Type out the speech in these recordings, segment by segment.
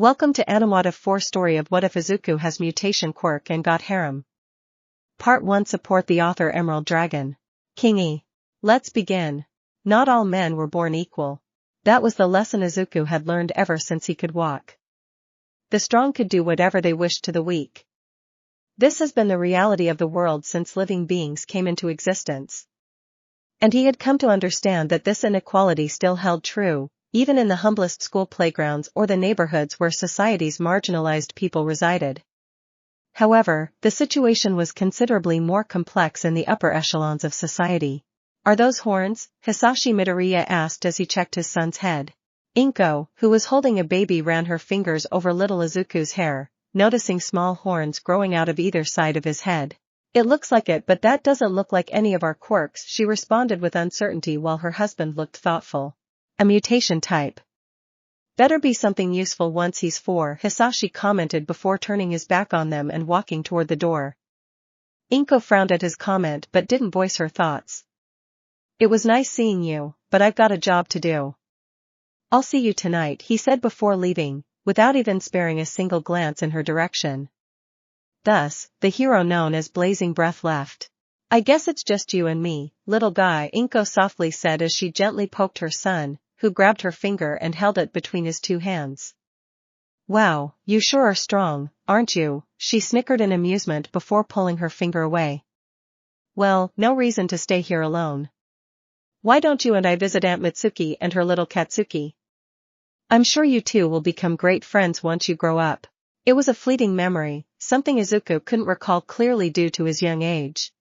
Welcome to Animative 4 story of What if Izuku has mutation quirk and got harem. Part 1. Support the author Emerald Dragon. KingE. Let's begin. Not all men were born equal. That was the lesson Izuku had learned ever since he could walk. The strong could do whatever they wished to the weak. This has been the reality of the world since living beings came into existence. And he had come to understand that this inequality still held true, even in the humblest school playgrounds or the neighborhoods where society's marginalized people resided. However, the situation was considerably more complex in the upper echelons of society. Are those horns? Hisashi Midoriya asked as he checked his son's head. Inko, who was holding a baby, ran her fingers over little Izuku's hair, noticing small horns growing out of either side of his head. It looks like it, but that doesn't look like any of our quirks, she responded with uncertainty while her husband looked thoughtful. A mutation type. Better be something useful once he's 4, Hisashi commented before turning his back on them and walking toward the door. Inko frowned at his comment but didn't voice her thoughts. It was nice seeing you, but I've got a job to do. I'll see you tonight, he said before leaving, without even sparing a single glance in her direction. Thus, the hero known as Blazing Breath left. I guess it's just you and me, little guy, Inko softly said as she gently poked her son, who grabbed her finger and held it between his two hands. Wow, you sure are strong, aren't you? She snickered in amusement before pulling her finger away. Well, no reason to stay here alone. Why don't you and I visit Aunt Mitsuki and her little Katsuki? I'm sure you two will become great friends once you grow up. It was a fleeting memory, something Izuku couldn't recall clearly due to his young age.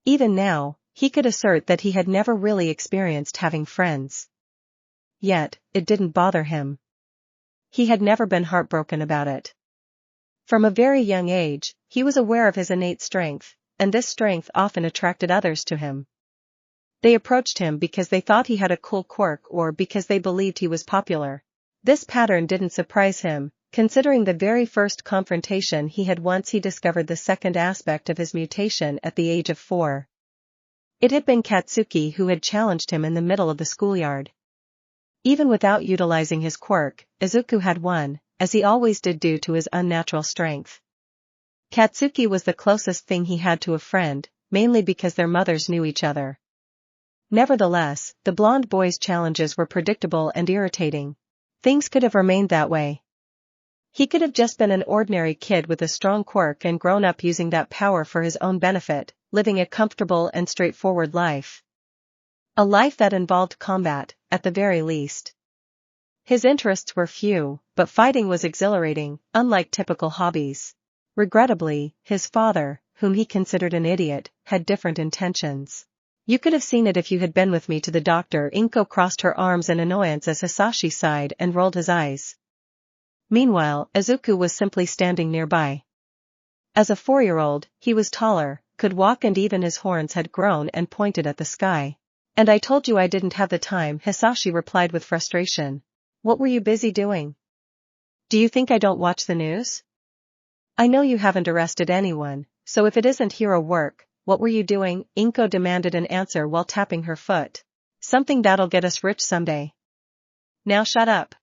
Even now, he could assert that he had never really experienced having friends. Yet, it didn't bother him. He had never been heartbroken about it. From a very young age, he was aware of his innate strength, and this strength often attracted others to him. They approached him because they thought he had a cool quirk or because they believed he was popular. This pattern didn't surprise him, considering the very first confrontation he had once he discovered the second aspect of his mutation at the age of 4. It had been Katsuki who had challenged him in the middle of the schoolyard. Even without utilizing his quirk, Izuku had won, as he always did due to his unnatural strength. Katsuki was the closest thing he had to a friend, mainly because their mothers knew each other. Nevertheless, the blonde boy's challenges were predictable and irritating. Things could have remained that way. He could have just been an ordinary kid with a strong quirk and grown up using that power for his own benefit, living a comfortable and straightforward life. A life that involved combat, at the very least. His interests were few, but fighting was exhilarating, unlike typical hobbies. Regrettably, his father, whom he considered an idiot, had different intentions. You could have seen it if you had been with me to the doctor. Inko crossed her arms in annoyance as Hisashi sighed and rolled his eyes. Meanwhile, Izuku was simply standing nearby. As a 4-year-old, he was taller, could walk, and even his horns had grown and pointed at the sky. And I told you I didn't have the time, Hisashi replied with frustration. What were you busy doing? Do you think I don't watch the news? I know you haven't arrested anyone, so if it isn't hero work, what were you doing? Inko demanded an answer while tapping her foot. Something that'll get us rich someday. Now shut up.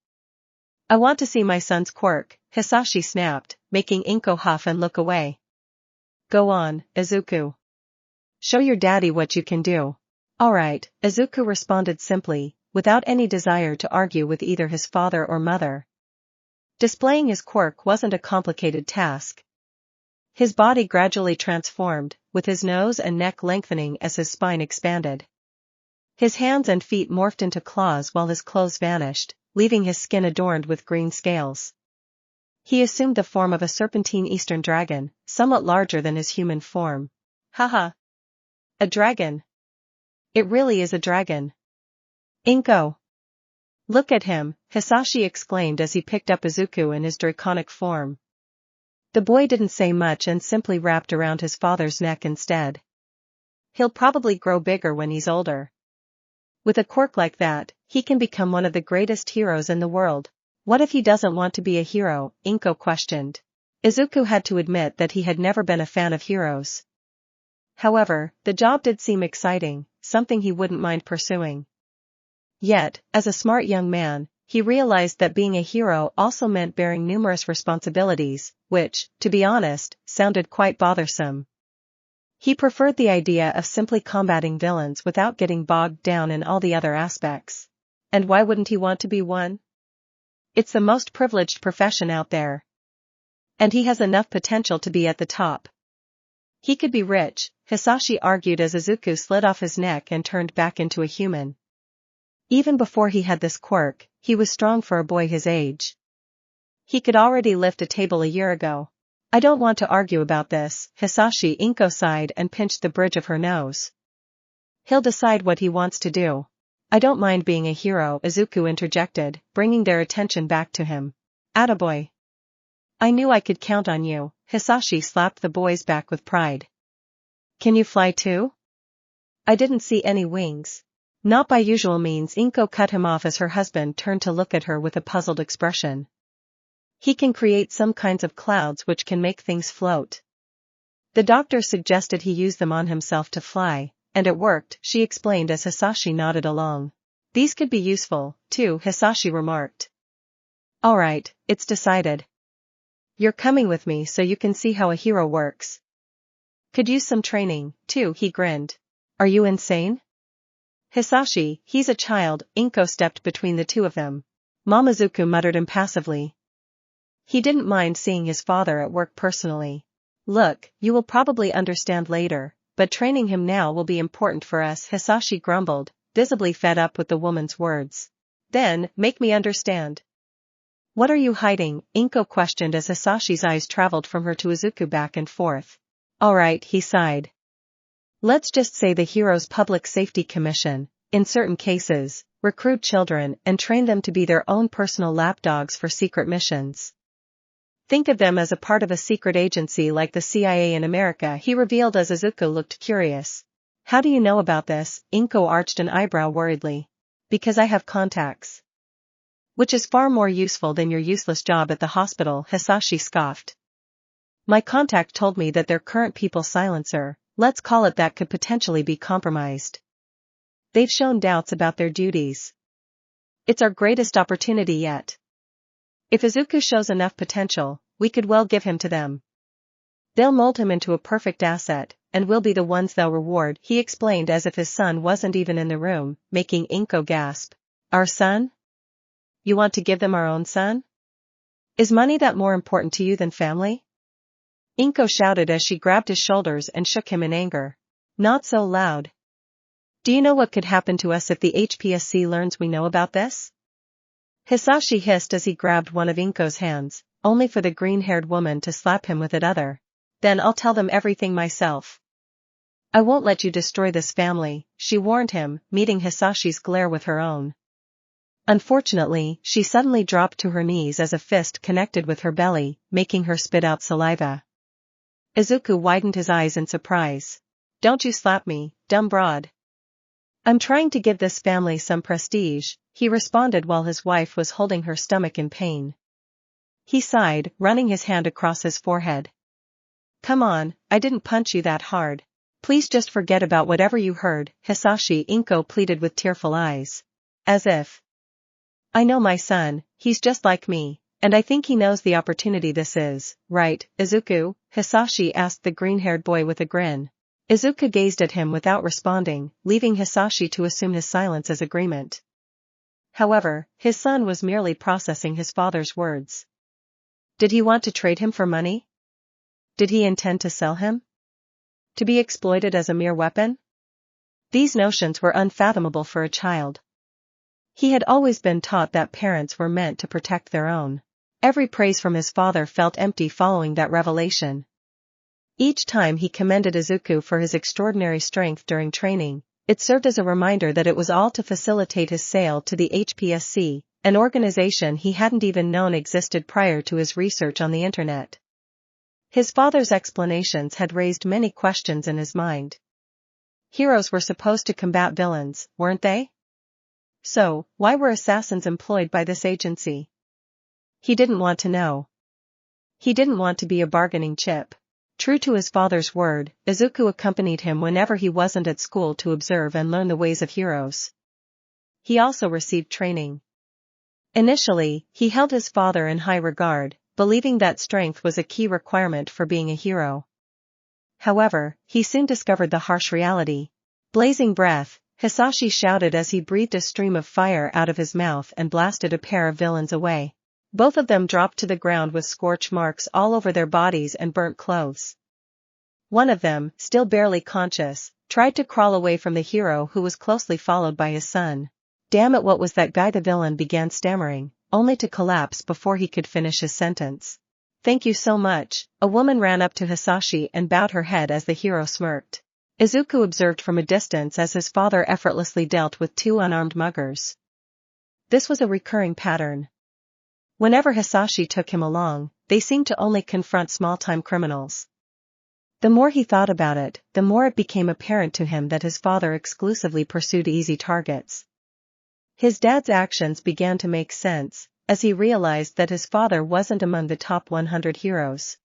I want to see my son's quirk, Hisashi snapped, making Inko huff and look away. Go on, Izuku. Show your daddy what you can do. Alright, Izuku responded simply, without any desire to argue with either his father or mother. Displaying his quirk wasn't a complicated task. His body gradually transformed, with his nose and neck lengthening as his spine expanded. His hands and feet morphed into claws while his clothes vanished, leaving his skin adorned with green scales. He assumed the form of a serpentine eastern dragon, somewhat larger than his human form. Haha. A dragon. It really is a dragon. Inko. Look at him, Hisashi exclaimed as he picked up Izuku in his draconic form. The boy didn't say much and simply wrapped around his father's neck instead. He'll probably grow bigger when he's older. With a quirk like that, he can become one of the greatest heroes in the world. What if he doesn't want to be a hero? Inko questioned. Izuku had to admit that he had never been a fan of heroes. However, the job did seem exciting, something he wouldn't mind pursuing. Yet, as a smart young man, he realized that being a hero also meant bearing numerous responsibilities, which, to be honest, sounded quite bothersome. He preferred the idea of simply combating villains without getting bogged down in all the other aspects. And why wouldn't he want to be one? It's the most privileged profession out there. And he has enough potential to be at the top. He could be rich, Hisashi argued as Izuku slid off his neck and turned back into a human. Even before he had this quirk, he was strong for a boy his age. He could already lift a table a year ago. I don't want to argue about this, Hisashi Inko sighed and pinched the bridge of her nose. He'll decide what he wants to do. I don't mind being a hero, Izuku interjected, bringing their attention back to him. Attaboy. I knew I could count on you, Hisashi slapped the boy's back with pride. Can you fly too? I didn't see any wings. Not by usual means, Inko cut him off as her husband turned to look at her with a puzzled expression. He can create some kinds of clouds which can make things float. The doctor suggested he use them on himself to fly, and it worked, she explained as Hisashi nodded along. These could be useful, too, Hisashi remarked. Alright, it's decided. You're coming with me so you can see how a hero works. Could use some training, too, he grinned. Are you insane? Hisashi, he's a child, Inko stepped between the two of them. Izuku muttered impassively. He didn't mind seeing his father at work personally. Look, you will probably understand later, but training him now will be important for us, Hisashi grumbled, visibly fed up with the woman's words. Then, make me understand. What are you hiding? Inko questioned as Hisashi's eyes traveled from her to Izuku back and forth. Alright, he sighed. Let's just say the Heroes Public Safety Commission, in certain cases, recruit children and train them to be their own personal lapdogs for secret missions. Think of them as a part of a secret agency like the CIA in America, he revealed as Izuku looked curious. How do you know about this? Inko arched an eyebrow worriedly. Because I have contacts. Which is far more useful than your useless job at the hospital, Hisashi scoffed. My contact told me that their current people silencer, let's call it that, could potentially be compromised. They've shown doubts about their duties. It's our greatest opportunity yet. If Izuku shows enough potential, we could well give him to them. They'll mold him into a perfect asset, and we'll be the ones they'll reward, he explained as if his son wasn't even in the room, making Inko gasp. Our son? You want to give them our own son? Is money that more important to you than family? Inko shouted as she grabbed his shoulders and shook him in anger. Not so loud. Do you know what could happen to us if the HPSC learns we know about this? Hisashi hissed as he grabbed one of Inko's hands, only for the green-haired woman to slap him with it other. Then I'll tell them everything myself. I won't let you destroy this family, she warned him, meeting Hisashi's glare with her own. Unfortunately, she suddenly dropped to her knees as a fist connected with her belly, making her spit out saliva. Izuku widened his eyes in surprise. Don't you slap me, dumb broad. I'm trying to give this family some prestige, he responded while his wife was holding her stomach in pain. He sighed, running his hand across his forehead. Come on, I didn't punch you that hard. Please just forget about whatever you heard, Hisashi Inko pleaded with tearful eyes. As if. I know my son, he's just like me, and I think he knows the opportunity this is, right, Izuku? Hisashi asked the green-haired boy with a grin. Izuku gazed at him without responding, leaving Hisashi to assume his silence as agreement. However, his son was merely processing his father's words. Did he want to trade him for money? Did he intend to sell him? To be exploited as a mere weapon? These notions were unfathomable for a child. He had always been taught that parents were meant to protect their own. Every praise from his father felt empty following that revelation. Each time he commended Izuku for his extraordinary strength during training, it served as a reminder that it was all to facilitate his sale to the HPSC, an organization he hadn't even known existed prior to his research on the internet. His father's explanations had raised many questions in his mind. Heroes were supposed to combat villains, weren't they? So, why were assassins employed by this agency? He didn't want to know. He didn't want to be a bargaining chip. True to his father's word, Izuku accompanied him whenever he wasn't at school to observe and learn the ways of heroes. He also received training. Initially, he held his father in high regard, believing that strength was a key requirement for being a hero. However, he soon discovered the harsh reality. Blazing breath, Hisashi shouted as he breathed a stream of fire out of his mouth and blasted a pair of villains away. Both of them dropped to the ground with scorch marks all over their bodies and burnt clothes. One of them, still barely conscious, tried to crawl away from the hero who was closely followed by his son. "Damn it, what was that guy?" the villain began stammering, only to collapse before he could finish his sentence. "Thank you so much." A woman ran up to Hisashi and bowed her head as the hero smirked. Izuku observed from a distance as his father effortlessly dealt with two unarmed muggers. This was a recurring pattern. Whenever Hisashi took him along, they seemed to only confront small-time criminals. The more he thought about it, the more it became apparent to him that his father exclusively pursued easy targets. His dad's actions began to make sense, as he realized that his father wasn't among the top 100 heroes.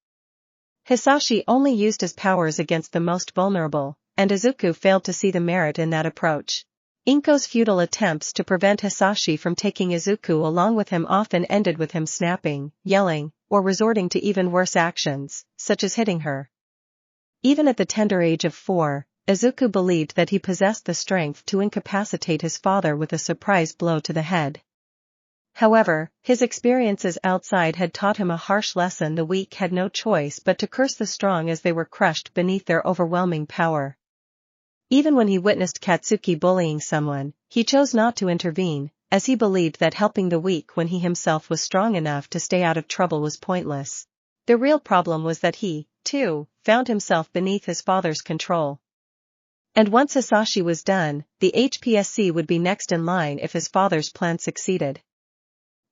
Hisashi only used his powers against the most vulnerable, and Izuku failed to see the merit in that approach. Inko's futile attempts to prevent Hisashi from taking Izuku along with him often ended with him snapping, yelling, or resorting to even worse actions, such as hitting her. Even at the tender age of 4, Izuku believed that he possessed the strength to incapacitate his father with a surprise blow to the head. However, his experiences outside had taught him a harsh lesson: the weak had no choice but to curse the strong as they were crushed beneath their overwhelming power. Even when he witnessed Katsuki bullying someone, he chose not to intervene, as he believed that helping the weak when he himself was strong enough to stay out of trouble was pointless. The real problem was that he, too, found himself beneath his father's control. And once Hisashi was done, the HPSC would be next in line if his father's plan succeeded.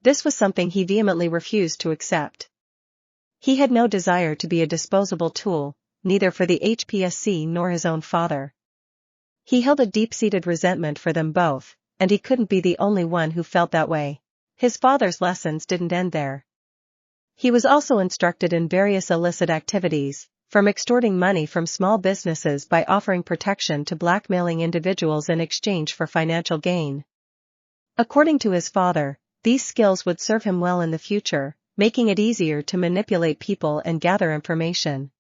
This was something he vehemently refused to accept. He had no desire to be a disposable tool, neither for the HPSC nor his own father. He held a deep-seated resentment for them both, and he couldn't be the only one who felt that way. His father's lessons didn't end there. He was also instructed in various illicit activities, from extorting money from small businesses by offering protection to blackmailing individuals in exchange for financial gain. According to his father, these skills would serve him well in the future, making it easier to manipulate people and gather information.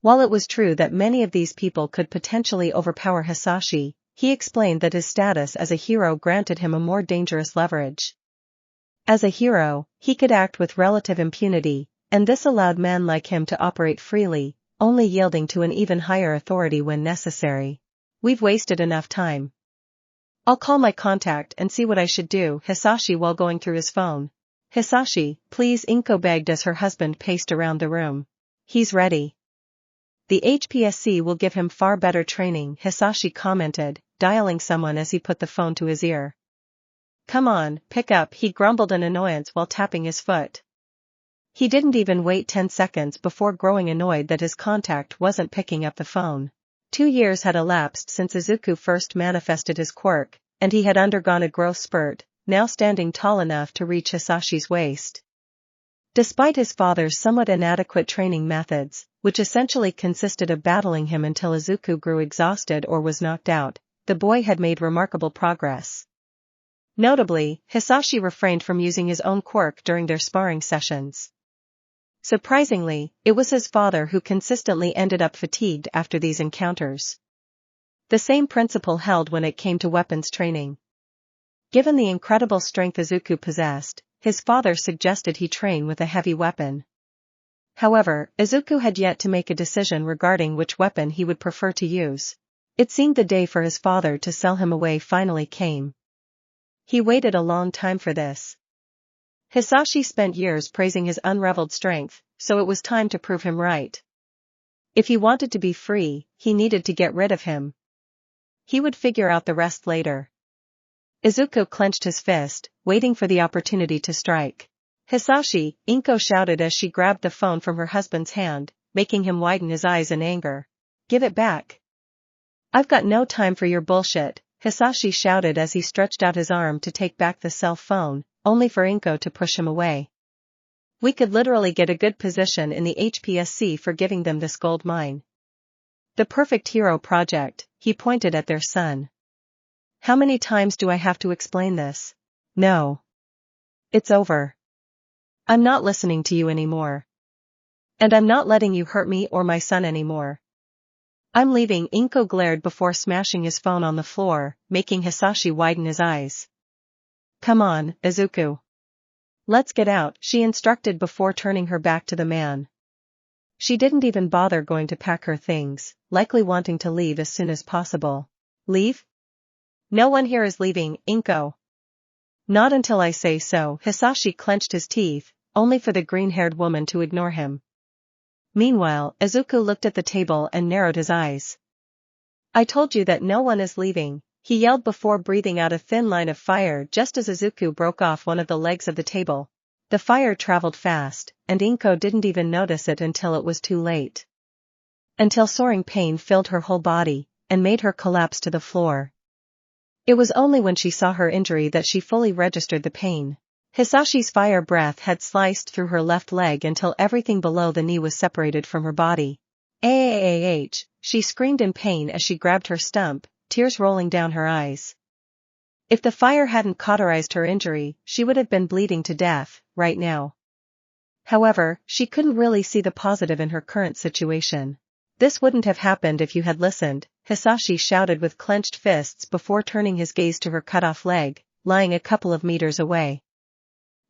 While it was true that many of these people could potentially overpower Hisashi, he explained that his status as a hero granted him a more dangerous leverage. As a hero, he could act with relative impunity, and this allowed men like him to operate freely, only yielding to an even higher authority when necessary. "We've wasted enough time. I'll call my contact and see what I should do." Hisashi while going through his phone. "Hisashi, please," Inko begged as her husband paced around the room. "He's ready. The HPSC will give him far better training," Hisashi commented, dialing someone as he put the phone to his ear. "Come on, pick up," he grumbled in annoyance while tapping his foot. He didn't even wait 10 seconds before growing annoyed that his contact wasn't picking up the phone. 2 years had elapsed since Izuku first manifested his quirk, and he had undergone a growth spurt, now standing tall enough to reach Hisashi's waist. Despite his father's somewhat inadequate training methods, which essentially consisted of battling him until Izuku grew exhausted or was knocked out, the boy had made remarkable progress. Notably, Hisashi refrained from using his own quirk during their sparring sessions. Surprisingly, it was his father who consistently ended up fatigued after these encounters. The same principle held when it came to weapons training. Given the incredible strength Izuku possessed, his father suggested he train with a heavy weapon. However, Izuku had yet to make a decision regarding which weapon he would prefer to use. It seemed the day for his father to sell him away finally came. He waited a long time for this. Hisashi spent years praising his unrivaled strength, so it was time to prove him right. If he wanted to be free, he needed to get rid of him. He would figure out the rest later. Izuku clenched his fist, waiting for the opportunity to strike. "Hisashi," Inko shouted as she grabbed the phone from her husband's hand, making him widen his eyes in anger. "Give it back." "I've got no time for your bullshit," Hisashi shouted as he stretched out his arm to take back the cell phone, only for Inko to push him away. "We could literally get a good position in the HPSC for giving them this gold mine. The perfect hero project," he pointed at their son. "How many times do I have to explain this?" "No. It's over. I'm not listening to you anymore. And I'm not letting you hurt me or my son anymore. I'm leaving. Inko glared before smashing his phone on the floor, making Hisashi widen his eyes. Come on, Izuku. Let's get out, she instructed before turning her back to the man. She didn't even bother going to pack her things, likely wanting to leave as soon as possible. Leave? No one here is leaving, Inko. Not until I say so. Hisashi clenched his teeth, only for the green-haired woman to ignore him. Meanwhile, Izuku looked at the table and narrowed his eyes. I told you that no one is leaving, he yelled before breathing out a thin line of fire just as Izuku broke off one of the legs of the table. The fire traveled fast, and Inko didn't even notice it until it was too late. Until soaring pain filled her whole body, and made her collapse to the floor. It was only when she saw her injury that she fully registered the pain. Hisashi's fire breath had sliced through her left leg until everything below the knee was separated from her body. "Ah!" She screamed in pain as she grabbed her stump, tears rolling down her eyes. If the fire hadn't cauterized her injury, she would have been bleeding to death, right now. However, she couldn't really see the positive in her current situation. This wouldn't have happened if you had listened, Hisashi shouted with clenched fists before turning his gaze to her cut-off leg, lying a couple of meters away.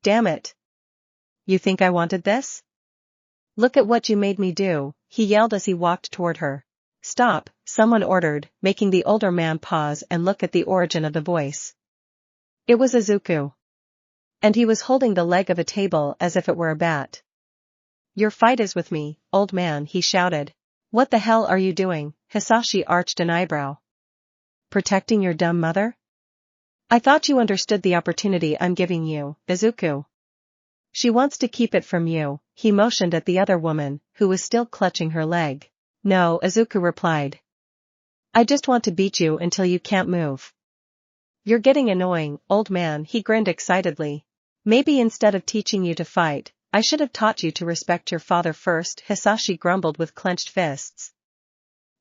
Damn it! You think I wanted this? Look at what you made me do, he yelled as he walked toward her. Stop, someone ordered, making the older man pause and look at the origin of the voice. It was Izuku. And he was holding the leg of a table as if it were a bat. Your fight is with me, old man, he shouted. What the hell are you doing? Hisashi arched an eyebrow. Protecting your dumb mother? I thought you understood the opportunity I'm giving you, Izuku. She wants to keep it from you, he motioned at the other woman, who was still clutching her leg. No, Izuku replied. I just want to beat you until you can't move. You're getting annoying, old man, he grinned excitedly. Maybe instead of teaching you to fight, I should have taught you to respect your father first, Hisashi grumbled with clenched fists.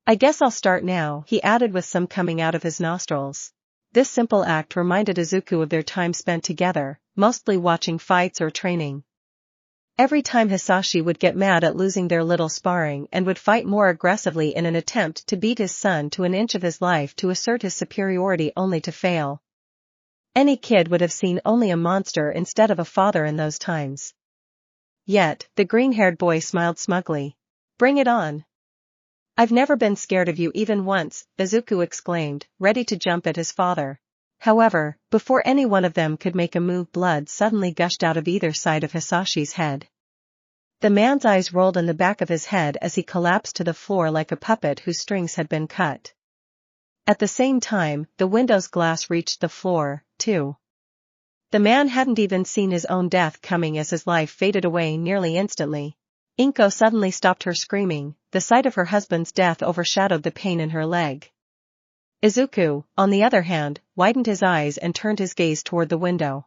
I guess I'll start now, he added with some coming out of his nostrils. This simple act reminded Izuku of their time spent together, mostly watching fights or training. Every time Hisashi would get mad at losing their little sparring and would fight more aggressively in an attempt to beat his son to an inch of his life to assert his superiority only to fail. Any kid would have seen only a monster instead of a father in those times. Yet, the green-haired boy smiled smugly. Bring it on. I've never been scared of you even once, Izuku exclaimed, ready to jump at his father. However, before any one of them could make a move, blood suddenly gushed out of either side of Hisashi's head. The man's eyes rolled in the back of his head as he collapsed to the floor like a puppet whose strings had been cut. At the same time, the window's glass reached the floor, too. The man hadn't even seen his own death coming as his life faded away nearly instantly. Inko suddenly stopped her screaming, the sight of her husband's death overshadowed the pain in her leg. Izuku, on the other hand, widened his eyes and turned his gaze toward the window.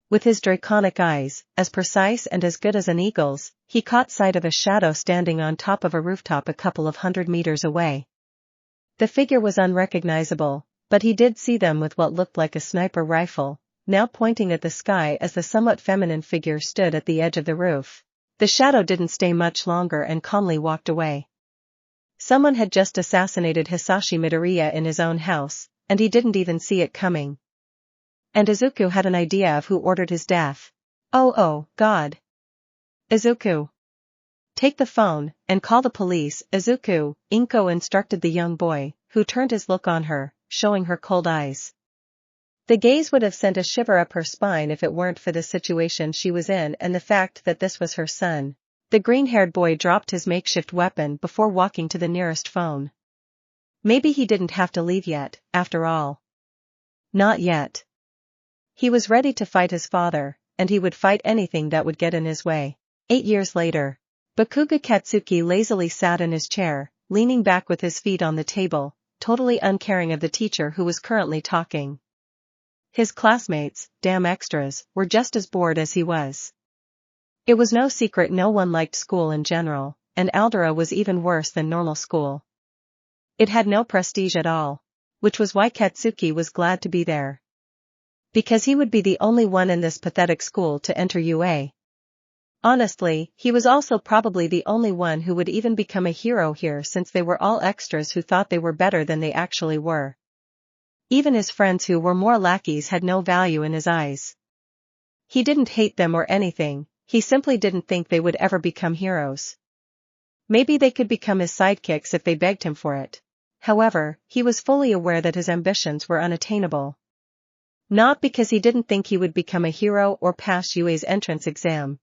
With his draconic eyes, as precise and as good as an eagle's, he caught sight of a shadow standing on top of a rooftop a couple of 100 meters away. The figure was unrecognizable, but he did see them with what looked like a sniper rifle, now pointing at the sky as the somewhat feminine figure stood at the edge of the roof. The shadow didn't stay much longer and calmly walked away. Someone had just assassinated Hisashi Midoriya in his own house, and he didn't even see it coming. And Izuku had an idea of who ordered his death. Oh, God. Izuku. Take the phone, and call the police, Izuku, Inko instructed the young boy, who turned his look on her, showing her cold eyes. The gaze would have sent a shiver up her spine if it weren't for the situation she was in and the fact that this was her son. The green-haired boy dropped his makeshift weapon before walking to the nearest phone. Maybe he didn't have to leave yet, after all. Not yet. He was ready to fight his father, and he would fight anything that would get in his way. 8 years later. Bakuga Katsuki lazily sat in his chair, leaning back with his feet on the table, totally uncaring of the teacher who was currently talking. His classmates, damn extras, were just as bored as he was. It was no secret no one liked school in general, and Aldera was even worse than normal school. It had no prestige at all. Which was why Katsuki was glad to be there. Because he would be the only one in this pathetic school to enter UA. Honestly, he was also probably the only one who would even become a hero here, since they were all extras who thought they were better than they actually were. Even his friends who were more lackeys had no value in his eyes. He didn't hate them or anything, he simply didn't think they would ever become heroes. Maybe they could become his sidekicks if they begged him for it. However, he was fully aware that his ambitions were unattainable. Not because he didn't think he would become a hero or pass UA's entrance exam.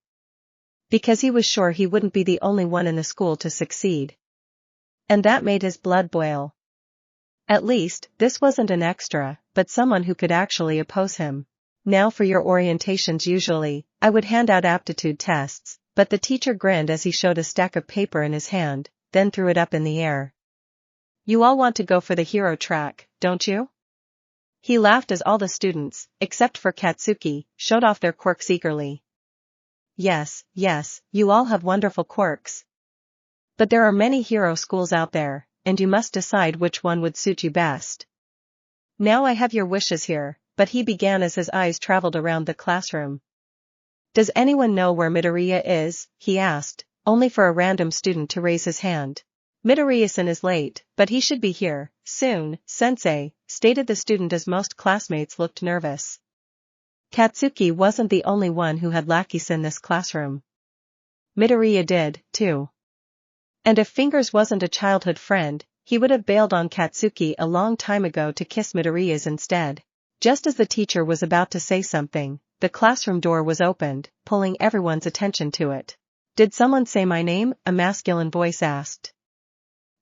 Because he was sure he wouldn't be the only one in the school to succeed. And that made his blood boil. At least, this wasn't an extra, but someone who could actually oppose him. Now for your orientations. Usually, I would hand out aptitude tests, but the teacher grinned as he showed a stack of paper in his hand, then threw it up in the air. You all want to go for the hero track, don't you? He laughed as all the students, except for Katsuki, showed off their quirks eagerly. Yes, you all have wonderful quirks. But there are many hero schools out there, and you must decide which one would suit you best. Now I have your wishes here, but he began as his eyes traveled around the classroom. Does anyone know where Midoriya is? He asked, only for a random student to raise his hand. Midoriya-san is late, but he should be here, soon, sensei, stated the student as most classmates looked nervous. Katsuki wasn't the only one who had lackeys in this classroom. Midoriya did, too. And if Fingers wasn't a childhood friend, he would have bailed on Katsuki a long time ago to kiss Midoriya's instead. Just as the teacher was about to say something, the classroom door was opened, pulling everyone's attention to it. Did someone say my name? A masculine voice asked.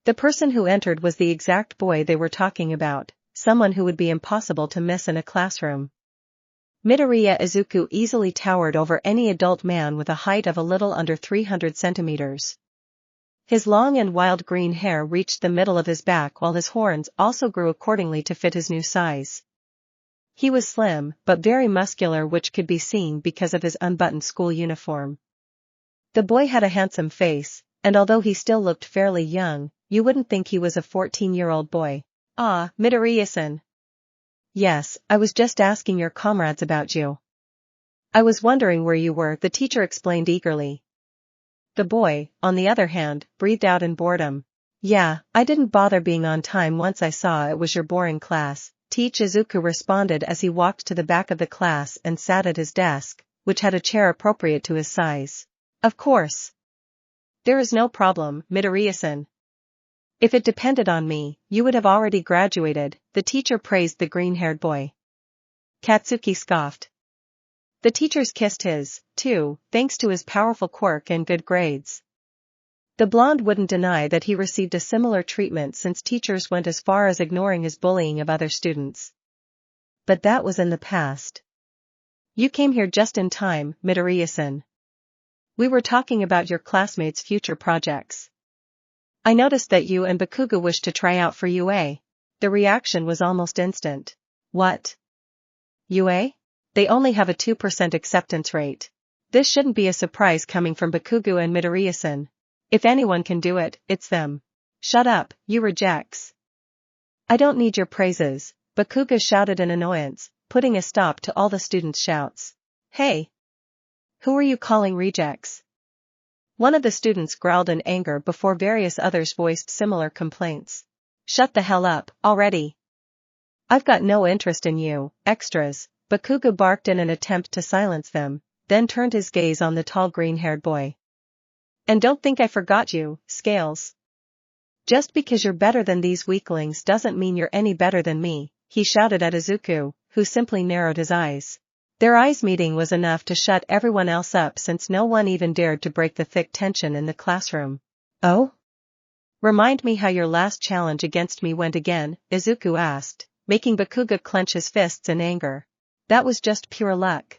The person who entered was the exact boy they were talking about, someone who would be impossible to miss in a classroom. Midoriya Izuku easily towered over any adult man with a height of a little under 300 centimeters. His long and wild green hair reached the middle of his back, while his horns also grew accordingly to fit his new size. He was slim, but very muscular, which could be seen because of his unbuttoned school uniform. The boy had a handsome face, and although he still looked fairly young, you wouldn't think he was a 14-year-old boy. Ah, Midoriya-san. Yes, I was just asking your comrades about you. I was wondering where you were, the teacher explained eagerly. The boy, on the other hand, breathed out in boredom. Yeah, I didn't bother being on time once I saw it was your boring class, Teach. Izuku responded as he walked to the back of the class and sat at his desk, which had a chair appropriate to his size. Of course. There is no problem, Midoriya-san. If it depended on me, you would have already graduated, the teacher praised the green-haired boy. Katsuki scoffed. The teachers kissed his, too, thanks to his powerful quirk and good grades. The blonde wouldn't deny that he received a similar treatment, since teachers went as far as ignoring his bullying of other students. But that was in the past. You came here just in time, Midoriya-san. We were talking about your classmates' future projects. I noticed that you and Bakugo wish to try out for UA. The reaction was almost instant. What? UA? They only have a 2% acceptance rate. This shouldn't be a surprise coming from Bakugo and Midoriya-san. If anyone can do it, it's them. Shut up, you rejects. I don't need your praises, Bakugo shouted in annoyance, putting a stop to all the students' shouts. Hey! Who are you calling rejects? One of the students growled in anger before various others voiced similar complaints. Shut the hell up, already. I've got no interest in you, extras, Bakugo barked in an attempt to silence them, then turned his gaze on the tall green-haired boy. And don't think I forgot you, Scales. Just because you're better than these weaklings doesn't mean you're any better than me, he shouted at Izuku, who simply narrowed his eyes. Their eyes meeting was enough to shut everyone else up, since no one even dared to break the thick tension in the classroom. Oh? Remind me how your last challenge against me went again, Izuku asked, making Bakugo clench his fists in anger. That was just pure luck.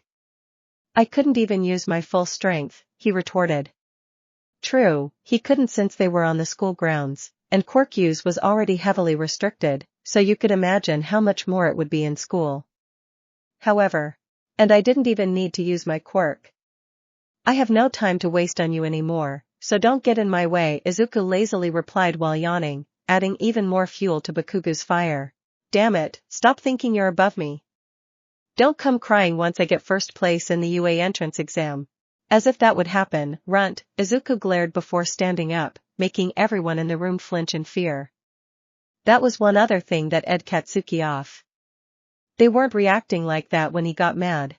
I couldn't even use my full strength, he retorted. True, he couldn't since they were on the school grounds, and quirk use was already heavily restricted, so you could imagine how much more it would be in school. However, and I didn't even need to use my quirk. I have no time to waste on you anymore, so don't get in my way, Izuku lazily replied while yawning, adding even more fuel to Bakugo's fire. Damn it, stop thinking you're above me. Don't come crying once I get first place in the UA entrance exam. As if that would happen, runt, Izuku glared before standing up, making everyone in the room flinch in fear. That was one other thing that ed Katsuki off. They weren't reacting like that when he got mad.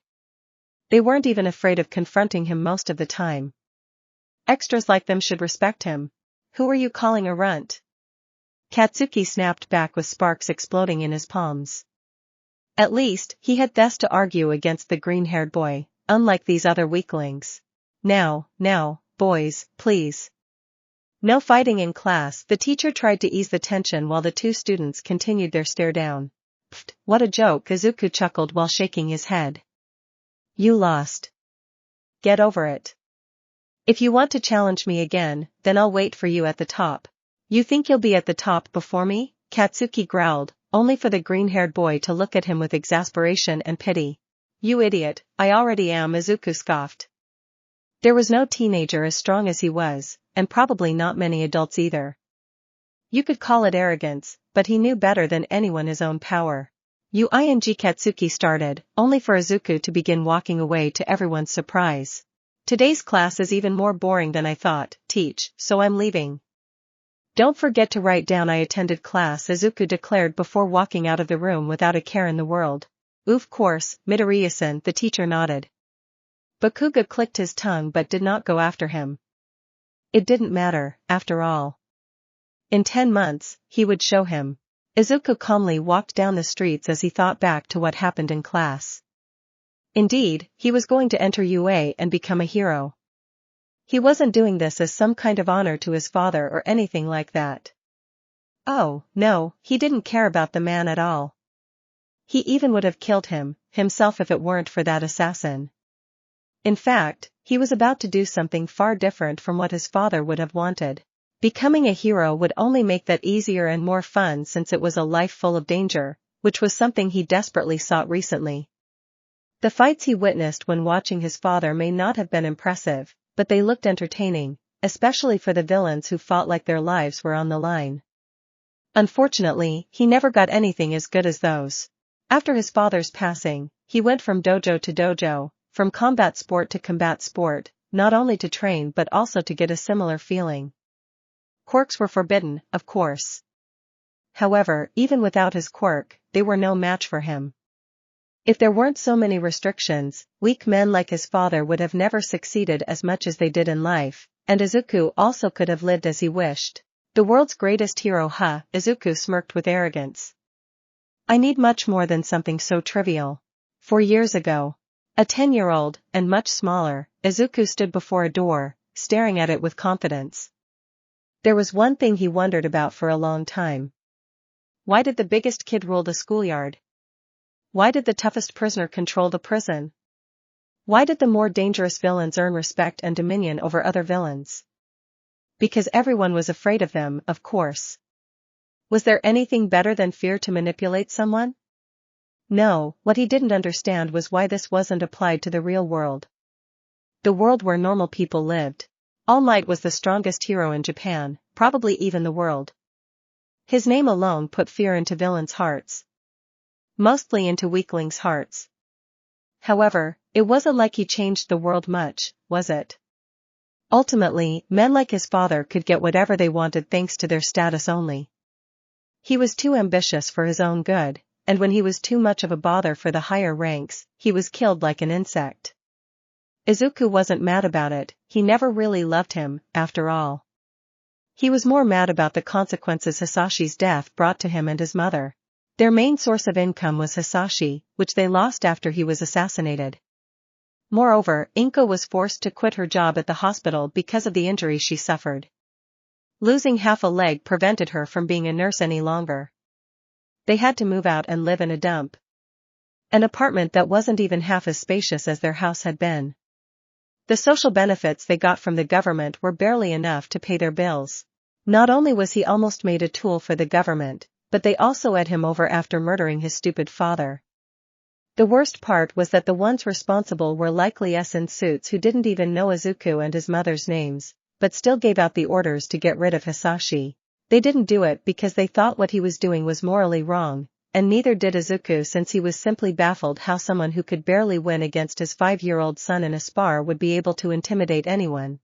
They weren't even afraid of confronting him most of the time. Extras like them should respect him. Who are you calling a runt? Katsuki snapped back with sparks exploding in his palms. At least, he had this to argue against the green-haired boy, unlike these other weaklings. Now, boys, please. No fighting in class. The teacher tried to ease the tension while the two students continued their stare down. Pfft, what a joke, Izuku chuckled while shaking his head. You lost. Get over it. If you want to challenge me again, then I'll wait for you at the top. You think you'll be at the top before me? Katsuki growled, only for the green-haired boy to look at him with exasperation and pity. You idiot, I already am, Izuku scoffed. There was no teenager as strong as he was, and probably not many adults either. You could call it arrogance, but he knew better than anyone his own power. Katsuki started, only for Izuku to begin walking away to everyone's surprise. Today's class is even more boring than I thought, teach, so I'm leaving. Don't forget to write down I attended class, Izuku declared before walking out of the room without a care in the world. Of course, Midoriya-san, the teacher nodded. Bakuga clicked his tongue but did not go after him. It didn't matter, after all. In 10 months, he would show him. Izuku calmly walked down the streets as he thought back to what happened in class. Indeed, he was going to enter UA and become a hero. He wasn't doing this as some kind of honor to his father or anything like that. Oh, no, he didn't care about the man at all. He even would have killed himself if it weren't for that assassin. In fact, he was about to do something far different from what his father would have wanted. Becoming a hero would only make that easier and more fun since it was a life full of danger, which was something he desperately sought recently. The fights he witnessed when watching his father may not have been impressive, but they looked entertaining, especially for the villains who fought like their lives were on the line. Unfortunately, he never got anything as good as those. After his father's passing, he went from dojo to dojo, from combat sport to combat sport, not only to train but also to get a similar feeling. Quirks were forbidden, of course. However, even without his quirk, they were no match for him. If there weren't so many restrictions, weak men like his father would have never succeeded as much as they did in life, and Izuku also could have lived as he wished. The world's greatest hero, huh? Izuku smirked with arrogance. I need much more than something so trivial. 4 years ago, a 10-year-old, and much smaller, Izuku stood before a door, staring at it with confidence. There was one thing he wondered about for a long time. Why did the biggest kid rule the schoolyard? Why did the toughest prisoner control the prison? Why did the more dangerous villains earn respect and dominion over other villains? Because everyone was afraid of them, of course. Was there anything better than fear to manipulate someone? No, what he didn't understand was why this wasn't applied to the real world. The world where normal people lived. All Might was the strongest hero in Japan, probably even the world. His name alone put fear into villains' hearts. Mostly into weaklings' hearts. However, it wasn't like he changed the world much, was it? Ultimately, men like his father could get whatever they wanted thanks to their status only. He was too ambitious for his own good, and when he was too much of a bother for the higher ranks, he was killed like an insect. Izuku wasn't mad about it, he never really loved him, after all. He was more mad about the consequences Hisashi's death brought to him and his mother. Their main source of income was Hisashi, which they lost after he was assassinated. Moreover, Inko was forced to quit her job at the hospital because of the injury she suffered. Losing half a leg prevented her from being a nurse any longer. They had to move out and live in a dump. An apartment that wasn't even half as spacious as their house had been. The social benefits they got from the government were barely enough to pay their bills. Not only was he almost made a tool for the government, but they also ed him over after murdering his stupid father. The worst part was that the ones responsible were likely in suits who didn't even know Izuku and his mother's names, but still gave out the orders to get rid of Hisashi. They didn't do it because they thought what he was doing was morally wrong, and neither did Izuku since he was simply baffled how someone who could barely win against his 5-year-old son in a spar would be able to intimidate anyone.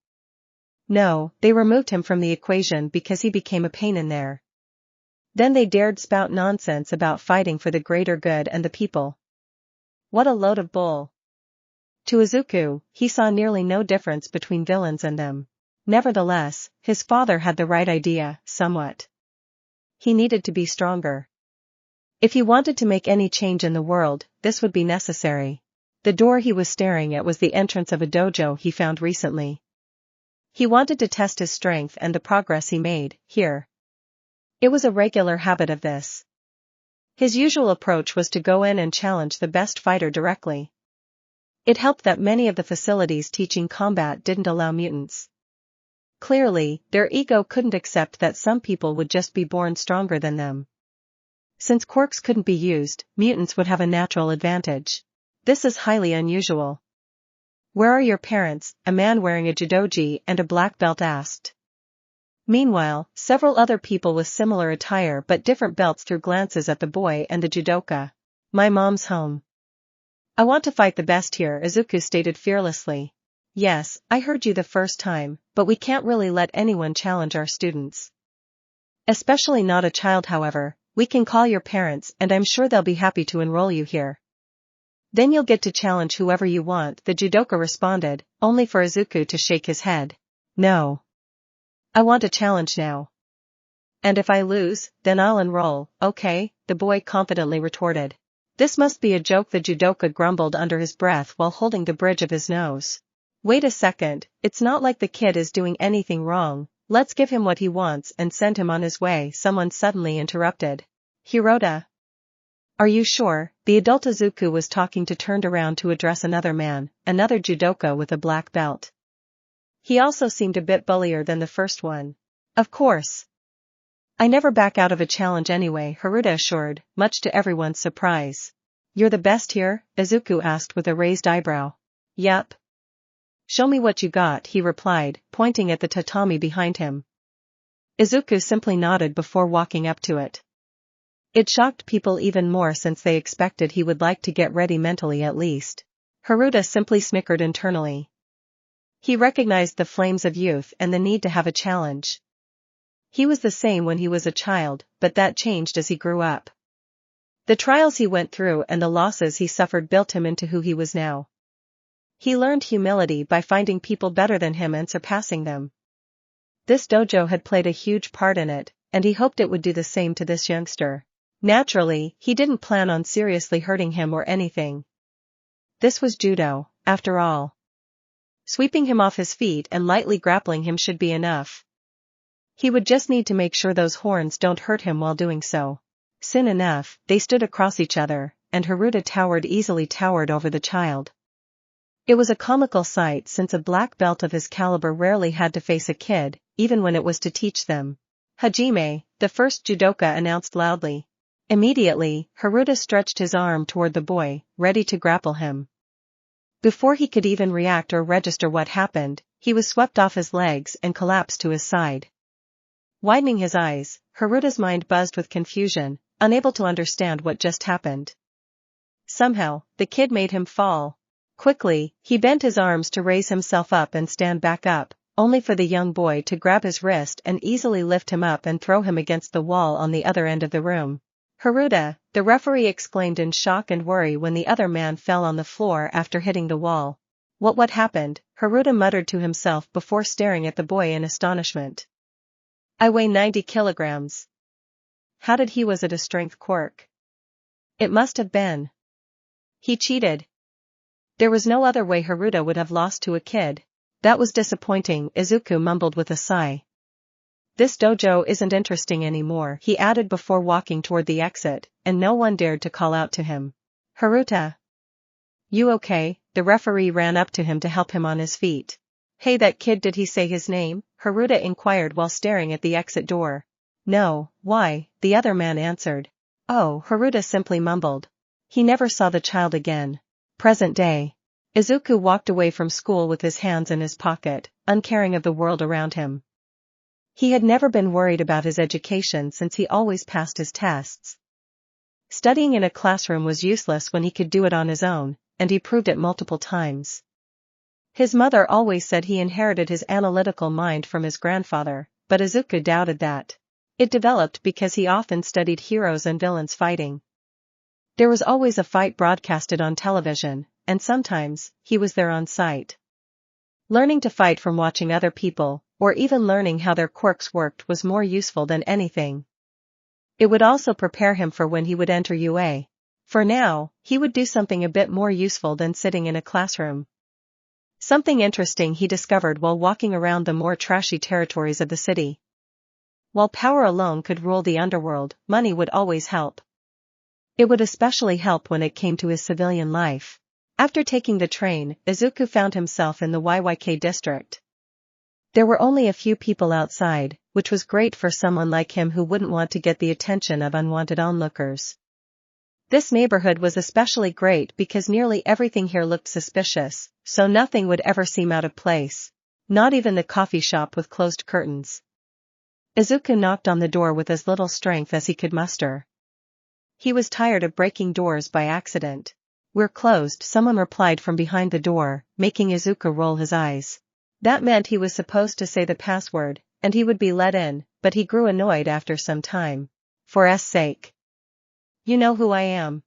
No, they removed him from the equation because he became a pain in there. Then they dared spout nonsense about fighting for the greater good and the people. What a load of bull. To Izuku, he saw nearly no difference between villains and them. Nevertheless, his father had the right idea, somewhat. He needed to be stronger. If he wanted to make any change in the world, this would be necessary. The door he was staring at was the entrance of a dojo he found recently. He wanted to test his strength and the progress he made, here. It was a regular habit of this. His usual approach was to go in and challenge the best fighter directly. It helped that many of the facilities teaching combat didn't allow mutants. Clearly, their ego couldn't accept that some people would just be born stronger than them. Since quirks couldn't be used, mutants would have a natural advantage. This is highly unusual. Where are your parents? A man wearing a judogi and a black belt asked. Meanwhile, several other people with similar attire but different belts threw glances at the boy and the judoka. My mom's home. I want to fight the best here, Izuku stated fearlessly. Yes, I heard you the first time, but we can't really let anyone challenge our students. Especially not a child, however. We can call your parents and I'm sure they'll be happy to enroll you here. Then you'll get to challenge whoever you want, the judoka responded, only for Izuku to shake his head. No. I want a challenge now. And if I lose, then I'll enroll, okay? The boy confidently retorted. This must be a joke, the judoka grumbled under his breath while holding the bridge of his nose. Wait a second, it's not like the kid is doing anything wrong, let's give him what he wants and send him on his way, someone suddenly interrupted. Hirota. Are you sure? The adult Izuku was talking to turned around to address another man, another judoka with a black belt. He also seemed a bit bullier than the first one. Of course. I never back out of a challenge anyway, Hirota assured, much to everyone's surprise. You're the best here? Izuku asked with a raised eyebrow. Yup. Show me what you got, he replied, pointing at the tatami behind him. Izuku simply nodded before walking up to it. It shocked people even more since they expected he would like to get ready mentally at least. Hirota simply snickered internally. He recognized the flames of youth and the need to have a challenge. He was the same when he was a child, but that changed as he grew up. The trials he went through and the losses he suffered built him into who he was now. He learned humility by finding people better than him and surpassing them. This dojo had played a huge part in it, and he hoped it would do the same to this youngster. Naturally, he didn't plan on seriously hurting him or anything. This was judo, after all. Sweeping him off his feet and lightly grappling him should be enough. He would just need to make sure those horns don't hurt him while doing so. Soon enough, they stood across each other, and Hirota easily towered over the child. It was a comical sight since a black belt of his caliber rarely had to face a kid, even when it was to teach them. Hajime, the first judoka announced loudly. Immediately, Hirota stretched his arm toward the boy, ready to grapple him. Before he could even react or register what happened, he was swept off his legs and collapsed to his side. Widening his eyes, Hirota's mind buzzed with confusion, unable to understand what just happened. Somehow, the kid made him fall. Quickly, he bent his arms to raise himself up and stand back up, only for the young boy to grab his wrist and easily lift him up and throw him against the wall on the other end of the room. Hirota, the referee exclaimed in shock and worry when the other man fell on the floor after hitting the wall. What happened? Hirota muttered to himself before staring at the boy in astonishment. I weigh 90 kilograms. How did he was it a strength quirk? It must have been. He cheated. There was no other way Hirota would have lost to a kid. That was disappointing, Izuku mumbled with a sigh. This dojo isn't interesting anymore, he added before walking toward the exit, and no one dared to call out to him. Hirota. You okay? The referee ran up to him to help him on his feet. Hey, that kid, did he say his name? Hirota inquired while staring at the exit door. No, why? The other man answered. Oh, Hirota simply mumbled. He never saw the child again. Present day. Izuku walked away from school with his hands in his pocket, uncaring of the world around him. He had never been worried about his education since he always passed his tests. Studying in a classroom was useless when he could do it on his own, and he proved it multiple times. His mother always said he inherited his analytical mind from his grandfather, but Izuku doubted that. It developed because he often studied heroes and villains fighting. There was always a fight broadcasted on television, and sometimes, he was there on site. Learning to fight from watching other people, or even learning how their quirks worked, was more useful than anything. It would also prepare him for when he would enter UA. For now, he would do something a bit more useful than sitting in a classroom. Something interesting he discovered while walking around the more trashy territories of the city. While power alone could rule the underworld, money would always help. It would especially help when it came to his civilian life. After taking the train, Izuku found himself in the YYK district. There were only a few people outside, which was great for someone like him who wouldn't want to get the attention of unwanted onlookers. This neighborhood was especially great because nearly everything here looked suspicious, so nothing would ever seem out of place. Not even the coffee shop with closed curtains. Izuku knocked on the door with as little strength as he could muster. He was tired of breaking doors by accident. "We're closed," someone replied from behind the door, making Izuku roll his eyes. That meant he was supposed to say the password, and he would be let in, but he grew annoyed after some time. "For S sake. You know who I am."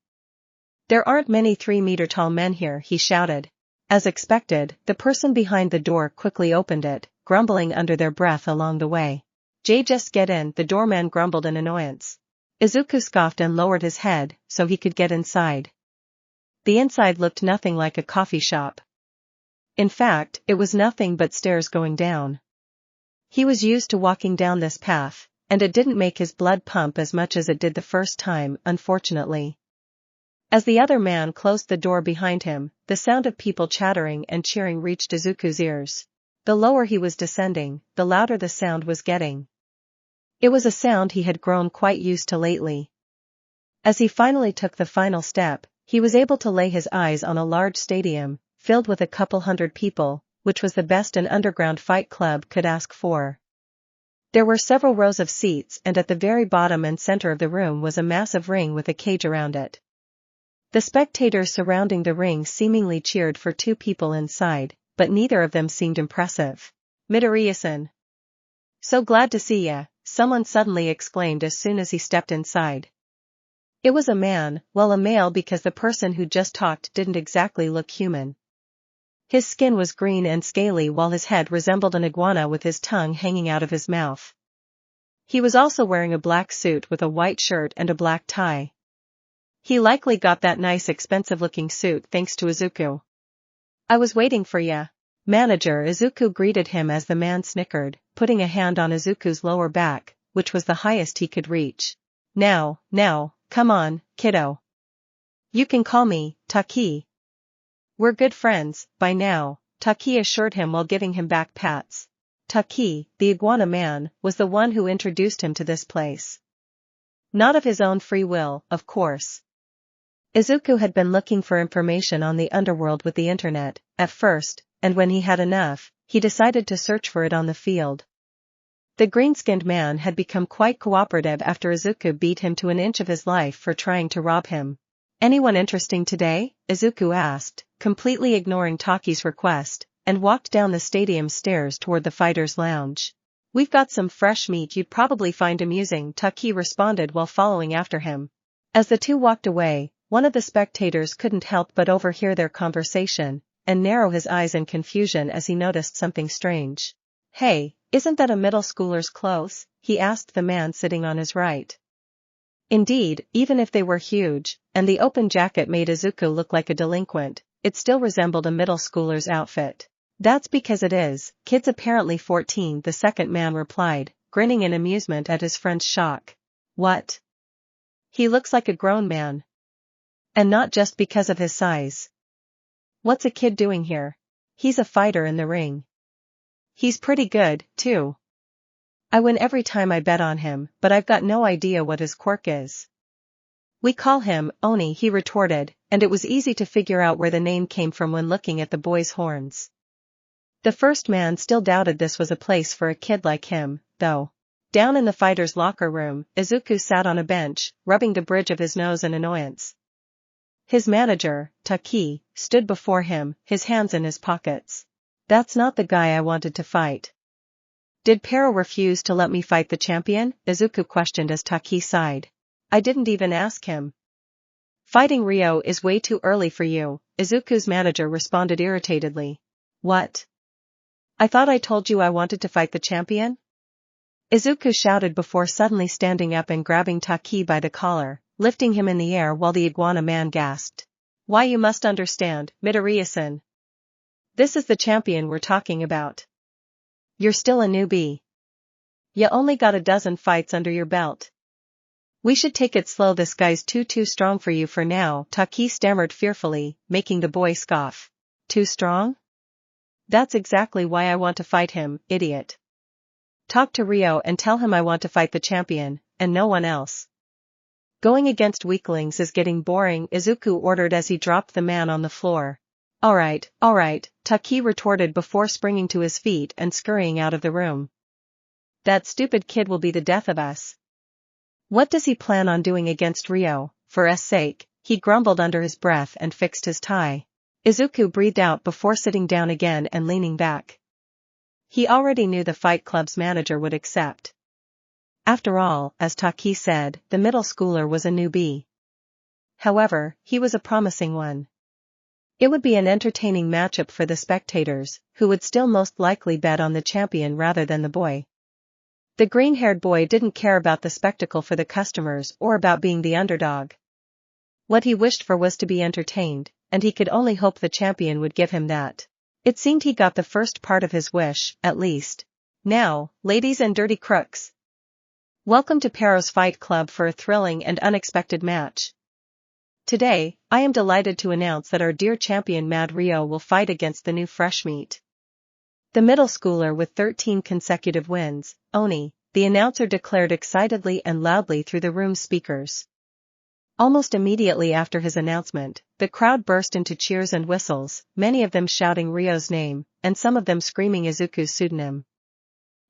"There aren't many 3-meter-tall men here," he shouted. As expected, the person behind the door quickly opened it, grumbling under their breath along the way. Just get in," the doorman grumbled in annoyance. Izuku scoffed and lowered his head, so he could get inside. The inside looked nothing like a coffee shop. In fact, it was nothing but stairs going down. He was used to walking down this path, and it didn't make his blood pump as much as it did the first time, unfortunately. As the other man closed the door behind him, the sound of people chattering and cheering reached Izuku's ears. The lower he was descending, the louder the sound was getting. It was a sound he had grown quite used to lately. As he finally took the final step, he was able to lay his eyes on a large stadium, filled with a couple hundred people, which was the best an underground fight club could ask for. There were several rows of seats, and at the very bottom and center of the room was a massive ring with a cage around it. The spectators surrounding the ring seemingly cheered for two people inside, but neither of them seemed impressive. "Midoriya-san. So glad to see ya," someone suddenly exclaimed as soon as he stepped inside. It was a man, well, a male, because the person who just talked didn't exactly look human. His skin was green and scaly while his head resembled an iguana with his tongue hanging out of his mouth. He was also wearing a black suit with a white shirt and a black tie. He likely got that nice expensive-looking suit thanks to Izuku. "I was waiting for ya." Manager Izuku greeted him as the man snickered, putting a hand on Izuku's lower back, which was the highest he could reach. Now, come on, kiddo. You can call me Taki. We're good friends, by now," Taki assured him while giving him back pats. Taki, the iguana man, was the one who introduced him to this place. Not of his own free will, of course. Izuku had been looking for information on the underworld with the internet, at first, and when he had enough, he decided to search for it on the field. The green-skinned man had become quite cooperative after Izuku beat him to an inch of his life for trying to rob him. "Anyone interesting today?" Izuku asked, completely ignoring Taki's request, and walked down the stadium stairs toward the fighters' lounge. "We've got some fresh meat you'd probably find amusing," Taki responded while following after him. As the two walked away, one of the spectators couldn't help but overhear their conversation, and narrow his eyes in confusion as he noticed something strange. "Hey, isn't that a middle schooler's clothes?" he asked the man sitting on his right. Indeed, even if they were huge, and the open jacket made Izuku look like a delinquent, it still resembled a middle schooler's outfit. "That's because it is, kid's apparently 14," the second man replied, grinning in amusement at his friend's shock. "What? He looks like a grown man. And not just because of his size. What's a kid doing here? He's a fighter in the ring. He's pretty good, too. I win every time I bet on him, but I've got no idea what his quirk is." "We call him Oni," he retorted, and it was easy to figure out where the name came from when looking at the boy's horns. The first man still doubted this was a place for a kid like him, though. Down in the fighter's locker room, Izuku sat on a bench, rubbing the bridge of his nose in annoyance. His manager, Taki, stood before him, his hands in his pockets. That's not the guy I wanted to fight. Did Pero refuse to let me fight the champion? Izuku questioned as Taki sighed. I didn't even ask him. Fighting Ryo is way too early for you, Izuku's manager responded irritatedly. What? I thought I told you I wanted to fight the champion? Izuku shouted before suddenly standing up and grabbing Taki by the collar, lifting him in the air while the iguana man gasped. Why, you must understand, Midoriya-san. This is the champion we're talking about. You're still a newbie. You only got a dozen fights under your belt. We should take it slow, this guy's too strong for you for now, Taki stammered fearfully, making the boy scoff. Too strong? That's exactly why I want to fight him, idiot. Talk to Ryo and tell him I want to fight the champion, and no one else. Going against weaklings is getting boring, Izuku ordered as he dropped the man on the floor. Alright, Taki retorted before springing to his feet and scurrying out of the room. That stupid kid will be the death of us. What does he plan on doing against Ryo? For S sake, he grumbled under his breath and fixed his tie. Izuku breathed out before sitting down again and leaning back. He already knew the Fight Club's manager would accept. After all, as Taki said, the middle schooler was a newbie. However, he was a promising one. It would be an entertaining matchup for the spectators, who would still most likely bet on the champion rather than the boy. The green-haired boy didn't care about the spectacle for the customers or about being the underdog. What he wished for was to be entertained, and he could only hope the champion would give him that. It seemed he got the first part of his wish, at least. Now, ladies and dirty crooks. Welcome to Pero's Fight Club for a thrilling and unexpected match. Today, I am delighted to announce that our dear champion Mad Ryo will fight against the new fresh meat. The middle schooler with 13 consecutive wins, Oni, the announcer declared excitedly and loudly through the room's speakers. Almost immediately after his announcement, the crowd burst into cheers and whistles, many of them shouting Ryo's name, and some of them screaming Izuku's pseudonym.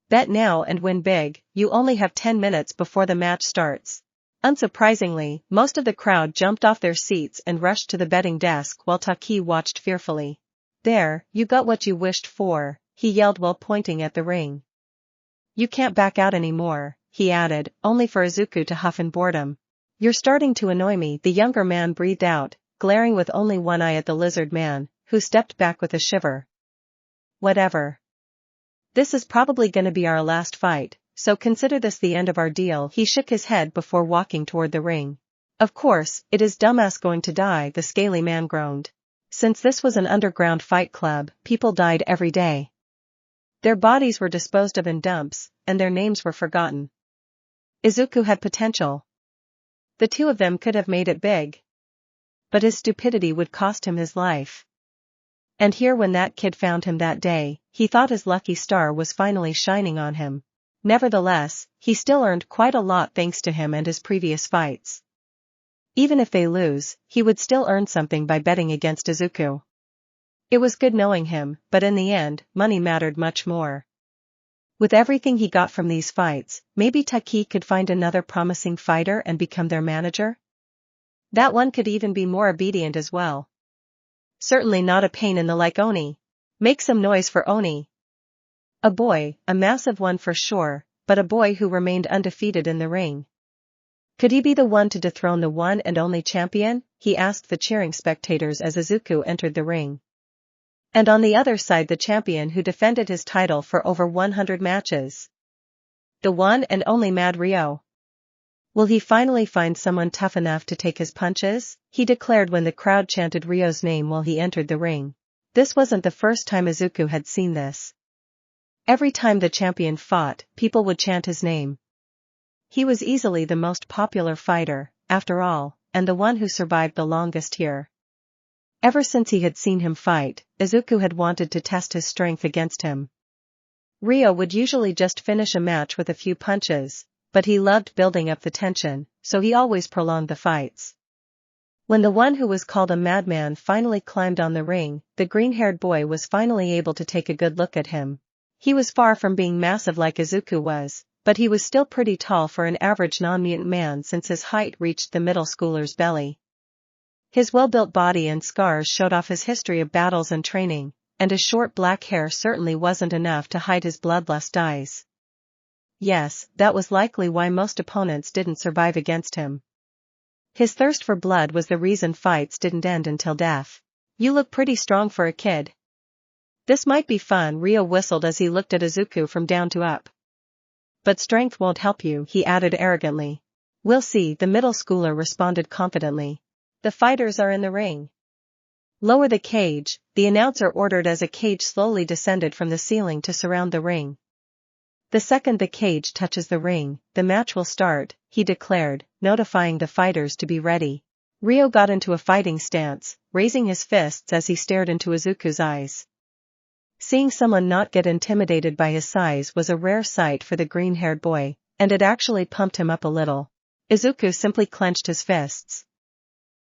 Bet now and win big, you only have 10 minutes before the match starts. Unsurprisingly, most of the crowd jumped off their seats and rushed to the betting desk while Taki watched fearfully. There, you got what you wished for, he yelled while pointing at the ring. You can't back out anymore, he added, only for Izuku to huff in boredom. You're starting to annoy me, the younger man breathed out, glaring with only one eye at the lizard man, who stepped back with a shiver. Whatever. This is probably gonna be our last fight, so consider this the end of our deal. He shook his head before walking toward the ring. Of course, it is dumbass going to die, the scaly man groaned. Since this was an underground fight club, people died every day. Their bodies were disposed of in dumps, and their names were forgotten. Izuku had potential. The two of them could have made it big. But his stupidity would cost him his life. And here when that kid found him that day, he thought his lucky star was finally shining on him. Nevertheless, he still earned quite a lot thanks to him and his previous fights. Even if they lose, he would still earn something by betting against Izuku. It was good knowing him, but in the end, money mattered much more. With everything he got from these fights, maybe Taki could find another promising fighter and become their manager? That one could even be more obedient as well. Certainly not a pain in the like Oni. Make some noise for Oni. A boy, a massive one for sure, but a boy who remained undefeated in the ring. Could he be the one to dethrone the one and only champion? He asked the cheering spectators as Izuku entered the ring. And on the other side the champion who defended his title for over 100 matches. The one and only Mad Ryo. Will he finally find someone tough enough to take his punches? He declared when the crowd chanted Ryo's name while he entered the ring. This wasn't the first time Izuku had seen this. Every time the champion fought, people would chant his name. He was easily the most popular fighter, after all, and the one who survived the longest here. Ever since he had seen him fight, Izuku had wanted to test his strength against him. Ryo would usually just finish a match with a few punches, but he loved building up the tension, so he always prolonged the fights. When the one who was called a madman finally climbed on the ring, the green-haired boy was finally able to take a good look at him. He was far from being massive like Izuku was, but he was still pretty tall for an average non-mutant man since his height reached the middle schooler's belly. His well-built body and scars showed off his history of battles and training, and his short black hair certainly wasn't enough to hide his bloodlust eyes. Yes, that was likely why most opponents didn't survive against him. His thirst for blood was the reason fights didn't end until death. You look pretty strong for a kid. This might be fun, Ryo whistled as he looked at Izuku from down to up. But strength won't help you, he added arrogantly. We'll see, the middle schooler responded confidently. The fighters are in the ring. Lower the cage, the announcer ordered as a cage slowly descended from the ceiling to surround the ring. The second the cage touches the ring, the match will start, he declared, notifying the fighters to be ready. Ryo got into a fighting stance, raising his fists as he stared into Izuku's eyes. Seeing someone not get intimidated by his size was a rare sight for the green-haired boy, and it actually pumped him up a little. Izuku simply clenched his fists.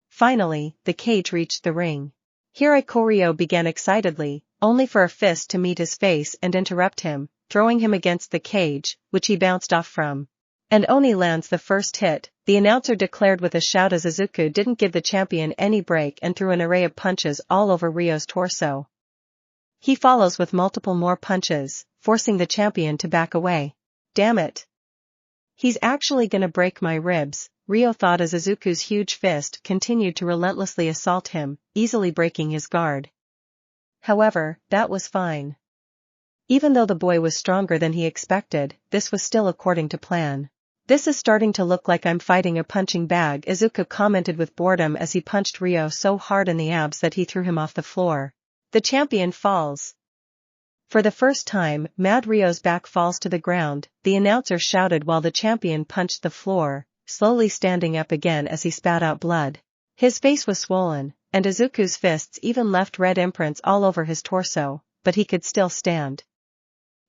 Finally, the cage reached the ring. Ryo began excitedly, only for a fist to meet his face and interrupt him, throwing him against the cage, which he bounced off from. And Oni lands the first hit, the announcer declared with a shout as Izuku didn't give the champion any break and threw an array of punches all over Ryo's torso. He follows with multiple more punches, forcing the champion to back away. Damn it. He's actually gonna break my ribs, Ryo thought as Izuku's huge fist continued to relentlessly assault him, easily breaking his guard. However, that was fine. Even though the boy was stronger than he expected, this was still according to plan. This is starting to look like I'm fighting a punching bag, Izuku commented with boredom as he punched Ryo so hard in the abs that he threw him off the floor. The champion falls. For the first time, Mad Ryo's back falls to the ground, the announcer shouted while the champion punched the floor, slowly standing up again as he spat out blood. His face was swollen, and Izuku's fists even left red imprints all over his torso, but he could still stand.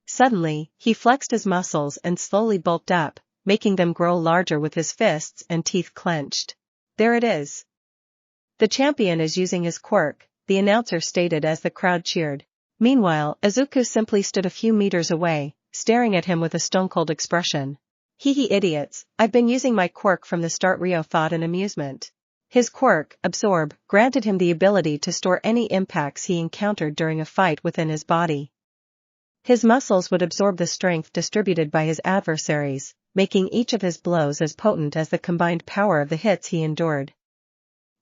Suddenly, he flexed his muscles and slowly bulked up, making them grow larger with his fists and teeth clenched. There it is. The champion is using his quirk, the announcer stated as the crowd cheered. Meanwhile, Izuku simply stood a few meters away, staring at him with a stone-cold expression. Hee idiots, I've been using my quirk from the start, Ryo thought in amusement. His quirk, Absorb, granted him the ability to store any impacts he encountered during a fight within his body. His muscles would absorb the strength distributed by his adversaries, making each of his blows as potent as the combined power of the hits he endured.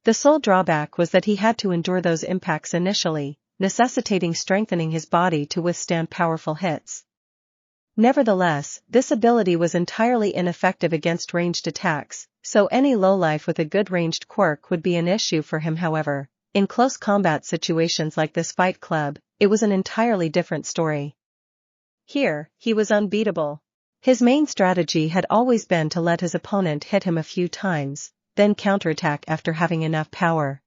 The sole drawback was that he had to endure those impacts initially, necessitating strengthening his body to withstand powerful hits. Nevertheless, this ability was entirely ineffective against ranged attacks, so any lowlife with a good ranged quirk would be an issue for him. However, in close combat situations like this Fight Club, it was an entirely different story. Here, he was unbeatable. His main strategy had always been to let his opponent hit him a few times, then counterattack after having enough power.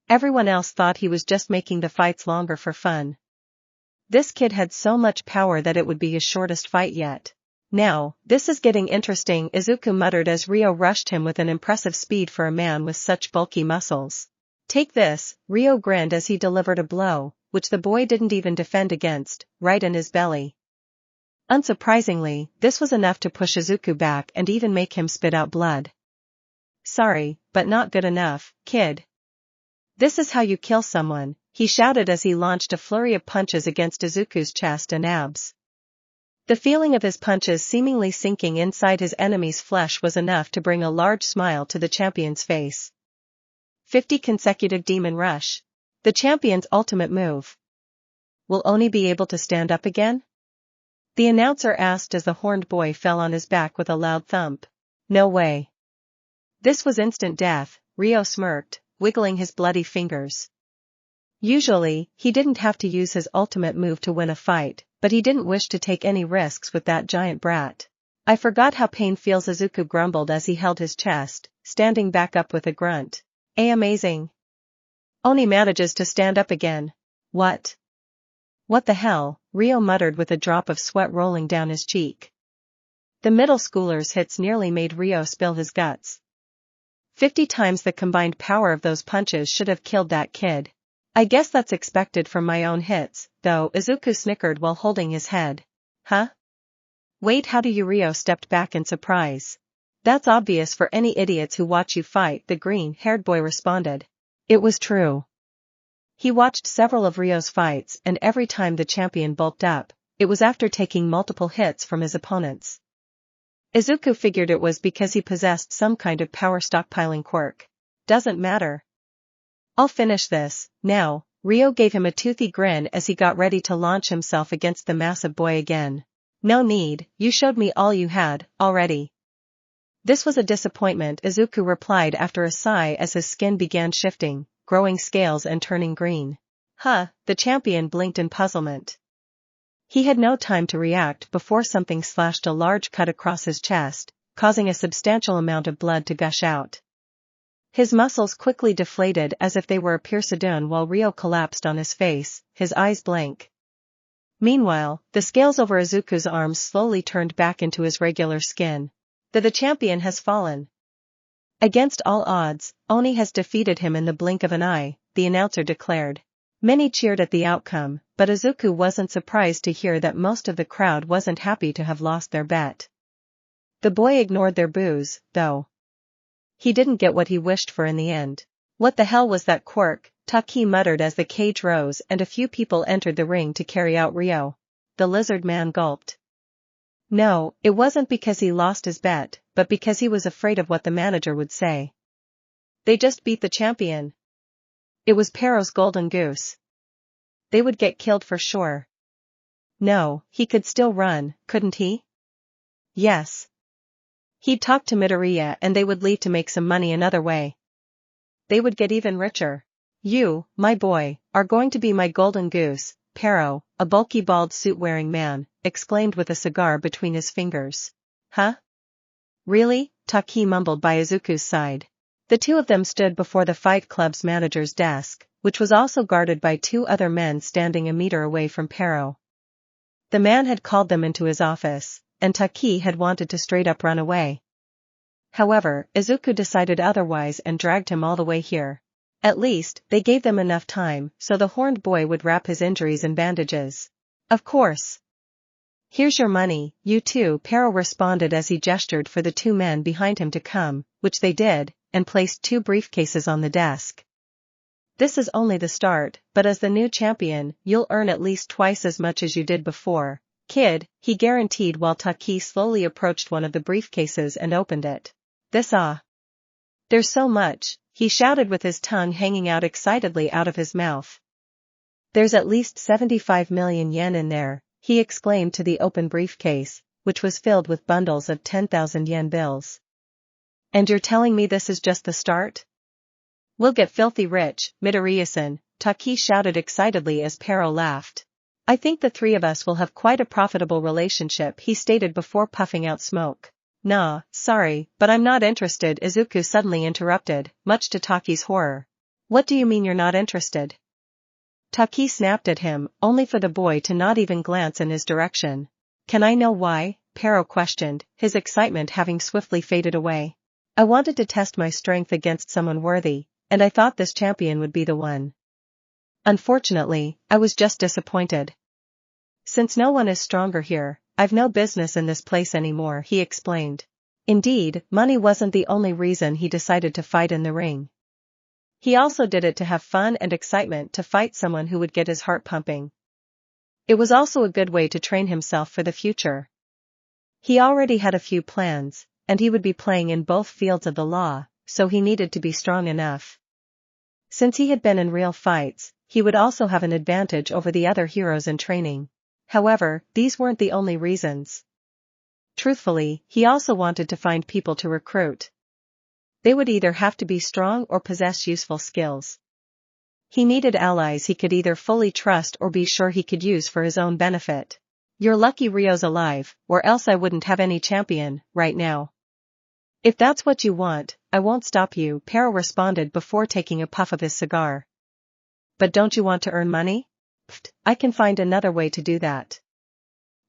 Everyone else thought he was just making the fights longer for fun. This kid had so much power that it would be his shortest fight yet. Now, this is getting interesting, Izuku muttered as Ryo rushed him with an impressive speed for a man with such bulky muscles. Take this, Ryo grinned as he delivered a blow, which the boy didn't even defend against, right in his belly. Unsurprisingly, this was enough to push Izuku back and even make him spit out blood. Sorry, but not good enough, kid. This is how you kill someone, he shouted as he launched a flurry of punches against Izuku's chest and abs. The feeling of his punches seemingly sinking inside his enemy's flesh was enough to bring a large smile to the champion's face. 50 consecutive Demon Rush. The champion's ultimate move. Will Oni be able to stand up again? The announcer asked as the horned boy fell on his back with a loud thump. No way. This was instant death, Ryo smirked, wiggling his bloody fingers. Usually, he didn't have to use his ultimate move to win a fight, but he didn't wish to take any risks with that giant brat. I forgot how pain feels, Izuku grumbled as he held his chest, standing back up with a grunt. Amazing. Oni manages to stand up again. What? What the hell, Ryo muttered with a drop of sweat rolling down his cheek. The middle schooler's hits nearly made Ryo spill his guts. 50 times the combined power of those punches should have killed that kid. I guess that's expected from my own hits, though, Izuku snickered while holding his head. Huh? Wait, how do you? Rio stepped back in surprise. That's obvious for any idiots who watch you fight, the green-haired boy responded. It was true. He watched several of Rio's fights, and every time the champion bulked up, it was after taking multiple hits from his opponents. Izuku figured it was because he possessed some kind of power stockpiling quirk. Doesn't matter. I'll finish this, now. Rio gave him a toothy grin as he got ready to launch himself against the massive boy again. No need, you showed me all you had, already. This was a disappointment, Izuku replied after a sigh as his skin began shifting, growing scales and turning green. Huh, the champion blinked in puzzlement. He had no time to react before something slashed a large cut across his chest, causing a substantial amount of blood to gush out. His muscles quickly deflated as if they were a piercedune while Rio collapsed on his face, his eyes blank. Meanwhile, the scales over Izuku's arms slowly turned back into his regular skin. The champion has fallen. Against all odds, Oni has defeated him in the blink of an eye, the announcer declared. Many cheered at the outcome, but Izuku wasn't surprised to hear that most of the crowd wasn't happy to have lost their bet. The boy ignored their boos, though. He didn't get what he wished for in the end. What the hell was that quirk? KingE muttered as the cage rose and a few people entered the ring to carry out Rio. The lizard man gulped. No, it wasn't because he lost his bet, but because he was afraid of what the manager would say. They just beat the champion. It was Pero's golden goose. They would get killed for sure. No, he could still run, couldn't he? Yes. He'd talk to Midoriya and they would leave to make some money another way. They would get even richer. You, my boy, are going to be my golden goose, Pero, a bulky bald suit-wearing man, exclaimed with a cigar between his fingers. Huh? Really? KingE mumbled by Izuku's side. The two of them stood before the Fight Club's manager's desk, which was also guarded by two other men standing a meter away from Pero. The man had called them into his office, and KingE had wanted to straight up run away. However, Izuku decided otherwise and dragged him all the way here. At least, they gave them enough time so the horned boy would wrap his injuries in bandages. Of course. Here's your money, you too, Pero responded as he gestured for the two men behind him to come, which they did, and placed two briefcases on the desk. This is only the start, but as the new champion, you'll earn at least twice as much as you did before, kid, he guaranteed while KingE slowly approached one of the briefcases and opened it. There's so much, he shouted with his tongue hanging out excitedly out of his mouth. There's at least 75 million yen in there, he exclaimed to the open briefcase, which was filled with bundles of 10,000 yen bills. And you're telling me this is just the start? We'll get filthy rich, Midoriya-san, KingE shouted excitedly as Pero laughed. I think the three of us will have quite a profitable relationship, he stated before puffing out smoke. Nah, sorry, but I'm not interested, Izuku suddenly interrupted, much to KingE's horror. What do you mean you're not interested? KingE snapped at him, only for the boy to not even glance in his direction. Can I know why? Pero questioned, his excitement having swiftly faded away. I wanted to test my strength against someone worthy, and I thought this champion would be the one. Unfortunately, I was just disappointed. Since no one is stronger here, I've no business in this place anymore, he explained. Indeed, money wasn't the only reason he decided to fight in the ring. He also did it to have fun and excitement to fight someone who would get his heart pumping. It was also a good way to train himself for the future. He already had a few plans, and he would be playing in both fields of the law, so he needed to be strong enough. Since he had been in real fights, he would also have an advantage over the other heroes in training. However, these weren't the only reasons. Truthfully, he also wanted to find people to recruit. They would either have to be strong or possess useful skills. He needed allies he could either fully trust or be sure he could use for his own benefit. You're lucky Rio's alive, or else I wouldn't have any champion, right now. If that's what you want, I won't stop you, Pero responded before taking a puff of his cigar. But don't you want to earn money? I can find another way to do that.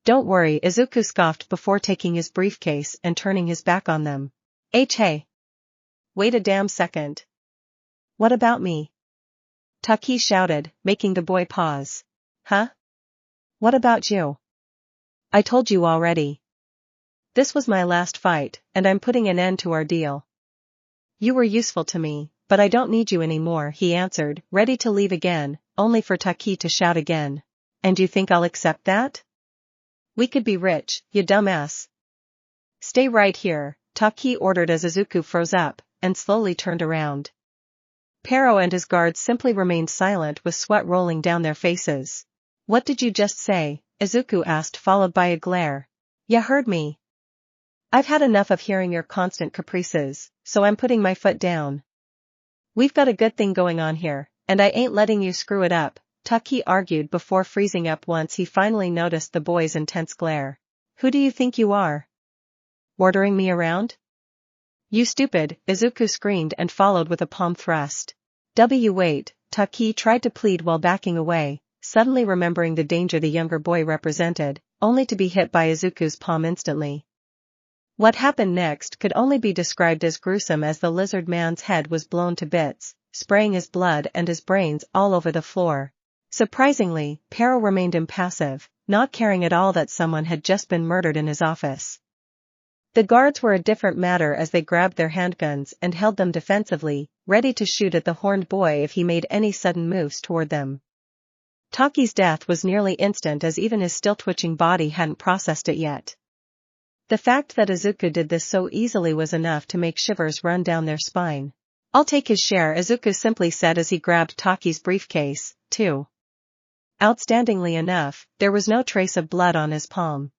Don't worry, Izuku scoffed before taking his briefcase and turning his back on them. Hey. Wait a damn second. What about me? KingE shouted, making the boy pause. Huh? What about you? I told you already. This was my last fight, and I'm putting an end to our deal. You were useful to me, but I don't need you anymore, he answered, ready to leave again, only for Taki to shout again. And you think I'll accept that? We could be rich, you dumbass. Stay right here, Taki ordered as Izuku froze up, and slowly turned around. Pero and his guards simply remained silent with sweat rolling down their faces. What did you just say? Izuku asked, followed by a glare. Ya heard me. I've had enough of hearing your constant caprices, so I'm putting my foot down. We've got a good thing going on here, and I ain't letting you screw it up, Taki argued before freezing up once he finally noticed the boy's intense glare. Who do you think you are? Ordering me around? You stupid, Izuku screamed and followed with a palm thrust. Wait, Taki tried to plead while backing away, suddenly remembering the danger the younger boy represented, only to be hit by Izuku's palm instantly. What happened next could only be described as gruesome as the lizard man's head was blown to bits, spraying his blood and his brains all over the floor. Surprisingly, Pero remained impassive, not caring at all that someone had just been murdered in his office. The guards were a different matter as they grabbed their handguns and held them defensively, ready to shoot at the horned boy if he made any sudden moves toward them. Taki's death was nearly instant as even his still-twitching body hadn't processed it yet. The fact that Izuku did this so easily was enough to make shivers run down their spine. I'll take his share, Izuku simply said as he grabbed Taki's briefcase, too. Outstandingly enough, there was no trace of blood on his palm.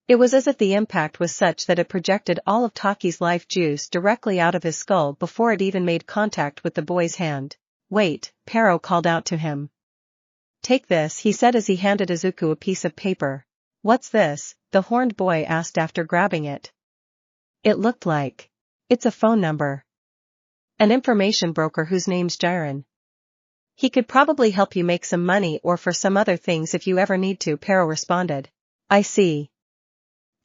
It was as if the impact was such that it projected all of Taki's life juice directly out of his skull before it even made contact with the boy's hand. Wait, Pero called out to him. Take this, he said as he handed Izuku a piece of paper. What's this? The horned boy asked after grabbing it. It looked like. It's a phone number. An information broker whose name's Jiren. He could probably help you make some money or for some other things if you ever need to, Pero responded. I see.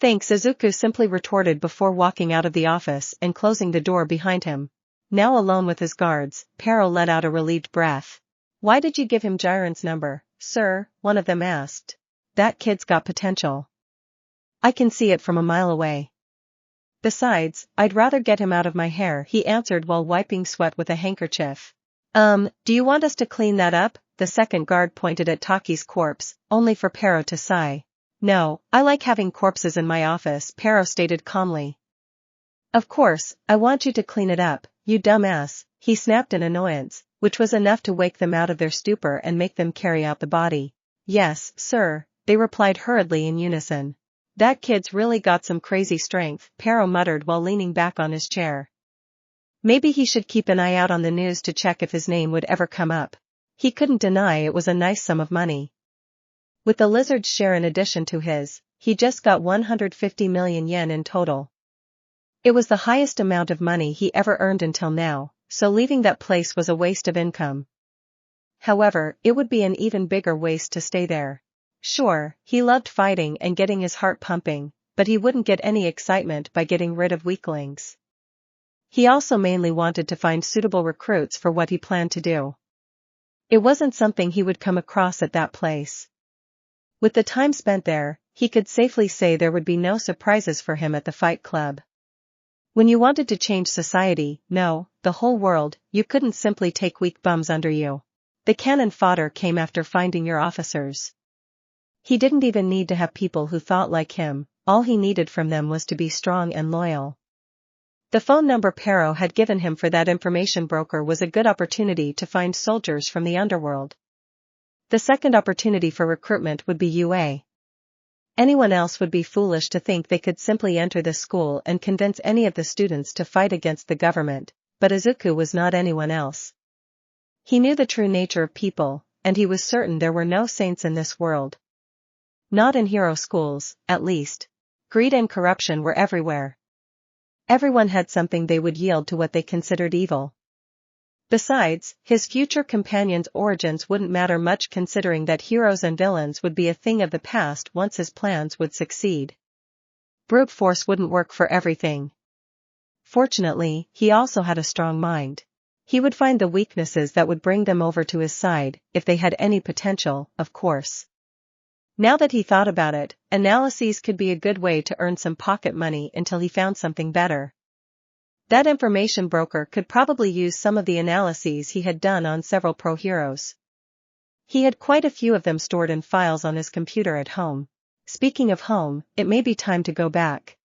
Thanks, Izuku simply retorted before walking out of the office and closing the door behind him. Now alone with his guards, Pero let out a relieved breath. Why did you give him Jiren's number, sir? One of them asked. That kid's got potential. I can see it from a mile away. Besides, I'd rather get him out of my hair, he answered while wiping sweat with a handkerchief. Do you want us to clean that up? The second guard pointed at Taki's corpse, only for Pero to sigh. No, I like having corpses in my office, Pero stated calmly. Of course, I want you to clean it up, you dumbass, he snapped in annoyance, which was enough to wake them out of their stupor and make them carry out the body. Yes, sir, they replied hurriedly in unison. That kid's really got some crazy strength, Pero muttered while leaning back on his chair. Maybe he should keep an eye out on the news to check if his name would ever come up. He couldn't deny it was a nice sum of money. With the lizard's share in addition to his, he just got 150 million yen in total. It was the highest amount of money he ever earned until now, so leaving that place was a waste of income. However, it would be an even bigger waste to stay there. Sure, he loved fighting and getting his heart pumping, but he wouldn't get any excitement by getting rid of weaklings. He also mainly wanted to find suitable recruits for what he planned to do. It wasn't something he would come across at that place. With the time spent there, he could safely say there would be no surprises for him at the fight club. When you wanted to change society, no, the whole world, you couldn't simply take weak bums under you. The cannon fodder came after finding your officers. He didn't even need to have people who thought like him, all he needed from them was to be strong and loyal. The phone number Pero had given him for that information broker was a good opportunity to find soldiers from the underworld. The second opportunity for recruitment would be UA. Anyone else would be foolish to think they could simply enter the school and convince any of the students to fight against the government, but Izuku was not anyone else. He knew the true nature of people, and he was certain there were no saints in this world. Not in hero schools, at least. Greed and corruption were everywhere. Everyone had something they would yield to what they considered evil. Besides, his future companion's origins wouldn't matter much considering that heroes and villains would be a thing of the past once his plans would succeed. Brute force wouldn't work for everything. Fortunately, he also had a strong mind. He would find the weaknesses that would bring them over to his side, if they had any potential, of course. Now that he thought about it, analyses could be a good way to earn some pocket money until he found something better. That information broker could probably use some of the analyses he had done on several pro heroes. He had quite a few of them stored in files on his computer at home. Speaking of home, it may be time to go back.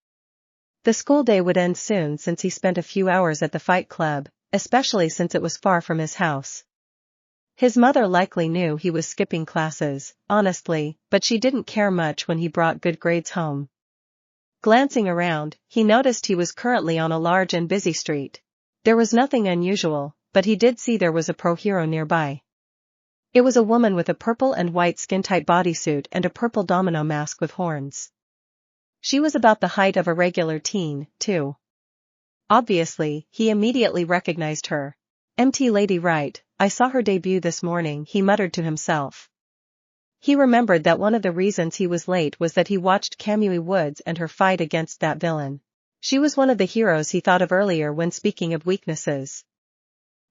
The school day would end soon since he spent a few hours at the fight club, especially since it was far from his house. His mother likely knew he was skipping classes, honestly, but she didn't care much when he brought good grades home. Glancing around, he noticed he was currently on a large and busy street. There was nothing unusual, but he did see there was a pro hero nearby. It was a woman with a purple and white skin-tight bodysuit and a purple domino mask with horns. She was about the height of a regular teen, too. Obviously, he immediately recognized her. "MT Lady Right, I saw her debut this morning," he muttered to himself. He remembered that one of the reasons he was late was that he watched KingE Woods and her fight against that villain. She was one of the heroes he thought of earlier when speaking of weaknesses.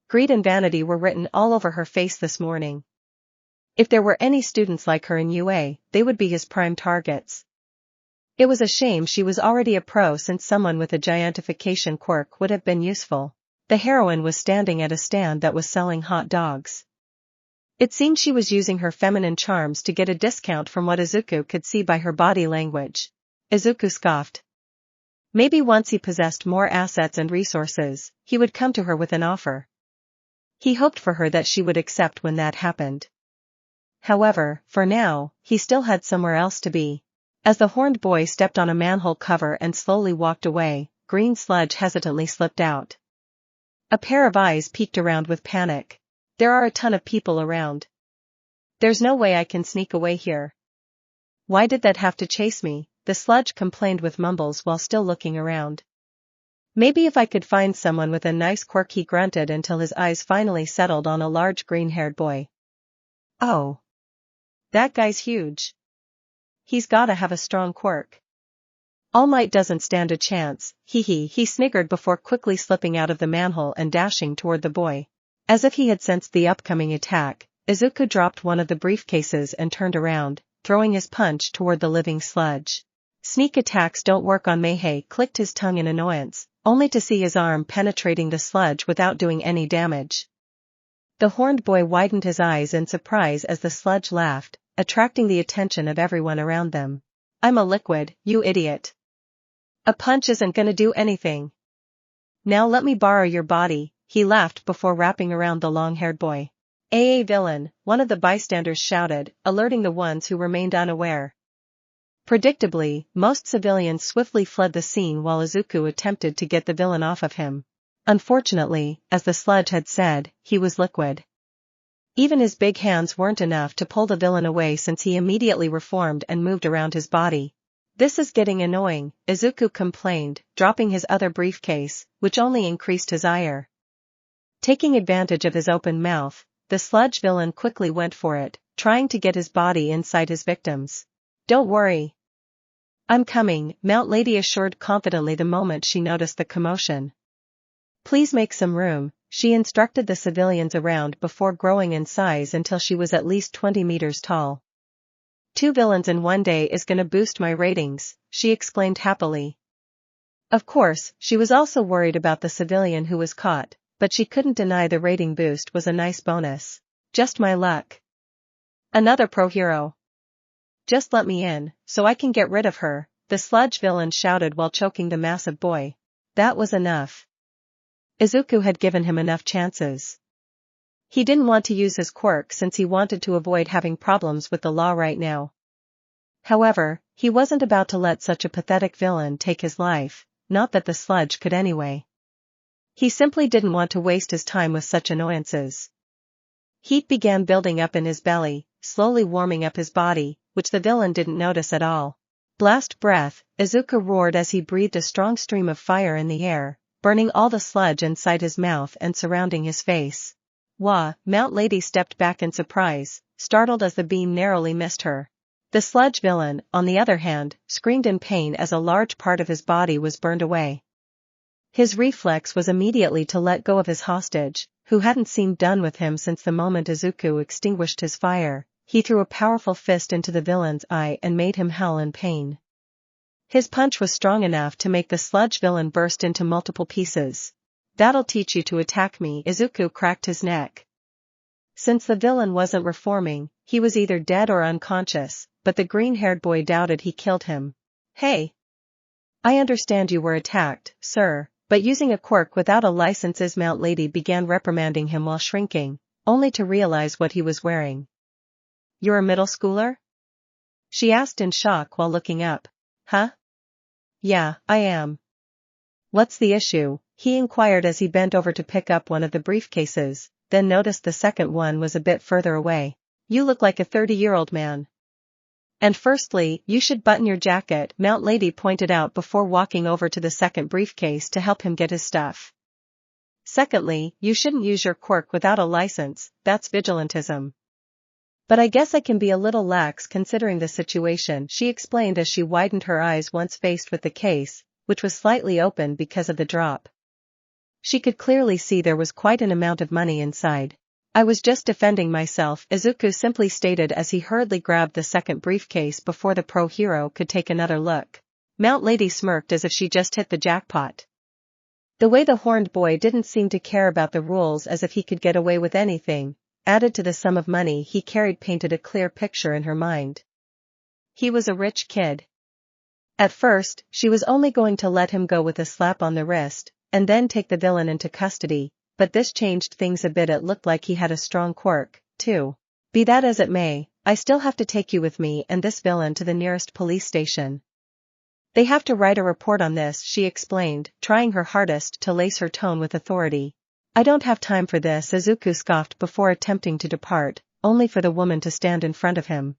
Greed and vanity were written all over her face this morning. If there were any students like her in UA, they would be his prime targets. It was a shame she was already a pro, since someone with a giantification quirk would have been useful. The heroine was standing at a stand that was selling hot dogs. It seemed she was using her feminine charms to get a discount from what Izuku could see by her body language. Izuku scoffed. Maybe once he possessed more assets and resources, he would come to her with an offer. He hoped for her that she would accept when that happened. However, for now, he still had somewhere else to be. As the horned boy stepped on a manhole cover and slowly walked away, green sludge hesitantly slipped out. A pair of eyes peeked around with panic. "There are a ton of people around. There's no way I can sneak away here." "Why did that have to chase me?" the sludge complained with mumbles while still looking around. "Maybe if I could find someone with a nice quirk," he grunted until his eyes finally settled on a large green-haired boy. "Oh. That guy's huge. He's gotta have a strong quirk. All Might doesn't stand a chance, he sniggered before quickly slipping out of the manhole and dashing toward the boy. As if he had sensed the upcoming attack, Izuku dropped one of the briefcases and turned around, throwing his punch toward the living sludge. "Sneak attacks don't work on Meihei," clicked his tongue in annoyance, only to see his arm penetrating the sludge without doing any damage. The horned boy widened his eyes in surprise as the sludge laughed, attracting the attention of everyone around them. "I'm a liquid, you idiot. A punch isn't gonna do anything. Now let me borrow your body," he laughed before wrapping around the long-haired boy. "AA villain," one of the bystanders shouted, alerting the ones who remained unaware. Predictably, most civilians swiftly fled the scene while Izuku attempted to get the villain off of him. Unfortunately, as the sludge had said, he was liquid. Even his big hands weren't enough to pull the villain away, since he immediately reformed and moved around his body. "This is getting annoying," Izuku complained, dropping his other briefcase, which only increased his ire. Taking advantage of his open mouth, the sludge villain quickly went for it, trying to get his body inside his victim's. "Don't worry. I'm coming," Mount Lady assured confidently the moment she noticed the commotion. "Please make some room," she instructed the civilians around before growing in size until she was at least 20 meters tall. "2 villains in one day is gonna boost my ratings," she exclaimed happily. Of course, she was also worried about the civilian who was caught, but she couldn't deny the rating boost was a nice bonus. "Just my luck. Another pro hero. Just let me in, so I can get rid of her," the sludge villain shouted while choking the massive boy. That was enough. Izuku had given him enough chances. He didn't want to use his quirk since he wanted to avoid having problems with the law right now. However, he wasn't about to let such a pathetic villain take his life, not that the sludge could anyway. He simply didn't want to waste his time with such annoyances. Heat began building up in his belly, slowly warming up his body, which the villain didn't notice at all. "Blast breath," Izuku roared as he breathed a strong stream of fire in the air, burning all the sludge inside his mouth and surrounding his face. "Wah!" Mount Lady stepped back in surprise, startled as the beam narrowly missed her. The sludge villain, on the other hand, screamed in pain as a large part of his body was burned away. His reflex was immediately to let go of his hostage, who hadn't seemed done with him since the moment Izuku extinguished his fire, he threw a powerful fist into the villain's eye and made him howl in pain. His punch was strong enough to make the sludge villain burst into multiple pieces. "That'll teach you to attack me." Izuku cracked his neck. Since the villain wasn't reforming, he was either dead or unconscious, but the green-haired boy doubted he killed him. "Hey! I understand you were attacked, sir, but using a quirk without a license." Mount Lady began reprimanding him while shrinking, only to realize what he was wearing. "You're a middle schooler?" she asked in shock while looking up. "Huh? Yeah, I am." "What's the issue?" he inquired as he bent over to pick up one of the briefcases, then noticed the second one was a bit further away. "You look like a 30-year-old man. And firstly, you should button your jacket," Mount Lady pointed out before walking over to the second briefcase to help him get his stuff. "Secondly, you shouldn't use your quirk without a license, that's vigilantism." "But I guess I can be a little lax considering the situation," she explained as she widened her eyes once faced with the case, which was slightly open because of the drop. She could clearly see there was quite an amount of money inside. "I was just defending myself," Izuku simply stated as he hurriedly grabbed the second briefcase before the pro-hero could take another look. Mount Lady smirked as if she just hit the jackpot. The way the horned boy didn't seem to care about the rules, as if he could get away with anything, added to the sum of money he carried, painted a clear picture in her mind. He was a rich kid. At first, she was only going to let him go with a slap on the wrist, and then take the villain into custody, but this changed things a bit. It looked like he had a strong quirk, too. "Be that as it may, I still have to take you with me and this villain to the nearest police station. They have to write a report on this," she explained, trying her hardest to lace her tone with authority. "I don't have time for this," Izuku scoffed before attempting to depart, only for the woman to stand in front of him.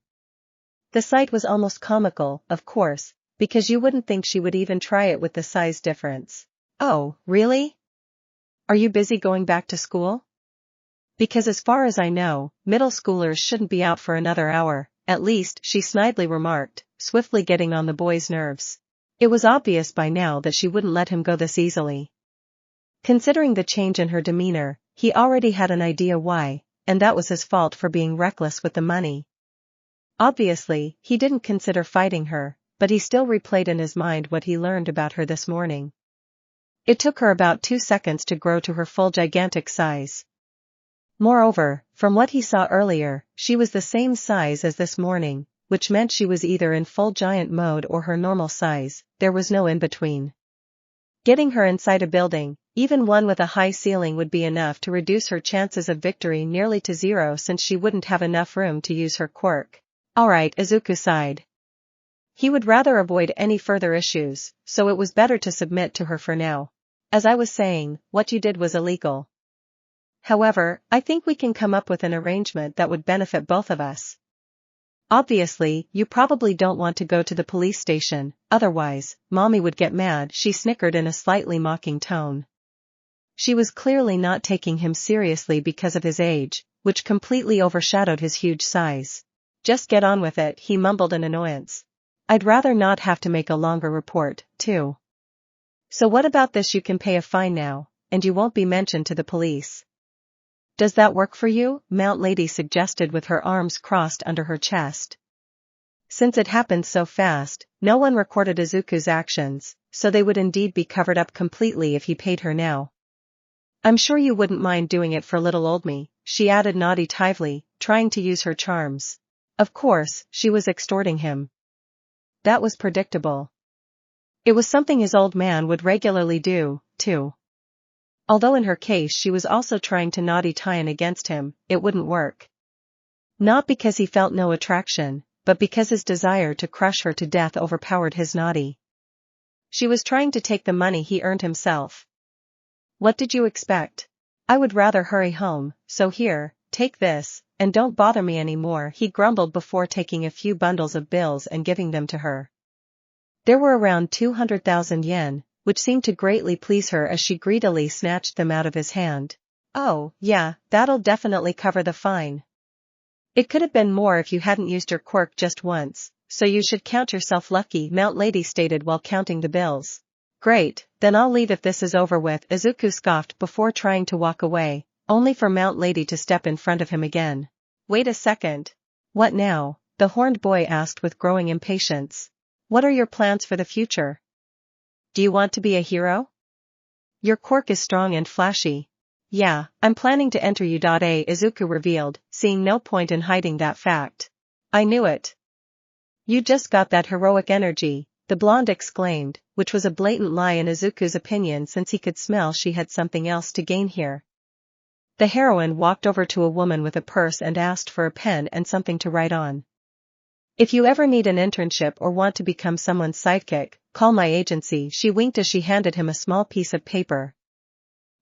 The sight was almost comical, of course, because you wouldn't think she would even try it with the size difference. "Oh, really? Are you busy going back to school? Because as far as I know, middle schoolers shouldn't be out for another hour, at least," she snidely remarked, swiftly getting on the boy's nerves. It was obvious by now that she wouldn't let him go this easily. Considering the change in her demeanor, he already had an idea why, and that was his fault for being reckless with the money. Obviously, he didn't consider fighting her, but he still replayed in his mind what he learned about her this morning. It took her about 2 seconds to grow to her full gigantic size. Moreover, from what he saw earlier, she was the same size as this morning, which meant she was either in full giant mode or her normal size. There was no in-between. Getting her inside a building, even one with a high ceiling, would be enough to reduce her chances of victory nearly to zero, since she wouldn't have enough room to use her quirk. "Alright," Izuku sighed. He would rather avoid any further issues, so it was better to submit to her for now. "As I was saying, what you did was illegal. However, I think we can come up with an arrangement that would benefit both of us. Obviously, you probably don't want to go to the police station, otherwise, Mommy would get mad," she snickered in a slightly mocking tone. She was clearly not taking him seriously because of his age, which completely overshadowed his huge size. "Just get on with it," he mumbled in annoyance. "I'd rather not have to make a longer report, too. So what about this? You can pay a fine now, and you won't be mentioned to the police." "Does that work for you?" Mount Lady suggested with her arms crossed under her chest. Since it happened so fast, no one recorded Izuku's actions, so they would indeed be covered up completely if he paid her now. "I'm sure you wouldn't mind doing it for little old me," she added naively, trying to use her charms. Of course, she was extorting him. That was predictable. It was something his old man would regularly do, too. Although in her case she was also trying to naughty tie-in against him, it wouldn't work. Not because he felt no attraction, but because his desire to crush her to death overpowered his naughty. She was trying to take the money he earned himself. "What did you expect? I would rather hurry home, so here, take this, and don't bother me anymore," he grumbled before taking a few bundles of bills and giving them to her. There were around 200,000 yen, which seemed to greatly please her as she greedily snatched them out of his hand. "Oh, yeah, that'll definitely cover the fine. It could have been more if you hadn't used your quirk just once, so you should count yourself lucky," Mount Lady stated while counting the bills. "Great, then I'll leave if this is over with," Izuku scoffed before trying to walk away, only for Mount Lady to step in front of him again. "Wait a second. What now? The horned boy asked with growing impatience. What are your plans for the future? Do you want to be a hero? Your quirk is strong and flashy. Yeah, I'm planning to enter you. Izuku revealed, seeing no point in hiding that fact. I knew it. You just got that heroic energy, the blonde exclaimed, which was a blatant lie in Izuku's opinion since he could smell she had something else to gain here. The heroine walked over to a woman with a purse and asked for a pen and something to write on. If you ever need an internship or want to become someone's sidekick, call my agency. She winked as she handed him a small piece of paper.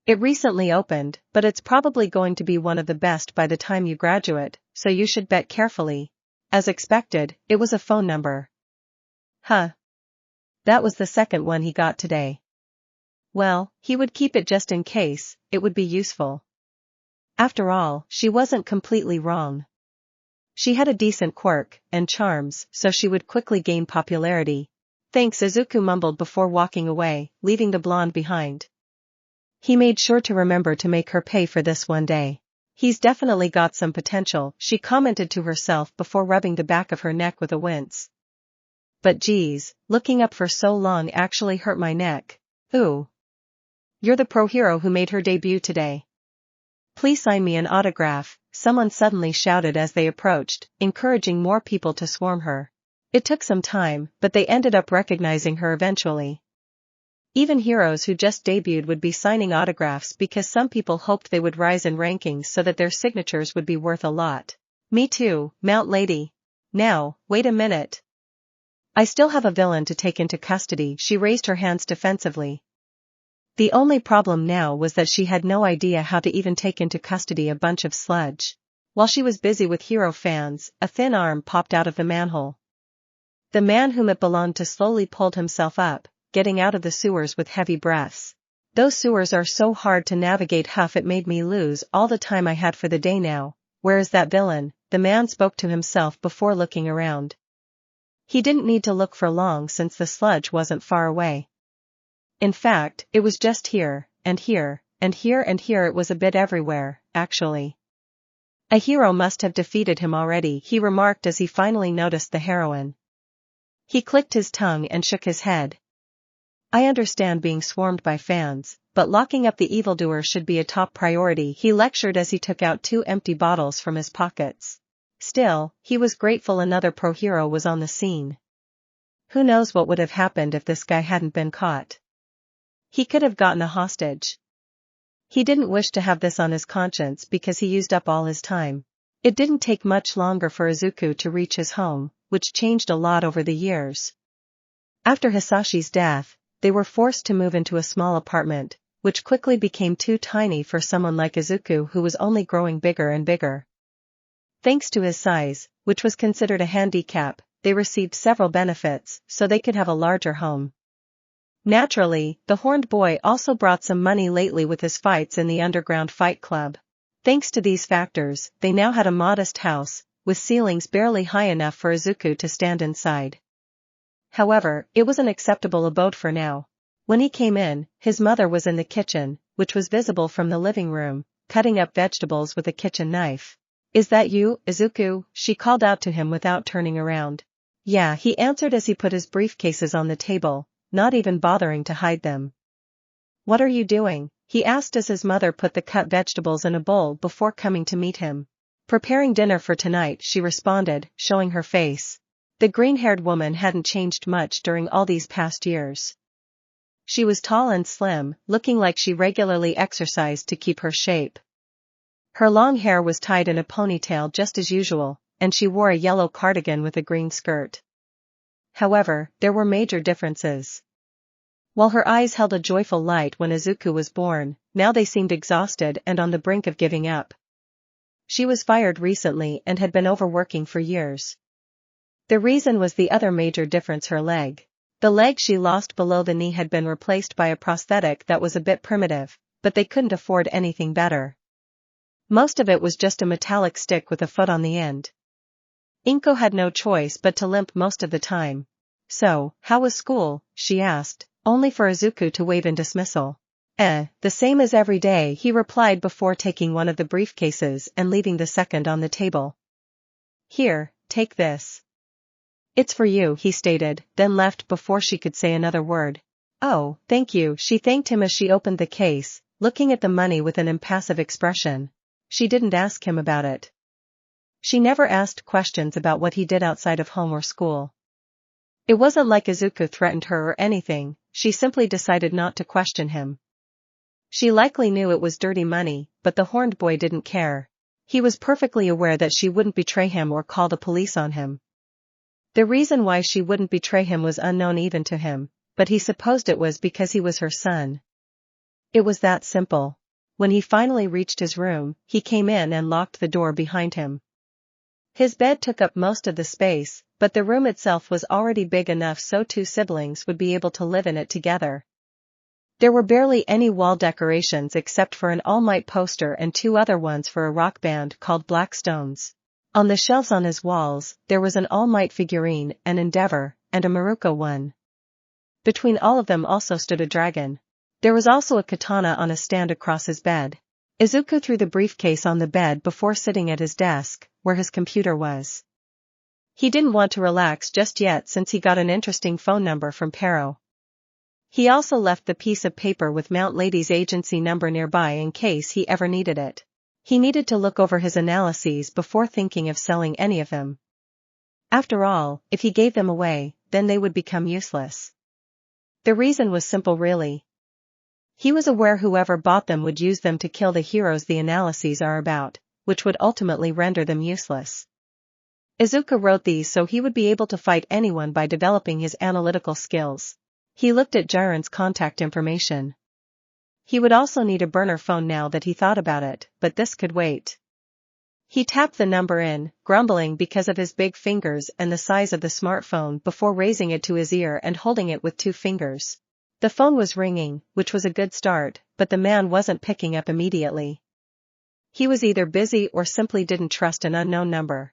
It recently opened, but it's probably going to be one of the best by the time you graduate, so you should bet carefully. As expected, it was a phone number. Huh. That was the second one he got today. Well, he would keep it just in case, it would be useful. After all, she wasn't completely wrong. She had a decent quirk and charms, so she would quickly gain popularity. Thanks, Izuku mumbled before walking away, leaving the blonde behind. He made sure to remember to make her pay for this one day. He's definitely got some potential, she commented to herself before rubbing the back of her neck with a wince. But geez, looking up for so long actually hurt my neck. Ooh. You're the pro hero who made her debut today. Please sign me an autograph, someone suddenly shouted as they approached, encouraging more people to swarm her. It took some time, but they ended up recognizing her eventually. Even heroes who just debuted would be signing autographs because some people hoped they would rise in rankings so that their signatures would be worth a lot. Me too, Mount Lady. Now, wait a minute. I still have a villain to take into custody. She raised her hands defensively. The only problem now was that she had no idea how to even take into custody a bunch of sludge. While she was busy with hero fans, a thin arm popped out of the manhole. The man whom it belonged to slowly pulled himself up, getting out of the sewers with heavy breaths. Those sewers are so hard to navigate. Huff, it made me lose all the time I had for the day now. Where is that villain? The man spoke to himself before looking around. He didn't need to look for long since the sludge wasn't far away. In fact, it was just here, and here, and here and here. It was a bit everywhere, actually. A hero must have defeated him already, he remarked as he finally noticed the heroine. He clicked his tongue and shook his head. I understand being swarmed by fans, but locking up the evildoer should be a top priority, he lectured as he took out 2 empty bottles from his pockets. Still, he was grateful another pro hero was on the scene. Who knows what would have happened if this guy hadn't been caught? He could have gotten a hostage. He didn't wish to have this on his conscience because he used up all his time. It didn't take much longer for Izuku to reach his home, which changed a lot over the years. After Hisashi's death, they were forced to move into a small apartment, which quickly became too tiny for someone like Izuku who was only growing bigger and bigger. Thanks to his size, which was considered a handicap, they received several benefits, so they could have a larger home. Naturally, the horned boy also brought some money lately with his fights in the underground fight club. Thanks to these factors, they now had a modest house, with ceilings barely high enough for Izuku to stand inside. However, it was an acceptable abode for now. When he came in, his mother was in the kitchen, which was visible from the living room, cutting up vegetables with a kitchen knife. Is that you, Izuku? She called out to him without turning around. Yeah, he answered as he put his briefcases on the table, not even bothering to hide them. What are you doing? He asked as his mother put the cut vegetables in a bowl before coming to meet him. Preparing dinner for tonight, she responded, showing her face. The green-haired woman hadn't changed much during all these past years. She was tall and slim, looking like she regularly exercised to keep her shape. Her long hair was tied in a ponytail just as usual, and she wore a yellow cardigan with a green skirt. However, there were major differences. While her eyes held a joyful light when Izuku was born, now they seemed exhausted and on the brink of giving up. She was fired recently and had been overworking for years. The reason was the other major difference: her leg. The leg she lost below the knee had been replaced by a prosthetic that was a bit primitive, but they couldn't afford anything better. Most of it was just a metallic stick with a foot on the end. Inko had no choice but to limp most of the time. So, how was school? She asked, only for Izuku to wave in dismissal. The same as every day, he replied before taking one of the briefcases and leaving the second on the table. Here, take this. It's for you, he stated, then left before she could say another word. Oh, thank you, she thanked him as she opened the case, looking at the money with an impassive expression. She didn't ask him about it. She never asked questions about what he did outside of home or school. It wasn't like Izuku threatened her or anything, she simply decided not to question him. She likely knew it was dirty money, but the horned boy didn't care. He was perfectly aware that she wouldn't betray him or call the police on him. The reason why she wouldn't betray him was unknown even to him, but he supposed it was because he was her son. It was that simple. When he finally reached his room, he came in and locked the door behind him. His bed took up most of the space, but the room itself was already big enough so two siblings would be able to live in it together. There were barely any wall decorations except for an All Might poster and two other ones for a rock band called Black Stones. On the shelves on his walls, there was an All Might figurine, an Endeavor, and a Maruko one. Between all of them also stood a dragon. There was also a katana on a stand across his bed. Izuku threw the briefcase on the bed before sitting at his desk, where his computer was. He didn't want to relax just yet since he got an interesting phone number from Pero. He also left the piece of paper with Mount Lady's agency number nearby in case he ever needed it. He needed to look over his analyses before thinking of selling any of them. After all, if he gave them away, then they would become useless. The reason was simple really. He was aware whoever bought them would use them to kill the heroes the analyses are about, which would ultimately render them useless. Izuku wrote these so he would be able to fight anyone by developing his analytical skills. He looked at Jiren's contact information. He would also need a burner phone now that he thought about it, but this could wait. He tapped the number in, grumbling because of his big fingers and the size of the smartphone before raising it to his ear and holding it with 2 fingers. The phone was ringing, which was a good start, but the man wasn't picking up immediately. He was either busy or simply didn't trust an unknown number.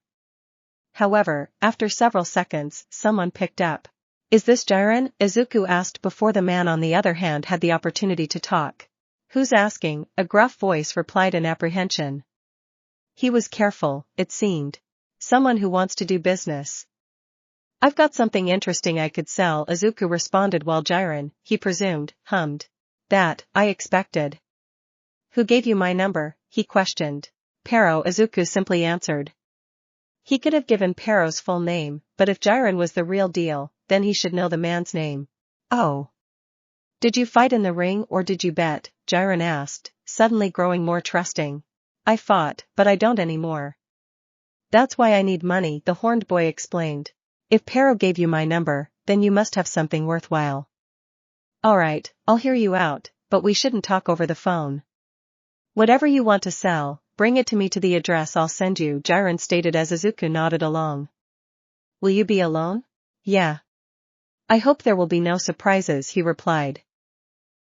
However, after several seconds, someone picked up. Is this Jiren? Izuku asked before the man on the other hand had the opportunity to talk. Who's asking? A gruff voice replied in apprehension. He was careful, it seemed. Someone who wants to do business. I've got something interesting I could sell, Izuku responded while Jiren, he presumed, hummed. That, I expected. Who gave you my number? He questioned. Pero, Izuku simply answered. He could have given Pero's full name, but if Jiren was the real deal, then he should know the man's name. Oh. Did you fight in the ring or did you bet? Jiren asked, suddenly growing more trusting. I fought, but I don't anymore. That's why I need money, the horned boy explained. If Pero gave you my number, then you must have something worthwhile. Alright, I'll hear you out, but we shouldn't talk over the phone. Whatever you want to sell, bring it to me to the address I'll send you, Jiren stated as Izuku nodded along. Will you be alone? Yeah. I hope there will be no surprises, he replied.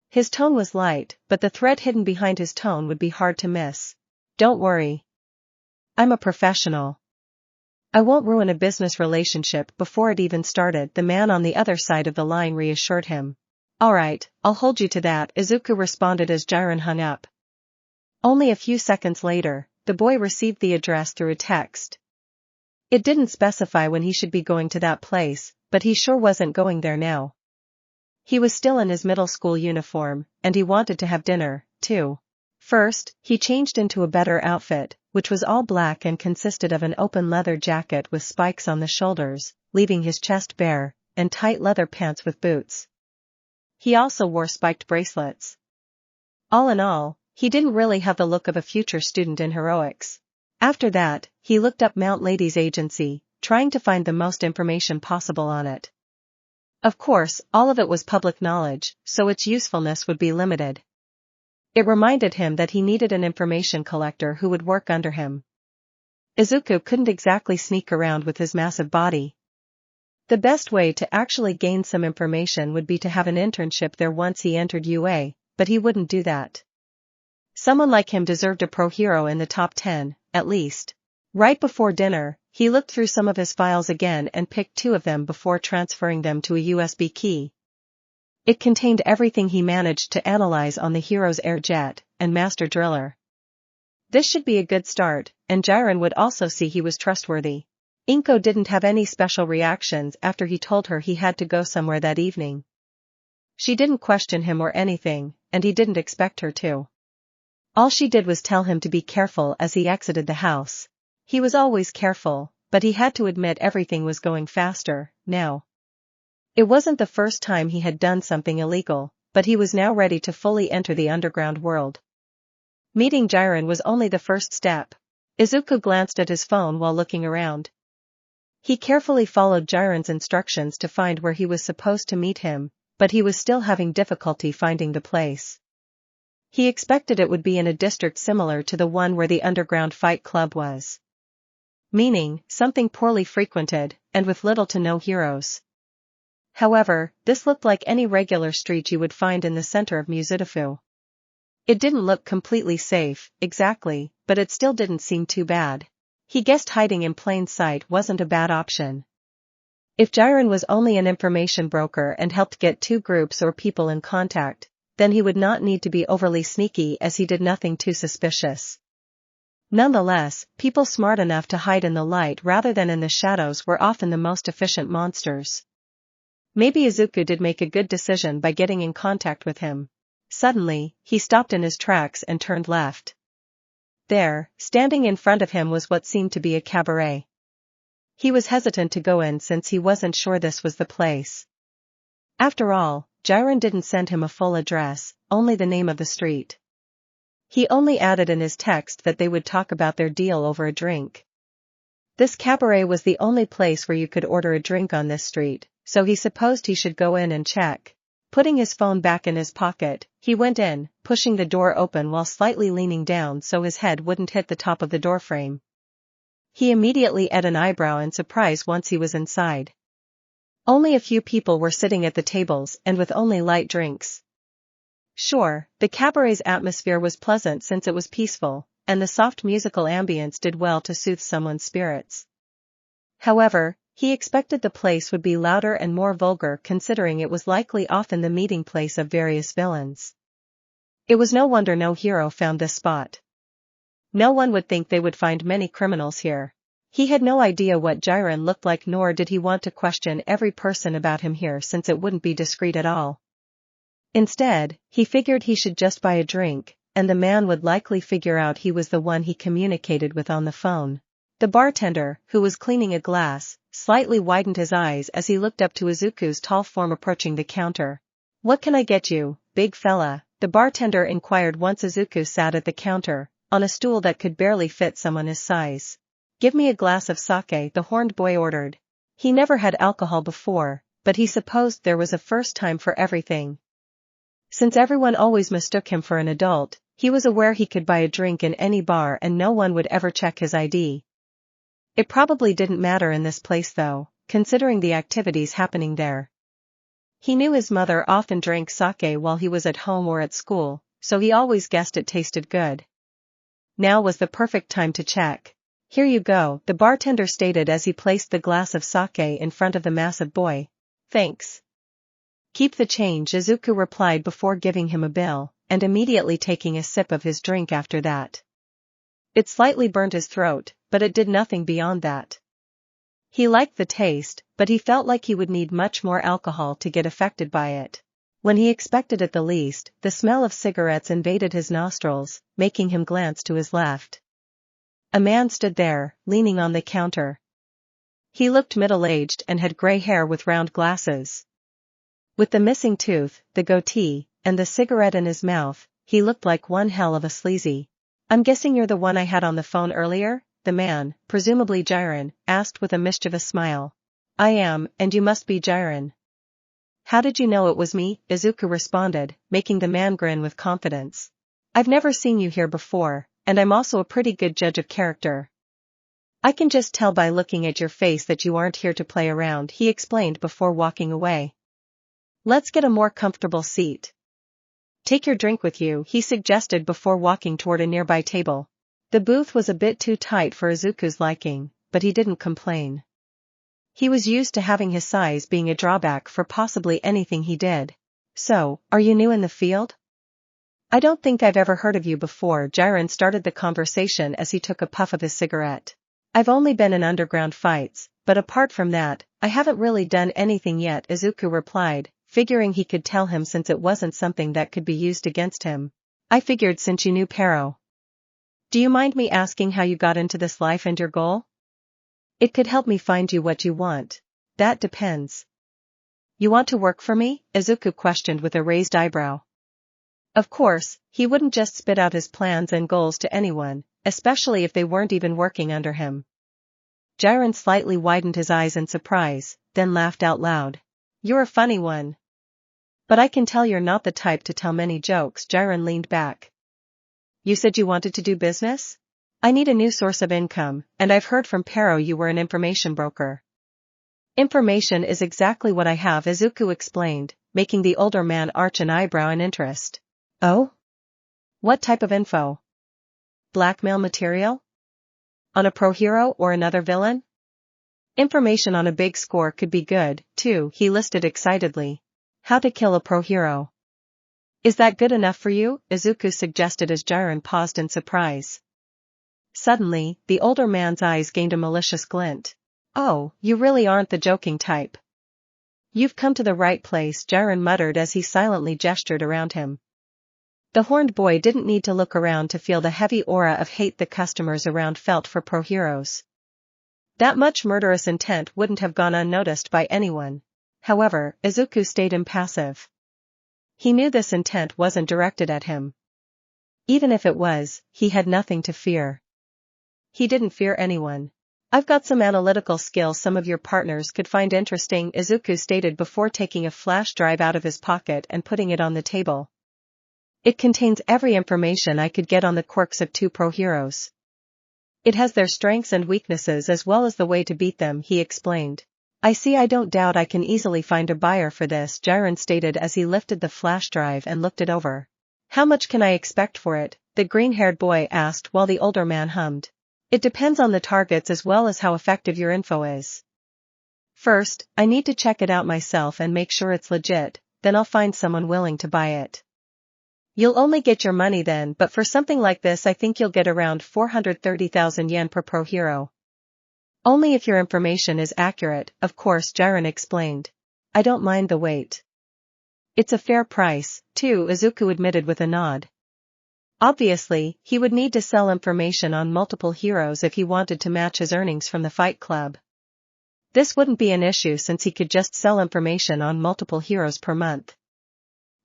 His tone was light, but the threat hidden behind his tone would be hard to miss. Don't worry. I'm a professional. I won't ruin a business relationship before it even started, the man on the other side of the line reassured him. Alright, I'll hold you to that, Izuku responded as Jiren hung up. Only a few seconds later, the boy received the address through a text. It didn't specify when he should be going to that place, but he sure wasn't going there now. He was still in his middle school uniform, and he wanted to have dinner, too. First, he changed into a better outfit, which was all black and consisted of an open leather jacket with spikes on the shoulders, leaving his chest bare, and tight leather pants with boots. He also wore spiked bracelets. All in all, he didn't really have the look of a future student in heroics. After that, he looked up Mount Lady's agency, trying to find the most information possible on it. Of course, all of it was public knowledge, so its usefulness would be limited. It reminded him that he needed an information collector who would work under him. Izuku couldn't exactly sneak around with his massive body. The best way to actually gain some information would be to have an internship there once he entered UA, but he wouldn't do that. Someone like him deserved a pro hero in the top 10, at least. Right before dinner, he looked through some of his files again and picked 2 of them before transferring them to a USB key. It contained everything he managed to analyze on the hero's air jet and master driller. This should be a good start, and Jiren would also see he was trustworthy. Inko didn't have any special reactions after he told her he had to go somewhere that evening. She didn't question him or anything, and he didn't expect her to. All she did was tell him to be careful as he exited the house. He was always careful, but he had to admit everything was going faster, now. It wasn't the first time he had done something illegal, but he was now ready to fully enter the underground world. Meeting Jiren was only the first step. Izuku glanced at his phone while looking around. He carefully followed Jiren's instructions to find where he was supposed to meet him, but he was still having difficulty finding the place. He expected it would be in a district similar to the one where the underground fight club was. Meaning, something poorly frequented, and with little to no heroes. However, this looked like any regular street you would find in the center of Muzutafu. It didn't look completely safe, exactly, but it still didn't seem too bad. He guessed hiding in plain sight wasn't a bad option. If Jiren was only an information broker and helped get two groups or people in contact, then he would not need to be overly sneaky as he did nothing too suspicious. Nonetheless, people smart enough to hide in the light rather than in the shadows were often the most efficient monsters. Maybe Izuku did make a good decision by getting in contact with him. Suddenly, he stopped in his tracks and turned left. There, standing in front of him was what seemed to be a cabaret. He was hesitant to go in since he wasn't sure this was the place. After all, Jiren didn't send him a full address, only the name of the street. He only added in his text that they would talk about their deal over a drink. This cabaret was the only place where you could order a drink on this street, so he supposed he should go in and check. Putting his phone back in his pocket, he went in, pushing the door open while slightly leaning down so his head wouldn't hit the top of the doorframe. He immediately ate an eyebrow in surprise once he was inside. Only a few people were sitting at the tables and with only light drinks. Sure, the cabaret's atmosphere was pleasant since it was peaceful, and the soft musical ambience did well to soothe someone's spirits. However, he expected the place would be louder and more vulgar considering it was likely often the meeting place of various villains. It was no wonder no hero found this spot. No one would think they would find many criminals here. He had no idea what Jiren looked like, nor did he want to question every person about him here since it wouldn't be discreet at all. Instead, he figured he should just buy a drink, and the man would likely figure out he was the one he communicated with on the phone. The bartender, who was cleaning a glass, slightly widened his eyes as he looked up to Izuku's tall form approaching the counter. "What can I get you, big fella?" the bartender inquired once Izuku sat at the counter, on a stool that could barely fit someone his size. "Give me a glass of sake," the horned boy ordered. He never had alcohol before, but he supposed there was a first time for everything. Since everyone always mistook him for an adult, he was aware he could buy a drink in any bar and no one would ever check his ID. It probably didn't matter in this place though, considering the activities happening there. He knew his mother often drank sake while he was at home or at school, so he always guessed it tasted good. Now was the perfect time to check. "Here you go," the bartender stated as he placed the glass of sake in front of the massive boy. "Thanks." "Keep the change," Izuku replied before giving him a bill, and immediately taking a sip of his drink after that. It slightly burnt his throat, but it did nothing beyond that. He liked the taste, but he felt like he would need much more alcohol to get affected by it. When he expected it the least, the smell of cigarettes invaded his nostrils, making him glance to his left. A man stood there, leaning on the counter. He looked middle-aged and had gray hair with round glasses. With the missing tooth, the goatee, and the cigarette in his mouth, he looked like one hell of a sleazy. "I'm guessing you're the one I had on the phone earlier?" the man, presumably Jiren, asked with a mischievous smile. "I am, and you must be Jiren." "How did you know it was me?" Izuku responded, making the man grin with confidence. "I've never seen you here before, and I'm also a pretty good judge of character. I can just tell by looking at your face that you aren't here to play around," he explained before walking away. "Let's get a more comfortable seat. Take your drink with you," he suggested before walking toward a nearby table. The booth was a bit too tight for Izuku's liking, but he didn't complain. He was used to having his size being a drawback for possibly anything he did. "So, are you new in the field?" "I don't think I've ever heard of you before." Jiren started the conversation as he took a puff of his cigarette. I've only been in underground fights, but apart from that, I haven't really done anything yet, Izuku replied, figuring he could tell him since it wasn't something that could be used against him. I figured since you knew Pero. Do you mind me asking how you got into this life and your goal? It could help me find you what you want. That depends. You want to work for me? Izuku questioned with a raised eyebrow. Of course, he wouldn't just spit out his plans and goals to anyone, especially if they weren't even working under him. Jiren slightly widened his eyes in surprise, then laughed out loud. You're a funny one. But I can tell you're not the type to tell many jokes. Jiren leaned back. You said you wanted to do business? I need a new source of income, and I've heard from Pero you were an information broker. Information is exactly what I have, Izuku explained, making the older man arch an eyebrow in interest. Oh? What type of info? Blackmail material? On a pro hero or another villain? Information on a big score could be good, too, he listed excitedly. How to kill a pro hero. Is that good enough for you? Izuku suggested as Jiren paused in surprise. Suddenly, the older man's eyes gained a malicious glint. Oh, you really aren't the joking type. You've come to the right place, Jiren muttered as he silently gestured around him. The horned boy didn't need to look around to feel the heavy aura of hate the customers around felt for pro heroes. That much murderous intent wouldn't have gone unnoticed by anyone. However, Izuku stayed impassive. He knew this intent wasn't directed at him. Even if it was, he had nothing to fear. He didn't fear anyone. I've got some analytical skills some of your partners could find interesting, Izuku stated before taking a flash drive out of his pocket and putting it on the table. It contains every information I could get on the quirks of 2 pro heroes. It has their strengths and weaknesses as well as the way to beat them, he explained. I see. I don't doubt I can easily find a buyer for this, Jiren stated as he lifted the flash drive and looked it over. How much can I expect for it? The green-haired boy asked while the older man hummed. It depends on the targets as well as how effective your info is. First, I need to check it out myself and make sure it's legit, then I'll find someone willing to buy it. You'll only get your money then, but for something like this I think you'll get around 430,000 yen per pro hero. Only if your information is accurate, of course, Jiren explained. I don't mind the wait. It's a fair price, too, Izuku admitted with a nod. Obviously, he would need to sell information on multiple heroes if he wanted to match his earnings from the Fight Club. This wouldn't be an issue since he could just sell information on multiple heroes per month.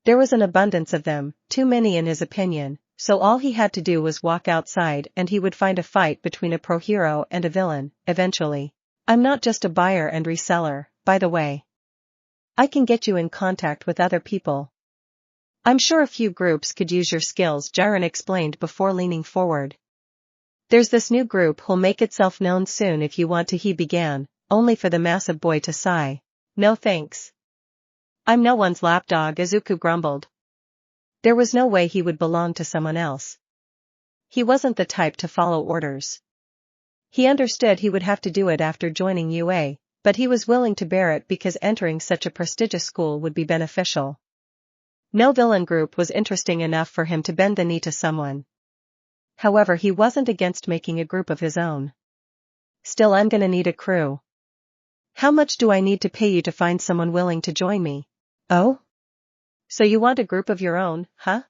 There was an abundance of them, too many in his opinion, so all he had to do was walk outside and he would find a fight between a pro hero and a villain, eventually. I'm not just a buyer and reseller, by the way. I can get you in contact with other people. I'm sure a few groups could use your skills, Jiren explained before leaning forward. There's this new group who'll make itself known soon if you want to, he began, only for the massive boy to sigh. No thanks. I'm no one's lapdog, Izuku grumbled. There was no way he would belong to someone else. He wasn't the type to follow orders. He understood he would have to do it after joining UA, but he was willing to bear it because entering such a prestigious school would be beneficial. No villain group was interesting enough for him to bend the knee to someone. However, he wasn't against making a group of his own. Still, I'm gonna need a crew. How much do I need to pay you to find someone willing to join me? Oh? So you want a group of your own, huh?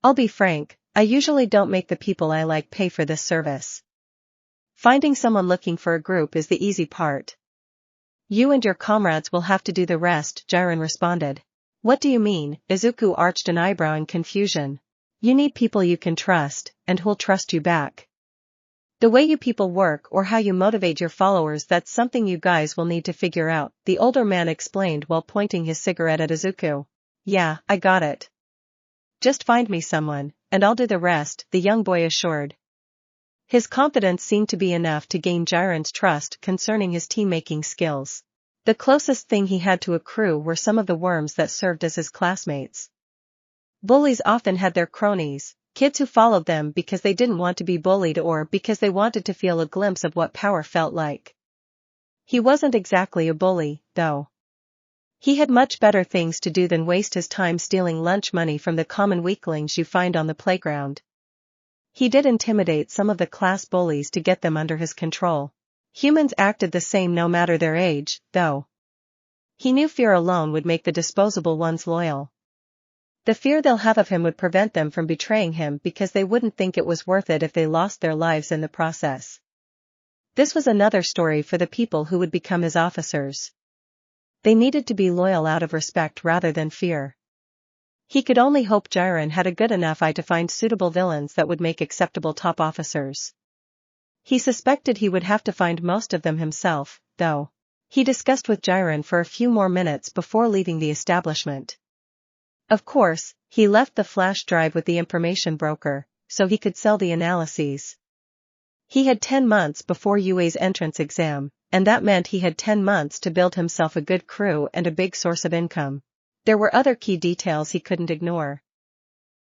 I'll be frank, I usually don't make the people I like pay for this service. Finding someone looking for a group is the easy part. You and your comrades will have to do the rest, Jiren responded. What do you mean? Izuku arched an eyebrow in confusion. You need people you can trust, and who'll trust you back. The way you people work or how you motivate your followers, that's something you guys will need to figure out, the older man explained while pointing his cigarette at Izuku. Yeah, I got it. Just find me someone, and I'll do the rest, the young boy assured. His confidence seemed to be enough to gain Jiren's trust concerning his team-making skills. The closest thing he had to a crew were some of the worms that served as his classmates. Bullies often had their cronies, kids who followed them because they didn't want to be bullied or because they wanted to feel a glimpse of what power felt like. He wasn't exactly a bully, though. He had much better things to do than waste his time stealing lunch money from the common weaklings you find on the playground. He did intimidate some of the class bullies to get them under his control. Humans acted the same no matter their age, though. He knew fear alone would make the disposable ones loyal. The fear they'll have of him would prevent them from betraying him because they wouldn't think it was worth it if they lost their lives in the process. This was another story for the people who would become his officers. They needed to be loyal out of respect rather than fear. He could only hope Jiren had a good enough eye to find suitable villains that would make acceptable top officers. He suspected he would have to find most of them himself, though. He discussed with Jiren for a few more minutes before leaving the establishment. Of course, he left the flash drive with the information broker, so he could sell the analyses. He had 10 months before UA's entrance exam, and that meant he had 10 months to build himself a good crew and a big source of income. There were other key details he couldn't ignore.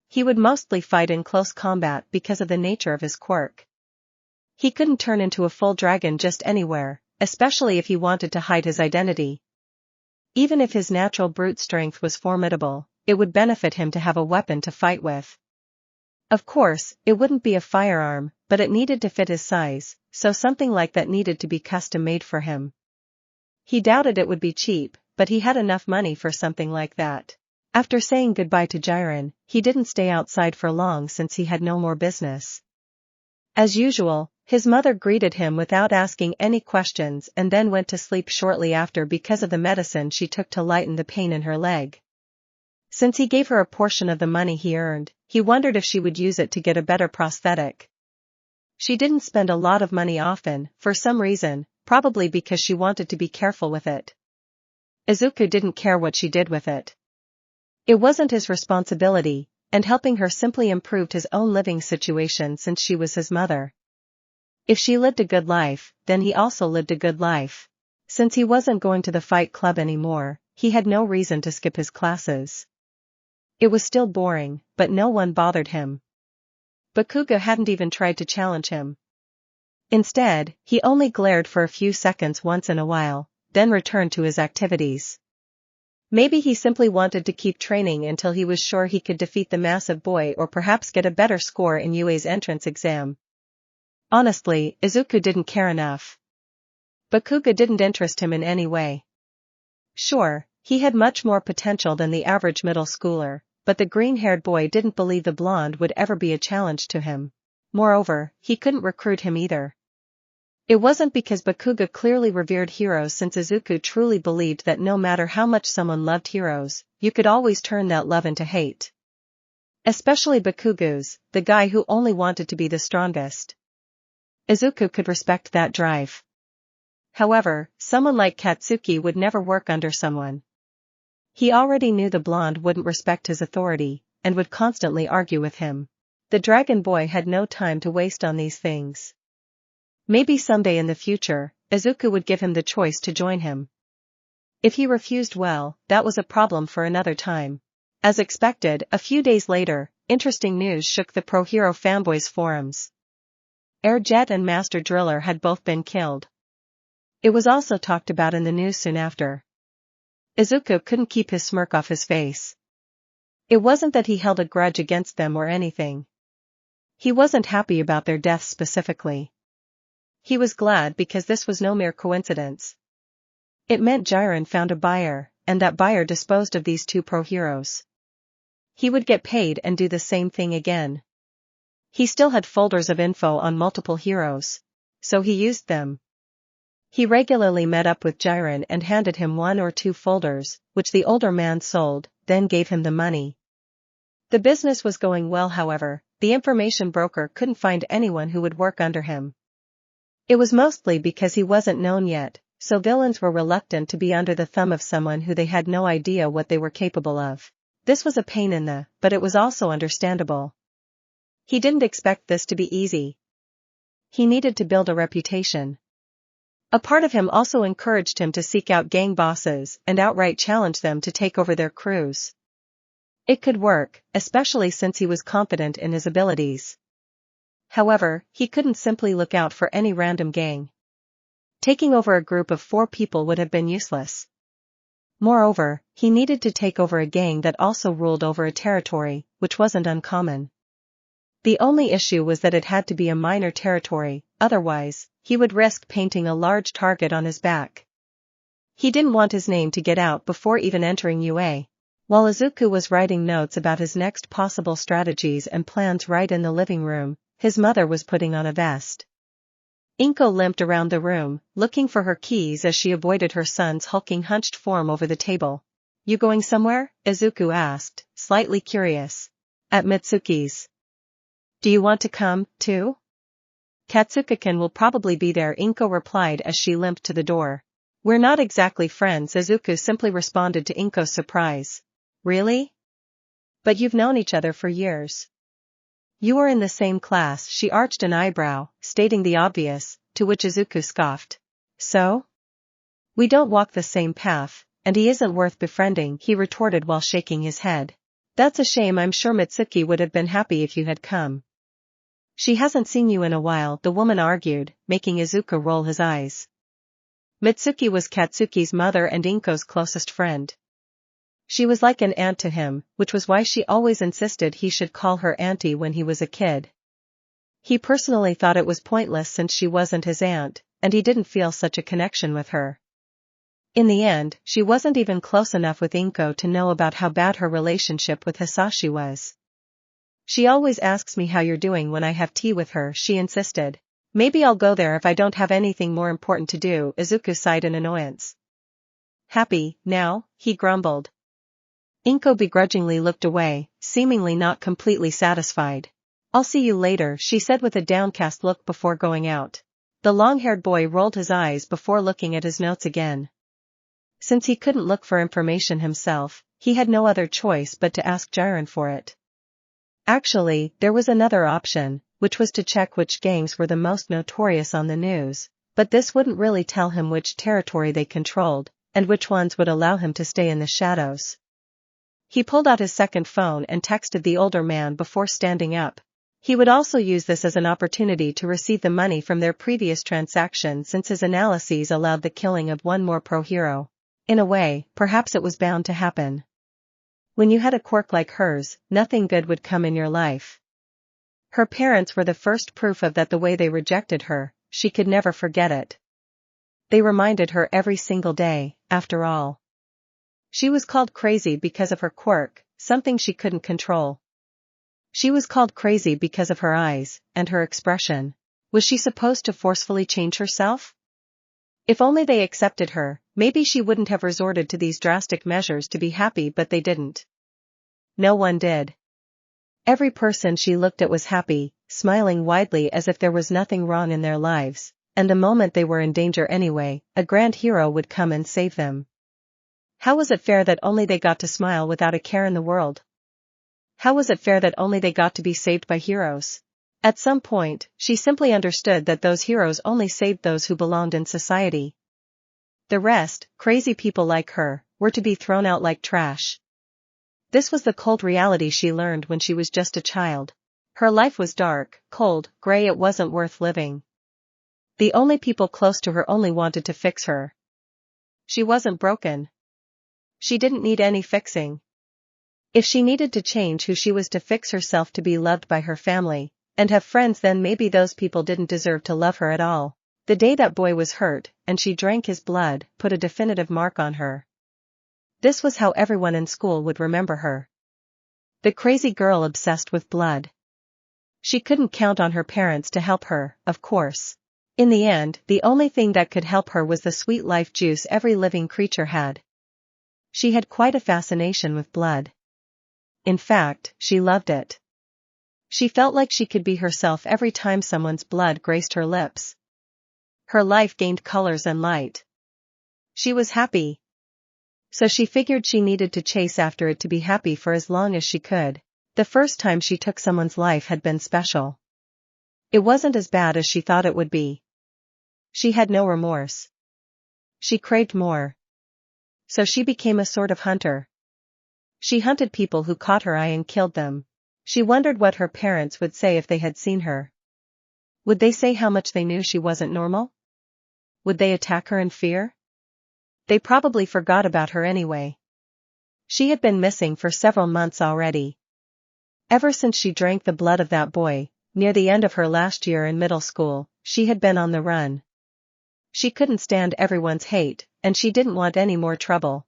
He would mostly fight in close combat because of the nature of his quirk. He couldn't turn into a full dragon just anywhere, especially if he wanted to hide his identity. Even if his natural brute strength was formidable, it would benefit him to have a weapon to fight with. Of course, it wouldn't be a firearm, but it needed to fit his size, so something like that needed to be custom-made for him. He doubted it would be cheap, but he had enough money for something like that. After saying goodbye to Jiren, he didn't stay outside for long since he had no more business. As usual, his mother greeted him without asking any questions and then went to sleep shortly after because of the medicine she took to lighten the pain in her leg. Since he gave her a portion of the money he earned, he wondered if she would use it to get a better prosthetic. She didn't spend a lot of money often, for some reason, probably because she wanted to be careful with it. Izuku didn't care what she did with it. It wasn't his responsibility, and helping her simply improved his own living situation since she was his mother. If she lived a good life, then he also lived a good life. Since he wasn't going to the fight club anymore, he had no reason to skip his classes. It was still boring, but no one bothered him. Bakugo hadn't even tried to challenge him. Instead, he only glared for a few seconds once in a while, then returned to his activities. Maybe he simply wanted to keep training until he was sure he could defeat the massive boy or perhaps get a better score in UA's entrance exam. Honestly, Izuku didn't care enough. Bakugo didn't interest him in any way. Sure, he had much more potential than the average middle schooler, but the green-haired boy didn't believe the blonde would ever be a challenge to him. Moreover, he couldn't recruit him either. It wasn't because Bakugo clearly revered heroes, since Izuku truly believed that no matter how much someone loved heroes, you could always turn that love into hate. Especially Bakugo's, the guy who only wanted to be the strongest. Izuku could respect that drive. However, someone like Katsuki would never work under someone. He already knew the blonde wouldn't respect his authority, and would constantly argue with him. The dragon boy had no time to waste on these things. Maybe someday in the future, Izuku would give him the choice to join him. If he refused, well, that was a problem for another time. As expected, a few days later, interesting news shook the pro-hero fanboys forums. Air Jet and Master Driller had both been killed. It was also talked about in the news soon after. Izuku couldn't keep his smirk off his face. It wasn't that he held a grudge against them or anything. He wasn't happy about their deaths specifically. He was glad because this was no mere coincidence. It meant Jiren found a buyer, and that buyer disposed of these two pro-heroes. He would get paid and do the same thing again. He still had folders of info on multiple heroes, so he used them. He regularly met up with Jiren and handed him 1 or 2 folders, which the older man sold, then gave him the money. The business was going well, however, the information broker couldn't find anyone who would work under him. It was mostly because he wasn't known yet, so villains were reluctant to be under the thumb of someone who they had no idea what they were capable of. This was a pain in the, but it was also understandable. He didn't expect this to be easy. He needed to build a reputation. A part of him also encouraged him to seek out gang bosses and outright challenge them to take over their crews. It could work, especially since he was confident in his abilities. However, he couldn't simply look out for any random gang. Taking over a group of 4 people would have been useless. Moreover, he needed to take over a gang that also ruled over a territory, which wasn't uncommon. The only issue was that it had to be a minor territory, otherwise, he would risk painting a large target on his back. He didn't want his name to get out before even entering UA. While Izuku was writing notes about his next possible strategies and plans right in the living room, his mother was putting on a vest. Inko limped around the room, looking for her keys as she avoided her son's hulking hunched form over the table. "You going somewhere?" Izuku asked, slightly curious. "At Mitsuki's. Do you want to come, too?" "Katsuki-kun will probably be there," Inko replied as she limped to the door. "We're not exactly friends," Izuku simply responded to Inko's surprise. "Really? But you've known each other for years. You were in the same class." She arched an eyebrow, stating the obvious, to which Izuku scoffed. "So? We don't walk the same path, and he isn't worth befriending," he retorted while shaking his head. "That's a shame. I'm sure Mitsuki would have been happy if you had come." "She hasn't seen you in a while," the woman argued, making Izuku roll his eyes. Mitsuki was Katsuki's mother and Inko's closest friend. She was like an aunt to him, which was why she always insisted he should call her auntie when he was a kid. He personally thought it was pointless since she wasn't his aunt, and he didn't feel such a connection with her. In the end, she wasn't even close enough with Inko to know about how bad her relationship with Hisashi was. "She always asks me how you're doing when I have tea with her," she insisted. "Maybe I'll go there if I don't have anything more important to do," Izuku sighed in annoyance. "Happy, now?" he grumbled. Inko begrudgingly looked away, seemingly not completely satisfied. "I'll see you later," she said with a downcast look before going out. The long-haired boy rolled his eyes before looking at his notes again. Since he couldn't look for information himself, he had no other choice but to ask Jiren for it. Actually, there was another option, which was to check which gangs were the most notorious on the news, but this wouldn't really tell him which territory they controlled, and which ones would allow him to stay in the shadows. He pulled out his second phone and texted the older man before standing up. He would also use this as an opportunity to receive the money from their previous transaction since his analyses allowed the killing of one more pro-hero. In a way, perhaps it was bound to happen. When you had a quirk like hers, nothing good would come in your life. Her parents were the first proof of that. The way they rejected her, she could never forget it. They reminded her every single day, after all. She was called crazy because of her quirk, something she couldn't control. She was called crazy because of her eyes, and her expression. Was she supposed to forcefully change herself? If only they accepted her, maybe she wouldn't have resorted to these drastic measures to be happy, but they didn't. No one did. Every person she looked at was happy, smiling widely as if there was nothing wrong in their lives, and the moment they were in danger anyway, a grand hero would come and save them. How was it fair that only they got to smile without a care in the world? How was it fair that only they got to be saved by heroes? At some point, she simply understood that those heroes only saved those who belonged in society. The rest, crazy people like her, were to be thrown out like trash. This was the cold reality she learned when she was just a child. Her life was dark, cold, gray. It wasn't worth living. The only people close to her only wanted to fix her. She wasn't broken. She didn't need any fixing. If she needed to change who she was to fix herself to be loved by her family, and have friends, then maybe those people didn't deserve to love her at all. The day that boy was hurt, and she drank his blood, put a definitive mark on her. This was how everyone in school would remember her. The crazy girl obsessed with blood. She couldn't count on her parents to help her, of course. In the end, the only thing that could help her was the sweet life juice every living creature had. She had quite a fascination with blood. In fact, she loved it. She felt like she could be herself every time someone's blood graced her lips. Her life gained colors and light. She was happy. So she figured she needed to chase after it to be happy for as long as she could. The first time she took someone's life had been special. It wasn't as bad as she thought it would be. She had no remorse. She craved more. So she became a sort of hunter. She hunted people who caught her eye and killed them. She wondered what her parents would say if they had seen her. Would they say how much they knew she wasn't normal? Would they attack her in fear? They probably forgot about her anyway. She had been missing for several months already. Ever since she drank the blood of that boy, near the end of her last year in middle school, she had been on the run. She couldn't stand everyone's hate, and she didn't want any more trouble.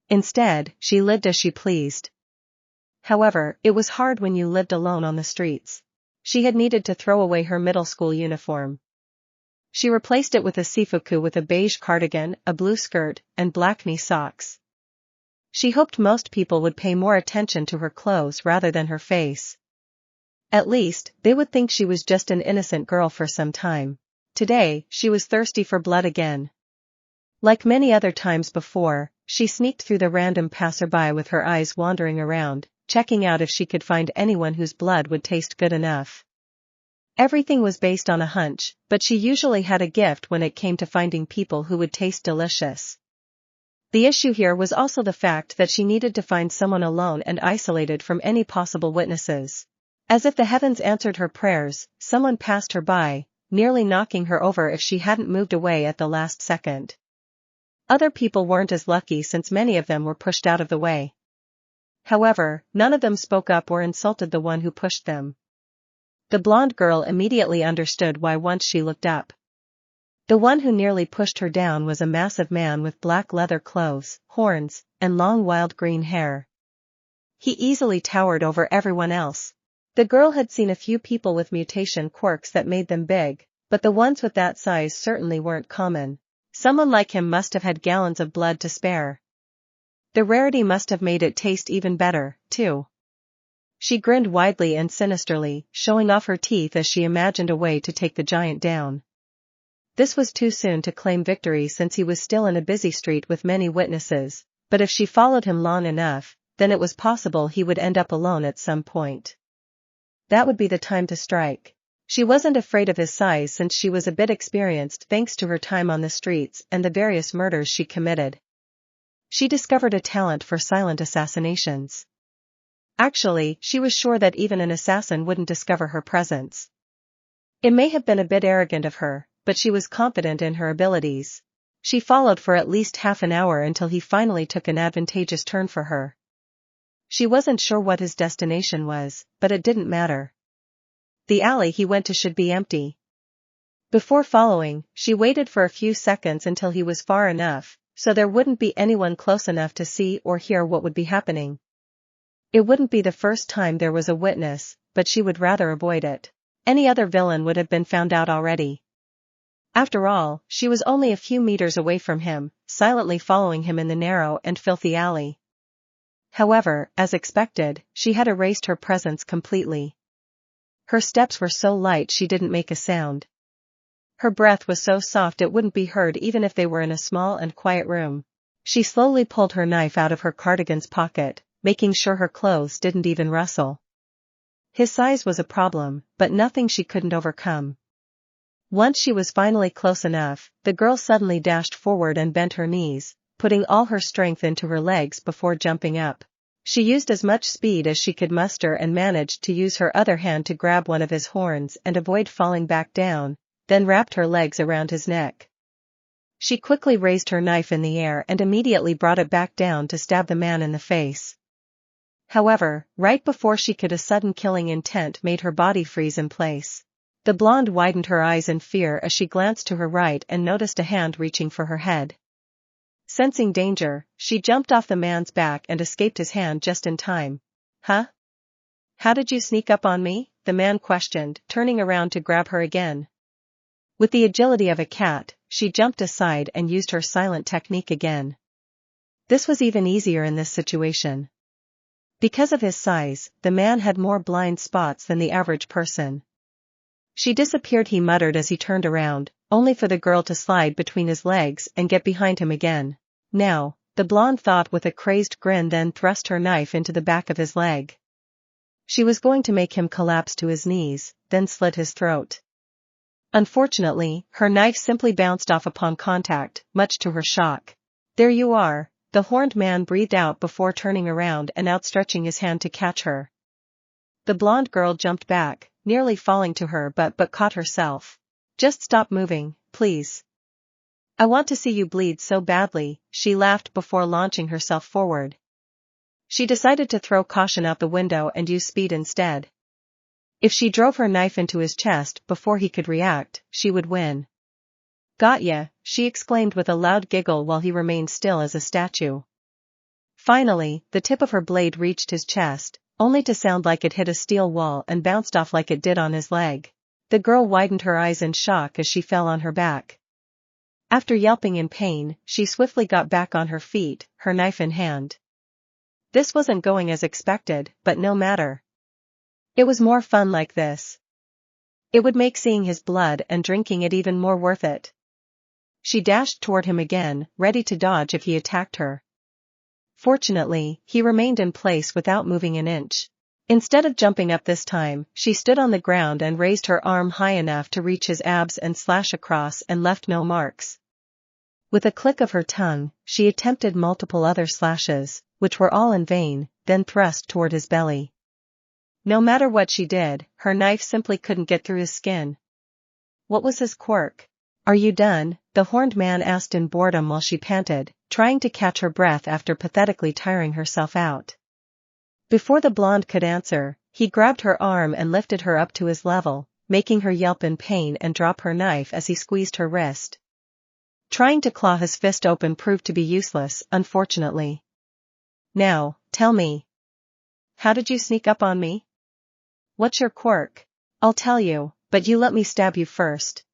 Instead, she lived as she pleased. However, it was hard when you lived alone on the streets. She had needed to throw away her middle school uniform. She replaced it with a sifuku with a beige cardigan, a blue skirt, and black knee socks. She hoped most people would pay more attention to her clothes rather than her face. At least, they would think she was just an innocent girl for some time. Today, she was thirsty for blood again. Like many other times before, she sneaked through the random passerby with her eyes wandering around, checking out if she could find anyone whose blood would taste good enough. Everything was based on a hunch, but she usually had a gift when it came to finding people who would taste delicious. The issue here was also the fact that she needed to find someone alone and isolated from any possible witnesses. As if the heavens answered her prayers, someone passed her by, nearly knocking her over if she hadn't moved away at the last second. Other people weren't as lucky since many of them were pushed out of the way. However, none of them spoke up or insulted the one who pushed them. The blonde girl immediately understood why once she looked up. The one who nearly pushed her down was a massive man with black leather clothes, horns, and long wild green hair. He easily towered over everyone else. The girl had seen a few people with mutation quirks that made them big, but the ones with that size certainly weren't common. Someone like him must have had gallons of blood to spare. The rarity must have made it taste even better, too. She grinned widely and sinisterly, showing off her teeth as she imagined a way to take the giant down. This was too soon to claim victory since he was still in a busy street with many witnesses, but if she followed him long enough, then it was possible he would end up alone at some point. That would be the time to strike. She wasn't afraid of his size since she was a bit experienced thanks to her time on the streets and the various murders she committed. She discovered a talent for silent assassinations. Actually, she was sure that even an assassin wouldn't discover her presence. It may have been a bit arrogant of her, but she was confident in her abilities. She followed for at least half an hour until he finally took an advantageous turn for her. She wasn't sure what his destination was, but it didn't matter. The alley he went to should be empty. Before following, she waited for a few seconds until he was far enough, so there wouldn't be anyone close enough to see or hear what would be happening. It wouldn't be the first time there was a witness, but she would rather avoid it. Any other villain would have been found out already. After all, she was only a few meters away from him, silently following him in the narrow and filthy alley. However, as expected, she had erased her presence completely. Her steps were so light she didn't make a sound. Her breath was so soft it wouldn't be heard even if they were in a small and quiet room. She slowly pulled her knife out of her cardigan's pocket, making sure her clothes didn't even rustle. His size was a problem, but nothing she couldn't overcome. Once she was finally close enough, the girl suddenly dashed forward and bent her knees, putting all her strength into her legs before jumping up. She used as much speed as she could muster and managed to use her other hand to grab one of his horns and avoid falling back down, then wrapped her legs around his neck. She quickly raised her knife in the air and immediately brought it back down to stab the man in the face. However, right before she could, a sudden killing intent made her body freeze in place. The blonde widened her eyes in fear as she glanced to her right and noticed a hand reaching for her head. Sensing danger, she jumped off the man's back and escaped his hand just in time. "Huh? How did you sneak up on me?" the man questioned, turning around to grab her again. With the agility of a cat, she jumped aside and used her silent technique again. This was even easier in this situation. Because of his size, the man had more blind spots than the average person. She disappeared, he muttered as he turned around, only for the girl to slide between his legs and get behind him again. Now, the blonde thought with a crazed grin, then thrust her knife into the back of his leg. She was going to make him collapse to his knees, then slit his throat. Unfortunately, her knife simply bounced off upon contact, much to her shock. "There you are," the horned man breathed out before turning around and outstretching his hand to catch her. The blonde girl jumped back, nearly falling to her but caught herself. "Just stop moving, please. I want to see you bleed so badly," she laughed before launching herself forward. She decided to throw caution out the window and use speed instead. If she drove her knife into his chest before he could react, she would win. "Got ya," she exclaimed with a loud giggle while he remained still as a statue. Finally, the tip of her blade reached his chest, only to sound like it hit a steel wall and bounced off like it did on his leg. The girl widened her eyes in shock as she fell on her back. After yelping in pain, she swiftly got back on her feet, her knife in hand. This wasn't going as expected, but no matter. It was more fun like this. It would make seeing his blood and drinking it even more worth it. She dashed toward him again, ready to dodge if he attacked her. Fortunately, he remained in place without moving an inch. Instead of jumping up this time, she stood on the ground and raised her arm high enough to reach his abs and slash across and left no marks. With a click of her tongue, she attempted multiple other slashes, which were all in vain, then thrust toward his belly. No matter what she did, her knife simply couldn't get through his skin. What was his quirk? "Are you done?" the horned man asked in boredom while she panted, trying to catch her breath after pathetically tiring herself out. Before the blonde could answer, he grabbed her arm and lifted her up to his level, making her yelp in pain and drop her knife as he squeezed her wrist. Trying to claw his fist open proved to be useless, unfortunately. "Now, tell me. How did you sneak up on me? What's your quirk?" "I'll tell you, but you let me stab you first."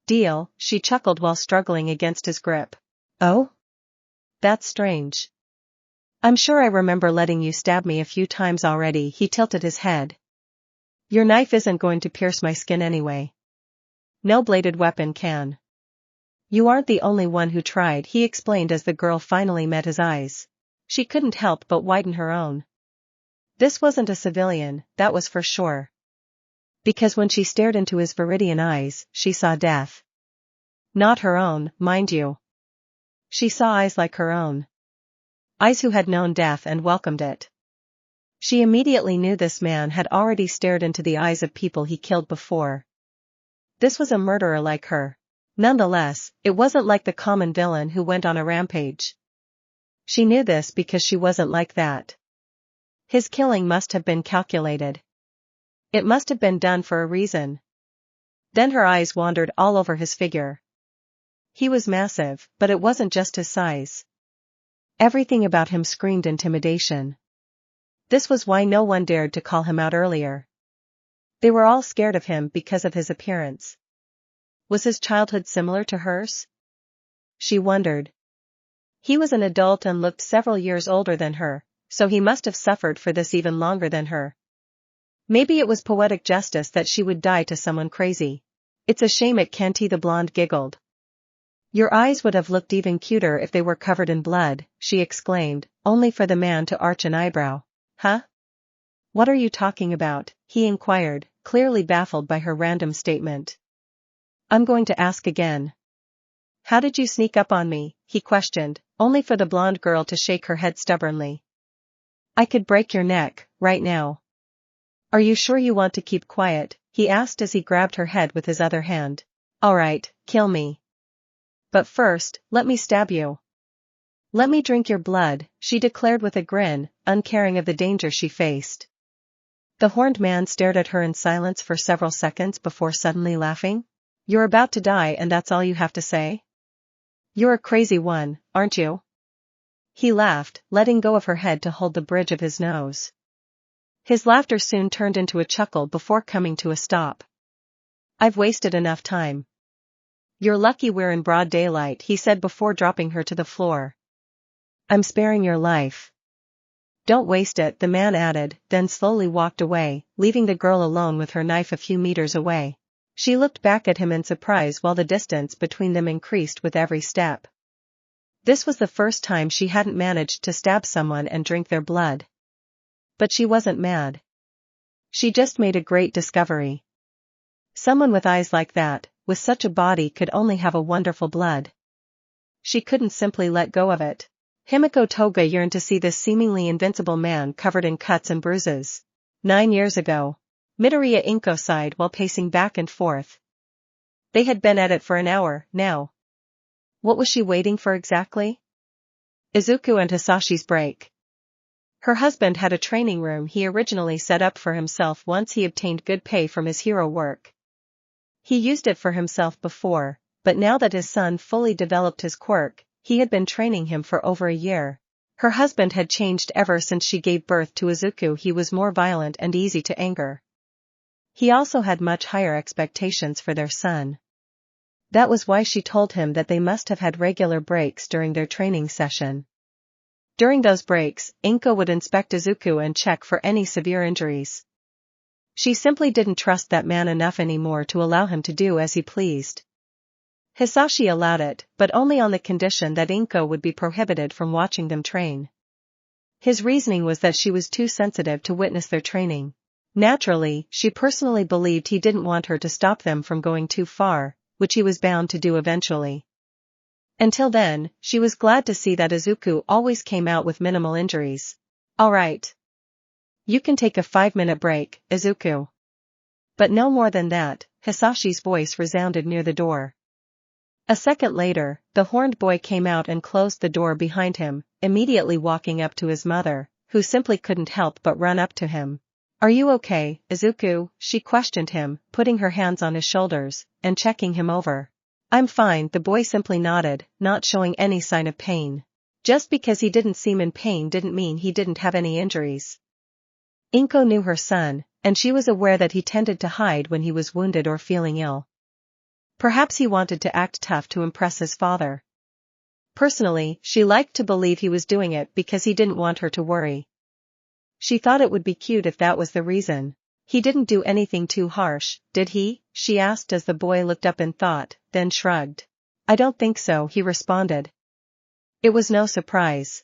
"Deal," she chuckled while struggling against his grip. "Oh? That's strange. I'm sure I remember letting you stab me a few times already." He tilted his head. "Your knife isn't going to pierce my skin anyway. No bladed weapon can." "You aren't the only one who tried," he explained as the girl finally met his eyes. She couldn't help but widen her own. This wasn't a civilian, that was for sure. Because when she stared into his viridian eyes, she saw death. Not her own, mind you. She saw eyes like her own. Eyes who had known death and welcomed it. She immediately knew this man had already stared into the eyes of people he killed before. This was a murderer like her. Nonetheless, it wasn't like the common villain who went on a rampage. She knew this because she wasn't like that. His killing must have been calculated. It must have been done for a reason. Then her eyes wandered all over his figure. He was massive, but it wasn't just his size. Everything about him screamed intimidation. This was why no one dared to call him out earlier. They were all scared of him because of his appearance. Was his childhood similar to hers? She wondered. He was an adult and looked several years older than her, so he must have suffered for this even longer than her. Maybe it was poetic justice that she would die to someone crazy. "It's a shame it can't," the blonde giggled. "Your eyes would have looked even cuter if they were covered in blood," she exclaimed, only for the man to arch an eyebrow. "Huh? What are you talking about?" he inquired, clearly baffled by her random statement. "I'm going to ask again. How did you sneak up on me?" he questioned, only for the blonde girl to shake her head stubbornly. "I could break your neck, right now." "Are you sure you want to keep quiet?" he asked as he grabbed her head with his other hand. "All right, kill me. But first, let me stab you. Let me drink your blood," she declared with a grin, uncaring of the danger she faced. The horned man stared at her in silence for several seconds before suddenly laughing. "You're about to die and that's all you have to say? You're a crazy one, aren't you?" He laughed, letting go of her head to hold the bridge of his nose. His laughter soon turned into a chuckle before coming to a stop. "I've wasted enough time. You're lucky we're in broad daylight," he said before dropping her to the floor. "I'm sparing your life." "Don't waste it," the man added, then slowly walked away, leaving the girl alone with her knife a few meters away. She looked back at him in surprise while the distance between them increased with every step. This was the first time she hadn't managed to stab someone and drink their blood. But she wasn't mad. She just made a great discovery. Someone with eyes like that, with such a body, could only have a wonderful blood. She couldn't simply let go of it. Himiko Toga yearned to see this seemingly invincible man covered in cuts and bruises. 9 years ago. Midoriya Inko sighed while pacing back and forth. They had been at it for an hour, now. What was she waiting for exactly? Izuku and Hisashi's break. Her husband had a training room he originally set up for himself once he obtained good pay from his hero work. He used it for himself before, but now that his son fully developed his quirk, he had been training him for over a year. Her husband had changed ever since she gave birth to Izuku. He was more violent and easy to anger. He also had much higher expectations for their son. That was why she told him that they must have had regular breaks during their training session. During those breaks, Inko would inspect Izuku and check for any severe injuries. She simply didn't trust that man enough anymore to allow him to do as he pleased. Hisashi allowed it, but only on the condition that Inko would be prohibited from watching them train. His reasoning was that she was too sensitive to witness their training. Naturally, she personally believed he didn't want her to stop them from going too far, which he was bound to do eventually. Until then, she was glad to see that Izuku always came out with minimal injuries. "All right. You can take a 5-minute break, Izuku." But no more than that. Hisashi's voice resounded near the door. A second later, the horned boy came out and closed the door behind him, immediately walking up to his mother, who simply couldn't help but run up to him. "Are you okay, Izuku?" she questioned him, putting her hands on his shoulders, and checking him over. "I'm fine," the boy simply nodded, not showing any sign of pain. Just because he didn't seem in pain didn't mean he didn't have any injuries. Inko knew her son, and she was aware that he tended to hide when he was wounded or feeling ill. Perhaps he wanted to act tough to impress his father. Personally, she liked to believe he was doing it because he didn't want her to worry. She thought it would be cute if that was the reason. "He didn't do anything too harsh, did he?" she asked as the boy looked up in thought, then shrugged. "I don't think so," he responded. It was no surprise.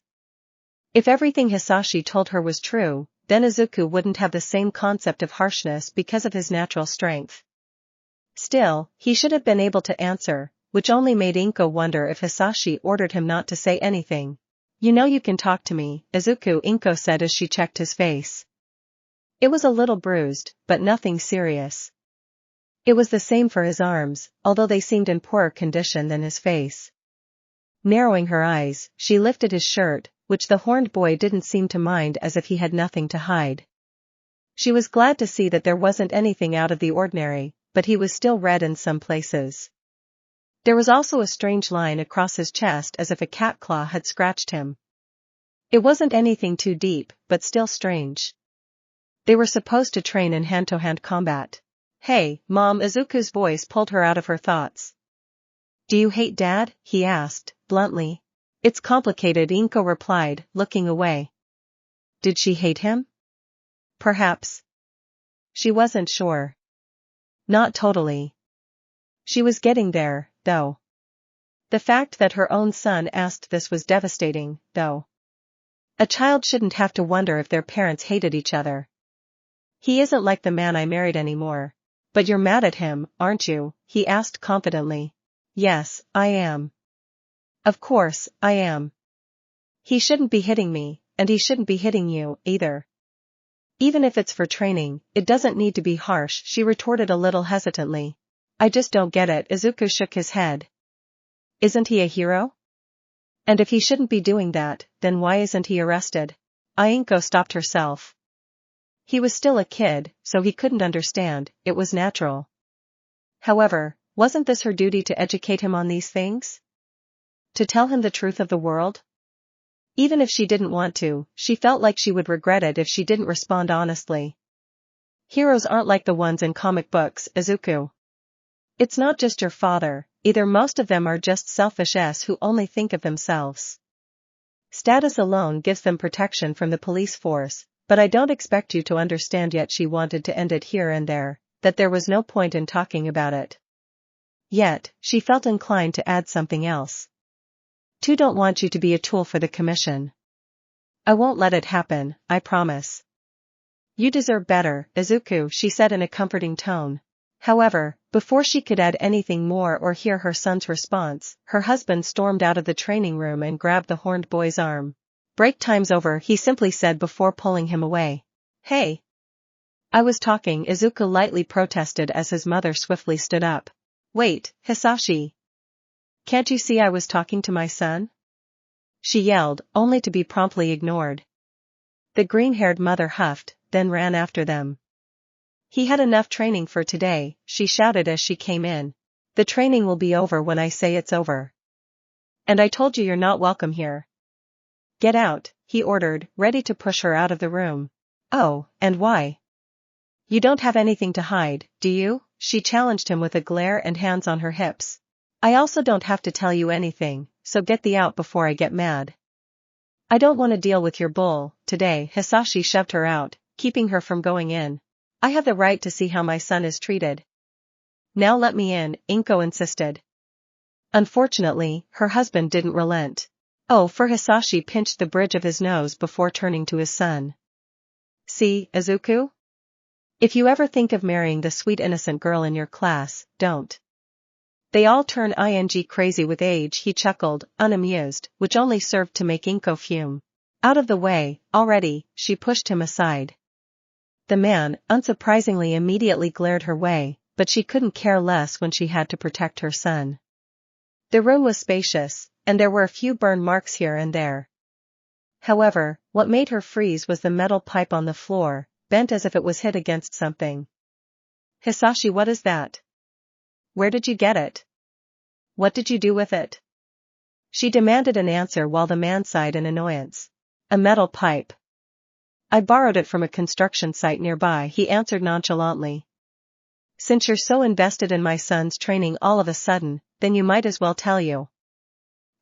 If everything Hisashi told her was true, then Izuku wouldn't have the same concept of harshness because of his natural strength. Still, he should have been able to answer, which only made Inko wonder if Hisashi ordered him not to say anything. "You know you can talk to me, Izuku," Inko said as she checked his face. It was a little bruised, but nothing serious. It was the same for his arms, although they seemed in poorer condition than his face. Narrowing her eyes, she lifted his shirt, which the horned boy didn't seem to mind, as if he had nothing to hide. She was glad to see that there wasn't anything out of the ordinary, but he was still red in some places. There was also a strange line across his chest as if a cat claw had scratched him. It wasn't anything too deep, but still strange. They were supposed to train in hand-to-hand combat. "Hey, Mom," Izuku's voice pulled her out of her thoughts. "Do you hate Dad?" he asked, bluntly. "It's complicated," Inko replied, looking away. Did she hate him? Perhaps. She wasn't sure. Not totally. She was getting there, though. The fact that her own son asked this was devastating, though. A child shouldn't have to wonder if their parents hated each other. "He isn't like the man I married anymore." "But you're mad at him, aren't you?" he asked confidently. "Yes, I am. Of course, I am. He shouldn't be hitting me, and he shouldn't be hitting you, either. Even if it's for training, it doesn't need to be harsh," she retorted a little hesitantly. "I just don't get it." Izuku shook his head. "Isn't he a hero? And if he shouldn't be doing that, then why isn't he arrested?" Inko stopped herself. He was still a kid, so he couldn't understand. It was natural. However, wasn't this her duty to educate him on these things? To tell him the truth of the world? Even if she didn't want to, she felt like she would regret it if she didn't respond honestly. "Heroes aren't like the ones in comic books, Izuku. It's not just your father, either. Most of them are just selfish who only think of themselves. Status alone gives them protection from the police force, but I don't expect you to understand yet." She wanted to end it here and there, that there was no point in talking about it. Yet, she felt inclined to add something else. "Two don't want you to be a tool for the commission. I won't let it happen, I promise." "You deserve better, Izuku," she said in a comforting tone. However, before she could add anything more or hear her son's response, her husband stormed out of the training room and grabbed the horned boy's arm. "Break time's over," he simply said before pulling him away. "Hey! I was talking," Izuku lightly protested as his mother swiftly stood up. "Wait, Hisashi. Can't you see I was talking to my son?" she yelled, only to be promptly ignored. The green-haired mother huffed, then ran after them. He had enough training for today, she shouted as she came in. The training will be over when I say it's over. And I told you you're not welcome here. Get out, he ordered, ready to push her out of the room. Oh, and why? You don't have anything to hide, do you? She challenged him with a glare and hands on her hips. I also don't have to tell you anything, so get thee out before I get mad. I don't want to deal with your bull, today. Hisashi shoved her out, keeping her from going in. I have the right to see how my son is treated. Now let me in, Inko insisted. Unfortunately, her husband didn't relent. Oh, for Hisashi pinched the bridge of his nose before turning to his son. See, Izuku? If you ever think of marrying the sweet innocent girl in your class, don't. They all turn crazy with age, he chuckled, unamused, which only served to make Inko fume. Out of the way, already, she pushed him aside. The man, unsurprisingly, immediately glared her way, but she couldn't care less when she had to protect her son. The room was spacious, and there were a few burn marks here and there. However, what made her freeze was the metal pipe on the floor, bent as if it was hit against something. Hisashi, what is that? Where did you get it? What did you do with it? She demanded an answer while the man sighed in annoyance. A metal pipe. I borrowed it from a construction site nearby, he answered nonchalantly. Since you're so invested in my son's training all of a sudden, then you might as well tell you.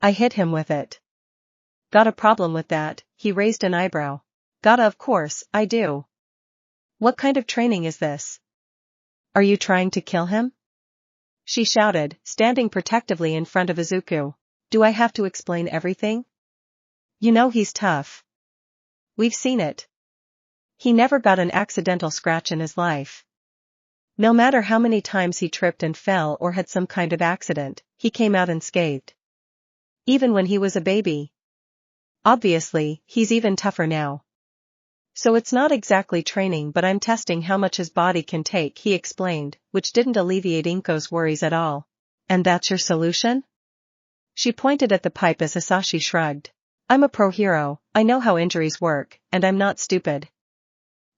I hit him with it. Got a problem with that? He raised an eyebrow. Gotta, of course, I do. What kind of training is this? Are you trying to kill him? She shouted, standing protectively in front of Izuku. Do I have to explain everything? You know he's tough. We've seen it. He never got an accidental scratch in his life. No matter how many times he tripped and fell or had some kind of accident, he came out unscathed. Even when he was a baby. Obviously, he's even tougher now. So it's not exactly training, but I'm testing how much his body can take, he explained, which didn't alleviate Inko's worries at all. And that's your solution? She pointed at the pipe as Hisashi shrugged. I'm a pro hero, I know how injuries work, and I'm not stupid.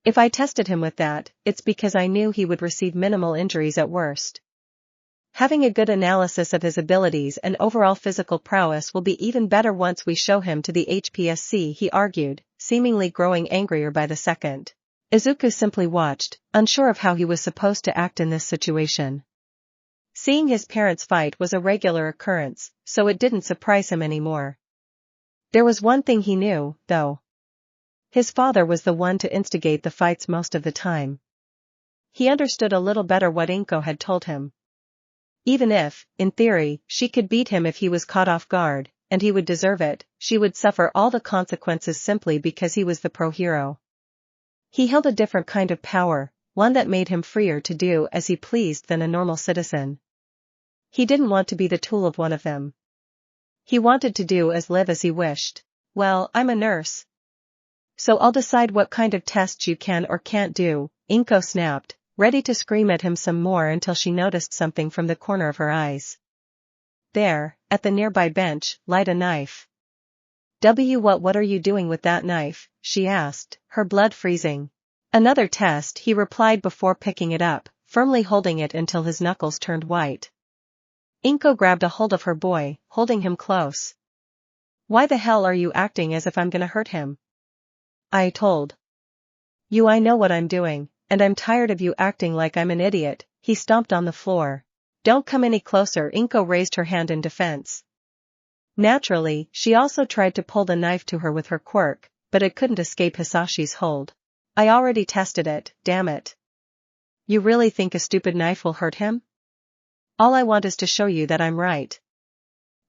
If I tested him with that, it's because I knew he would receive minimal injuries at worst. Having a good analysis of his abilities and overall physical prowess will be even better once we show him to the HPSC, he argued, seemingly growing angrier by the second. Izuku simply watched, unsure of how he was supposed to act in this situation. Seeing his parents fight was a regular occurrence, so it didn't surprise him anymore. There was one thing he knew, though. His father was the one to instigate the fights most of the time. He understood a little better what Inko had told him. Even if, in theory, she could beat him if he was caught off guard, and he would deserve it, she would suffer all the consequences simply because he was the pro hero. He held a different kind of power, one that made him freer to do as he pleased than a normal citizen. He didn't want to be the tool of one of them. He wanted to do as live as he wished. Well, I'm a nurse. So I'll decide what kind of tests you can or can't do, Inko snapped, ready to scream at him some more until she noticed something from the corner of her eyes. There, at the nearby bench, lied a knife. What are you doing with that knife? She asked, her blood freezing. Another test, he replied before picking it up, firmly holding it until his knuckles turned white. Inko grabbed a hold of her boy, holding him close. Why the hell are you acting as if I'm gonna hurt him? I told you I know what I'm doing, and I'm tired of you acting like I'm an idiot, he stomped on the floor. Don't come any closer, Inko raised her hand in defense. Naturally, she also tried to pull the knife to her with her quirk, but it couldn't escape Hisashi's hold. I already tested it, damn it. You really think a stupid knife will hurt him? All I want is to show you that I'm right.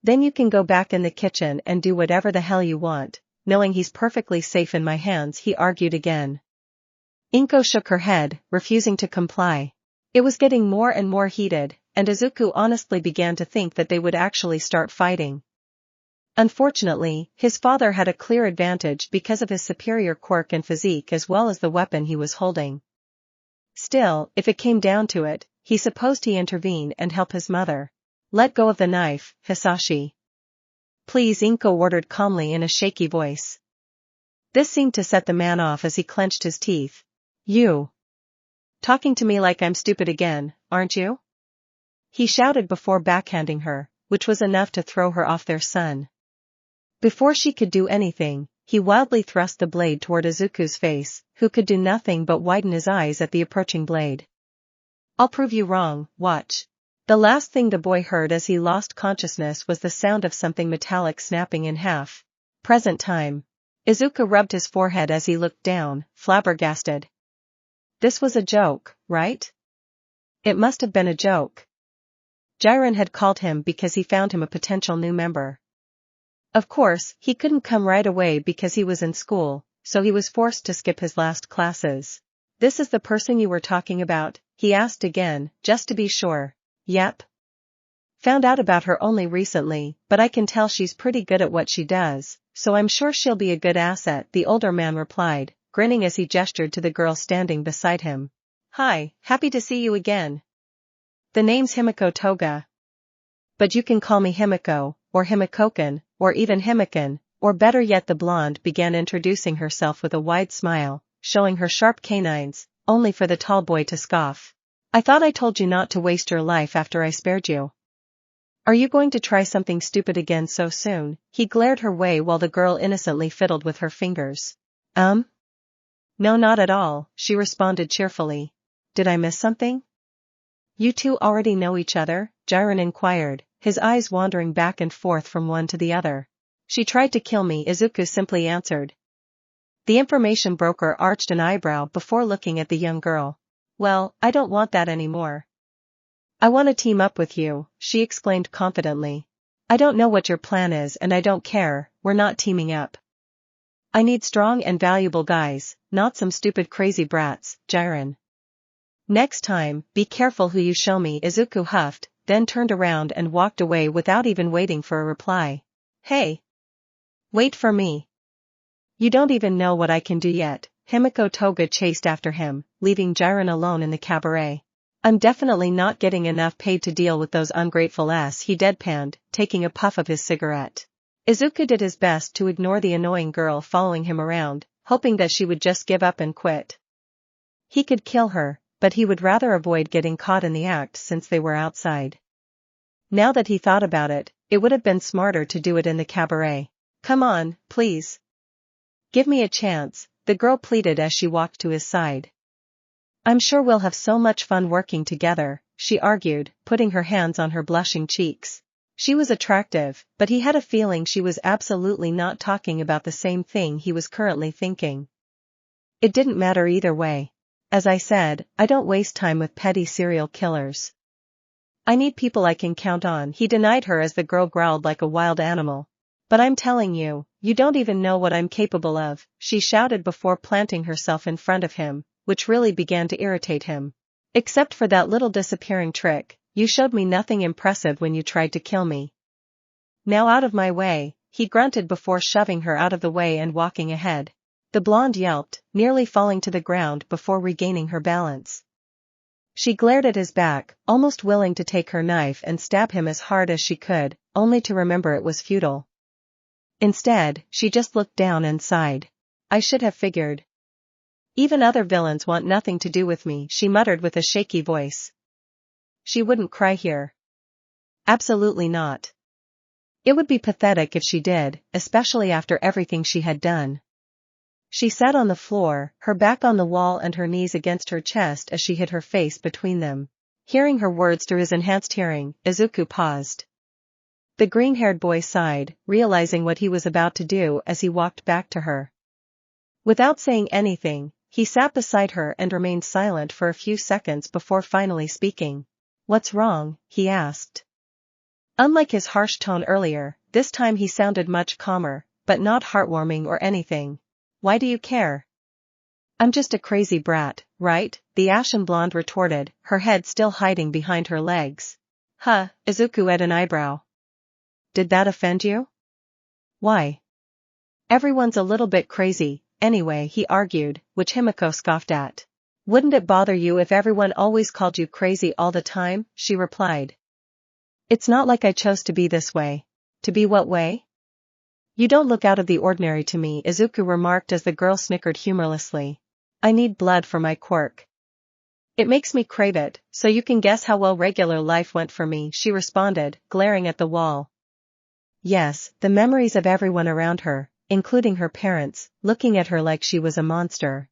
Then you can go back in the kitchen and do whatever the hell you want, knowing he's perfectly safe in my hands, he argued again. Inko shook her head, refusing to comply. It was getting more and more heated, and Izuku honestly began to think that they would actually start fighting. Unfortunately, his father had a clear advantage because of his superior quirk and physique as well as the weapon he was holding. Still, if it came down to it, he supposed he intervene and help his mother. Let go of the knife, Hisashi. Please, Inko ordered calmly in a shaky voice. This seemed to set the man off as he clenched his teeth. You. Talking to me like I'm stupid again, aren't you? He shouted before backhanding her, which was enough to throw her off their sun. Before she could do anything, he wildly thrust the blade toward Izuku's face, who could do nothing but widen his eyes at the approaching blade. I'll prove you wrong, watch. The last thing the boy heard as he lost consciousness was the sound of something metallic snapping in half. Present time. Izuku rubbed his forehead as he looked down, flabbergasted. This was a joke, right? It must have been a joke. Jiren had called him because he found him a potential new member. Of course, he couldn't come right away because he was in school, so he was forced to skip his last classes. This is the person you were talking about? He asked again, just to be sure. Yep. Found out about her only recently, but I can tell she's pretty good at what she does, so I'm sure she'll be a good asset, the older man replied, grinning as he gestured to the girl standing beside him. Hi, happy to see you again. The name's Himiko Toga. But you can call me Himiko, or Himikoken, or even Himiken, or better yet the blonde began introducing herself with a wide smile, showing her sharp canines, only for the tall boy to scoff. I thought I told you not to waste your life after I spared you. Are you going to try something stupid again so soon? He glared her way while the girl innocently fiddled with her fingers. No, not at all, she responded cheerfully. Did I miss something? You two already know each other? Jiren inquired, his eyes wandering back and forth from one to the other. She tried to kill me, Izuku simply answered. The information broker arched an eyebrow before looking at the young girl. Well, I don't want that anymore. I want to team up with you, she exclaimed confidently. I don't know what your plan is and I don't care, we're not teaming up. I need strong and valuable guys, not some stupid crazy brats, Jiren. Next time, be careful who you show me, Izuku huffed, then turned around and walked away without even waiting for a reply. Hey! Wait for me. You don't even know what I can do yet. Himiko Toga chased after him, leaving Jiren alone in the cabaret. I'm definitely not getting enough paid to deal with those ungrateful ass, he deadpanned, taking a puff of his cigarette. Izuku did his best to ignore the annoying girl following him around, hoping that she would just give up and quit. He could kill her, but he would rather avoid getting caught in the act since they were outside. Now that he thought about it, it would have been smarter to do it in the cabaret. Come on, please. Give me a chance, the girl pleaded as she walked to his side. I'm sure we'll have so much fun working together, she argued, putting her hands on her blushing cheeks. She was attractive, but he had a feeling she was absolutely not talking about the same thing he was currently thinking. It didn't matter either way. As I said, I don't waste time with petty serial killers. I need people I can count on, he denied her as the girl growled like a wild animal. But I'm telling you, you don't even know what I'm capable of, she shouted before planting herself in front of him, which really began to irritate him. Except for that little disappearing trick, you showed me nothing impressive when you tried to kill me. Now out of my way, he grunted before shoving her out of the way and walking ahead. The blonde yelped, nearly falling to the ground before regaining her balance. She glared at his back, almost willing to take her knife and stab him as hard as she could, only to remember it was futile. Instead, she just looked down and sighed. I should have figured. Even other villains want nothing to do with me, she muttered with a shaky voice. She wouldn't cry here. Absolutely not. It would be pathetic if she did, especially after everything she had done. She sat on the floor, her back on the wall and her knees against her chest as she hid her face between them. Hearing her words through his enhanced hearing, Izuku paused. The green-haired boy sighed, realizing what he was about to do as he walked back to her. Without saying anything, he sat beside her and remained silent for a few seconds before finally speaking. What's wrong? He asked. Unlike his harsh tone earlier, this time he sounded much calmer, but not heartwarming or anything. Why do you care? I'm just a crazy brat, right? The ashen blonde retorted, her head still hiding behind her legs. Huh, Izuku at an eyebrow. Did that offend you? Why? Everyone's a little bit crazy, anyway, he argued, which Himiko scoffed at. Wouldn't it bother you if everyone always called you crazy all the time? She replied. It's not like I chose to be this way. To be what way? You don't look out of the ordinary to me, Izuku remarked as the girl snickered humorlessly. I need blood for my quirk. It makes me crave it, so you can guess how well regular life went for me, she responded, glaring at the wall. Yes, the memories of everyone around her, including her parents, looking at her like she was a monster.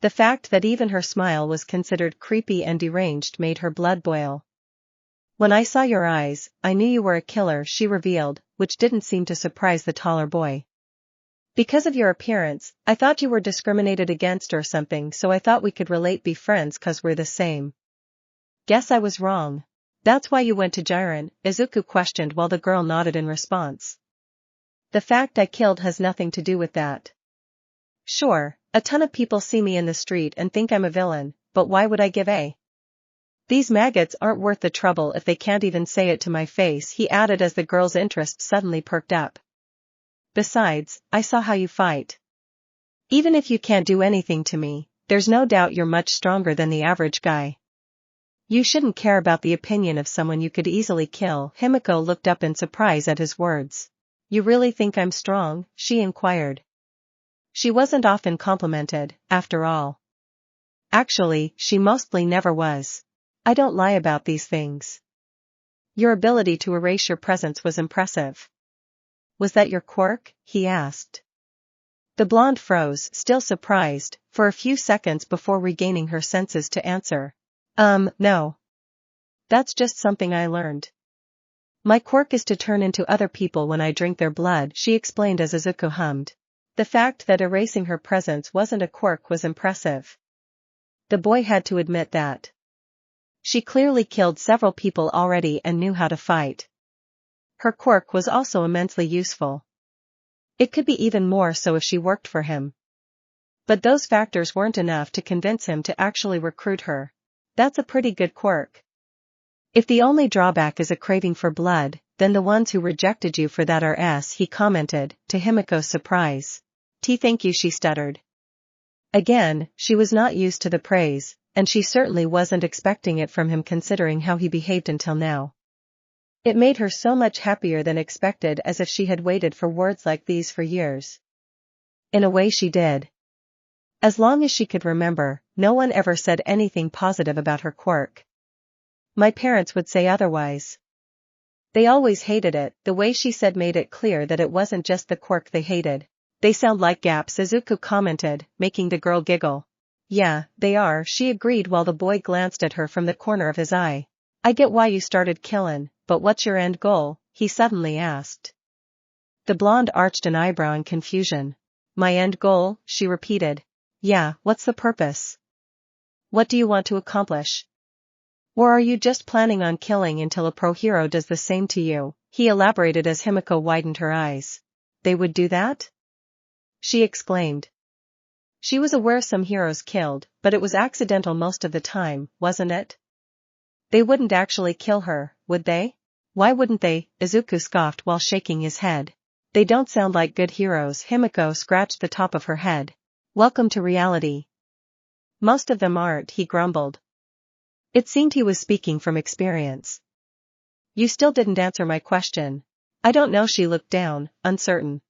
The fact that even her smile was considered creepy and deranged made her blood boil. When I saw your eyes, I knew you were a killer, she revealed, which didn't seem to surprise the taller boy. Because of your appearance, I thought you were discriminated against or something, so I thought we could be friends 'cause we're the same. Guess I was wrong. That's why you went to Jiren, Izuku questioned while the girl nodded in response. The fact I killed has nothing to do with that. Sure, a ton of people see me in the street and think I'm a villain, but why would I give a? These maggots aren't worth the trouble if they can't even say it to my face, he added as the girl's interest suddenly perked up. Besides, I saw how you fight. Even if you can't do anything to me, there's no doubt you're much stronger than the average guy. You shouldn't care about the opinion of someone you could easily kill. Himiko looked up in surprise at his words. You really think I'm strong? She inquired. She wasn't often complimented, after all. Actually, she mostly never was. I don't lie about these things. Your ability to erase your presence was impressive. Was that your quirk? He asked. The blonde froze, still surprised, for a few seconds before regaining her senses to answer. No. That's just something I learned. My quirk is to turn into other people when I drink their blood, she explained as Izuku hummed. The fact that erasing her presence wasn't a quirk was impressive. The boy had to admit that. She clearly killed several people already and knew how to fight. Her quirk was also immensely useful. It could be even more so if she worked for him. But those factors weren't enough to convince him to actually recruit her. That's a pretty good quirk. If the only drawback is a craving for blood, then the ones who rejected you for that are S, he commented, to Himiko's surprise. Thank you, she stuttered. Again, she was not used to the praise, and she certainly wasn't expecting it from him considering how he behaved until now. It made her so much happier than expected, as if she had waited for words like these for years. In a way she did. As long as she could remember, no one ever said anything positive about her quirk. My parents would say otherwise. They always hated it. The way she said made it clear that it wasn't just the quirk they hated. They sound like gaps, Izuku commented, making the girl giggle. Yeah, they are, she agreed while the boy glanced at her from the corner of his eye. I get why you started killin', but what's your end goal? He suddenly asked. The blonde arched an eyebrow in confusion. My end goal? She repeated. Yeah, what's the purpose? What do you want to accomplish? Or are you just planning on killing until a pro hero does the same to you? He elaborated as Himiko widened her eyes. They would do that? She exclaimed. She was aware some heroes killed, but it was accidental most of the time, wasn't it? They wouldn't actually kill her, would they? Why wouldn't they? Izuku scoffed while shaking his head. They don't sound like good heroes. Himiko scratched the top of her head. Welcome to reality. Most of them aren't, he grumbled. It seemed he was speaking from experience. You still didn't answer my question. I don't know, she looked down, uncertain.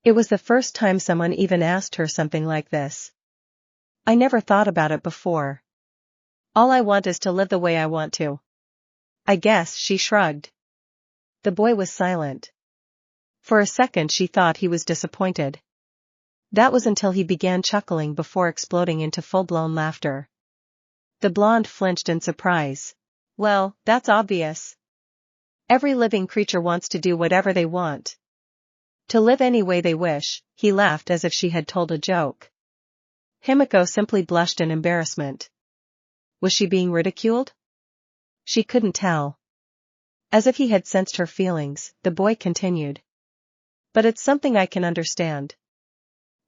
It was the first time someone even asked her something like this. I never thought about it before. All I want is to live the way I want to. I guess, she shrugged. The boy was silent. For a second she thought he was disappointed. That was until he began chuckling before exploding into full-blown laughter. The blonde flinched in surprise. Well, that's obvious. Every living creature wants to do whatever they want. To live any way they wish, he laughed as if she had told a joke. Himiko simply blushed in embarrassment. Was she being ridiculed? She couldn't tell. As if he had sensed her feelings, the boy continued. But it's something I can understand.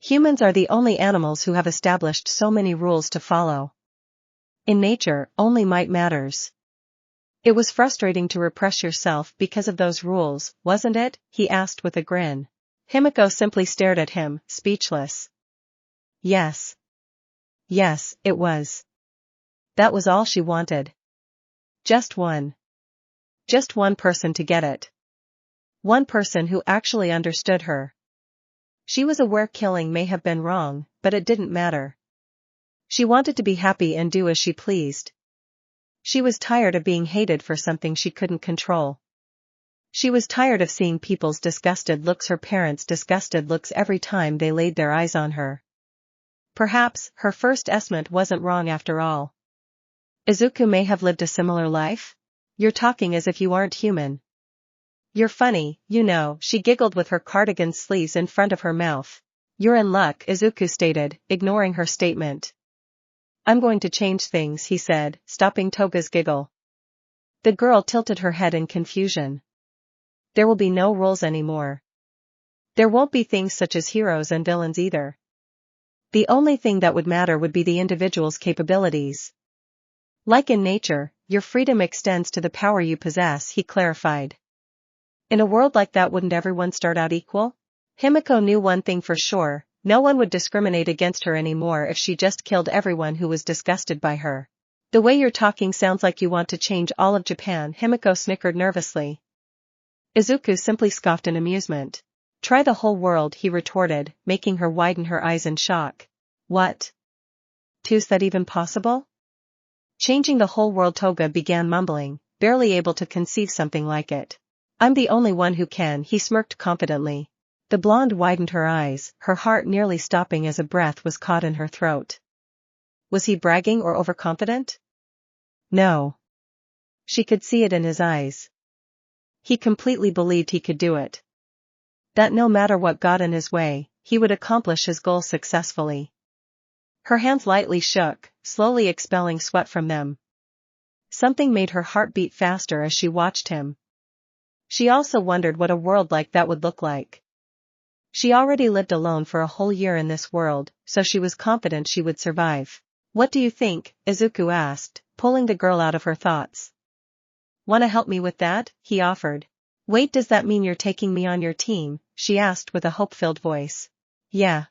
Humans are the only animals who have established so many rules to follow. In nature, only might matters. It was frustrating to repress yourself because of those rules, wasn't it? He asked with a grin. Himiko simply stared at him, speechless. Yes. Yes, it was. That was all she wanted. Just one. Just one person to get it. One person who actually understood her. She was aware killing may have been wrong, but it didn't matter. She wanted to be happy and do as she pleased. She was tired of being hated for something she couldn't control. She was tired of seeing people's disgusted looks, her parents' disgusted looks every time they laid their eyes on her. Perhaps her first estimate wasn't wrong after all. Izuku may have lived a similar life? You're talking as if you aren't human. You're funny, you know, she giggled with her cardigan sleeves in front of her mouth. You're in luck, Izuku stated, ignoring her statement. I'm going to change things, he said, stopping Toga's giggle. The girl tilted her head in confusion. There will be no rules anymore. There won't be things such as heroes and villains either. The only thing that would matter would be the individual's capabilities. Like in nature, your freedom extends to the power you possess, he clarified. In a world like that, wouldn't everyone start out equal? Himiko knew one thing for sure, no one would discriminate against her anymore if she just killed everyone who was disgusted by her. The way you're talking sounds like you want to change all of Japan, Himiko snickered nervously. Izuku simply scoffed in amusement. Try the whole world, he retorted, making her widen her eyes in shock. What? Is that even possible? Changing the whole world, Toga began mumbling, barely able to conceive something like it. I'm the only one who can, he smirked confidently. The blonde widened her eyes, her heart nearly stopping as a breath was caught in her throat. Was he bragging or overconfident? No. She could see it in his eyes. He completely believed he could do it. That no matter what got in his way, he would accomplish his goal successfully. Her hands lightly shook, slowly expelling sweat from them. Something made her heart beat faster as she watched him. She also wondered what a world like that would look like. She already lived alone for a whole year in this world, so she was confident she would survive. What do you think? Izuku asked, pulling the girl out of her thoughts. Wanna help me with that? He offered. Wait, does that mean you're taking me on your team? She asked with a hope-filled voice. Yeah.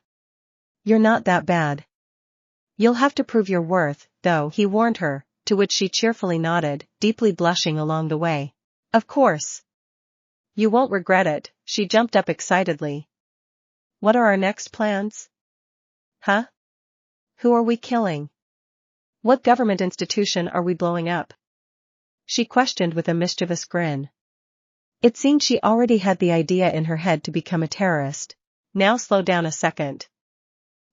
You're not that bad. You'll have to prove your worth, though, he warned her, to which she cheerfully nodded, deeply blushing along the way. Of course. You won't regret it, she jumped up excitedly. What are our next plans? Huh? Who are we killing? What government institution are we blowing up? She questioned with a mischievous grin. It seemed she already had the idea in her head to become a terrorist. Now slow down a second.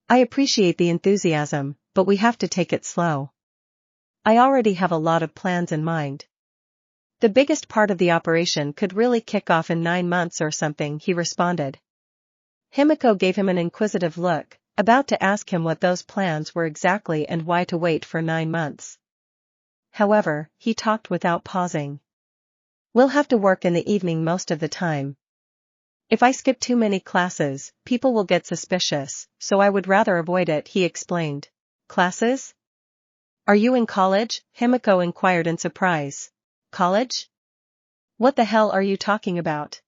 I appreciate the enthusiasm, but we have to take it slow. I already have a lot of plans in mind. The biggest part of the operation could really kick off in 9 months or something, he responded. Himiko gave him an inquisitive look, about to ask him what those plans were exactly and why to wait for 9 months. However, he talked without pausing. We'll have to work in the evening most of the time. If I skip too many classes, people will get suspicious, so I would rather avoid it, he explained. Classes? Are you in college? Himiko inquired in surprise. College? What the hell are you talking about?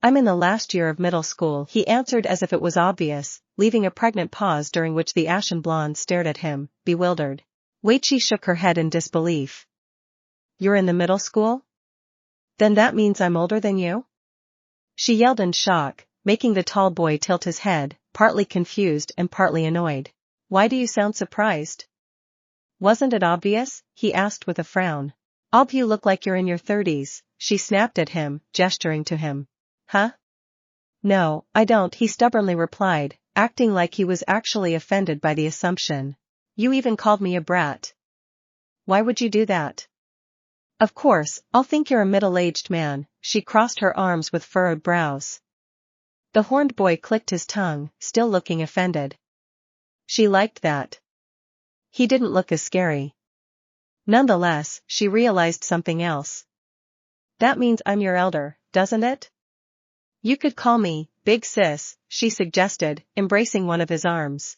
I'm in the last year of middle school, he answered as if it was obvious, leaving a pregnant pause during which the ashen blonde stared at him, bewildered. Wait, she shook her head in disbelief. You're in the middle school? Then that means I'm older than you? She yelled in shock, making the tall boy tilt his head, partly confused and partly annoyed. Why do you sound surprised? Wasn't it obvious? He asked with a frown. You look like you're in your 30s, she snapped at him, gesturing to him. Huh? No, I don't, he stubbornly replied, acting like he was actually offended by the assumption. You even called me a brat. Why would you do that? Of course, I'll think you're a middle-aged man, she crossed her arms with furrowed brows. The horned boy clicked his tongue, still looking offended. She liked that. He didn't look as scary. Nonetheless, she realized something else. That means I'm your elder, doesn't it? You could call me, Big Sis, she suggested, embracing one of his arms.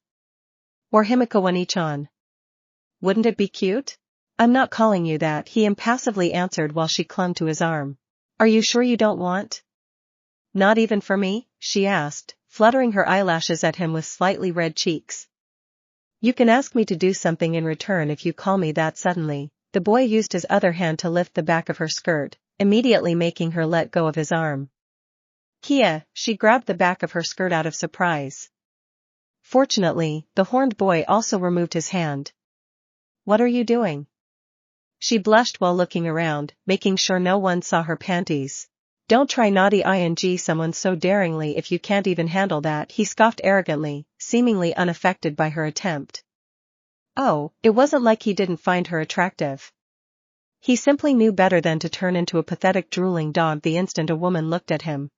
Or Himiko-wan-chan. Wouldn't it be cute? I'm not calling you that, he impassively answered while she clung to his arm. Are you sure you don't want? Not even for me? She asked, fluttering her eyelashes at him with slightly red cheeks. You can ask me to do something in return if you call me that suddenly. The boy used his other hand to lift the back of her skirt, immediately making her let go of his arm. Kia, she grabbed the back of her skirt out of surprise. Fortunately, the horned boy also removed his hand. What are you doing? She blushed while looking around, making sure no one saw her panties. Don't try naughty ing someone so daringly if you can't even handle that, he scoffed arrogantly, seemingly unaffected by her attempt. Oh, it wasn't like he didn't find her attractive. He simply knew better than to turn into a pathetic drooling dog the instant a woman looked at him.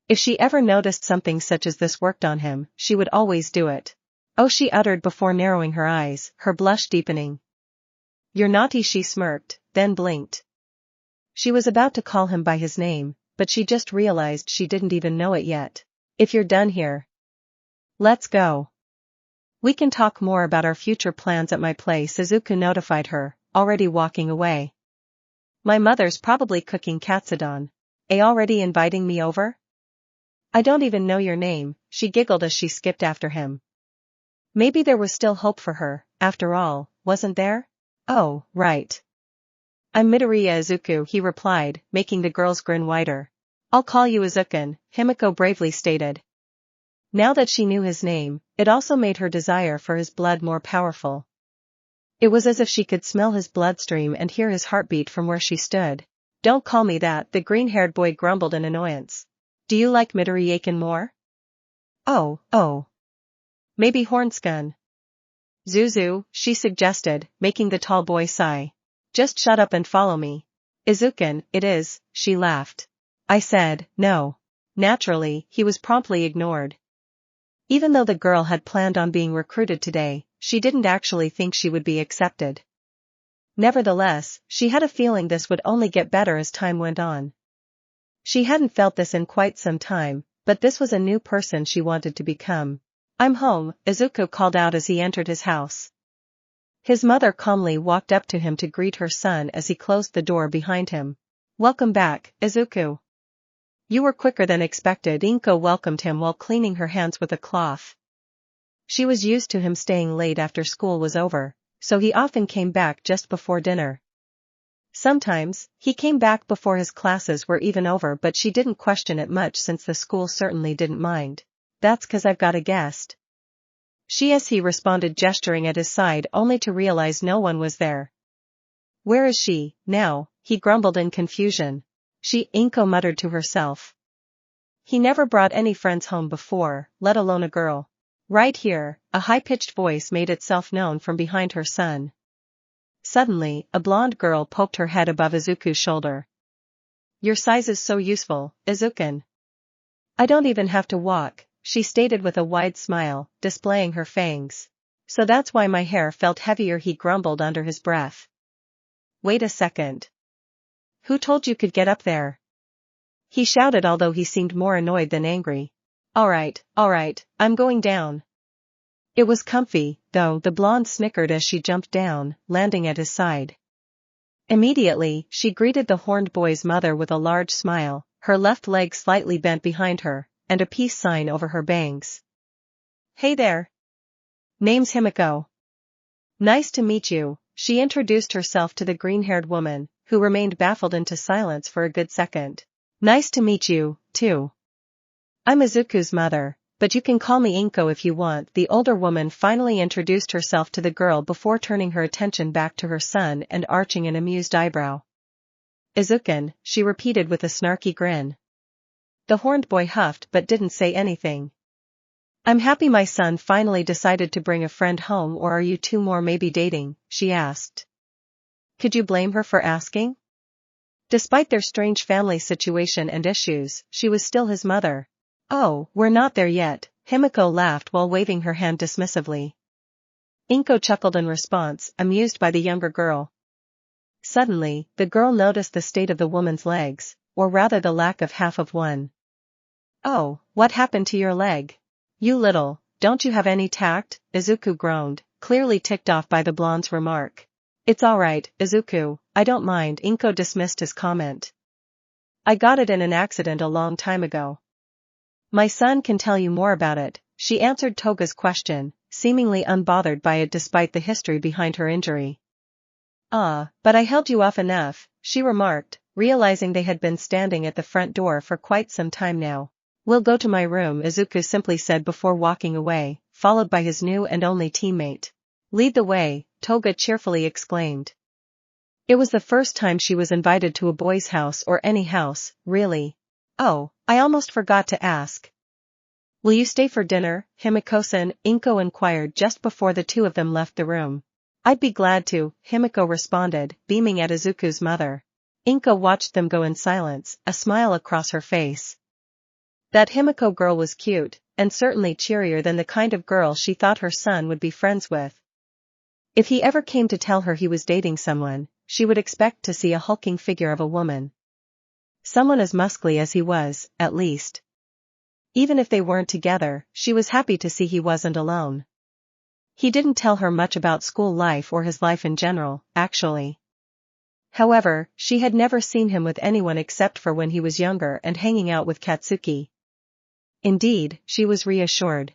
If she ever noticed something such as this worked on him, she would always do it. Oh, she uttered before narrowing her eyes, her blush deepening. You're naughty, she smirked, then blinked. She was about to call him by his name, but she just realized she didn't even know it yet. If you're done here, let's go. We can talk more about our future plans at my place, Izuku notified her, already walking away. My mother's probably cooking katsudon. Already inviting me over? I don't even know your name, she giggled as she skipped after him. Maybe there was still hope for her, after all, wasn't there? Oh, right. I'm Midoriya Izuku, he replied, making the girl's grin wider. I'll call you Izuku, Himiko bravely stated. Now that she knew his name, it also made her desire for his blood more powerful. It was as if she could smell his bloodstream and hear his heartbeat from where she stood. Don't call me that, the green-haired boy grumbled in annoyance. Do you like Midoriya more? Oh. Maybe Hornskin. Zuzu, she suggested, making the tall boy sigh. Just shut up and follow me. Izuku, it is, she laughed. I said, no. Naturally, he was promptly ignored. Even though the girl had planned on being recruited today, she didn't actually think she would be accepted. Nevertheless, she had a feeling this would only get better as time went on. She hadn't felt this in quite some time, but this was a new person she wanted to become. I'm home, Izuku called out as he entered his house. His mother calmly walked up to him to greet her son as he closed the door behind him. Welcome back, Izuku. You were quicker than expected, Inko welcomed him while cleaning her hands with a cloth. She was used to him staying late after school was over, so he often came back just before dinner. Sometimes, he came back before his classes were even over, but she didn't question it much since the school certainly didn't mind. That's 'cause I've got a guest. He responded, gesturing at his side only to realize no one was there. Where is she, now? He grumbled in confusion. Inko muttered to herself. He never brought any friends home before, let alone a girl. Right here, a high-pitched voice made itself known from behind her son. Suddenly, a blonde girl poked her head above Izuku's shoulder. Your size is so useful, Izuku. I don't even have to walk, she stated with a wide smile, displaying her fangs. So that's why my hair felt heavier, he grumbled under his breath. Wait a second. Who told you could get up there? He shouted, although he seemed more annoyed than angry. Alright, I'm going down. It was comfy, though, the blonde snickered as she jumped down, landing at his side. Immediately, she greeted the horned boy's mother with a large smile, her left leg slightly bent behind her, and a peace sign over her bangs. Hey there. Name's Himiko. Nice to meet you, she introduced herself to the green-haired woman, who remained baffled into silence for a good second. Nice to meet you, too. I'm Izuku's mother, but you can call me Inko if you want. The older woman finally introduced herself to the girl before turning her attention back to her son and arching an amused eyebrow. Izuku, she repeated with a snarky grin. The horned boy huffed but didn't say anything. I'm happy my son finally decided to bring a friend home, or are you two more maybe dating? She asked. Could you blame her for asking? Despite their strange family situation and issues, she was still his mother. Oh, we're not there yet, Himiko laughed while waving her hand dismissively. Inko chuckled in response, amused by the younger girl. Suddenly, the girl noticed the state of the woman's legs, or rather the lack of half of one. Oh, what happened to your leg? You little, don't you have any tact? Izuku groaned, clearly ticked off by the blonde's remark. It's alright, Izuku, I don't mind, Inko dismissed his comment. I got it in an accident a long time ago. My son can tell you more about it, she answered Toga's question, seemingly unbothered by it despite the history behind her injury. But I held you off enough, she remarked, realizing they had been standing at the front door for quite some time now. "We'll go to my room," Izuku simply said before walking away, followed by his new and only teammate. "Lead the way," Toga cheerfully exclaimed. It was the first time she was invited to a boy's house or any house, really. "Oh, I almost forgot to ask. Will you stay for dinner?" Himiko-san, Inko inquired just before the two of them left the room. "I'd be glad to," Himiko responded, beaming at Izuku's mother. Inko watched them go in silence, a smile across her face. That Himiko girl was cute, and certainly cheerier than the kind of girl she thought her son would be friends with. If he ever came to tell her he was dating someone, she would expect to see a hulking figure of a woman. Someone as muscly as he was, at least. Even if they weren't together, she was happy to see he wasn't alone. He didn't tell her much about school life or his life in general, actually. However, she had never seen him with anyone except for when he was younger and hanging out with Katsuki. Indeed, she was reassured.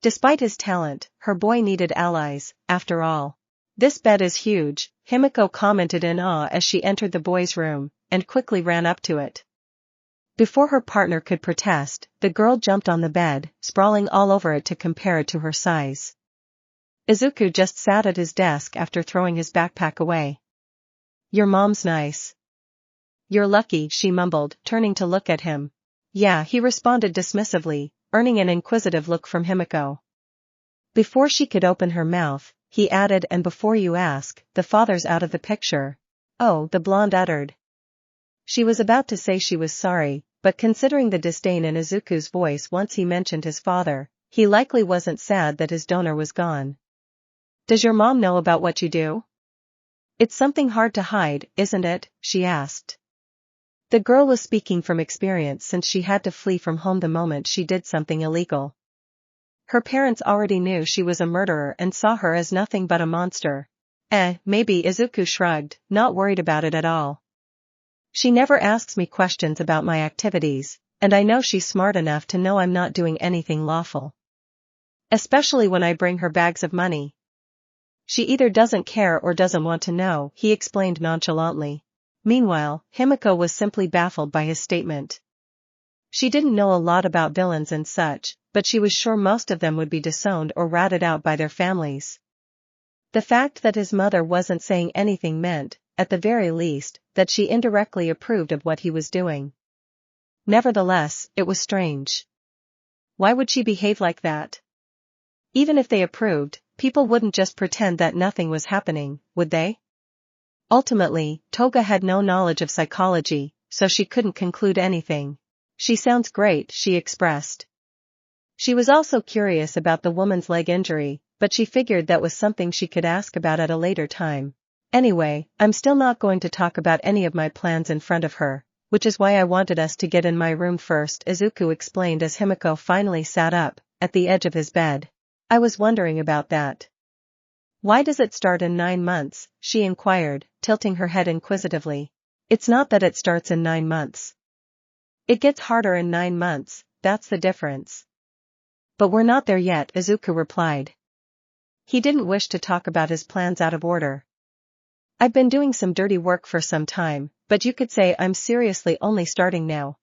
Despite his talent, her boy needed allies, after all. "This bed is huge," Himiko commented in awe as she entered the boy's room, and quickly ran up to it. Before her partner could protest, the girl jumped on the bed, sprawling all over it to compare it to her size. Izuku just sat at his desk after throwing his backpack away. "Your mom's nice. You're lucky," she mumbled, turning to look at him. "Yeah," he responded dismissively, earning an inquisitive look from Himiko. Before she could open her mouth, he added, "And before you ask, the father's out of the picture." "Oh," the blonde uttered. She was about to say she was sorry, but considering the disdain in Izuku's voice once he mentioned his father, he likely wasn't sad that his donor was gone. "Does your mom know about what you do?" "It's something hard to hide, isn't it?" she asked. The girl was speaking from experience since she had to flee from home the moment she did something illegal. Her parents already knew she was a murderer and saw her as nothing but a monster. Maybe, Izuku shrugged, not worried about it at all. "She never asks me questions about my activities, and I know she's smart enough to know I'm not doing anything lawful. Especially when I bring her bags of money. She either doesn't care or doesn't want to know," he explained nonchalantly. Meanwhile, Himiko was simply baffled by his statement. She didn't know a lot about villains and such, but she was sure most of them would be disowned or ratted out by their families. The fact that his mother wasn't saying anything meant, at the very least, that she indirectly approved of what he was doing. Nevertheless, it was strange. Why would she behave like that? Even if they approved, people wouldn't just pretend that nothing was happening, would they? Ultimately, Toga had no knowledge of psychology, so she couldn't conclude anything. "She sounds great," she expressed. She was also curious about the woman's leg injury, but she figured that was something she could ask about at a later time. "Anyway, I'm still not going to talk about any of my plans in front of her, which is why I wanted us to get in my room first," Izuku explained as Himiko finally sat up, at the edge of his bed. "I was wondering about that." "Why does it start in 9 months?" she inquired, tilting her head inquisitively. "It's not that it starts in 9 months. It gets harder in 9 months, that's the difference." "But we're not there yet," Izuku replied. He didn't wish to talk about his plans out of order. "I've been doing some dirty work for some time, but you could say I'm seriously only starting now.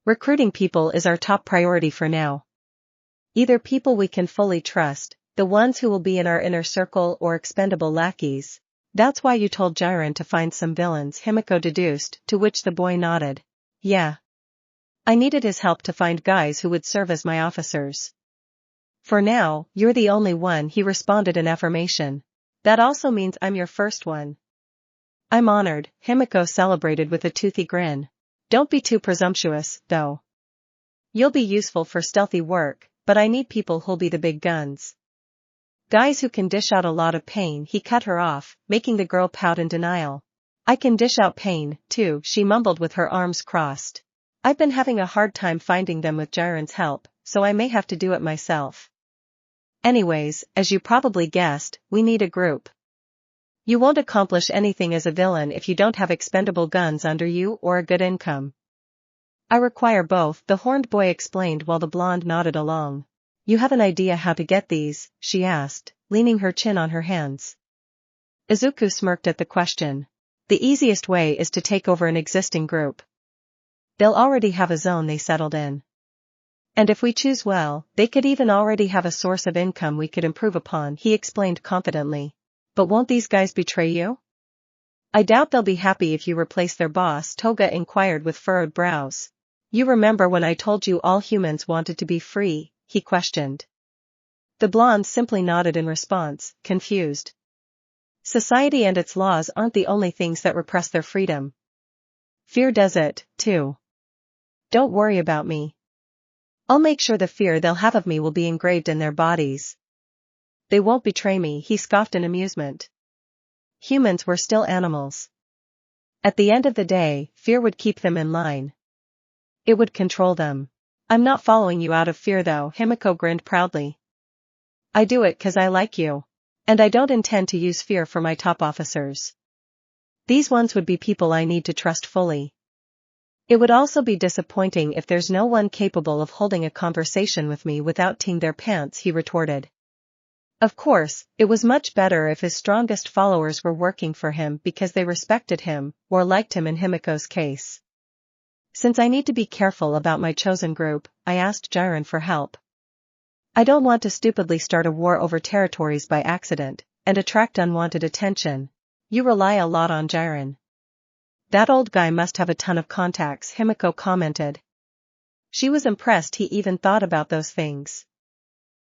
Recruiting people is our top priority for now. Either people we can fully trust, the ones who will be in our inner circle, or expendable lackeys." "That's why you told Jiren to find some villains," Himiko deduced, to which the boy nodded. "Yeah. I needed his help to find guys who would serve as my officers." "For now, you're the only one," he responded in affirmation. "That also means I'm your first one." "I'm honored," Himiko celebrated with a toothy grin. "Don't be too presumptuous, though. You'll be useful for stealthy work, but I need people who'll be the big guns. Guys who can dish out a lot of pain." He cut her off, making the girl pout in denial. "I can dish out pain, too," she mumbled with her arms crossed. "I've been having a hard time finding them with Jiren's help, so I may have to do it myself. Anyways, as you probably guessed, we need a group. You won't accomplish anything as a villain if you don't have expendable guns under you or a good income." "I require both," the horned boy explained while the blonde nodded along. "You have an idea how to get these?" she asked, leaning her chin on her hands. Izuku smirked at the question. The easiest way is to take over an existing group. They'll already have a zone they settled in. And if we choose well, they could even already have a source of income we could improve upon, he explained confidently. But won't these guys betray you? I doubt they'll be happy if you replace their boss, Toga inquired with furrowed brows. You remember when I told you all humans wanted to be free, he questioned. The blonde simply nodded in response, confused. Society and its laws aren't the only things that repress their freedom. Fear does it, too. Don't worry about me. I'll make sure the fear they'll have of me will be engraved in their bodies. They won't betray me, he scoffed in amusement. Humans were still animals. At the end of the day, fear would keep them in line. It would control them. I'm not following you out of fear though, Himiko grinned proudly. I do it 'cause I like you. And I don't intend to use fear for my top officers. These ones would be people I need to trust fully. It would also be disappointing if there's no one capable of holding a conversation with me without teeing their pants, he retorted. Of course, it was much better if his strongest followers were working for him because they respected him, or liked him in Himiko's case. Since I need to be careful about my chosen group, I asked Jiren for help. I don't want to stupidly start a war over territories by accident, and attract unwanted attention. You rely a lot on Jiren. That old guy must have a ton of contacts, Himiko commented. She was impressed he even thought about those things.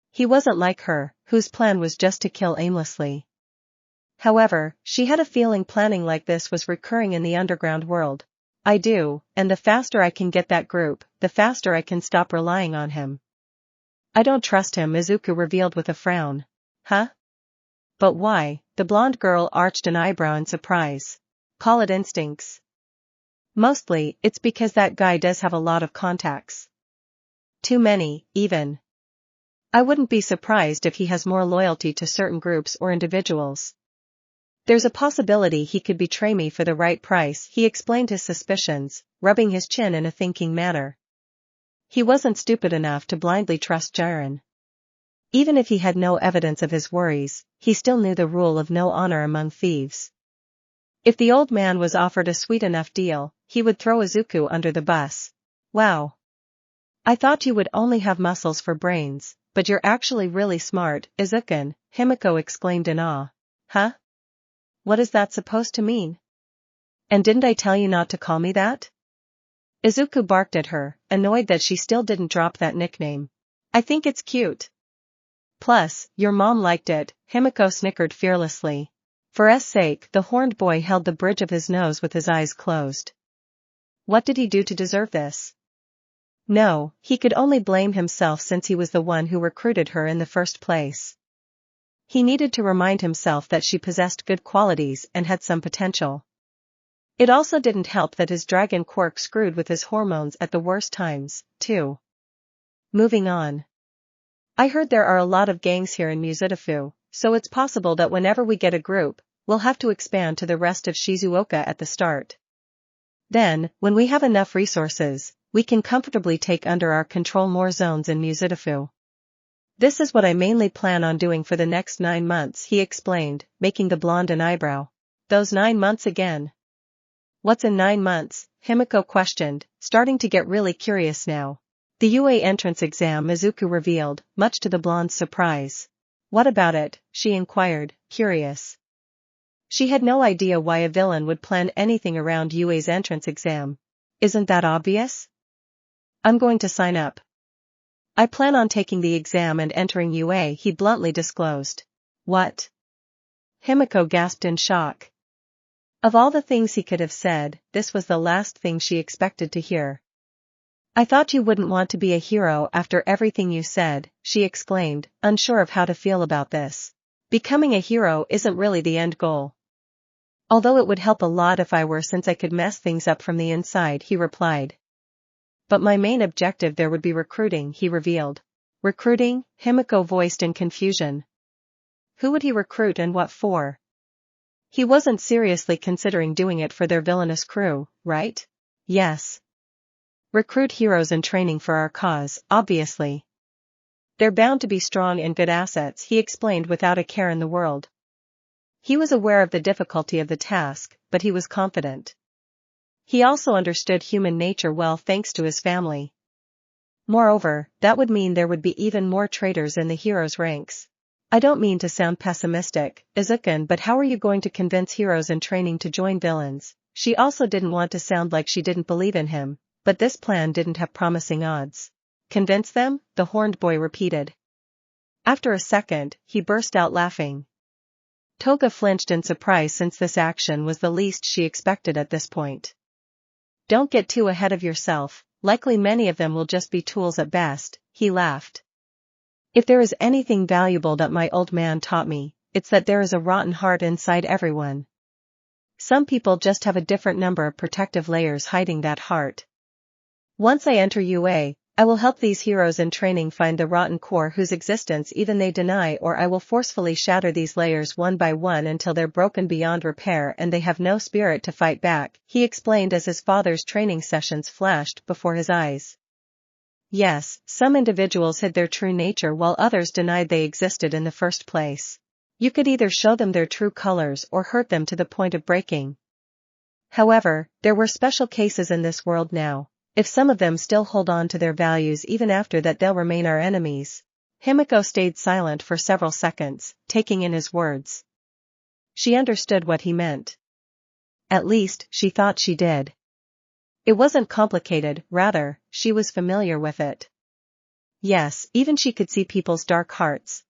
He wasn't like her, whose plan was just to kill aimlessly. However, she had a feeling planning like this was recurring in the underground world. I do, and the faster I can get that group, the faster I can stop relying on him. I don't trust him, Izuku revealed with a frown. Huh? But why? The blonde girl arched an eyebrow in surprise. Call it instincts. Mostly, it's because that guy does have a lot of contacts. Too many, even. I wouldn't be surprised if he has more loyalty to certain groups or individuals. There's a possibility he could betray me for the right price, he explained his suspicions, rubbing his chin in a thinking manner. He wasn't stupid enough to blindly trust Jiren. Even if he had no evidence of his worries, he still knew the rule of no honor among thieves. If the old man was offered a sweet enough deal, he would throw Izuku under the bus. Wow. I thought you would only have muscles for brains, but you're actually really smart, Izuku, Himiko exclaimed in awe. Huh? What is that supposed to mean? And didn't I tell you not to call me that? Izuku barked at her, annoyed that she still didn't drop that nickname. I think it's cute. Plus, your mom liked it, Himiko snickered fearlessly. For S' sake, the horned boy held the bridge of his nose with his eyes closed. What did he do to deserve this? No, he could only blame himself since he was the one who recruited her in the first place. He needed to remind himself that she possessed good qualities and had some potential. It also didn't help that his dragon Quirk screwed with his hormones at the worst times, too. Moving on. I heard there are a lot of gangs here in Mushitafu, so it's possible that whenever we get a group, we'll have to expand to the rest of Shizuoka at the start. Then, when we have enough resources, we can comfortably take under our control more zones in Mushitafu. This is what I mainly plan on doing for the next 9 months, he explained, making the blonde an eyebrow. Those 9 months again. What's in 9 months? Himiko questioned, starting to get really curious now. The UA entrance exam, Izuku revealed, much to the blonde's surprise. What about it? She inquired, curious. She had no idea why a villain would plan anything around UA's entrance exam. Isn't that obvious? I'm going to sign up. I plan on taking the exam and entering UA, he bluntly disclosed. What? Himiko gasped in shock. Of all the things he could have said, this was the last thing she expected to hear. I thought you wouldn't want to be a hero after everything you said, she exclaimed, unsure of how to feel about this. Becoming a hero isn't really the end goal. Although it would help a lot if I were, since I could mess things up from the inside, he replied. But my main objective there would be recruiting, he revealed. Recruiting? Himiko voiced in confusion. Who would he recruit and what for? He wasn't seriously considering doing it for their villainous crew, right? Yes. Recruit heroes in training for our cause, obviously. They're bound to be strong and good assets, he explained without a care in the world. He was aware of the difficulty of the task, but he was confident. He also understood human nature well thanks to his family. Moreover, that would mean there would be even more traitors in the heroes' ranks. I don't mean to sound pessimistic, Izuku, but how are you going to convince heroes in training to join villains? She also didn't want to sound like she didn't believe in him, but this plan didn't have promising odds. Convince them? The horned boy repeated. After a second, he burst out laughing. Toga flinched in surprise since this action was the least she expected at this point. Don't get too ahead of yourself, likely many of them will just be tools at best, he laughed. If there is anything valuable that my old man taught me, it's that there is a rotten heart inside everyone. Some people just have a different number of protective layers hiding that heart. Once I enter UA, I will help these heroes in training find the rotten core whose existence even they deny, or I will forcefully shatter these layers one by one until they're broken beyond repair and they have no spirit to fight back, he explained as his father's training sessions flashed before his eyes. Yes, some individuals hid their true nature while others denied they existed in the first place. You could either show them their true colors or hurt them to the point of breaking. However, there were special cases in this world now. If some of them still hold on to their values even after that, they'll remain our enemies. Himiko stayed silent for several seconds, taking in his words. She understood what he meant. At least, she thought she did. It wasn't complicated, rather, she was familiar with it. Yes, even she could see people's dark hearts.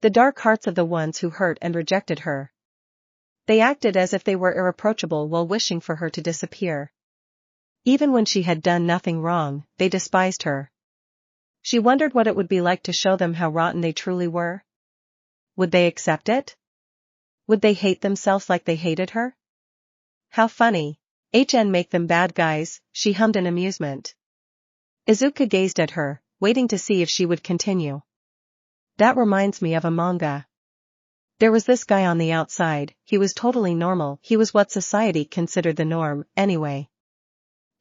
The dark hearts of the ones who hurt and rejected her. They acted as if they were irreproachable while wishing for her to disappear. Even when she had done nothing wrong, they despised her. She wondered what it would be like to show them how rotten they truly were. Would they accept it? Would they hate themselves like they hated her? How funny. Make them bad guys, she hummed in amusement. Izuku gazed at her, waiting to see if she would continue. That reminds me of a manga. There was this guy on the outside, he was totally normal, he was what society considered the norm, anyway.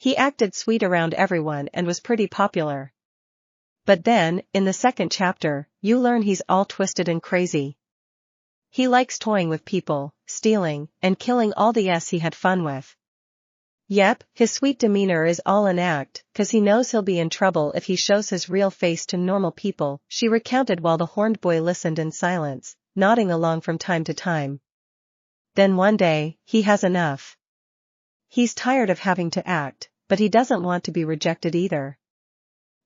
He acted sweet around everyone and was pretty popular. But then, in the second chapter, you learn he's all twisted and crazy. He likes toying with people, stealing, and killing all the he had fun with. Yep, his sweet demeanor is all an act, 'cause he knows he'll be in trouble if he shows his real face to normal people, she recounted while the horned boy listened in silence, nodding along from time to time. Then one day, he has enough. He's tired of having to act, but he doesn't want to be rejected either.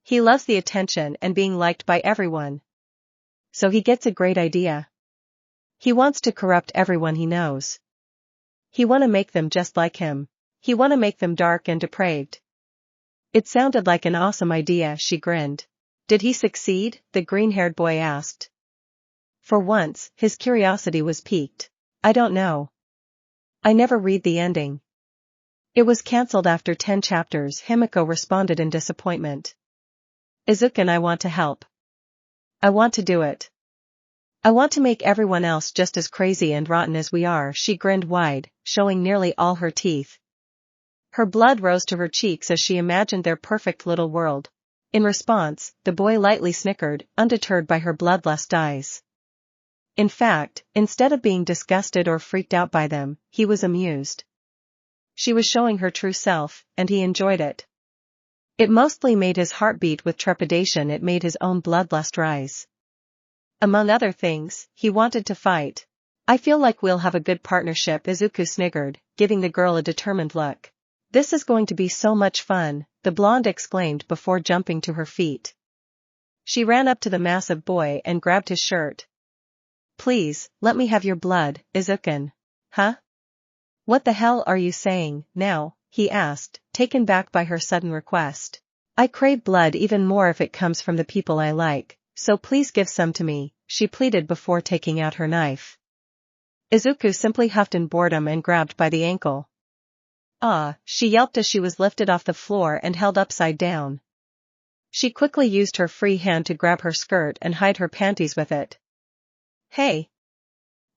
He loves the attention and being liked by everyone. So he gets a great idea. He wants to corrupt everyone he knows. He wanna make them just like him. He wanna make them dark and depraved. It sounded like an awesome idea, she grinned. Did he succeed? The green-haired boy asked. For once, his curiosity was piqued. I don't know. I never read the ending. It was cancelled after 10 chapters, Himiko responded in disappointment. Izuku and I want to help. I want to do it. I want to make everyone else just as crazy and rotten as we are, she grinned wide, showing nearly all her teeth. Her blood rose to her cheeks as she imagined their perfect little world. In response, the boy lightly snickered, undeterred by her bloodlust eyes. In fact, instead of being disgusted or freaked out by them, he was amused. She was showing her true self, and he enjoyed it. It mostly made his heart beat with trepidation, it made his own bloodlust rise. Among other things, he wanted to fight. I feel like we'll have a good partnership, Izuku sniggered, giving the girl a determined look. This is going to be so much fun, the blonde exclaimed before jumping to her feet. She ran up to the massive boy and grabbed his shirt. Please, let me have your blood, Izuku. Huh? What the hell are you saying, now? He asked, taken back by her sudden request. I crave blood even more if it comes from the people I like, so please give some to me, she pleaded before taking out her knife. Izuku simply huffed in boredom and grabbed by the ankle. Ah, she yelped as she was lifted off the floor and held upside down. She quickly used her free hand to grab her skirt and hide her panties with it. Hey!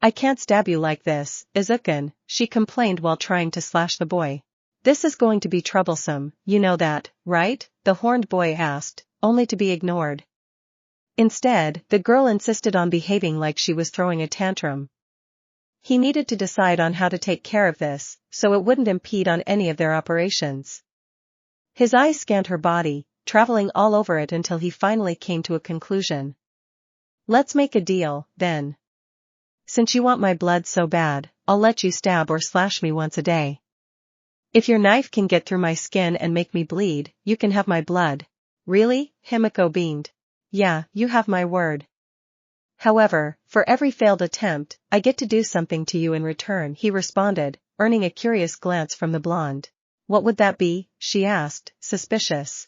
I can't stab you like this, Izuku, she complained while trying to slash the boy. This is going to be troublesome, you know that, right? The horned boy asked, only to be ignored. Instead, the girl insisted on behaving like she was throwing a tantrum. He needed to decide on how to take care of this, so it wouldn't impede on any of their operations. His eyes scanned her body, traveling all over it until he finally came to a conclusion. Let's make a deal, then. Since you want my blood so bad, I'll let you stab or slash me once a day. If your knife can get through my skin and make me bleed, you can have my blood. Really? Himiko beamed. Yeah, you have my word. However, for every failed attempt, I get to do something to you in return, he responded, earning a curious glance from the blonde. What would that be? She asked, suspicious.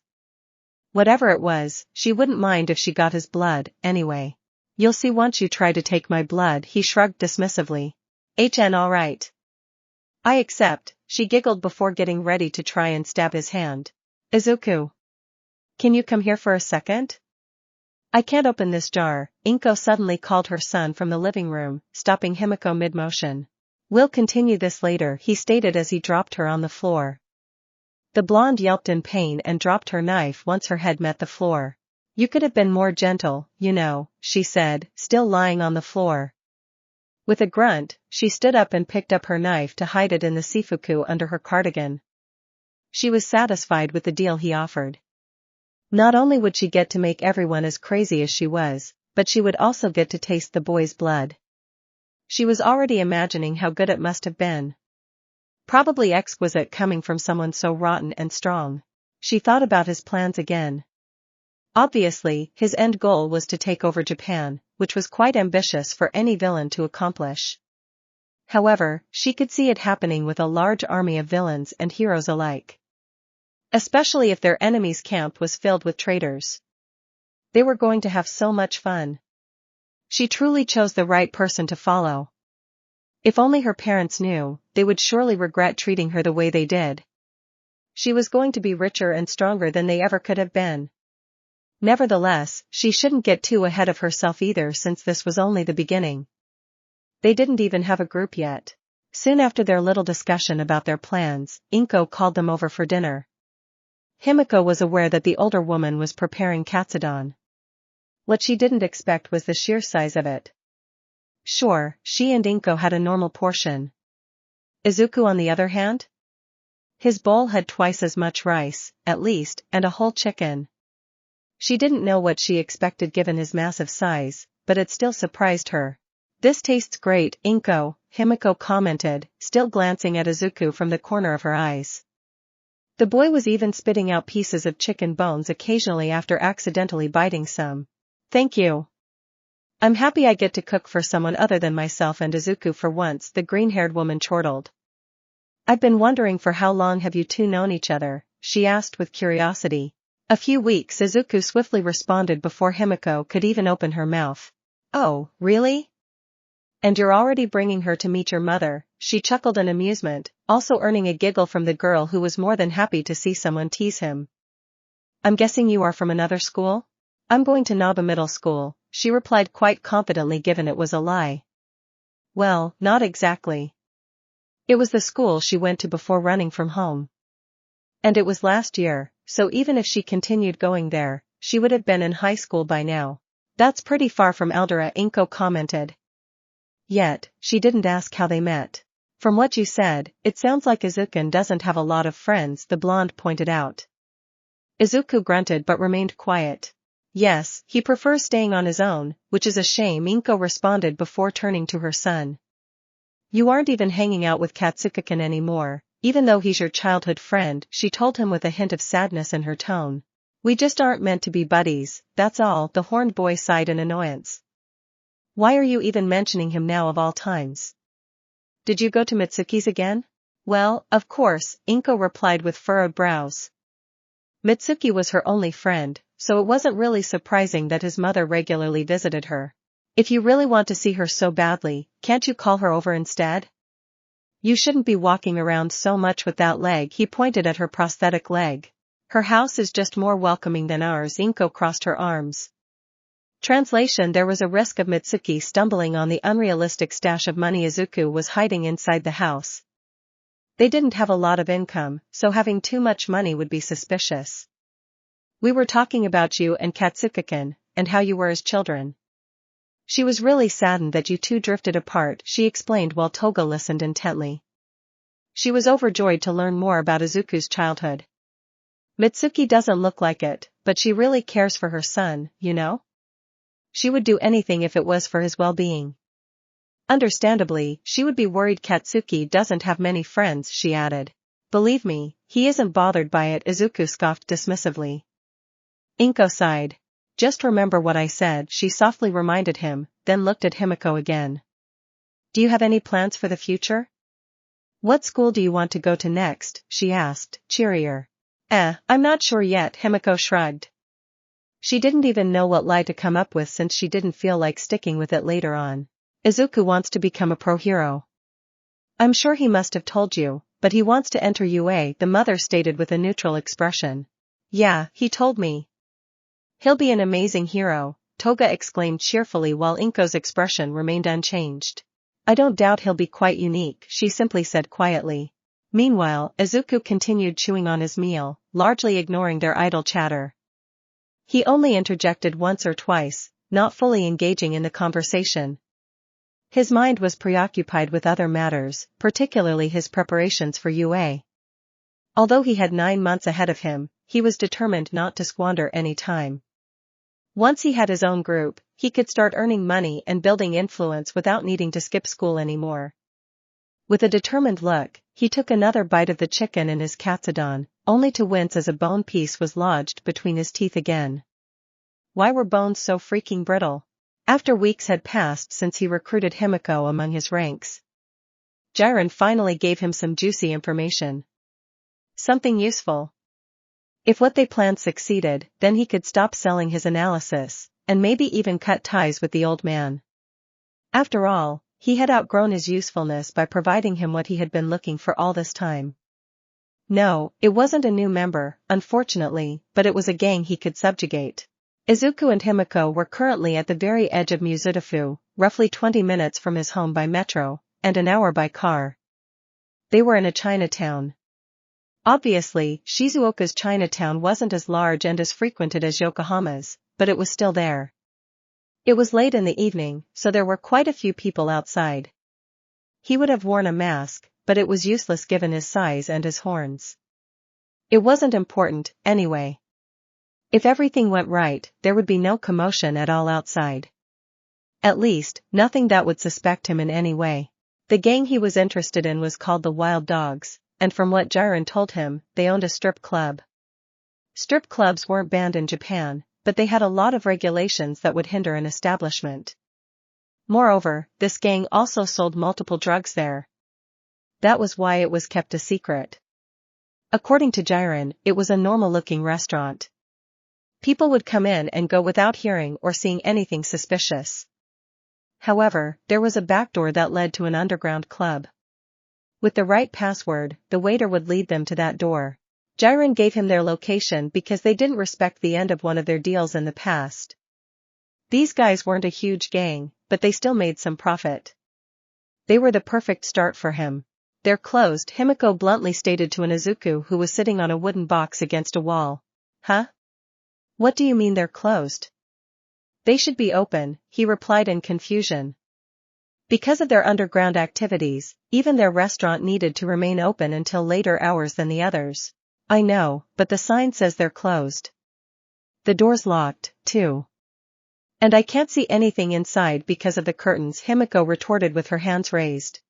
Whatever it was, she wouldn't mind if she got his blood, anyway. You'll see once you try to take my blood, he shrugged dismissively. All right. I accept, she giggled before getting ready to try and stab his hand. Izuku. Can you come here for a second? I can't open this jar, Inko suddenly called her son from the living room, stopping Himiko mid-motion. We'll continue this later, he stated as he dropped her on the floor. The blonde yelped in pain and dropped her knife once her head met the floor. You could have been more gentle, you know, she said, still lying on the floor. With a grunt, she stood up and picked up her knife to hide it in the sifuku under her cardigan. She was satisfied with the deal he offered. Not only would she get to make everyone as crazy as she was, but she would also get to taste the boy's blood. She was already imagining how good it must have been. Probably exquisite coming from someone so rotten and strong. She thought about his plans again. Obviously, his end goal was to take over Japan, which was quite ambitious for any villain to accomplish. However, she could see it happening with a large army of villains and heroes alike. Especially if their enemy's camp was filled with traitors. They were going to have so much fun. She truly chose the right person to follow. If only her parents knew, they would surely regret treating her the way they did. She was going to be richer and stronger than they ever could have been. Nevertheless, she shouldn't get too ahead of herself either, since this was only the beginning. They didn't even have a group yet. Soon after their little discussion about their plans, Inko called them over for dinner. Himiko was aware that the older woman was preparing katsudon. What she didn't expect was the sheer size of it. Sure, she and Inko had a normal portion. Izuku on the other hand? His bowl had twice as much rice, at least, and a whole chicken. She didn't know what she expected given his massive size, but it still surprised her. This tastes great, Inko, Himiko commented, still glancing at Izuku from the corner of her eyes. The boy was even spitting out pieces of chicken bones occasionally after accidentally biting some. Thank you. I'm happy I get to cook for someone other than myself and Izuku for once, the green-haired woman chortled. I've been wondering for how long have you two known each other, she asked with curiosity. A few weeks, Izuku swiftly responded before Himiko could even open her mouth. Oh, really? And you're already bringing her to meet your mother, she chuckled in amusement, also earning a giggle from the girl who was more than happy to see someone tease him. I'm guessing you are from another school? I'm going to Naba Middle School, she replied quite confidently given it was a lie. Well, not exactly. It was the school she went to before running from home. And it was last year, so even if she continued going there, she would have been in high school by now. That's pretty far from Eldora, Inko commented. Yet, she didn't ask how they met. From what you said, it sounds like Izuku doesn't have a lot of friends, the blonde pointed out. Izuku grunted but remained quiet. Yes, he prefers staying on his own, which is a shame, Inko responded before turning to her son. You aren't even hanging out with Katsuki-kun anymore, even though he's your childhood friend, she told him with a hint of sadness in her tone. We just aren't meant to be buddies, that's all, the horned boy sighed in annoyance. Why are you even mentioning him now of all times? Did you go to Mitsuki's again? Well, of course, Inko replied with furrowed brows. Mitsuki was her only friend, so it wasn't really surprising that his mother regularly visited her. If you really want to see her so badly, can't you call her over instead? You shouldn't be walking around so much with that leg, he pointed at her prosthetic leg. Her house is just more welcoming than ours, Inko crossed her arms. Translation: there was a risk of Mitsuki stumbling on the unrealistic stash of money Izuku was hiding inside the house. They didn't have a lot of income, so having too much money would be suspicious. We were talking about you and Katsuki-kun, and how you were as children. She was really saddened that you two drifted apart, she explained while Toga listened intently. She was overjoyed to learn more about Izuku's childhood. Mitsuki doesn't look like it, but she really cares for her son, you know? She would do anything if it was for his well-being. Understandably, she would be worried Katsuki doesn't have many friends, she added. Believe me, he isn't bothered by it, Izuku scoffed dismissively. Inko sighed. Just remember what I said, she softly reminded him, then looked at Himiko again. Do you have any plans for the future? What school do you want to go to next, she asked, cheerier. I'm not sure yet, Himiko shrugged. She didn't even know what lie to come up with since she didn't feel like sticking with it later on. Izuku wants to become a pro hero. I'm sure he must have told you, but he wants to enter UA, the mother stated with a neutral expression. Yeah, he told me. He'll be an amazing hero, Toga exclaimed cheerfully while Inko's expression remained unchanged. I don't doubt he'll be quite unique, she simply said quietly. Meanwhile, Izuku continued chewing on his meal, largely ignoring their idle chatter. He only interjected once or twice, not fully engaging in the conversation. His mind was preoccupied with other matters, particularly his preparations for UA. Although he had 9 months ahead of him, he was determined not to squander any time. Once he had his own group, he could start earning money and building influence without needing to skip school anymore. With a determined look, he took another bite of the chicken in his katsudon, only to wince as a bone piece was lodged between his teeth again. Why were bones so freaking brittle? After weeks had passed since he recruited Himiko among his ranks, Jiren finally gave him some juicy information. Something useful. If what they planned succeeded, then he could stop selling his analysis, and maybe even cut ties with the old man. After all, he had outgrown his usefulness by providing him what he had been looking for all this time. No, it wasn't a new member, unfortunately, but it was a gang he could subjugate. Izuku and Himiko were currently at the very edge of Muzudafu, roughly 20 minutes from his home by metro, and an hour by car. They were in a Chinatown. Obviously, Shizuoka's Chinatown wasn't as large and as frequented as Yokohama's, but it was still there. It was late in the evening, so there were quite a few people outside. He would have worn a mask, but it was useless given his size and his horns. It wasn't important, anyway. If everything went right, there would be no commotion at all outside. At least, nothing that would suspect him in any way. The gang he was interested in was called the Wild Dogs, and from what Jiren told him, they owned a strip club. Strip clubs weren't banned in Japan, but they had a lot of regulations that would hinder an establishment. Moreover, this gang also sold multiple drugs there. That was why it was kept a secret. According to Jiren, it was a normal-looking restaurant. People would come in and go without hearing or seeing anything suspicious. However, there was a back door that led to an underground club. With the right password, the waiter would lead them to that door. Jiren gave him their location because they didn't respect the end of one of their deals in the past. These guys weren't a huge gang, but they still made some profit. They were the perfect start for him. They're closed, Himiko bluntly stated to an Izuku who was sitting on a wooden box against a wall. Huh? What do you mean they're closed? They should be open, he replied in confusion. Because of their underground activities, even their restaurant needed to remain open until later hours than the others. I know, but the sign says they're closed. The door's locked, too. And I can't see anything inside because of the curtains, Himiko retorted with her hands raised.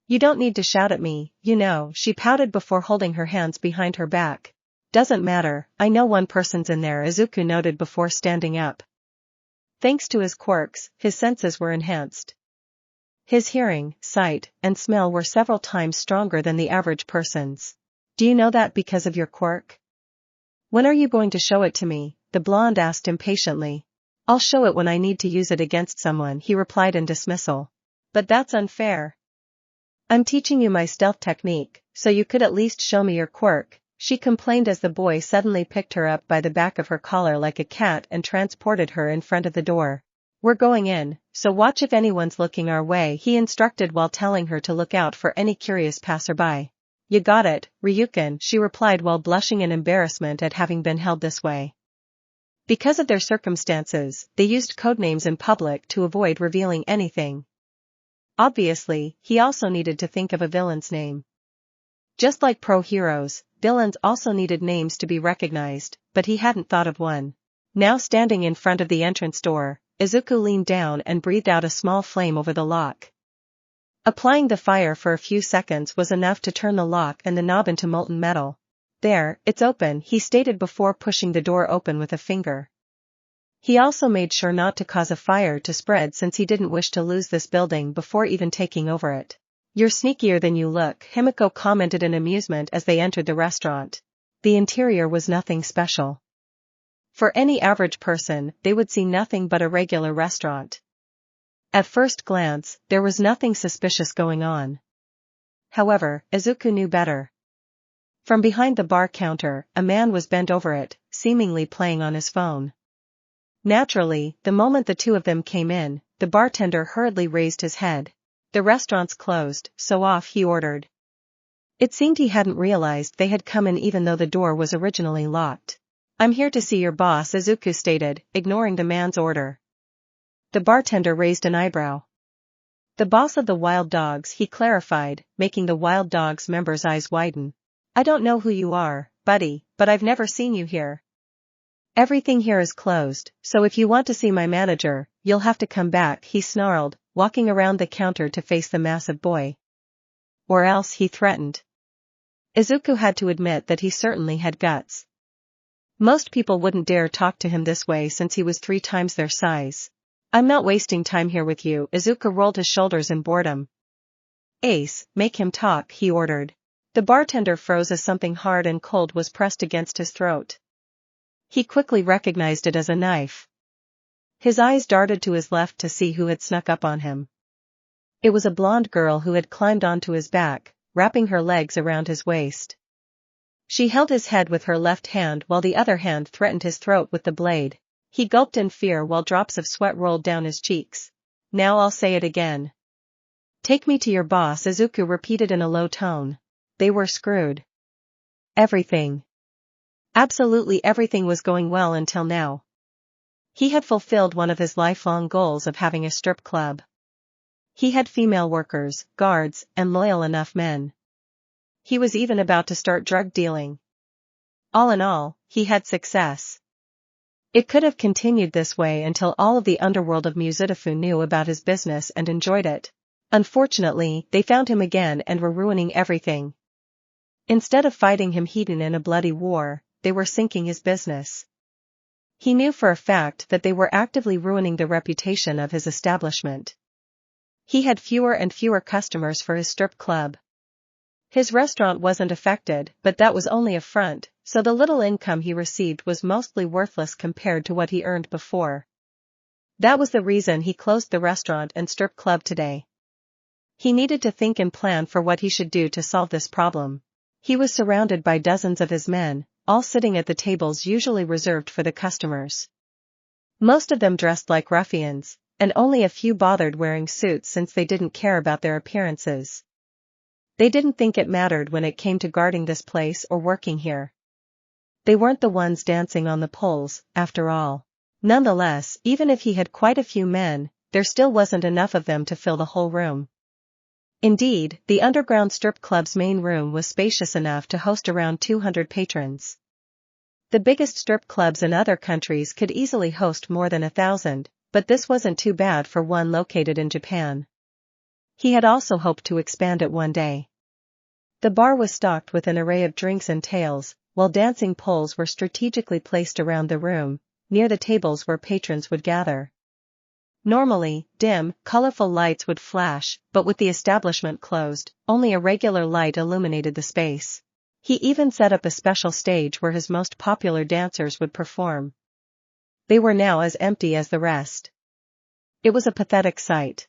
You don't need to shout at me, you know, she pouted before holding her hands behind her back. Doesn't matter, I know one person's in there, Izuku noted before standing up. Thanks to his quirks, his senses were enhanced. His hearing, sight, and smell were several times stronger than the average person's. Do you know that because of your quirk? When are you going to show it to me? The blonde asked impatiently. I'll show it when I need to use it against someone, he replied in dismissal. But that's unfair. I'm teaching you my stealth technique, so you could at least show me your quirk, she complained as the boy suddenly picked her up by the back of her collar like a cat and transported her in front of the door. We're going in, so watch if anyone's looking our way, he instructed while telling her to look out for any curious passerby. You got it, Ryukin, she replied while blushing in embarrassment at having been held this way. Because of their circumstances, they used codenames in public to avoid revealing anything. Obviously, he also needed to think of a villain's name. Just like pro-heroes, villains also needed names to be recognized, but he hadn't thought of one. Now standing in front of the entrance door, Izuku leaned down and breathed out a small flame over the lock. Applying the fire for a few seconds was enough to turn the lock and the knob into molten metal. There, it's open, he stated before pushing the door open with a finger. He also made sure not to cause a fire to spread since he didn't wish to lose this building before even taking over it. You're sneakier than you look, Himiko commented in amusement as they entered the restaurant. The interior was nothing special. For any average person, they would see nothing but a regular restaurant. At first glance, there was nothing suspicious going on. However, Izuku knew better. From behind the bar counter, a man was bent over it, seemingly playing on his phone. Naturally, the moment the two of them came in, the bartender hurriedly raised his head. The restaurant's closed, so off he ordered. It seemed he hadn't realized they had come in even though the door was originally locked. I'm here to see your boss, Izuku stated, ignoring the man's order. The bartender raised an eyebrow. The boss of the Wild Dogs, he clarified, making the Wild Dogs members' eyes widen. I don't know who you are, buddy, but I've never seen you here. Everything here is closed, so if you want to see my manager, you'll have to come back, he snarled, walking around the counter to face the massive boy. Or else, he threatened. Izuku had to admit that he certainly had guts. Most people wouldn't dare talk to him this way since he was 3 times their size. I'm not wasting time here with you, Izuku rolled his shoulders in boredom. Ace, make him talk, he ordered. The bartender froze as something hard and cold was pressed against his throat. He quickly recognized it as a knife. His eyes darted to his left to see who had snuck up on him. It was a blonde girl who had climbed onto his back, wrapping her legs around his waist. She held his head with her left hand while the other hand threatened his throat with the blade. He gulped in fear while drops of sweat rolled down his cheeks. Now I'll say it again. Take me to your boss, Izuku repeated in a low tone. They were screwed. Everything. Absolutely everything was going well until now. He had fulfilled one of his lifelong goals of having a strip club. He had female workers, guards, and loyal enough men. He was even about to start drug dealing. All in all, he had success. It could have continued this way until all of the underworld of Muzutafu knew about his business and enjoyed it. Unfortunately, they found him again and were ruining everything. Instead of fighting him heated in a bloody war, they were sinking his business. He knew for a fact that they were actively ruining the reputation of his establishment. He had fewer and fewer customers for his strip club. His restaurant wasn't affected, but that was only a front, so the little income he received was mostly worthless compared to what he earned before. That was the reason he closed the restaurant and strip club today. He needed to think and plan for what he should do to solve this problem. He was surrounded by dozens of his men, all sitting at the tables usually reserved for the customers. Most of them dressed like ruffians, and only a few bothered wearing suits since they didn't care about their appearances. They didn't think it mattered when it came to guarding this place or working here. They weren't the ones dancing on the poles, after all. Nonetheless, even if he had quite a few men, there still wasn't enough of them to fill the whole room. Indeed, the underground strip club's main room was spacious enough to host around 200 patrons. The biggest strip clubs in other countries could easily host more than 1,000, but this wasn't too bad for one located in Japan. He had also hoped to expand it one day. The bar was stocked with an array of drinks and tails, while dancing poles were strategically placed around the room, near the tables where patrons would gather. Normally, dim, colorful lights would flash, but with the establishment closed, only a regular light illuminated the space. He even set up a special stage where his most popular dancers would perform. They were now as empty as the rest. It was a pathetic sight.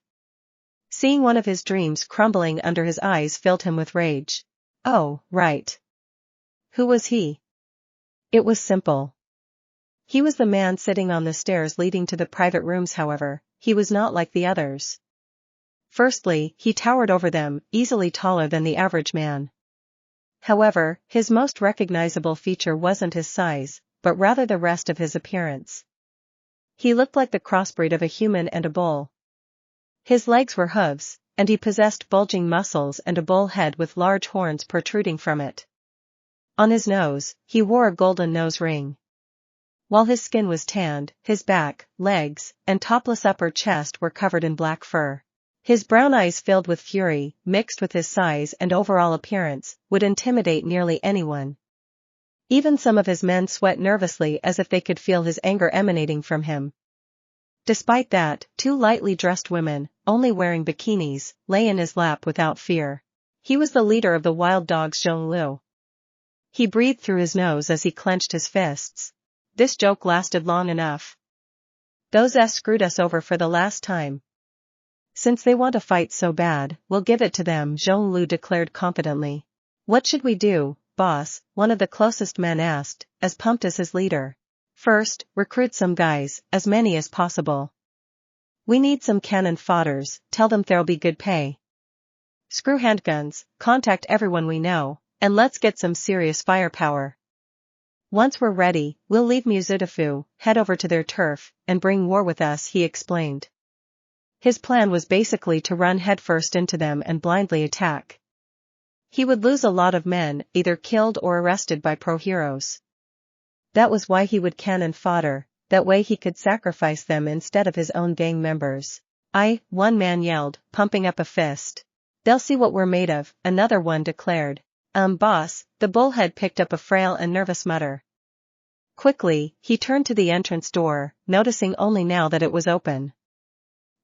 Seeing one of his dreams crumbling under his eyes filled him with rage. Oh, right. Who was he? It was simple. He was the man sitting on the stairs leading to the private rooms. However, he was not like the others. Firstly, he towered over them, easily taller than the average man. However, his most recognizable feature wasn't his size, but rather the rest of his appearance. He looked like the crossbreed of a human and a bull. His legs were hooves, and he possessed bulging muscles and a bull head with large horns protruding from it. On his nose, he wore a golden nose ring. While his skin was tanned, his back, legs, and topless upper chest were covered in black fur. His brown eyes filled with fury, mixed with his size and overall appearance, would intimidate nearly anyone. Even some of his men sweat nervously as if they could feel his anger emanating from him. Despite that, two lightly dressed women, only wearing bikinis, lay in his lap without fear. He was the leader of the wild dogs, Zhonglu. He breathed through his nose as he clenched his fists. This joke lasted long enough. Those screwed us over for the last time. Since they want to fight so bad, we'll give it to them, Zhonglu declared confidently. What should we do, boss? One of the closest men asked, as pumped as his leader. First, recruit some guys, as many as possible. We need some cannon fodders, tell them there'll be good pay. Screw handguns, contact everyone we know, and let's get some serious firepower. Once we're ready, we'll leave Muzutafu, head over to their turf, and bring war with us, he explained. His plan was basically to run headfirst into them and blindly attack. He would lose a lot of men, either killed or arrested by pro-heroes. That was why he would cannon fodder, that way he could sacrifice them instead of his own gang members. One man yelled, pumping up a fist. They'll see what we're made of, another one declared. Boss, the bullhead picked up a frail and nervous mutter. Quickly, he turned to the entrance door, noticing only now that it was open.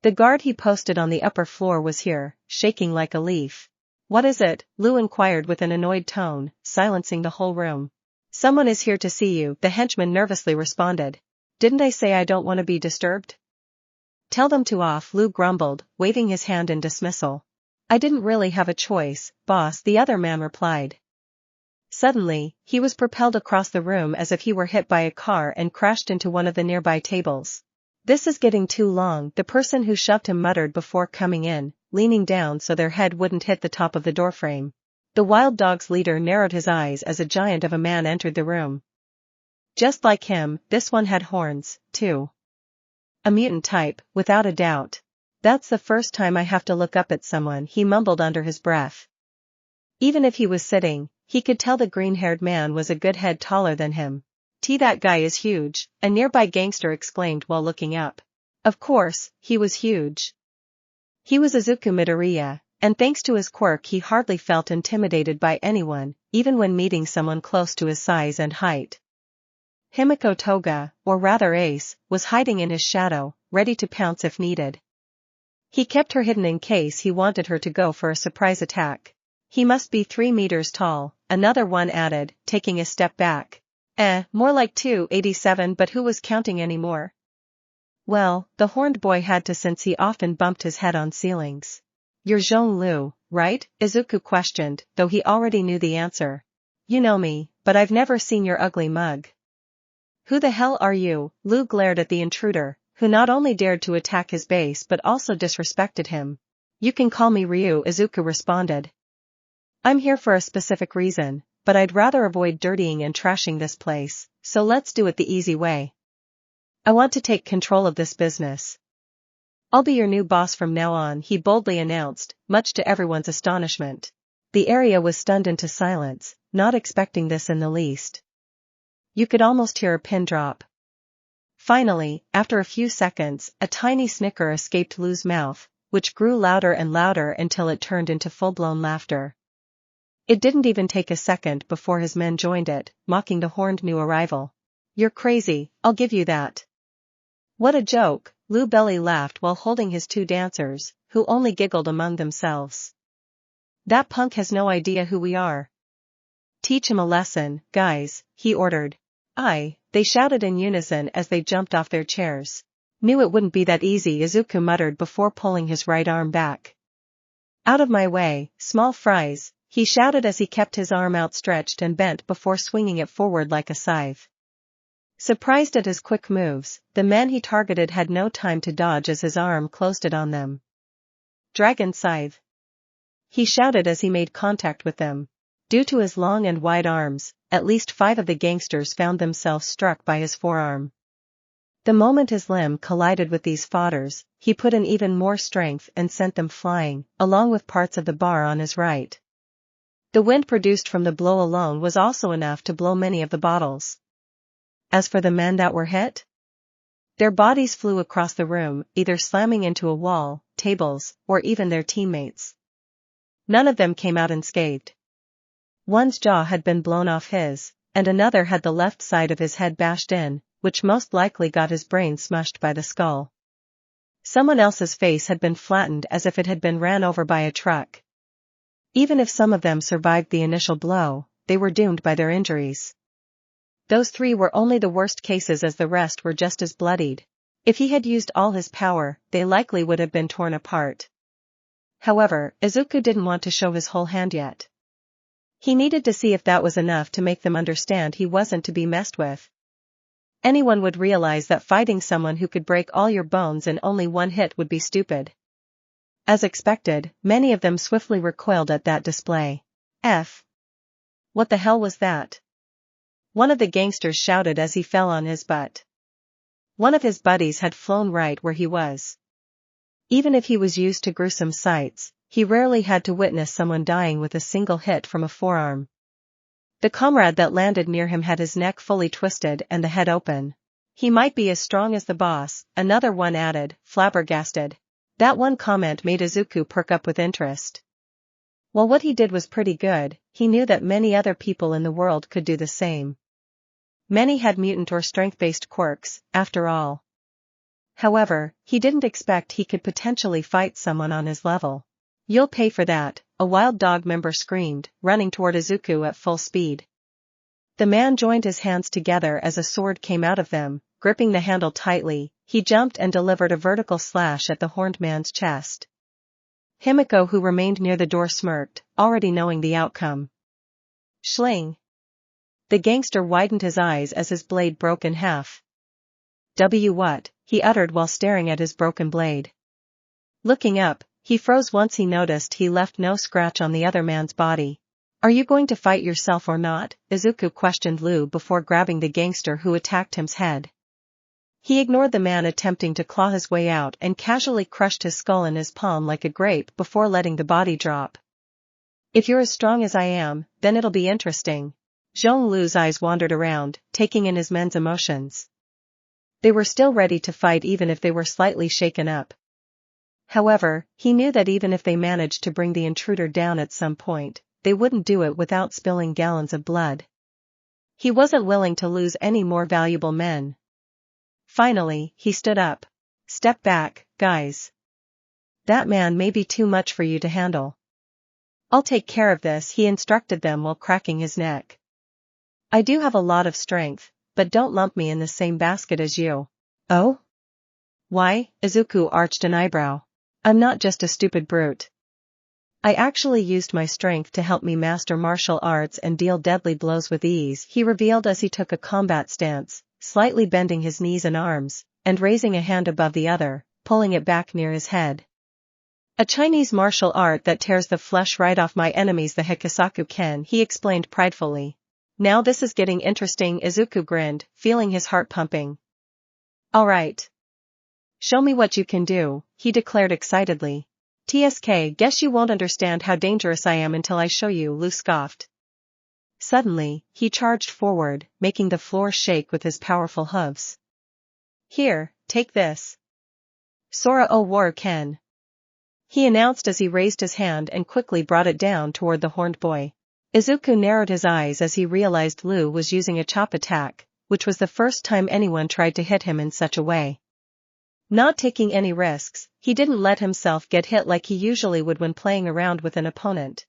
The guard he posted on the upper floor was here, shaking like a leaf. What is it? Lu inquired with an annoyed tone, silencing the whole room. Someone is here to see you, the henchman nervously responded. Didn't I say I don't want to be disturbed? Tell them to off, Lu grumbled, waving his hand in dismissal. I didn't really have a choice, boss, the other man replied. Suddenly, he was propelled across the room as if he were hit by a car and crashed into one of the nearby tables. This is getting too long, the person who shoved him muttered before coming in, leaning down so their head wouldn't hit the top of the doorframe. The wild dog's leader narrowed his eyes as a giant of a man entered the room. Just like him, this one had horns, too. A mutant type, without a doubt. That's the first time I have to look up at someone, he mumbled under his breath. Even if he was sitting, he could tell the green-haired man was a good head taller than him. That guy is huge, a nearby gangster exclaimed while looking up. Of course, he was huge. He was Izuku Midoriya, and thanks to his quirk he hardly felt intimidated by anyone, even when meeting someone close to his size and height. Himiko Toga, or rather Ace, was hiding in his shadow, ready to pounce if needed. He kept her hidden in case he wanted her to go for a surprise attack. He must be 3 meters tall, another one added, taking a step back. More like 287, but who was counting anymore? Well, the horned boy had to since he often bumped his head on ceilings. You're Zhonglu, right? Izuku questioned, though he already knew the answer. You know me, but I've never seen your ugly mug. Who the hell are you? Lu glared at the intruder, who not only dared to attack his base but also disrespected him. You can call me Ryu, Izuku responded. I'm here for a specific reason, but I'd rather avoid dirtying and trashing this place, so let's do it the easy way. I want to take control of this business. I'll be your new boss from now on, he boldly announced, much to everyone's astonishment. The area was stunned into silence, not expecting this in the least. You could almost hear a pin drop. Finally, after a few seconds, a tiny snicker escaped Lu's mouth, which grew louder and louder until it turned into full-blown laughter. It didn't even take a second before his men joined it, mocking the horned new arrival. You're crazy, I'll give you that. What a joke, Lu belly laughed while holding his 2 dancers, who only giggled among themselves. That punk has no idea who we are. Teach him a lesson, guys, he ordered. Aye, they shouted in unison as they jumped off their chairs. Knew it wouldn't be that easy, Izuku muttered before pulling his right arm back. Out of my way, small fries, he shouted as he kept his arm outstretched and bent before swinging it forward like a scythe. Surprised at his quick moves, the men he targeted had no time to dodge as his arm closed it on them. Dragon Scythe. He shouted as he made contact with them. Due to his long and wide arms, at least 5 of the gangsters found themselves struck by his forearm. The moment his limb collided with these fodders, he put in even more strength and sent them flying, along with parts of the bar on his right. The wind produced from the blow alone was also enough to blow many of the bottles. As for the men that were hit, their bodies flew across the room, either slamming into a wall, tables, or even their teammates. None of them came out unscathed. One's jaw had been blown off his, and another had the left side of his head bashed in, which most likely got his brain smushed by the skull. Someone else's face had been flattened as if it had been ran over by a truck. Even if some of them survived the initial blow, they were doomed by their injuries. Those 3 were only the worst cases, as the rest were just as bloodied. If he had used all his power, they likely would have been torn apart. However, Izuku didn't want to show his whole hand yet. He needed to see if that was enough to make them understand he wasn't to be messed with. Anyone would realize that fighting someone who could break all your bones in only one hit would be stupid. As expected, many of them swiftly recoiled at that display. What the hell was that? One of the gangsters shouted as he fell on his butt. One of his buddies had flown right where he was. Even if he was used to gruesome sights, he rarely had to witness someone dying with a single hit from a forearm. The comrade that landed near him had his neck fully twisted and the head open. He might be as strong as the boss, another one added, flabbergasted. That one comment made Izuku perk up with interest. While what he did was pretty good, he knew that many other people in the world could do the same. Many had mutant or strength-based quirks, after all. However, he didn't expect he could potentially fight someone on his level. "You'll pay for that," a wild dog member screamed, running toward Izuku at full speed. The man joined his hands together as a sword came out of them, gripping the handle tightly. He jumped and delivered a vertical slash at the horned man's chest. Himiko, who remained near the door, smirked, already knowing the outcome. Schling! The gangster widened his eyes as his blade broke in half. What? He uttered while staring at his broken blade. Looking up, he froze once he noticed he left no scratch on the other man's body. "Are you going to fight yourself or not?" Izuku questioned Lu before grabbing the gangster who attacked him's head. He ignored the man attempting to claw his way out and casually crushed his skull in his palm like a grape before letting the body drop. "If you're as strong as I am, then it'll be interesting." Zhonglu's eyes wandered around, taking in his men's emotions. They were still ready to fight even if they were slightly shaken up. However, he knew that even if they managed to bring the intruder down at some point, they wouldn't do it without spilling gallons of blood. He wasn't willing to lose any more valuable men. Finally, he stood up. "Step back, guys. That man may be too much for you to handle. I'll take care of this," he instructed them while cracking his neck. "I do have a lot of strength, but don't lump me in the same basket as you." "Oh? Why?" Izuku arched an eyebrow. "I'm not just a stupid brute. I actually used my strength to help me master martial arts and deal deadly blows with ease," he revealed as he took a combat stance, slightly bending his knees and arms, and raising a hand above the other, pulling it back near his head. "A Chinese martial art that tears the flesh right off my enemies, the Hikisaku Ken," he explained pridefully. "Now this is getting interesting." Izuku grinned, feeling his heart pumping. "All right. Show me what you can do," he declared excitedly. "TSK, guess you won't understand how dangerous I am until I show you," Lu scoffed. Suddenly, he charged forward, making the floor shake with his powerful hooves. "Here, take this. Sora o War Ken," he announced as he raised his hand and quickly brought it down toward the horned boy. Izuku narrowed his eyes as he realized Lu was using a chop attack, which was the first time anyone tried to hit him in such a way. Not taking any risks, he didn't let himself get hit like he usually would when playing around with an opponent.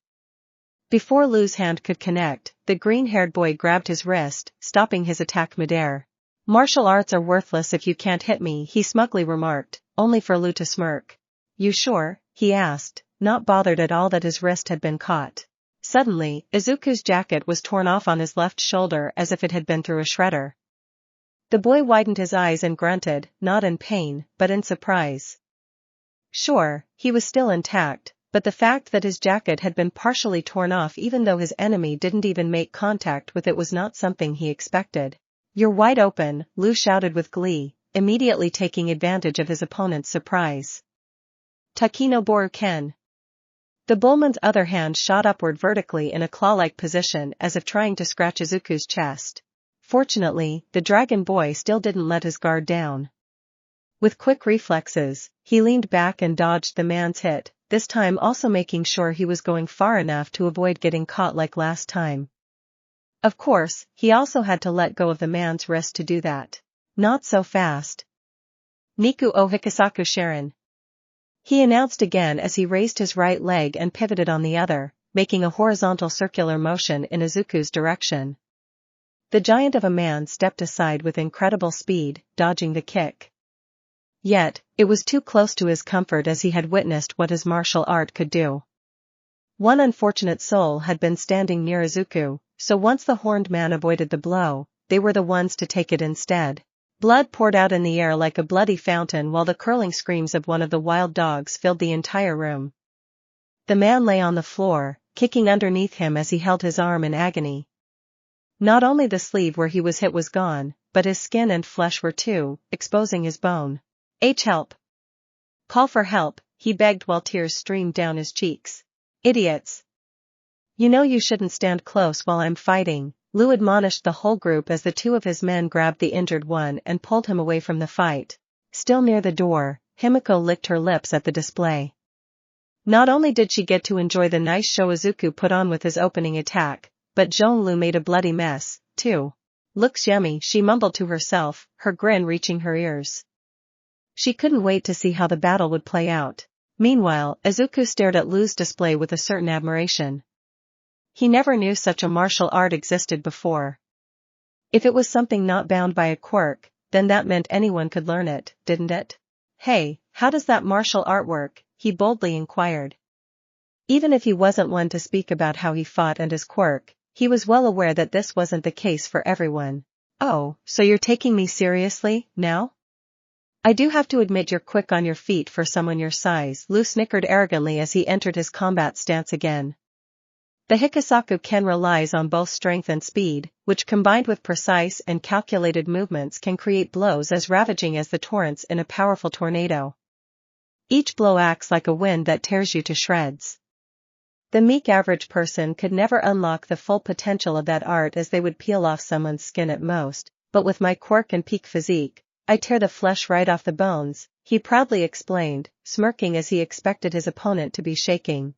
Before Lu's hand could connect, the green-haired boy grabbed his wrist, stopping his attack midair. "Martial arts are worthless if you can't hit me," he smugly remarked, only for Lu to smirk. "You sure?" he asked, not bothered at all that his wrist had been caught. Suddenly, Izuku's jacket was torn off on his left shoulder as if it had been through a shredder. The boy widened his eyes and grunted, not in pain, but in surprise. Sure, he was still intact, but the fact that his jacket had been partially torn off even though his enemy didn't even make contact with it was not something he expected. "You're wide open," Lu shouted with glee, immediately taking advantage of his opponent's surprise. "Takino Boruken." The bullman's other hand shot upward vertically in a claw-like position as if trying to scratch Izuku's chest. Fortunately, the dragon boy still didn't let his guard down. With quick reflexes, he leaned back and dodged the man's hit, this time also making sure he was going far enough to avoid getting caught like last time. Of course, he also had to let go of the man's wrist to do that. "Not so fast. Niku o Hikasaku Sharon," he announced again as he raised his right leg and pivoted on the other, making a horizontal circular motion in Izuku's direction. The giant of a man stepped aside with incredible speed, dodging the kick. Yet, it was too close to his comfort as he had witnessed what his martial art could do. One unfortunate soul had been standing near Izuku, so once the horned man avoided the blow, they were the ones to take it instead. Blood poured out in the air like a bloody fountain while the curling screams of one of the wild dogs filled the entire room. The man lay on the floor, kicking underneath him as he held his arm in agony. Not only the sleeve where he was hit was gone, but his skin and flesh were too, exposing his bone. Help! Call for help," he begged while tears streamed down his cheeks. "Idiots! You know you shouldn't stand close while I'm fighting," Lu admonished the whole group as the two of his men grabbed the injured one and pulled him away from the fight. Still near the door, Himiko licked her lips at the display. Not only did she get to enjoy the nice show Izuku put on with his opening attack, but Zhonglu made a bloody mess, too. "Looks yummy," she mumbled to herself, her grin reaching her ears. She couldn't wait to see how the battle would play out. Meanwhile, Izuku stared at Lu's display with a certain admiration. He never knew such a martial art existed before. If it was something not bound by a quirk, then that meant anyone could learn it, didn't it? "Hey, how does that martial art work?" he boldly inquired. Even if he wasn't one to speak about how he fought and his quirk, he was well aware that this wasn't the case for everyone. "Oh, so you're taking me seriously, now? I do have to admit you're quick on your feet for someone your size," Lu snickered arrogantly as he entered his combat stance again. The Hikasaku Ken relies on both strength and speed, which combined with precise and calculated movements can create blows as ravaging as the torrents in a powerful tornado. Each blow acts like a wind that tears you to shreds. The meek average person could never unlock the full potential of that art as they would peel off someone's skin at most, but with my quirk and peak physique, I tear the flesh right off the bones, he proudly explained, smirking as he expected his opponent to be shaking.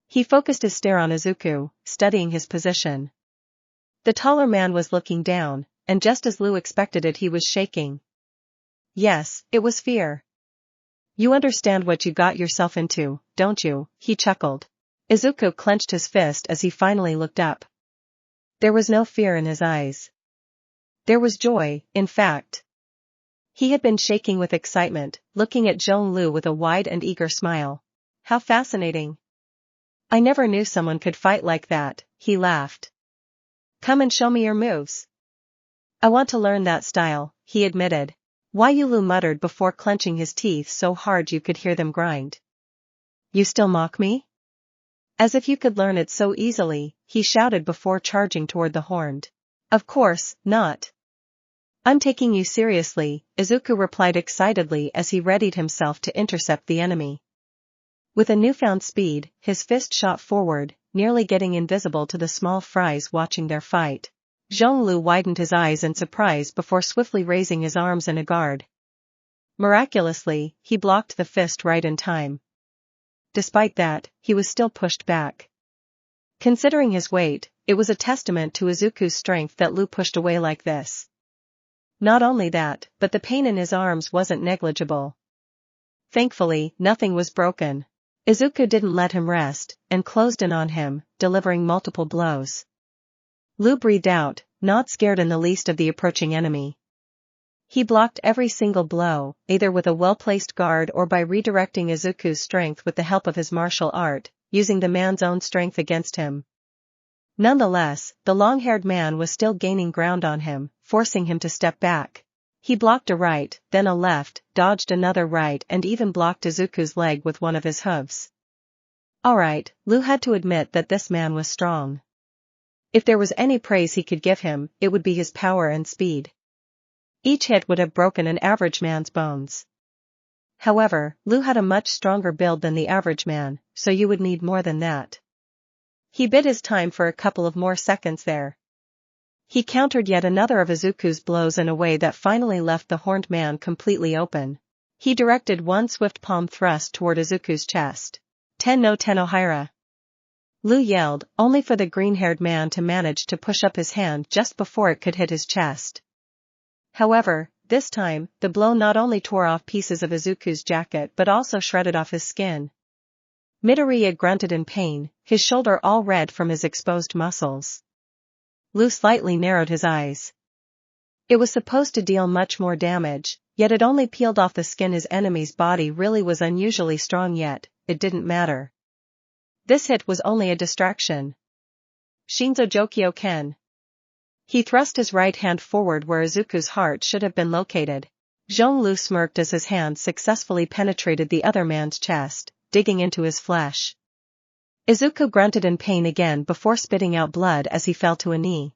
He focused his stare on Izuku, studying his position. The taller man was looking down, and just as Lu expected it, he was shaking. Yes, it was fear. "You understand what you got yourself into, don't you?" he chuckled. Izuku clenched his fist as he finally looked up. There was no fear in his eyes. There was joy, in fact. He had been shaking with excitement, looking at Zhonglu with a wide and eager smile. "How fascinating. I never knew someone could fight like that," he laughed. "Come and show me your moves." "I want to learn that style," he admitted. "Why?" Lu muttered before clenching his teeth so hard you could hear them grind. "You still mock me? As if you could learn it so easily," he shouted before charging toward the horned. "Of course not. I'm taking you seriously," Izuku replied excitedly as he readied himself to intercept the enemy. With a newfound speed, his fist shot forward, nearly getting invisible to the small fries watching their fight. Zhonglu widened his eyes in surprise before swiftly raising his arms in a guard. Miraculously, he blocked the fist right in time. Despite that, he was still pushed back. Considering his weight, it was a testament to Izuku's strength that Lu pushed away like this. Not only that, but the pain in his arms wasn't negligible. Thankfully, nothing was broken. Izuku didn't let him rest, and closed in on him, delivering multiple blows. Lu breathed out, not scared in the least of the approaching enemy. He blocked every single blow, either with a well-placed guard or by redirecting Izuku's strength with the help of his martial art, using the man's own strength against him. Nonetheless, the long-haired man was still gaining ground on him, forcing him to step back. He blocked a right, then a left, dodged another right and even blocked Izuku's leg with one of his hooves. Alright, Lu had to admit that this man was strong. If there was any praise he could give him, it would be his power and speed. Each hit would have broken an average man's bones. However, Lu had a much stronger build than the average man, so you would need more than that. He bid his time for a couple of more seconds there. He countered yet another of Izuku's blows in a way that finally left the horned man completely open. He directed one swift palm thrust toward Izuku's chest. Ten no Hira. Lu yelled, only for the green-haired man to manage to push up his hand just before it could hit his chest. However, this time, the blow not only tore off pieces of Izuku's jacket but also shredded off his skin. Midoriya grunted in pain, his shoulder all red from his exposed muscles. Lu slightly narrowed his eyes. It was supposed to deal much more damage, yet it only peeled off the skin. His enemy's body really was unusually strong, yet it didn't matter. This hit was only a distraction. Shinzo Jokyo Ken. He thrust his right hand forward where Izuku's heart should have been located. Zhonglu smirked as his hand successfully penetrated the other man's chest, digging into his flesh. Izuku grunted in pain again before spitting out blood as he fell to a knee.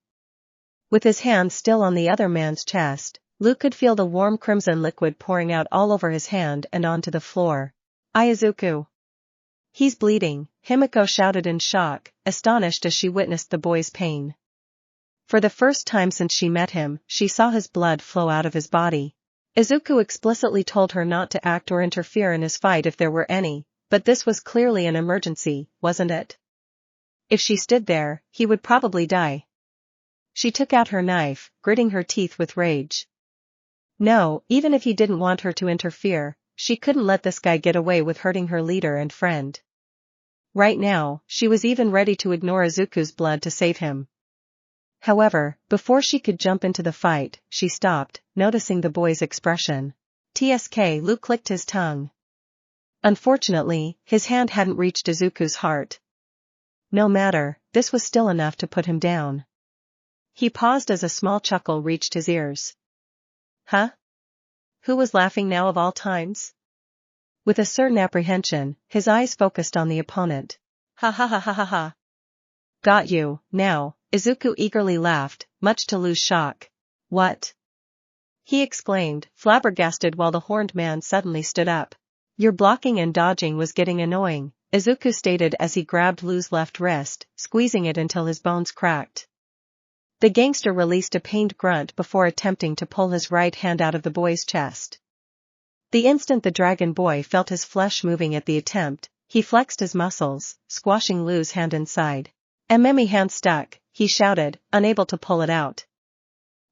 With his hand still on the other man's chest, Lu could feel the warm crimson liquid pouring out all over his hand and onto the floor. Izuku. He's bleeding, Himiko shouted in shock, astonished as she witnessed the boy's pain. For the first time since she met him, she saw his blood flow out of his body. Izuku explicitly told her not to act or interfere in his fight if there were any, but this was clearly an emergency, wasn't it? If she stood there, he would probably die. She took out her knife, gritting her teeth with rage. No, even if he didn't want her to interfere, she couldn't let this guy get away with hurting her leader and friend. Right now, she was even ready to ignore Izuku's blood to save him. However, before she could jump into the fight, she stopped, noticing the boy's expression. TSK. Lu clicked his tongue. Unfortunately, his hand hadn't reached Izuku's heart. No matter, this was still enough to put him down. He paused as a small chuckle reached his ears. Huh? Who was laughing now of all times? With a certain apprehension, his eyes focused on the opponent. Ha ha ha ha ha ha. Got you, now. Izuku eagerly laughed, much to Lu's shock. What? He exclaimed, flabbergasted while the horned man suddenly stood up. Your blocking and dodging was getting annoying, Izuku stated as he grabbed Lu's left wrist, squeezing it until his bones cracked. The gangster released a pained grunt before attempting to pull his right hand out of the boy's chest. The instant the dragon boy felt his flesh moving at the attempt, he flexed his muscles, squashing Lu's hand inside. "Me hand stuck," he shouted, unable to pull it out.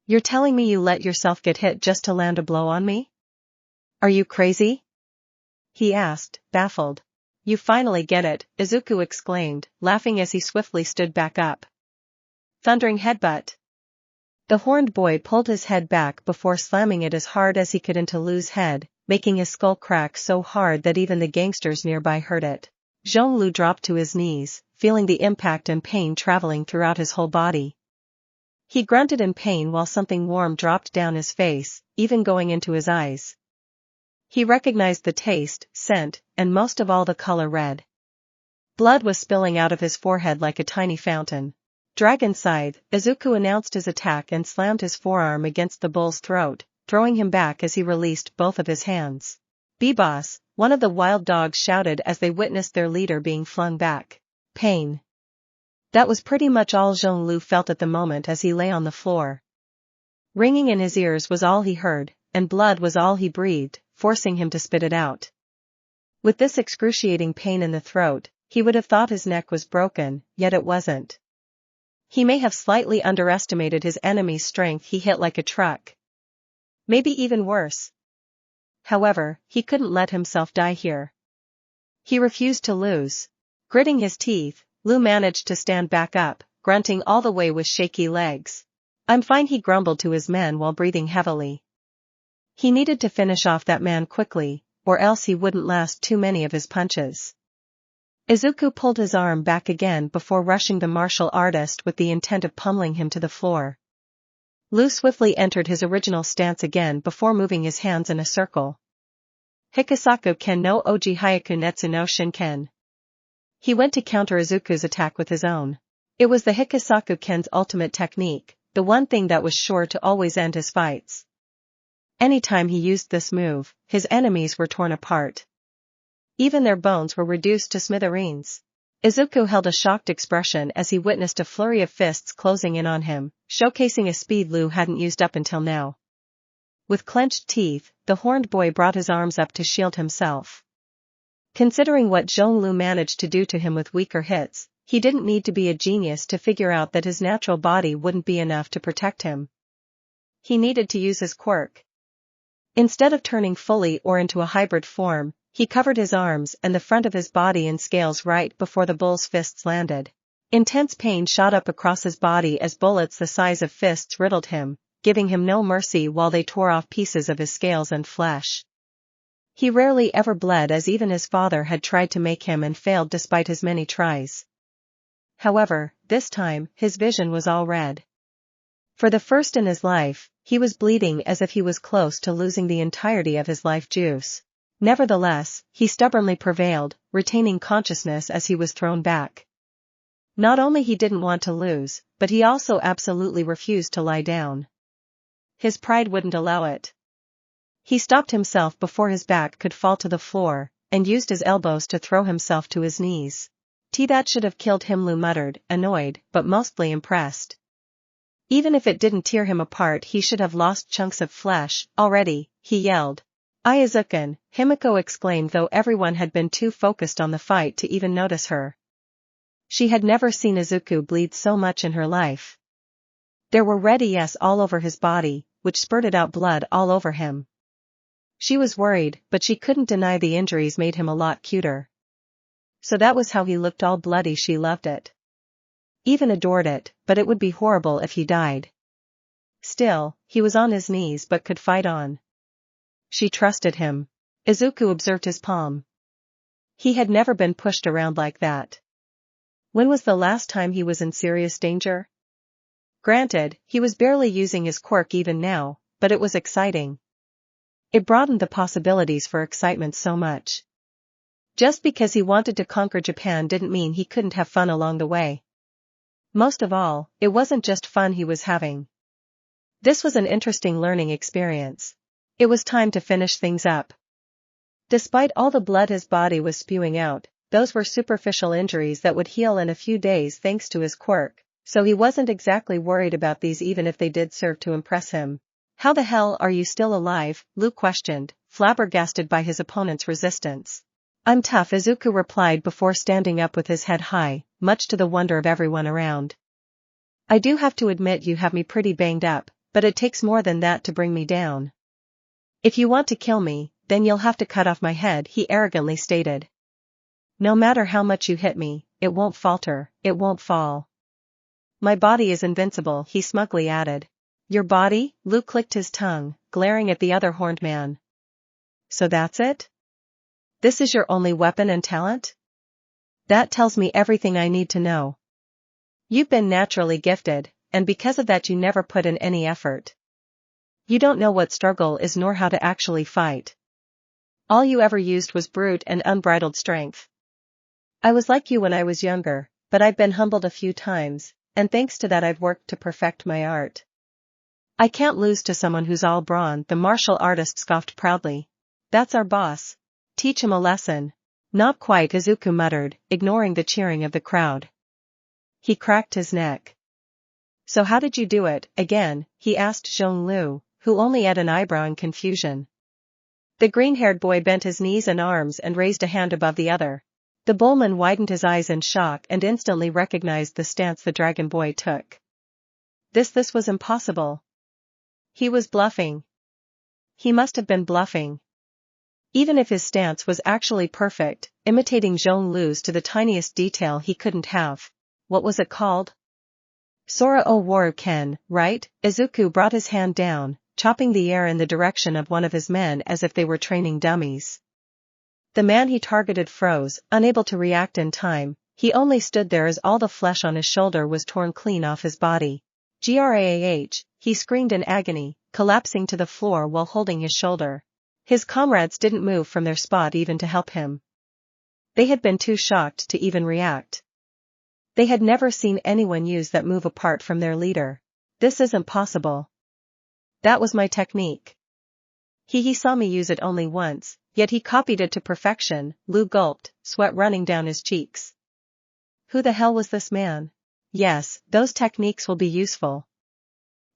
"You're telling me you let yourself get hit just to land a blow on me? Are you crazy?" he asked, baffled. "You finally get it," Izuku exclaimed, laughing as he swiftly stood back up. Thundering headbutt. The horned boy pulled his head back before slamming it as hard as he could into Lu's head, making his skull crack so hard that even the gangsters nearby heard it. Zhonglu dropped to his knees, feeling the impact and pain traveling throughout his whole body. He grunted in pain while something warm dropped down his face, even going into his eyes. He recognized the taste, scent, and most of all the color red. Blood was spilling out of his forehead like a tiny fountain. Dragon Scythe, Izuku announced his attack and slammed his forearm against the bull's throat, throwing him back as he released both of his hands. "B-boss," one of the wild dogs shouted as they witnessed their leader being flung back. Pain. That was pretty much all Zhonglu felt at the moment as he lay on the floor. Ringing in his ears was all he heard, and blood was all he breathed, forcing him to spit it out. With this excruciating pain in the throat, he would have thought his neck was broken, yet it wasn't. He may have slightly underestimated his enemy's strength. He hit like a truck. Maybe even worse. However, he couldn't let himself die here. He refused to lose. Gritting his teeth, Lu managed to stand back up, grunting all the way with shaky legs. "I'm fine," he grumbled to his men while breathing heavily. He needed to finish off that man quickly, or else he wouldn't last too many of his punches. Izuku pulled his arm back again before rushing the martial artist with the intent of pummeling him to the floor. Lu swiftly entered his original stance again before moving his hands in a circle. "Hikasaku ken no oji hyaku netsu no shinken." He went to counter Izuku's attack with his own. It was the Hikasaku Ken's ultimate technique, the one thing that was sure to always end his fights. Anytime he used this move, his enemies were torn apart. Even their bones were reduced to smithereens. Izuku held a shocked expression as he witnessed a flurry of fists closing in on him, showcasing a speed Liu hadn't used up until now. With clenched teeth, the horned boy brought his arms up to shield himself. Considering what Zhonglu managed to do to him with weaker hits, he didn't need to be a genius to figure out that his natural body wouldn't be enough to protect him. He needed to use his quirk. Instead of turning fully or into a hybrid form, he covered his arms and the front of his body in scales right before the bull's fists landed. Intense pain shot up across his body as bullets the size of fists riddled him, giving him no mercy while they tore off pieces of his scales and flesh. He rarely ever bled, as even his father had tried to make him and failed despite his many tries. However, this time, his vision was all red. For the first in his life, he was bleeding as if he was close to losing the entirety of his life juice. Nevertheless, he stubbornly prevailed, retaining consciousness as he was thrown back. Not only he didn't want to lose, but he also absolutely refused to lie down. His pride wouldn't allow it. He stopped himself before his back could fall to the floor, and used his elbows to throw himself to his knees. That should have killed him, Liu muttered, annoyed, but mostly impressed. Even if it didn't tear him apart, he should have lost chunks of flesh already, he yelled. Izuku, Himiko exclaimed, though everyone had been too focused on the fight to even notice her. She had never seen Izuku bleed so much in her life. There were red ES all over his body, which spurted out blood all over him. She was worried, but she couldn't deny the injuries made him a lot cuter. So that was how he looked, all bloody. She loved it. Even adored it, but it would be horrible if he died. Still, he was on his knees but could fight on. She trusted him. Izuku observed his palm. He had never been pushed around like that. When was the last time he was in serious danger? Granted, he was barely using his quirk even now, but it was exciting. It broadened the possibilities for excitement so much. Just because he wanted to conquer Japan didn't mean he couldn't have fun along the way. Most of all, it wasn't just fun he was having. This was an interesting learning experience. It was time to finish things up. Despite all the blood his body was spewing out, those were superficial injuries that would heal in a few days thanks to his quirk, so he wasn't exactly worried about these, even if they did serve to impress him. How the hell are you still alive? Liu questioned, flabbergasted by his opponent's resistance. I'm tough, Izuku replied before standing up with his head high, much to the wonder of everyone around. I do have to admit you have me pretty banged up, but it takes more than that to bring me down. If you want to kill me, then you'll have to cut off my head, he arrogantly stated. No matter how much you hit me, it won't falter, it won't fall. My body is invincible, he smugly added. Your body? Liu clicked his tongue, glaring at the other horned man. So that's it? This is your only weapon and talent? That tells me everything I need to know. You've been naturally gifted, and because of that you never put in any effort. You don't know what struggle is nor how to actually fight. All you ever used was brute and unbridled strength. I was like you when I was younger, but I've been humbled a few times, and thanks to that I've worked to perfect my art. I can't lose to someone who's all brawn, the martial artist scoffed proudly. That's our boss. Teach him a lesson. Not quite, Izuku muttered, ignoring the cheering of the crowd. He cracked his neck. So how did you do it, again? He asked Zhonglu, who only had an eyebrow in confusion. The green-haired boy bent his knees and arms and raised a hand above the other. The bullman widened his eyes in shock and instantly recognized the stance the dragon boy took. This was impossible. He was bluffing. He must have been bluffing. Even if his stance was actually perfect, imitating Zhonglu's to the tiniest detail, he couldn't have. What was it called? Sora o Waru Ken, right? Izuku brought his hand down, chopping the air in the direction of one of his men as if they were training dummies. The man he targeted froze, unable to react in time. He only stood there as all the flesh on his shoulder was torn clean off his body. Grah, he screamed in agony, collapsing to the floor while holding his shoulder. His comrades didn't move from their spot even to help him. They had been too shocked to even react. They had never seen anyone use that move apart from their leader. This isn't possible. That was my technique. He saw me use it only once, yet he copied it to perfection. Lu gulped, sweat running down his cheeks. Who the hell was this man? Yes, those techniques will be useful.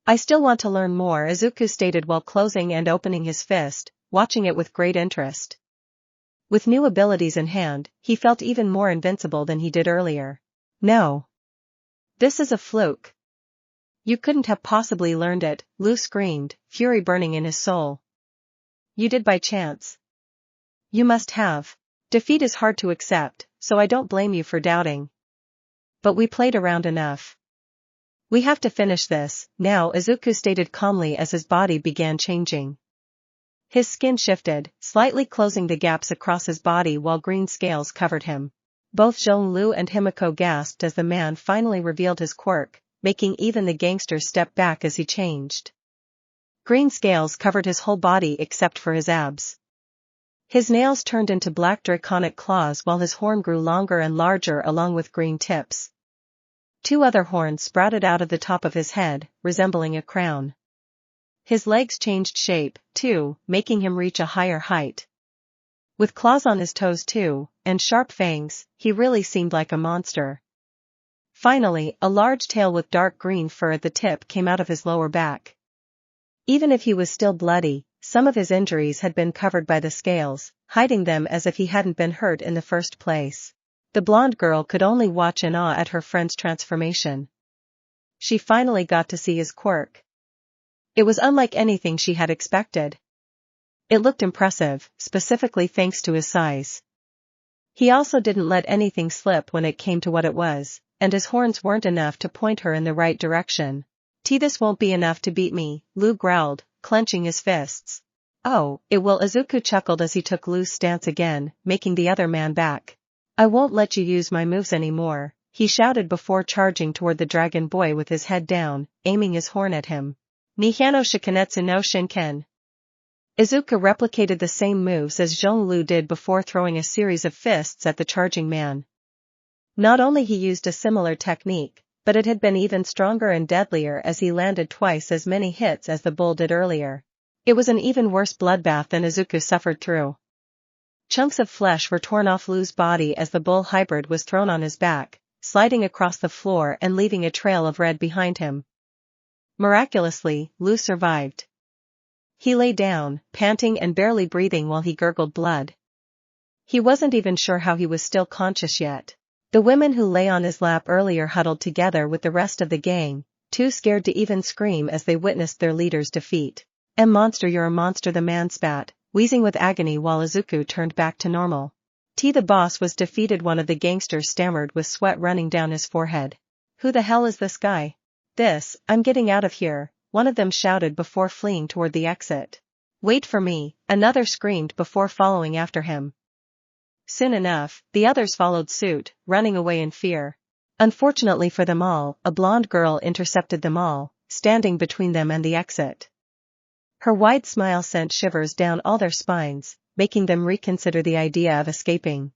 I still want to learn more, Izuku stated while closing and opening his fist, watching it with great interest. With new abilities in hand, he felt even more invincible than he did earlier. No. This is a fluke. You couldn't have possibly learned it, Lu screamed, fury burning in his soul. You did by chance. You must have. Defeat is hard to accept, so I don't blame you for doubting. But we played around enough. We have to finish this, now, Izuku stated calmly as his body began changing. His skin shifted, slightly closing the gaps across his body while green scales covered him. Both Zhonglu and Himiko gasped as the man finally revealed his quirk, making even the gangsters step back as he changed. Green scales covered his whole body except for his abs. His nails turned into black draconic claws while his horn grew longer and larger along with green tips. 2 other horns sprouted out of the top of his head, resembling a crown. His legs changed shape, too, making him reach a higher height. With claws on his toes too, and sharp fangs, he really seemed like a monster. Finally, a large tail with dark green fur at the tip came out of his lower back. Even if he was still bloody, some of his injuries had been covered by the scales, hiding them as if he hadn't been hurt in the first place. The blonde girl could only watch in awe at her friend's transformation. She finally got to see his quirk. It was unlike anything she had expected. It looked impressive, specifically thanks to his size. He also didn't let anything slip when it came to what it was, and his horns weren't enough to point her in the right direction. This won't be enough to beat me, Lu growled, clenching his fists. Oh, it will, Izuku chuckled as he took Lu's stance again, making the other man back. I won't let you use my moves anymore, he shouted before charging toward the dragon boy with his head down, aiming his horn at him. Nihano shikanetsu no shinken. Izuku replicated the same moves as Zhonglu did before throwing a series of fists at the charging man. Not only he used a similar technique, but it had been even stronger and deadlier as he landed twice as many hits as the bull did earlier. It was an even worse bloodbath than Izuku suffered through. Chunks of flesh were torn off Lu's body as the bull hybrid was thrown on his back, sliding across the floor and leaving a trail of red behind him. Miraculously, Lu survived. He lay down, panting and barely breathing while he gurgled blood. He wasn't even sure how he was still conscious yet. The women who lay on his lap earlier huddled together with the rest of the gang, too scared to even scream as they witnessed their leader's defeat. Monster, you're a monster, the man spat, wheezing with agony while Izuku turned back to normal. The boss was defeated, one of the gangsters stammered with sweat running down his forehead. Who the hell is this guy? I'm getting out of here, one of them shouted before fleeing toward the exit. Wait for me, another screamed before following after him. Soon enough, the others followed suit, running away in fear. Unfortunately for them all, a blonde girl intercepted them all, standing between them and the exit. Her wide smile sent shivers down all their spines, making them reconsider the idea of escaping.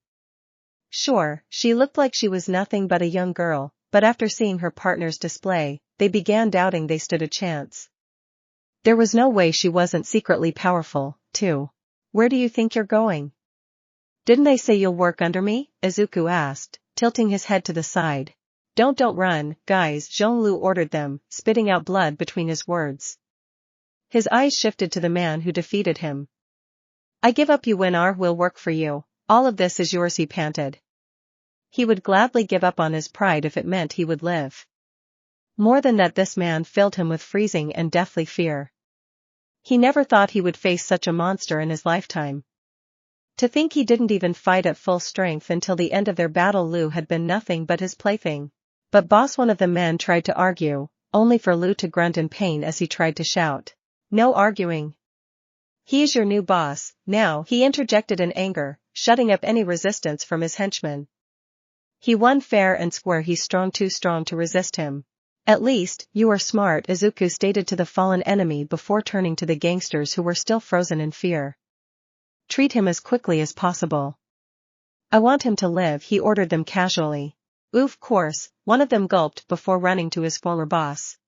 Sure, she looked like she was nothing but a young girl, but after seeing her partner's display, they began doubting they stood a chance. There was no way she wasn't secretly powerful, too. Where do you think you're going? Didn't I say you'll work under me? Izuku asked, tilting his head to the side. Don't run, guys, Zhonglu ordered them, spitting out blood between his words. His eyes shifted to the man who defeated him. I give up, you win, we'll work for you. All of this is yours, he panted. He would gladly give up on his pride if it meant he would live. More than that, this man filled him with freezing and deathly fear. He never thought he would face such a monster in his lifetime. To think he didn't even fight at full strength until the end of their battle. Lu had been nothing but his plaything. But boss, one of the men tried to argue, only for Lu to grunt in pain as he tried to shout. No arguing. He is your new boss, now, he interjected in anger, shutting up any resistance from his henchmen. He won fair and square, he's too strong to resist him. At least, you are smart, Izuku stated to the fallen enemy before turning to the gangsters who were still frozen in fear. Treat him as quickly as possible. I want him to live, he ordered them casually. Of course, one of them gulped before running to his former boss.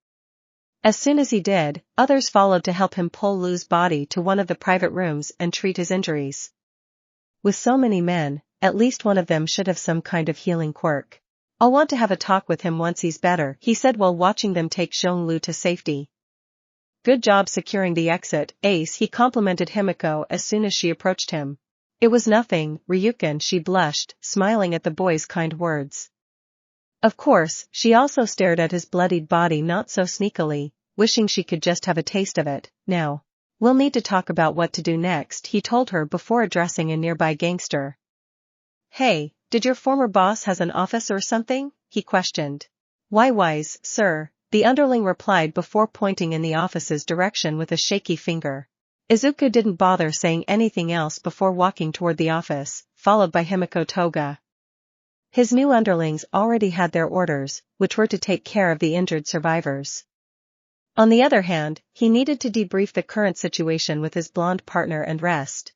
As soon as he did, others followed to help him pull Lu's body to one of the private rooms and treat his injuries. With so many men, at least one of them should have some kind of healing quirk. I'll want to have a talk with him once he's better, he said while watching them take Lu to safety. Good job securing the exit, Ace, he complimented Himiko as soon as she approached him. It was nothing, Ryukin, she blushed, smiling at the boy's kind words. Of course, she also stared at his bloodied body not so sneakily, wishing she could just have a taste of it. Now, we'll need to talk about what to do next, he told her before addressing a nearby gangster. Hey, did your former boss has an office or something? He questioned. Why wise, sir, the underling replied before pointing in the office's direction with a shaky finger. Izuku didn't bother saying anything else before walking toward the office, followed by Himiko Toga. His new underlings already had their orders, which were to take care of the injured survivors. On the other hand, he needed to debrief the current situation with his blonde partner and rest.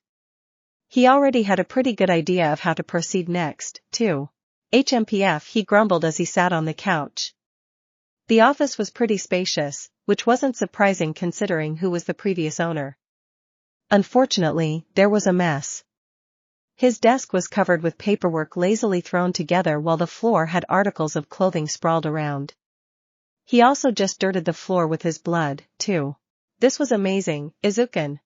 He already had a pretty good idea of how to proceed next, too. HMPF, he grumbled as he sat on the couch. The office was pretty spacious, which wasn't surprising considering who was the previous owner. Unfortunately, there was a mess. His desk was covered with paperwork lazily thrown together while the floor had articles of clothing sprawled around. He also just dirted the floor with his blood, too. This was amazing, Izuku.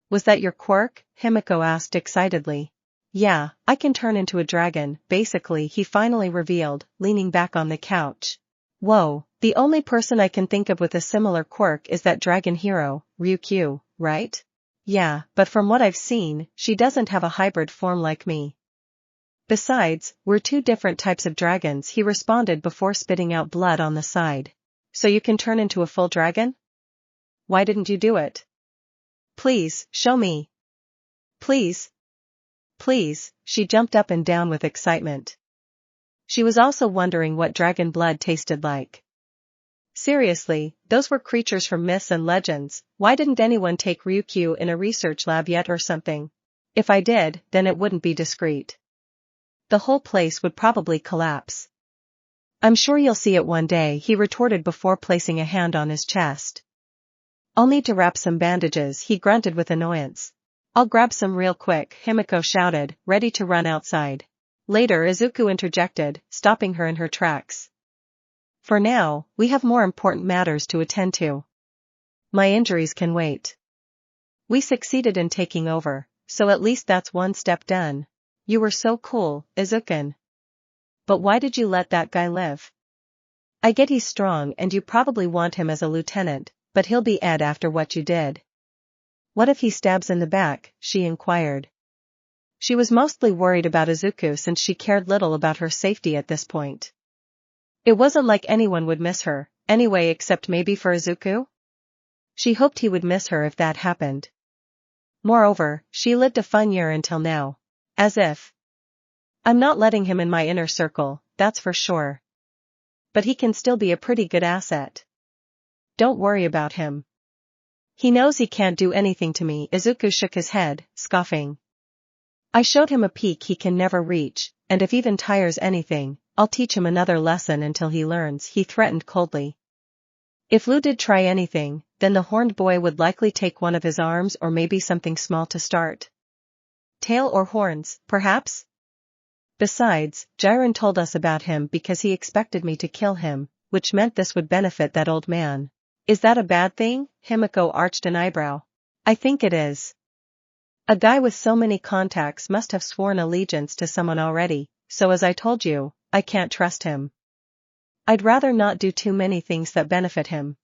Was that your quirk? Himiko asked excitedly. Yeah, I can turn into a dragon, basically, he finally revealed, leaning back on the couch. Whoa, the only person I can think of with a similar quirk is that dragon hero, Ryukyu, right? Yeah, but from what I've seen, she doesn't have a hybrid form like me. Besides, we're two different types of dragons, he responded before spitting out blood on the side. So you can turn into a full dragon? Why didn't you do it? Please, show me. Please. Please, she jumped up and down with excitement. She was also wondering what dragon blood tasted like. Seriously, those were creatures from myths and legends, why didn't anyone take Ryukyu in a research lab yet or something? If I did, then it wouldn't be discreet. The whole place would probably collapse. I'm sure you'll see it one day, he retorted before placing a hand on his chest. I'll need to wrap some bandages, he grunted with annoyance. I'll grab some real quick, Himiko shouted, ready to run outside. Later Izuku interjected, stopping her in her tracks. For now, we have more important matters to attend to. My injuries can wait. We succeeded in taking over, so at least that's one step done. You were so cool, Izuku. But why did you let that guy live? I get he's strong and you probably want him as a lieutenant, but he'll be Ed after what you did. What if he stabs in the back? She inquired. She was mostly worried about Izuku since she cared little about her safety at this point. It wasn't like anyone would miss her, anyway, except maybe for Izuku? She hoped he would miss her if that happened. Moreover, she lived a fun year until now. As if. I'm not letting him in my inner circle, that's for sure. But he can still be a pretty good asset. Don't worry about him. He knows he can't do anything to me, Izuku shook his head, scoffing. I showed him a peak he can never reach, and if even tires anything, I'll teach him another lesson until he learns, he threatened coldly. If Lu did try anything, then the horned boy would likely take one of his arms or maybe something small to start. Tail or horns, perhaps? Besides, Jiren told us about him because he expected me to kill him, which meant this would benefit that old man. Is that a bad thing? Himiko arched an eyebrow. I think it is. A guy with so many contacts must have sworn allegiance to someone already, so as I told you, I can't trust him. I'd rather not do too many things that benefit him.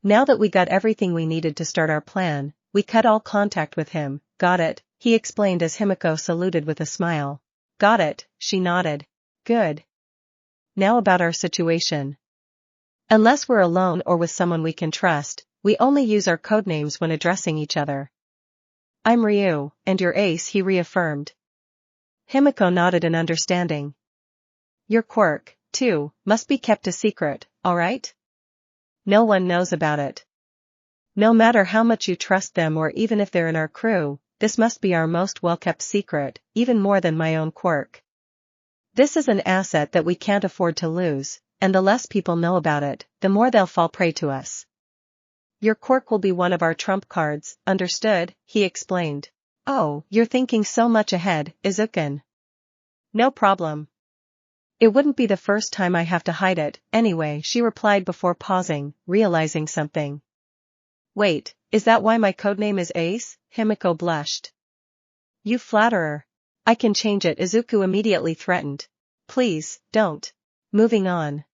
Now that we got everything we needed to start our plan, we cut all contact with him, got it? He explained as Himiko saluted with a smile. Got it, she nodded. Good. Now about our situation. Unless we're alone or with someone we can trust, we only use our codenames when addressing each other. I'm Ryu, and you're Ace, he reaffirmed. Himiko nodded in understanding. Your quirk, too, must be kept a secret, alright? No one knows about it. No matter how much you trust them or even if they're in our crew, this must be our most well-kept secret, even more than my own quirk. This is an asset that we can't afford to lose, and the less people know about it, the more they'll fall prey to us. Your quirk will be one of our trump cards, understood? He explained. Oh, you're thinking so much ahead, Izuku. No problem. It wouldn't be the first time I have to hide it, anyway, she replied before pausing, realizing something. Wait, is that why my codename is Ace? Himiko blushed. You flatterer. I can change it, Izuku immediately threatened. Please, don't. Moving on.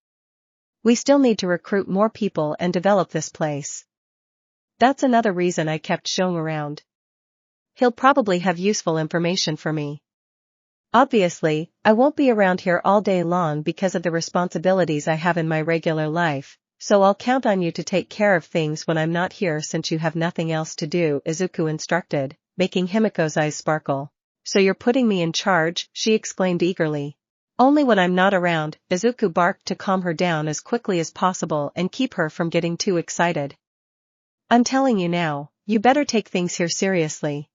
We still need to recruit more people and develop this place. That's another reason I kept Shong around. He'll probably have useful information for me. Obviously, I won't be around here all day long because of the responsibilities I have in my regular life, so I'll count on you to take care of things when I'm not here since you have nothing else to do, Izuku instructed, making Himiko's eyes sparkle. So you're putting me in charge, she exclaimed eagerly. Only when I'm not around, Izuku barked to calm her down as quickly as possible and keep her from getting too excited. I'm telling you now, you better take things here seriously.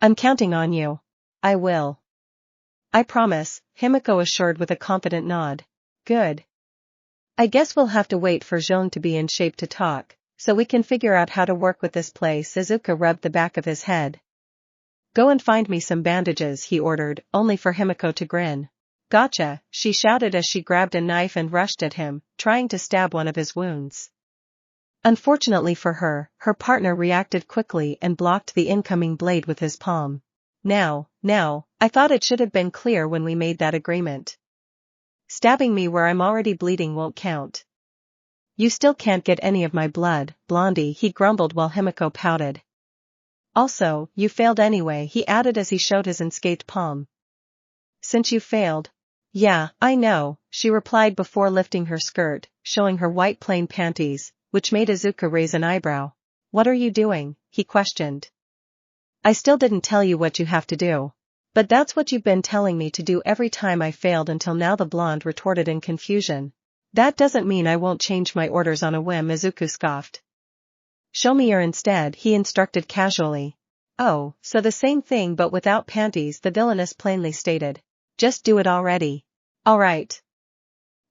I'm counting on you. I will. I promise, Himiko assured with a confident nod. Good. I guess we'll have to wait for Zhong to be in shape to talk, so we can figure out how to work with this place. Izuku rubbed the back of his head. Go and find me some bandages, he ordered, only for Himiko to grin. Gotcha, she shouted as she grabbed a knife and rushed at him, trying to stab one of his wounds. Unfortunately for her, her partner reacted quickly and blocked the incoming blade with his palm. Now, I thought it should have been clear when we made that agreement. Stabbing me where I'm already bleeding won't count. You still can't get any of my blood, Blondie, he grumbled while Himiko pouted. Also, you failed anyway, he added as he showed his unscathed palm. Since you failed? Yeah, I know, she replied before lifting her skirt, showing her white plain panties, which made Izuku raise an eyebrow. What are you doing? He questioned. I still didn't tell you what you have to do. But that's what you've been telling me to do every time I failed until now, the blonde retorted in confusion. That doesn't mean I won't change my orders on a whim, Izuku scoffed. Show me your instead, he instructed casually. Oh, so the same thing but without panties, the villainess plainly stated. Just do it already. Alright.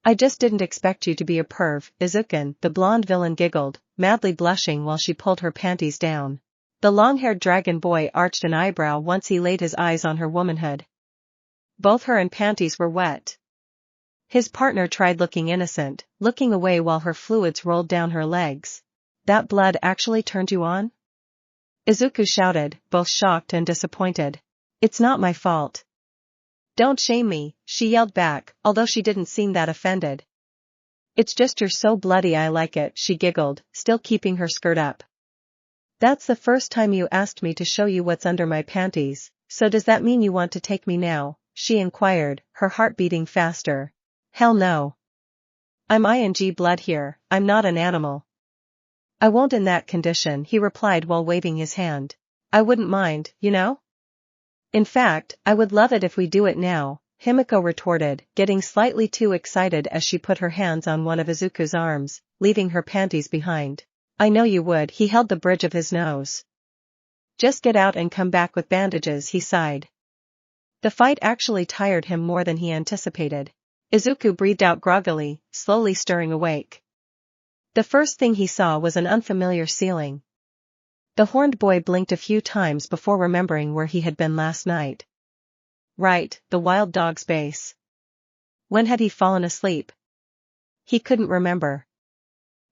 I just didn't expect you to be a perv, Izuku, the blonde villain giggled, madly blushing while she pulled her panties down. The long-haired dragon boy arched an eyebrow once he laid his eyes on her womanhood. Both her and panties were wet. His partner tried looking innocent, looking away while her fluids rolled down her legs. That blood actually turned you on? Izuku shouted, both shocked and disappointed. It's not my fault. Don't shame me, she yelled back, although she didn't seem that offended. It's just you're so bloody I like it, she giggled, still keeping her skirt up. That's the first time you asked me to show you what's under my panties, so does that mean you want to take me now? She inquired, her heart beating faster. Hell no. I'm ing blood here, I'm not an animal. I won't in that condition, he replied while waving his hand. I wouldn't mind, you know? In fact, I would love it if we do it now, Himiko retorted, getting slightly too excited as she put her hands on one of Izuku's arms, leaving her panties behind. I know you would, he held the bridge of his nose. Just get out and come back with bandages, he sighed. The fight actually tired him more than he anticipated. Izuku breathed out groggily, slowly stirring awake. The first thing he saw was an unfamiliar ceiling. The horned boy blinked a few times before remembering where he had been last night. Right, the wild dog's base. When had he fallen asleep? He couldn't remember.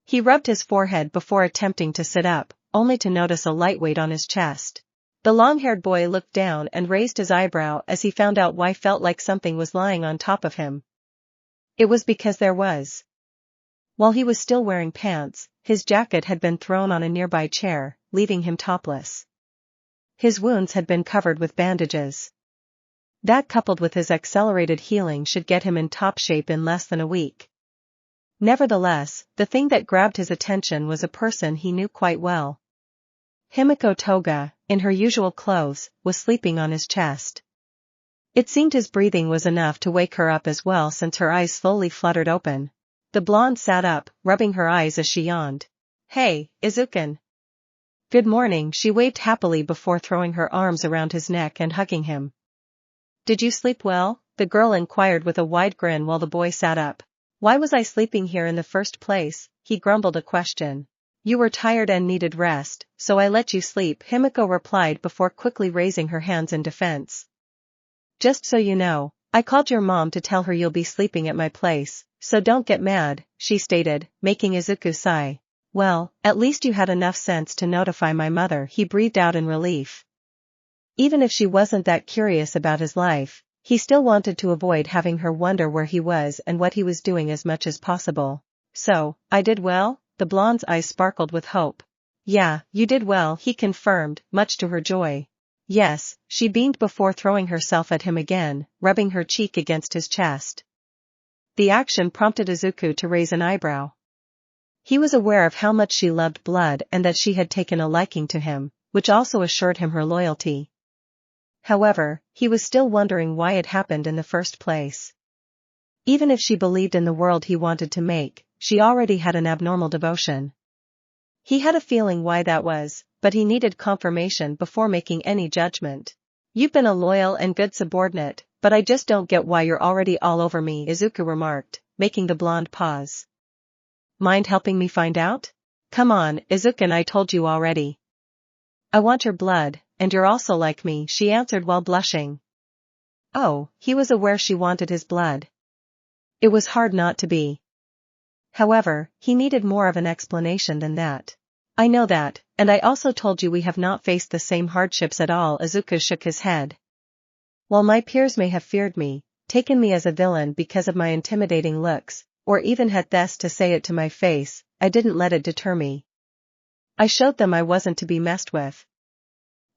He rubbed his forehead before attempting to sit up, only to notice a light weight on his chest. The long-haired boy looked down and raised his eyebrow as he found out why felt like something was lying on top of him. It was because there was. While he was still wearing pants, his jacket had been thrown on a nearby chair, leaving him topless. His wounds had been covered with bandages. That coupled with his accelerated healing should get him in top shape in less than a week. Nevertheless, the thing that grabbed his attention was a person he knew quite well. Himiko Toga, in her usual clothes, was sleeping on his chest. It seemed his breathing was enough to wake her up as well since her eyes slowly fluttered open. The blonde sat up, rubbing her eyes as she yawned. Hey, Izuku. Good morning, she waved happily before throwing her arms around his neck and hugging him. Did you sleep well? The girl inquired with a wide grin while the boy sat up. Why was I sleeping here in the first place? He grumbled a question. You were tired and needed rest, so I let you sleep, Himiko replied before quickly raising her hands in defense. Just so you know, I called your mom to tell her you'll be sleeping at my place, so don't get mad, she stated, making Izuku sigh. Well, at least you had enough sense to notify my mother, he breathed out in relief. Even if she wasn't that curious about his life, he still wanted to avoid having her wonder where he was and what he was doing as much as possible. So, I did well? The blonde's eyes sparkled with hope. Yeah, you did well, he confirmed, much to her joy. Yes, she beamed before throwing herself at him again, rubbing her cheek against his chest. The action prompted Izuku to raise an eyebrow. He was aware of how much she loved blood and that she had taken a liking to him, which also assured him her loyalty. However, he was still wondering why it happened in the first place. Even if she believed in the world he wanted to make, she already had an abnormal devotion. He had a feeling why that was, but he needed confirmation before making any judgment. You've been a loyal and good subordinate, but I just don't get why you're already all over me, Izuku remarked, making the blonde pause. Mind helping me find out? Come on, Izuku, I told you already. I want your blood, and you're also like me, she answered while blushing. Oh, he was aware she wanted his blood. It was hard not to be. However, he needed more of an explanation than that. I know that, and I also told you we have not faced the same hardships at all, Izuku shook his head. While my peers may have feared me, taken me as a villain because of my intimidating looks, or even had this to say it to my face, I didn't let it deter me. I showed them I wasn't to be messed with.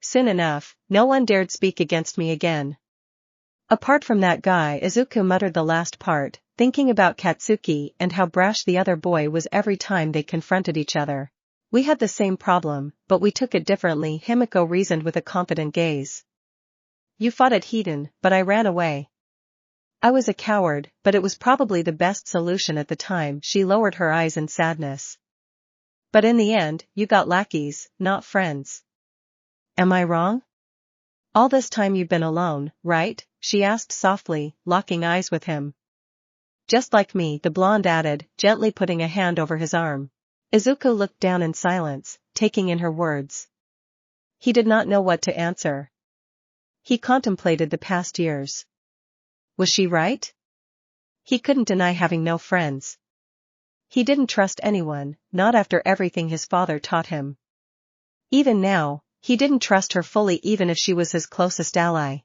Soon enough, no one dared speak against me again. Apart from that guy, Izuku muttered the last part, thinking about Katsuki and how brash the other boy was every time they confronted each other. We had the same problem, but we took it differently, Himiko reasoned with a confident gaze. You fought at Hedon, but I ran away. I was a coward, but it was probably the best solution at the time, she lowered her eyes in sadness. But in the end, you got lackeys, not friends. Am I wrong? All this time you've been alone, right? She asked softly, locking eyes with him. Just like me, the blonde added, gently putting a hand over his arm. Izuku looked down in silence, taking in her words. He did not know what to answer. He contemplated the past years. Was she right? He couldn't deny having no friends. He didn't trust anyone, not after everything his father taught him. Even now, he didn't trust her fully even if she was his closest ally.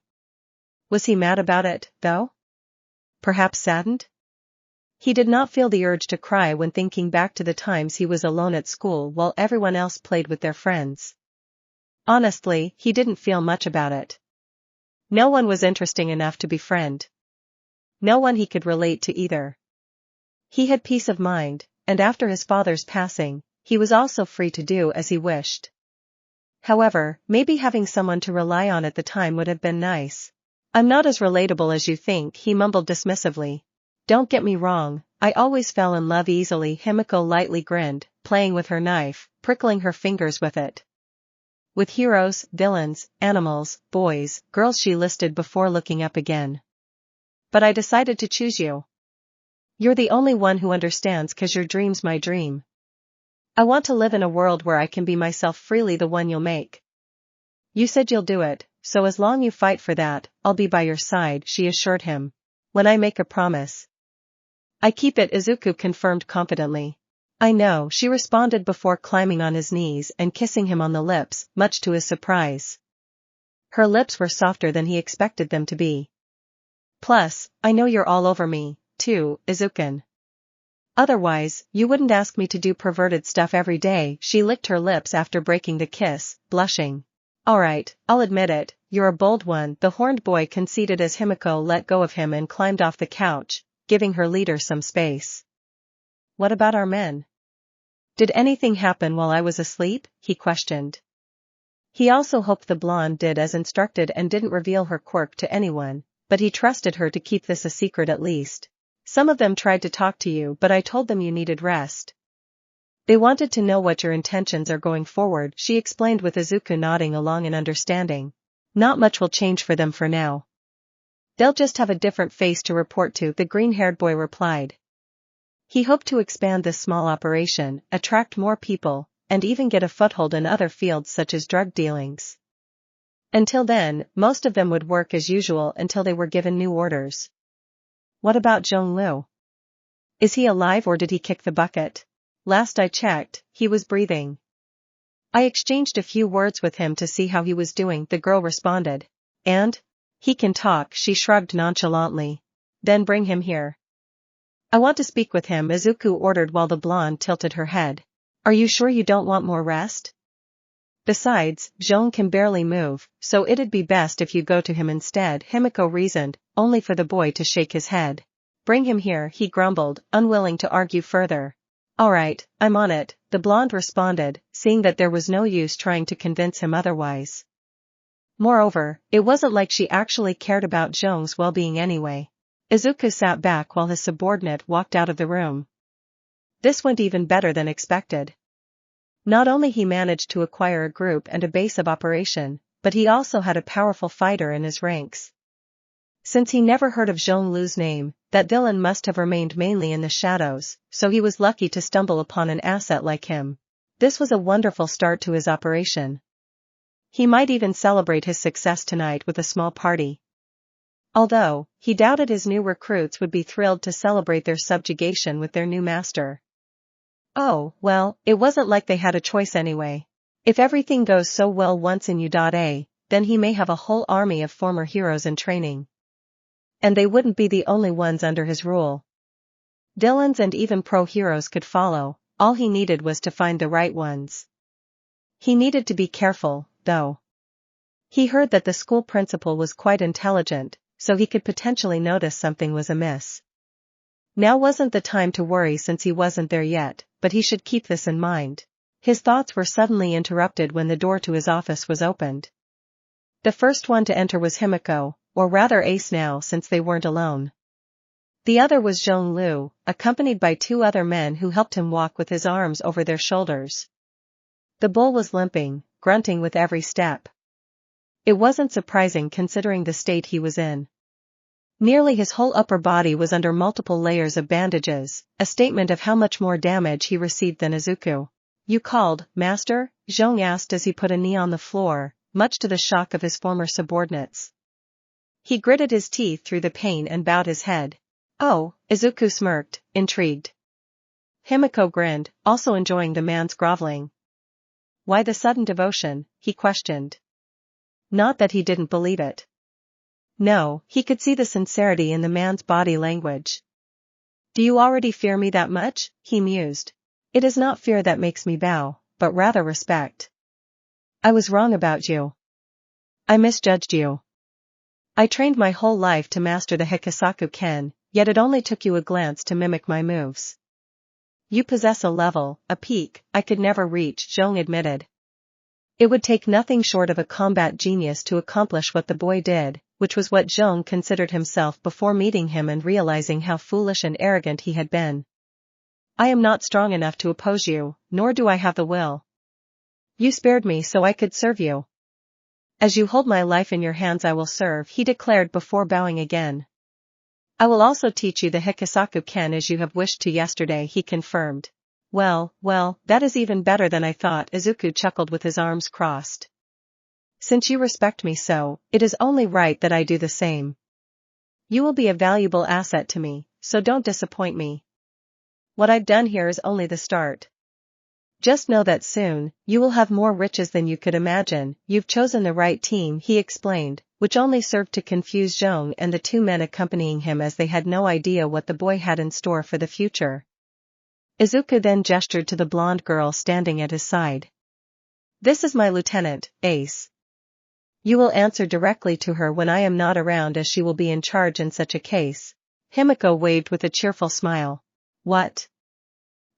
Was he mad about it, though? Perhaps saddened? He did not feel the urge to cry when thinking back to the times he was alone at school while everyone else played with their friends. Honestly, he didn't feel much about it. No one was interesting enough to befriend. No one he could relate to either. He had peace of mind, and after his father's passing, he was also free to do as he wished. However, maybe having someone to rely on at the time would have been nice. I'm not as relatable as you think, he mumbled dismissively. Don't get me wrong, I always fell in love easily, Himiko lightly grinned, playing with her knife, prickling her fingers with it. With heroes, villains, animals, boys, girls, she listed before looking up again. But I decided to choose you. You're the only one who understands 'cause your dream's my dream. I want to live in a world where I can be myself freely, the one you'll make. You said you'll do it, so as long you fight for that, I'll be by your side, she assured him. When I make a promise, I keep it, Izuku confirmed confidently. I know, she responded before climbing on his knees and kissing him on the lips, much to his surprise. Her lips were softer than he expected them to be. Plus, I know you're all over me, too, Izuku. Otherwise, you wouldn't ask me to do perverted stuff every day, she licked her lips after breaking the kiss, blushing. Alright, I'll admit it, you're a bold one, the horned boy conceded as Himiko let go of him and climbed off the couch, giving her leader some space. What about our men? Did anything happen while I was asleep? He questioned. He also hoped the blonde did as instructed and didn't reveal her quirk to anyone, but he trusted her to keep this a secret at least. Some of them tried to talk to you, but I told them you needed rest. They wanted to know what your intentions are going forward, she explained with Izuku nodding along in understanding. Not much will change for them for now. They'll just have a different face to report to, the green-haired boy replied. He hoped to expand this small operation, attract more people, and even get a foothold in other fields such as drug dealings. Until then, most of them would work as usual until they were given new orders. What about Zhonglu? Is he alive or did he kick the bucket? Last I checked, he was breathing. I exchanged a few words with him to see how he was doing, the girl responded. And? He can talk, she shrugged nonchalantly. Then bring him here. I want to speak with him, Izuku ordered while the blonde tilted her head. Are you sure you don't want more rest? Besides, Zhong can barely move, so it'd be best if you go to him instead, Himiko reasoned, only for the boy to shake his head. Bring him here, he grumbled, unwilling to argue further. Alright, I'm on it, the blonde responded, seeing that there was no use trying to convince him otherwise. Moreover, it wasn't like she actually cared about Zhong's well-being anyway. Izuku sat back while his subordinate walked out of the room. This went even better than expected. Not only he managed to acquire a group and a base of operation, but he also had a powerful fighter in his ranks. Since he never heard of Zhonglu's name, that villain must have remained mainly in the shadows, so he was lucky to stumble upon an asset like him. This was a wonderful start to his operation. He might even celebrate his success tonight with a small party. Although, he doubted his new recruits would be thrilled to celebrate their subjugation with their new master. Oh, well, it wasn't like they had a choice anyway. If everything goes so well once in U.A, then he may have a whole army of former heroes in training. And they wouldn't be the only ones under his rule. Villains and even pro-heroes could follow, all he needed was to find the right ones. He needed to be careful, though. He heard that the school principal was quite intelligent, so he could potentially notice something was amiss. Now wasn't the time to worry since he wasn't there yet, but he should keep this in mind. His thoughts were suddenly interrupted when the door to his office was opened. The first one to enter was Himiko, or rather Ace now since they weren't alone. The other was Zhonglu, accompanied by two other men who helped him walk with his arms over their shoulders. The bull was limping, grunting with every step. It wasn't surprising considering the state he was in. Nearly his whole upper body was under multiple layers of bandages, a statement of how much more damage he received than Izuku. You called, Master? Zhong asked as he put a knee on the floor, much to the shock of his former subordinates. He gritted his teeth through the pain and bowed his head. Oh, Izuku smirked, intrigued. Himiko grinned, also enjoying the man's groveling. Why the sudden devotion? He questioned. Not that he didn't believe it. No, he could see the sincerity in the man's body language. Do you already fear me that much? He mused. It is not fear that makes me bow, but rather respect. I was wrong about you. I misjudged you. I trained my whole life to master the Hikasaku Ken, yet it only took you a glance to mimic my moves. You possess a level, a peak, I could never reach, Zhong admitted. It would take nothing short of a combat genius to accomplish what the boy did, which was what Zhong considered himself before meeting him and realizing how foolish and arrogant he had been. I am not strong enough to oppose you, nor do I have the will. You spared me so I could serve you. As you hold my life in your hands I will serve, he declared before bowing again. I will also teach you the Hikasaku Ken as you have wished to yesterday, he confirmed. Well, that is even better than I thought, Izuku chuckled with his arms crossed. Since you respect me so, it is only right that I do the same. You will be a valuable asset to me, so don't disappoint me. What I've done here is only the start. Just know that soon, you will have more riches than you could imagine. You've chosen the right team, he explained, which only served to confuse Zhong and the two men accompanying him as they had no idea what the boy had in store for the future. Izuku then gestured to the blonde girl standing at his side. This is my lieutenant, Ace. You will answer directly to her when I am not around as she will be in charge in such a case. Himiko waved with a cheerful smile. What?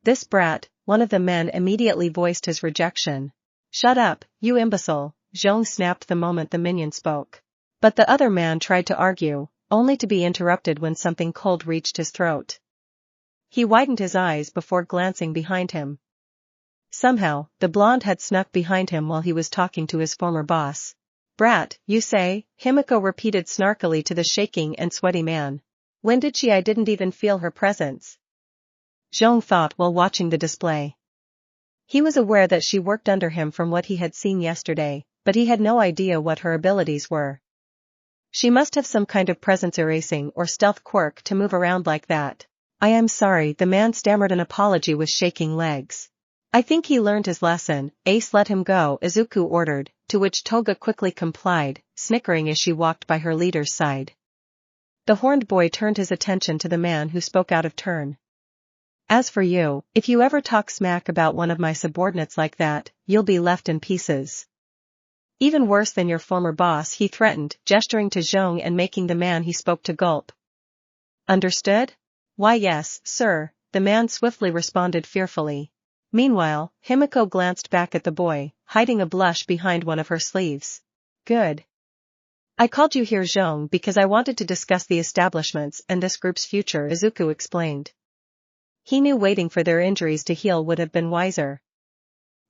This brat, one of the men immediately voiced his rejection. Shut up, you imbecile, Zhong snapped the moment the minion spoke. But the other man tried to argue, only to be interrupted when something cold reached his throat. He widened his eyes before glancing behind him. Somehow, the blonde had snuck behind him while he was talking to his former boss. Brat, you say? Himiko repeated snarkily to the shaking and sweaty man. When did she? I didn't even feel her presence. Zhong thought while watching the display. He was aware that she worked under him from what he had seen yesterday, but he had no idea what her abilities were. She must have some kind of presence erasing or stealth quirk to move around like that. I am sorry, the man stammered an apology with shaking legs. I think he learned his lesson. Ace, let him go, Izuku ordered, to which Toga quickly complied, snickering as she walked by her leader's side. The horned boy turned his attention to the man who spoke out of turn. As for you, if you ever talk smack about one of my subordinates like that, you'll be left in pieces. Even worse than your former boss, he threatened, gesturing to Zhong and making the man he spoke to gulp. Understood? Why yes, sir, the man swiftly responded fearfully. Meanwhile, Himiko glanced back at the boy, hiding a blush behind one of her sleeves. Good. I called you here, Zhong, because I wanted to discuss the establishments and this group's future, Izuku explained. He knew waiting for their injuries to heal would have been wiser.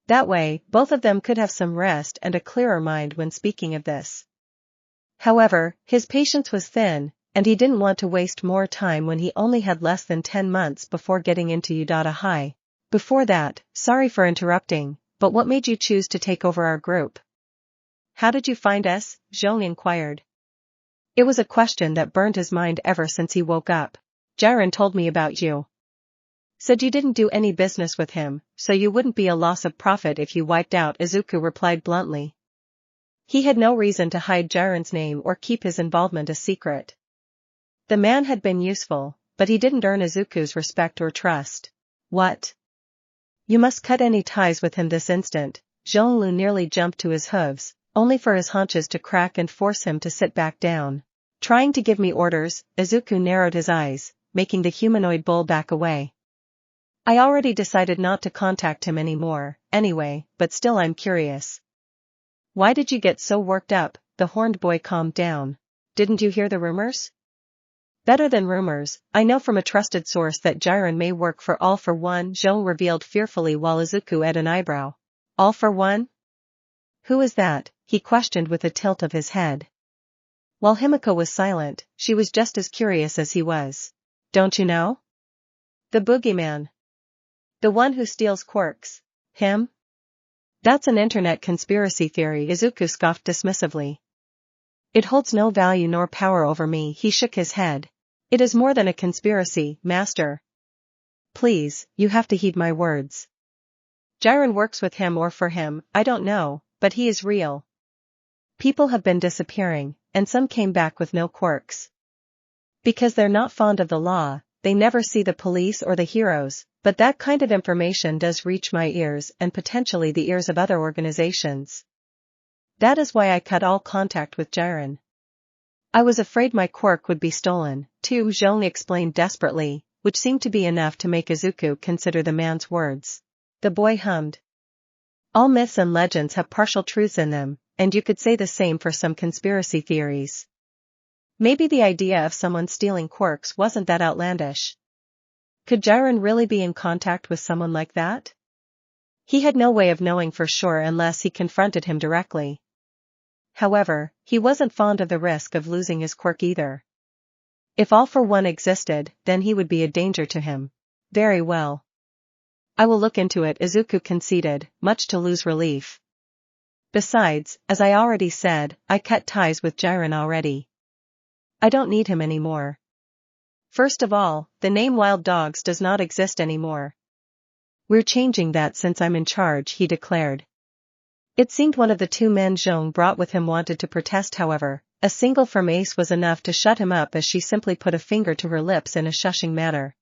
That way, both of them could have some rest and a clearer mind when speaking of this. However, his patience was thin, and he didn't want to waste more time when he only had less than 10 months before getting into Udata High. Before that, sorry for interrupting, but what made you choose to take over our group? How did you find us? Zhong inquired. It was a question that burned his mind ever since he woke up. Jiren told me about you. Said you didn't do any business with him, so you wouldn't be a loss of profit if you wiped out, Izuku replied bluntly. He had no reason to hide Jiren's name or keep his involvement a secret. The man had been useful, but he didn't earn Izuku's respect or trust. What? You must cut any ties with him this instant. Zhonglu nearly jumped to his hooves, only for his haunches to crack and force him to sit back down. Trying to give me orders, Izuku narrowed his eyes, making the humanoid bull back away. I already decided not to contact him anymore, anyway, but still I'm curious. Why did you get so worked up? The horned boy calmed down. Didn't you hear the rumors? Better than rumors, I know from a trusted source that Jiren may work for All for One, Zhong revealed fearfully while Izuku had an eyebrow. All for One? Who is that? He questioned with a tilt of his head. While Himiko was silent, she was just as curious as he was. Don't you know? The boogeyman. The one who steals quirks. Him? That's an internet conspiracy theory, Izuku scoffed dismissively. It holds no value nor power over me, he shook his head. It is more than a conspiracy, master. Please, you have to heed my words. Jiren works with him or for him, I don't know, but he is real. People have been disappearing, and some came back with no quirks. Because they're not fond of the law, they never see the police or the heroes, but that kind of information does reach my ears and potentially the ears of other organizations. That is why I cut all contact with Jiren. I was afraid my quirk would be stolen, too, Zhong explained desperately, which seemed to be enough to make Izuku consider the man's words. The boy hummed. All myths and legends have partial truths in them, and you could say the same for some conspiracy theories. Maybe the idea of someone stealing quirks wasn't that outlandish. Could Jiren really be in contact with someone like that? He had no way of knowing for sure unless he confronted him directly. However, he wasn't fond of the risk of losing his quirk either. If All for One existed, then he would be a danger to him. Very well. I will look into it, Izuku conceded, much to Lu's relief. Besides, as I already said, I cut ties with Jiren already. I don't need him anymore. First of all, the name Wild Dogs does not exist anymore. We're changing that since I'm in charge, he declared. It seemed one of the two men Zhong brought with him wanted to protest, however. A single from Ace was enough to shut him up as she simply put a finger to her lips in a shushing manner.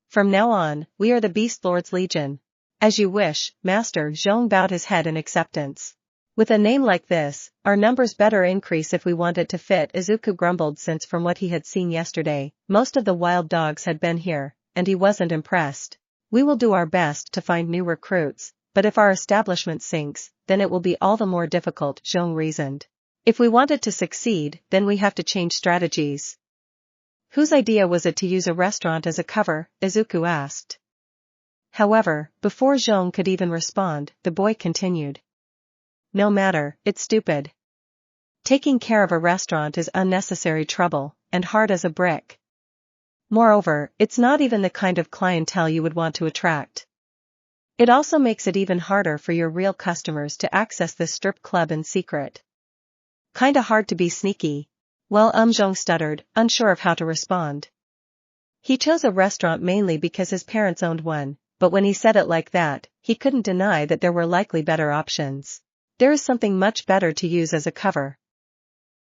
From now on, we are the Beast Lord's Legion. As you wish, Master, Zhong bowed his head in acceptance. With a name like this, our numbers better increase if we want it to fit, Izuku grumbled, since from what he had seen yesterday, most of the wild dogs had been here, and he wasn't impressed. We will do our best to find new recruits, but if our establishment sinks, then it will be all the more difficult, Zhong reasoned. If we want it to succeed, then we have to change strategies. Whose idea was it to use a restaurant as a cover? Izuku asked. However, before Zhong could even respond, the boy continued. No matter, it's stupid. Taking care of a restaurant is unnecessary trouble, and hard as a brick. Moreover, it's not even the kind of clientele you would want to attract. It also makes it even harder for your real customers to access this strip club in secret. Kinda hard to be sneaky. Well, Zhong stuttered, unsure of how to respond. He chose a restaurant mainly because his parents owned one, but when he said it like that, he couldn't deny that there were likely better options. There is something much better to use as a cover.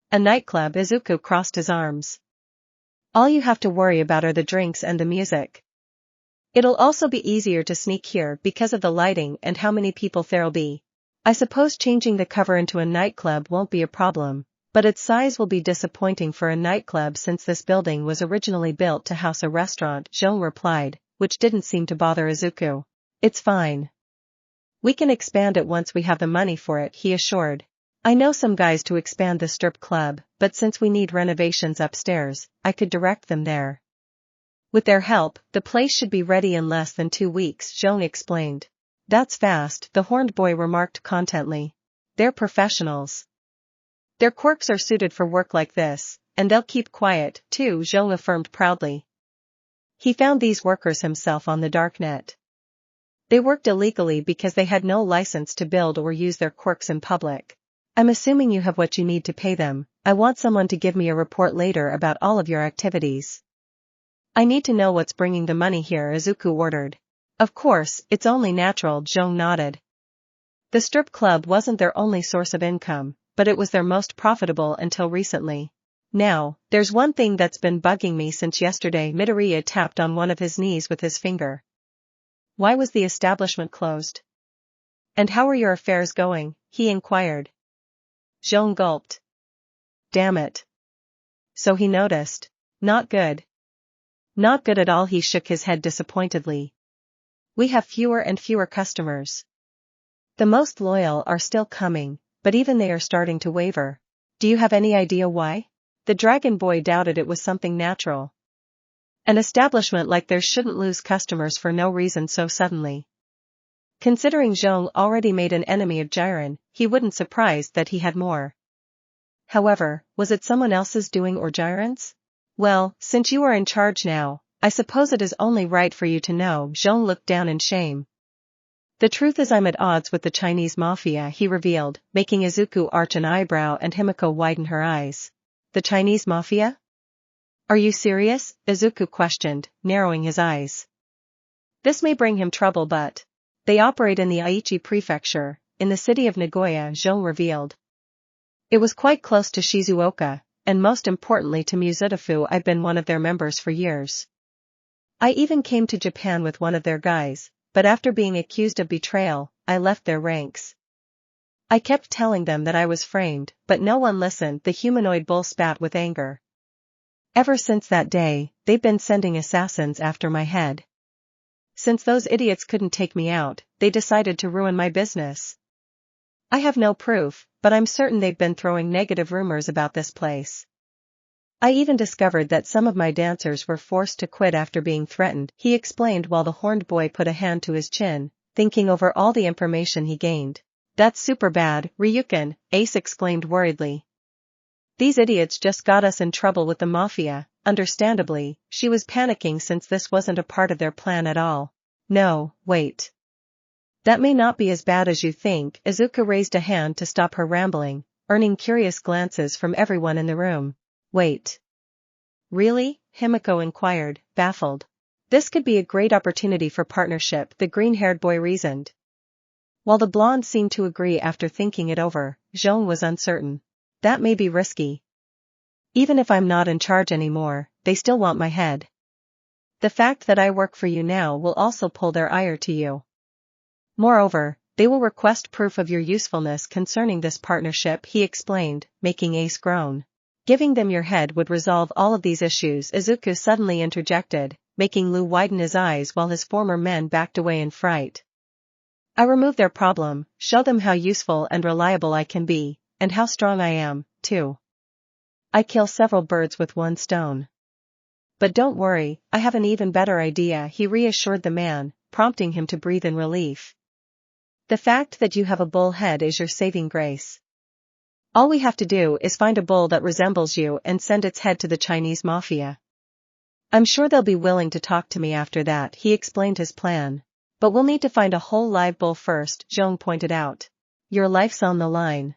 A nightclub. Izuku crossed his arms. All you have to worry about are the drinks and the music. It'll also be easier to sneak here because of the lighting and how many people there'll be. I suppose changing the cover into a nightclub won't be a problem, but its size will be disappointing for a nightclub since this building was originally built to house a restaurant, Zhong replied, which didn't seem to bother Izuku. It's fine. We can expand it once we have the money for it, he assured. I know some guys to expand the strip club, but since we need renovations upstairs, I could direct them there. With their help, the place should be ready in less than 2 weeks, Zhong explained. That's fast, the horned boy remarked contently. They're professionals. Their quirks are suited for work like this, and they'll keep quiet, too, Zhong affirmed proudly. He found these workers himself on the darknet. They worked illegally because they had no license to build or use their quirks in public. I'm assuming you have what you need to pay them. I want someone to give me a report later about all of your activities. I need to know what's bringing the money here, Izuku ordered. Of course, it's only natural, Zhong nodded. The strip club wasn't their only source of income, but it was their most profitable until recently. Now, there's one thing that's been bugging me since yesterday. Midoriya tapped on one of his knees with his finger. Why was the establishment closed? And how are your affairs going? He inquired. Zhong gulped. Damn it. So he noticed. Not good. Not good at all, he shook his head disappointedly. We have fewer and fewer customers. The most loyal are still coming, but even they are starting to waver. Do you have any idea why? The dragon boy doubted it was something natural. An establishment like theirs shouldn't lose customers for no reason so suddenly. Considering Zhong already made an enemy of Jiren, he wouldn't surprise that he had more. However, was it someone else's doing or Jiren's? Well, since you are in charge now, I suppose it is only right for you to know. Zhong looked down in shame. The truth is I'm at odds with the Chinese mafia, he revealed, making Izuku arch an eyebrow and Himiko widen her eyes. The Chinese mafia? Are you serious? Izuku questioned, narrowing his eyes. This may bring him trouble, but they operate in the Aichi prefecture, in the city of Nagoya, Zhong revealed. It was quite close to Shizuoka, and most importantly to Muzutafu. I've been one of their members for years. I even came to Japan with one of their guys, but after being accused of betrayal, I left their ranks. I kept telling them that I was framed, but no one listened. The humanoid bull spat with anger. Ever since that day, they've been sending assassins after my head. Since those idiots couldn't take me out, they decided to ruin my business. I have no proof, but I'm certain they've been throwing negative rumors about this place. I even discovered that some of my dancers were forced to quit after being threatened, he explained while the horned boy put a hand to his chin, thinking over all the information he gained. That's super bad, Ryukin, Ace exclaimed worriedly. These idiots just got us in trouble with the mafia. Understandably, she was panicking since this wasn't a part of their plan at all. No, wait. That may not be as bad as you think. Izuku raised a hand to stop her rambling, earning curious glances from everyone in the room. Wait. Really? Himiko inquired, baffled. This could be a great opportunity for partnership, the green-haired boy reasoned. While the blonde seemed to agree after thinking it over, Zhong was uncertain. That may be risky. Even if I'm not in charge anymore, they still want my head. The fact that I work for you now will also pull their ire to you. Moreover, they will request proof of your usefulness concerning this partnership, he explained, making Ace groan. Giving them your head would resolve all of these issues, Izuku suddenly interjected, making Lu widen his eyes while his former men backed away in fright. I remove their problem, show them how useful and reliable I can be, and how strong I am, too. I kill several birds with one stone. But don't worry, I have an even better idea, he reassured the man, prompting him to breathe in relief. The fact that you have a bull head is your saving grace. All we have to do is find a bull that resembles you and send its head to the Chinese mafia. I'm sure they'll be willing to talk to me after that, he explained his plan. But we'll need to find a whole live bull first, Zhong pointed out. Your life's on the line.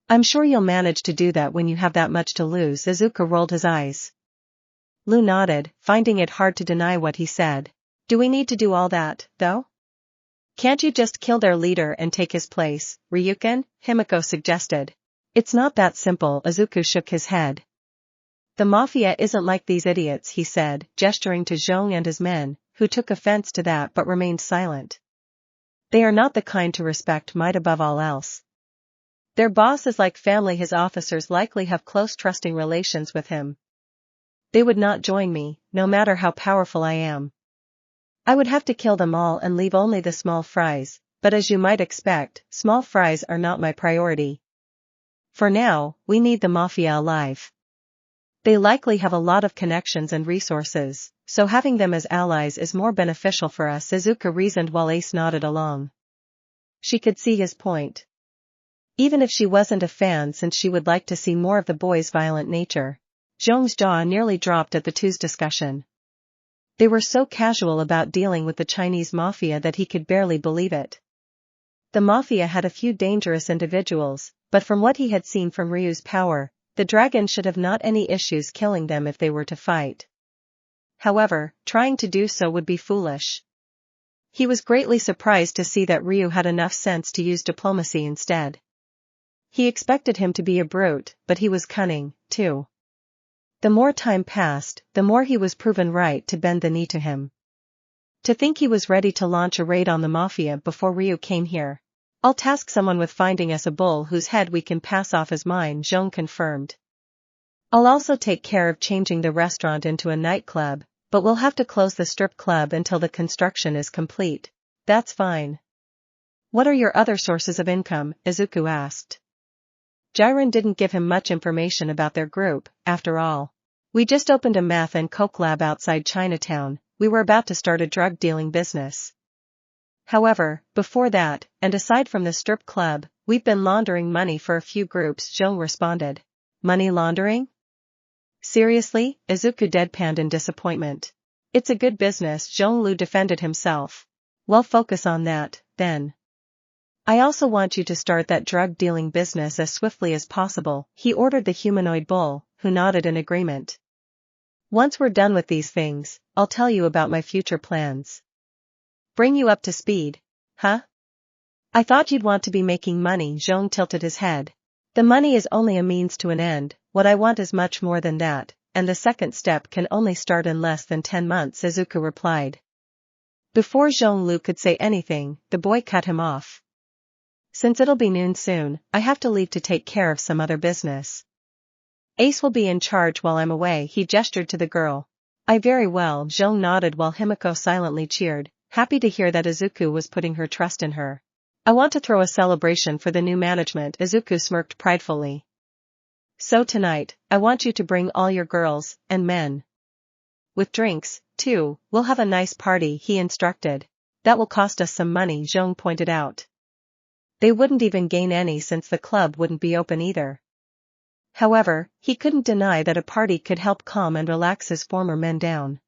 I'm sure you'll manage to do that when you have that much to lose. Izuku rolled his eyes. Lu nodded, finding it hard to deny what he said. Do we need to do all that, though? Can't you just kill their leader and take his place, Ryuken? Himiko suggested. It's not that simple, Izuku shook his head. The mafia isn't like these idiots, he said, gesturing to Zhong and his men, who took offense to that but remained silent. They are not the kind to respect might above all else. Their boss is like family. His officers likely have close trusting relations with him. They would not join me, no matter how powerful I am. I would have to kill them all and leave only the small fries, but as you might expect, small fries are not my priority. For now, we need the mafia alive. They likely have a lot of connections and resources, so having them as allies is more beneficial for us, Izuku reasoned while Ace nodded along. She could see his point. Even if she wasn't a fan, since she would like to see more of the boy's violent nature. Zhong's jaw nearly dropped at the two's discussion. They were so casual about dealing with the Chinese mafia that he could barely believe it. The mafia had a few dangerous individuals, but from what he had seen from Ryu's power, the dragon should have not any issues killing them if they were to fight. However, trying to do so would be foolish. He was greatly surprised to see that Ryu had enough sense to use diplomacy instead. He expected him to be a brute, but he was cunning, too. The more time passed, the more he was proven right to bend the knee to him. To think he was ready to launch a raid on the mafia before Ryu came here. I'll task someone with finding us a bull whose head we can pass off as mine, Zhong confirmed. I'll also take care of changing the restaurant into a nightclub, but we'll have to close the strip club until the construction is complete. That's fine. What are your other sources of income? Izuku asked. Jiren didn't give him much information about their group, after all. We just opened a meth and coke lab outside Chinatown. We were about to start a drug dealing business. However, before that, and aside from the strip club, we've been laundering money for a few groups, Zhong responded. Money laundering? Seriously? Izuku deadpanned in disappointment. It's a good business, Zhonglu defended himself. Well, focus on that, then. I also want you to start that drug dealing business as swiftly as possible, he ordered the humanoid bull, who nodded in agreement. Once we're done with these things, I'll tell you about my future plans. Bring you up to speed, huh? I thought you'd want to be making money, Zhong tilted his head. The money is only a means to an end, what I want is much more than that, and the second step can only start in less than 10 months, Izuku replied. Before Zhonglu could say anything, the boy cut him off. Since it'll be noon soon, I have to leave to take care of some other business. Ace will be in charge while I'm away, he gestured to the girl. Very well, Zhong nodded while Himiko silently cheered, happy to hear that Izuku was putting her trust in her. I want to throw a celebration for the new management, Izuku smirked pridefully. So tonight, I want you to bring all your girls, and men. With drinks, too, we'll have a nice party, he instructed. That will cost us some money, Zhong pointed out. They wouldn't even gain any since the club wouldn't be open either. However, he couldn't deny that a party could help calm and relax his former men down.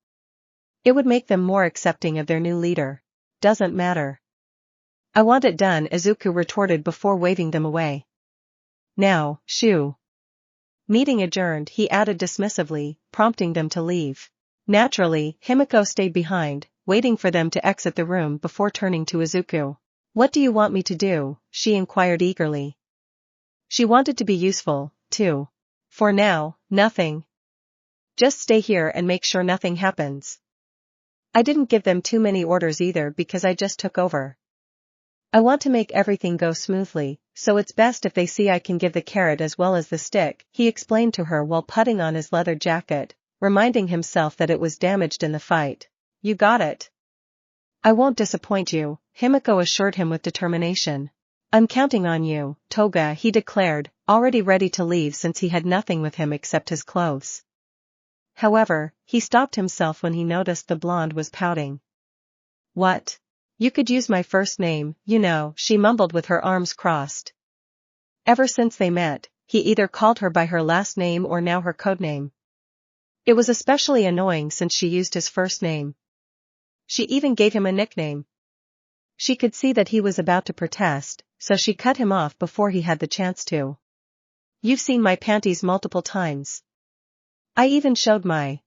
It would make them more accepting of their new leader. Doesn't matter. I want it done, Izuku retorted before waving them away. Now, shoo. Meeting adjourned, he added dismissively, prompting them to leave. Naturally, Himiko stayed behind, waiting for them to exit the room before turning to Izuku. What do you want me to do? She inquired eagerly. She wanted to be useful, too. For now, nothing. Just stay here and make sure nothing happens. I didn't give them too many orders either because I just took over. I want to make everything go smoothly, so it's best if they see I can give the carrot as well as the stick, he explained to her while putting on his leather jacket, reminding himself that it was damaged in the fight. You got it. I won't disappoint you, Himiko assured him with determination. I'm counting on you, Toga, he declared, already ready to leave since he had nothing with him except his clothes. However, he stopped himself when he noticed the blonde was pouting. What? You could use my first name, you know, she mumbled with her arms crossed. Ever since they met, he either called her by her last name or now her codename. It was especially annoying since she used his first name. She even gave him a nickname. She could see that he was about to protest, so she cut him off before he had the chance to. You've seen my panties multiple times. I even showed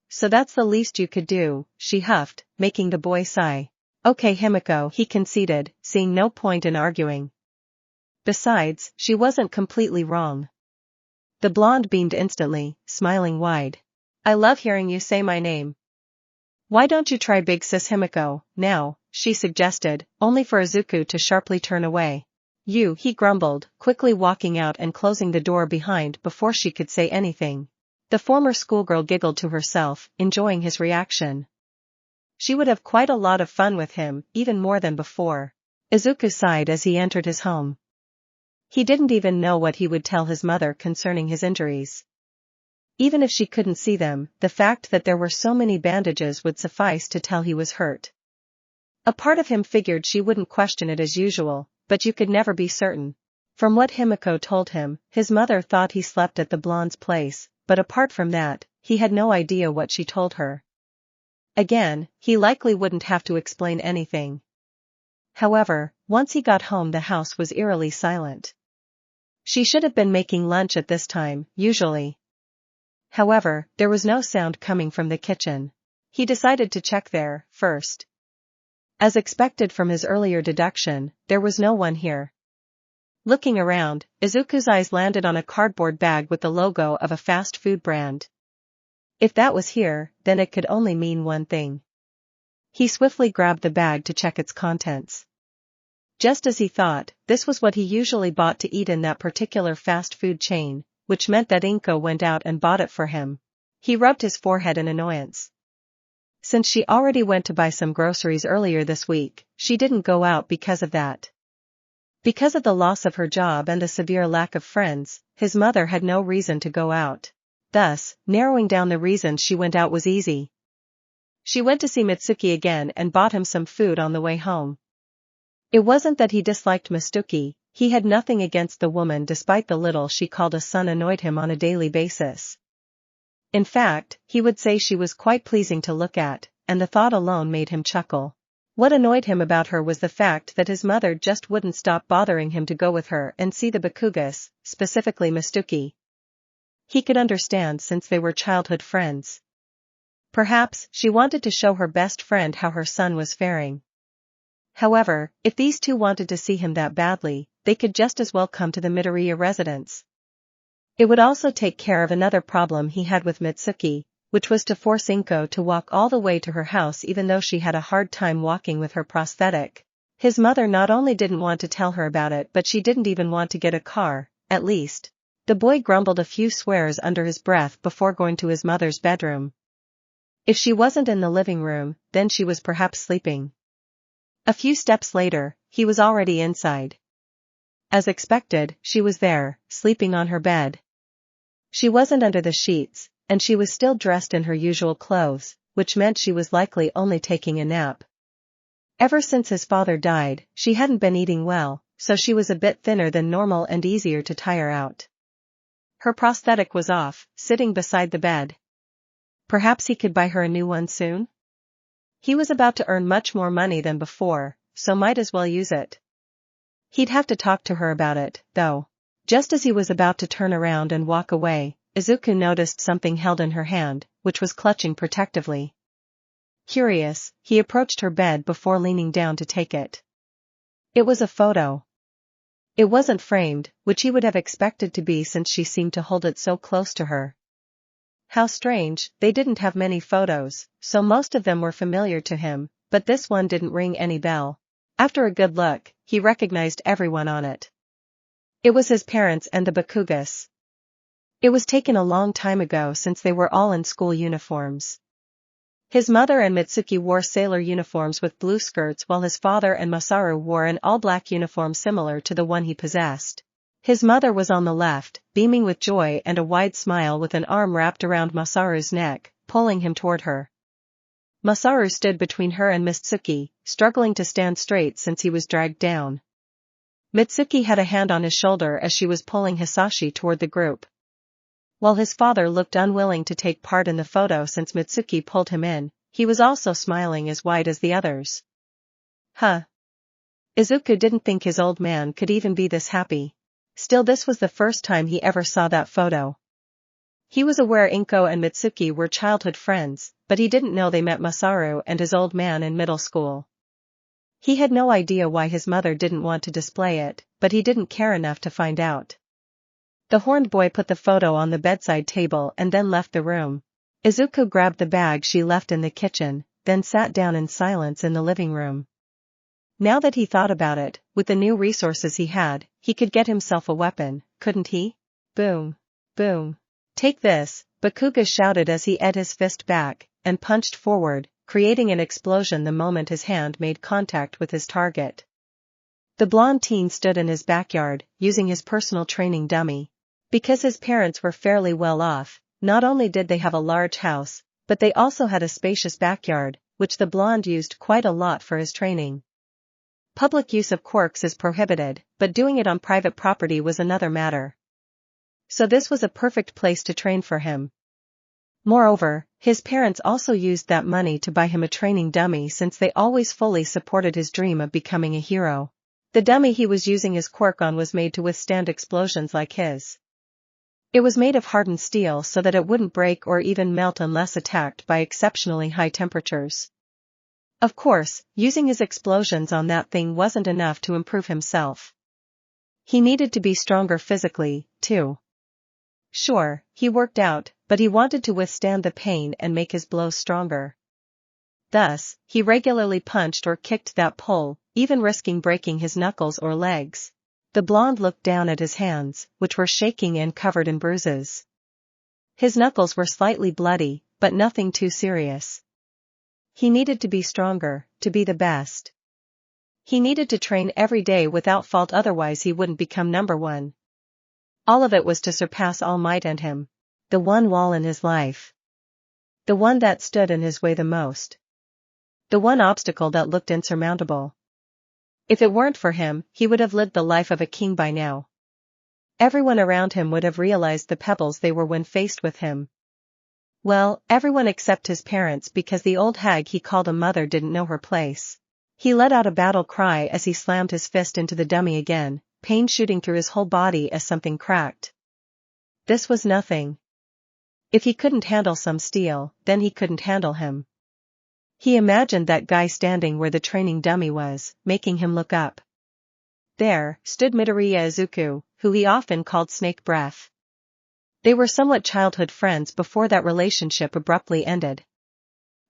so that's the least you could do, she huffed, making the boy sigh. Okay Himiko, he conceded, seeing no point in arguing. Besides, she wasn't completely wrong. The blonde beamed instantly, smiling wide. I love hearing you say my name. Why don't you try Big Sis Himiko, now, she suggested, only for Izuku to sharply turn away. You, he grumbled, quickly walking out and closing the door behind before she could say anything. The former schoolgirl giggled to herself, enjoying his reaction. She would have quite a lot of fun with him, even more than before. Izuku sighed as he entered his home. He didn't even know what he would tell his mother concerning his injuries. Even if she couldn't see them, the fact that there were so many bandages would suffice to tell he was hurt. A part of him figured she wouldn't question it as usual, but you could never be certain. From what Himiko told him, his mother thought he slept at the blonde's place, but apart from that, he had no idea what she told her. Again, he likely wouldn't have to explain anything. However, once he got home the house was eerily silent. She should have been making lunch at this time, usually. However, there was no sound coming from the kitchen. He decided to check there, first. As expected from his earlier deduction, there was no one here. Looking around, Izuku's eyes landed on a cardboard bag with the logo of a fast food brand. If that was here, then it could only mean one thing. He swiftly grabbed the bag to check its contents. Just as he thought, this was what he usually bought to eat in that particular fast food chain, which meant that Inko went out and bought it for him. He rubbed his forehead in annoyance. Since she already went to buy some groceries earlier this week, she didn't go out because of that. Because of the loss of her job and the severe lack of friends, his mother had no reason to go out. Thus, narrowing down the reasons she went out was easy. She went to see Mitsuki again and bought him some food on the way home. It wasn't that he disliked Mitsuki, he had nothing against the woman despite the little she called a son annoyed him on a daily basis. In fact, he would say she was quite pleasing to look at, and the thought alone made him chuckle. What annoyed him about her was the fact that his mother just wouldn't stop bothering him to go with her and see the Bakugas, specifically Mitsuki. He could understand since they were childhood friends. Perhaps she wanted to show her best friend how her son was faring. However, if these two wanted to see him that badly, they could just as well come to the Midoriya residence. It would also take care of another problem he had with Mitsuki, which was to force Inko to walk all the way to her house even though she had a hard time walking with her prosthetic. His mother not only didn't want to tell her about it but she didn't even want to get a car, at least. The boy grumbled a few swears under his breath before going to his mother's bedroom. If she wasn't in the living room, then she was perhaps sleeping. A few steps later, he was already inside. As expected, she was there, sleeping on her bed. She wasn't under the sheets, and she was still dressed in her usual clothes, which meant she was likely only taking a nap. Ever since his father died, she hadn't been eating well, so she was a bit thinner than normal and easier to tire out. Her prosthetic was off, sitting beside the bed. Perhaps he could buy her a new one soon? He was about to earn much more money than before, so might as well use it. He'd have to talk to her about it, though. Just as he was about to turn around and walk away, Izuku noticed something held in her hand, which was clutching protectively. Curious, he approached her bed before leaning down to take it. It was a photo. It wasn't framed, which he would have expected to be since she seemed to hold it so close to her. How strange, they didn't have many photos, so most of them were familiar to him, but this one didn't ring any bell. After a good look, he recognized everyone on it. It was his parents and the Bakugas. It was taken a long time ago since they were all in school uniforms. His mother and Mitsuki wore sailor uniforms with blue skirts while his father and Masaru wore an all-black uniform similar to the one he possessed. His mother was on the left, beaming with joy and a wide smile with an arm wrapped around Masaru's neck, pulling him toward her. Masaru stood between her and Mitsuki, struggling to stand straight since he was dragged down. Mitsuki had a hand on his shoulder as she was pulling Hisashi toward the group. While his father looked unwilling to take part in the photo since Mitsuki pulled him in, he was also smiling as wide as the others. Huh. Izuku didn't think his old man could even be this happy. Still, this was the first time he ever saw that photo. He was aware Inko and Mitsuki were childhood friends, but he didn't know they met Masaru and his old man in middle school. He had no idea why his mother didn't want to display it, but he didn't care enough to find out. The horned boy put the photo on the bedside table and then left the room. Izuku grabbed the bag she left in the kitchen, then sat down in silence in the living room. Now that he thought about it, with the new resources he had, he could get himself a weapon, couldn't he? Boom. Boom. Take this, Bakuga shouted as he ate his fist back, and punched forward, creating an explosion the moment his hand made contact with his target. The blonde teen stood in his backyard, using his personal training dummy. Because his parents were fairly well off, not only did they have a large house, but they also had a spacious backyard, which the blonde used quite a lot for his training. Public use of quirks is prohibited, but doing it on private property was another matter. So this was a perfect place to train for him. Moreover, his parents also used that money to buy him a training dummy since they always fully supported his dream of becoming a hero. The dummy he was using his quirk on was made to withstand explosions like his. It was made of hardened steel so that it wouldn't break or even melt unless attacked by exceptionally high temperatures. Of course, using his explosions on that thing wasn't enough to improve himself. He needed to be stronger physically, too. Sure, he worked out, but he wanted to withstand the pain and make his blows stronger. Thus, he regularly punched or kicked that pole, even risking breaking his knuckles or legs. The blonde looked down at his hands, which were shaking and covered in bruises. His knuckles were slightly bloody, but nothing too serious. He needed to be stronger, to be the best. He needed to train every day without fault, otherwise he wouldn't become number one. All of it was to surpass All Might and him. The one wall in his life. The one that stood in his way the most. The one obstacle that looked insurmountable. If it weren't for him, he would have lived the life of a king by now. Everyone around him would have realized the pebbles they were when faced with him. Well, everyone except his parents, because the old hag he called a mother didn't know her place. He let out a battle cry as he slammed his fist into the dummy again, pain shooting through his whole body as something cracked. This was nothing. If he couldn't handle some steel, then he couldn't handle him. He imagined that guy standing where the training dummy was, making him look up. There stood Midoriya Izuku, who he often called Snake Breath. They were somewhat childhood friends before that relationship abruptly ended.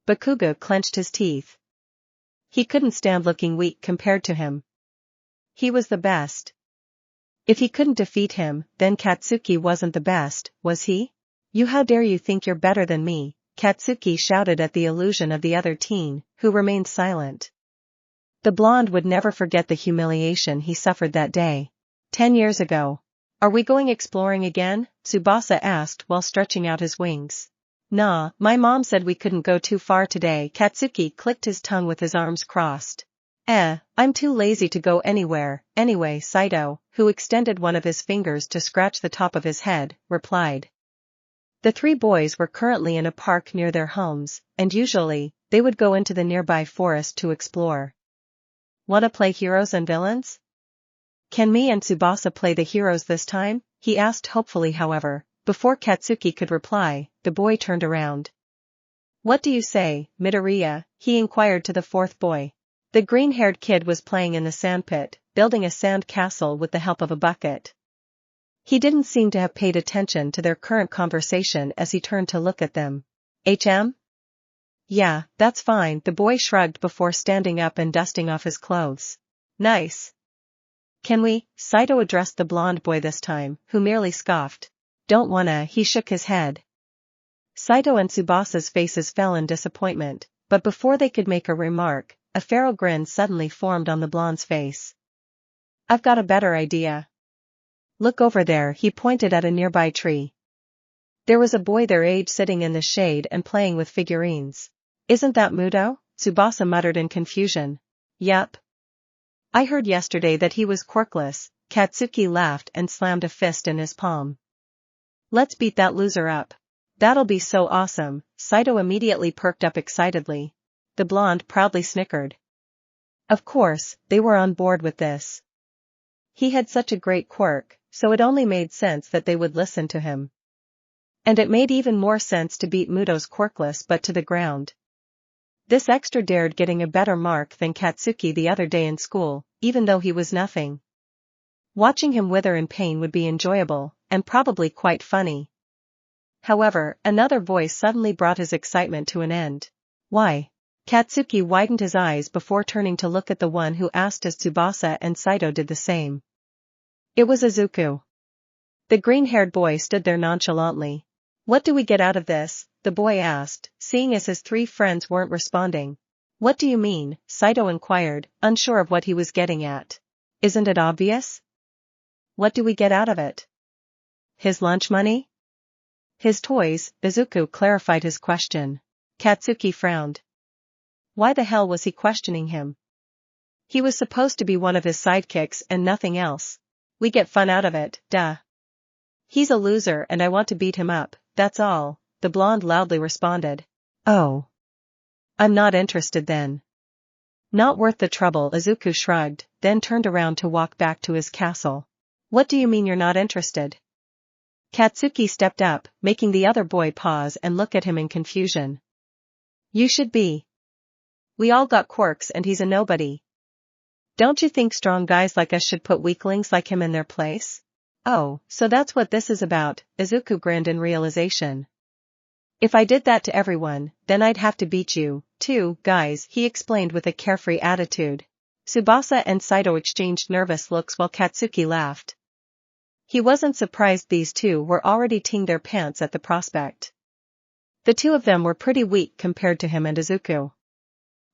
Bakuga clenched his teeth. He couldn't stand looking weak compared to him. He was the best. If he couldn't defeat him, then Katsuki wasn't the best, was he? You, how dare you think you're better than me? Katsuki shouted at the illusion of the other teen, who remained silent. The blonde would never forget the humiliation he suffered that day. 10 years ago. Are we going exploring again? Tsubasa asked while stretching out his wings. Nah, my mom said we couldn't go too far today. Katsuki clicked his tongue with his arms crossed. I'm too lazy to go anywhere. Anyway, Saito, who extended one of his fingers to scratch the top of his head, replied. The three boys were currently in a park near their homes, and usually, they would go into the nearby forest to explore. Wanna play heroes and villains? Can me and Tsubasa play the heroes this time? He asked hopefully. However, before Katsuki could reply, the boy turned around. What do you say, Midoriya? He inquired to the fourth boy. The green-haired kid was playing in the sandpit, building a sand castle with the help of a bucket. He didn't seem to have paid attention to their current conversation as he turned to look at them. Yeah, that's fine, the boy shrugged before standing up and dusting off his clothes. Nice. Can we? Saito addressed the blonde boy this time, who merely scoffed. Don't wanna, he shook his head. Saito and Tsubasa's faces fell in disappointment, but before they could make a remark, a feral grin suddenly formed on the blonde's face. I've got a better idea. Look over there, he pointed at a nearby tree. There was a boy their age sitting in the shade and playing with figurines. Isn't that Muto? Tsubasa muttered in confusion. Yep. I heard yesterday that he was quirkless. Katsuki laughed and slammed a fist in his palm. Let's beat that loser up. That'll be so awesome. Saito immediately perked up excitedly. The blonde proudly snickered. Of course, they were on board with this. He had such a great quirk, so it only made sense that they would listen to him. And it made even more sense to beat Muto's quirkless butt to the ground. This extra dared getting a better mark than Katsuki the other day in school, even though he was nothing. Watching him wither in pain would be enjoyable, and probably quite funny. However, another voice suddenly brought his excitement to an end. Why? Katsuki widened his eyes before turning to look at the one who asked as Tsubasa and Saito did the same. It was Izuku. The green-haired boy stood there nonchalantly. What do we get out of this? The boy asked, seeing as his three friends weren't responding. What do you mean? Saito inquired, unsure of what he was getting at. Isn't it obvious? What do we get out of it? His lunch money? His toys, Izuku clarified his question. Katsuki frowned. Why the hell was he questioning him? He was supposed to be one of his sidekicks and nothing else. We get fun out of it, duh. He's a loser and I want to beat him up, that's all, the blonde loudly responded. Oh. I'm not interested then. Not worth the trouble, Izuku shrugged, then turned around to walk back to his castle. What do you mean you're not interested? Katsuki stepped up, making the other boy pause and look at him in confusion. You should be. We all got quirks and he's a nobody. Don't you think strong guys like us should put weaklings like him in their place? Oh, so that's what this is about, Izuku grinned in realization. If I did that to everyone, then I'd have to beat you, too, guys, he explained with a carefree attitude. Tsubasa and Saito exchanged nervous looks while Katsuki laughed. He wasn't surprised these two were already teeing their pants at the prospect. The two of them were pretty weak compared to him and Izuku.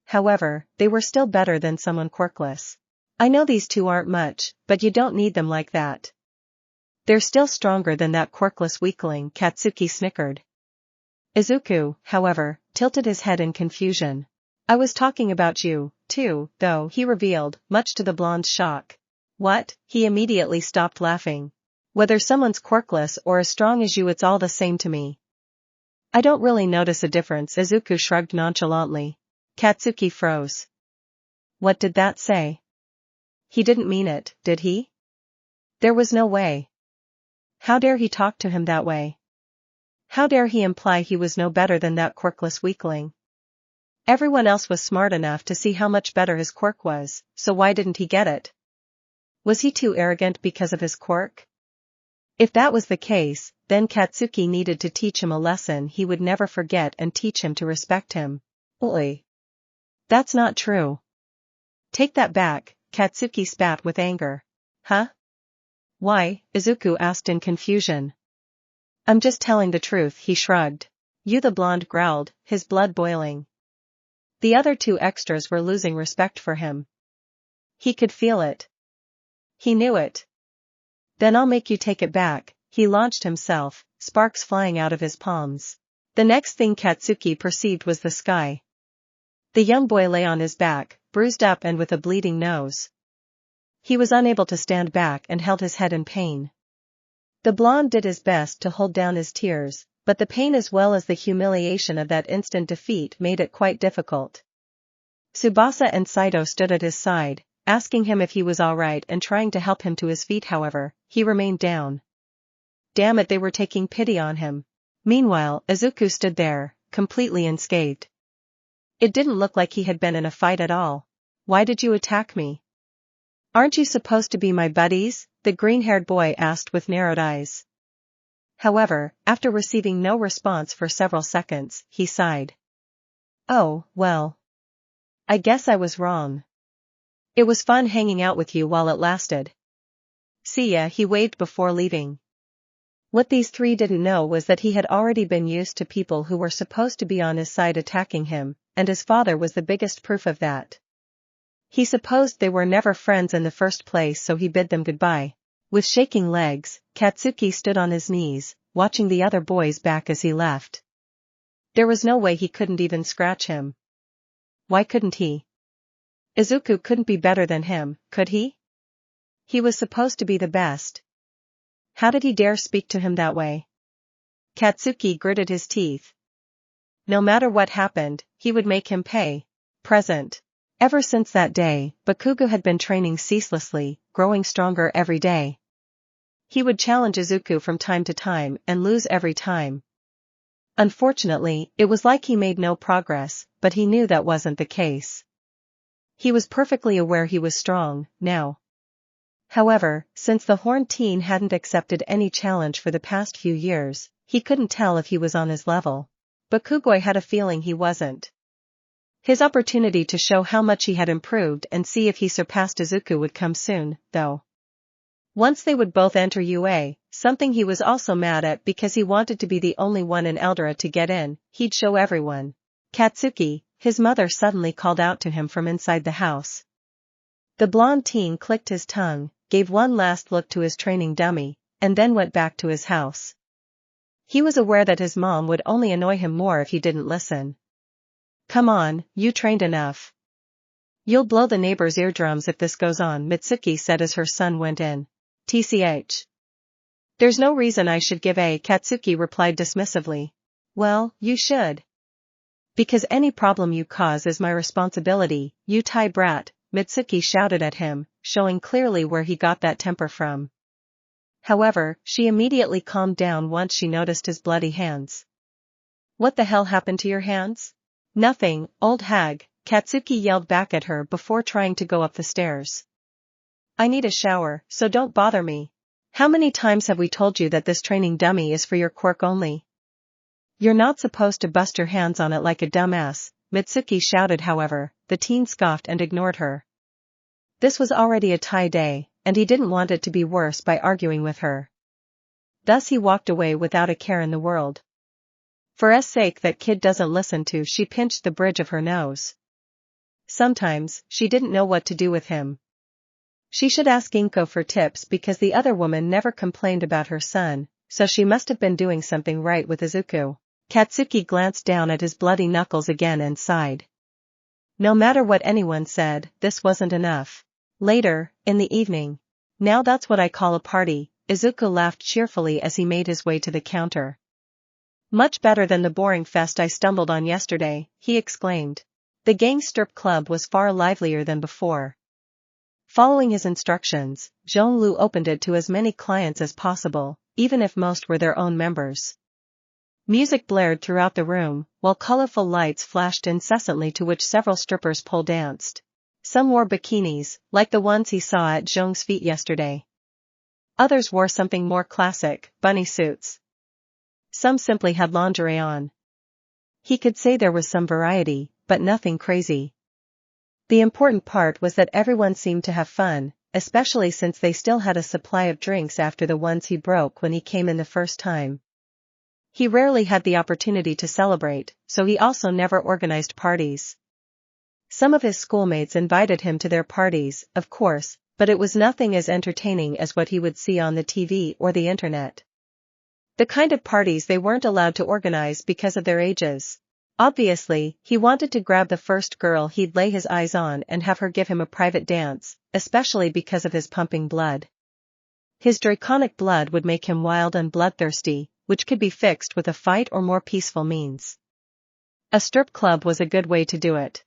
However, they were still better than someone quirkless. I know these two aren't much, but you don't need them like that. They're still stronger than that quirkless weakling, Katsuki snickered. Izuku, however, tilted his head in confusion. I was talking about you, too, though, he revealed, much to the blonde's shock. What? He immediately stopped laughing. Whether someone's quirkless or as strong as you, it's all the same to me. I don't really notice a difference, Izuku shrugged nonchalantly. Katsuki froze. What did that say? He didn't mean it, did he? There was no way. How dare he talk to him that way? How dare he imply he was no better than that quirkless weakling? Everyone else was smart enough to see how much better his quirk was, so why didn't he get it? Was he too arrogant because of his quirk? If that was the case, then Katsuki needed to teach him a lesson he would never forget and teach him to respect him. Oi. That's not true. Take that back, Katsuki spat with anger. Huh? Why? Izuku asked in confusion. I'm just telling the truth, he shrugged. You, the blonde growled, his blood boiling. The other two extras were losing respect for him. He could feel it. He knew it. Then I'll make you take it back, he launched himself, sparks flying out of his palms. The next thing Katsuki perceived was the sky. The young boy lay on his back, bruised up and with a bleeding nose. He was unable to stand back and held his head in pain. The blonde did his best to hold down his tears, but the pain as well as the humiliation of that instant defeat made it quite difficult. Tsubasa and Saito stood at his side, asking him if he was alright and trying to help him to his feet. However, he remained down. Damn it, they were taking pity on him. Meanwhile, Izuku stood there, completely unscathed. It didn't look like he had been in a fight at all. Why did you attack me? Aren't you supposed to be my buddies? The green-haired boy asked with narrowed eyes. However, after receiving no response for several seconds, he sighed. Oh, well. I guess I was wrong. It was fun hanging out with you while it lasted. See ya, he waved before leaving. What these three didn't know was that he had already been used to people who were supposed to be on his side attacking him, and his father was the biggest proof of that. He supposed they were never friends in the first place, so he bid them goodbye. With shaking legs, Katsuki stood on his knees, watching the other boys back as he left. There was no way he couldn't even scratch him. Why couldn't he? Izuku couldn't be better than him, could he? He was supposed to be the best. How did he dare speak to him that way? Katsuki gritted his teeth. No matter what happened, he would make him pay. Present. Ever since that day, Bakugo had been training ceaselessly, growing stronger every day. He would challenge Izuku from time to time and lose every time. Unfortunately, it was like he made no progress, but he knew that wasn't the case. He was perfectly aware he was strong, now. However, since the horned teen hadn't accepted any challenge for the past few years, he couldn't tell if he was on his level. Bakugo had a feeling he wasn't. His opportunity to show how much he had improved and see if he surpassed Izuku would come soon, though. Once they would both enter UA, something he was also mad at because he wanted to be the only one in Eldora to get in, he'd show everyone. Katsuki, his mother suddenly called out to him from inside the house. The blonde teen clicked his tongue, gave one last look to his training dummy, and then went back to his house. He was aware that his mom would only annoy him more if he didn't listen. Come on, you trained enough. You'll blow the neighbors' eardrums if this goes on, Mitsuki said as her son went in. TCH. There's no reason I should give a, Katsuki replied dismissively. Well, you should. Because any problem you cause is my responsibility, you tie brat, Mitsuki shouted at him, showing clearly where he got that temper from. However, she immediately calmed down once she noticed his bloody hands. What the hell happened to your hands? Nothing, old hag, Katsuki yelled back at her before trying to go up the stairs. I need a shower, so don't bother me. How many times have we told you that this training dummy is for your quirk only? You're not supposed to bust your hands on it like a dumbass, Mitsuki shouted. However, the teen scoffed and ignored her. This was already a tie day, and he didn't want it to be worse by arguing with her. Thus he walked away without a care in the world. For S sake that kid doesn't listen to, she pinched the bridge of her nose. Sometimes, she didn't know what to do with him. She should ask Inko for tips because the other woman never complained about her son, so she must have been doing something right with Izuku. Katsuki glanced down at his bloody knuckles again and sighed. No matter what anyone said, this wasn't enough. Later, in the evening. Now that's what I call a party, Izuku laughed cheerfully as he made his way to the counter. Much better than the boring fest I stumbled on yesterday, he exclaimed. The gang strip club was far livelier than before. Following his instructions, Zhonglu opened it to as many clients as possible, even if most were their own members. Music blared throughout the room, while colorful lights flashed incessantly to which several strippers pole danced. Some wore bikinis, like the ones he saw at Zhong's feet yesterday. Others wore something more classic, bunny suits. Some simply had lingerie on. He could say there was some variety, but nothing crazy. The important part was that everyone seemed to have fun, especially since they still had a supply of drinks after the ones he broke when he came in the first time. He rarely had the opportunity to celebrate, so he also never organized parties. Some of his schoolmates invited him to their parties, of course, but it was nothing as entertaining as what he would see on the TV or the internet. The kind of parties they weren't allowed to organize because of their ages. Obviously, he wanted to grab the first girl he'd lay his eyes on and have her give him a private dance, especially because of his pumping blood. His draconic blood would make him wild and bloodthirsty, which could be fixed with a fight or more peaceful means. A strip club was a good way to do it.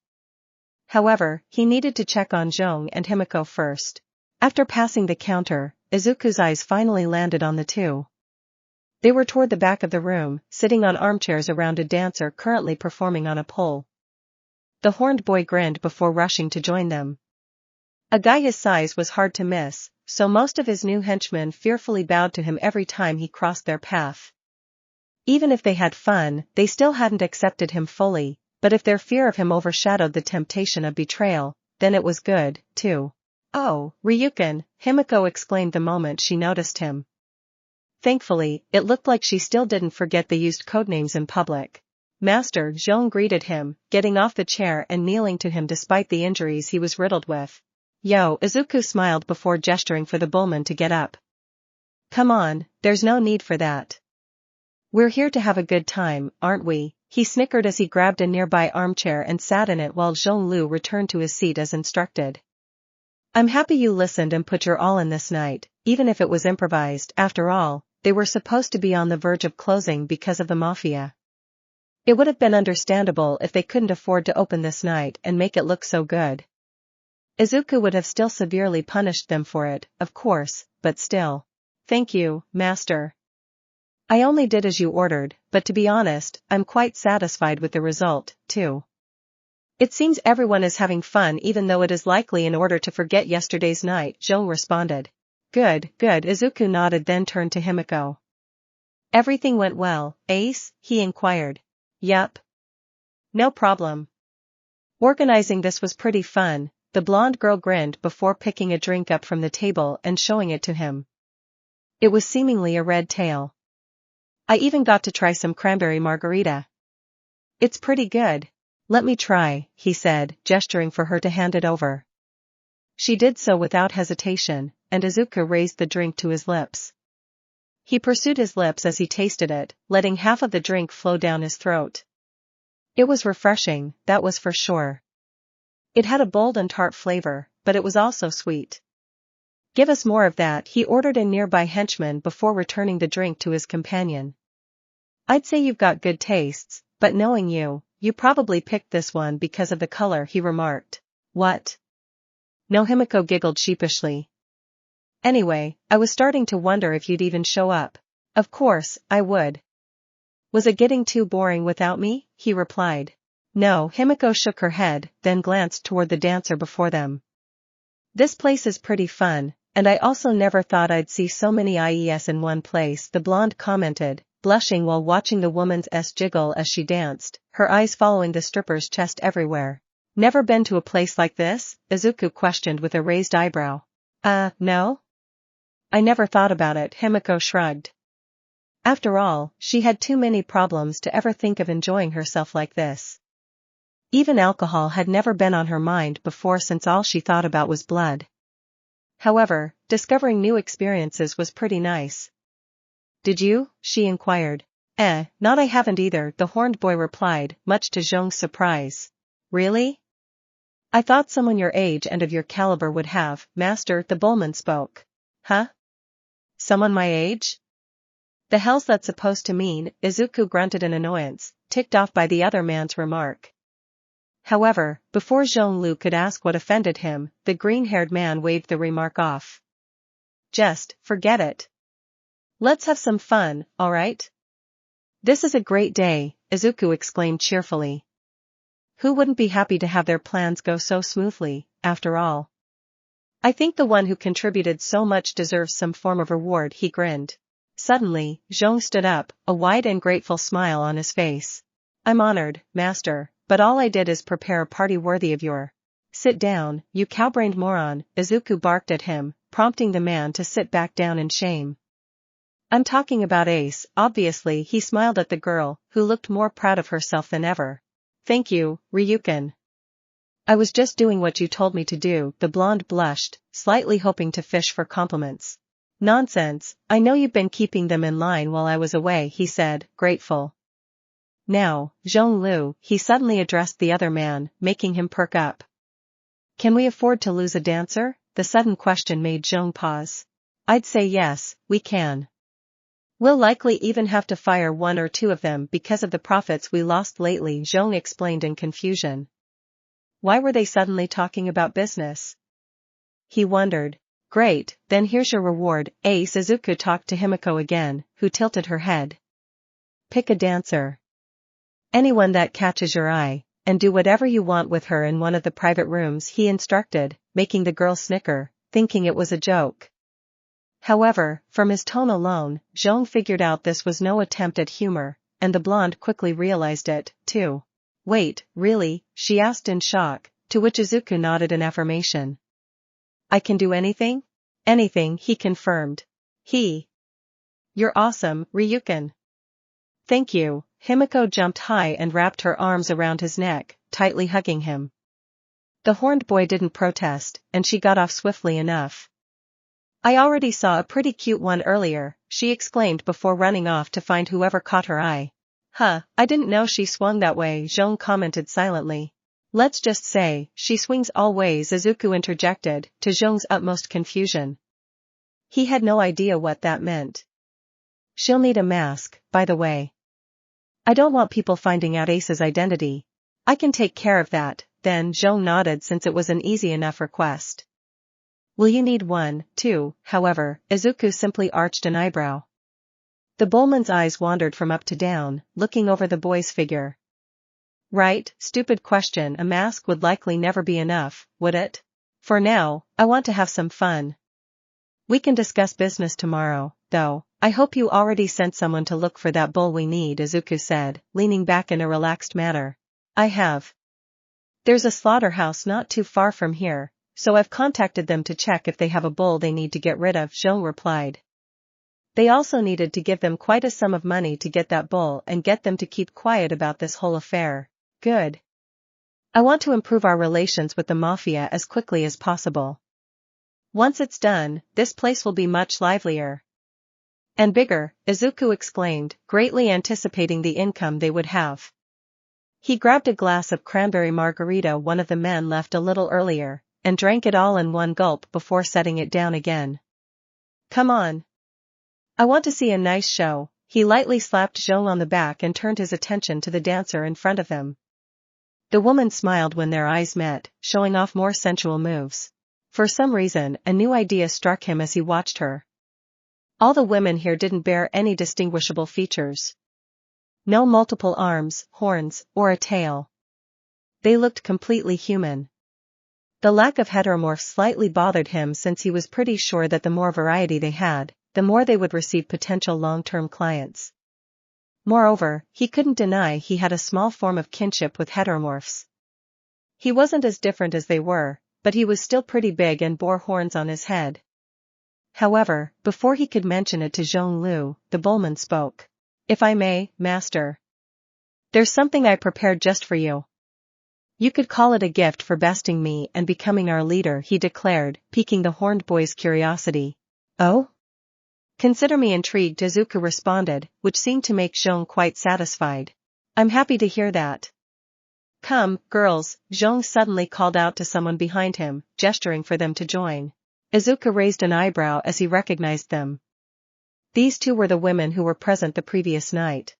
However, he needed to check on Zhong and Himiko first. After passing the counter, Izuku's eyes finally landed on the two. They were toward the back of the room, sitting on armchairs around a dancer currently performing on a pole. The horned boy grinned before rushing to join them. A guy his size was hard to miss, so most of his new henchmen fearfully bowed to him every time he crossed their path. Even if they had fun, they still hadn't accepted him fully, but if their fear of him overshadowed the temptation of betrayal, then it was good, too. Oh, Ryukin, Himiko exclaimed the moment she noticed him. Thankfully, it looked like she still didn't forget they used codenames in public. Master Zhong greeted him, getting off the chair and kneeling to him despite the injuries he was riddled with. Yo, Izuku smiled before gesturing for the bullman to get up. Come on, there's no need for that. We're here to have a good time, aren't we? He snickered as he grabbed a nearby armchair and sat in it while Zhonglu returned to his seat as instructed. I'm happy you listened and put your all in this night, even if it was improvised. After all, they were supposed to be on the verge of closing because of the mafia. It would have been understandable if they couldn't afford to open this night and make it look so good. Izuku would have still severely punished them for it, of course, but still. Thank you, master. I only did as you ordered, but to be honest, I'm quite satisfied with the result, too. It seems everyone is having fun even though it is likely in order to forget yesterday's night, Zhou responded. Good, good. Izuku nodded then turned to Himiko. Everything went well, Ace? He inquired. Yup. No problem. Organizing this was pretty fun, the blonde girl grinned before picking a drink up from the table and showing it to him. It was seemingly a red tail. I even got to try some cranberry margarita. It's pretty good. Let me try, he said, gesturing for her to hand it over. She did so without hesitation, and Izuku raised the drink to his lips. He pursued his lips as he tasted it, letting half of the drink flow down his throat. It was refreshing, that was for sure. It had a bold and tart flavor, but it was also sweet. Give us more of that, he ordered a nearby henchman before returning the drink to his companion. I'd say you've got good tastes, but knowing you, you probably picked this one because of the color, he remarked. What? No, Himiko giggled sheepishly. Anyway, I was starting to wonder if you'd even show up. Of course, I would. Was it getting too boring without me? He replied. No, Himiko shook her head, then glanced toward the dancer before them. This place is pretty fun, and I also never thought I'd see so many IES in one place, the blonde commented, blushing while watching the woman's jiggle as she danced, her eyes following the stripper's chest everywhere. Never been to a place like this? Izuku questioned with a raised eyebrow. No? I never thought about it, Himiko shrugged. After all, she had too many problems to ever think of enjoying herself like this. Even alcohol had never been on her mind before since all she thought about was blood. However, discovering new experiences was pretty nice. Did you? She inquired. Not I haven't either, the horned boy replied, much to Zhong's surprise. Really? I thought someone your age and of your caliber would have, master, the bowman spoke. Huh? Someone my age? The hell's that supposed to mean? Izuku grunted in annoyance, ticked off by the other man's remark. However, before Zhonglu could ask what offended him, the green-haired man waved the remark off. Just, forget it. Let's have some fun, alright? This is a great day, Izuku exclaimed cheerfully. Who wouldn't be happy to have their plans go so smoothly, after all? I think the one who contributed so much deserves some form of reward, he grinned. Suddenly, Zhong stood up, a wide and grateful smile on his face. I'm honored, master, but all I did is prepare a party worthy of your. Sit down, you cow-brained moron, Izuku barked at him, prompting the man to sit back down in shame. I'm talking about Ace, obviously. He smiled at the girl, who looked more proud of herself than ever. Thank you, Ryukin. I was just doing what you told me to do, the blonde blushed, slightly hoping to fish for compliments. Nonsense, I know you've been keeping them in line while I was away, he said, grateful. Now, Zhonglu, he suddenly addressed the other man, making him perk up. Can we afford to lose a dancer? The sudden question made Zhong pause. I'd say yes, we can. We'll likely even have to fire one or two of them because of the profits we lost lately, Zhong explained in confusion. Why were they suddenly talking about business? He wondered. Great, then here's your reward, Ace. Izuku talked to Himiko again, who tilted her head. Pick a dancer. Anyone that catches your eye, and do whatever you want with her in one of the private rooms, he instructed, making the girl snicker, thinking it was a joke. However, from his tone alone, Zhong figured out this was no attempt at humor, and the blonde quickly realized it, too. Wait, really? She asked in shock, to which Izuku nodded in affirmation. I can do anything? Anything, he confirmed. You're awesome, Ryukin. Thank you. Himiko jumped high and wrapped her arms around his neck, tightly hugging him. The horned boy didn't protest, and she got off swiftly enough. I already saw a pretty cute one earlier, she exclaimed before running off to find whoever caught her eye. Huh, I didn't know she swung that way, Zhong commented silently. Let's just say, she swings all ways, Izuku interjected, to Zhong's utmost confusion. He had no idea what that meant. She'll need a mask, by the way. I don't want people finding out Ace's identity. I can take care of that, then Zhong nodded since it was an easy enough request. Will you need one, too? However, Izuku simply arched an eyebrow. The bullman's eyes wandered from up to down, looking over the boy's figure. Right, stupid question, a mask would likely never be enough, would it? For now, I want to have some fun. We can discuss business tomorrow, though. I hope you already sent someone to look for that bull we need, Izuku said, leaning back in a relaxed manner. I have. There's a slaughterhouse not too far from here, so I've contacted them to check if they have a bull they need to get rid of, Zhong replied. They also needed to give them quite a sum of money to get that bull and get them to keep quiet about this whole affair. Good. I want to improve our relations with the mafia as quickly as possible. Once it's done, this place will be much livelier. And bigger, Izuku exclaimed, greatly anticipating the income they would have. He grabbed a glass of cranberry margarita one of the men left a little earlier, and drank it all in one gulp before setting it down again. Come on. I want to see a nice show. He lightly slapped Zhong on the back and turned his attention to the dancer in front of him. The woman smiled when their eyes met, showing off more sensual moves. For some reason, a new idea struck him as he watched her. All the women here didn't bear any distinguishable features. No multiple arms, horns, or a tail. They looked completely human. The lack of heteromorphs slightly bothered him since he was pretty sure that the more variety they had, the more they would receive potential long-term clients. Moreover, he couldn't deny he had a small form of kinship with heteromorphs. He wasn't as different as they were, but he was still pretty big and bore horns on his head. However, before he could mention it to Zhonglu, the bullman spoke. If I may, master. There's something I prepared just for you. You could call it a gift for besting me and becoming our leader, he declared, piquing the horned boy's curiosity. Oh? Consider me intrigued, Izuku responded, which seemed to make Zhong quite satisfied. I'm happy to hear that. Come, girls, Zhong suddenly called out to someone behind him, gesturing for them to join. Izuku raised an eyebrow as he recognized them. These two were the women who were present the previous night.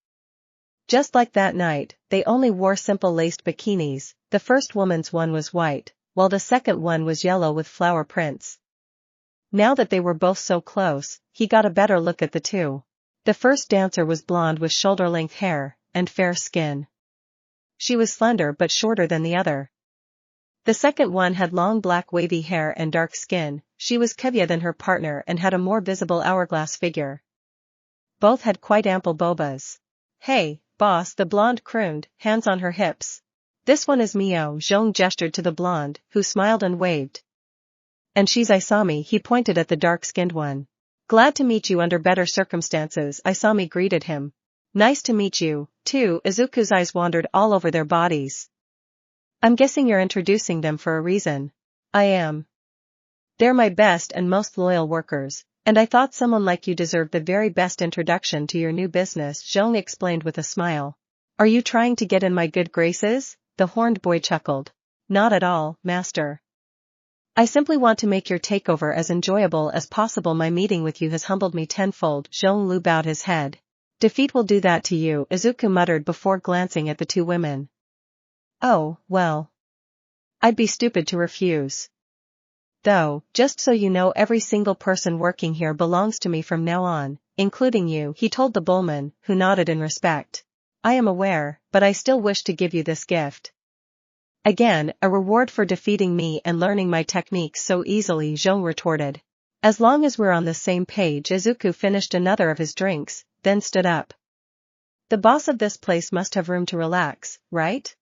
Just like that night, they only wore simple laced bikinis. The first woman's one was white, while the second one was yellow with flower prints. Now that they were both so close, he got a better look at the two. The first dancer was blonde with shoulder-length hair, and fair skin. She was slender but shorter than the other. The second one had long black wavy hair and dark skin. She was curvier than her partner and had a more visible hourglass figure. Both had quite ample bobas. Hey, boss, the blonde crooned, hands on her hips. This one is Mio, Zhong gestured to the blonde, who smiled and waved. And she's Isami, he pointed at the dark-skinned one. Glad to meet you under better circumstances, Isami greeted him. Nice to meet you, too. Izuku's eyes wandered all over their bodies. I'm guessing you're introducing them for a reason. I am. They're my best and most loyal workers, and I thought someone like you deserved the very best introduction to your new business, Zhong explained with a smile. Are you trying to get in my good graces? The horned boy chuckled. Not at all, master. I simply want to make your takeover as enjoyable as possible. My meeting with you has humbled me tenfold. Zhonglu bowed his head. Defeat will do that to you, Izuku muttered before glancing at the two women. Oh, well. I'd be stupid to refuse. Though, just so you know, every single person working here belongs to me from now on, including you, he told the bullman, who nodded in respect. I am aware, but I still wish to give you this gift. Again, a reward for defeating me and learning my techniques so easily, Zhong retorted. As long as we're on the same page. Izuku finished another of his drinks, then stood up. The boss of this place must have room to relax, right?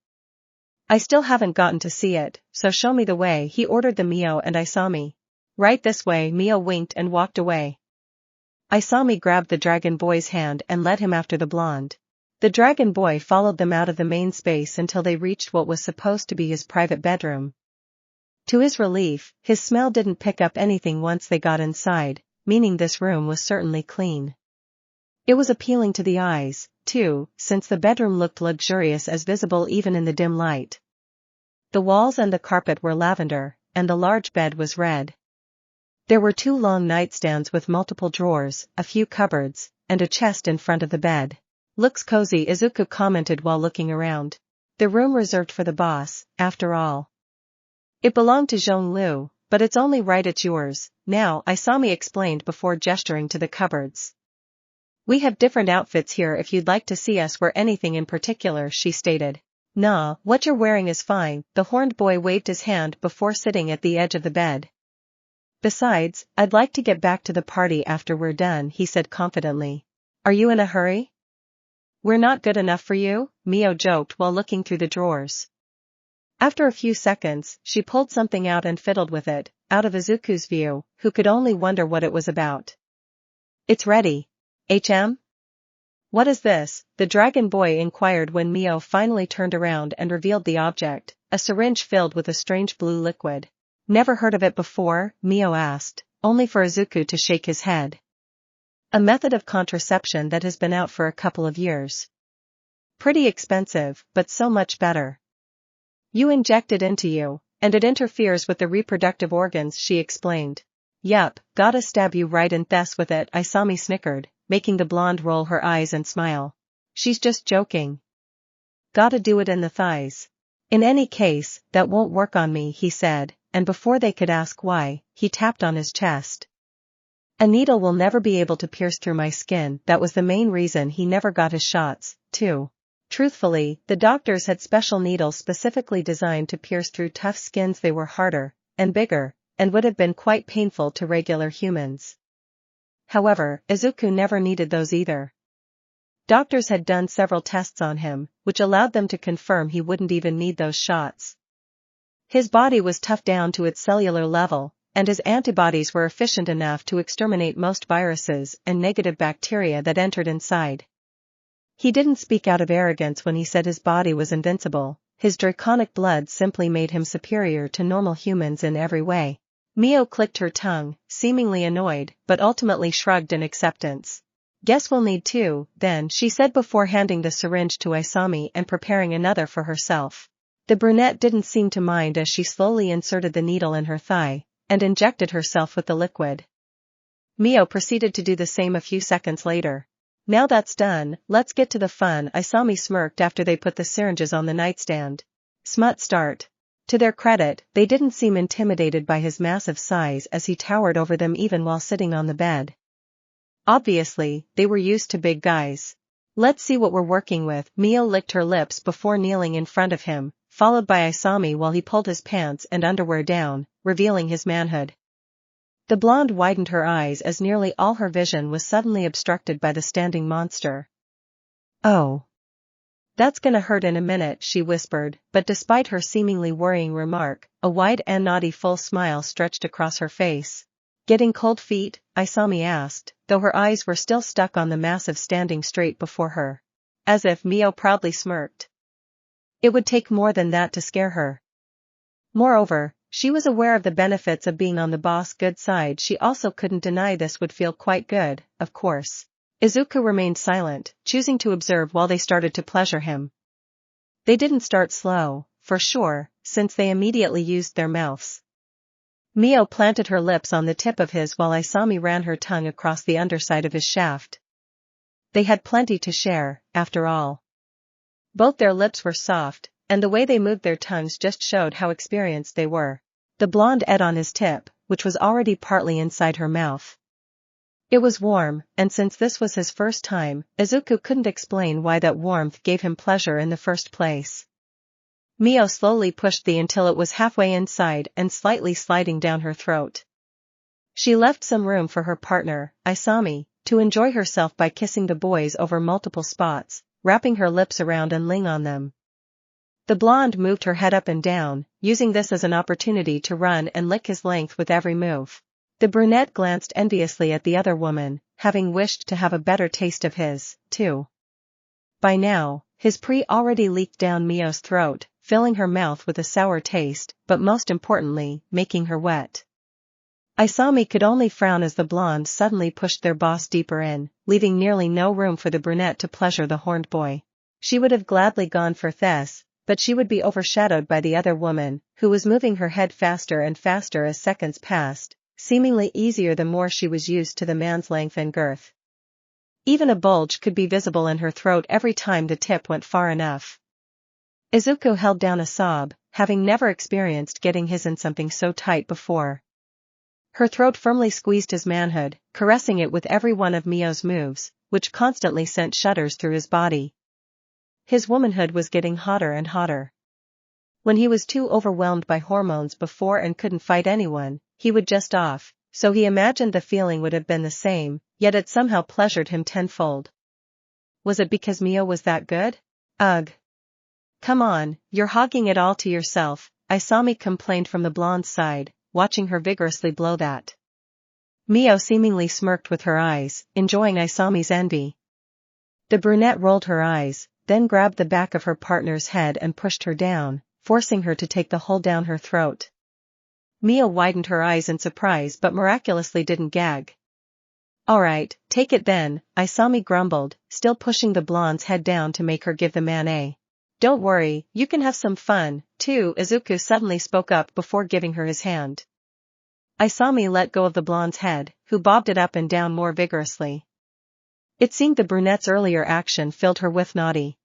I still haven't gotten to see it, so show me the way, he ordered the Mio and Isami. Right this way, Mio winked and walked away. Isami grabbed the dragon boy's hand and led him after the blonde. The dragon boy followed them out of the main space until they reached what was supposed to be his private bedroom. To his relief, his smell didn't pick up anything once they got inside, meaning this room was certainly clean. It was appealing to the eyes, too, since the bedroom looked luxurious as visible even in the dim light. The walls and the carpet were lavender, and the large bed was red. There were 2 long nightstands with multiple drawers, a few cupboards, and a chest in front of the bed. "Looks cozy," Izuku commented while looking around. "The room reserved for the boss, after all. It belonged to Zhonglu, but it's only right it's yours, now," Isami explained before gesturing to the cupboards. "We have different outfits here if you'd like to see us wear anything in particular," she stated. "Nah, what you're wearing is fine," the horned boy waved his hand before sitting at the edge of the bed. "Besides, I'd like to get back to the party after we're done," he said confidently. "Are you in a hurry?" "We're not good enough for you?" Mio joked while looking through the drawers. After a few seconds, she pulled something out and fiddled with it, out of Izuku's view, who could only wonder what it was about. "It's ready. HM? What is this?" the dragon boy inquired when Mio finally turned around and revealed the object, a syringe filled with a strange blue liquid. "Never heard of it before?" Mio asked, only for Izuku to shake his head. "A method of contraception that has been out for a couple of years. Pretty expensive, but so much better. You inject it into you, and it interferes with the reproductive organs," she explained. "Yup, gotta stab you right in thes with it," Isami snickered, making the blonde roll her eyes and smile. "She's just joking. Gotta do it in the thighs." "In any case, that won't work on me," he said, and before they could ask why, he tapped on his chest. "A needle will never be able to pierce through my skin." That was the main reason he never got his shots, too. Truthfully, the doctors had special needles specifically designed to pierce through tough skins. They were harder, and bigger, and would have been quite painful to regular humans. However, Izuku never needed those either. Doctors had done several tests on him, which allowed them to confirm he wouldn't even need those shots. His body was tough down to its cellular level, and his antibodies were efficient enough to exterminate most viruses and negative bacteria that entered inside. He didn't speak out of arrogance when he said his body was invincible. His draconic blood simply made him superior to normal humans in every way. Mio clicked her tongue, seemingly annoyed, but ultimately shrugged in acceptance. "Guess we'll need 2, then," she said before handing the syringe to Isami and preparing another for herself. The brunette didn't seem to mind as she slowly inserted the needle in her thigh, and injected herself with the liquid. Mio proceeded to do the same a few seconds later. "Now that's done, let's get to the fun," Isami smirked after they put the syringes on the nightstand. "Smut start." To their credit, they didn't seem intimidated by his massive size as he towered over them even while sitting on the bed. Obviously, they were used to big guys. "Let's see what we're working with." Mio licked her lips before kneeling in front of him, followed by Isami while he pulled his pants and underwear down, revealing his manhood. The blonde widened her eyes as nearly all her vision was suddenly obstructed by the standing monster. "Oh. That's gonna hurt in a minute," she whispered, but despite her seemingly worrying remark, a wide and naughty full smile stretched across her face. "Getting cold feet?" Isami asked, though her eyes were still stuck on the massive standing straight before her. As if Mio proudly smirked. It would take more than that to scare her. Moreover, she was aware of the benefits of being on the boss' good side. She also couldn't deny this would feel quite good, of course. Izuku remained silent, choosing to observe while they started to pleasure him. They didn't start slow, for sure, since they immediately used their mouths. Mio planted her lips on the tip of his while Isami ran her tongue across the underside of his shaft. They had plenty to share, after all. Both their lips were soft, and the way they moved their tongues just showed how experienced they were. The blonde ate on his tip, which was already partly inside her mouth. It was warm, and since this was his first time, Izuku couldn't explain why that warmth gave him pleasure in the first place. Mio slowly pushed the until it was halfway inside and slightly sliding down her throat. She left some room for her partner, Isami, to enjoy herself by kissing the boys over multiple spots, wrapping her lips around and ling on them. The blonde moved her head up and down, using this as an opportunity to run and lick his length with every move. The brunette glanced enviously at the other woman, having wished to have a better taste of his, too. By now, his pre already leaked down Mio's throat, filling her mouth with a sour taste, but most importantly, making her wet. Isami could only frown as the blonde suddenly pushed their boss deeper in, leaving nearly no room for the brunette to pleasure the horned boy. She would have gladly gone for this, but she would be overshadowed by the other woman, who was moving her head faster and faster as seconds passed, seemingly easier the more she was used to the man's length and girth. Even a bulge could be visible in her throat every time the tip went far enough. Izuku held down a sob, having never experienced getting his in something so tight before. Her throat firmly squeezed his manhood, caressing it with every one of Mio's moves, which constantly sent shudders through his body. His womanhood was getting hotter and hotter. When he was too overwhelmed by hormones before and couldn't fight anyone, he would just off, so he imagined the feeling would have been the same, yet it somehow pleasured him tenfold. Was it because Mio was that good? Ugh. Come on, you're hogging it all to yourself, Isami complained from the blonde's side, watching her vigorously blow that. Mio seemingly smirked with her eyes, enjoying Isami's envy. The brunette rolled her eyes, then grabbed the back of her partner's head and pushed her down, forcing her to take the hole down her throat. Mio widened her eyes in surprise but miraculously didn't gag. Alright, take it then, Isami grumbled, still pushing the blonde's head down to make her give the man a. Don't worry, you can have some fun, too, Izuku suddenly spoke up before giving her his hand. Isami let go of the blonde's head, who bobbed it up and down more vigorously. It seemed the brunette's earlier action filled her with naughty.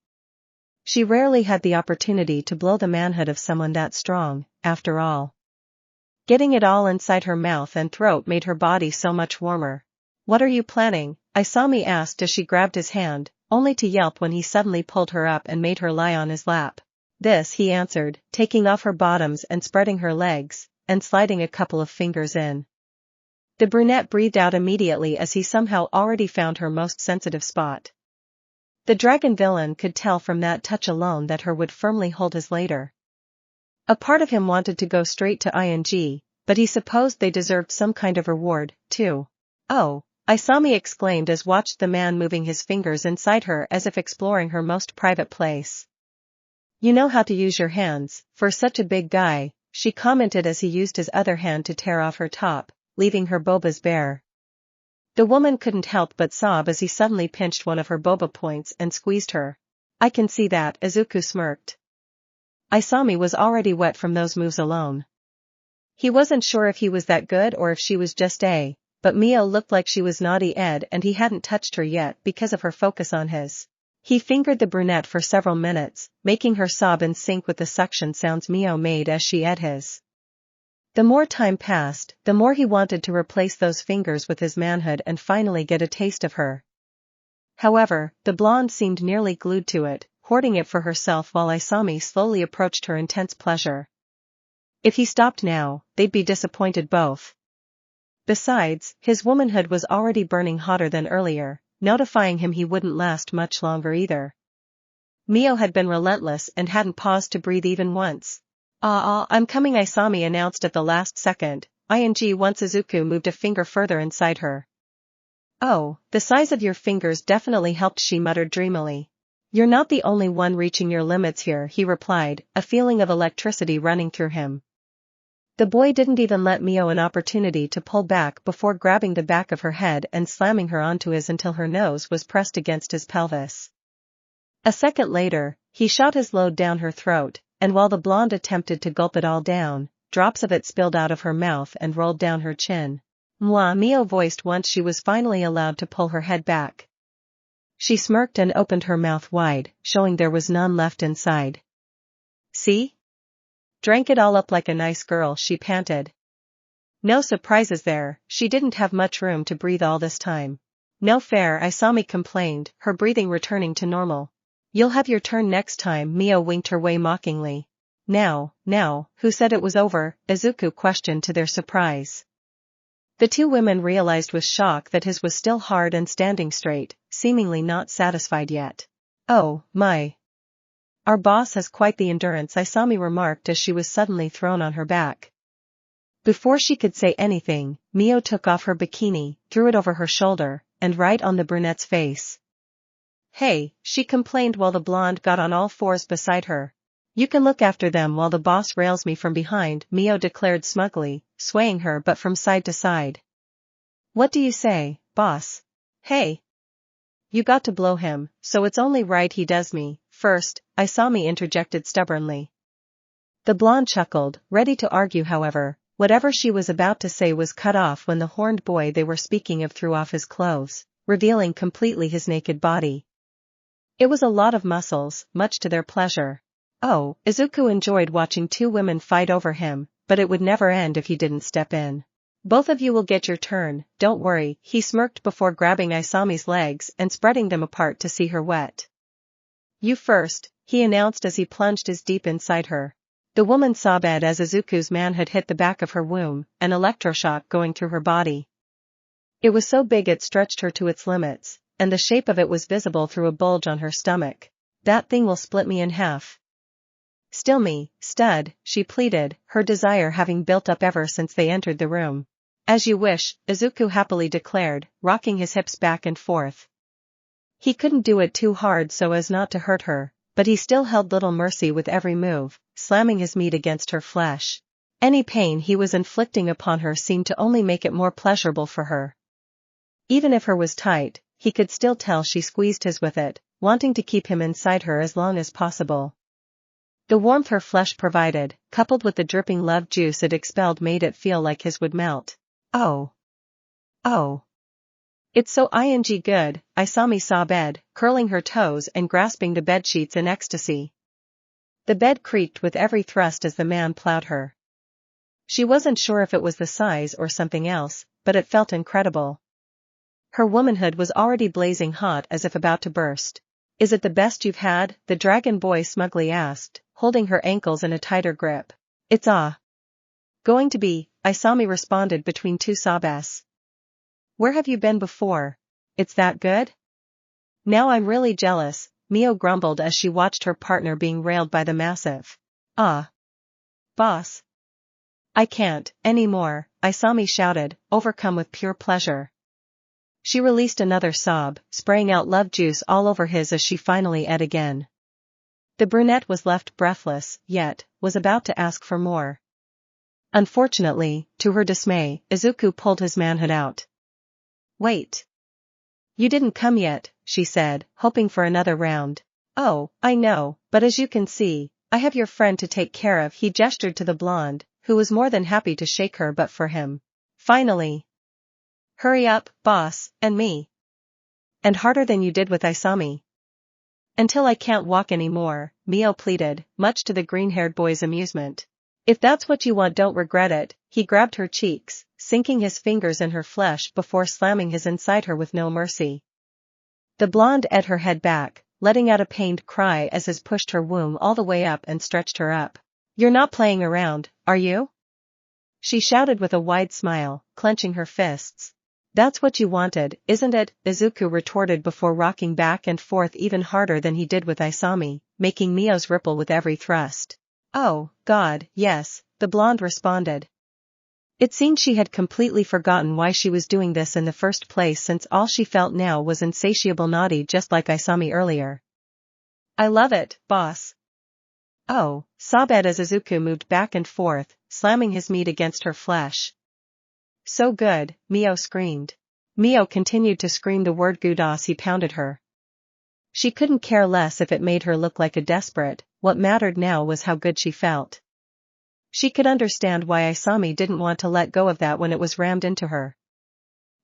She rarely had the opportunity to blow the manhood of someone that strong, after all. Getting it all inside her mouth and throat made her body so much warmer. What are you planning? Isami asked as she grabbed his hand, only to yelp when he suddenly pulled her up and made her lie on his lap. This, he answered, taking off her bottoms and spreading her legs, and sliding a couple of fingers in. The brunette breathed out immediately as he somehow already found her most sensitive spot. The dragon villain could tell from that touch alone that her would firmly hold his later. A part of him wanted to go straight to ING, but he supposed they deserved some kind of reward, too. Oh, Isami exclaimed as watched the man moving his fingers inside her as if exploring her most private place. You know how to use your hands, for such a big guy, she commented as he used his other hand to tear off her top, leaving her bobas bare. The woman couldn't help but sob as he suddenly pinched one of her boba points and squeezed her. I can see that, Izuku smirked. Isami was already wet from those moves alone. He wasn't sure if he was that good or if she was just a, but Mio looked like she was naughty Ed and he hadn't touched her yet because of her focus on his. He fingered the brunette for several minutes, making her sob in sync with the suction sounds Mio made as she ate his. The more time passed, the more he wanted to replace those fingers with his manhood and finally get a taste of her. However, the blonde seemed nearly glued to it, hoarding it for herself while Isami slowly approached her intense pleasure. If he stopped now, they'd be disappointed both. Besides, his womanhood was already burning hotter than earlier, notifying him he wouldn't last much longer either. Mio had been relentless and hadn't paused to breathe even once. I'm coming, Isami announced at the last second, ing once Izuku moved a finger further inside her. Oh, the size of your fingers definitely helped, she muttered dreamily. You're not the only one reaching your limits here, he replied, a feeling of electricity running through him. The boy didn't even let Mio an opportunity to pull back before grabbing the back of her head and slamming her onto his until her nose was pressed against his pelvis. A second later, he shot his load down her throat, and while the blonde attempted to gulp it all down, drops of it spilled out of her mouth and rolled down her chin. Mwah, Mio voiced once she was finally allowed to pull her head back. She smirked and opened her mouth wide, showing there was none left inside. See? Drank it all up like a nice girl, she panted. No surprises there, she didn't have much room to breathe all this time. No fair, Isami complained, her breathing returning to normal. You'll have your turn next time, Mio winked her way mockingly. Now, who said it was over? Izuku questioned to their surprise. The two women realized with shock that his was still hard and standing straight, seemingly not satisfied yet. Oh, my. Our boss has quite the endurance, Isami remarked as she was suddenly thrown on her back. Before she could say anything, Mio took off her bikini, threw it over her shoulder, and right on the brunette's face. Hey, she complained while the blonde got on all fours beside her. You can look after them while the boss rails me from behind, Mio declared smugly, swaying her butt from side to side. What do you say, boss? Hey! You got to blow him, so it's only right he does me first, Isami interjected stubbornly. The blonde chuckled, ready to argue however, whatever she was about to say was cut off when the horned boy they were speaking of threw off his clothes, revealing completely his naked body. It was a lot of muscles, much to their pleasure. Oh, Izuku enjoyed watching two women fight over him, but it would never end if he didn't step in. Both of you will get your turn, don't worry, he smirked before grabbing Isami's legs and spreading them apart to see her wet. You first, he announced as he plunged his deep inside her. The woman sobbed as Izuku's man had hit the back of her womb, an electroshock going through her body. It was so big it stretched her to its limits, and the shape of it was visible through a bulge on her stomach. That thing will split me in half. Still me, stud, she pleaded, her desire having built up ever since they entered the room. As you wish, Izuku happily declared, rocking his hips back and forth. He couldn't do it too hard so as not to hurt her, but he still held little mercy with every move, slamming his meat against her flesh. Any pain he was inflicting upon her seemed to only make it more pleasurable for her. Even if her was tight, he could still tell she squeezed his with it, wanting to keep him inside her as long as possible. The warmth her flesh provided, coupled with the dripping love juice it expelled made it feel like his would melt. Oh. Oh. It's so good, Isami sobbed, curling her toes and grasping the bedsheets in ecstasy. The bed creaked with every thrust as the man plowed her. She wasn't sure if it was the size or something else, but it felt incredible. Her womanhood was already blazing hot as if about to burst. Is it the best you've had? The dragon boy smugly asked, holding her ankles in a tighter grip. It's going to be, Isami responded between two sobs. Where have you been before? It's that good? Now I'm really jealous, Mio grumbled as she watched her partner being railed by the massive. Boss. I can't, anymore, Isami shouted, overcome with pure pleasure. She released another sob, spraying out love juice all over his as she finally ate again. The brunette was left breathless, yet, was about to ask for more. Unfortunately, to her dismay, Izuku pulled his manhood out. Wait. You didn't come yet, she said, hoping for another round. Oh, I know, but as you can see, I have your friend to take care of. He gestured to the blonde, who was more than happy to shake her butt for him. Finally. Hurry up, boss, and me. And harder than you did with Isami. Until I can't walk anymore, Mio pleaded, much to the green-haired boy's amusement. If that's what you want, don't regret it. He grabbed her cheeks, sinking his fingers in her flesh before slamming his inside her with no mercy. The blonde ate her head back, letting out a pained cry as his pushed her womb all the way up and stretched her up. You're not playing around, are you? She shouted with a wide smile, clenching her fists. That's what you wanted, isn't it? Izuku retorted before rocking back and forth even harder than he did with Isami, making Mio's ripple with every thrust. Oh, God, yes, the blonde responded. It seemed she had completely forgotten why she was doing this in the first place, since all she felt now was insatiable naughty, just like Isami earlier. I love it, boss. Oh, sobbed as Izuku moved back and forth, slamming his meat against her flesh. So good, Mio screamed. Mio continued to scream the word good as he pounded her. She couldn't care less if it made her look like a desperate, what mattered now was how good she felt. She could understand why Isami didn't want to let go of that when it was rammed into her.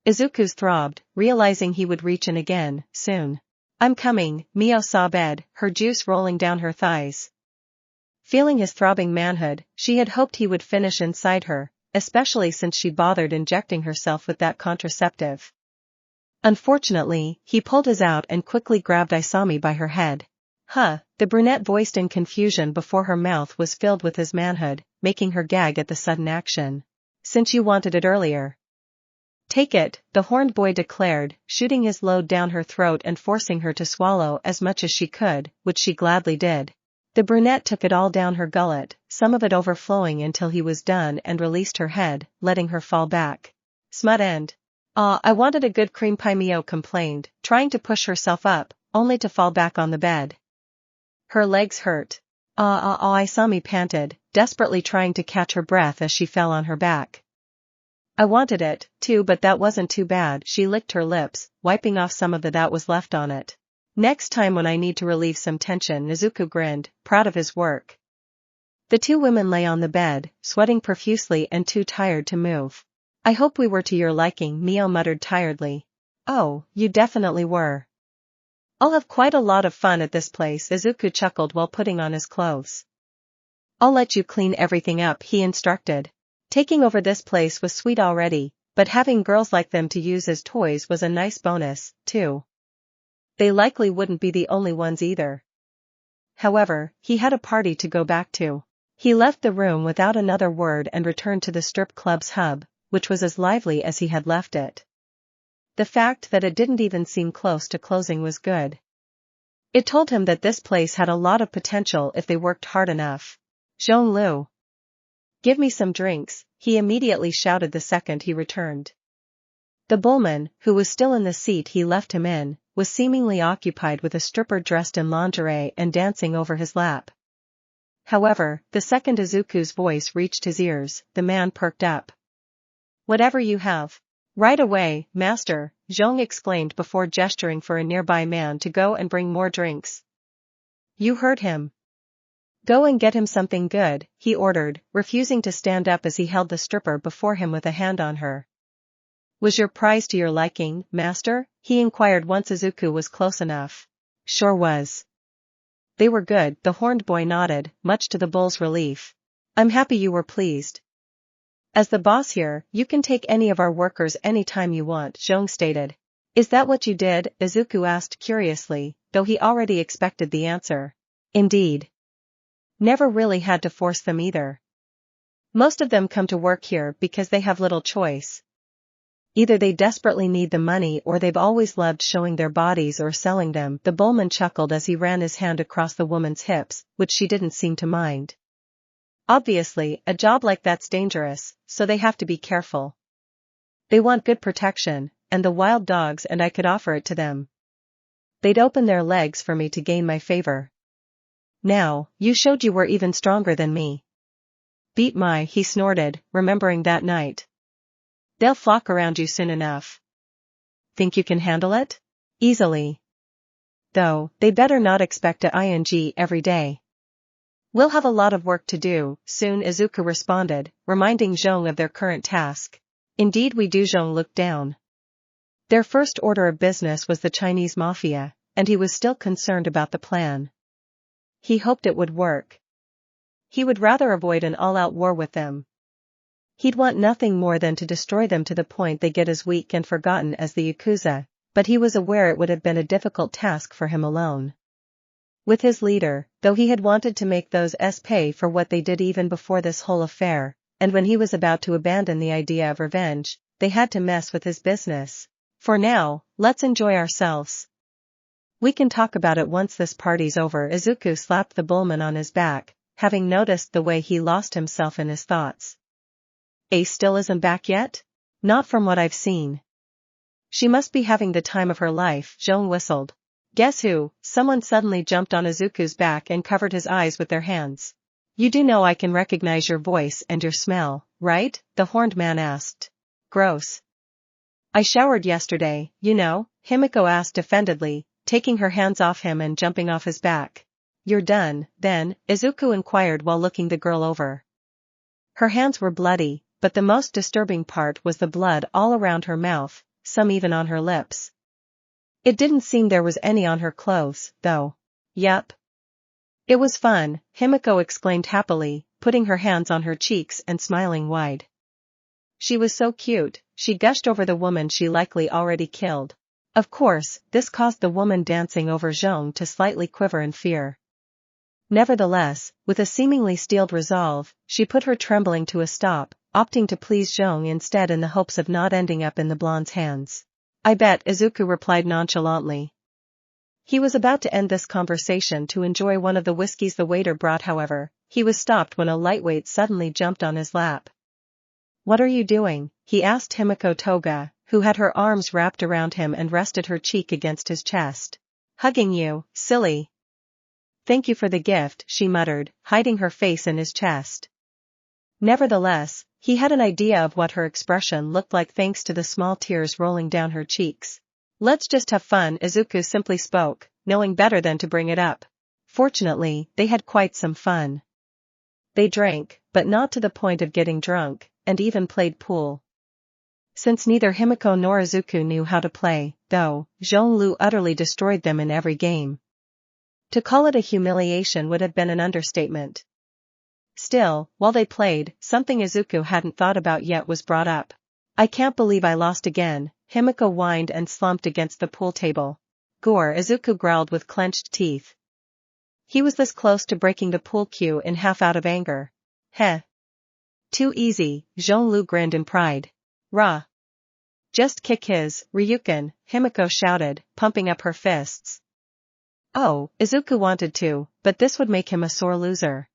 Izuku's throbbed, realizing he would reach in again, soon. I'm coming, Mio sobbed, her juice rolling down her thighs. Feeling his throbbing manhood, she had hoped he would finish inside her, especially since she bothered injecting herself with that contraceptive. Unfortunately, he pulled his out and quickly grabbed Isami by her head. The brunette voiced in confusion before her mouth was filled with his manhood, making her gag at the sudden action. Since you wanted it earlier. Take it, the horned boy declared, shooting his load down her throat and forcing her to swallow as much as she could, which she gladly did. The brunette took it all down her gullet, some of it overflowing until he was done, and released her head, letting her fall back. Smut end. I wanted a good cream pie, Mio complained, trying to push herself up, only to fall back on the bed. Her legs hurt. Isami panted, desperately trying to catch her breath as she fell on her back. I wanted it, too, but that wasn't too bad. She licked her lips, wiping off some of the that was left on it. Next time when I need to relieve some tension, Izuku grinned, proud of his work. The two women lay on the bed, sweating profusely and too tired to move. I hope we were to your liking, Mio muttered tiredly. Oh, you definitely were. I'll have quite a lot of fun at this place, Izuku chuckled while putting on his clothes. I'll let you clean everything up, he instructed. Taking over this place was sweet already, but having girls like them to use as toys was a nice bonus, too. They likely wouldn't be the only ones either. However, he had a party to go back to. He left the room without another word and returned to the strip club's hub, which was as lively as he had left it. The fact that it didn't even seem close to closing was good. It told him that this place had a lot of potential if they worked hard enough. Zhonglu. Give me some drinks, he immediately shouted the second he returned. The bullman, who was still in the seat he left him in, was seemingly occupied with a stripper dressed in lingerie and dancing over his lap. However, the second Izuku's voice reached his ears, the man perked up. Whatever you have. Right away, master, Zhong exclaimed before gesturing for a nearby man to go and bring more drinks. You heard him. Go and get him something good, he ordered, refusing to stand up as he held the stripper before him with a hand on her. Was your prize to your liking, master? He inquired once Izuku was close enough. Sure was. They were good, the horned boy nodded, much to the bull's relief. I'm happy you were pleased. As the boss here, you can take any of our workers any time you want, Zhong stated. Is that what you did? Izuku asked curiously, though he already expected the answer. Indeed. Never really had to force them either. Most of them come to work here because they have little choice. Either they desperately need the money or they've always loved showing their bodies or selling them. The bullman chuckled as he ran his hand across the woman's hips, which she didn't seem to mind. Obviously, a job like that's dangerous, so they have to be careful. They want good protection, and the wild dogs, and I could offer it to them. They'd open their legs for me to gain my favor. Now, you showed you were even stronger than me. Beat my, he snorted, remembering that night. They'll flock around you soon enough. Think you can handle it? Easily. Though, they better not expect a ing every day. We'll have a lot of work to do, soon, Izuku responded, reminding Zhong of their current task. Indeed we do. Zhong looked down. Their first order of business was the Chinese mafia, and he was still concerned about the plan. He hoped it would work. He would rather avoid an all-out war with them. He'd want nothing more than to destroy them to the point they get as weak and forgotten as the Yakuza, but he was aware it would have been a difficult task for him alone. With his leader, though he had wanted to make those pay for what they did even before this whole affair, and when he was about to abandon the idea of revenge, they had to mess with his business. For now, let's enjoy ourselves. We can talk about it once this party's over. Izuku slapped the bullman on his back, having noticed the way he lost himself in his thoughts. Ace still isn't back yet? Not from what I've seen. She must be having the time of her life, Zhong whistled. Guess who? Someone suddenly jumped on Izuku's back and covered his eyes with their hands. You do know I can recognize your voice and your smell, right? The horned man asked. Gross. I showered yesterday, you know, Himiko asked offendedly, taking her hands off him and jumping off his back. You're done, then? Izuku inquired while looking the girl over. Her hands were bloody, but the most disturbing part was the blood all around her mouth, some even on her lips. It didn't seem there was any on her clothes, though. Yup. It was fun, Himiko exclaimed happily, putting her hands on her cheeks and smiling wide. She was so cute, she gushed over the woman she likely already killed. Of course, this caused the woman dancing over Zhong to slightly quiver in fear. Nevertheless, with a seemingly steeled resolve, she put her trembling to a stop, opting to please Zhong instead in the hopes of not ending up in the blonde's hands. I bet, Izuku replied nonchalantly. He was about to end this conversation to enjoy one of the whiskeys the waiter brought. However, he was stopped when a lightweight suddenly jumped on his lap. What are you doing? He asked Himiko Toga, who had her arms wrapped around him and rested her cheek against his chest. Hugging you, silly. Thank you for the gift, she muttered, hiding her face in his chest. Nevertheless, he had an idea of what her expression looked like thanks to the small tears rolling down her cheeks. Let's just have fun, Izuku simply spoke, knowing better than to bring it up. Fortunately, they had quite some fun. They drank, but not to the point of getting drunk, and even played pool. Since neither Himiko nor Izuku knew how to play, though, Zhonglu utterly destroyed them in every game. To call it a humiliation would have been an understatement. Still, while they played, something Izuku hadn't thought about yet was brought up. I can't believe I lost again, Himiko whined and slumped against the pool table. Gore, Izuku growled with clenched teeth. He was this close to breaking the pool cue in half out of anger. Heh. Too easy, Zhonglu grinned in pride. Rah. Just kick his, Ryukin, Himiko shouted, pumping up her fists. Oh, Izuku wanted to, but this would make him a sore loser.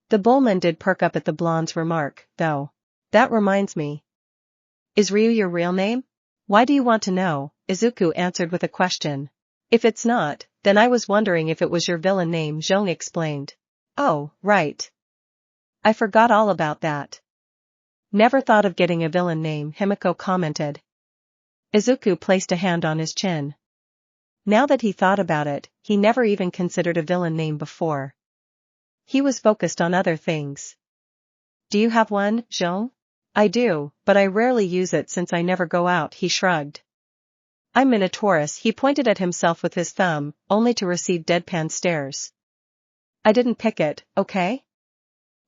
The bullman did perk up at the blonde's remark, though. That reminds me. Is Ryu your real name? Why do you want to know? Izuku answered with a question. If it's not, then I was wondering if it was your villain name, Zhong explained. Oh, right. I forgot all about that. Never thought of getting a villain name, Himiko commented. Izuku placed a hand on his chin. Now that he thought about it, he never even considered a villain name before. He was focused on other things. Do you have one, Zhong? I do, but I rarely use it since I never go out, he shrugged. I'm Minotaurus, he pointed at himself with his thumb, only to receive deadpan stares. I didn't pick it, okay?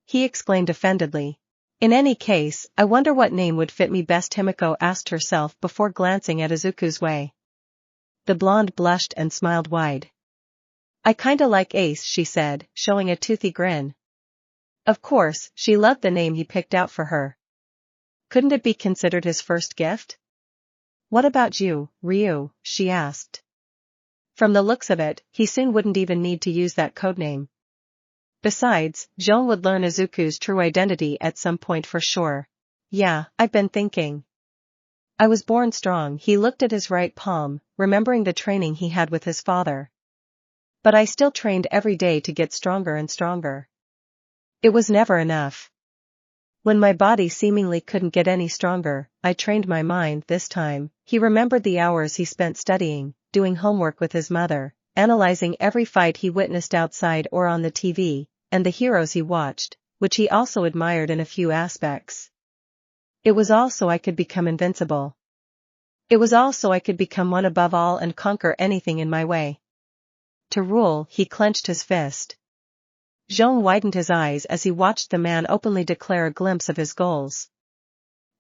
He exclaimed offendedly. In any case, I wonder what name would fit me best, Himiko asked herself before glancing at Izuku's way. The blonde blushed and smiled wide. I kinda like Ace, she said, showing a toothy grin. Of course, she loved the name he picked out for her. Couldn't it be considered his first gift? What about you, Ryu? She asked. From the looks of it, he soon wouldn't even need to use that codename. Besides, Zhong would learn Izuku's true identity at some point for sure. Yeah, I've been thinking. I was born strong, he looked at his right palm, remembering the training he had with his father. But I still trained every day to get stronger and stronger. It was never enough. When my body seemingly couldn't get any stronger, I trained my mind this time. He remembered the hours he spent studying, doing homework with his mother, analyzing every fight he witnessed outside or on the TV, and the heroes he watched, which he also admired in a few aspects. It was all so I could become invincible. It was all so I could become one above all and conquer anything in my way. To rule, he clenched his fist. Zhong widened his eyes as he watched the man openly declare a glimpse of his goals.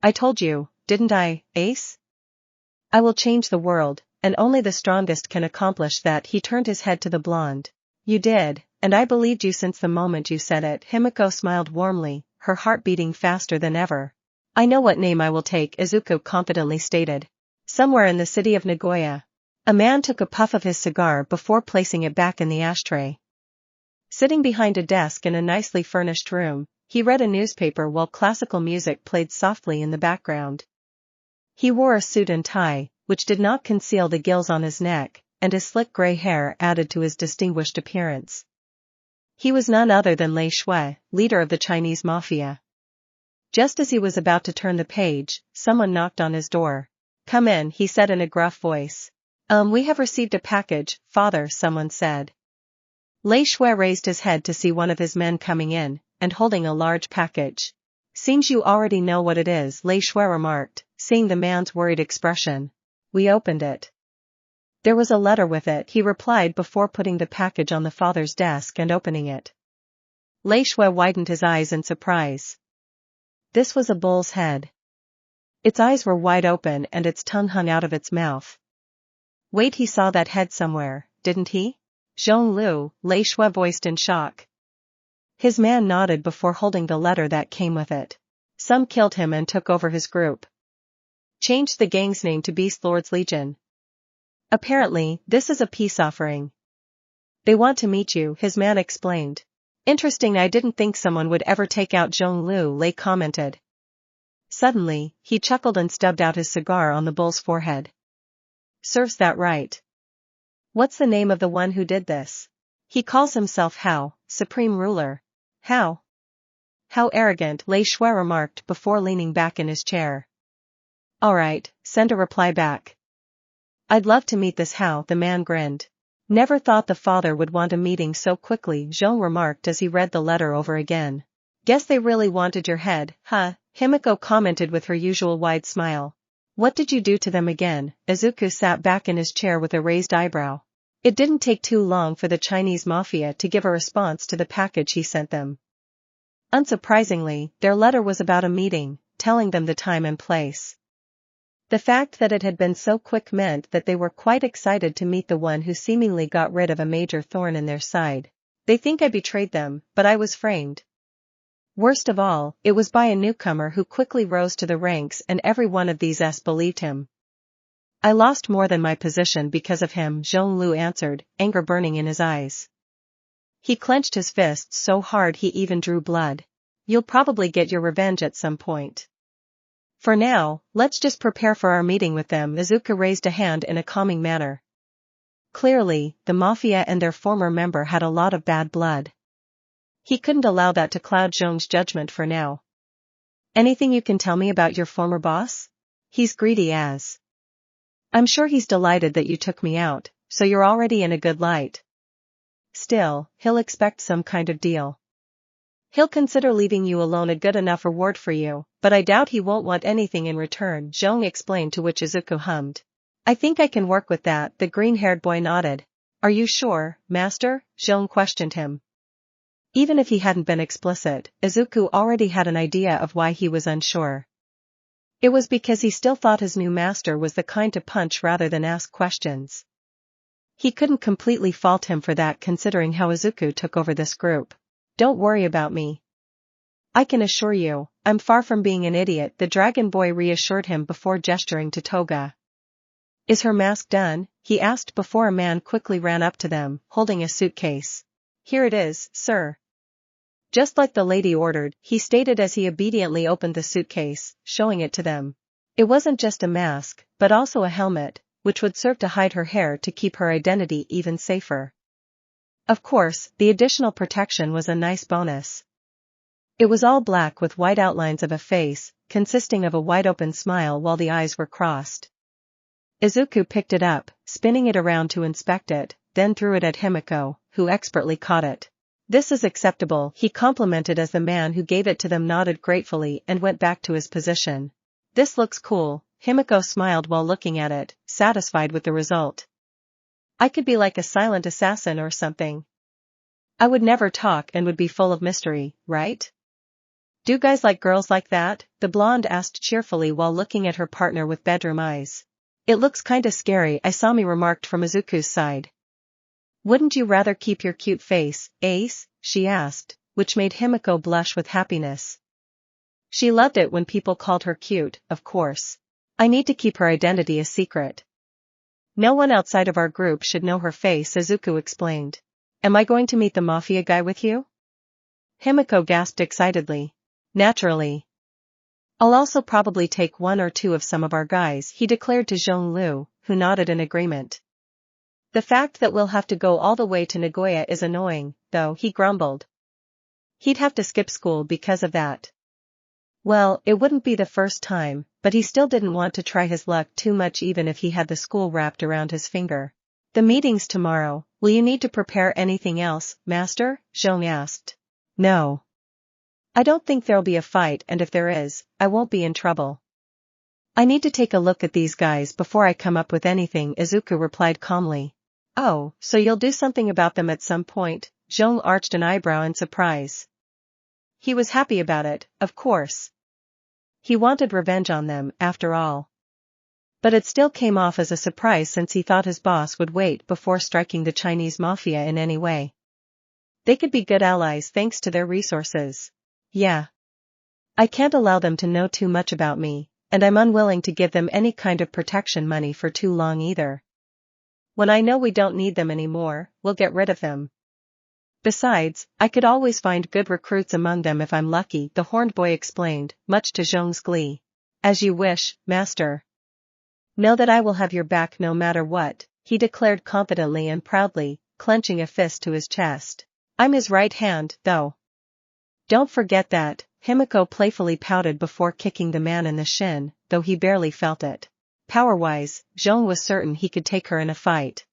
I told you, didn't I, Ace? I will change the world, and only the strongest can accomplish that. He turned his head to the blonde. You did, and I believed you since the moment you said it. Himiko smiled warmly, her heart beating faster than ever. I know what name I will take, Izuku confidently stated. Somewhere in the city of Nagoya. A man took a puff of his cigar before placing it back in the ashtray. Sitting behind a desk in a nicely furnished room, he read a newspaper while classical music played softly in the background. He wore a suit and tie, which did not conceal the gills on his neck, and his slick gray hair added to his distinguished appearance. He was none other than Lei Shui, leader of the Chinese mafia. Just as he was about to turn the page, someone knocked on his door. Come in, he said in a gruff voice. We have received a package, father, someone said. Lei Shui raised his head to see one of his men coming in, and holding a large package. Seems you already know what it is, Lei Shui remarked, seeing the man's worried expression. We opened it. There was a letter with it, he replied before putting the package on the father's desk and opening it. Lei Shui widened his eyes in surprise. This was a bull's head. Its eyes were wide open and its tongue hung out of its mouth. Wait, he saw that head somewhere, didn't he? Zhonglu, Lei Shui voiced in shock. His man nodded before holding the letter that came with it. Some killed him and took over his group. Changed the gang's name to Beast Lord's Legion. Apparently, this is a peace offering. They want to meet you, his man explained. Interesting, I didn't think someone would ever take out Zhonglu, Lei commented. Suddenly, he chuckled and stubbed out his cigar on the bull's forehead. Serves that right. What's the name of the one who did this? He calls himself How, Supreme Ruler. How? How arrogant, Lei Shui remarked before leaning back in his chair. Alright, send a reply back. I'd love to meet this How, the man grinned. Never thought the father would want a meeting so quickly, Zhong remarked as he read the letter over again. Guess they really wanted your head, huh? Himiko commented with her usual wide smile. What did you do to them again? Izuku sat back in his chair with a raised eyebrow. It didn't take too long for the Chinese mafia to give a response to the package he sent them. Unsurprisingly, their letter was about a meeting, telling them the time and place. The fact that it had been so quick meant that they were quite excited to meet the one who seemingly got rid of a major thorn in their side. They think I betrayed them, but I was framed. Worst of all, it was by a newcomer who quickly rose to the ranks, and every one of these believed him. I lost more than my position because of him, Zhong Lu answered, anger burning in his eyes. He clenched his fists so hard he even drew blood. You'll probably get your revenge at some point. For now, let's just prepare for our meeting with them. Izuku raised a hand in a calming manner. Clearly, the mafia and their former member had a lot of bad blood. He couldn't allow that to cloud Zhong's judgment for now. Anything you can tell me about your former boss? He's greedy as. I'm sure he's delighted that you took me out, so you're already in a good light. Still, he'll expect some kind of deal. He'll consider leaving you alone a good enough reward for you, but I doubt he won't want anything in return, Zhong explained, to which Izuku hummed. I think I can work with that, the green-haired boy nodded. Are you sure, master? Zhong questioned him. Even if he hadn't been explicit, Izuku already had an idea of why he was unsure. It was because he still thought his new master was the kind to punch rather than ask questions. He couldn't completely fault him for that, considering how Izuku took over this group. Don't worry about me. I can assure you, I'm far from being an idiot, the dragon boy reassured him before gesturing to Toga. Is her mask done? He asked before a man quickly ran up to them, holding a suitcase. Here it is, sir. Just like the lady ordered, he stated as he obediently opened the suitcase, showing it to them. It wasn't just a mask, but also a helmet, which would serve to hide her hair to keep her identity even safer. Of course, the additional protection was a nice bonus. It was all black with white outlines of a face, consisting of a wide-open smile while the eyes were crossed. Izuku picked it up, spinning it around to inspect it, then threw it at Himiko, who expertly caught it. This is acceptable, he complimented as the man who gave it to them nodded gratefully and went back to his position. This looks cool, Himiko smiled while looking at it, satisfied with the result. I could be like a silent assassin or something. I would never talk and would be full of mystery, right? Do guys like girls like that? The blonde asked cheerfully while looking at her partner with bedroom eyes. It looks kinda scary, Isami remarked from Izuku's side. Wouldn't you rather keep your cute face, Ace? She asked, which made Himiko blush with happiness. She loved it when people called her cute, of course. I need to keep her identity a secret. No one outside of our group should know her face, Izuku explained. Am I going to meet the mafia guy with you? Himiko gasped excitedly. Naturally. I'll also probably take one or two of some of our guys, he declared to Zhong Lu, who nodded in agreement. The fact that we'll have to go all the way to Nagoya is annoying, though, he grumbled. He'd have to skip school because of that. Well, it wouldn't be the first time, but he still didn't want to try his luck too much even if he had the school wrapped around his finger. The meeting's tomorrow, will you need to prepare anything else, master? Zhong asked. No. I don't think there'll be a fight, and if there is, I won't be in trouble. I need to take a look at these guys before I come up with anything, Izuku replied calmly. Oh, so you'll do something about them at some point? Zhong arched an eyebrow in surprise. He was happy about it, of course. He wanted revenge on them, after all. But it still came off as a surprise since he thought his boss would wait before striking the Chinese mafia in any way. They could be good allies thanks to their resources. Yeah. I can't allow them to know too much about me, and I'm unwilling to give them any kind of protection money for too long either. When I know we don't need them anymore, we'll get rid of them. Besides, I could always find good recruits among them if I'm lucky, the horned boy explained, much to Zhong's glee. As you wish, master. Know that I will have your back no matter what, he declared confidently and proudly, clenching a fist to his chest. I'm his right hand, though. Don't forget that, Himiko playfully pouted before kicking the man in the shin, though he barely felt it. Power-wise, Zhong was certain he could take her in a fight.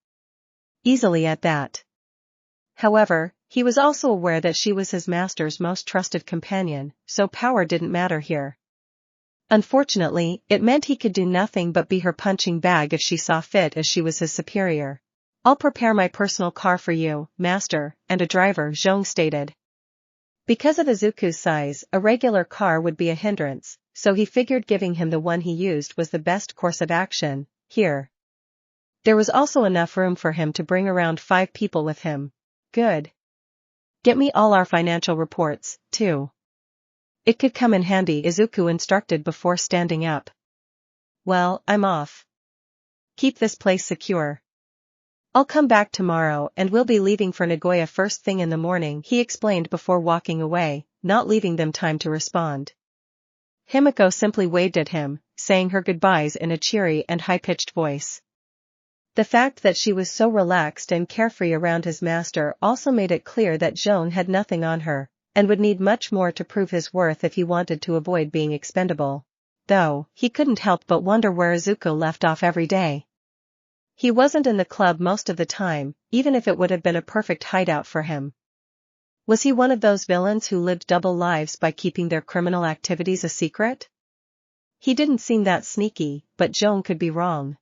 Easily at that. However, he was also aware that she was his master's most trusted companion, so power didn't matter here. Unfortunately, it meant he could do nothing but be her punching bag if she saw fit, as she was his superior. I'll prepare my personal car for you, master, and a driver, Zhong stated. Because of Izuku's size, a regular car would be a hindrance, so he figured giving him the one he used was the best course of action. Here. There was also enough room for him to bring around 5 people with him. Good. Get me all our financial reports, too. It could come in handy, Izuku instructed before standing up. Well, I'm off. Keep this place secure. I'll come back tomorrow and we'll be leaving for Nagoya first thing in the morning, he explained before walking away, not leaving them time to respond. Himiko simply waved at him, saying her goodbyes in a cheery and high-pitched voice. The fact that she was so relaxed and carefree around his master also made it clear that Zhong had nothing on her, and would need much more to prove his worth if he wanted to avoid being expendable. Though, he couldn't help but wonder where Izuku left off every day. He wasn't in the club most of the time, even if it would have been a perfect hideout for him. Was he one of those villains who lived double lives by keeping their criminal activities a secret? He didn't seem that sneaky, but Zhong could be wrong.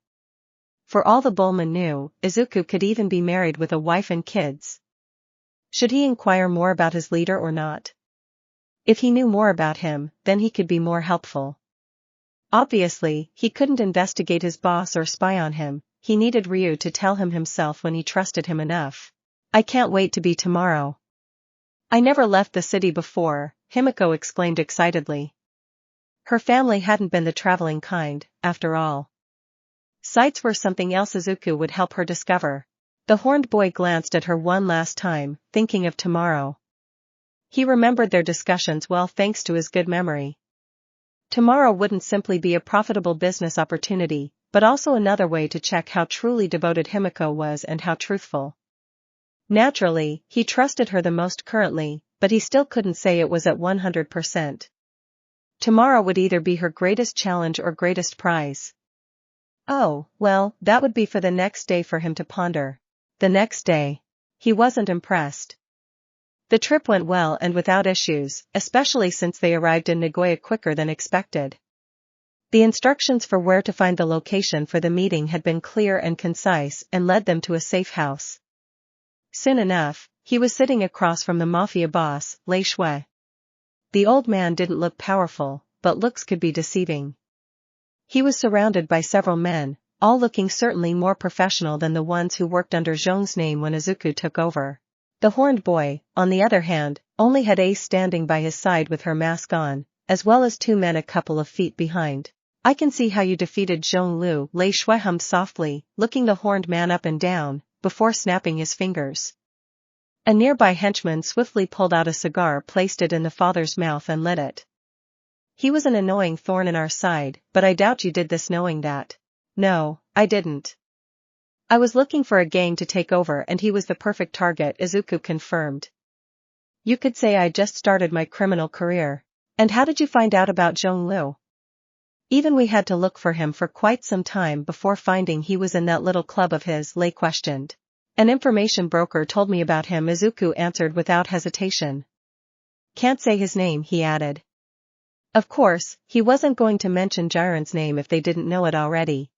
For all the Bullman knew, Izuku could even be married with a wife and kids. Should he inquire more about his leader or not? If he knew more about him, then he could be more helpful. Obviously, he couldn't investigate his boss or spy on him. He needed Ryu to tell him himself when he trusted him enough. I can't wait to be tomorrow. I never left the city before, Himiko exclaimed excitedly. Her family hadn't been the traveling kind, after all. Sights were something else Izuku would help her discover. The horned boy glanced at her one last time, thinking of tomorrow. He remembered their discussions well thanks to his good memory. Tomorrow wouldn't simply be a profitable business opportunity, but also another way to check how truly devoted Himiko was and how truthful. Naturally, he trusted her the most currently, but he still couldn't say it was at 100%. Tomorrow would either be her greatest challenge or greatest prize. Oh, well, that would be for the next day for him to ponder. The next day. He wasn't impressed. The trip went well and without issues, especially since they arrived in Nagoya quicker than expected. The instructions for where to find the location for the meeting had been clear and concise and led them to a safe house. Soon enough, he was sitting across from the mafia boss, Lei Shui. The old man didn't look powerful, but looks could be deceiving. He was surrounded by several men, all looking certainly more professional than the ones who worked under Zhong's name when Izuku took over. The horned boy, on the other hand, only had Ace standing by his side with her mask on, as well as 2 men a couple of feet behind. I can see how you defeated Zhong Lu, Lei Shui hummed softly, looking the horned man up and down, before snapping his fingers. A nearby henchman swiftly pulled out a cigar, placed it in the father's mouth and lit it. He was an annoying thorn in our side, but I doubt you did this knowing that. No, I didn't. I was looking for a gang to take over and he was the perfect target, Izuku confirmed. You could say I just started my criminal career. And how did you find out about Zhong Lu? Even we had to look for him for quite some time before finding he was in that little club of his, Lei questioned. An information broker told me about him, Izuku answered without hesitation. Can't say his name, he added. Of course, he wasn't going to mention Jiren's name if they didn't know it already.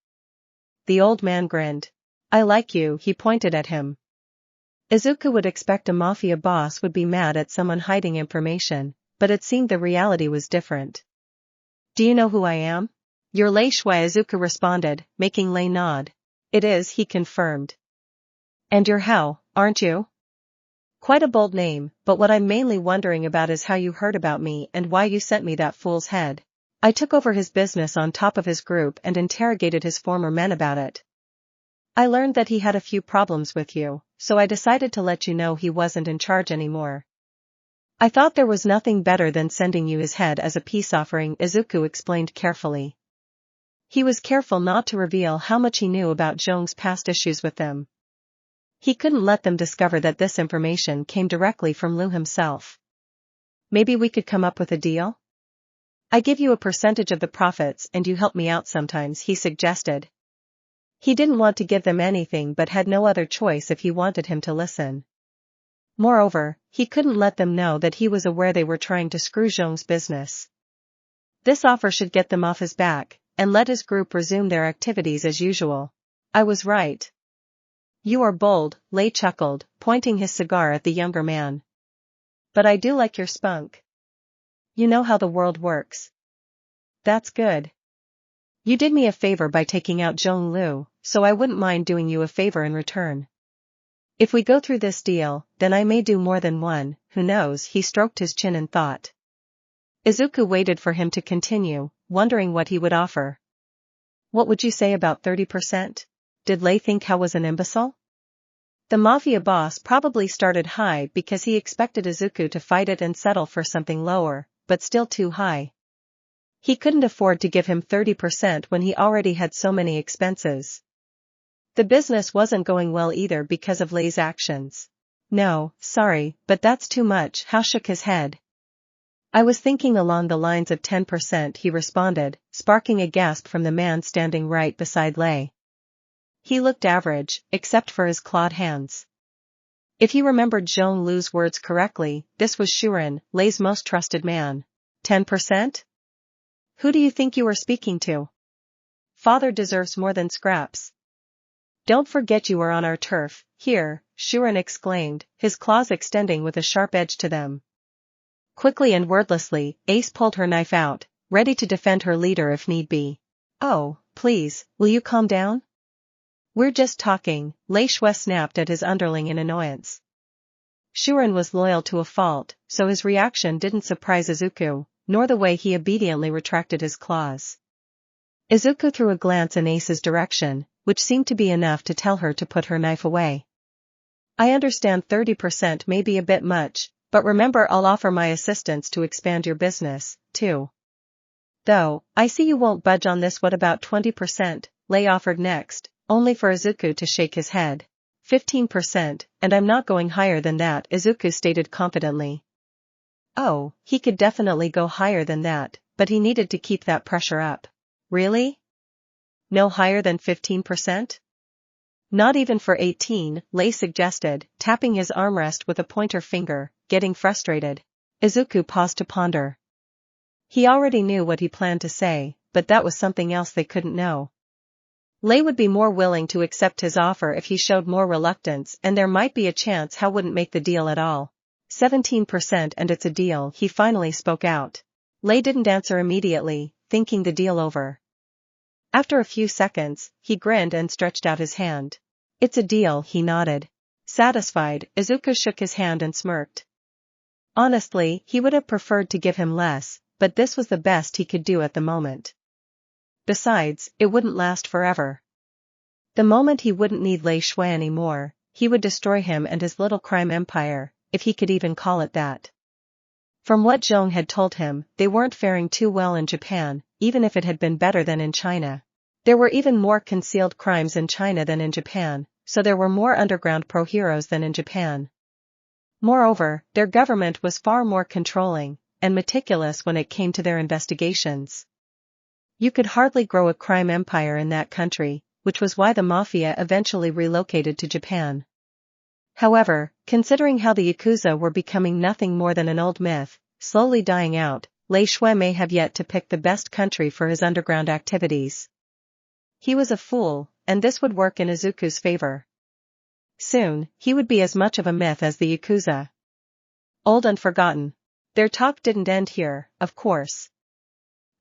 The old man grinned. I like you, he pointed at him. Izuku would expect a mafia boss would be mad at someone hiding information, but it seemed the reality was different. Do you know who I am? You're Lei Shui, Izuku responded, making Lei nod. It is, he confirmed. And you're Hao, aren't you? Quite a bold name, but what I'm mainly wondering about is how you heard about me and why you sent me that fool's head. I took over his business on top of his group and interrogated his former men about it. I learned that he had a few problems with you, so I decided to let you know he wasn't in charge anymore. I thought there was nothing better than sending you his head as a peace offering, Izuku explained carefully. He was careful not to reveal how much he knew about Zhong's past issues with them. He couldn't let them discover that this information came directly from Lu himself. Maybe we could come up with a deal? I give you a percentage of the profits and you help me out sometimes, he suggested. He didn't want to give them anything but had no other choice if he wanted him to listen. Moreover, he couldn't let them know that he was aware they were trying to screw Zhong's business. This offer should get them off his back, and let his group resume their activities as usual. I was right. You are bold, Lei chuckled, pointing his cigar at the younger man. But I do like your spunk. You know how the world works. That's good. You did me a favor by taking out Zhong Lu, so I wouldn't mind doing you a favor in return. If we go through this deal, then I may do more than one, who knows, he stroked his chin in thought. Izuku waited for him to continue, wondering what he would offer. What would you say about 30%? Did Lei think I was an imbecile? The mafia boss probably started high because he expected Izuku to fight it and settle for something lower, but still too high. He couldn't afford to give him 30% when he already had so many expenses. The business wasn't going well either because of Lei's actions. No, sorry, but that's too much, Hao shook his head. I was thinking along the lines of 10%, he responded, sparking a gasp from the man standing right beside Lei. He looked average, except for his clawed hands. If he remembered Zhong Lu's words correctly, this was Shuren, Lei's most trusted man. 10%? Who do you think you are speaking to? Father deserves more than scraps. Don't forget you are on our turf, here, Shuren exclaimed, his claws extending with a sharp edge to them. Quickly and wordlessly, Ace pulled her knife out, ready to defend her leader if need be. Oh, please, will you calm down? We're just talking, Lei Shui snapped at his underling in annoyance. Shuren was loyal to a fault, so his reaction didn't surprise Izuku, nor the way he obediently retracted his claws. Izuku threw a glance in Ace's direction, which seemed to be enough to tell her to put her knife away. I understand 30% may be a bit much, but remember I'll offer my assistance to expand your business, too. Though, I see you won't budge on this. What about 20%, Lei offered next, only for Izuku to shake his head. 15%, and I'm not going higher than that, Izuku stated confidently. Oh, he could definitely go higher than that, but he needed to keep that pressure up. Really? No higher than 15%? Not even for 18, Lei suggested, tapping his armrest with a pointer finger, getting frustrated. Izuku paused to ponder. He already knew what he planned to say, but that was something else they couldn't know. Lei would be more willing to accept his offer if he showed more reluctance, and there might be a chance Hao wouldn't make the deal at all. 17% and it's a deal, he finally spoke out. Lei didn't answer immediately, thinking the deal over. After a few seconds, he grinned and stretched out his hand. It's a deal, he nodded. Satisfied, Izuku shook his hand and smirked. Honestly, he would have preferred to give him less, but this was the best he could do at the moment. Besides, it wouldn't last forever. The moment he wouldn't need Lei Shui anymore, he would destroy him and his little crime empire, if he could even call it that. From what Zhong had told him, they weren't faring too well in Japan, even if it had been better than in China. There were even more concealed crimes in China than in Japan, so there were more underground pro-heroes than in Japan. Moreover, their government was far more controlling and meticulous when it came to their investigations. You could hardly grow a crime empire in that country, which was why the mafia eventually relocated to Japan. However, considering how the Yakuza were becoming nothing more than an old myth, slowly dying out, Lei Shui may have yet to pick the best country for his underground activities. He was a fool, and this would work in Izuku's favor. Soon, he would be as much of a myth as the Yakuza. Old and forgotten. Their talk didn't end here, of course.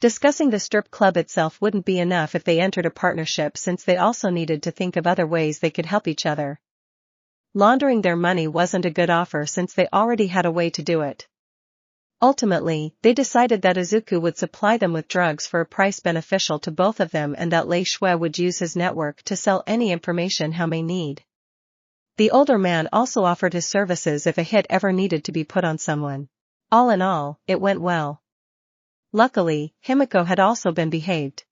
Discussing the strip club itself wouldn't be enough if they entered a partnership, since they also needed to think of other ways they could help each other. Laundering their money wasn't a good offer since they already had a way to do it. Ultimately, they decided that Izuku would supply them with drugs for a price beneficial to both of them, and that Lei Shui would use his network to sell any information Hao may need. The older man also offered his services if a hit ever needed to be put on someone. All in all, it went well. Luckily, Himiko had also been behaved.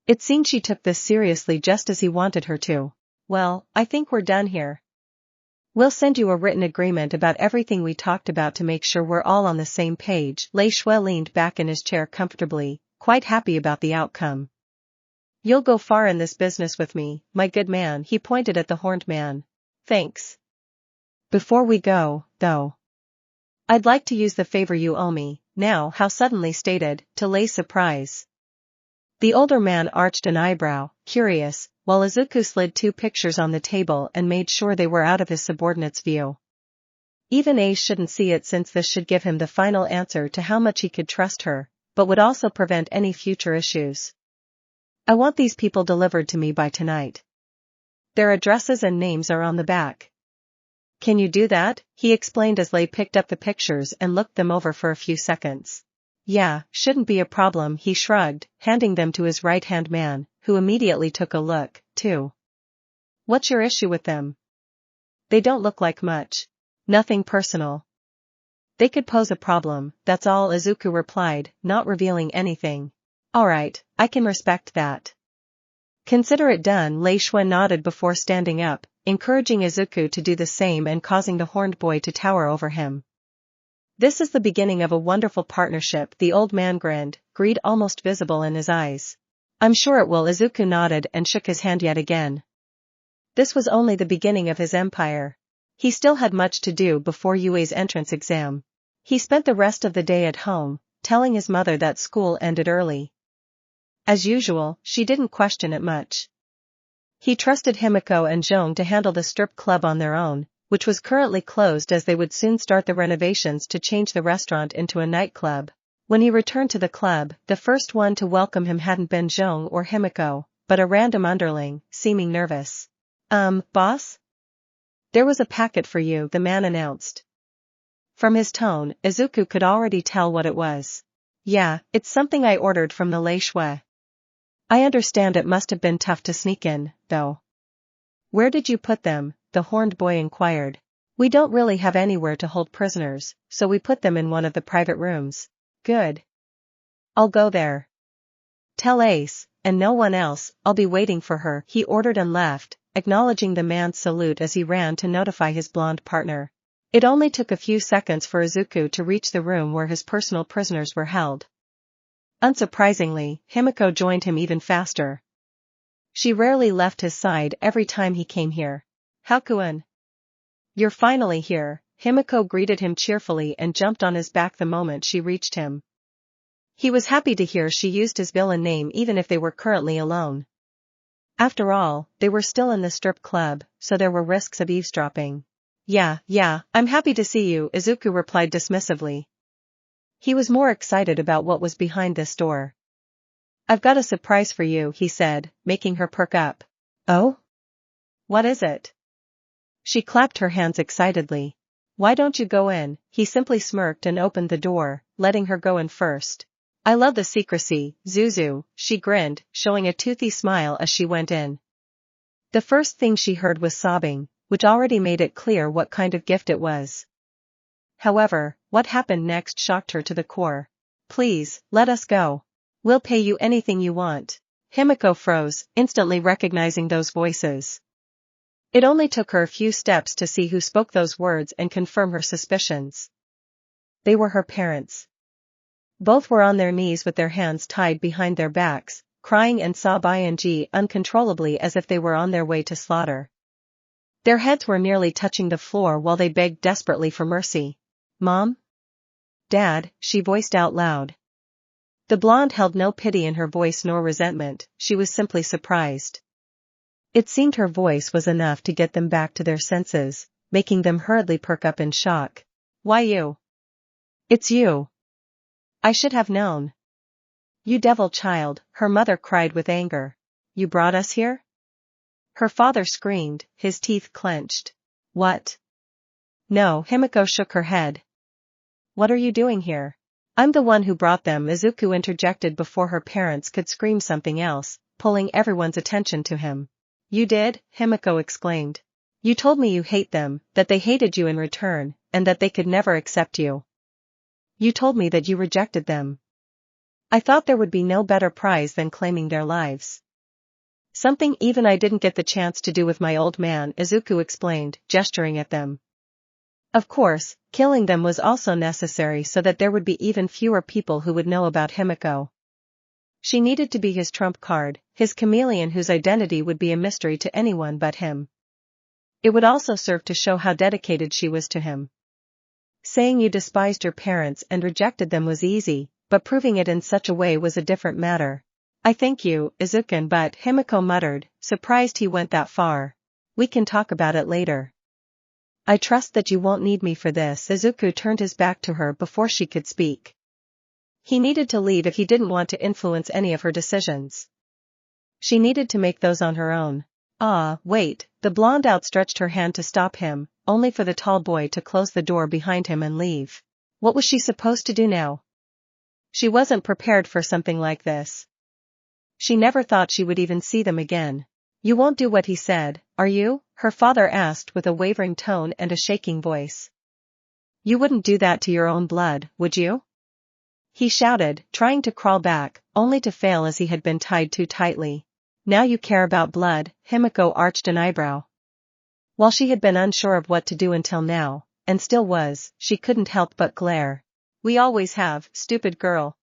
It seemed she took this seriously just as he wanted her to. Well, I think we're done here. We'll send you a written agreement about everything we talked about to make sure we're all on the same page. Lei Shui leaned back in his chair comfortably, quite happy about the outcome. You'll go far in this business with me, my good man. He pointed at the horned man. Thanks. Before we go, though, I'd like to use the favor you owe me, now. How suddenly stated, to Lei's surprise. The older man arched an eyebrow, curious, while Izuku slid 2 pictures on the table and made sure they were out of his subordinate's view. Even Ace shouldn't see it, since this should give him the final answer to how much he could trust her, but would also prevent any future issues. I want these people delivered to me by tonight. Their addresses and names are on the back. Can you do that? He explained as Lei picked up the pictures and looked them over for a few seconds. Yeah, shouldn't be a problem, he shrugged, handing them to his right-hand man, who immediately took a look, too. What's your issue with them? They don't look like much. Nothing personal. They could pose a problem, that's all, Izuku replied, not revealing anything. Alright, I can respect that. Consider it done. Lei Shui nodded before standing up, encouraging Izuku to do the same and causing the horned boy to tower over him. This is the beginning of a wonderful partnership. The old man grinned, greed almost visible in his eyes. I'm sure it will. Izuku nodded and shook his hand yet again. This was only the beginning of his empire. He still had much to do before Yue's entrance exam. He spent the rest of the day at home, telling his mother that school ended early. As usual, she didn't question it much. He trusted Himiko and Zhong to handle the strip club on their own, which was currently closed, as they would soon start the renovations to change the restaurant into a nightclub. When he returned to the club, the first one to welcome him hadn't been Zhong or Himiko, but a random underling, seeming nervous. Boss? There was a packet for you, the man announced. From his tone, Izuku could already tell what it was. Yeah, it's something I ordered from the Lei Shui. I understand it must have been tough to sneak in, though. Where did you put them? The horned boy inquired. We don't really have anywhere to hold prisoners, so we put them in one of the private rooms. Good. I'll go there. Tell Ace, and no one else, I'll be waiting for her, he ordered and left, acknowledging the man's salute as he ran to notify his blonde partner. It only took a few seconds for Izuku to reach the room where his personal prisoners were held. Unsurprisingly, Himiko joined him even faster. She rarely left his side every time he came here. Hakuin. You're finally here, Himiko greeted him cheerfully and jumped on his back the moment she reached him. He was happy to hear she used his villain name even if they were currently alone. After all, they were still in the strip club, so there were risks of eavesdropping. Yeah, I'm happy to see you, Izuku replied dismissively. He was more excited about what was behind this door. I've got a surprise for you, he said, making her perk up. Oh? What is it? She clapped her hands excitedly. Why don't you go in? He simply smirked and opened the door, letting her go in first. I love the secrecy, Zuzu, she grinned, showing a toothy smile as she went in. The first thing she heard was sobbing, which already made it clear what kind of gift it was. However, what happened next shocked her to the core. Please, let us go. We'll pay you anything you want. Himiko froze, instantly recognizing those voices. It only took her a few steps to see who spoke those words and confirm her suspicions. They were her parents. Both were on their knees with their hands tied behind their backs, crying and sobbing uncontrollably as if they were on their way to slaughter. Their heads were nearly touching the floor while they begged desperately for mercy. Mom? Dad, she voiced out loud. The blonde held no pity in her voice nor resentment, she was simply surprised. It seemed her voice was enough to get them back to their senses, making them hurriedly perk up in shock. Why you? It's you. I should have known. You devil child, her mother cried with anger. You brought us here? Her father screamed, his teeth clenched. What? No, Himiko shook her head. What are you doing here? I'm the one who brought them, Izuku interjected before her parents could scream something else, pulling everyone's attention to him. You did? Himiko exclaimed. You told me you hate them, that they hated you in return, and that they could never accept you. You told me that you rejected them. I thought there would be no better prize than claiming their lives. Something even I didn't get the chance to do with my old man, Izuku explained, gesturing at them. Of course, killing them was also necessary so that there would be even fewer people who would know about Himiko. She needed to be his trump card, his chameleon whose identity would be a mystery to anyone but him. It would also serve to show how dedicated she was to him. Saying you despised your parents and rejected them was easy, but proving it in such a way was a different matter. I thank you, Izuku, but Himiko muttered, surprised he went that far. We can talk about it later. I trust that you won't need me for this. Izuku turned his back to her before she could speak. He needed to leave if he didn't want to influence any of her decisions. She needed to make those on her own. Ah, wait, the blonde outstretched her hand to stop him, only for the tall boy to close the door behind him and leave. What was she supposed to do now? She wasn't prepared for something like this. She never thought she would even see them again. You won't do what he said, are you? Her father asked with a wavering tone and a shaking voice. You wouldn't do that to your own blood, would you? He shouted, trying to crawl back, only to fail as he had been tied too tightly. Now you care about blood, Himiko arched an eyebrow. While she had been unsure of what to do until now, and still was, she couldn't help but glare. We always have, stupid girl.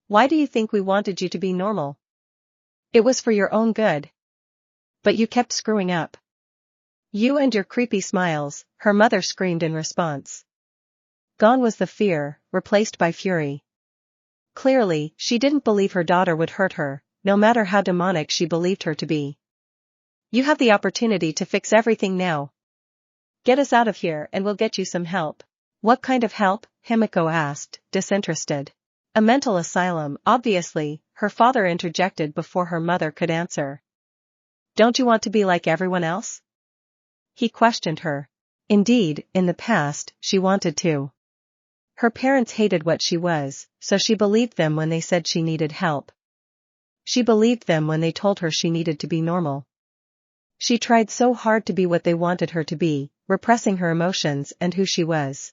Why do you think we wanted you to be normal? It was for your own good. But you kept screwing up. You and your creepy smiles, her mother screamed in response. Gone was the fear, replaced by fury. Clearly, she didn't believe her daughter would hurt her, no matter how demonic she believed her to be. You have the opportunity to fix everything now. Get us out of here and we'll get you some help. What kind of help? Himiko asked, disinterested. A mental asylum, obviously, her father interjected before her mother could answer. Don't you want to be like everyone else? He questioned her. Indeed, in the past, she wanted to. Her parents hated what she was, so she believed them when they said she needed help. She believed them when they told her she needed to be normal. She tried so hard to be what they wanted her to be, repressing her emotions and who she was.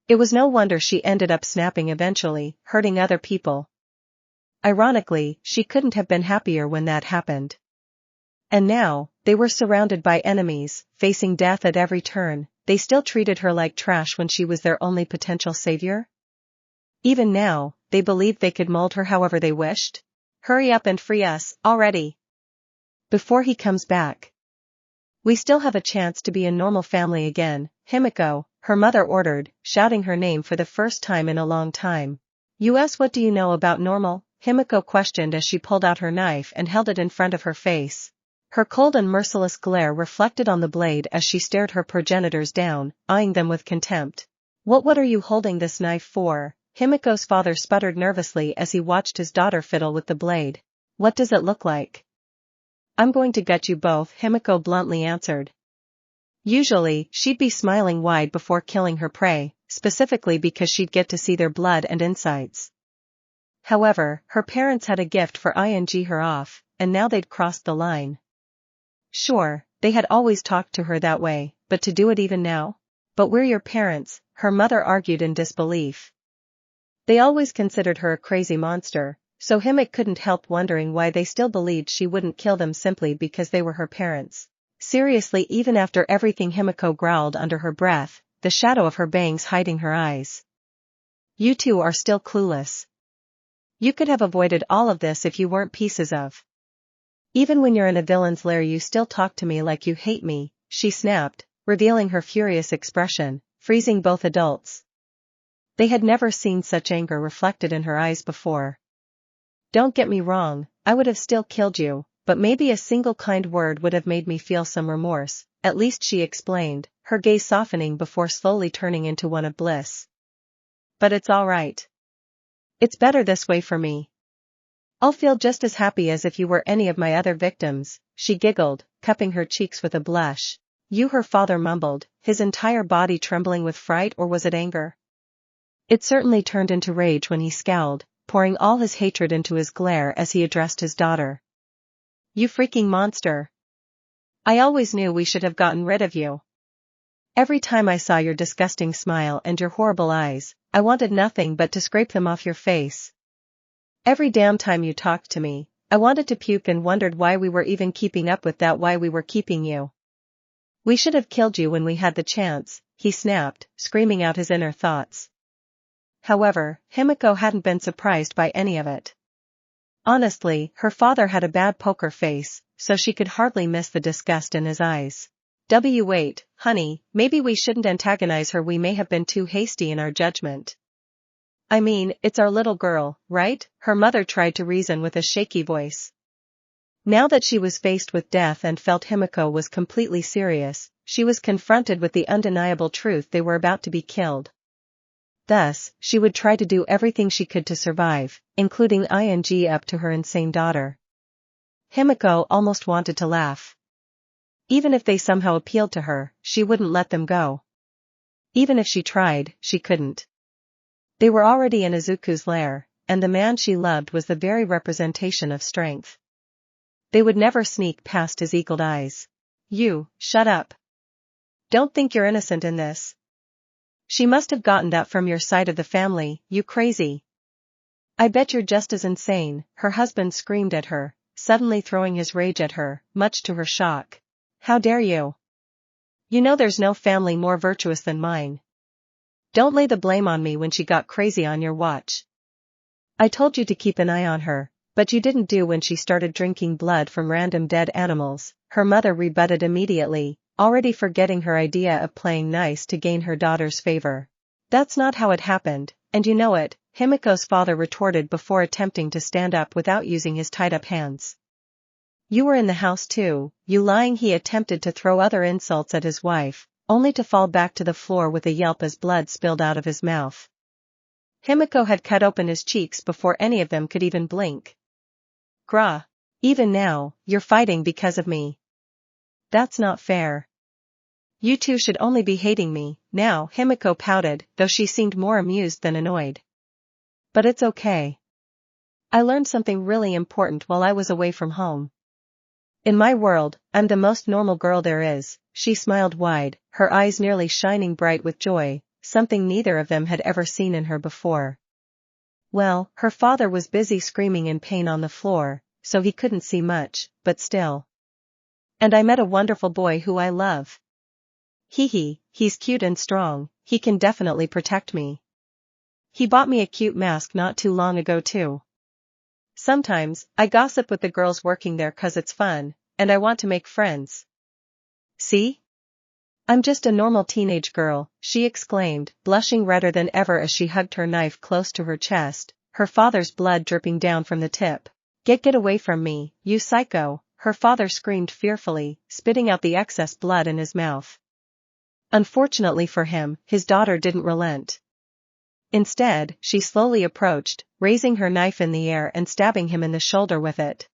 It was no wonder she ended up snapping eventually, hurting other people. Ironically, she couldn't have been happier when that happened. And now, they were surrounded by enemies, facing death at every turn. They still treated her like trash when she was their only potential savior? Even now, they believed they could mold her however they wished? Hurry up and free us, already. Before he comes back. We still have a chance to be a normal family again, Himiko, her mother ordered, shouting her name for the first time in a long time. "Us, what do you know about normal?" Himiko questioned as she pulled out her knife and held it in front of her face. Her cold and merciless glare reflected on the blade as she stared her progenitors down, eyeing them with contempt. What are you holding this knife for?" Himiko's father sputtered nervously as he watched his daughter fiddle with the blade. "What does it look like?" "I'm going to gut you both," Himiko bluntly answered. Usually, she'd be smiling wide before killing her prey, specifically because she'd get to see their blood and insides. However, her parents had a gift for ing her off, and now they'd crossed the line. Sure, they had always talked to her that way, but to do it even now? "But we're your parents," her mother argued in disbelief. They always considered her a crazy monster, so Himiko couldn't help wondering why they still believed she wouldn't kill them simply because they were her parents. Seriously, even after everything, Himiko growled under her breath, the shadow of her bangs hiding her eyes. "You two are still clueless. You could have avoided all of this if you weren't pieces of. Even when you're in a villain's lair you still talk to me like you hate me," she snapped, revealing her furious expression, freezing both adults. They had never seen such anger reflected in her eyes before. "Don't get me wrong, I would have still killed you, but maybe a single kind word would have made me feel some remorse, at least," she explained, her gaze softening before slowly turning into one of bliss. "But it's all right. It's better this way for me. I'll feel just as happy as if you were any of my other victims," she giggled, cupping her cheeks with a blush. "You," her father mumbled, his entire body trembling with fright, or was it anger? It certainly turned into rage when he scowled, pouring all his hatred into his glare as he addressed his daughter. "You freaking monster. I always knew we should have gotten rid of you. Every time I saw your disgusting smile and your horrible eyes, I wanted nothing but to scrape them off your face. Every damn time you talked to me, I wanted to puke and wondered why we were even keeping up with that, why we were keeping you. We should have killed you when we had the chance, he snapped, screaming out his inner thoughts. However, Himiko hadn't been surprised by any of it. Honestly, her father had a bad poker face, so she could hardly miss the disgust in his eyes. Wait, honey, maybe we shouldn't antagonize her, we may have been too hasty in our judgment. I mean, it's our little girl, right? Her mother tried to reason with a shaky voice. Now that she was faced with death and felt Himiko was completely serious, she was confronted with the undeniable truth they were about to be killed. Thus, she would try to do everything she could to survive, including ing up to her insane daughter. Himiko almost wanted to laugh. Even if they somehow appealed to her, she wouldn't let them go. Even if she tried, she couldn't. They were already in Izuku's lair, and the man she loved was the very representation of strength. They would never sneak past his eagled eyes. You, shut up. Don't think you're innocent in this. She must have gotten that from your side of the family, you crazy. I bet you're just as insane, her husband screamed at her, suddenly throwing his rage at her, much to her shock. How dare you? You know there's no family more virtuous than mine. Don't lay the blame on me when she got crazy on your watch. I told you to keep an eye on her, but you didn't do when she started drinking blood from random dead animals, her mother rebutted immediately, already forgetting her idea of playing nice to gain her daughter's favor. That's not how it happened, and you know it, Himiko's father retorted before attempting to stand up without using his tied-up hands. You were in the house too, you lying. He attempted to throw other insults at his wife, only to fall back to the floor with a yelp as blood spilled out of his mouth. Himiko had cut open his cheeks before any of them could even blink. Grah. Even now, you're fighting because of me. That's not fair. You two should only be hating me, now, Himiko pouted, though she seemed more amused than annoyed. But it's okay. I learned something really important while I was away from home. In my world, I'm the most normal girl there is, she smiled wide, her eyes nearly shining bright with joy, something neither of them had ever seen in her before. Well, her father was busy screaming in pain on the floor, so he couldn't see much, but still. And I met a wonderful boy who I love. He's cute and strong, he can definitely protect me. He bought me a cute mask not too long ago too. Sometimes, I gossip with the girls working there 'cause it's fun, and I want to make friends. See? I'm just a normal teenage girl, she exclaimed, blushing redder than ever as she hugged her knife close to her chest, her father's blood dripping down from the tip. Get away from me, you psycho, her father screamed fearfully, spitting out the excess blood in his mouth. Unfortunately for him, his daughter didn't relent. Instead, she slowly approached, raising her knife in the air and stabbing him in the shoulder with it.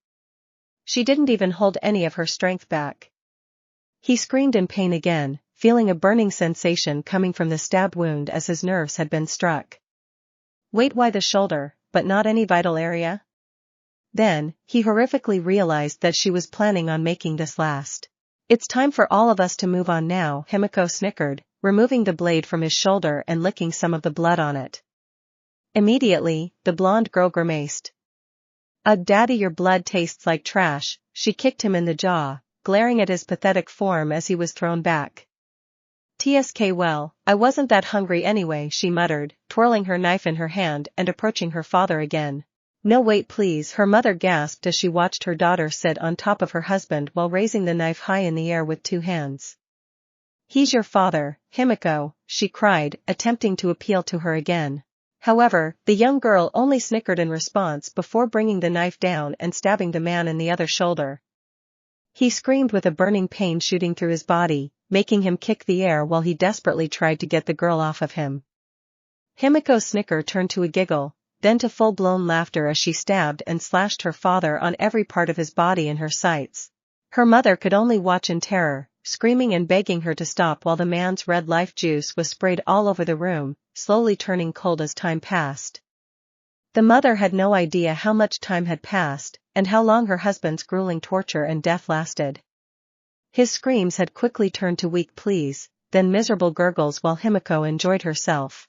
She didn't even hold any of her strength back. He screamed in pain again, feeling a burning sensation coming from the stab wound as his nerves had been struck. Wait, why the shoulder, but not any vital area? Then, he horrifically realized that she was planning on making this last. It's time for all of us to move on now, Himiko snickered, removing the blade from his shoulder and licking some of the blood on it. Immediately, the blonde girl grimaced. Ugh, daddy, your blood tastes like trash, she kicked him in the jaw, glaring at his pathetic form as he was thrown back. Tsk, well, I wasn't that hungry anyway, she muttered, twirling her knife in her hand and approaching her father again. No, wait please, her mother gasped as she watched her daughter sit on top of her husband while raising the knife high in the air with two hands. He's your father, Himiko, she cried, attempting to appeal to her again. However, the young girl only snickered in response before bringing the knife down and stabbing the man in the other shoulder. He screamed with a burning pain shooting through his body, making him kick the air while he desperately tried to get the girl off of him. Himiko's snicker turned to a giggle, then to full-blown laughter as she stabbed and slashed her father on every part of his body in her sights. Her mother could only watch in terror, screaming and begging her to stop while the man's red life juice was sprayed all over the room, slowly turning cold as time passed. The mother had no idea how much time had passed, and how long her husband's grueling torture and death lasted. His screams had quickly turned to weak pleas, then miserable gurgles while Himiko enjoyed herself.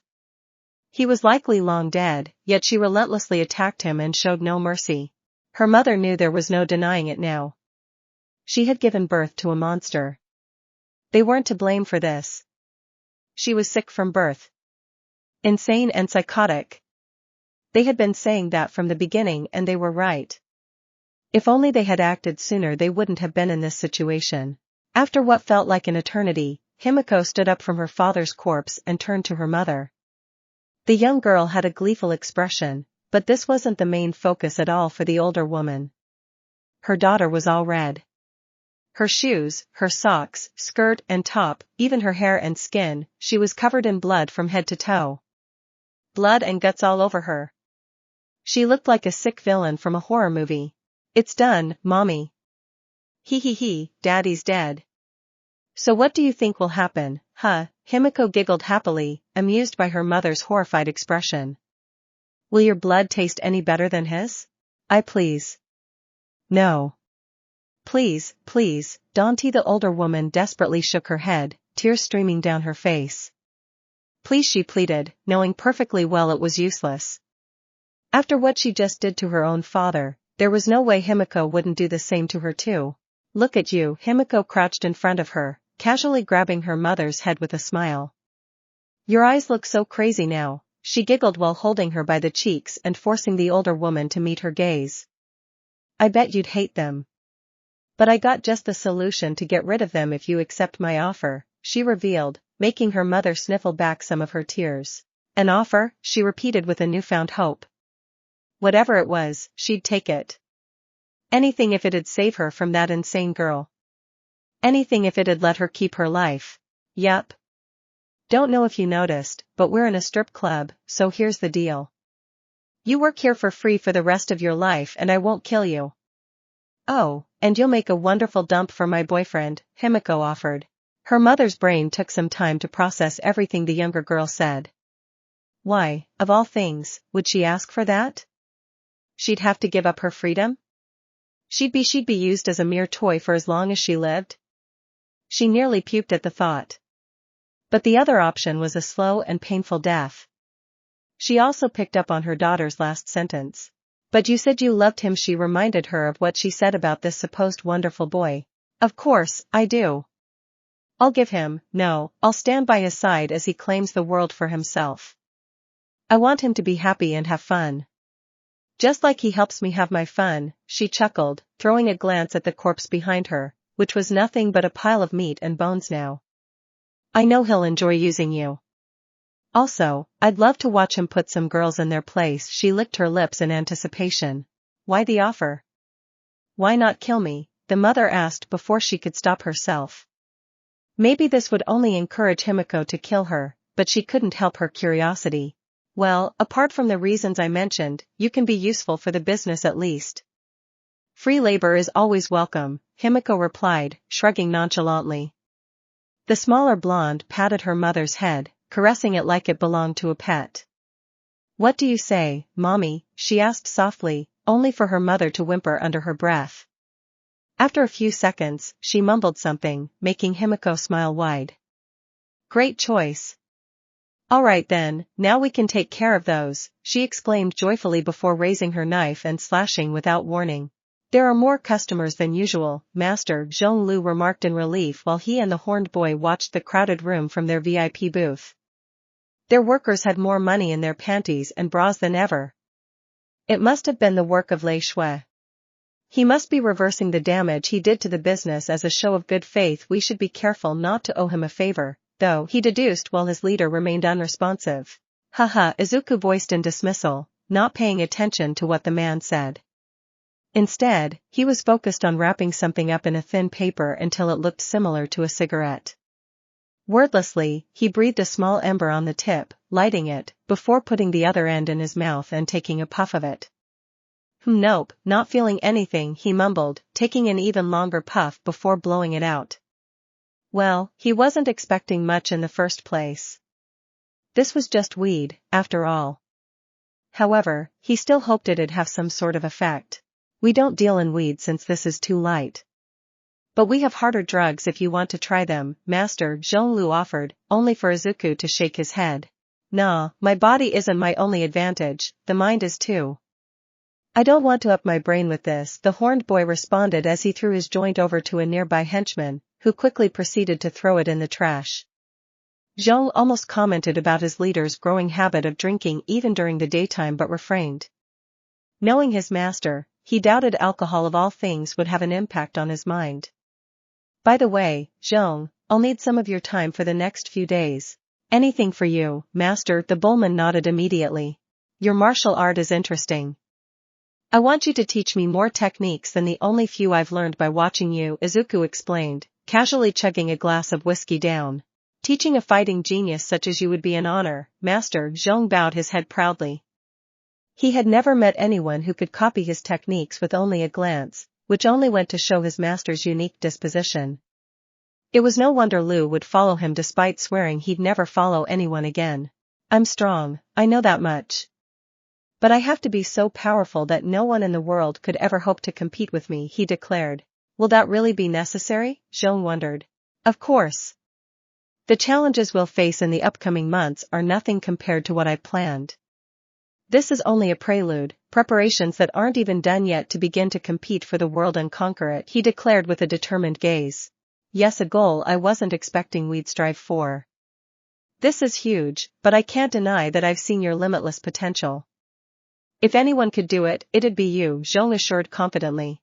He was likely long dead, yet she relentlessly attacked him and showed no mercy. Her mother knew there was no denying it now. She had given birth to a monster. They weren't to blame for this. She was sick from birth. Insane and psychotic. They had been saying that from the beginning and they were right. If only they had acted sooner they wouldn't have been in this situation. After what felt like an eternity, Himiko stood up from her father's corpse and turned to her mother. The young girl had a gleeful expression, but this wasn't the main focus at all for the older woman. Her daughter was all red. Her shoes, her socks, skirt and top, even her hair and skin, she was covered in blood from head to toe. Blood and guts all over her. She looked like a sick villain from a horror movie. It's done, Mommy. He, Daddy's dead. So what do you think will happen, huh? Himiko giggled happily, amused by her mother's horrified expression. Will your blood taste any better than his? Please. No. Please, Dante. The older woman desperately shook her head, tears streaming down her face. Please, she pleaded, knowing perfectly well it was useless. After what she just did to her own father, there was no way Himiko wouldn't do the same to her too. Look at you. Himiko crouched in front of her, casually grabbing her mother's head with a smile. Your eyes look so crazy now, she giggled while holding her by the cheeks and forcing the older woman to meet her gaze. I bet you'd hate them. But I got just the solution to get rid of them if you accept my offer, she revealed, making her mother sniffle back some of her tears. An offer, she repeated with a newfound hope. Whatever it was, she'd take it. Anything if it'd save her from that insane girl. Anything if it'd let her keep her life. Yup. Don't know if you noticed, but we're in a strip club, so here's the deal. You work here for free for the rest of your life and I won't kill you. Oh, and you'll make a wonderful dump for my boyfriend, Himiko offered. Her mother's brain took some time to process everything the younger girl said. Why, of all things, would she ask for that? She'd have to give up her freedom? She'd be used as a mere toy for as long as she lived? She nearly puked at the thought. But the other option was a slow and painful death. She also picked up on her daughter's last sentence. But you said you loved him. She reminded her of what she said about this supposed wonderful boy. Of course, I do. I'll stand by his side as he claims the world for himself. I want him to be happy and have fun. Just like he helps me have my fun, she chuckled, throwing a glance at the corpse behind her, which was nothing but a pile of meat and bones now. I know he'll enjoy using you. Also, I'd love to watch him put some girls in their place. She licked her lips in anticipation. Why the offer? Why not kill me? The mother asked before she could stop herself. Maybe this would only encourage Himiko to kill her, but she couldn't help her curiosity. Well, apart from the reasons I mentioned, you can be useful for the business at least. Free labor is always welcome, Himiko replied, shrugging nonchalantly. The smaller blonde patted her mother's head, caressing it like it belonged to a pet. What do you say, Mommy? She asked softly, only for her mother to whimper under her breath. After a few seconds, she mumbled something, making Himiko smile wide. Great choice. All right then, now we can take care of those, she exclaimed joyfully before raising her knife and slashing without warning. There are more customers than usual, Master Zhonglu remarked in relief while he and the horned boy watched the crowded room from their VIP booth. Their workers had more money in their panties and bras than ever. It must have been the work of Lei Shui. He must be reversing the damage he did to the business as a show of good faith. We should be careful not to owe him a favor, though, he deduced while his leader remained unresponsive. Haha, Izuku voiced in dismissal, not paying attention to what the man said. Instead, he was focused on wrapping something up in a thin paper until it looked similar to a cigarette. Wordlessly, he breathed a small ember on the tip, lighting it, before putting the other end in his mouth and taking a puff of it. Nope, not feeling anything, he mumbled, taking an even longer puff before blowing it out. Well, he wasn't expecting much in the first place. This was just weed, after all. However, he still hoped it'd have some sort of effect. We don't deal in weed since this is too light. But we have harder drugs if you want to try them, Master Zhonglu offered, only for Izuku to shake his head. Nah, my body isn't my only advantage, the mind is too. I don't want to up my brain with this, the horned boy responded as he threw his joint over to a nearby henchman, who quickly proceeded to throw it in the trash. Zhong almost commented about his leader's growing habit of drinking even during the daytime but refrained. Knowing his master, he doubted alcohol of all things would have an impact on his mind. By the way, Zhong, I'll need some of your time for the next few days. Anything for you, master, the bullman nodded immediately. Your martial art is interesting. I want you to teach me more techniques than the only few I've learned by watching you, Izuku explained, casually chugging a glass of whiskey down. Teaching a fighting genius such as you would be an honor, master. Zhong bowed his head proudly. He had never met anyone who could copy his techniques with only a glance, which only went to show his master's unique disposition. It was no wonder Lu would follow him despite swearing he'd never follow anyone again. I'm strong, I know that much. But I have to be so powerful that no one in the world could ever hope to compete with me, he declared. Will that really be necessary? Zhong wondered. Of course. The challenges we'll face in the upcoming months are nothing compared to what I planned. This is only a prelude, preparations that aren't even done yet to begin to compete for the world and conquer it, he declared with a determined gaze. Yes, a goal I wasn't expecting we'd strive for. This is huge, but I can't deny that I've seen your limitless potential. If anyone could do it, it'd be you, Zhong assured confidently.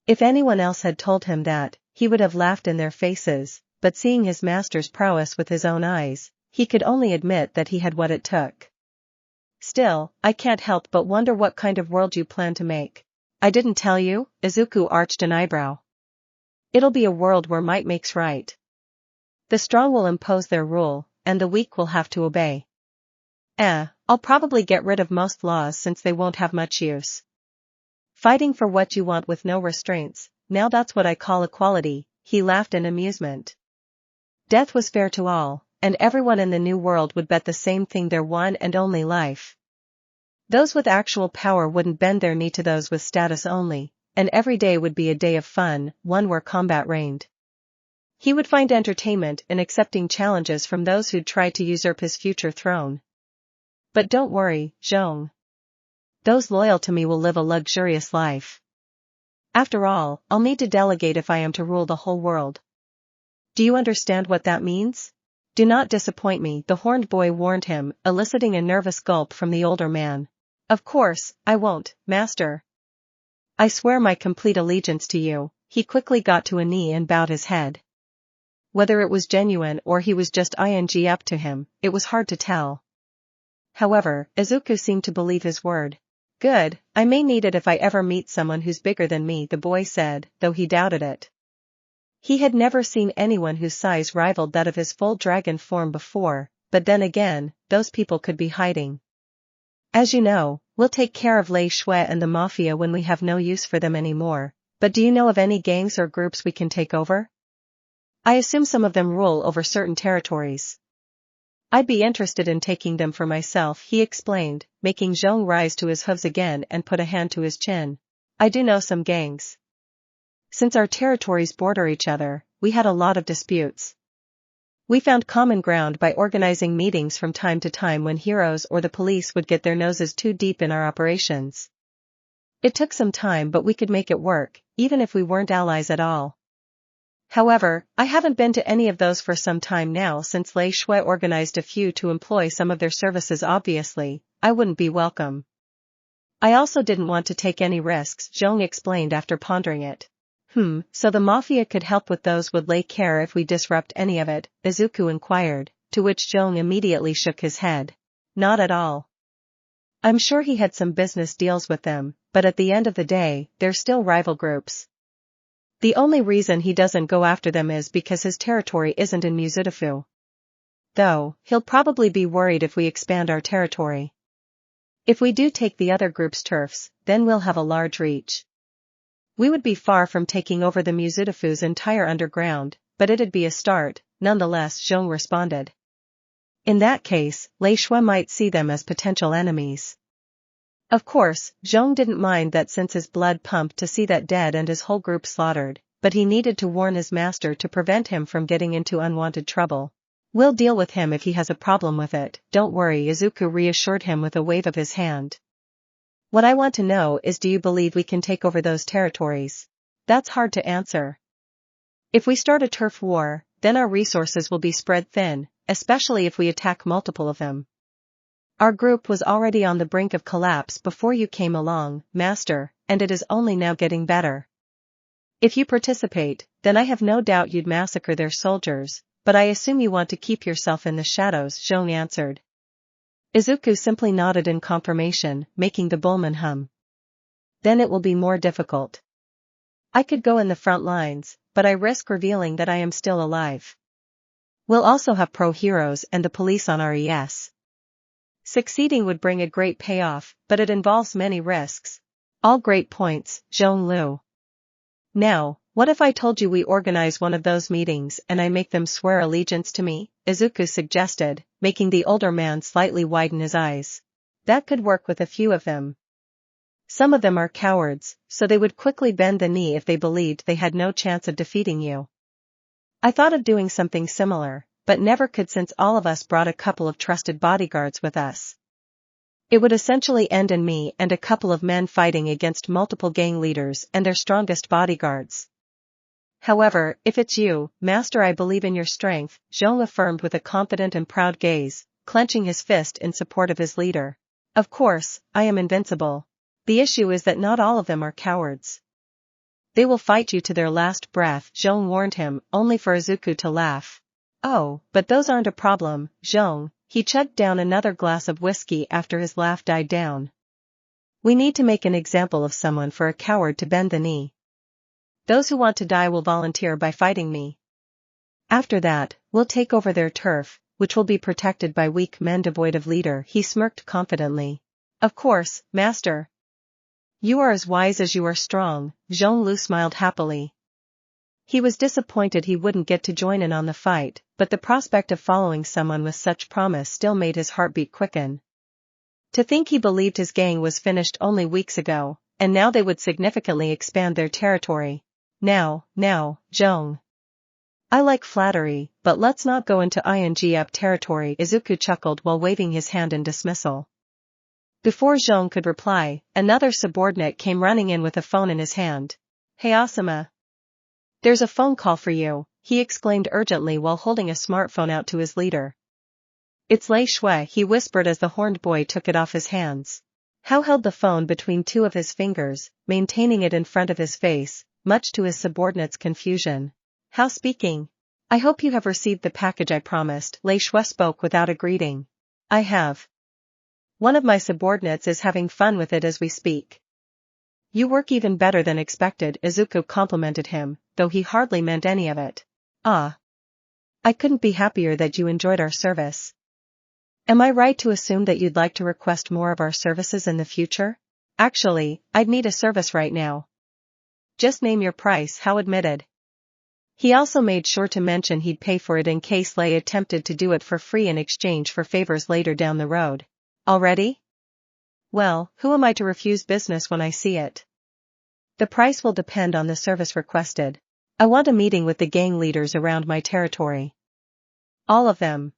If anyone else had told him that, he would have laughed in their faces, but seeing his master's prowess with his own eyes, he could only admit that he had what it took. Still, I can't help but wonder what kind of world you plan to make. I didn't tell you, Izuku arched an eyebrow. It'll be a world where might makes right. The strong will impose their rule, and the weak will have to obey. I'll probably get rid of most laws since they won't have much use. Fighting for what you want with no restraints, now that's what I call equality, he laughed in amusement. Death was fair to all, and everyone in the new world would bet the same thing, their one and only life. Those with actual power wouldn't bend their knee to those with status only, and every day would be a day of fun, one where combat reigned. He would find entertainment in accepting challenges from those who'd try to usurp his future throne. But don't worry, Zhong. Those loyal to me will live a luxurious life. After all, I'll need to delegate if I am to rule the whole world. Do you understand what that means? Do not disappoint me, the horned boy warned him, eliciting a nervous gulp from the older man. Of course, I won't, master. I swear my complete allegiance to you. He quickly got to a knee and bowed his head. Whether it was genuine or he was just ing up to him, it was hard to tell. However, Izuku seemed to believe his word. Good, I may need it if I ever meet someone who's bigger than me, the boy said, though he doubted it. He had never seen anyone whose size rivaled that of his full dragon form before, but then again, those people could be hiding. As you know, we'll take care of Lei Shui and the Mafia when we have no use for them anymore, but do you know of any gangs or groups we can take over? I assume some of them rule over certain territories. I'd be interested in taking them for myself, he explained, making Zhong rise to his hooves again and put a hand to his chin. I do know some gangs. Since our territories border each other, we had a lot of disputes. We found common ground by organizing meetings from time to time when heroes or the police would get their noses too deep in our operations. It took some time, but we could make it work, even if we weren't allies at all. However, I haven't been to any of those for some time now since Lei Shui organized a few to employ some of their services. Obviously, I wouldn't be welcome. I also didn't want to take any risks, Zhong explained after pondering it. So the Mafia could help with those, would Lei care if we disrupt any of it? Izuku inquired, to which Zhong immediately shook his head. Not at all. I'm sure he had some business deals with them, but at the end of the day, they're still rival groups. The only reason he doesn't go after them is because his territory isn't in Muzutafu. Though, he'll probably be worried if we expand our territory. If we do take the other group's turfs, then we'll have a large reach. We would be far from taking over the Muzutafu's entire underground, but it'd be a start, nonetheless, Zhong responded. In that case, Lei Shui might see them as potential enemies. Of course, Zhong didn't mind that since his blood pumped to see that dead and his whole group slaughtered, but he needed to warn his master to prevent him from getting into unwanted trouble. We'll deal with him if he has a problem with it, don't worry, Izuku reassured him with a wave of his hand. What I want to know is, do you believe we can take over those territories? That's hard to answer. If we start a turf war, then our resources will be spread thin, especially if we attack multiple of them. Our group was already on the brink of collapse before you came along, Master, and it is only now getting better. If you participate, then I have no doubt you'd massacre their soldiers, but I assume you want to keep yourself in the shadows, Zhong answered. Izuku simply nodded in confirmation, making the bullman hum. Then it will be more difficult. I could go in the front lines, but I risk revealing that I am still alive. We'll also have pro-heroes and the police on RES. Succeeding would bring a great payoff, but it involves many risks. All great points, Zhonglu. Now, what if I told you we organize one of those meetings and I make them swear allegiance to me? Izuku suggested, making the older man slightly widen his eyes. That could work with a few of them. Some of them are cowards, so they would quickly bend the knee if they believed they had no chance of defeating you. I thought of doing something similar, but never could since all of us brought a couple of trusted bodyguards with us. It would essentially end in me and a couple of men fighting against multiple gang leaders and their strongest bodyguards. However, if it's you, Master, I believe in your strength, Zhong affirmed with a confident and proud gaze, clenching his fist in support of his leader. Of course, I am invincible. The issue is that not all of them are cowards. They will fight you to their last breath, Zhong warned him, only for Izuku to laugh. Oh, but those aren't a problem, Zhong. He chugged down another glass of whiskey after his laugh died down. We need to make an example of someone for a coward to bend the knee. Those who want to die will volunteer by fighting me. After that, we'll take over their turf, which will be protected by weak men devoid of leader, he smirked confidently. Of course, Master. You are as wise as you are strong, Zhonglu smiled happily. He was disappointed he wouldn't get to join in on the fight, but the prospect of following someone with such promise still made his heartbeat quicken. To think he believed his gang was finished only weeks ago, and now they would significantly expand their territory. Now, Zhong. I like flattery, but let's not go into ing up territory, Izuku chuckled while waving his hand in dismissal. Before Zhong could reply, another subordinate came running in with a phone in his hand. Hey Asuma. There's a phone call for you, he exclaimed urgently while holding a smartphone out to his leader. It's Lei Shui, he whispered as the horned boy took it off his hands. Hao held the phone between two of his fingers, maintaining it in front of his face, much to his subordinate's confusion. Hao speaking. I hope you have received the package I promised, Lei Shui spoke without a greeting. I have. One of my subordinates is having fun with it as we speak. You work even better than expected, Izuku complimented him, though he hardly meant any of it. Ah. I couldn't be happier that you enjoyed our service. Am I right to assume that you'd like to request more of our services in the future? Actually, I'd need a service right now. Just name your price, Hao admitted. He also made sure to mention he'd pay for it in case Lei attempted to do it for free in exchange for favors later down the road. Already? Well, who am I to refuse business when I see it? The price will depend on the service requested. I want a meeting with the gang leaders around my territory. All of them.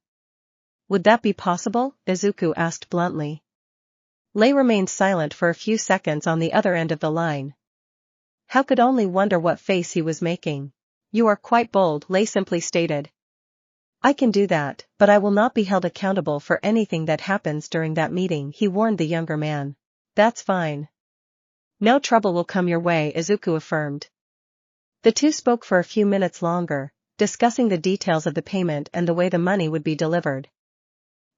Would that be possible? Izuku asked bluntly. Lei remained silent for a few seconds on the other end of the line. Hao could only wonder what face he was making. You are quite bold, Lei simply stated. I can do that, but I will not be held accountable for anything that happens during that meeting, he warned the younger man. That's fine. No trouble will come your way, Izuku affirmed. The two spoke for a few minutes longer, discussing the details of the payment and the way the money would be delivered.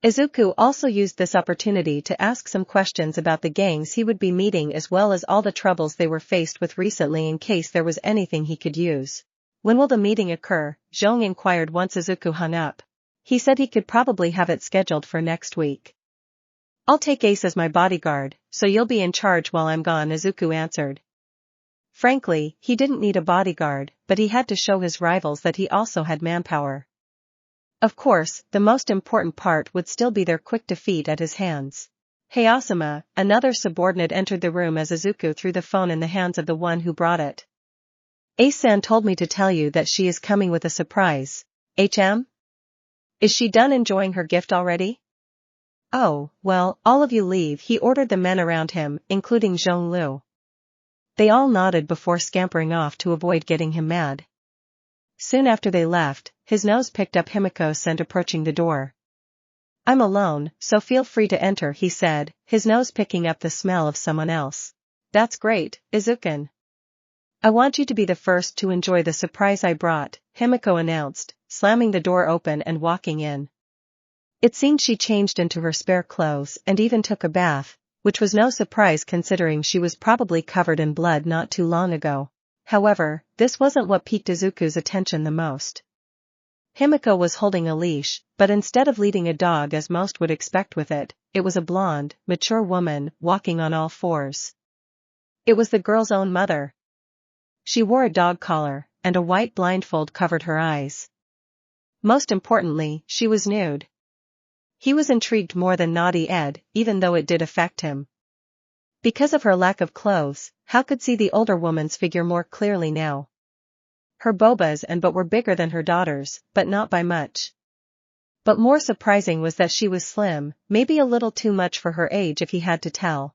Izuku also used this opportunity to ask some questions about the gangs he would be meeting as well as all the troubles they were faced with recently in case there was anything he could use. When will the meeting occur? Zhong inquired once Izuku hung up. He said he could probably have it scheduled for next week. I'll take Ace as my bodyguard, so you'll be in charge while I'm gone, Izuku answered. Frankly, he didn't need a bodyguard, but he had to show his rivals that he also had manpower. Of course, the most important part would still be their quick defeat at his hands. Hey Asuma, another subordinate entered the room as Izuku threw the phone in the hands of the one who brought it. Ace-san told me to tell you that she is coming with a surprise. HM? Is she done enjoying her gift already? Oh, well, all of you leave, he ordered the men around him, including Zhonglu. They all nodded before scampering off to avoid getting him mad. Soon after they left, his nose picked up Himiko's scent approaching the door. I'm alone, so feel free to enter, he said, his nose picking up the smell of someone else. That's great, Izuku. I want you to be the first to enjoy the surprise I brought, Himiko announced, slamming the door open and walking in. It seemed she changed into her spare clothes and even took a bath, which was no surprise considering she was probably covered in blood not too long ago. However, this wasn't what piqued Izuku's attention the most. Himiko was holding a leash, but instead of leading a dog as most would expect with it, it was a blonde, mature woman, walking on all fours. It was the girl's own mother. She wore a dog collar, and a white blindfold covered her eyes. Most importantly, she was nude. He was intrigued more than Naughty Ed, even though it did affect him. Because of her lack of clothes, Hal could see the older woman's figure more clearly now. Her bobas and butt were bigger than her daughter's, but not by much. But more surprising was that she was slim, maybe a little too much for her age if he had to tell.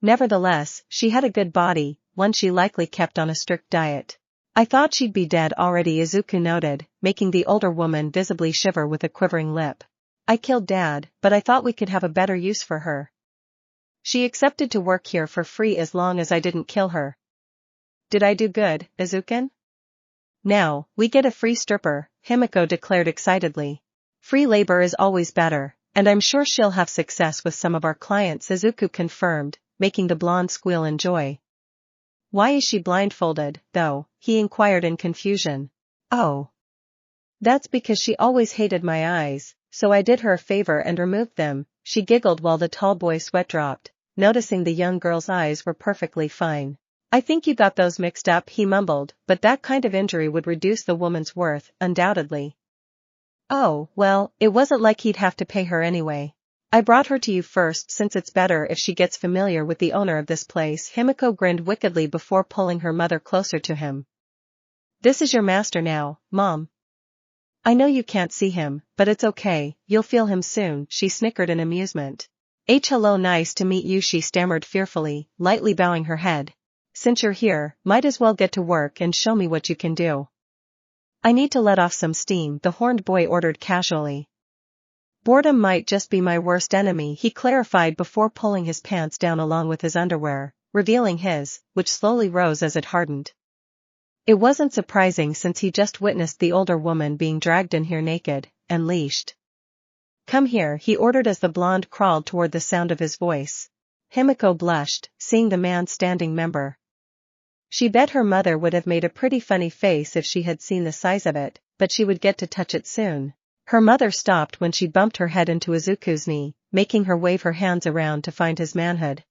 Nevertheless, she had a good body, one she likely kept on a strict diet. I thought she'd be dead already, Izuku noted, making the older woman visibly shiver with a quivering lip. I killed Dad, but I thought we could have a better use for her. She accepted to work here for free as long as I didn't kill her. Did I do good, Izuku? Now, we get a free stripper, Himiko declared excitedly. Free labor is always better, and I'm sure she'll have success with some of our clients, Izuku confirmed, making the blonde squeal in joy. Why is she blindfolded, though? He inquired in confusion. Oh. That's because she always hated my eyes, so I did her a favor and removed them, she giggled while the tall boy's sweat dropped, noticing the young girl's eyes were perfectly fine. I think you got those mixed up, he mumbled, but that kind of injury would reduce the woman's worth, undoubtedly. Oh, well, it wasn't like he'd have to pay her anyway. I brought her to you first since it's better if she gets familiar with the owner of this place. Himiko grinned wickedly before pulling her mother closer to him. This is your master now, Mom. I know you can't see him, but it's okay, you'll feel him soon, she snickered in amusement. Hello, nice to meet you, she stammered fearfully, lightly bowing her head. Since you're here, might as well get to work and show me what you can do. I need to let off some steam, the horned boy ordered casually. Boredom might just be my worst enemy, he clarified before pulling his pants down along with his underwear, revealing his, which slowly rose as it hardened. It wasn't surprising since he just witnessed the older woman being dragged in here naked, and leashed. Come here, he ordered as the blonde crawled toward the sound of his voice. Himiko blushed, seeing the man standing member. She bet her mother would have made a pretty funny face if she had seen the size of it, but she would get to touch it soon. Her mother stopped when she bumped her head into Izuku's knee, making her wave her hands around to find his manhood.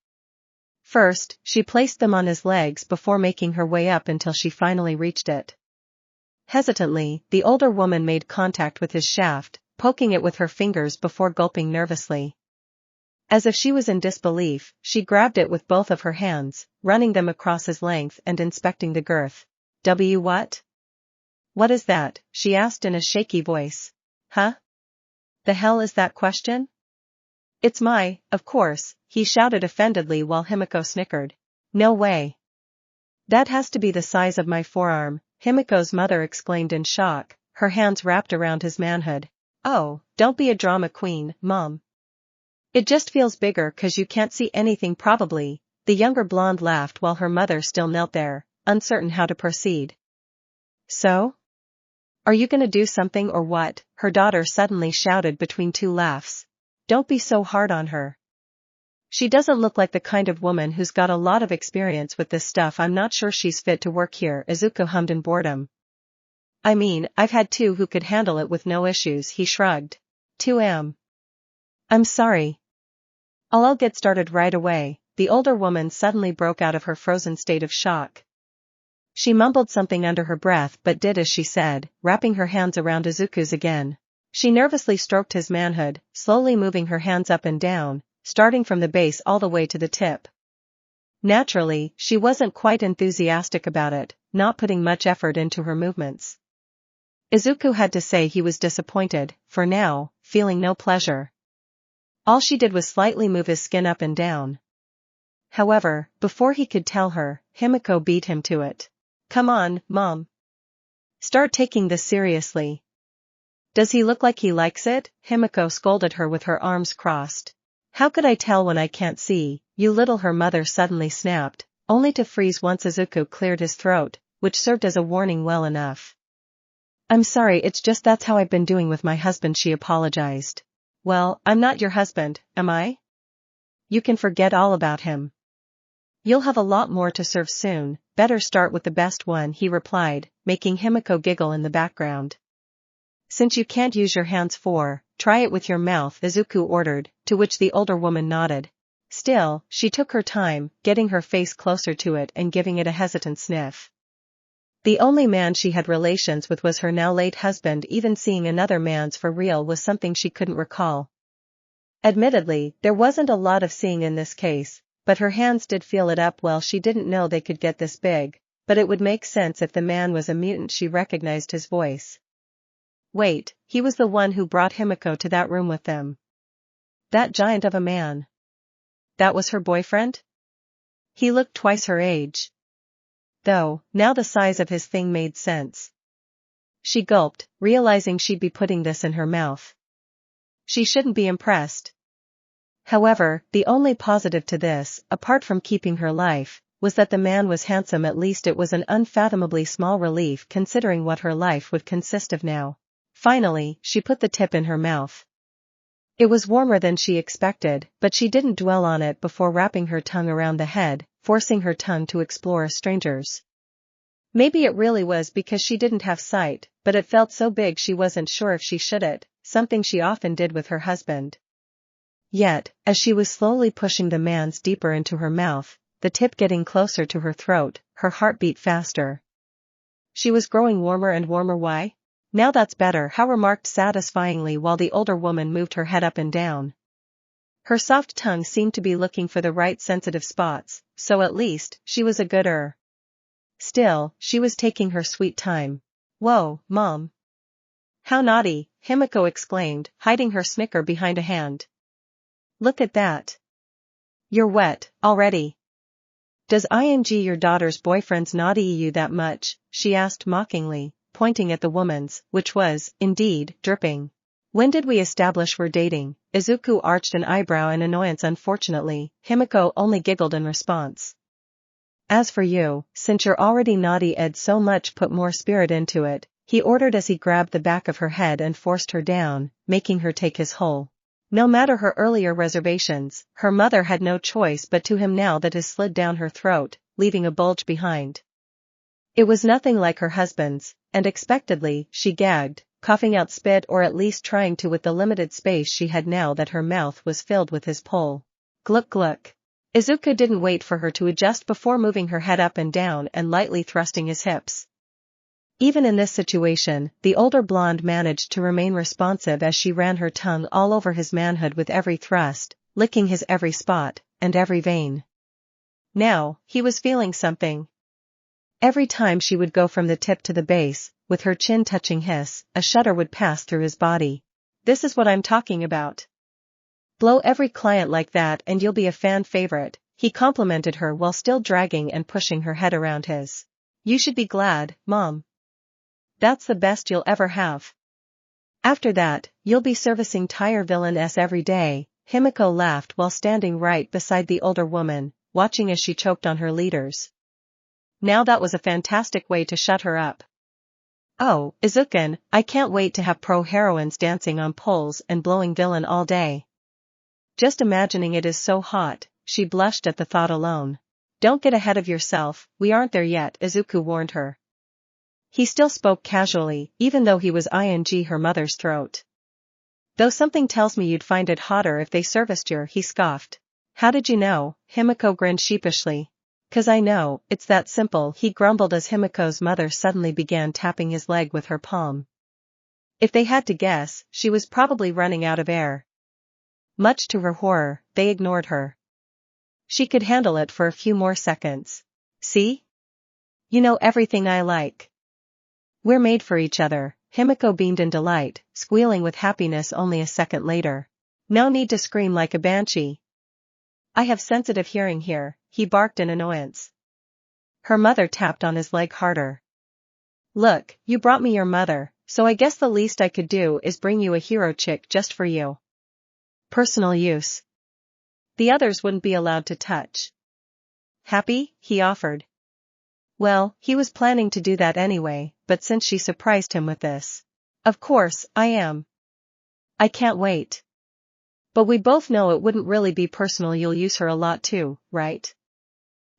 First, she placed them on his legs before making her way up until she finally reached it. Hesitantly, the older woman made contact with his shaft, poking it with her fingers before gulping nervously. As if she was in disbelief, she grabbed it with both of her hands, running them across his length and inspecting the girth. What? What is that? She asked in a shaky voice. Huh? The hell is that question? It's of course, he shouted offendedly while Himiko snickered. No way. That has to be the size of my forearm, Himiko's mother exclaimed in shock, her hands wrapped around his manhood. Oh, don't be a drama queen, Mom. It just feels bigger 'cause you can't see anything probably, the younger blonde laughed while her mother still knelt there, uncertain how to proceed. So? Are you gonna do something or what? Her daughter suddenly shouted between two laughs. Don't be so hard on her. She doesn't look like the kind of woman who's got a lot of experience with this stuff. I'm not sure she's fit to work here, Izuku hummed in boredom. I mean, I've had two who could handle it with no issues, he shrugged. 2am. I'm sorry. I'll get started right away. The older woman suddenly broke out of her frozen state of shock. She mumbled something under her breath but did as she said, wrapping her hands around Izuku's again. She nervously stroked his manhood, slowly moving her hands up and down, starting from the base all the way to the tip. Naturally, she wasn't quite enthusiastic about it, not putting much effort into her movements. Izuku had to say he was disappointed, for now, feeling no pleasure. All she did was slightly move his skin up and down. However, before he could tell her, Himiko beat him to it. Come on, Mom. Start taking this seriously. Does he look like he likes it? Himiko scolded her with her arms crossed. How could I tell when I can't see, you little, her mother suddenly snapped, only to freeze once Izuku cleared his throat, which served as a warning well enough. I'm sorry, it's just that's how I've been doing with my husband, she apologized. Well, I'm not your husband, am I? You can forget all about him. You'll have a lot more to serve soon, better start with the best one, he replied, making Himiko giggle in the background. Since you can't use your hands try it with your mouth, Izuku ordered, to which the older woman nodded. Still, she took her time, getting her face closer to it and giving it a hesitant sniff. The only man she had relations with was her now late husband. Even seeing another man's for real was something she couldn't recall. Admittedly, there wasn't a lot of seeing in this case, but her hands did feel it up. Well, she didn't know they could get this big, but it would make sense if the man was a mutant. She recognized his voice. Wait, he was the one who brought Himiko to that room with them. That giant of a man. That was her boyfriend? He looked twice her age. Though, now the size of his thing made sense. She gulped, realizing she'd be putting this in her mouth. She shouldn't be impressed. However, the only positive to this, apart from keeping her life, was that the man was handsome. At least it was an unfathomably small relief considering what her life would consist of now. Finally, she put the tip in her mouth. It was warmer than she expected, but she didn't dwell on it before wrapping her tongue around the head, forcing her tongue to explore a stranger's. Maybe it really was because she didn't have sight, but it felt so big she wasn't sure if she should it, something she often did with her husband. Yet, as she was slowly pushing the man's deeper into her mouth, the tip getting closer to her throat, her heart beat faster. She was growing warmer and warmer. Why? Now that's better, How remarked satisfyingly while the older woman moved her head up and down. Her soft tongue seemed to be looking for the right sensitive spots, so at least, she was a gooder. Still, she was taking her sweet time. Whoa, Mom. How naughty, Himiko exclaimed, hiding her snicker behind a hand. Look at that. You're wet, already. Does your daughter's boyfriend's naughty you that much? She asked mockingly, pointing at the woman's, which was, indeed, dripping. When did we establish we're dating? Izuku arched an eyebrow in annoyance. Unfortunately, Himiko only giggled in response. As for you, since you're already naughty, Ed, so much put more spirit into it, he ordered as he grabbed the back of her head and forced her down, making her take his whole. No matter her earlier reservations, her mother had no choice but to him now that his slid down her throat, leaving a bulge behind. It was nothing like her husband's, and expectedly, she gagged, coughing out spit, or at least trying to, with the limited space she had now that her mouth was filled with his pull. Gluck gluck. Izuku didn't wait for her to adjust before moving her head up and down and lightly thrusting his hips. Even in this situation, the older blonde managed to remain responsive as she ran her tongue all over his manhood with every thrust, licking his every spot, and every vein. Now, he was feeling something. Every time she would go from the tip to the base, with her chin touching his, a shudder would pass through his body. This is what I'm talking about. Blow every client like that and you'll be a fan favorite, he complimented her while still dragging and pushing her head around his. You should be glad, Mom. That's the best you'll ever have. After that, you'll be servicing tire villains every day. Himiko laughed while standing right beside the older woman, watching as she choked on her leaders. Now that was a fantastic way to shut her up. Oh, Izuku, I can't wait to have pro heroines dancing on poles and blowing villain all day. Just imagining it is so hot, she blushed at the thought alone. Don't get ahead of yourself, we aren't there yet, Izuku warned her. He still spoke casually, even though he was her mother's throat. Though something tells me you'd find it hotter if they serviced you, he scoffed. How did you know? Himiko grinned sheepishly. 'Cause I know, it's that simple, he grumbled as Himiko's mother suddenly began tapping his leg with her palm. If they had to guess, she was probably running out of air. Much to her horror, they ignored her. She could handle it for a few more seconds. See? You know everything I like. We're made for each other, Himiko beamed in delight, squealing with happiness only a second later. No need to scream like a banshee. I have sensitive hearing here, he barked in annoyance. Her mother tapped on his leg harder. Look, you brought me your mother, so I guess the least I could do is bring you a hero chick just for you. Personal use. The others wouldn't be allowed to touch. Happy? He offered. Well, he was planning to do that anyway, but since she surprised him with this. Of course, I am. I can't wait. But we both know it wouldn't really be personal, you'll use her a lot too, right?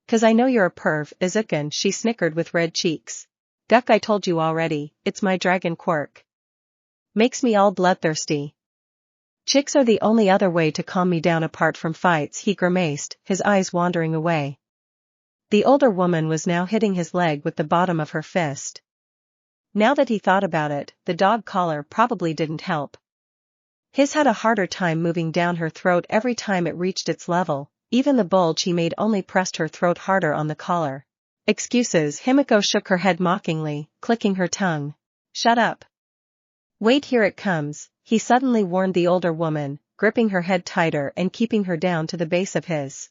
'Cause I know you're a perv, Izuku, she snickered with red cheeks. Duck, I told you already, it's my dragon quirk. Makes me all bloodthirsty. Chicks are the only other way to calm me down apart from fights, he grimaced, his eyes wandering away. The older woman was now hitting his leg with the bottom of her fist. Now that he thought about it, the dog collar probably didn't help. His had a harder time moving down her throat every time it reached its level, even the bulge he made only pressed her throat harder on the collar. Excuses, Himiko shook her head mockingly, clicking her tongue. Shut up. Wait, here it comes, he suddenly warned the older woman, gripping her head tighter and keeping her down to the base of his.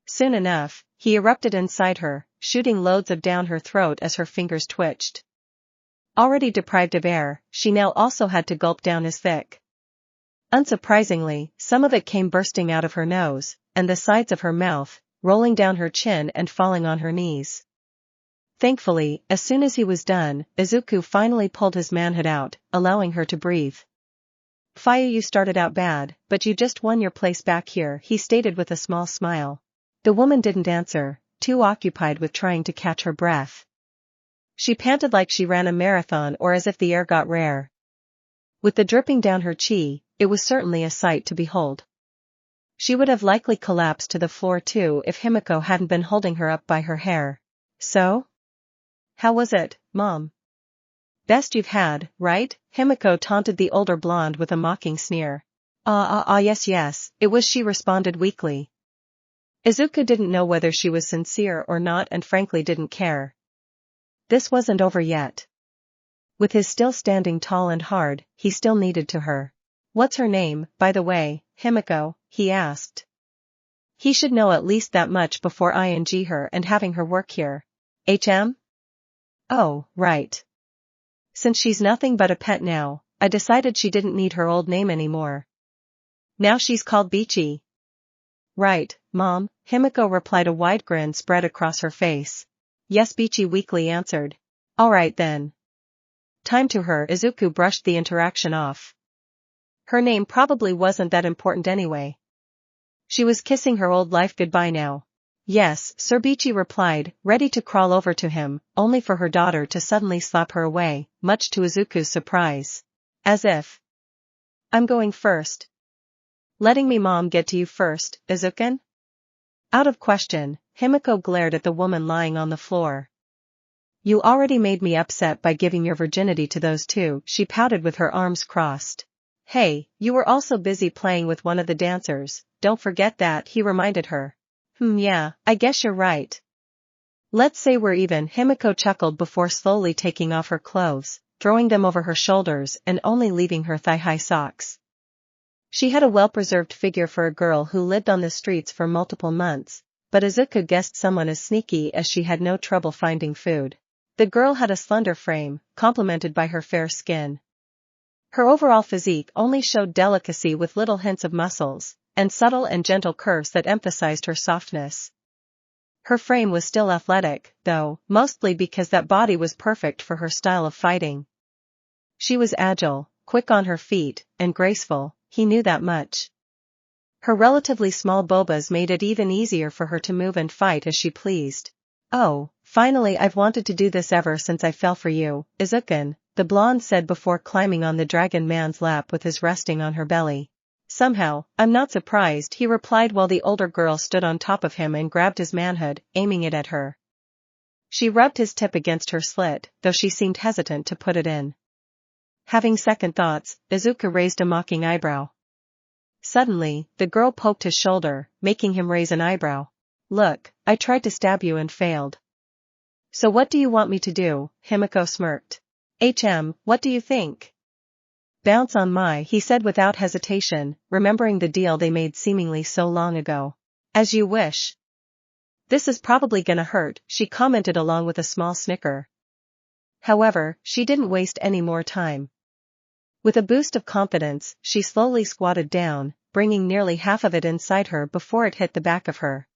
Soon enough, he erupted inside her, shooting loads of down her throat as her fingers twitched. Already deprived of air, she now also had to gulp down his thick. Unsurprisingly, some of it came bursting out of her nose, and the sides of her mouth, rolling down her chin and falling on her knees. Thankfully, as soon as he was done, Izuku finally pulled his manhood out, allowing her to breathe. Fire, you started out bad, but you just won your place back here, he stated with a small smile. The woman didn't answer, too occupied with trying to catch her breath. She panted like she ran a marathon or as if the air got rare. With the dripping down her chi, it was certainly a sight to behold. She would have likely collapsed to the floor too if Himiko hadn't been holding her up by her hair. So? How was it, Mom? Best you've had, right? Himiko taunted the older blonde with a mocking sneer. Yes, it was, she responded weakly. Izuku didn't know whether she was sincere or not and frankly didn't care. This wasn't over yet. With his still standing tall and hard, he still needed to her. What's her name, by the way, Himiko? He asked. He should know at least that much before ing her and having her work here. HM? Oh, right. Since she's nothing but a pet now, I decided she didn't need her old name anymore. Now she's called Bichi. Right, Mom, Himiko replied, a wide grin spread across her face. Yes, Bichi weakly answered. Alright then. Time to her, Izuku brushed the interaction off. Her name probably wasn't that important anyway. She was kissing her old life goodbye now. Yes, Sir, Bichi replied, ready to crawl over to him, only for her daughter to suddenly slap her away, much to Izuku's surprise. As if. I'm going first. Letting me Mom get to you first, Izuku? Out of question, Himiko glared at the woman lying on the floor. You already made me upset by giving your virginity to those two, she pouted with her arms crossed. Hey, you were also busy playing with one of the dancers, don't forget that, he reminded her. Yeah, I guess you're right. Let's say we're even, Himiko chuckled before slowly taking off her clothes, throwing them over her shoulders and only leaving her thigh-high socks. She had a well-preserved figure for a girl who lived on the streets for multiple months, but Izuku guessed someone as sneaky as she had no trouble finding food. The girl had a slender frame, complemented by her fair skin. Her overall physique only showed delicacy with little hints of muscles, and subtle and gentle curves that emphasized her softness. Her frame was still athletic, though, mostly because that body was perfect for her style of fighting. She was agile, quick on her feet, and graceful, he knew that much. Her relatively small bobas made it even easier for her to move and fight as she pleased. Oh, finally, I've wanted to do this ever since I fell for you, Izuku, the blonde said before climbing on the dragon man's lap with his resting on her belly. Somehow, I'm not surprised, he replied while the older girl stood on top of him and grabbed his manhood, aiming it at her. She rubbed his tip against her slit, though she seemed hesitant to put it in. Having second thoughts, Izuku raised a mocking eyebrow. Suddenly, the girl poked his shoulder, making him raise an eyebrow. Look, I tried to stab you and failed. So what do you want me to do? Himiko smirked. What do you think? Bounce on my, he said without hesitation, remembering the deal they made seemingly so long ago. As you wish. This is probably gonna hurt, she commented along with a small snicker. However, she didn't waste any more time. With a boost of confidence, she slowly squatted down, bringing nearly half of it inside her before it hit the back of her.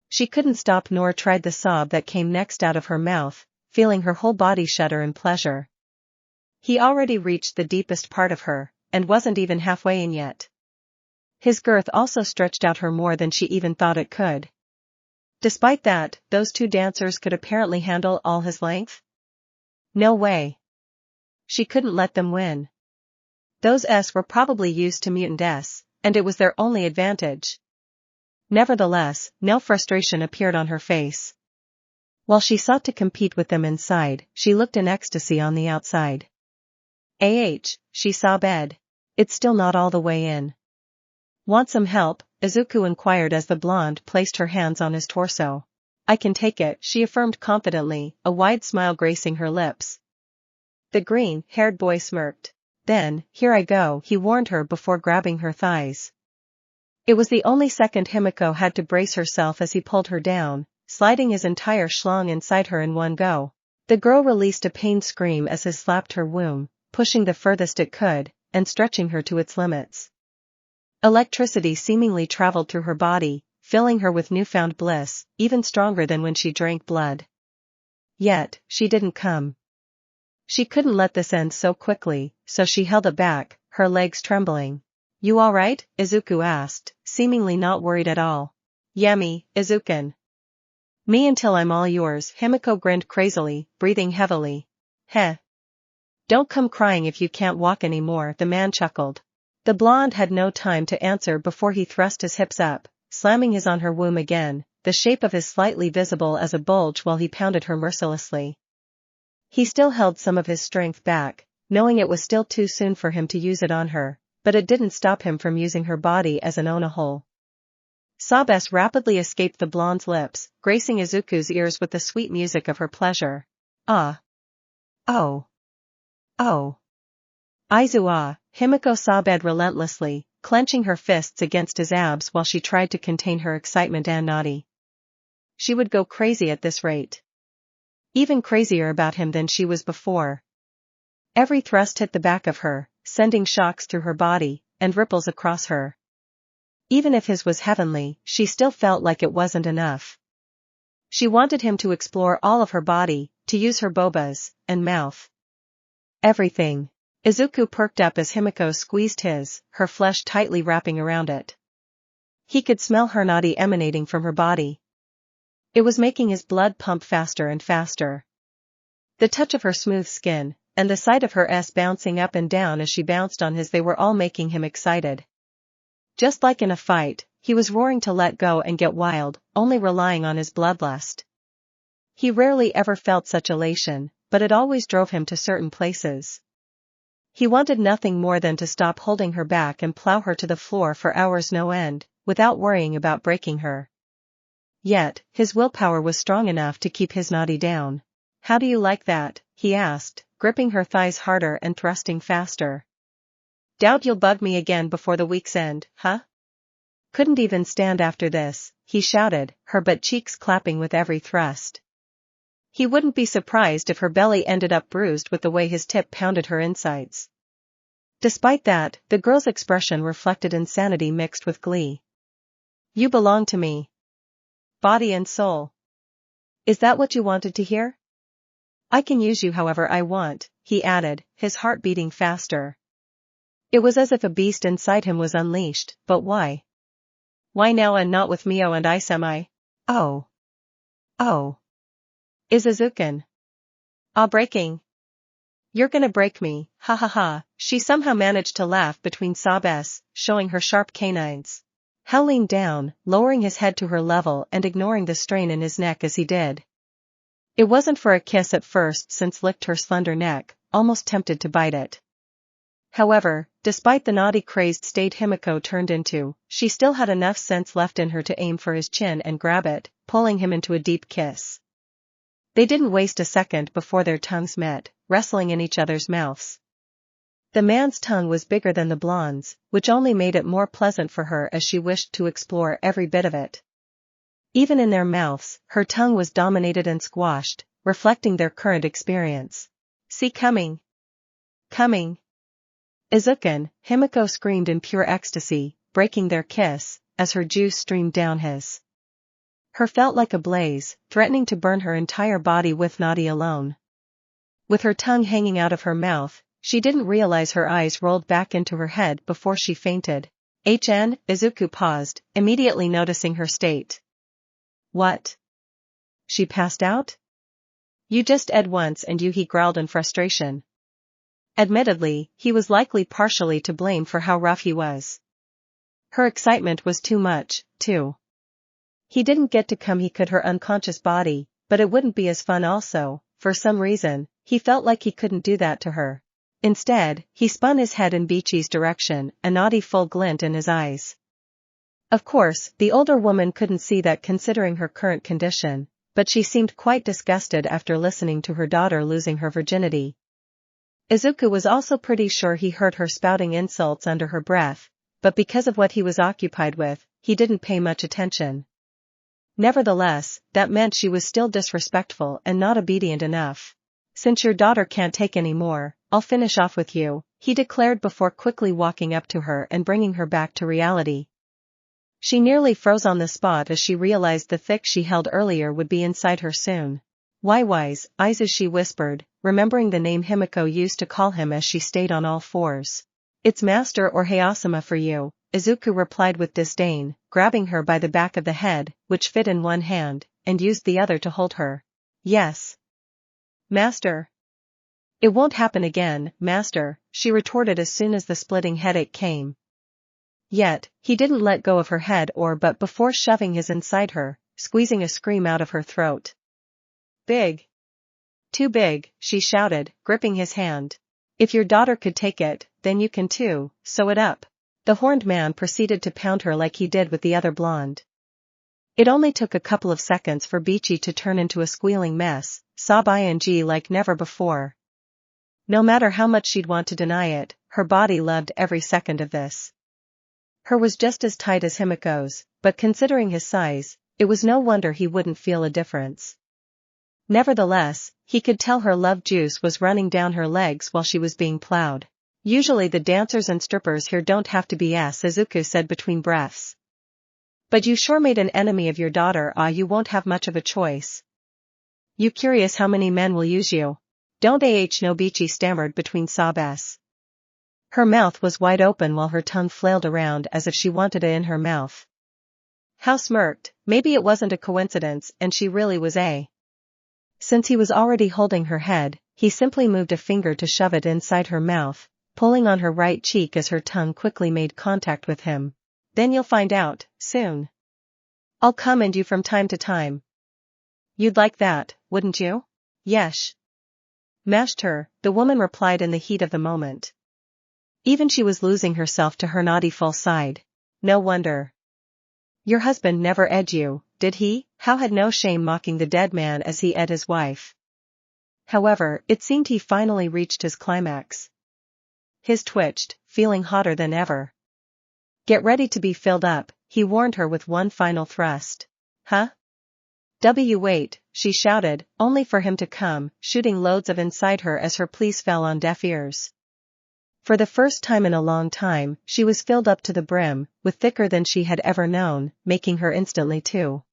She couldn't stop nor tried the sob that came next out of her mouth, feeling her whole body shudder in pleasure. He already reached the deepest part of her, and wasn't even halfway in yet. His girth also stretched out her more than she even thought it could. Despite that, those two dancers could apparently handle all his length? No way. She couldn't let them win. Those S were probably used to mutant S, and it was their only advantage. Nevertheless, no frustration appeared on her face. While she sought to compete with them inside, she looked in ecstasy on the outside. She sobbed. It's still not all the way in. Want some help? Izuku inquired as the blonde placed her hands on his torso. I can take it, she affirmed confidently, a wide smile gracing her lips. The green-haired boy smirked. Then, here I go, he warned her before grabbing her thighs. It was the only second Himiko had to brace herself as he pulled her down, sliding his entire schlong inside her in one go. The girl released a pained scream as he slapped her womb, pushing the furthest it could, and stretching her to its limits. Electricity seemingly traveled through her body, filling her with newfound bliss, even stronger than when she drank blood. Yet, she didn't come. She couldn't let this end so quickly, so she held it back, her legs trembling. You alright? Izuku asked, seemingly not worried at all. Yummy, Izuku. Me until I'm all yours, Himiko grinned crazily, breathing heavily. Heh. Don't come crying if you can't walk anymore, the man chuckled. The blonde had no time to answer before he thrust his hips up, slamming his on her womb again, the shape of his slightly visible as a bulge while he pounded her mercilessly. He still held some of his strength back, knowing it was still too soon for him to use it on her, but it didn't stop him from using her body as an ona-hole. Sobs rapidly escaped the blonde's lips, gracing Izuku's ears with the sweet music of her pleasure. Ah. Oh. Oh. Izu Himiko sobbed relentlessly, clenching her fists against his abs while she tried to contain her excitement and naughty. She would go crazy at this rate. Even crazier about him than she was before. Every thrust hit the back of her, sending shocks through her body, and ripples across her. Even if his was heavenly, she still felt like it wasn't enough. She wanted him to explore all of her body, to use her bobas, and mouth. Everything. Izuku perked up as Himiko squeezed his, her flesh tightly wrapping around it. He could smell her naughty emanating from her body. It was making his blood pump faster and faster. The touch of her smooth skin, and the sight of her S bouncing up and down as she bounced on his, they were all making him excited. Just like in a fight, he was roaring to let go and get wild, only relying on his bloodlust. He rarely ever felt such elation, but it always drove him to certain places. He wanted nothing more than to stop holding her back and plow her to the floor for hours no end, without worrying about breaking her. Yet, his willpower was strong enough to keep his naughty down. How do you like that? He asked, gripping her thighs harder and thrusting faster. Doubt you'll bug me again before the week's end, huh? Couldn't even stand after this, he shouted, her butt cheeks clapping with every thrust. He wouldn't be surprised if her belly ended up bruised with the way his tip pounded her insides. Despite that, the girl's expression reflected insanity mixed with glee. You belong to me. Body and soul. Is that what you wanted to hear? I can use you however I want, he added, his heart beating faster. It was as if a beast inside him was unleashed, but why? Why now and not with Mio and Isemi? Oh. Oh. Is Izuku? Breaking. You're gonna break me, ha ha ha, she somehow managed to laugh between sobs, showing her sharp canines. Hal leaned down, lowering his head to her level and ignoring the strain in his neck as he did. It wasn't for a kiss at first since licked her slender neck, almost tempted to bite it. However, despite the naughty crazed state Himiko turned into, she still had enough sense left in her to aim for his chin and grab it, pulling him into a deep kiss. They didn't waste a second before their tongues met, wrestling in each other's mouths. The man's tongue was bigger than the blonde's, which only made it more pleasant for her as she wished to explore every bit of it. Even in their mouths, her tongue was dominated and squashed, reflecting their current experience. "See coming! Coming!" Izuku, Himiko screamed in pure ecstasy, breaking their kiss, as her juice streamed down his. Her felt like a blaze, threatening to burn her entire body with Nadi alone. With her tongue hanging out of her mouth, she didn't realize her eyes rolled back into her head before she fainted. Izuku paused, immediately noticing her state. "What? She passed out?" "You just ed once and he growled in frustration. Admittedly, he was likely partially to blame for how rough he was. Her excitement was too much, too. He didn't get to come he could her unconscious body, but it wouldn't be as fun also, for some reason, he felt like he couldn't do that to her. Instead, he spun his head in Beachy's direction, a naughty full glint in his eyes. Of course, the older woman couldn't see that considering her current condition, but she seemed quite disgusted after listening to her daughter losing her virginity. Izuku was also pretty sure he heard her spouting insults under her breath, but because of what he was occupied with, he didn't pay much attention. Nevertheless, that meant she was still disrespectful and not obedient enough. "Since your daughter can't take any more, I'll finish off with you," he declared before quickly walking up to her and bringing her back to reality. She nearly froze on the spot as she realized the thick she held earlier would be inside her soon. "Wise eyes," as she whispered, remembering the name Himiko used to call him as she stayed on all fours. "It's Master or Hayasama for you," Izuku replied with disdain, grabbing her by the back of the head, which fit in one hand, and used the other to hold her. "Yes. Master." "It won't happen again, Master," she retorted as soon as the splitting headache came. Yet, he didn't let go of her head but before shoving his inside her, squeezing a scream out of her throat. "Big. Too big," she shouted, gripping his hand. "If your daughter could take it, then you can too, sew it up." The horned man proceeded to pound her like he did with the other blonde. It only took a couple of seconds for Beachy to turn into a squealing mess, sob ing like never before. No matter how much she'd want to deny it, her body loved every second of this. Her was just as tight as Himiko's, but considering his size, it was no wonder he wouldn't feel a difference. Nevertheless, he could tell her love juice was running down her legs while she was being plowed. "Usually the dancers and strippers here don't have to be ass," Izuku said between breaths. "But you sure made an enemy of your daughter. You won't have much of a choice. You curious how many men will use you?" "Don't know," Beachy stammered between sobs. Her mouth was wide open while her tongue flailed around as if she wanted it in her mouth. Hal smirked. Maybe it wasn't a coincidence and she really was a. Since he was already holding her head, he simply moved a finger to shove it inside her mouth, pulling on her right cheek as her tongue quickly made contact with him. "Then you'll find out, soon. I'll come and you from time to time." "You'd like that, wouldn't you?" "Yesh." "Mashed her," the woman replied in the heat of the moment. Even she was losing herself to her naughty full side. "No wonder. Your husband never ed you, did he?" Hal had no shame mocking the dead man as he ed his wife. However, it seemed he finally reached his climax. His twitched, feeling hotter than ever. "Get ready to be filled up," he warned her with one final thrust. "Huh? Wait," she shouted, only for him to come, shooting loads of inside her as her pleas fell on deaf ears. For the first time in a long time, she was filled up to the brim, with thicker than she had ever known, making her instantly too.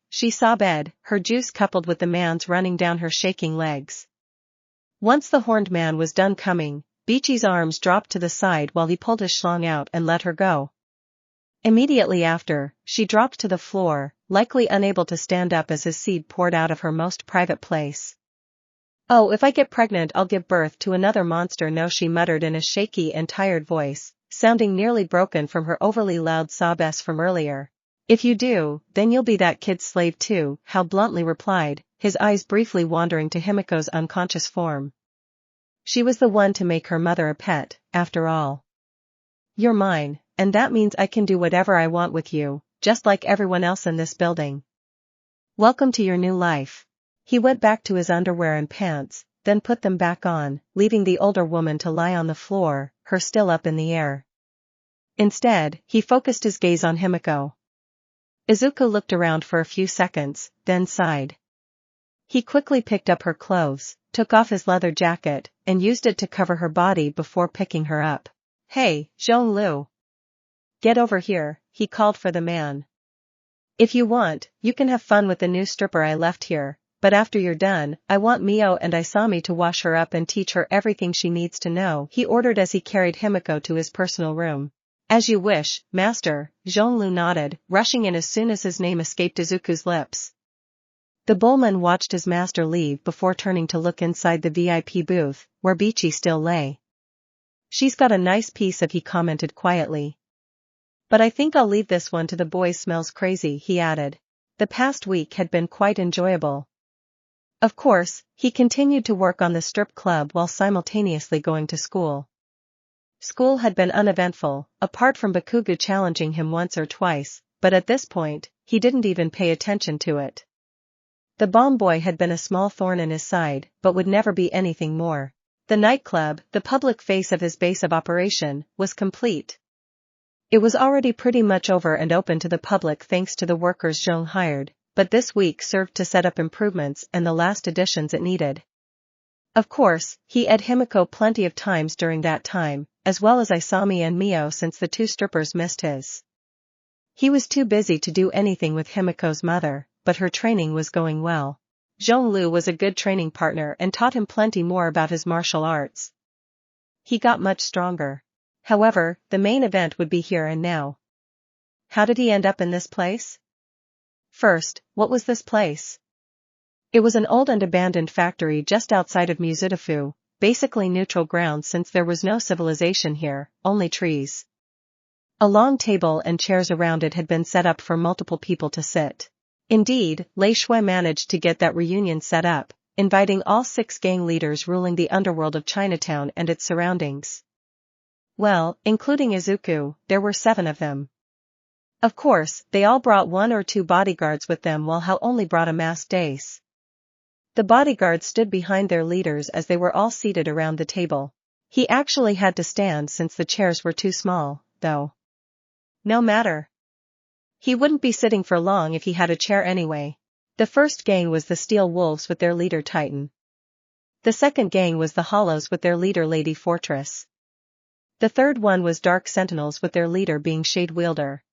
She sobbed, her juice coupled with the man's running down her shaking legs. Once the horned man was done coming, Beachy's arms dropped to the side while he pulled his schlong out and let her go. Immediately after, she dropped to the floor, likely unable to stand up as his seed poured out of her most private place. "Oh, if I get pregnant I'll give birth to another monster." "No," she muttered in a shaky and tired voice, sounding nearly broken from her overly loud sobs from earlier. "If you do, then you'll be that kid's slave too," Hal bluntly replied, his eyes briefly wandering to Himiko's unconscious form. She was the one to make her mother a pet, after all. "You're mine, and that means I can do whatever I want with you, just like everyone else in this building. Welcome to your new life." He went back to his underwear and pants, then put them back on, leaving the older woman to lie on the floor, her still up in the air. Instead, he focused his gaze on Himiko. Izuku looked around for a few seconds, then sighed. He quickly picked up her clothes, took off his leather jacket, and used it to cover her body before picking her up. "Hey, Zhonglu! Get over here," he called for the man. "If you want, you can have fun with the new stripper I left here, but after you're done, I want Mio and Isami to wash her up and teach her everything she needs to know," he ordered as he carried Himiko to his personal room. "As you wish, master," Zhonglu nodded, rushing in as soon as his name escaped Izuku's lips. The bullman watched his master leave before turning to look inside the VIP booth, where Bichi still lay. "She's got a nice piece of," he commented quietly. "But I think I'll leave this one to the boys. Smells crazy," he added. The past week had been quite enjoyable. Of course, he continued to work on the strip club while simultaneously going to school. School had been uneventful, apart from Bakugo challenging him once or twice, but at this point, he didn't even pay attention to it. The bomb boy had been a small thorn in his side, but would never be anything more. The nightclub, the public face of his base of operation, was complete. It was already pretty much over and open to the public thanks to the workers Zhong hired, but this week served to set up improvements and the last additions it needed. Of course, he had Himiko plenty of times during that time, as well as Isami and Mio since the two strippers missed his. He was too busy to do anything with Himiko's mother, but her training was going well. Zhonglu was a good training partner and taught him plenty more about his martial arts. He got much stronger. However, the main event would be here and now. How did he end up in this place? First, what was this place? It was an old and abandoned factory just outside of Muzutafu, basically neutral ground since there was no civilization here, only trees. A long table and chairs around it had been set up for multiple people to sit. Indeed, Lei Shui managed to get that reunion set up, inviting all 6 gang leaders ruling the underworld of Chinatown and its surroundings. Well, including Izuku, there were 7 of them. Of course, they all brought 1 or 2 bodyguards with them while Hao only brought a masked ace. The bodyguards stood behind their leaders as they were all seated around the table. He actually had to stand since the chairs were too small, though. No matter. He wouldn't be sitting for long if he had a chair anyway. The first gang was the Steel Wolves with their leader Titan. The second gang was the Hollows with their leader Lady Fortress. The third one was Dark Sentinels with their leader being Shade Wielder.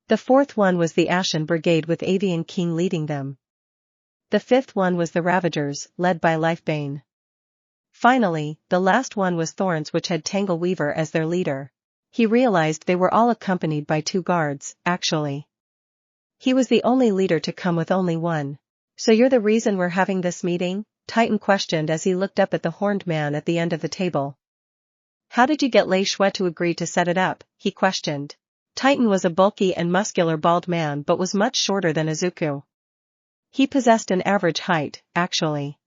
The fourth one was the Ashen Brigade with Avian King leading them. The fifth one was the Ravagers, led by Lifebane. Finally, the last one was Thorns, which had Tangle Weaver as their leader. He realized they were all accompanied by 2 guards, actually. He was the only leader to come with only 1. "So you're the reason we're having this meeting?" Titan questioned as he looked up at the horned man at the end of the table. "How did you get Lei Shui to agree to set it up?" he questioned. Titan was a bulky and muscular bald man but was much shorter than Izuku. He possessed an average height, actually.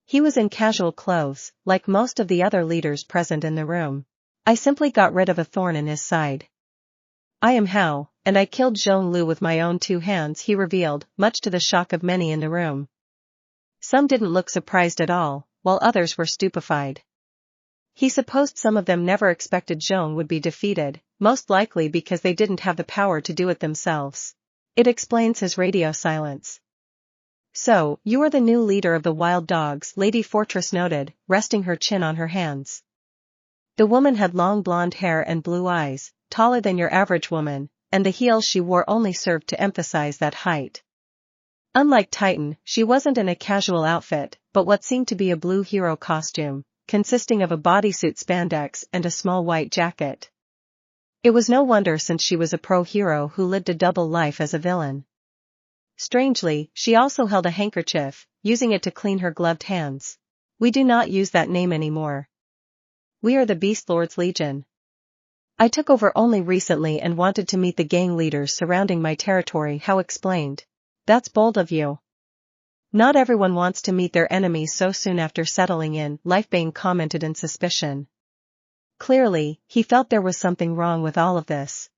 He was in casual clothes, like most of the other leaders present in the room. "I simply got rid of a thorn in his side. I am Hao, and I killed Zhonglu with my own 2 hands," he revealed, much to the shock of many in the room. Some didn't look surprised at all, while others were stupefied. He supposed some of them never expected Zhong would be defeated, most likely because they didn't have the power to do it themselves. It explains his radio silence. "So, you are the new leader of the Wild Dogs," Lady Fortress noted, resting her chin on her hands. The woman had long blonde hair and blue eyes, taller than your average woman, and the heels she wore only served to emphasize that height. Unlike Titan, she wasn't in a casual outfit, but what seemed to be a blue hero costume, consisting of a bodysuit spandex and a small white jacket. It was no wonder since she was a pro-hero who lived a double life as a villain. Strangely, she also held a handkerchief, using it to clean her gloved hands. "We do not use that name anymore. We are the Beast Lords Legion. I took over only recently and wanted to meet the gang leaders surrounding my territory," Hao explained. "That's bold of you. Not everyone wants to meet their enemies so soon after settling in," Lifebane commented in suspicion. Clearly, he felt there was something wrong with all of this.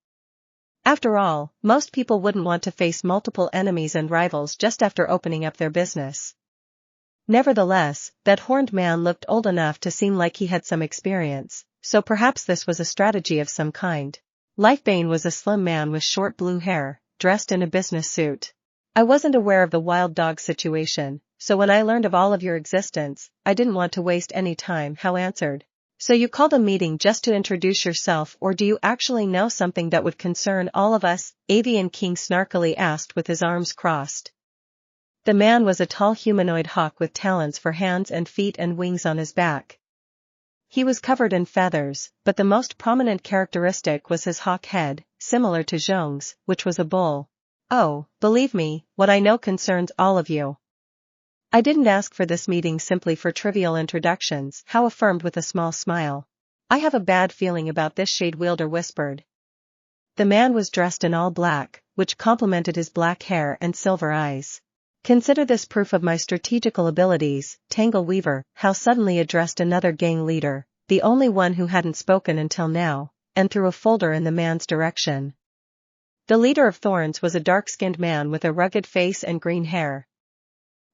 After all, most people wouldn't want to face multiple enemies and rivals just after opening up their business. Nevertheless, that horned man looked old enough to seem like he had some experience, so perhaps this was a strategy of some kind. Lifebane was a slim man with short blue hair, dressed in a business suit. I wasn't aware of the wild dog situation, so when I learned of all of your existence, I didn't want to waste any time. How answered. So you called a meeting just to introduce yourself, or do you actually know something that would concern all of us? Avian King snarkily asked with his arms crossed. The man was a tall humanoid hawk with talons for hands and feet and wings on his back. He was covered in feathers, but the most prominent characteristic was his hawk head, similar to Zhong's, which was a bull. Oh, believe me, what I know concerns all of you. I didn't ask for this meeting simply for trivial introductions, Hao affirmed with a small smile. I have a bad feeling about this, Shade Wielder whispered. The man was dressed in all black, which complemented his black hair and silver eyes. Consider this proof of my strategical abilities, Tangle Weaver. Hao suddenly addressed another gang leader, the only one who hadn't spoken until now, and threw a folder in the man's direction. The leader of Thorns was a dark-skinned man with a rugged face and green hair.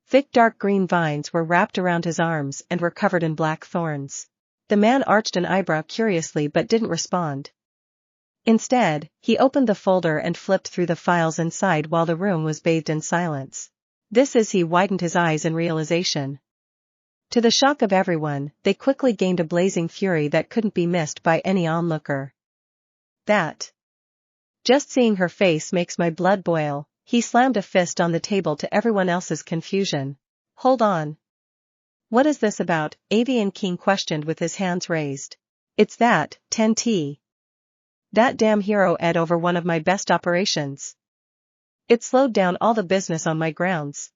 Thick dark green vines were wrapped around his arms and were covered in black thorns. The man arched an eyebrow curiously but didn't respond. Instead, he opened the folder and flipped through the files inside while the room was bathed in silence. He widened his eyes in realization. To the shock of everyone, they quickly gained a blazing fury that couldn't be missed by any onlooker. That. Just seeing her face makes my blood boil. He slammed a fist on the table to everyone else's confusion. Hold on. What is this about? Avian King questioned with his hands raised. It's that, 10T. That damn hero ed over one of my best operations. It slowed down all the business on my grounds.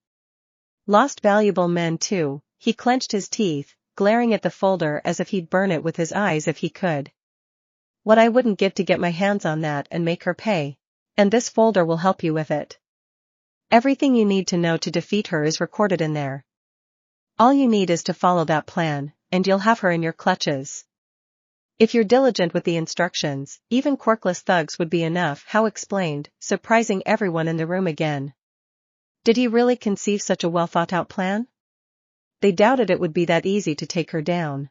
Lost valuable men too. He clenched his teeth, glaring at the folder as if he'd burn it with his eyes if he could. What I wouldn't give to get my hands on that and make her pay. And this folder will help you with it. Everything you need to know to defeat her is recorded in there. All you need is to follow that plan, and you'll have her in your clutches. If you're diligent with the instructions, even quirkless thugs would be enough, Hao explained, surprising everyone in the room again. Did he really conceive such a well-thought-out plan? They doubted it would be that easy to take her down.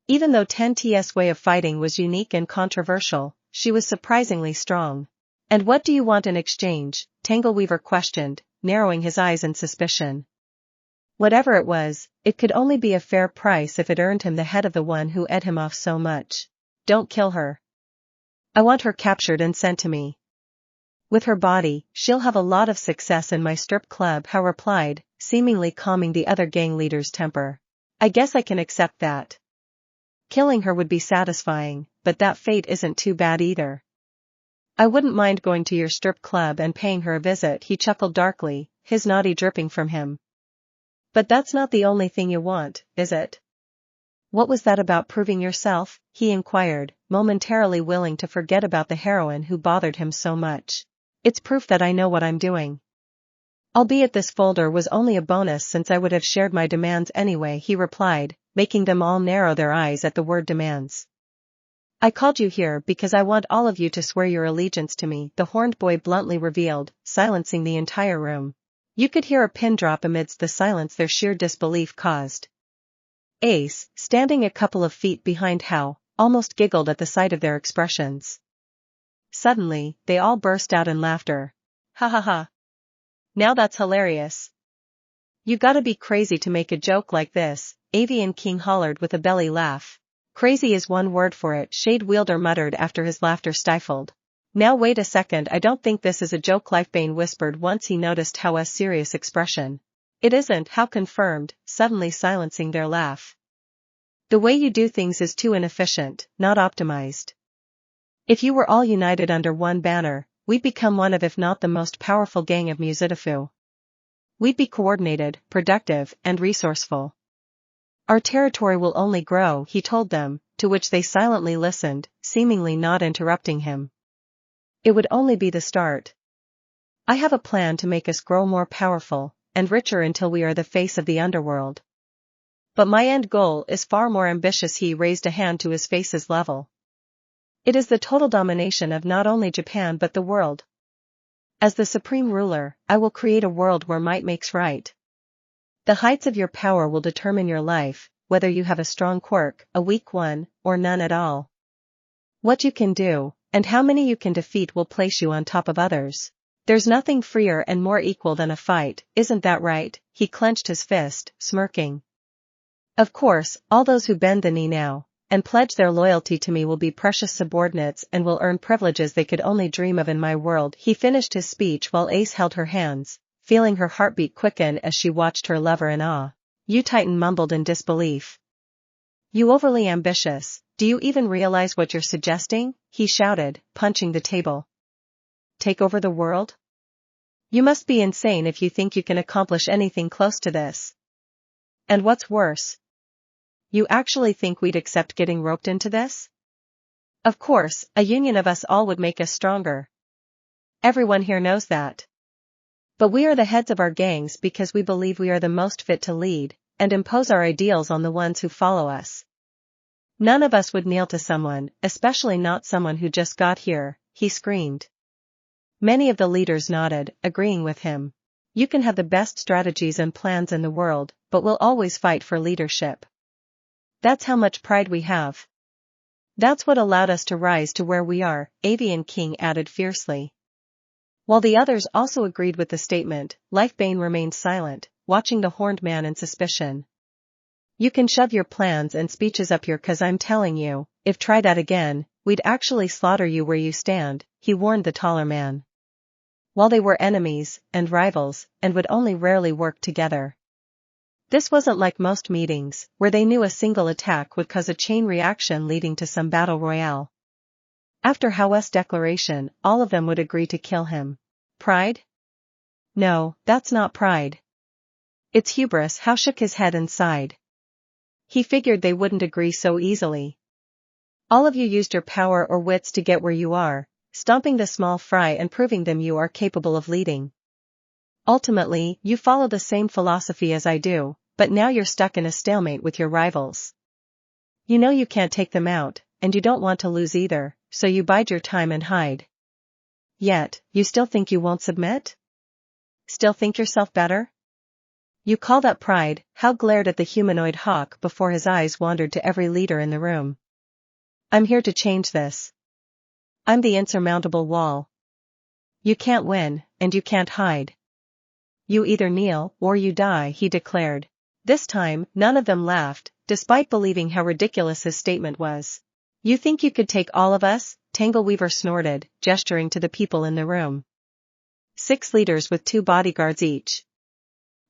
Even though 10T's way of fighting was unique and controversial, she was surprisingly strong. And what do you want in exchange? Tangleweaver questioned, narrowing his eyes in suspicion. Whatever it was, it could only be a fair price if it earned him the head of the one who ed him off so much. Don't kill her. I want her captured and sent to me. With her body, she'll have a lot of success in my strip club, Hao replied, seemingly calming the other gang leader's temper. I guess I can accept that. Killing her would be satisfying, but that fate isn't too bad either. I wouldn't mind going to your strip club and paying her a visit, he chuckled darkly, his naughty dripping from him. But that's not the only thing you want, is it? What was that about proving yourself? He inquired, momentarily willing to forget about the heroine who bothered him so much. It's proof that I know what I'm doing. Albeit this folder was only a bonus since I would have shared my demands anyway, he replied, making them all narrow their eyes at the word demands. I called you here because I want all of you to swear your allegiance to me, the horned boy bluntly revealed, silencing the entire room. You could hear a pin drop amidst the silence their sheer disbelief caused. Ace, standing a couple of feet behind Hao, almost giggled at the sight of their expressions. Suddenly, they all burst out in laughter. Ha ha ha. Now that's hilarious. You gotta be crazy to make a joke like this, Avian King hollered with a belly laugh. Crazy is one word for it, Shade Wielder muttered after his laughter stifled. Now wait a second, I don't think this is a joke, Lifebane whispered once he noticed Hao's serious expression. It isn't, Hao confirmed, suddenly silencing their laugh. The way you do things is too inefficient, not optimized. If you were all united under one banner, we'd become one of if not the most powerful gang of Muzitafu. We'd be coordinated, productive, and resourceful. Our territory will only grow, he told them, to which they silently listened, seemingly not interrupting him. It would only be the start. I have a plan to make us grow more powerful, and richer until we are the face of the underworld. But my end goal is far more ambitious, he raised a hand to his face's level. It is the total domination of not only Japan but the world. As the supreme ruler, I will create a world where might makes right. The heights of your power will determine your life, whether you have a strong quirk, a weak one, or none at all. What you can do, and how many you can defeat will place you on top of others. There's nothing freer and more equal than a fight, isn't that right? He clenched his fist, smirking. Of course, all those who bend the knee now, and pledge their loyalty to me will be precious subordinates and will earn privileges they could only dream of in my world. He finished his speech while Ace held her hands, feeling her heartbeat quicken as she watched her lover in awe. You Titan mumbled in disbelief. You overly ambitious, do you even realize what you're suggesting? He shouted, punching the table. Take over the world? You must be insane if you think you can accomplish anything close to this. And what's worse? You actually think we'd accept getting roped into this? Of course, a union of us all would make us stronger. Everyone here knows that. But we are the heads of our gangs because we believe we are the most fit to lead, and impose our ideals on the ones who follow us. None of us would kneel to someone, especially not someone who just got here, he screamed. Many of the leaders nodded, agreeing with him. You can have the best strategies and plans in the world, but we'll always fight for leadership. That's how much pride we have. That's what allowed us to rise to where we are, Avian King added fiercely. While the others also agreed with the statement, Lifebane remained silent, watching the horned man in suspicion. You can shove your plans and speeches up your 'cause I'm telling you, if try that again, we'd actually slaughter you where you stand, he warned the taller man. While they were enemies, and rivals, and would only rarely work together. This wasn't like most meetings, where they knew a single attack would cause a chain reaction leading to some battle royale. After Haue's declaration, all of them would agree to kill him. Pride? No, that's not pride. It's hubris. Hao shook his head and sighed. He figured they wouldn't agree so easily. All of you used your power or wits to get where you are, stomping the small fry and proving them you are capable of leading. Ultimately, you follow the same philosophy as I do, but now you're stuck in a stalemate with your rivals. You know you can't take them out, and you don't want to lose either, so you bide your time and hide. Yet, you still think you won't submit? Still think yourself better? You call that pride? Hao glared at the humanoid hawk before his eyes wandered to every leader in the room. I'm here to change this. I'm the insurmountable wall. You can't win, and you can't hide. You either kneel, or you die, he declared. This time, none of them laughed, despite believing how ridiculous his statement was. You think you could take all of us? Tangleweaver snorted, gesturing to the people in the room. 6 leaders with 2 bodyguards each.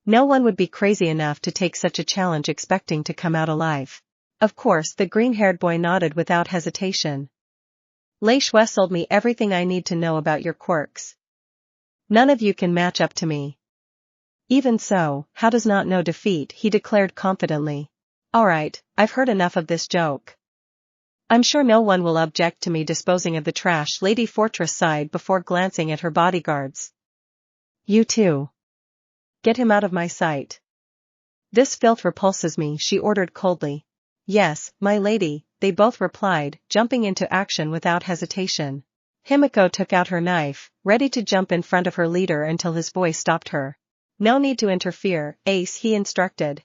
No one would be crazy enough to take such a challenge expecting to come out alive. Of course, the green-haired boy nodded without hesitation. Lei Shui sold me everything I need to know about your quirks. None of you can match up to me. Even so, Hao does not know defeat, he declared confidently. Alright, I've heard enough of this joke. I'm sure no one will object to me disposing of the trash. Lady Fortress sighed before glancing at her bodyguards. You too. Get him out of my sight. This filth repulses me, she ordered coldly. Yes, my lady, they both replied, jumping into action without hesitation. Himiko took out her knife, ready to jump in front of her leader until his voice stopped her. No need to interfere, Ace, he instructed.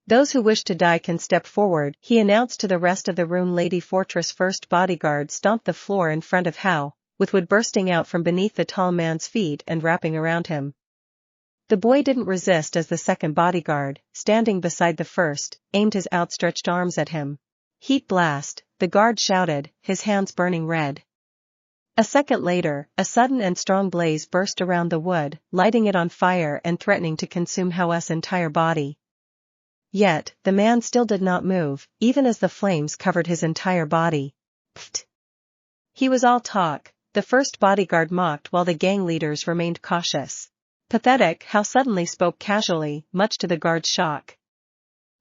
Those who wish to die can step forward, he announced to the rest of the room. Lady Fortress' first bodyguard stomped the floor in front of Hao, with wood bursting out from beneath the tall man's feet and wrapping around him. The boy didn't resist as the second bodyguard, standing beside the first, aimed his outstretched arms at him. Heat blast, the guard shouted, his hands burning red. A second later, a sudden and strong blaze burst around the wood, lighting it on fire and threatening to consume Hao's entire body. Yet, the man still did not move, even as the flames covered his entire body. Pfft! He was all talk, the first bodyguard mocked while the gang leaders remained cautious. Pathetic, Hao suddenly spoke casually, much to the guard's shock.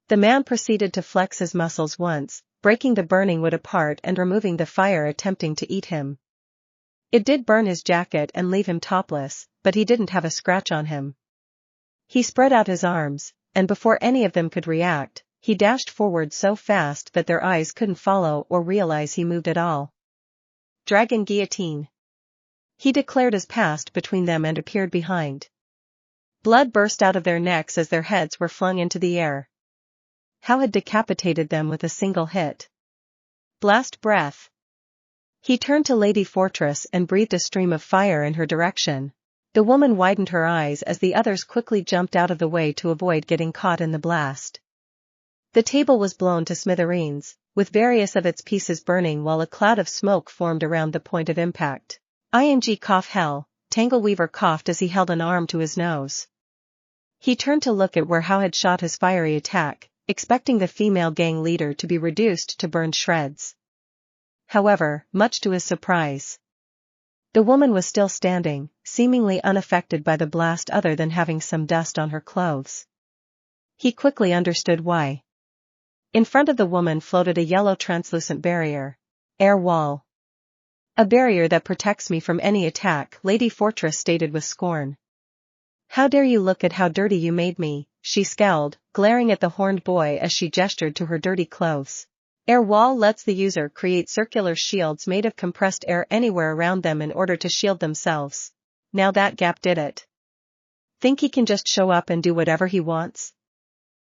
The man proceeded to flex his muscles once, breaking the burning wood apart and removing the fire attempting to eat him. It did burn his jacket and leave him topless, but he didn't have a scratch on him. He spread out his arms, and before any of them could react, he dashed forward so fast that their eyes couldn't follow or realize he moved at all. Dragon guillotine. He declared as passed between them and appeared behind. Blood burst out of their necks as their heads were flung into the air. How had decapitated them with a single hit? Blast breath. He turned to Lady Fortress and breathed a stream of fire in her direction. The woman widened her eyes as the others quickly jumped out of the way to avoid getting caught in the blast. The table was blown to smithereens, with various of its pieces burning while a cloud of smoke formed around the point of impact. Ing cough hell, Tangleweaver coughed as he held an arm to his nose. He turned to look at where Hao had shot his fiery attack, expecting the female gang leader to be reduced to burned shreds. However, much to his surprise, the woman was still standing, seemingly unaffected by the blast other than having some dust on her clothes. He quickly understood why. In front of the woman floated a yellow translucent barrier. Air wall. A barrier that protects me from any attack, Lady Fortress stated with scorn. How dare you look at how dirty you made me, she scowled, glaring at the horned boy as she gestured to her dirty clothes. Air wall lets the user create circular shields made of compressed air anywhere around them in order to shield themselves. Now that gap did it. Think he can just show up and do whatever he wants?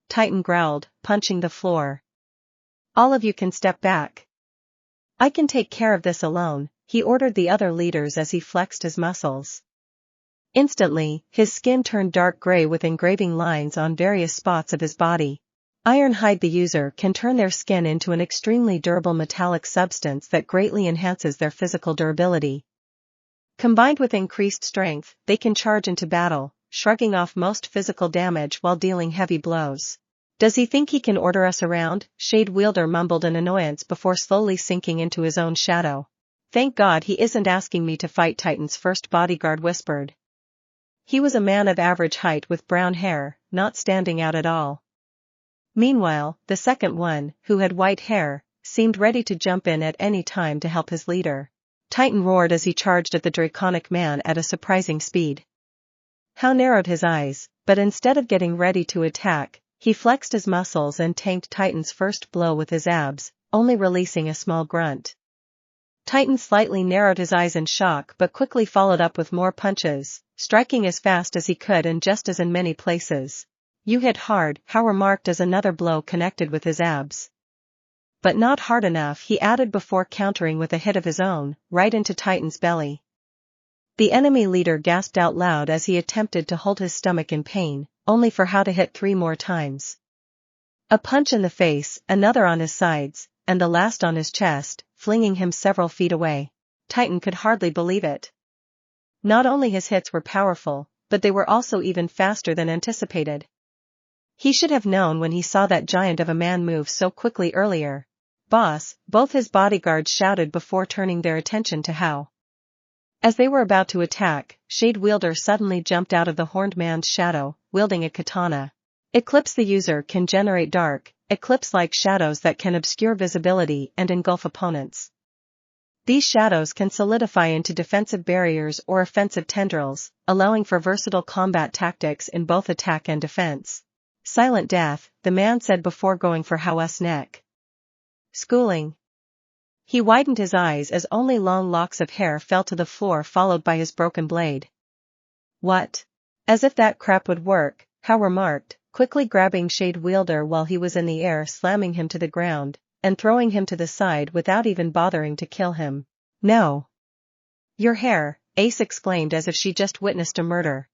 Titan growled, punching the floor. All of you can step back. I can take care of this alone, he ordered the other leaders as he flexed his muscles. Instantly, his skin turned dark gray with engraving lines on various spots of his body. Ironhide the user can turn their skin into an extremely durable metallic substance that greatly enhances their physical durability. Combined with increased strength, they can charge into battle, shrugging off most physical damage while dealing heavy blows. Does he think he can order us around? Shade Wielder mumbled in annoyance before slowly sinking into his own shadow. Thank God he isn't asking me to fight Titan's first bodyguard whispered. He was a man of average height with brown hair, not standing out at all. Meanwhile, the second one, who had white hair, seemed ready to jump in at any time to help his leader. Titan roared as he charged at the draconic man at a surprising speed. Hao narrowed his eyes, but instead of getting ready to attack, he flexed his muscles and tanked Titan's first blow with his abs, only releasing a small grunt. Titan slightly narrowed his eyes in shock but quickly followed up with more punches, striking as fast as he could and just as in many places. You hit hard, Hao remarked as another blow connected with his abs. But not hard enough, he added before countering with a hit of his own, right into Titan's belly. The enemy leader gasped out loud as he attempted to hold his stomach in pain, only for Hao to hit 3 more times. A punch in the face, another on his sides, and the last on his chest, flinging him several feet away. Titan could hardly believe it. Not only his hits were powerful, but they were also even faster than anticipated. He should have known when he saw that giant of a man move so quickly earlier. Boss, both his bodyguards shouted before turning their attention to Hao. As they were about to attack, Shade Wielder suddenly jumped out of the horned man's shadow, wielding a katana. Eclipse the user can generate dark, eclipse-like shadows that can obscure visibility and engulf opponents. These shadows can solidify into defensive barriers or offensive tendrils, allowing for versatile combat tactics in both attack and defense. Silent death, the man said before going for Hao's neck. Schooling. He widened his eyes as only long locks of hair fell to the floor followed by his broken blade. What? As if that crap would work, Hao remarked, quickly grabbing Shade Wielder while he was in the air, slamming him to the ground, and throwing him to the side without even bothering to kill him. No. Your hair, Ace exclaimed as if she just witnessed a murder.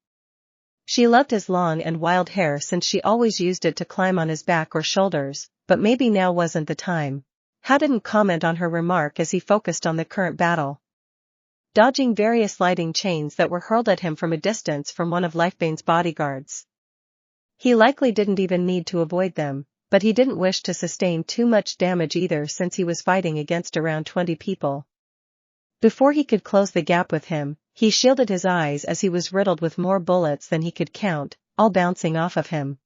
She loved his long and wild hair since she always used it to climb on his back or shoulders, but maybe now wasn't the time. Hao didn't comment on her remark as he focused on the current battle. Dodging various lighting chains that were hurled at him from a distance from one of Lifebane's bodyguards. He likely didn't even need to avoid them, but he didn't wish to sustain too much damage either since he was fighting against around 20 people. Before he could close the gap with him, he shielded his eyes as he was riddled with more bullets than he could count, all bouncing off of him.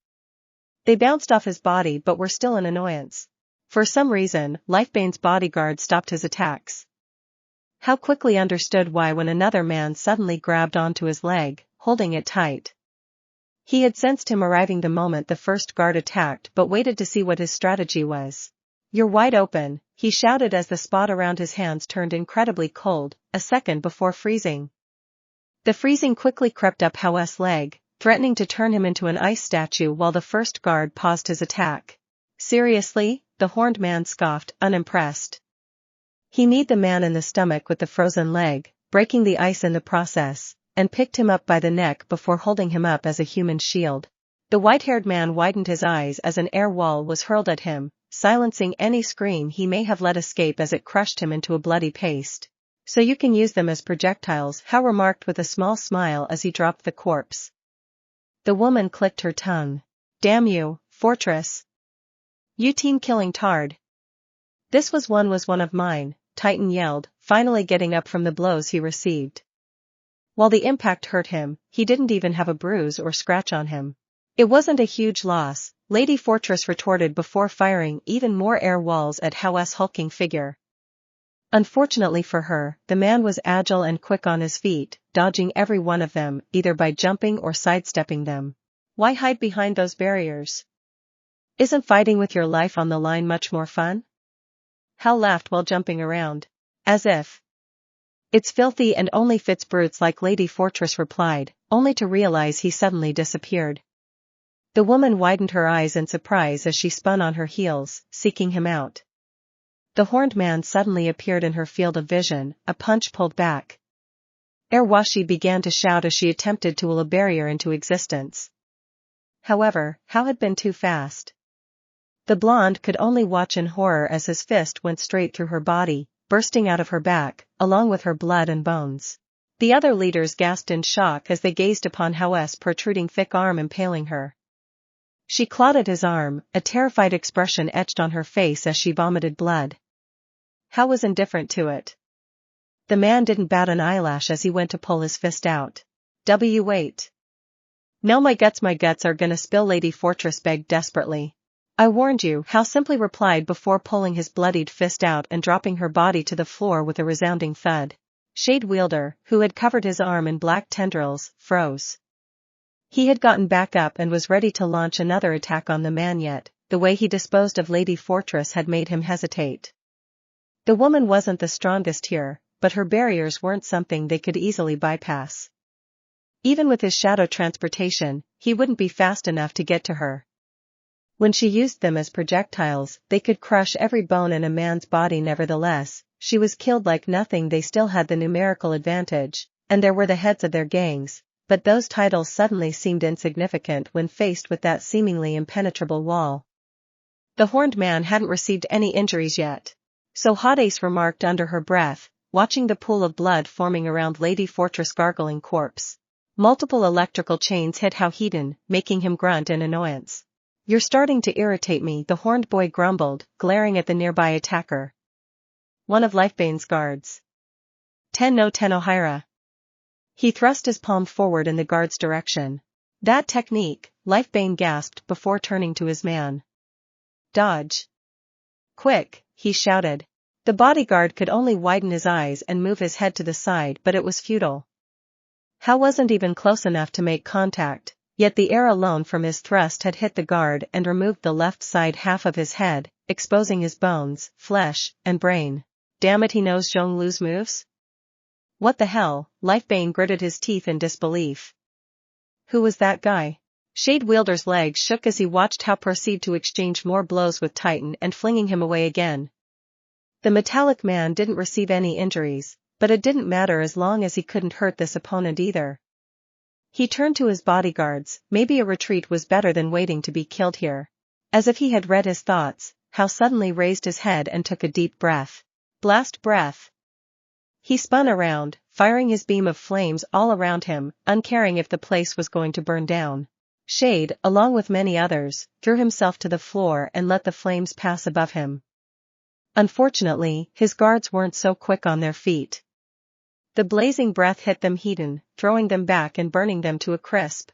They bounced off his body but were still an annoyance. For some reason, Lifebane's bodyguard stopped his attacks. Hao quickly understood why when another man suddenly grabbed onto his leg, holding it tight. He had sensed him arriving the moment the first guard attacked but waited to see what his strategy was. You're wide open, he shouted as the spot around his hands turned incredibly cold, a second before freezing. The freezing quickly crept up Hao's leg, threatening to turn him into an ice statue while the first guard paused his attack. Seriously? The horned man scoffed, unimpressed. He kneed the man in the stomach with the frozen leg, breaking the ice in the process, and picked him up by the neck before holding him up as a human shield. The white-haired man widened his eyes as an air wall was hurled at him, silencing any scream he may have let escape as it crushed him into a bloody paste. So you can use them as projectiles, Hao remarked with a small smile as he dropped the corpse. The woman clicked her tongue. Damn you, Fortress. You team-killing tard. This was one of mine, Titan yelled, finally getting up from the blows he received. While the impact hurt him, he didn't even have a bruise or scratch on him. It wasn't a huge loss, Lady Fortress retorted before firing even more air walls at Hao's hulking figure. Unfortunately for her, the man was agile and quick on his feet, dodging every one of them, either by jumping or sidestepping them. Why hide behind those barriers? Isn't fighting with your life on the line much more fun? Hao laughed while jumping around. As if. It's filthy and only fits brutes like Lady Fortress replied, only to realize he suddenly disappeared. The woman widened her eyes in surprise as she spun on her heels, seeking him out. The horned man suddenly appeared in her field of vision, a punch pulled back. Erwashi began to shout as she attempted to will a barrier into existence. However, Hao had been too fast. The blonde could only watch in horror as his fist went straight through her body, bursting out of her back, along with her blood and bones. The other leaders gasped in shock as they gazed upon Hao's protruding thick arm impaling her. She clawed at his arm, a terrified expression etched on her face as she vomited blood. Hao was indifferent to it. The man didn't bat an eyelash as he went to pull his fist out. Wait. No, my guts are gonna spill, Lady Fortress begged desperately. I warned you, Hao simply replied before pulling his bloodied fist out and dropping her body to the floor with a resounding thud. Shade Wielder, who had covered his arm in black tendrils, froze. He had gotten back up and was ready to launch another attack on the man, yet the way he disposed of Lady Fortress had made him hesitate. The woman wasn't the strongest here, but her barriers weren't something they could easily bypass. Even with his shadow transportation, he wouldn't be fast enough to get to her. When she used them as projectiles, they could crush every bone in a man's body. Nevertheless, she was killed like nothing. They still had the numerical advantage, and there were the heads of their gangs, but those titles suddenly seemed insignificant when faced with that seemingly impenetrable wall. The horned man hadn't received any injuries yet. So Hades remarked under her breath, watching the pool of blood forming around Lady Fortress' gargling corpse. Multiple electrical chains hit Hao Hedon, making him grunt in annoyance. You're starting to irritate me, the horned boy grumbled, glaring at the nearby attacker. One of Lifebane's guards. Ten no Ohira. He thrust his palm forward in the guard's direction. That technique, Lifebane gasped before turning to his man. Dodge. Quick, he shouted. The bodyguard could only widen his eyes and move his head to the side, but it was futile. Hao wasn't even close enough to make contact, yet the air alone from his thrust had hit the guard and removed the left side half of his head, exposing his bones, flesh, and brain. Damn it, he knows Zhonglu's moves? What the hell? Lifebane gritted his teeth in disbelief. Who was that guy? Shade Wielder's legs shook as he watched Hao proceed to exchange more blows with Titan and flinging him away again. The metallic man didn't receive any injuries, but it didn't matter as long as he couldn't hurt this opponent either. He turned to his bodyguards, maybe a retreat was better than waiting to be killed here. As if he had read his thoughts, Hao suddenly raised his head and took a deep breath. Blast breath. He spun around, firing his beam of flames all around him, uncaring if the place was going to burn down. Shade, along with many others, threw himself to the floor and let the flames pass above him. Unfortunately, his guards weren't so quick on their feet. The blazing breath hit them Hedon, throwing them back and burning them to a crisp.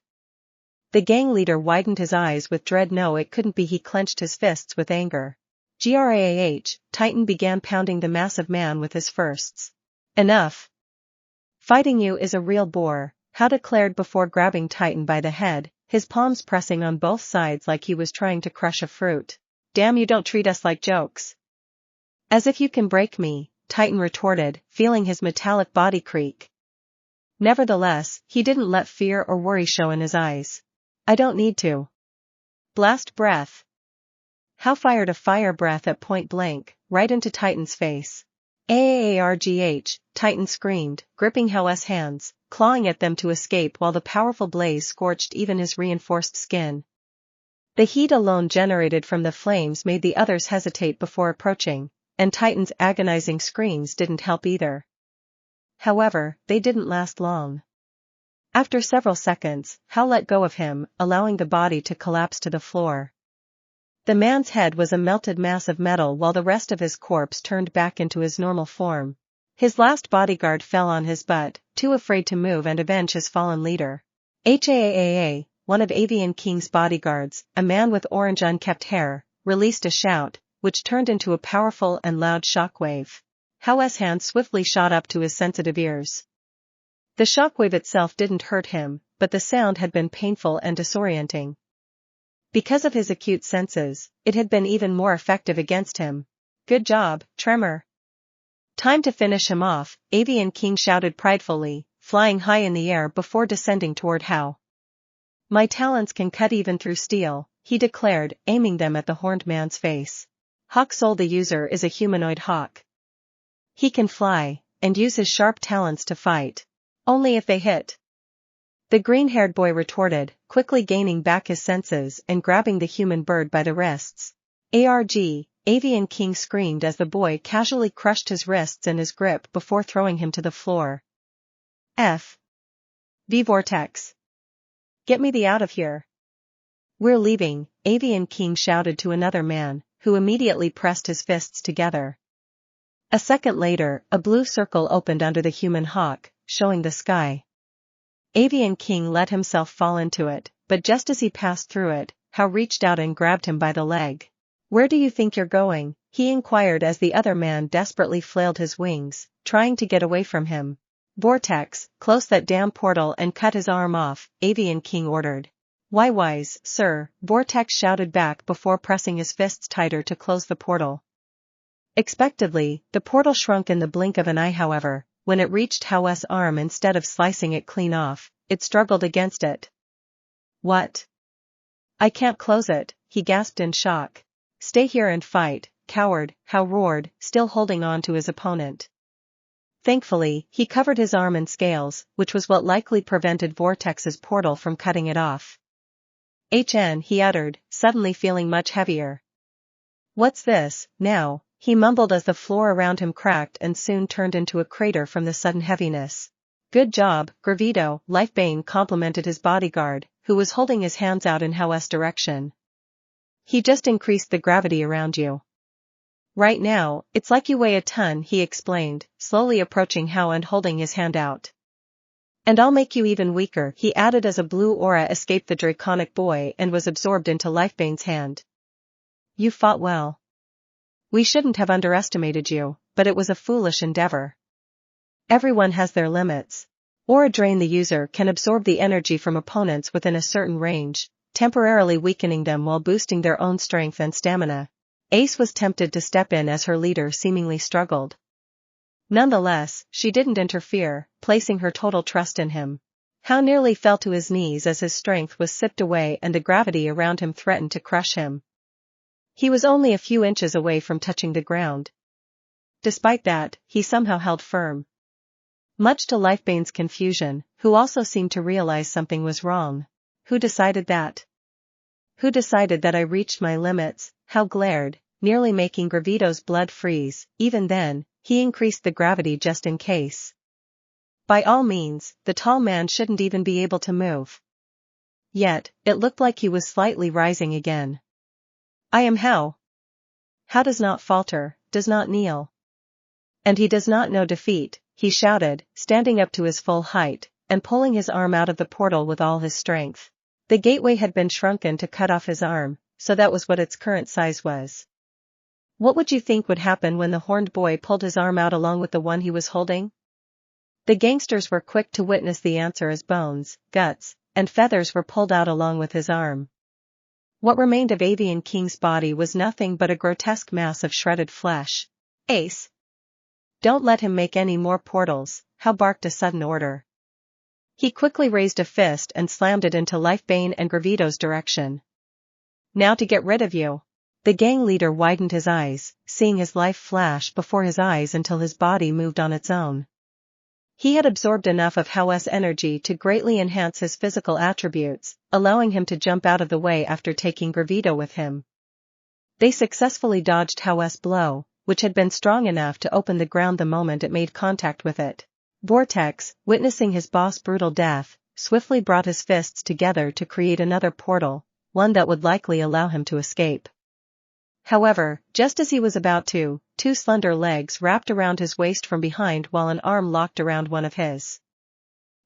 The gang leader widened his eyes with dread. No, it couldn't be. He clenched his fists with anger. Grah, Titan began pounding the massive man with his fists. Enough. Fighting you is a real bore, Hao declared before grabbing Titan by the head, his palms pressing on both sides like he was trying to crush a fruit. Damn, you don't treat us like jokes. As if you can break me, Titan retorted, feeling his metallic body creak. Nevertheless, he didn't let fear or worry show in his eyes. I don't need to. Blast breath. How fired a fire breath at point blank, right into Titan's face. Aargh, Titan screamed, gripping Hau's hands, clawing at them to escape while the powerful blaze scorched even his reinforced skin. The heat alone generated from the flames made the others hesitate before approaching, and Titan's agonizing screams didn't help either. However, they didn't last long. After several seconds, Hau let go of him, allowing the body to collapse to the floor. The man's head was a melted mass of metal while the rest of his corpse turned back into his normal form. His last bodyguard fell on his butt, too afraid to move and avenge his fallen leader. Haa, one of Avian King's bodyguards, a man with orange unkempt hair, released a shout, which turned into a powerful and loud shockwave. Hau's hand swiftly shot up to his sensitive ears. The shockwave itself didn't hurt him, but the sound had been painful and disorienting. Because of his acute senses, it had been even more effective against him. Good job, Tremor. Time to finish him off, Avian King shouted pridefully, flying high in the air before descending toward Hau. My talons can cut even through steel, he declared, aiming them at the horned man's face. Hawk Soul the user is a humanoid hawk. He can fly, and use his sharp talons to fight. Only if they hit. The green-haired boy retorted, quickly gaining back his senses and grabbing the human bird by the wrists. Arg, Avian King screamed as the boy casually crushed his wrists in his grip before throwing him to the floor. V Vortex. Get me the out of here. We're leaving, Avian King shouted to another man, who immediately pressed his fists together. A second later, a blue circle opened under the human hawk, showing the sky. Avian King let himself fall into it, but just as he passed through it, Hau reached out and grabbed him by the leg. Where do you think you're going? He inquired as the other man desperately flailed his wings, trying to get away from him. Vortex, close that damn portal and cut his arm off, Avian King ordered. Why wise, sir, Vortex shouted back before pressing his fists tighter to close the portal. Expectedly, the portal shrunk in the blink of an eye. However, when it reached Hau's arm, instead of slicing it clean off, it struggled against it. What? I can't close it, he gasped in shock. Stay here and fight, coward, Hau roared, still holding on to his opponent. Thankfully, he covered his arm in scales, which was what likely prevented Vortex's portal from cutting it off. He uttered, suddenly feeling much heavier. What's this, now? He mumbled as the floor around him cracked and soon turned into a crater from the sudden heaviness. Good job, Gravito, Lifebane complimented his bodyguard, who was holding his hands out in Hau's direction. He just increased the gravity around you. Right now, it's like you weigh a ton, he explained, slowly approaching Hau and holding his hand out. And I'll make you even weaker, he added as a blue aura escaped the draconic boy and was absorbed into Lifebane's hand. You fought well. We shouldn't have underestimated you, but it was a foolish endeavor. Everyone has their limits. Aura Drain the user can absorb the energy from opponents within a certain range, temporarily weakening them while boosting their own strength and stamina. Ace was tempted to step in as her leader seemingly struggled. Nonetheless, she didn't interfere, placing her total trust in him. Hau nearly fell to his knees as his strength was sipped away and the gravity around him threatened to crush him. He was only a few inches away from touching the ground. Despite that, he somehow held firm. Much to Lifebane's confusion, who also seemed to realize something was wrong. Who decided that? Who decided that I reached my limits? Hau glared, nearly making Gravito's blood freeze. Even then, he increased the gravity just in case. By all means, the tall man shouldn't even be able to move. Yet, it looked like he was slightly rising again. I am Hau. Hau does not falter, does not kneel. And he does not know defeat, he shouted, standing up to his full height, and pulling his arm out of the portal with all his strength. The gateway had been shrunken to cut off his arm, so that was what its current size was. What would you think would happen when the horned boy pulled his arm out along with the one he was holding? The gangsters were quick to witness the answer as bones, guts, and feathers were pulled out along with his arm. What remained of Avian King's body was nothing but a grotesque mass of shredded flesh. Ace! Don't let him make any more portals, Hau barked a sudden order. He quickly raised a fist and slammed it into Lifebane and Gravito's direction. Now to get rid of you. The gang leader widened his eyes, seeing his life flash before his eyes until his body moved on its own. He had absorbed enough of Hau's energy to greatly enhance his physical attributes, allowing him to jump out of the way after taking Gravito with him. They successfully dodged Hau's blow, which had been strong enough to open the ground the moment it made contact with it. Vortex, witnessing his boss' brutal death, swiftly brought his fists together to create another portal, one that would likely allow him to escape. However, just as he was about to, two slender legs wrapped around his waist from behind while an arm locked around one of his.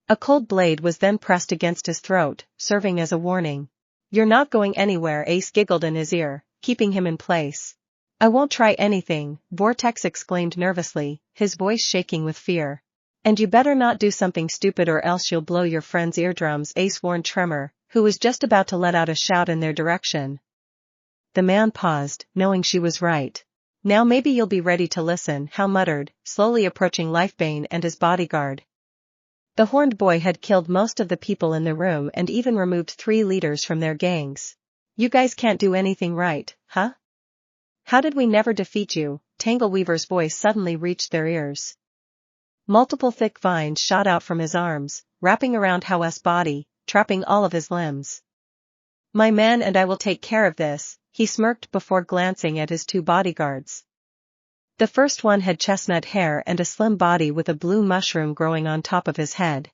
A cold blade was then pressed against his throat, serving as a warning. "You're not going anywhere," Ace giggled in his ear, keeping him in place. "I won't try anything," Vortex exclaimed nervously, his voice shaking with fear. "And you better not do something stupid or else you'll blow your friend's eardrums," Ace warned Tremor, who was just about to let out a shout in their direction. The man paused, knowing she was right. "Now maybe you'll be ready to listen," Hau muttered, slowly approaching Lifebane and his bodyguard. The horned boy had killed most of the people in the room and even removed 3 leaders from their gangs. "You guys can't do anything right, huh? How did we never defeat you?" Tangleweaver's voice suddenly reached their ears. Multiple thick vines shot out from his arms, wrapping around Hau's body, trapping all of his limbs. "My man and I will take care of this," he smirked before glancing at his 2 bodyguards. The first one had chestnut hair and a slim body with a blue mushroom growing on top of his head.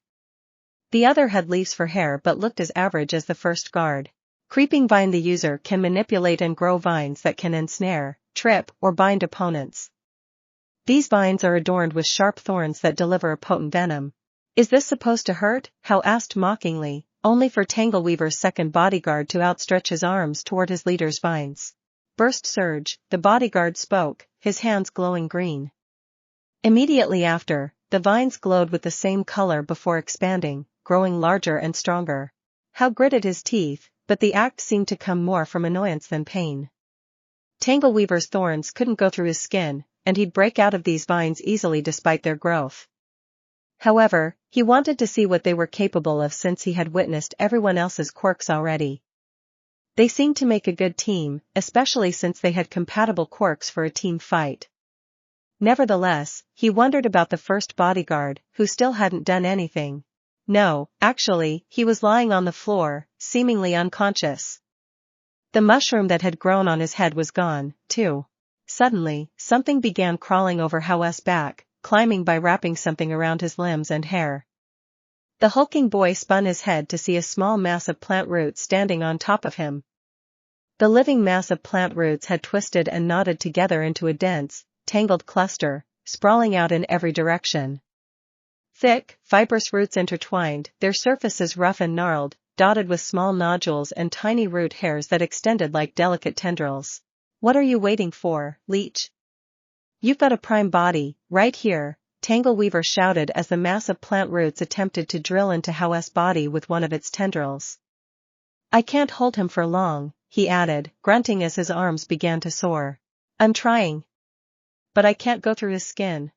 The other had leaves for hair but looked as average as the first guard. Creeping Vine: the user can manipulate and grow vines that can ensnare, trip, or bind opponents. These vines are adorned with sharp thorns that deliver a potent venom. "Is this supposed to hurt?" Hau asked mockingly, only for Tangleweaver's second bodyguard to outstretch his arms toward his leader's vines. "Burst Surge," the bodyguard spoke, his hands glowing green. Immediately after, the vines glowed with the same color before expanding, growing larger and stronger. Hau gritted his teeth, but the act seemed to come more from annoyance than pain. Tangleweaver's thorns couldn't go through his skin, and he'd break out of these vines easily despite their growth. However, he wanted to see what they were capable of since he had witnessed everyone else's quirks already. They seemed to make a good team, especially since they had compatible quirks for a team fight. Nevertheless, he wondered about the first bodyguard, who still hadn't done anything. No, actually, he was lying on the floor, seemingly unconscious. The mushroom that had grown on his head was gone, too. Suddenly, something began crawling over Hau's back, climbing by wrapping something around his limbs and hair. The hulking boy spun his head to see a small mass of plant roots standing on top of him. The living mass of plant roots had twisted and knotted together into a dense, tangled cluster, sprawling out in every direction. Thick, fibrous roots intertwined, their surfaces rough and gnarled, dotted with small nodules and tiny root hairs that extended like delicate tendrils. "What are you waiting for, leech? You've got a prime body, right here," Tangleweaver shouted as the massive plant roots attempted to drill into Hau's body with one of its tendrils. "I can't hold him for long," he added, grunting as his arms began to soar. "I'm trying. But I can't go through his skin.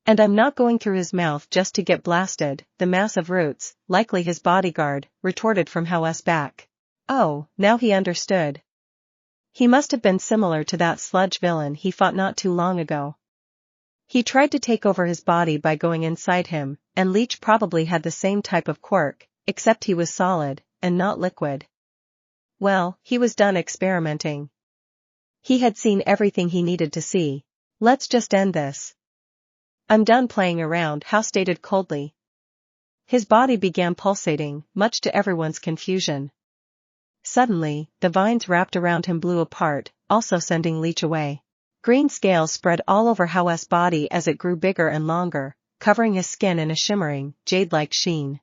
And I'm not going through his mouth just to get blasted," the massive roots, likely his bodyguard, retorted from Hau's back. Oh, now he understood. He must have been similar to that sludge villain he fought not too long ago. He tried to take over his body by going inside him, and Leech probably had the same type of quirk, except he was solid, and not liquid. Well, he was done experimenting. He had seen everything he needed to see. "Let's just end this." "I'm done playing around," Hau stated coldly. His body began pulsating, much to everyone's confusion. Suddenly, the vines wrapped around him blew apart, also sending Leech away. Green scales spread all over Hau's body as it grew bigger and longer, covering his skin in a shimmering, jade-like sheen.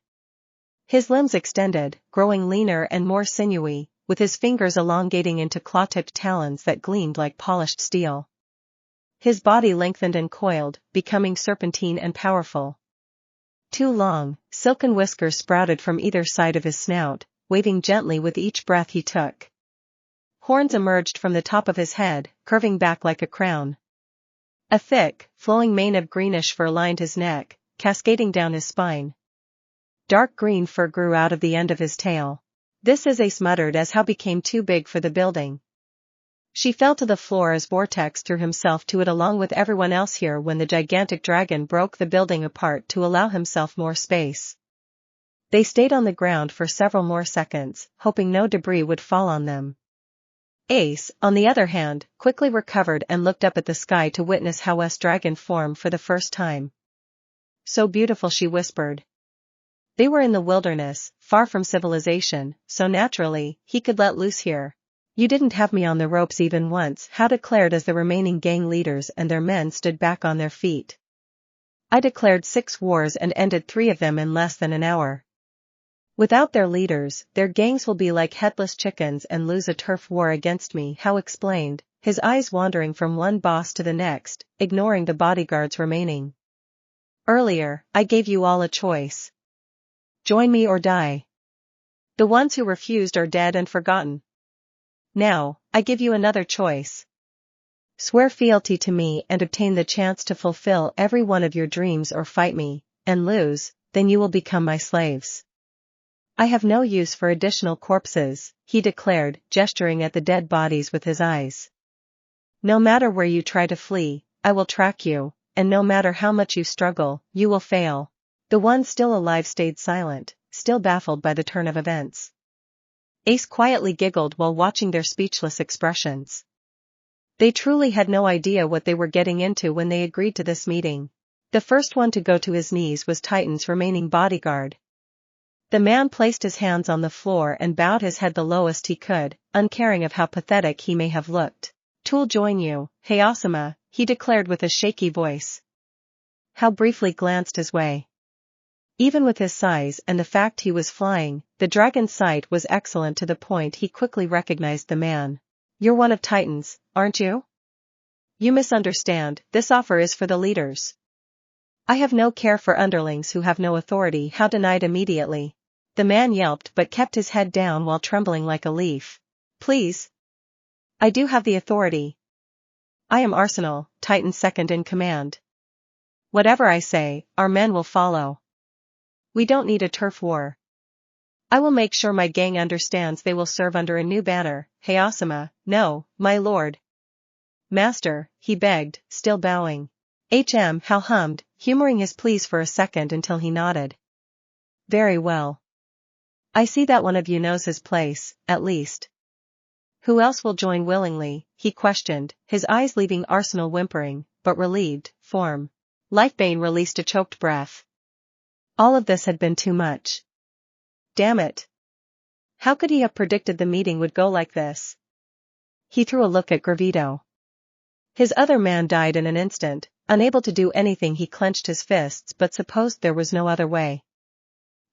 His limbs extended, growing leaner and more sinewy, with his fingers elongating into claw-tipped talons that gleamed like polished steel. His body lengthened and coiled, becoming serpentine and powerful. 2 long, silken whiskers sprouted from either side of his snout, waving gently with each breath he took. Horns emerged from the top of his head, curving back like a crown. A thick, flowing mane of greenish fur lined his neck, cascading down his spine. Dark green fur grew out of the end of his tail. This is Ace muttered as how became too big for the building. She fell to the floor as Vortex threw himself to it along with everyone else here when the gigantic dragon broke the building apart to allow himself more space. They stayed on the ground for several more seconds, hoping no debris would fall on them. Ace, on the other hand, quickly recovered and looked up at the sky to witness How's dragon form for the first time. So beautiful, she whispered. They were in the wilderness, far from civilization, so naturally, he could let loose here. You didn't have me on the ropes even once, How declared as the remaining gang leaders and their men stood back on their feet. I declared 6 wars and ended 3 of them in less than an hour. Without their leaders, their gangs will be like headless chickens and lose a turf war against me, How explained, his eyes wandering from one boss to the next, ignoring the bodyguards remaining. Earlier, I gave you all a choice. Join me or die. The ones who refused are dead and forgotten. Now, I give you another choice. Swear fealty to me and obtain the chance to fulfill every one of your dreams, or fight me, and lose, then you will become my slaves. I have no use for additional corpses, he declared, gesturing at the dead bodies with his eyes. No matter where you try to flee, I will track you, and no matter how much you struggle, you will fail. The ones still alive stayed silent, still baffled by the turn of events. Ace quietly giggled while watching their speechless expressions. They truly had no idea what they were getting into when they agreed to this meeting. The first one to go to his knees was Titan's remaining bodyguard. The man placed his hands on the floor and bowed his head the lowest he could, uncaring of how pathetic he may have looked. Tool join you, Hayasama, he declared with a shaky voice. How briefly glanced his way. Even with his size and the fact he was flying, the dragon's sight was excellent to the point he quickly recognized the man. You're one of Titans, aren't you? You misunderstand, this offer is for the leaders. I have no care for underlings who have no authority, How denied immediately. The man yelped but kept his head down while trembling like a leaf. Please. I do have the authority. I am Arsenal, Titan's second in command. Whatever I say, our men will follow. We don't need a turf war. I will make sure my gang understands they will serve under a new banner, Hayasama. No, my lord. Master, he begged, still bowing. How hummed, humoring his pleas for a second until he nodded. Very well. I see that one of you knows his place, at least. Who else will join willingly, he questioned, his eyes leaving Arsenal whimpering, but relieved, form. Lifebane released a choked breath. All of this had been too much. Damn it. How could he have predicted the meeting would go like this? He threw a look at Gravito. His other man died in an instant, unable to do anything. He clenched his fists but supposed there was no other way.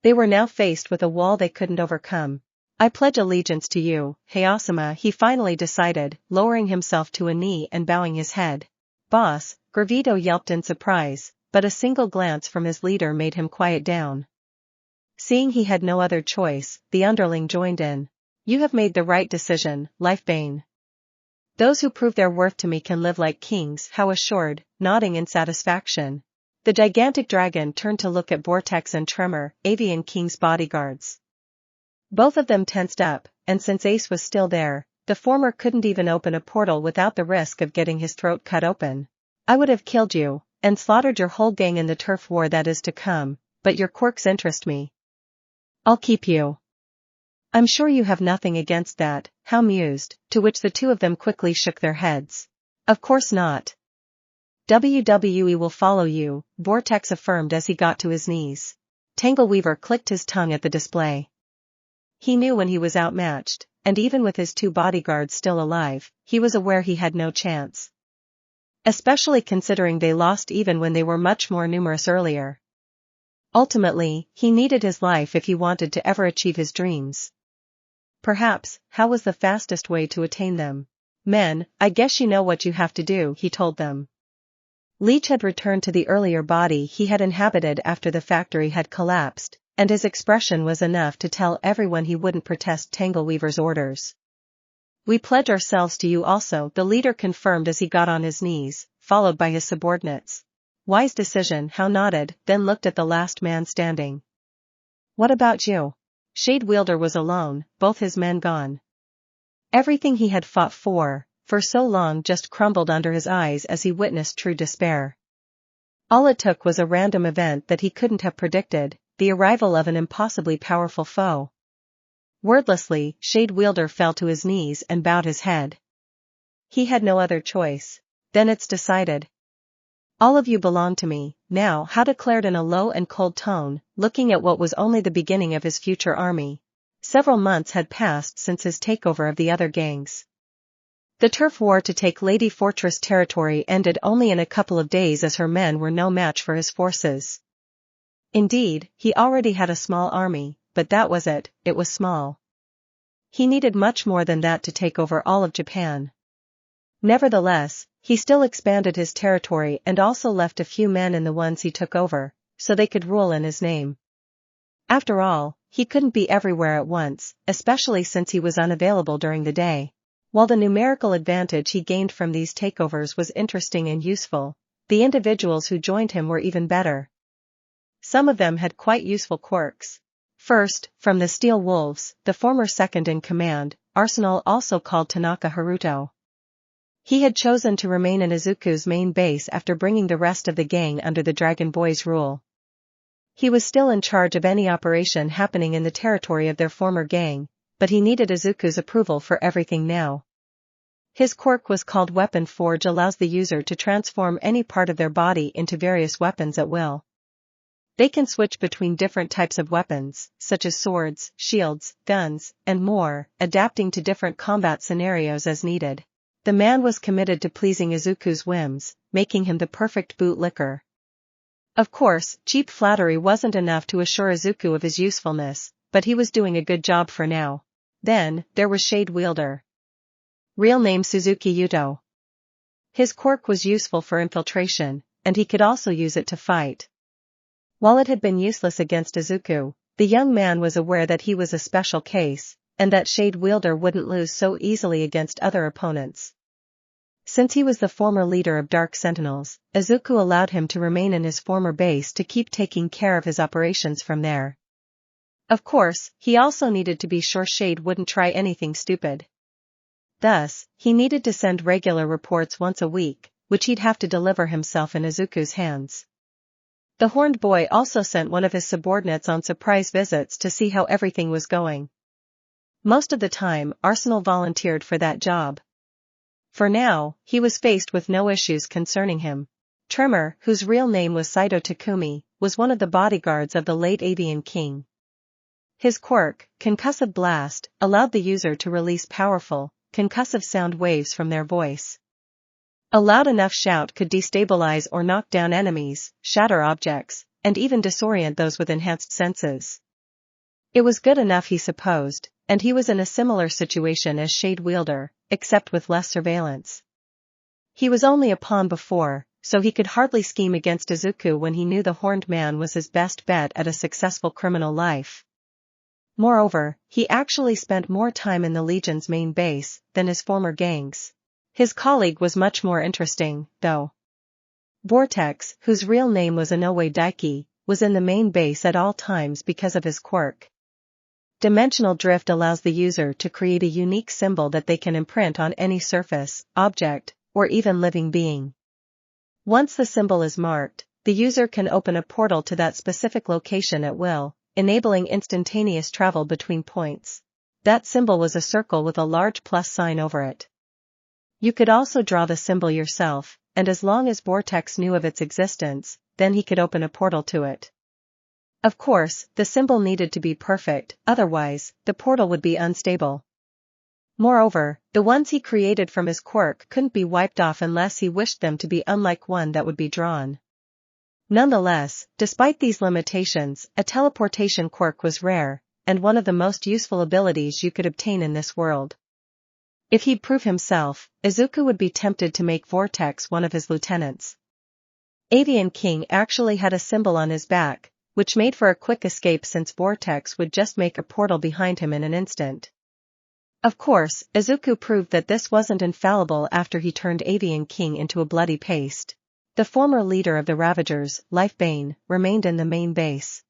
They were now faced with a wall they couldn't overcome. I pledge allegiance to you, Hayasama, he finally decided, lowering himself to a knee and bowing his head. Boss, Gravito yelped in surprise, but a single glance from his leader made him quiet down. Seeing he had no other choice, the underling joined in. You have made the right decision, Lifebane. Those who prove their worth to me can live like kings, How assured, nodding in satisfaction. The gigantic dragon turned to look at Vortex and Tremor, Avian King's bodyguards. Both of them tensed up, and since Ace was still there, the former couldn't even open a portal without the risk of getting his throat cut open. I would have killed you, and slaughtered your whole gang in the turf war that is to come, but your quirks interest me. I'll keep you. I'm sure you have nothing against that, How mused, to which the two of them quickly shook their heads. Of course not. WWE will follow you, Vortex affirmed as he got to his knees. Tangleweaver clicked his tongue at the display. He knew when he was outmatched, and even with his 2 bodyguards still alive, he was aware he had no chance. Especially considering they lost even when they were much more numerous earlier. Ultimately, he needed his life if he wanted to ever achieve his dreams. Perhaps, How was the fastest way to attain them. Men, I guess you know what you have to do, he told them. Leech had returned to the earlier body he had inhabited after the factory had collapsed, and his expression was enough to tell everyone he wouldn't protest Tangleweaver's orders. We pledge ourselves to you also, the leader confirmed as he got on his knees, followed by his subordinates. Wise decision, How nodded, then looked at the last man standing. What about you? Shade Wielder was alone, both his men gone. Everything he had fought for so long just crumbled under his eyes as he witnessed true despair. All it took was a random event that he couldn't have predicted, the arrival of an impossibly powerful foe. Wordlessly, Shade Wielder fell to his knees and bowed his head. He had no other choice. Then it's decided. All of you belong to me, now, How declared in a low and cold tone, looking at what was only the beginning of his future army. Several months had passed since his takeover of the other gangs. The turf war to take Lady Fortress territory ended only in a couple of days as her men were no match for his forces. Indeed, he already had a small army, but that was it was small. He needed much more than that to take over all of Japan. Nevertheless, he still expanded his territory and also left a few men in the ones he took over, so they could rule in his name. After all, he couldn't be everywhere at once, especially since he was unavailable during the day. While the numerical advantage he gained from these takeovers was interesting and useful, the individuals who joined him were even better. Some of them had quite useful quirks. First, from the Steel Wolves, the former second-in-command, Arsenal also called Tanaka Haruto. He had chosen to remain in Izuku's main base after bringing the rest of the gang under the Dragon Boy's rule. He was still in charge of any operation happening in the territory of their former gang, but he needed Izuku's approval for everything now. His quirk was called Weapon Forge, allows the user to transform any part of their body into various weapons at will. They can switch between different types of weapons, such as swords, shields, guns, and more, adapting to different combat scenarios as needed. The man was committed to pleasing Izuku's whims, making him the perfect bootlicker. Of course, cheap flattery wasn't enough to assure Izuku of his usefulness, but he was doing a good job for now. Then, there was Shade Wielder. Real name Suzuki Yuto. His quirk was useful for infiltration, and he could also use it to fight. While it had been useless against Izuku, the young man was aware that he was a special case, and that Shade Wielder wouldn't lose so easily against other opponents. Since he was the former leader of Dark Sentinels, Izuku allowed him to remain in his former base to keep taking care of his operations from there. Of course, he also needed to be sure Shade wouldn't try anything stupid. Thus, he needed to send regular reports once a week, which he'd have to deliver himself in Izuku's hands. The Horned Boy also sent one of his subordinates on surprise visits to see how everything was going. Most of the time, Arsenal volunteered for that job. For now, he was faced with no issues concerning him. Tremor, whose real name was Saito Takumi, was one of the bodyguards of the late Avian King. His quirk, Concussive Blast, allowed the user to release powerful, concussive sound waves from their voice. A loud enough shout could destabilize or knock down enemies, shatter objects, and even disorient those with enhanced senses. It was good enough, he supposed, and he was in a similar situation as Shade Wielder, except with less surveillance. He was only a pawn before, so he could hardly scheme against Izuku when he knew the Horned Man was his best bet at a successful criminal life. Moreover, he actually spent more time in the Legion's main base than his former gangs. His colleague was much more interesting, though. Vortex, whose real name was Inoue Daiki, was in the main base at all times because of his quirk. Dimensional drift allows the user to create a unique symbol that they can imprint on any surface, object, or even living being. Once the symbol is marked, the user can open a portal to that specific location at will, enabling instantaneous travel between points. That symbol was a circle with a large plus sign over it. You could also draw the symbol yourself, and as long as Vortex knew of its existence, then he could open a portal to it. Of course, the symbol needed to be perfect, otherwise, the portal would be unstable. Moreover, the ones he created from his quirk couldn't be wiped off unless he wished them to be unlike one that would be drawn. Nonetheless, despite these limitations, a teleportation quirk was rare, and one of the most useful abilities you could obtain in this world. If he'd prove himself, Izuku would be tempted to make Vortex one of his lieutenants. Avian King actually had a symbol on his back, which made for a quick escape since Vortex would just make a portal behind him in an instant. Of course, Izuku proved that this wasn't infallible after he turned Avian King into a bloody paste. The former leader of the Ravagers, Lifebane, remained in the main base.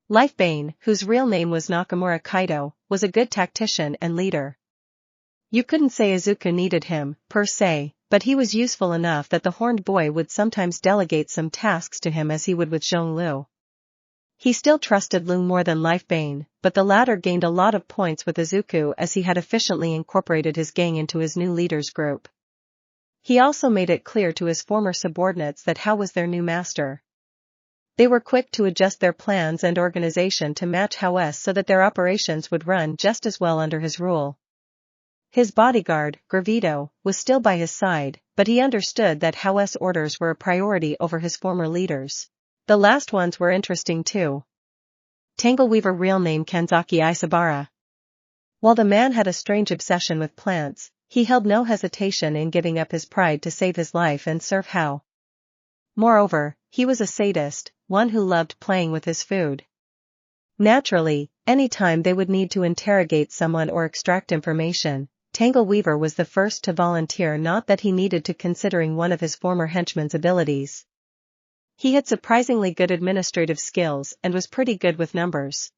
Lifebane, whose real name was Nakamura Kaido, was a good tactician and leader. You couldn't say Izuku needed him, per se, but he was useful enough that the horned boy would sometimes delegate some tasks to him as he would with Zhonglu. He still trusted Lu more than Lifebane, but the latter gained a lot of points with Izuku as he had efficiently incorporated his gang into his new leaders group. He also made it clear to his former subordinates that Hao was their new master. They were quick to adjust their plans and organization to match Hao's so that their operations would run just as well under his rule. His bodyguard, Gravito, was still by his side, but he understood that Hao's orders were a priority over his former leaders. The last ones were interesting too. Tangleweaver, real name Kanzaki Isabara. While the man had a strange obsession with plants, he held no hesitation in giving up his pride to save his life and serve Hao. Moreover, he was a sadist, one who loved playing with his food. Naturally, any time they would need to interrogate someone or extract information, Tangleweaver was the first to volunteer, not that he needed to, considering one of his former henchmen's abilities. He had surprisingly good administrative skills and was pretty good with numbers.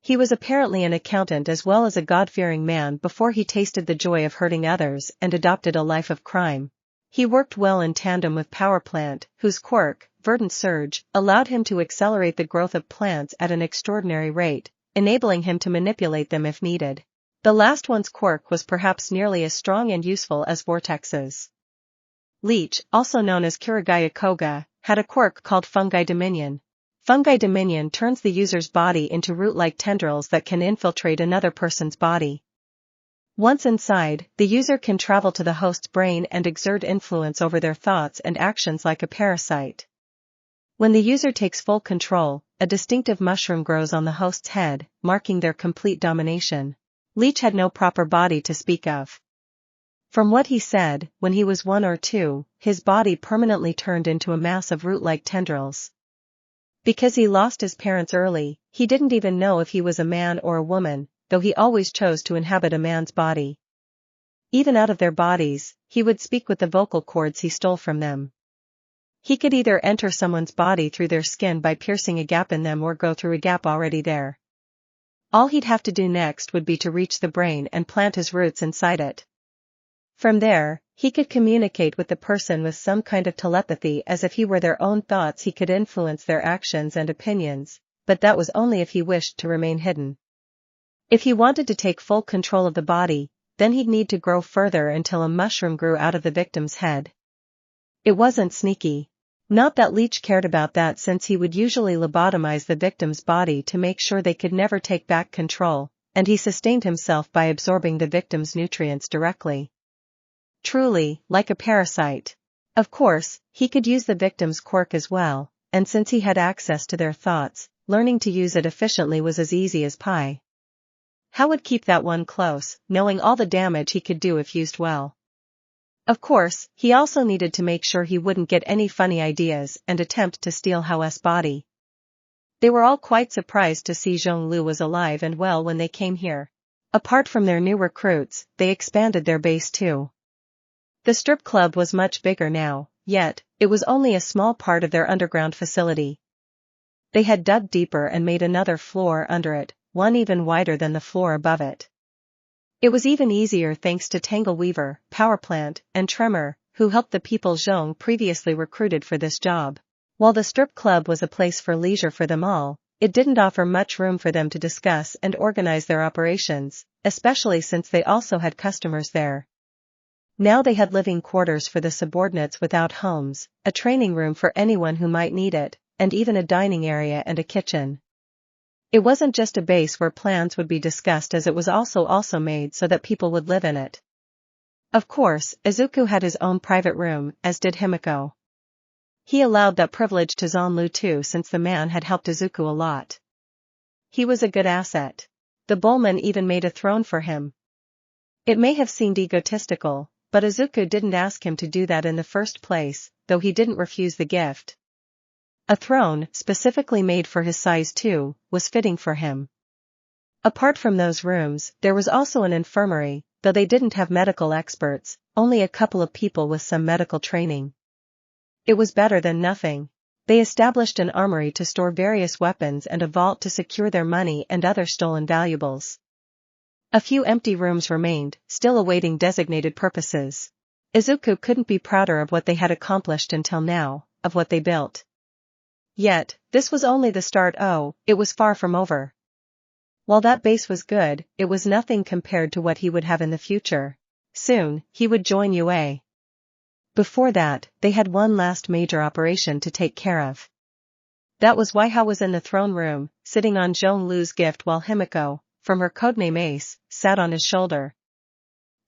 He was apparently an accountant as well as a God-fearing man before he tasted the joy of hurting others and adopted a life of crime. He worked well in tandem with Power Plant, whose quirk, Verdant Surge, allowed him to accelerate the growth of plants at an extraordinary rate, enabling him to manipulate them if needed. The last one's quirk was perhaps nearly as strong and useful as Vortex's. Leech, also known as Kuragaya Koga, had a quirk called Fungi Dominion. Fungi Dominion turns the user's body into root-like tendrils that can infiltrate another person's body. Once inside, the user can travel to the host's brain and exert influence over their thoughts and actions like a parasite. When the user takes full control, a distinctive mushroom grows on the host's head, marking their complete domination. Leech had no proper body to speak of. From what he said, when he was 1 or 2, his body permanently turned into a mass of root-like tendrils. Because he lost his parents early, he didn't even know if he was a man or a woman, though he always chose to inhabit a man's body. Even out of their bodies, he would speak with the vocal cords he stole from them. He could either enter someone's body through their skin by piercing a gap in them or go through a gap already there. All he'd have to do next would be to reach the brain and plant his roots inside it. From there, he could communicate with the person with some kind of telepathy as if he were their own thoughts. He could influence their actions and opinions, but that was only if he wished to remain hidden. If he wanted to take full control of the body, then he'd need to grow further until a mushroom grew out of the victim's head. It wasn't sneaky. Not that Leech cared about that, since he would usually lobotomize the victim's body to make sure they could never take back control, and he sustained himself by absorbing the victim's nutrients directly. Truly, like a parasite. Of course, he could use the victim's quirk as well, and since he had access to their thoughts, learning to use it efficiently was as easy as pie. How would keep that one close, knowing all the damage he could do if used well? Of course, he also needed to make sure he wouldn't get any funny ideas and attempt to steal Hao's body. They were all quite surprised to see Zhonglu was alive and well when they came here. Apart from their new recruits, they expanded their base too. The strip club was much bigger now, yet, it was only a small part of their underground facility. They had dug deeper and made another floor under it, one even wider than the floor above it. It was even easier thanks to Tangleweaver, Powerplant, and Tremor, who helped the people Zhong previously recruited for this job. While the strip club was a place for leisure for them all, it didn't offer much room for them to discuss and organize their operations, especially since they also had customers there. Now they had living quarters for the subordinates without homes, a training room for anyone who might need it, and even a dining area and a kitchen. It wasn't just a base where plans would be discussed, as it was also made so that people would live in it. Of course, Izuku had his own private room, as did Himiko. He allowed that privilege to Zhonglu too, since the man had helped Izuku a lot. He was a good asset. The Bullman even made a throne for him. It may have seemed egotistical, but Izuku didn't ask him to do that in the first place, though he didn't refuse the gift. A throne, specifically made for his size too, was fitting for him. Apart from those rooms, there was also an infirmary, though they didn't have medical experts, only a couple of people with some medical training. It was better than nothing. They established an armory to store various weapons and a vault to secure their money and other stolen valuables. A few empty rooms remained, still awaiting designated purposes. Izuku couldn't be prouder of what they had accomplished until now, of what they built. Yet, this was only the start. It was far from over. While that base was good, it was nothing compared to what he would have in the future. Soon, he would join UA. Before that, they had one last major operation to take care of. That was why Hao was in the throne room, sitting on Zhonglu's gift while Himiko, from her codename Ace, sat on his shoulder.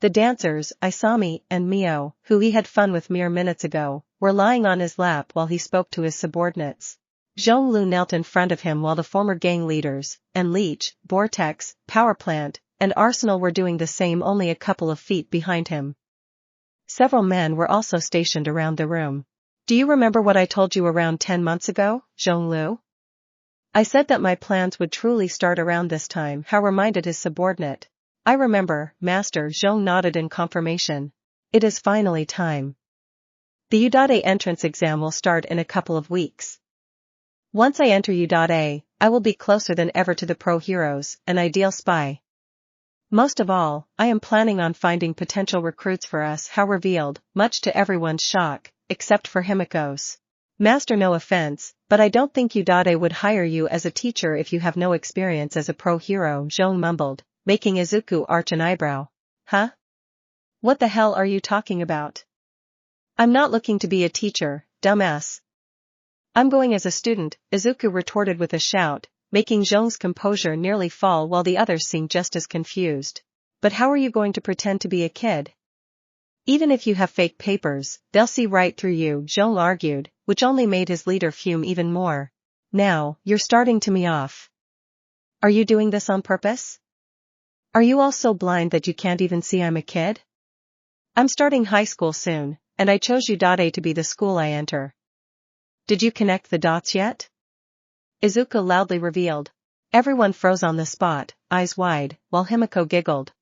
The dancers, Isami and Mio, who he had fun with mere minutes ago, were lying on his lap while he spoke to his subordinates. Zhonglu knelt in front of him while the former gang leaders, and Leech, Vortex, Power Plant, and Arsenal were doing the same only a couple of feet behind him. Several men were also stationed around the room. Do you remember what I told you around 10 months ago, Zhonglu? I said that my plans would truly start around this time, Hao reminded his subordinate. I remember, Master. Zhong nodded in confirmation. It is finally time. The U.A entrance exam will start in a couple of weeks. Once I enter U.A, I will be closer than ever to the pro heroes, an ideal spy. Most of all, I am planning on finding potential recruits for us, Hao revealed, much to everyone's shock, except for Himiko's. Master, no offense, but I don't think U.A would hire you as a teacher if you have no experience as a pro hero, Zhong mumbled, making Izuku arch an eyebrow. Huh? What the hell are you talking about? I'm not looking to be a teacher, dumbass. I'm going as a student, Izuku retorted with a shout, making Zhong's composure nearly fall while the others seemed just as confused. But how are you going to pretend to be a kid? Even if you have fake papers, they'll see right through you, Zhong argued, which only made his leader fume even more. Now, you're starting to me off. Are you doing this on purpose? Are you all so blind that you can't even see I'm a kid? I'm starting high school soon, and I chose U.A to be the school I enter. Did you connect the dots yet? Izuku loudly revealed. Everyone froze on the spot, eyes wide, while Himiko giggled.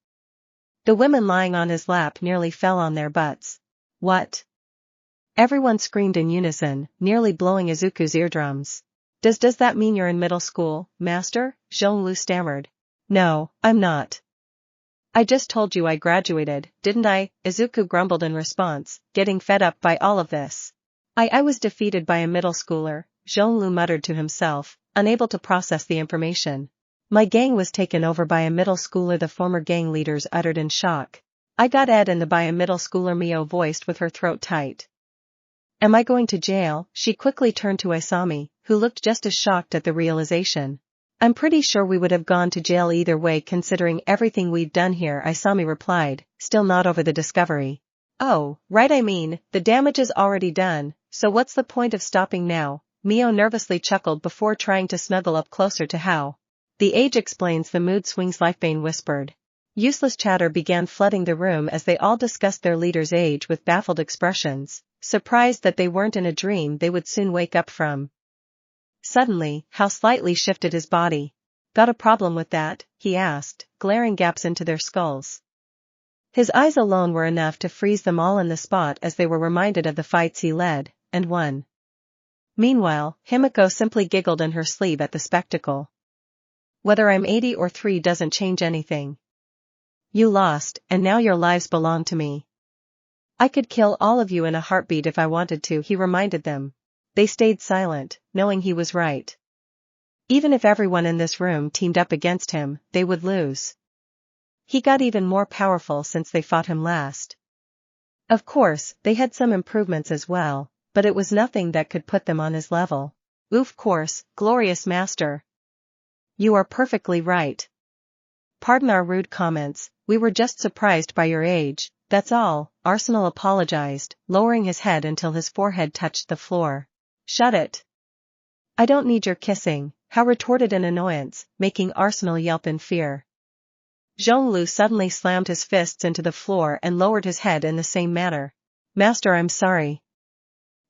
The women lying on his lap nearly fell on their butts. What? Everyone screamed in unison, nearly blowing Izuku's eardrums. Does that mean you're in middle school, Master? Zhonglu stammered. No, I'm not. I just told you I graduated, didn't I? Izuku grumbled in response, getting fed up by all of this. I was defeated by a middle schooler, Zhonglu muttered to himself, unable to process the information. My gang was taken over by a middle schooler, the former gang leaders uttered in shock. I got Ed and by a middle schooler, Mio voiced with her throat tight. Am I going to jail? She quickly turned to Isami, who looked just as shocked at the realization. I'm pretty sure we would have gone to jail either way considering everything we've done here, Isami replied, still not over the discovery. Oh, right, I mean, the damage is already done, so what's the point of stopping now? Mio nervously chuckled before trying to snuggle up closer to Hao. The age explains the mood swings, Lifebane whispered. Useless chatter began flooding the room as they all discussed their leader's age with baffled expressions, surprised that they weren't in a dream they would soon wake up from. Suddenly, Hao slightly shifted his body. Got a problem with that? He asked, glaring gaps into their skulls. His eyes alone were enough to freeze them all in the spot as they were reminded of the fights he led, and won. Meanwhile, Himiko simply giggled in her sleeve at the spectacle. Whether I'm 80 or 3 doesn't change anything. You lost, and now your lives belong to me. I could kill all of you in a heartbeat if I wanted to, he reminded them. They stayed silent, knowing he was right. Even if everyone in this room teamed up against him, they would lose. He got even more powerful since they fought him last. Of course, they had some improvements as well, but it was nothing that could put them on his level. Of course, glorious master. You are perfectly right. Pardon our rude comments, we were just surprised by your age, that's all, Arsenal apologized, lowering his head until his forehead touched the floor. Shut it. I don't need your kissing, Hao retorted in annoyance, making Arsenal yelp in fear. Zhonglu suddenly slammed his fists into the floor and lowered his head in the same manner. Master, I'm sorry.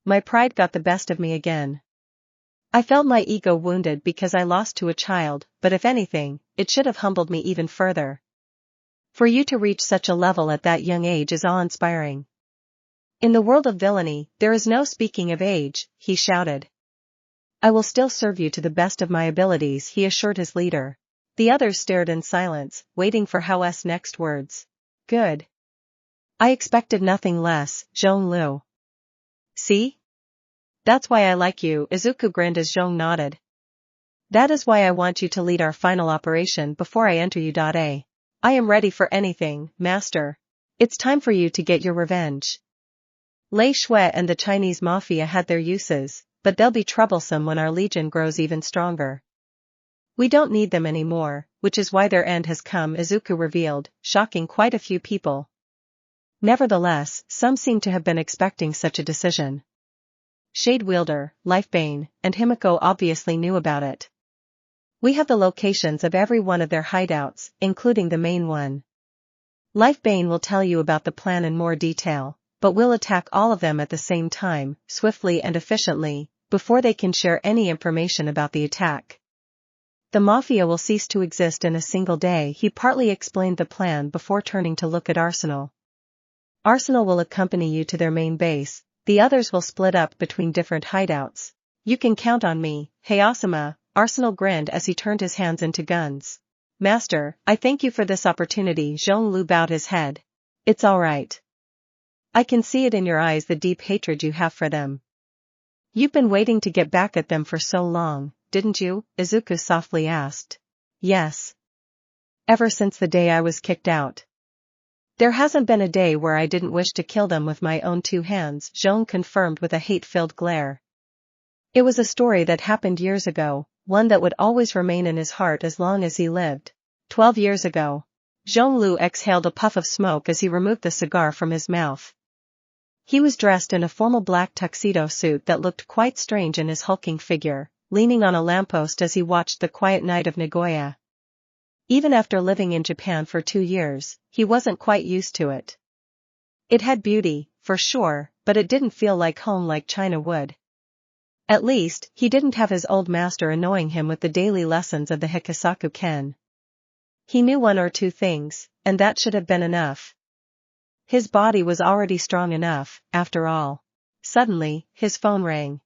My pride got the best of me again. I felt my ego wounded because I lost to a child, but if anything, it should have humbled me even further. For you to reach such a level at that young age is awe-inspiring. In the world of villainy, there is no speaking of age, he shouted. I will still serve you to the best of my abilities, he assured his leader. The others stared in silence, waiting for Hao's next words. Good. I expected nothing less, Zhonglu. See? That's why I like you, Izuku grinned as Zhong nodded. That is why I want you to lead our final operation before I enter you. I am ready for anything, master. It's time for you to get your revenge. Lei Shui and the Chinese mafia had their uses, but they'll be troublesome when our legion grows even stronger. We don't need them anymore, which is why their end has come, Izuku revealed, shocking quite a few people. Nevertheless, some seem to have been expecting such a decision. Shade Wielder, Lifebane, and Himiko obviously knew about it. We have the locations of every one of their hideouts, including the main one. Lifebane will tell you about the plan in more detail, but we'll attack all of them at the same time, swiftly and efficiently, before they can share any information about the attack. The Mafia will cease to exist in a single day, he partly explained the plan before turning to look at Arsenal. Arsenal will accompany you to their main base, the others will split up between different hideouts. You can count on me, Hayasama, Arsenal grinned as he turned his hands into guns. Master, I thank you for this opportunity, Zhonglu bowed his head. It's alright. I can see it in your eyes, the deep hatred you have for them. You've been waiting to get back at them for so long, didn't you? Izuku softly asked. Yes. Ever since the day I was kicked out. There hasn't been a day where I didn't wish to kill them with my own two hands, Zhong confirmed with a hate-filled glare. It was a story that happened years ago, one that would always remain in his heart as long as he lived. 12 years ago. Zhonglu exhaled a puff of smoke as he removed the cigar from his mouth. He was dressed in a formal black tuxedo suit that looked quite strange in his hulking figure, leaning on a lamppost as he watched the quiet night of Nagoya. Even after living in Japan for 2 years, he wasn't quite used to it. It had beauty, for sure, but it didn't feel like home like China would. At least, he didn't have his old master annoying him with the daily lessons of the Hikasaku Ken. He knew 1 or 2 things, and that should have been enough. His body was already strong enough, after all. Suddenly, his phone rang.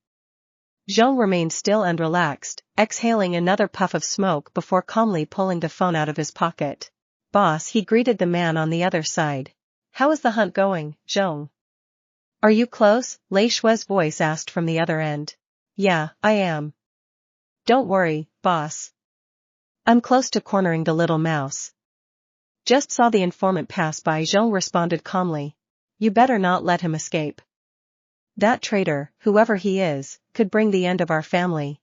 Zhong remained still and relaxed, exhaling another puff of smoke before calmly pulling the phone out of his pocket. Boss, he greeted the man on the other side. How is the hunt going, Zhong? Are you close? Lei Shui's voice asked from the other end. Yeah, I am. Don't worry, boss. I'm close to cornering the little mouse. Just saw the informant pass by, Zhong responded calmly. You better not let him escape. That traitor, whoever he is, could bring the end of our family.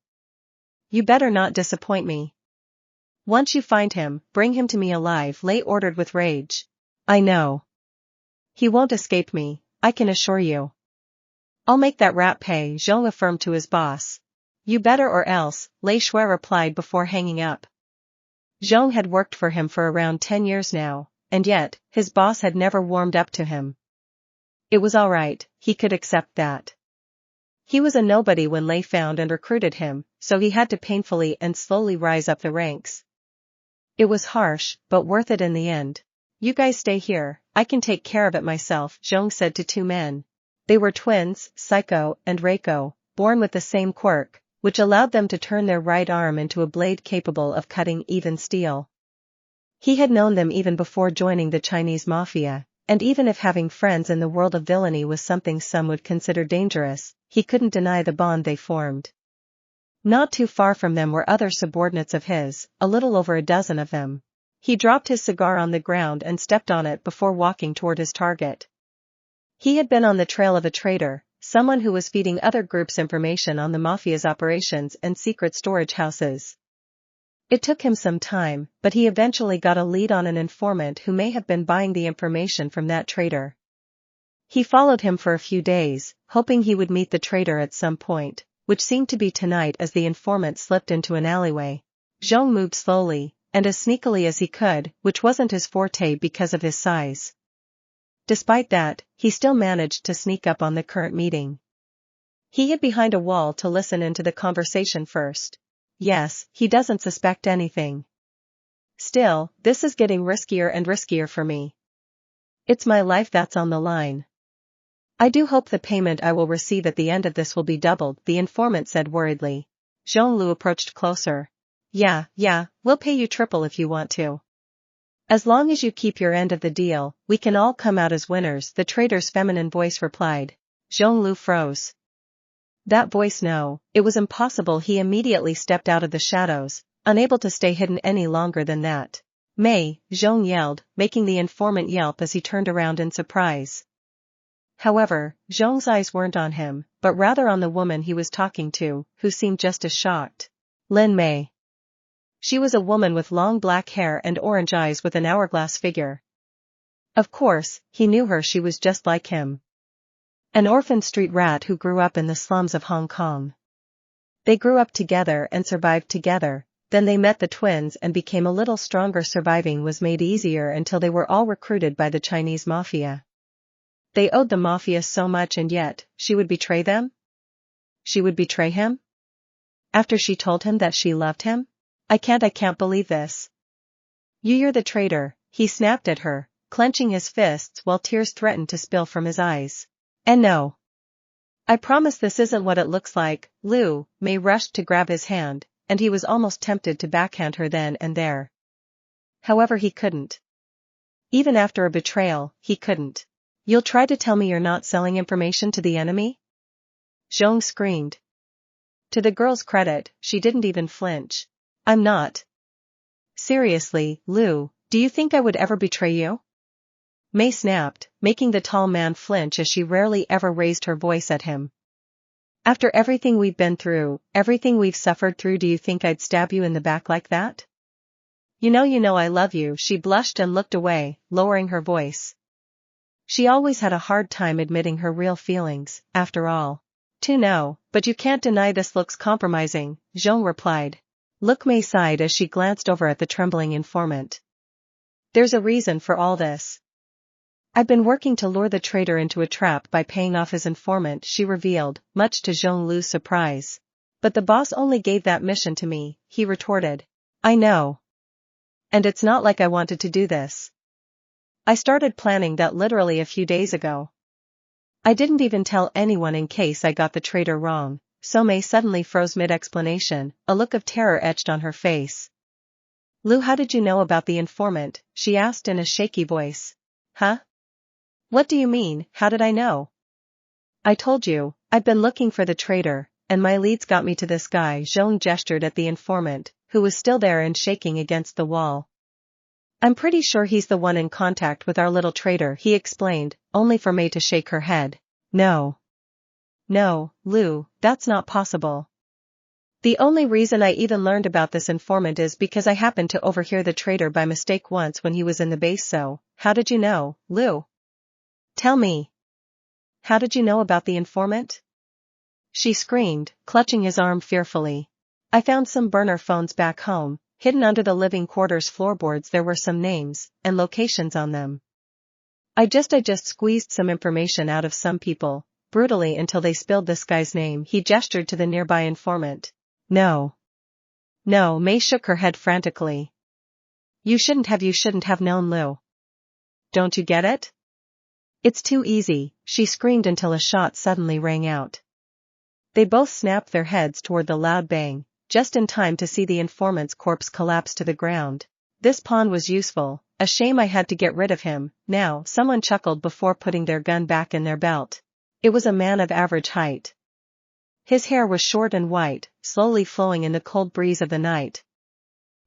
You better not disappoint me. Once you find him, bring him to me alive, Lei ordered with rage. I know. He won't escape me, I can assure you. I'll make that rat pay, Zhong affirmed to his boss. You better or else, Lei Shui replied before hanging up. Zhong had worked for him for around 10 years now, and yet, his boss had never warmed up to him. It was alright, he could accept that. He was a nobody when Lei found and recruited him, so he had to painfully and slowly rise up the ranks. It was harsh, but worth it in the end. You guys stay here, I can take care of it myself, Zhong said to 2 men. They were twins, Psycho and Reiko, born with the same quirk, which allowed them to turn their right arm into a blade capable of cutting even steel. He had known them even before joining the Chinese mafia, and even if having friends in the world of villainy was something some would consider dangerous, he couldn't deny the bond they formed. Not too far from them were other subordinates of his, a little over a dozen of them. He dropped his cigar on the ground and stepped on it before walking toward his target. He had been on the trail of a traitor, someone who was feeding other groups information on the mafia's operations and secret storage houses. It took him some time, but he eventually got a lead on an informant who may have been buying the information from that traitor. He followed him for a few days, hoping he would meet the traitor at some point, which seemed to be tonight as the informant slipped into an alleyway. Zhong moved slowly, and as sneakily as he could, which wasn't his forte because of his size. Despite that, he still managed to sneak up on the current meeting. He hid behind a wall to listen into the conversation first. Yes, he doesn't suspect anything. Still, this is getting riskier and riskier for me. It's my life that's on the line. I do hope the payment I will receive at the end of this will be doubled, the informant said worriedly. Zhonglu approached closer. Yeah, we'll pay you triple if you want to. As long as you keep your end of the deal, we can all come out as winners, the trader's feminine voice replied. Zhonglu froze. That voice, no, it was impossible. He immediately stepped out of the shadows, unable to stay hidden any longer than that. May, Zhong yelled, making the informant yelp as he turned around in surprise. However, Zhong's eyes weren't on him, but rather on the woman he was talking to, who seemed just as shocked. Lin Mei. She was a woman with long black hair and orange eyes with an hourglass figure. Of course, he knew her. She was just like him. An orphan street rat who grew up in the slums of Hong Kong. They grew up together and survived together, then they met the twins and became a little stronger. Surviving was made easier until they were all recruited by the Chinese mafia. They owed the mafia so much, and yet, she would betray them? She would betray him? After she told him that she loved him? I can't believe this. You're the traitor, he snapped at her, clenching his fists while tears threatened to spill from his eyes. And no. I promise this isn't what it looks like. Lu Mei rushed to grab his hand, and he was almost tempted to backhand her then and there. However, he couldn't. Even after a betrayal, he couldn't. You'll try to tell me you're not selling information to the enemy? Zhong screamed. To the girl's credit, she didn't even flinch. I'm not. Seriously, Lu, do you think I would ever betray you? Mei snapped, making the tall man flinch as she rarely ever raised her voice at him. After everything we've been through, everything we've suffered through, do you think I'd stab you in the back like that? You know I love you. She blushed and looked away, lowering her voice. She always had a hard time admitting her real feelings, after all. No, but you can't deny this looks compromising, Zhong replied. Look, Mei sighed as she glanced over at the trembling informant. There's a reason for all this. I've been working to lure the traitor into a trap by paying off his informant, she revealed, much to Zhonglu's surprise. But the boss only gave that mission to me, he retorted. I know. And it's not like I wanted to do this. I started planning that literally a few days ago. I didn't even tell anyone in case I got the traitor wrong. So Mei suddenly froze mid-explanation, a look of terror etched on her face. Lu, how did you know about the informant? She asked in a shaky voice. Huh? What do you mean, how did I know? I told you, I've been looking for the traitor, and my leads got me to this guy. Zhong gestured at the informant, who was still there and shaking against the wall. I'm pretty sure he's the one in contact with our little traitor, he explained, only for Mei to shake her head. No, Lu, that's not possible. The only reason I even learned about this informant is because I happened to overhear the traitor by mistake once when he was in the base. So, how did you know, Lu? Tell me. How did you know about the informant? She screamed, clutching his arm fearfully. I found some burner phones back home, hidden under the living quarters floorboards. There were some names and locations on them. I just squeezed some information out of some people, brutally, until they spilled this guy's name. He gestured to the nearby informant. No, Mei shook her head frantically. You shouldn't have known, Lu. Don't you get it? It's too easy, she screamed until a shot suddenly rang out. They both snapped their heads toward the loud bang, just in time to see the informant's corpse collapse to the ground. This pawn was useful, a shame I had to get rid of him. Now, someone chuckled before putting their gun back in their belt. It was a man of average height. His hair was short and white, slowly flowing in the cold breeze of the night.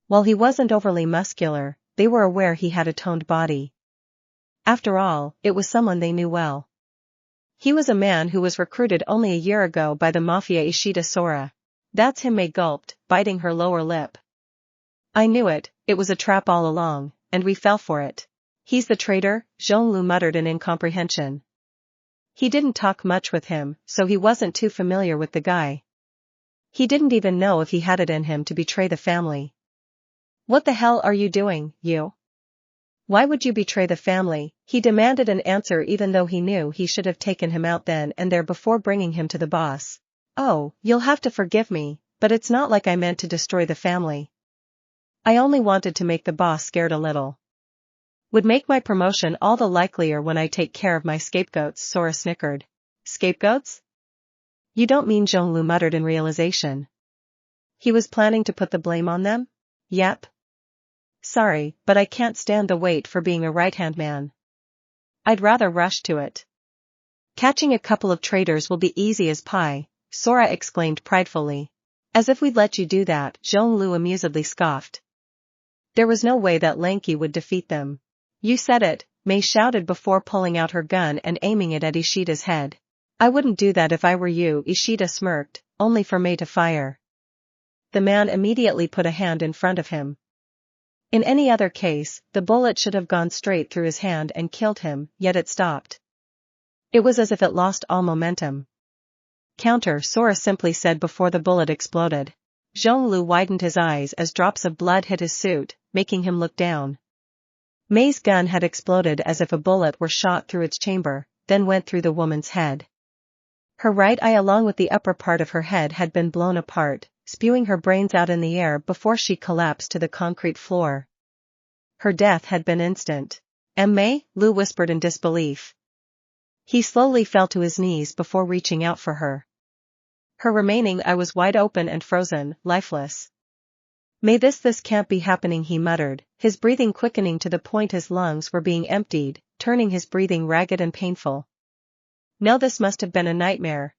While he wasn't overly muscular, they were aware he had a toned body. After all, it was someone they knew well. He was a man who was recruited only a year ago by the mafia. Ishida Sora. That's him, Mei gulped, biting her lower lip. I knew it was a trap all along, and we fell for it. He's the traitor, Zhonglu muttered in incomprehension. He didn't talk much with him, so he wasn't too familiar with the guy. He didn't even know if he had it in him to betray the family. What the hell are you doing, you? Why would you betray the family? He demanded an answer, even though he knew he should have taken him out then and there before bringing him to the boss. Oh, you'll have to forgive me, but it's not like I meant to destroy the family. I only wanted to make the boss scared a little. Would make my promotion all the likelier when I take care of my scapegoats, Sora snickered. Scapegoats? You don't mean, Zhonglu muttered in realization. He was planning to put the blame on them? Yep. Sorry, but I can't stand the wait for being a right-hand man. I'd rather rush to it. Catching a couple of traitors will be easy as pie, Sora exclaimed pridefully. As if we'd let you do that, Zhonglu amusedly scoffed. There was no way that Lanky would defeat them. You said it, Mei shouted before pulling out her gun and aiming it at Ishida's head. I wouldn't do that if I were you, Ishida smirked, only for Mei to fire. The man immediately put a hand in front of him. In any other case, the bullet should have gone straight through his hand and killed him, yet it stopped. It was as if it lost all momentum. Counter, Sora simply said before the bullet exploded. Zhonglu widened his eyes as drops of blood hit his suit, making him look down. Mei's gun had exploded as if a bullet were shot through its chamber, then went through the woman's head. Her right eye along with the upper part of her head had been blown apart, spewing her brains out in the air before she collapsed to the concrete floor. Her death had been instant. Mei? Lu whispered in disbelief. He slowly fell to his knees before reaching out for her. Her remaining eye was wide open and frozen, lifeless. May this can't be happening, he muttered, his breathing quickening to the point his lungs were being emptied, turning his breathing ragged and painful. No, this must have been a nightmare.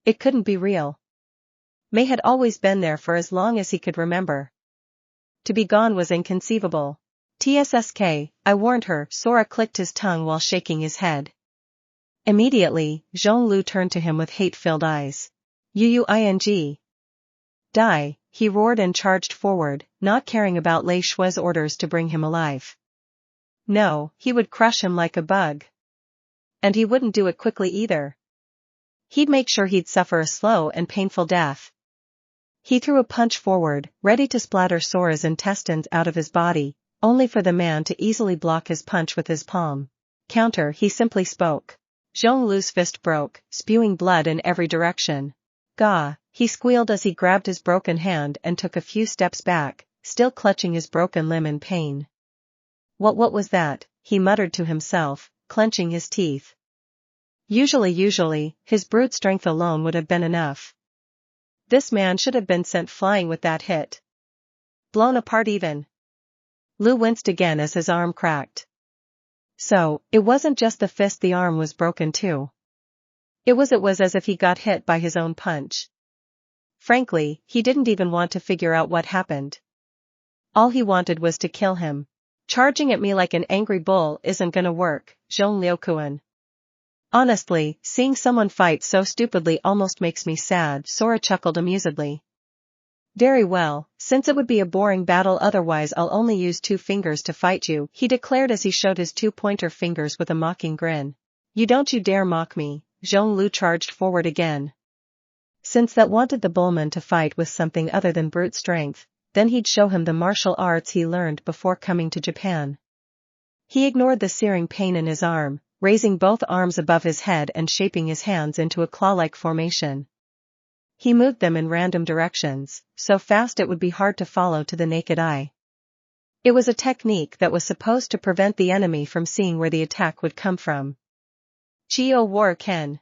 It couldn't be real. Mei had always been there for as long as he could remember. To be gone was inconceivable. TSSK, I warned her, Sora clicked his tongue while shaking his head. Immediately, Zhonglu turned to him with hate-filled eyes. Uuing. Die, he roared and charged forward, not caring about Lei Shui's orders to bring him alive. No, he would crush him like a bug. And he wouldn't do it quickly either. He'd make sure he'd suffer a slow and painful death. He threw a punch forward, ready to splatter Sora's intestines out of his body, only for the man to easily block his punch with his palm. Counter, he simply spoke. Zhonglu's fist broke, spewing blood in every direction. Gah, he squealed as he grabbed his broken hand and took a few steps back, still clutching his broken limb in pain. What was that? He muttered to himself, clenching his teeth. Usually, his brute strength alone would have been enough. This man should have been sent flying with that hit. Blown apart even. Lu winced again as his arm cracked. So, it wasn't just the fist, the arm was broken too. It was as if he got hit by his own punch. Frankly, he didn't even want to figure out what happened. All he wanted was to kill him. Charging at me like an angry bull isn't gonna work, Zhongliukuan. Honestly, seeing someone fight so stupidly almost makes me sad, Sora chuckled amusedly. Very well, since it would be a boring battle otherwise I'll only use 2 fingers to fight you, he declared as he showed his 2 pointer fingers with a mocking grin. You dare mock me, Zhonglu charged forward again. Since that wanted the bullman to fight with something other than brute strength, then he'd show him the martial arts he learned before coming to Japan. He ignored the searing pain in his arm, raising both arms above his head and shaping his hands into a claw-like formation. He moved them in random directions, so fast it would be hard to follow to the naked eye. It was a technique that was supposed to prevent the enemy from seeing where the attack would come from. Chio War Ken.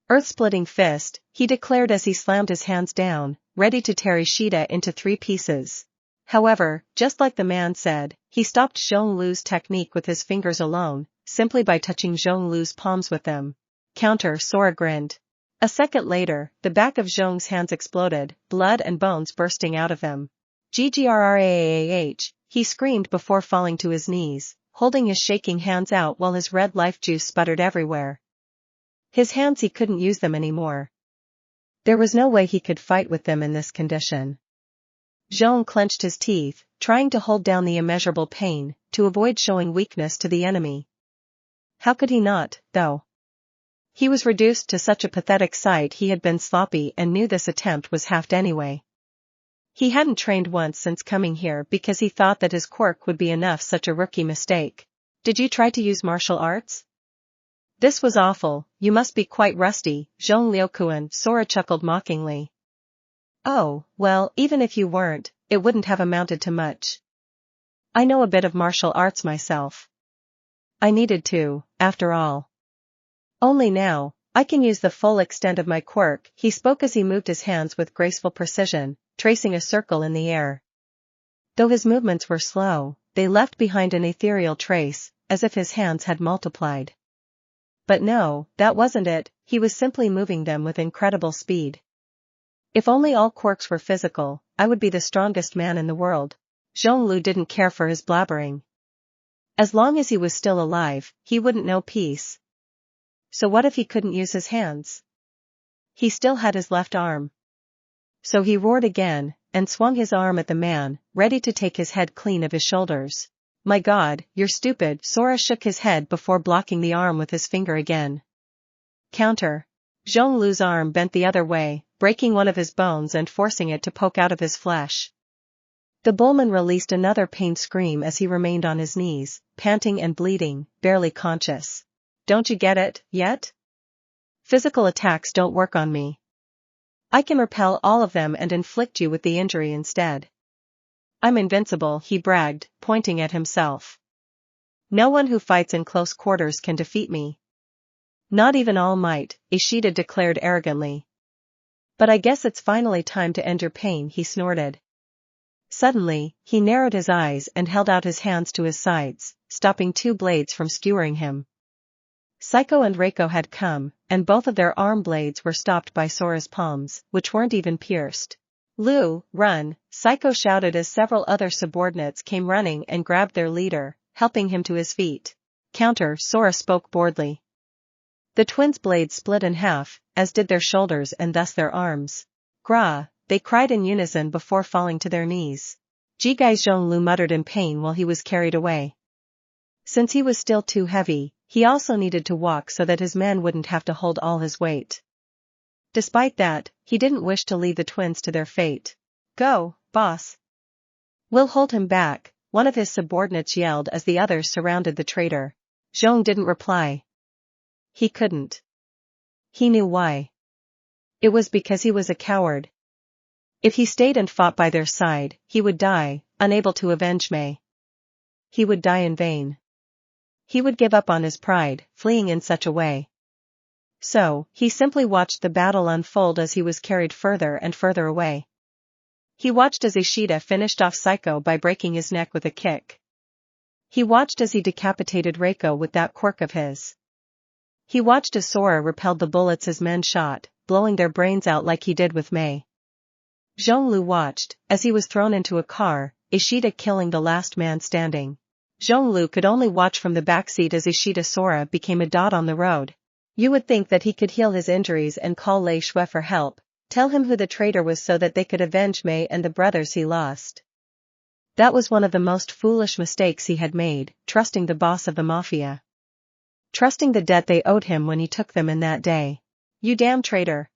Earth-splitting fist, he declared as he slammed his hands down, ready to tear Ishida into 3 pieces. However, just like the man said, he stopped Zhonglu's technique with his fingers alone, simply by touching Zhonglu's palms with them. Counter, Sora grinned. A second later, the back of Zhong's hands exploded, blood and bones bursting out of them. GGRRAAH, he screamed before falling to his knees, holding his shaking hands out while his red life juice sputtered everywhere. His hands, he couldn't use them anymore. There was no way he could fight with them in this condition. Zhong clenched his teeth, trying to hold down the immeasurable pain, to avoid showing weakness to the enemy. How could he not, though? He was reduced to such a pathetic sight. He had been sloppy and knew this attempt was halved anyway. He hadn't trained once since coming here because he thought that his quirk would be enough. Such a rookie mistake. Did you try to use martial arts? This was awful, you must be quite rusty, Zhongliukuan, Sora chuckled mockingly. Oh, well, even if you weren't, it wouldn't have amounted to much. I know a bit of martial arts myself. I needed to, after all. Only now, I can use the full extent of my quirk, he spoke as he moved his hands with graceful precision, tracing a circle in the air. Though his movements were slow, they left behind an ethereal trace, as if his hands had multiplied. But no, that wasn't it, he was simply moving them with incredible speed. If only all quirks were physical, I would be the strongest man in the world. Zhonglu didn't care for his blabbering. As long as he was still alive, he wouldn't know peace. So what if he couldn't use his hands? He still had his left arm. So he roared again, and swung his arm at the man, ready to take his head clean of his shoulders. My God, you're stupid. Sora shook his head before blocking the arm with his finger again. Counter. Zhonglu's arm bent the other way, breaking one of his bones and forcing it to poke out of his flesh. The bullman released another pained scream as he remained on his knees, panting and bleeding, barely conscious. Don't you get it, yet? Physical attacks don't work on me. I can repel all of them and inflict you with the injury instead. I'm invincible, he bragged, pointing at himself. No one who fights in close quarters can defeat me. Not even All Might, Ishida declared arrogantly. But I guess it's finally time to end your pain, he snorted. Suddenly, he narrowed his eyes and held out his hands to his sides, stopping two blades from skewering him. Psycho and Reiko had come, and both of their arm blades were stopped by Sora's palms, which weren't even pierced. Lu, run, Psycho shouted as several other subordinates came running and grabbed their leader, helping him to his feet. Counter, Sora spoke boredly. The twins' blades split in half, as did their shoulders and thus their arms. Gra, they cried in unison before falling to their knees. Jigai Zhonglu muttered in pain while he was carried away. Since he was still too heavy, he also needed to walk so that his men wouldn't have to hold all his weight. Despite that, he didn't wish to leave the twins to their fate. Go, boss. We'll hold him back, one of his subordinates yelled as the others surrounded the traitor. Zhong didn't reply. He couldn't. He knew why. It was because he was a coward. If he stayed and fought by their side, he would die, unable to avenge Mei. He would die in vain. He would give up on his pride, fleeing in such a way. So, he simply watched the battle unfold as he was carried further and further away. He watched as Ishida finished off Psycho by breaking his neck with a kick. He watched as he decapitated Reiko with that quirk of his. He watched as Sora repelled the bullets his men shot, blowing their brains out like he did with Mei. Zhonglu watched, as he was thrown into a car, Ishida killing the last man standing. Zhonglu could only watch from the backseat as Ishida Sora became a dot on the road. You would think that he could heal his injuries and call Lei Shui for help, tell him who the traitor was so that they could avenge Mei and the brothers he lost. That was one of the most foolish mistakes he had made, trusting the boss of the mafia. Trusting the debt they owed him when he took them in that day. You damn traitor.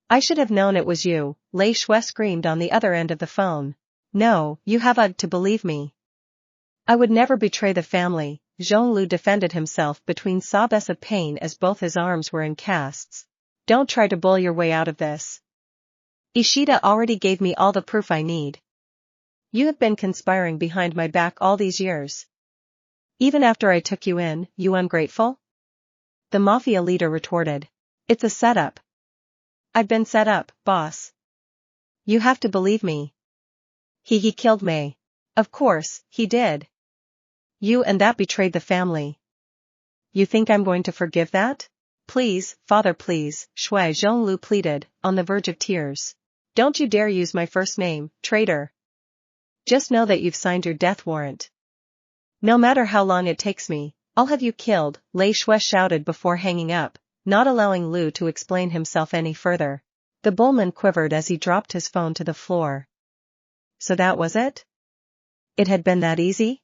I should have known it was you, Lei Shui screamed on the other end of the phone. No, you have to believe me. I would never betray the family, Zhonglu defended himself between sobs of pain as both his arms were in casts. Don't try to bull your way out of this. Ishida already gave me all the proof I need. You have been conspiring behind my back all these years. Even after I took you in, you ungrateful? The mafia leader retorted. It's a setup. I've been set up, boss. You have to believe me. He killed Mei. Of course, he did. You and that betrayed the family. You think I'm going to forgive that? Please, father please, Shui Zhonglu pleaded, on the verge of tears. Don't you dare use my first name, traitor. Just know that you've signed your death warrant. No matter how long it takes me, I'll have you killed, Lei Shui shouted before hanging up, not allowing Lu to explain himself any further. The bullman quivered as he dropped his phone to the floor. So that was it? It had been that easy?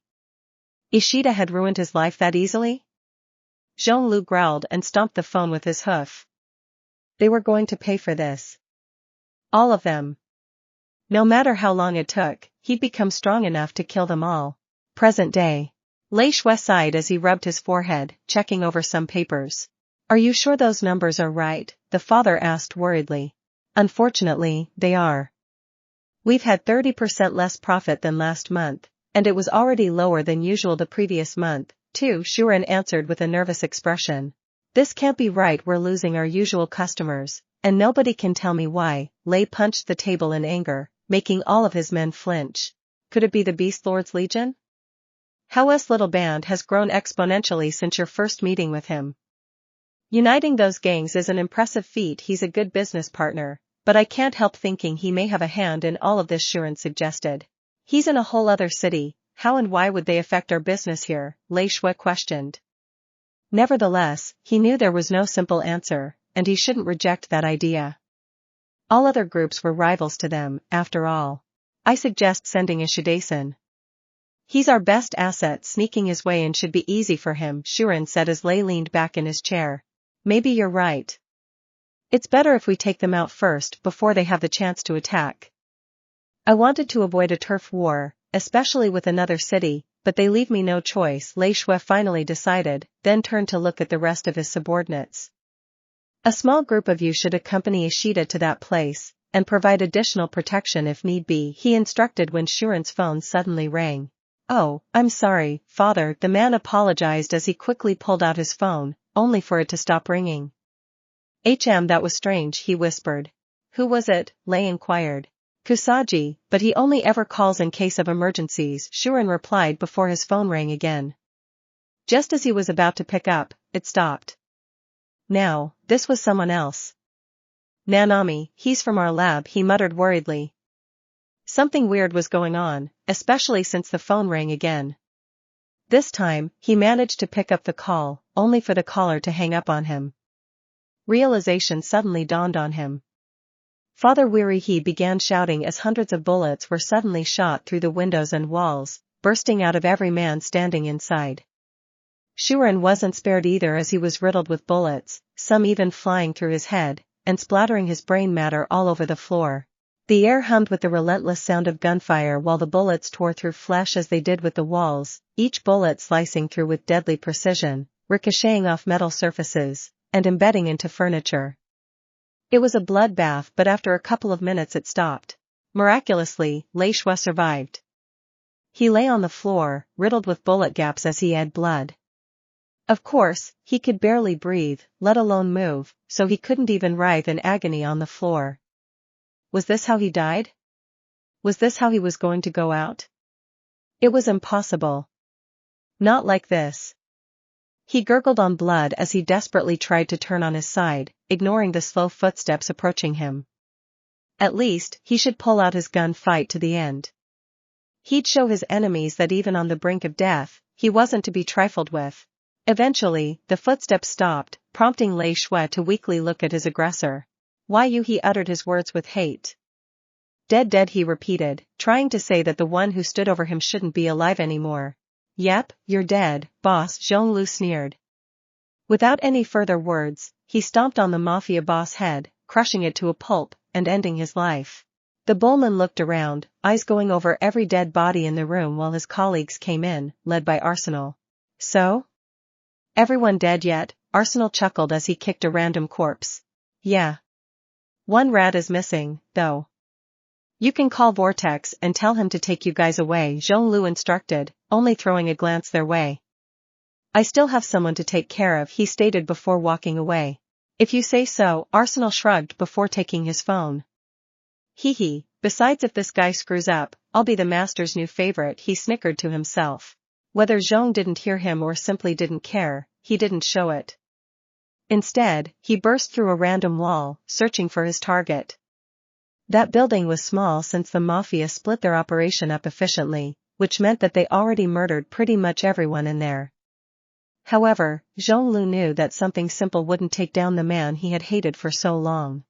Ishida had ruined his life that easily? Zhonglu growled and stomped the phone with his hoof. They were going to pay for this. All of them. No matter how long it took, he'd become strong enough to kill them all. Present day. Lei Shui sighed as he rubbed his forehead, checking over some papers. Are you sure those numbers are right? The father asked worriedly. Unfortunately, they are. We've had 30% less profit than last month, and it was already lower than usual the previous month, too, Shuren answered with a nervous expression. This can't be right, we're losing our usual customers, and nobody can tell me why. Lei punched the table in anger, making all of his men flinch. Could it be the Beast Lord's Legion? How this little band has grown exponentially since your first meeting with him. Uniting those gangs is an impressive feat. He's a good business partner, but I can't help thinking he may have a hand in all of this, Shuren suggested. He's in a whole other city, how and why would they affect our business here? Lei Shui questioned. Nevertheless, he knew there was no simple answer, and he shouldn't reject that idea. All other groups were rivals to them, after all. I suggest sending a Shidaisen. He's our best asset. Sneaking his way in should be easy for him, Shuren said as Lei leaned back in his chair. Maybe you're right. It's better if we take them out first before they have the chance to attack. I wanted to avoid a turf war, especially with another city, but they leave me no choice, Lei Shui finally decided, then turned to look at the rest of his subordinates. A small group of you should accompany Ishida to that place, and provide additional protection if need be, he instructed when Shuren's phone suddenly rang. Oh, I'm sorry, father, the man apologized as he quickly pulled out his phone, only for it to stop ringing. That was strange, he whispered. Who was it? Lei inquired. Kusagi, but he only ever calls in case of emergencies, Shuren replied before his phone rang again. Just as he was about to pick up, it stopped. Now, this was someone else. Nanami, he's from our lab, he muttered worriedly. Something weird was going on, especially since the phone rang again. This time, he managed to pick up the call, only for the caller to hang up on him. Realization suddenly dawned on him. Father Weary, he began shouting as hundreds of bullets were suddenly shot through the windows and walls, bursting out of every man standing inside. Shuren wasn't spared either as he was riddled with bullets, some even flying through his head, and splattering his brain matter all over the floor. The air hummed with the relentless sound of gunfire while the bullets tore through flesh as they did with the walls, each bullet slicing through with deadly precision, ricocheting off metal surfaces, and embedding into furniture. It was a bloodbath, but after a couple of minutes it stopped. Miraculously, Lei Shui survived. He lay on the floor, riddled with bullet gaps as he had blood. Of course, he could barely breathe, let alone move, so he couldn't even writhe in agony on the floor. Was this how he died? Was this how he was going to go out? It was impossible. Not like this. He gurgled on blood as he desperately tried to turn on his side, ignoring the slow footsteps approaching him. At least, he should pull out his gun, fight to the end. He'd show his enemies that even on the brink of death, he wasn't to be trifled with. Eventually, the footsteps stopped, prompting Lei Shui to weakly look at his aggressor. Why you? He uttered his words with hate. Dead, he repeated, trying to say that the one who stood over him shouldn't be alive anymore. Yep, you're dead, boss, Zhonglu sneered. Without any further words, he stomped on the mafia boss head, crushing it to a pulp, and ending his life. The bullman looked around, eyes going over every dead body in the room while his colleagues came in, led by Arsenal. So? Everyone dead yet? Arsenal chuckled as he kicked a random corpse. Yeah. One rat is missing, though. You can call Vortex and tell him to take you guys away, Zhonglu instructed, only throwing a glance their way. I still have someone to take care of, he stated before walking away. If you say so, Arsenal shrugged before taking his phone. Hee, besides if this guy screws up, I'll be the master's new favorite, he snickered to himself. Whether Zhong didn't hear him or simply didn't care, he didn't show it. Instead, he burst through a random wall, searching for his target. That building was small since the mafia split their operation up efficiently, which meant that they already murdered pretty much everyone in there. However, Zhonglu knew that something simple wouldn't take down the man he had hated for so long.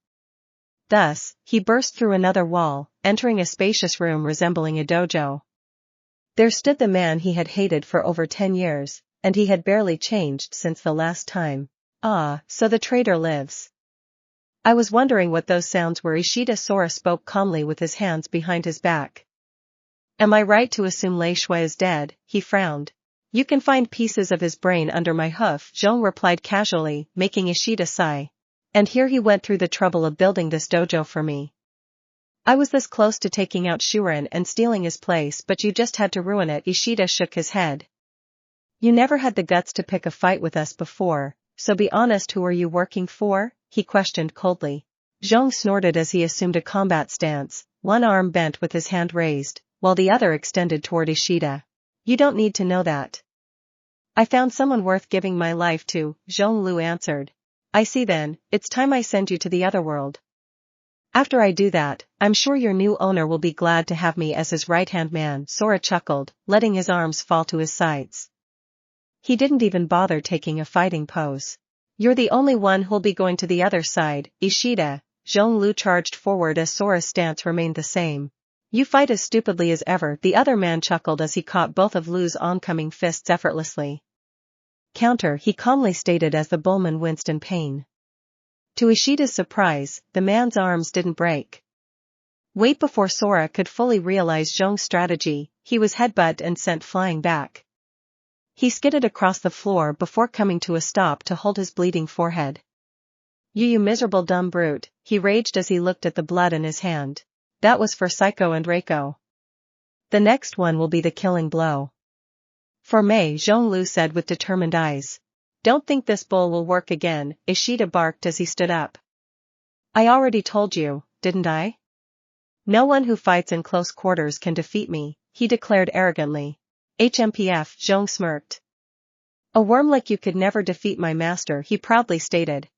Thus, he burst through another wall, entering a spacious room resembling a dojo. There stood the man he had hated for over 10 years, and he had barely changed since the last time. Ah, so the traitor lives. I was wondering what those sounds were. Ishida Sora spoke calmly with his hands behind his back. Am I right to assume Lei Shui is dead? He frowned. You can find pieces of his brain under my hoof, Zhong replied casually, making Ishida sigh. And here he went through the trouble of building this dojo for me. I was this close to taking out Shuren and stealing his place, but you just had to ruin it. Ishida shook his head. You never had the guts to pick a fight with us before, so be honest, who are you working for? He questioned coldly. Zhong snorted as he assumed a combat stance, one arm bent with his hand raised, while the other extended toward Ishida. You don't need to know that. I found someone worth giving my life to, Zhonglu answered. I see then, it's time I send you to the other world. After I do that, I'm sure your new owner will be glad to have me as his right-hand man, Sora chuckled, letting his arms fall to his sides. He didn't even bother taking a fighting pose. You're the only one who'll be going to the other side, Ishida. Zhonglu charged forward as Sora's stance remained the same. You fight as stupidly as ever, the other man chuckled as he caught both of Lu's oncoming fists effortlessly. Counter, he calmly stated as the bullman winced in pain. To Ishida's surprise, the man's arms didn't break. Wait, before Sora could fully realize Zhong's strategy, he was headbutt and sent flying back. He skidded across the floor before coming to a stop to hold his bleeding forehead. You miserable dumb brute, he raged as he looked at the blood in his hand. That was for Psycho and Reiko. The next one will be the killing blow. For Mei, Zhonglu said with determined eyes. Don't think this bull will work again, Ishida barked as he stood up. I already told you, didn't I? No one who fights in close quarters can defeat me, he declared arrogantly. HMPF, Zhong smirked. A worm like you could never defeat my master, he proudly stated.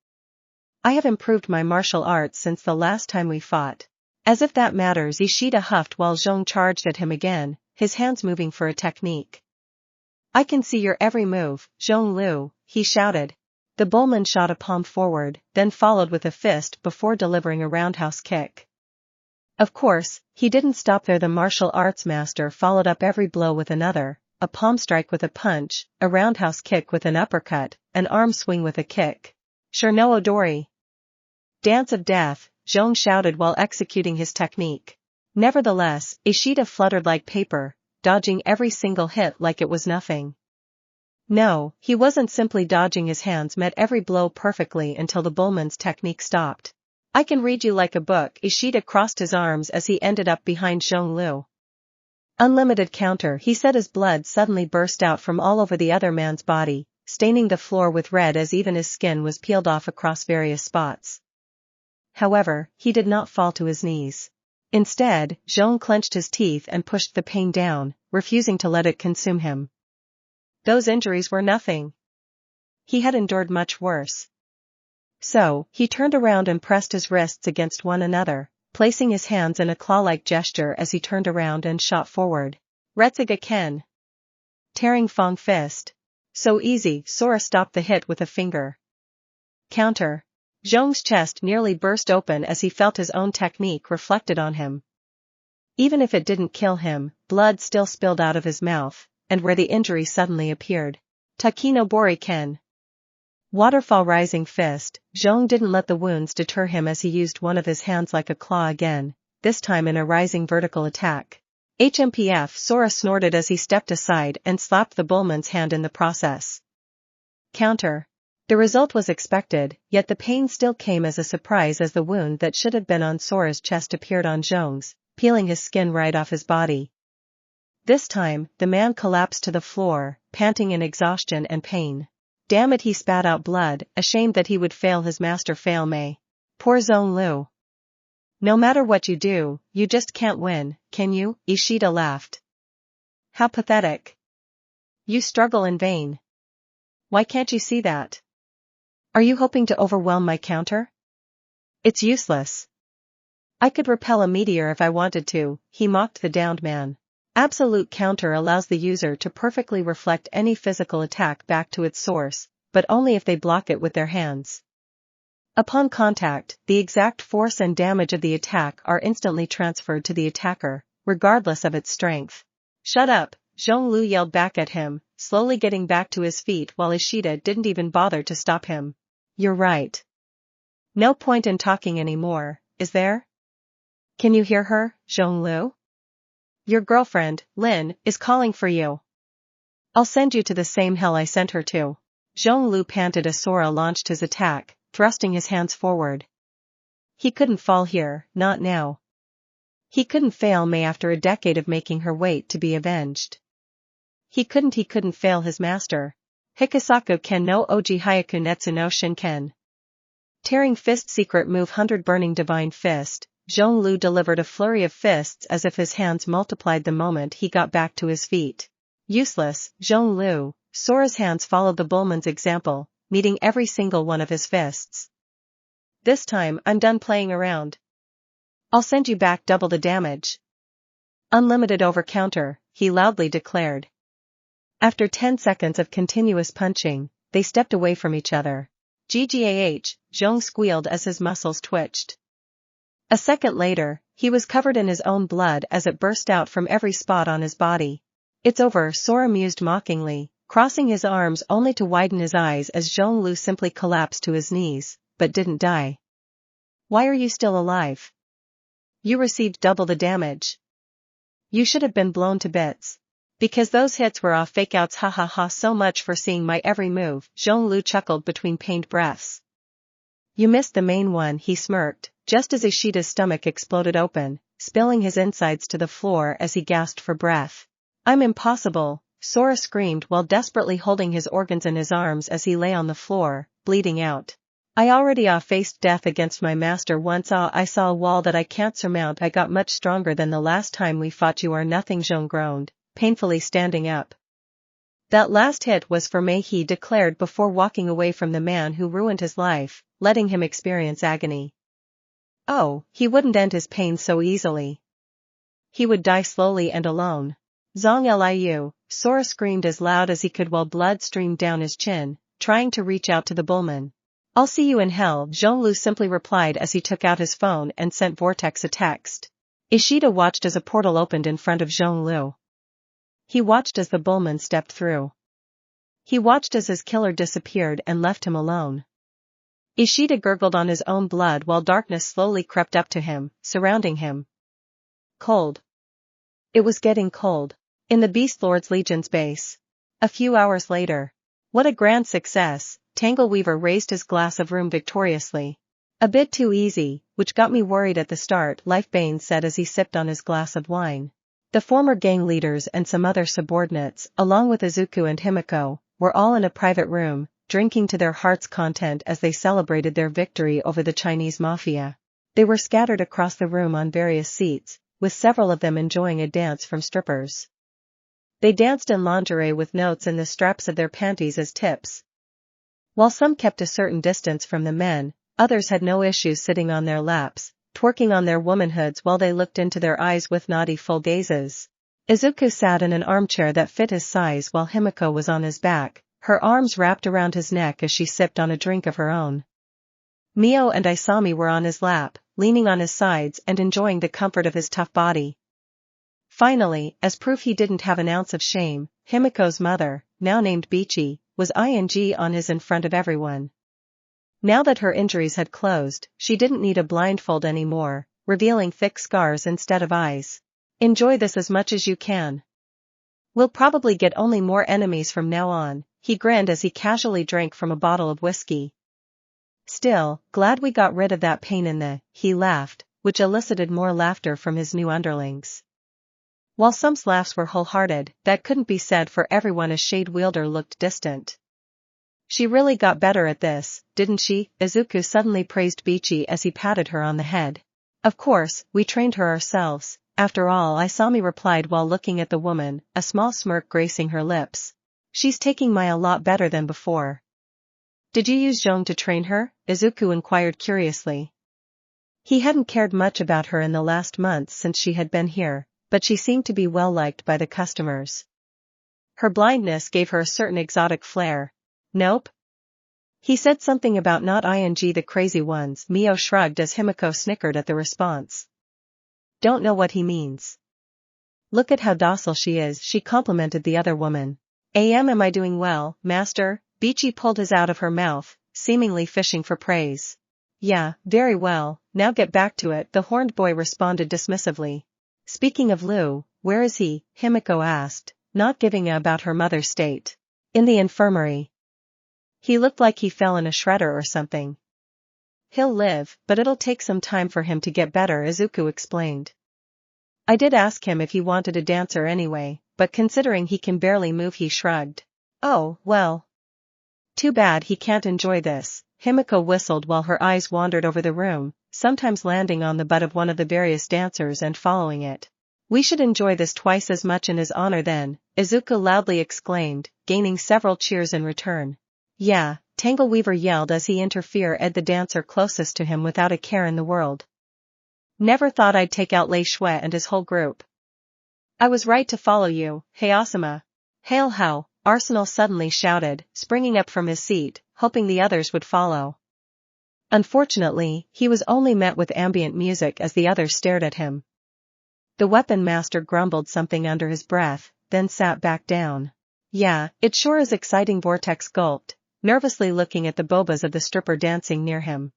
I have improved my martial arts since the last time we fought. As if that matters, Ishida huffed while Zhong charged at him again, his hands moving for a technique. I can see your every move, Zhonglu, he shouted. The bullman shot a palm forward, then followed with a fist before delivering a roundhouse kick. Of course, he didn't stop there. The martial arts master followed up every blow with another, a palm strike with a punch, a roundhouse kick with an uppercut, an arm swing with a kick. Sure no Odori. Dance of death, Zhong shouted while executing his technique. Nevertheless, Ishida fluttered like paper, dodging every single hit like it was nothing. No, he wasn't simply dodging, his hands met every blow perfectly until the bullman's technique stopped. I can read you like a book, Ishida crossed his arms as he ended up behind Zhonglu. Unlimited counter, he said as blood suddenly burst out from all over the other man's body, staining the floor with red as even his skin was peeled off across various spots. However, he did not fall to his knees. Instead, Zhong clenched his teeth and pushed the pain down, refusing to let it consume him. Those injuries were nothing. He had endured much worse. So, he turned around and pressed his wrists against one another, placing his hands in a claw-like gesture as he turned around and shot forward. Retsuga Ken. Tearing Fong fist. So easy, Sora stopped the hit with a finger. Counter. Zhong's chest nearly burst open as he felt his own technique reflected on him. Even if it didn't kill him, blood still spilled out of his mouth, and where the injury suddenly appeared. Takino Bori Ken. Waterfall rising fist, Zhong didn't let the wounds deter him as he used one of his hands like a claw again, this time in a rising vertical attack. HMPF, Sora snorted as he stepped aside and slapped the bullman's hand in the process. Counter. The result was expected, yet the pain still came as a surprise as the wound that should have been on Sora's chest appeared on Zhong's, peeling his skin right off his body. This time, the man collapsed to the floor, panting in exhaustion and pain. Damn it, he spat out blood, ashamed that he would fail his master. Fail Mei. Poor Zhonglu. No matter what you do, you just can't win, can you? Ishida laughed. How pathetic. You struggle in vain. Why can't you see that? Are you hoping to overwhelm my counter? It's useless. I could repel a meteor if I wanted to, he mocked the downed man. Absolute counter allows the user to perfectly reflect any physical attack back to its source, but only if they block it with their hands. Upon contact, the exact force and damage of the attack are instantly transferred to the attacker, regardless of its strength. Shut up, Zhonglu yelled back at him, slowly getting back to his feet while Ishida didn't even bother to stop him. You're right. No point in talking anymore, is there? Can you hear her, Zhonglu? Your girlfriend, Lin, is calling for you. I'll send you to the same hell I sent her to. Zhonglu panted as Sora launched his attack, thrusting his hands forward. He couldn't fall here, not now. He couldn't fail Mei after a decade of making her wait to be avenged. He couldn't fail his master. Hikasaku Ken no Oji Hyaku Netsu no Shinken. Tearing Fist Secret Move 100 Burning Divine Fist, Zhonglu delivered a flurry of fists as if his hands multiplied the moment he got back to his feet. Useless, Zhonglu. Sora's hands followed the bullman's example, meeting every single one of his fists. This time I'm done playing around. I'll send you back double the damage. Unlimited over-counter, he loudly declared. After 10 seconds of continuous punching, they stepped away from each other. GGAH, Zhong squealed as his muscles twitched. A second later, he was covered in his own blood as it burst out from every spot on his body. It's over, Sora mused mockingly, crossing his arms only to widen his eyes as Zhonglu simply collapsed to his knees, but didn't die. Why are you still alive? You received double the damage. You should have been blown to bits. Because those hits were off fake outs, ha ha ha, so much for seeing my every move, Zhonglu chuckled between pained breaths. You missed the main one, he smirked, just as Ishida's stomach exploded open, spilling his insides to the floor as he gasped for breath. I'm impossible, Sora screamed while desperately holding his organs in his arms as he lay on the floor, bleeding out. I already faced death against my master once. I saw a wall that I can't surmount. I got much stronger than the last time we fought. You are nothing, Zhong groaned, painfully standing up. That last hit was for me, he declared before walking away from the man who ruined his life, letting him experience agony. Oh, he wouldn't end his pain so easily. He would die slowly and alone. Zong Liu, Sora screamed as loud as he could while blood streamed down his chin, trying to reach out to the bullman. I'll see you in hell, Zhonglu simply replied as he took out his phone and sent Vortex a text. Ishida watched as a portal opened in front of Zhonglu. He watched as the bullman stepped through. He watched as his killer disappeared and left him alone. Ishida gurgled on his own blood while darkness slowly crept up to him, surrounding him. Cold. It was getting cold. In the Beast Lord's Legion's base. A few hours later. What a grand success, Tangleweaver raised his glass of room victoriously. A bit too easy, which got me worried at the start, Lifebane said as he sipped on his glass of wine. The former gang leaders and some other subordinates, along with Izuku and Himiko, were all in a private room, drinking to their heart's content as they celebrated their victory over the Chinese mafia. They were scattered across the room on various seats, with several of them enjoying a dance from strippers. They danced in lingerie with notes in the straps of their panties as tips. While some kept a certain distance from the men, others had no issues sitting on their laps, twerking on their womanhoods while they looked into their eyes with naughty full gazes. Izuku sat in an armchair that fit his size while Himiko was on his back, her arms wrapped around his neck as she sipped on a drink of her own. Mio and Isami were on his lap, leaning on his sides and enjoying the comfort of his tough body. Finally, as proof he didn't have an ounce of shame, Himiko's mother, now named Bichi, was ing on his in front of everyone. Now that her injuries had closed, she didn't need a blindfold anymore, revealing thick scars instead of eyes. Enjoy this as much as you can. We'll probably get only more enemies from now on, he grinned as he casually drank from a bottle of whiskey. Still, glad we got rid of that pain in the, he laughed, which elicited more laughter from his new underlings. While some laughs were wholehearted, that couldn't be said for everyone as Shade Wielder looked distant. She really got better at this, didn't she? Izuku suddenly praised Bichi as he patted her on the head. Of course, we trained her ourselves, after all, Isami replied while looking at the woman, a small smirk gracing her lips. She's taking my a lot better than before. Did you use Zhong to train her? Izuku inquired curiously. He hadn't cared much about her in the last months since she had been here, but she seemed to be well liked by the customers. Her blindness gave her a certain exotic flair. Nope. He said something about not ing the crazy ones. Mio shrugged as Himiko snickered at the response. Don't know what he means. Look at how docile she is, she complimented the other woman. Am I doing well, master? Bichi pulled his out of her mouth, seemingly fishing for praise. Yeah, very well, now get back to it, the horned boy responded dismissively. Speaking of Lu, where is he? Himiko asked, not giving a about her mother's state. In the infirmary. He looked like he fell in a shredder or something. He'll live, but it'll take some time for him to get better, Izuku explained. I did ask him if he wanted a dancer anyway, but considering he can barely move, he shrugged. Oh, well. Too bad he can't enjoy this. Himiko whistled while her eyes wandered over the room, sometimes landing on the butt of one of the various dancers and following it. We should enjoy this twice as much in his honor then, Izuku loudly exclaimed, gaining several cheers in return. Yeah, Tangleweaver yelled as he interfered the dancer closest to him without a care in the world. Never thought I'd take out Lei Shui and his whole group. I was right to follow you, Hayasama. Hail how, Arsenal suddenly shouted, springing up from his seat, hoping the others would follow. Unfortunately, he was only met with ambient music as the others stared at him. The weapon master grumbled something under his breath, then sat back down. Yeah, it sure is exciting, Vortex gulped, nervously looking at the bobas of the stripper dancing near him.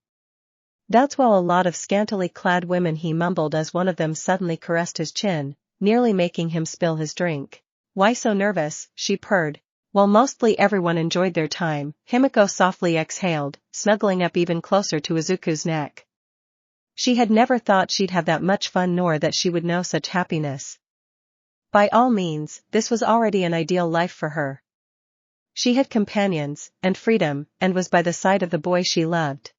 That's well, a lot of scantily clad women, he mumbled as one of them suddenly caressed his chin, nearly making him spill his drink. Why so nervous, she purred. While mostly everyone enjoyed their time, Himiko softly exhaled, snuggling up even closer to Izuku's neck. She had never thought she'd have that much fun nor that she would know such happiness. By all means, this was already an ideal life for her. She had companions, and freedom, and was by the side of the boy she loved.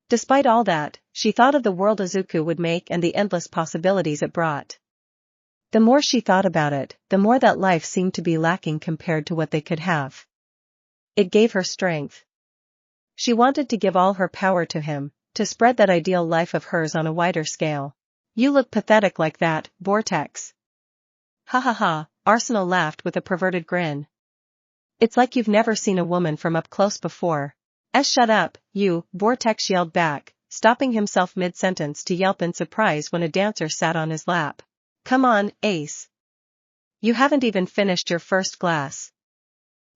Despite all that, she thought of the world Izuku would make and the endless possibilities it brought. The more she thought about it, the more that life seemed to be lacking compared to what they could have. It gave her strength. She wanted to give all her power to him, to spread that ideal life of hers on a wider scale. You look pathetic like that, Vortex. Ha ha ha, Arsenal laughed with a perverted grin. It's like you've never seen a woman from up close before. Shut up, you, Vortex yelled back, stopping himself mid-sentence to yelp in surprise when a dancer sat on his lap. Come on, Ace. You haven't even finished your first glass.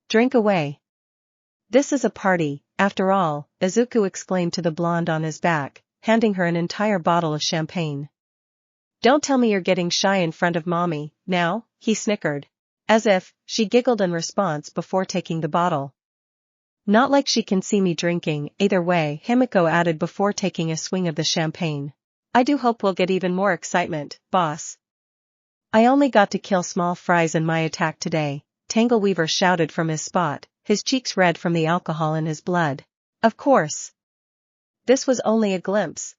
Drink away. This is a party, after all, Izuku exclaimed to the blonde on his back, handing her an entire bottle of champagne. Don't tell me you're getting shy in front of mommy, now, he snickered. As if, she giggled in response before taking the bottle. Not like she can see me drinking, either way, Himiko added before taking a swing of the champagne. I do hope we'll get even more excitement, boss. I only got to kill small fries in my attack today, Tangleweaver shouted from his spot, his cheeks red from the alcohol in his blood. Of course. This was only a glimpse.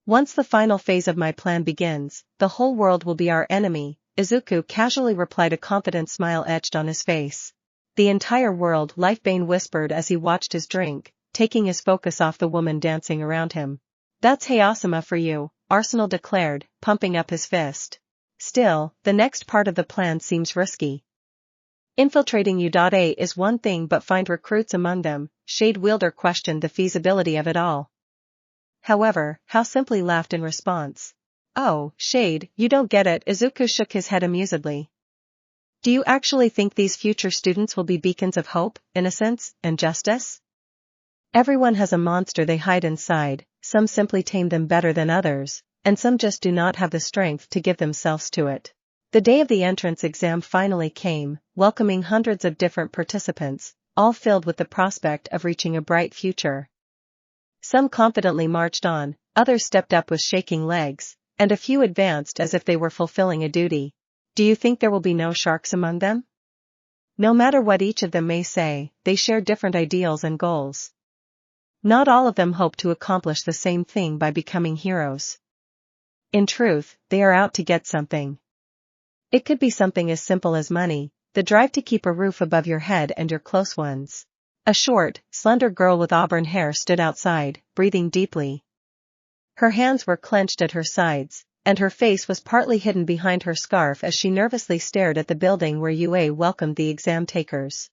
Once the final phase of my plan begins, the whole world will be our enemy, Izuku casually replied, a confident smile etched on his face. The entire world, Lifebane whispered as he watched his drink, taking his focus off the woman dancing around him. That's Hayasama for you, Arsenal declared, pumping up his fist. Still, the next part of the plan seems risky. Infiltrating U.A is one thing, but find recruits among them, Shade Wielder questioned the feasibility of it all. However, How simply laughed in response. Oh, Shade, you don't get it, Izuku shook his head amusedly. Do you actually think these future students will be beacons of hope, innocence, and justice? Everyone has a monster they hide inside, some simply tame them better than others, and some just do not have the strength to give themselves to it. The day of the entrance exam finally came, welcoming hundreds of different participants, all filled with the prospect of reaching a bright future. Some confidently marched on, others stepped up with shaking legs, and a few advanced as if they were fulfilling a duty. Do you think there will be no sharks among them? No matter what each of them may say, they share different ideals and goals. Not all of them hope to accomplish the same thing by becoming heroes. In truth, they are out to get something. It could be something as simple as money, the drive to keep a roof above your head and your close ones. A short, slender girl with auburn hair stood outside, breathing deeply. Her hands were clenched at her sides, and her face was partly hidden behind her scarf as she nervously stared at the building where UA welcomed the exam takers.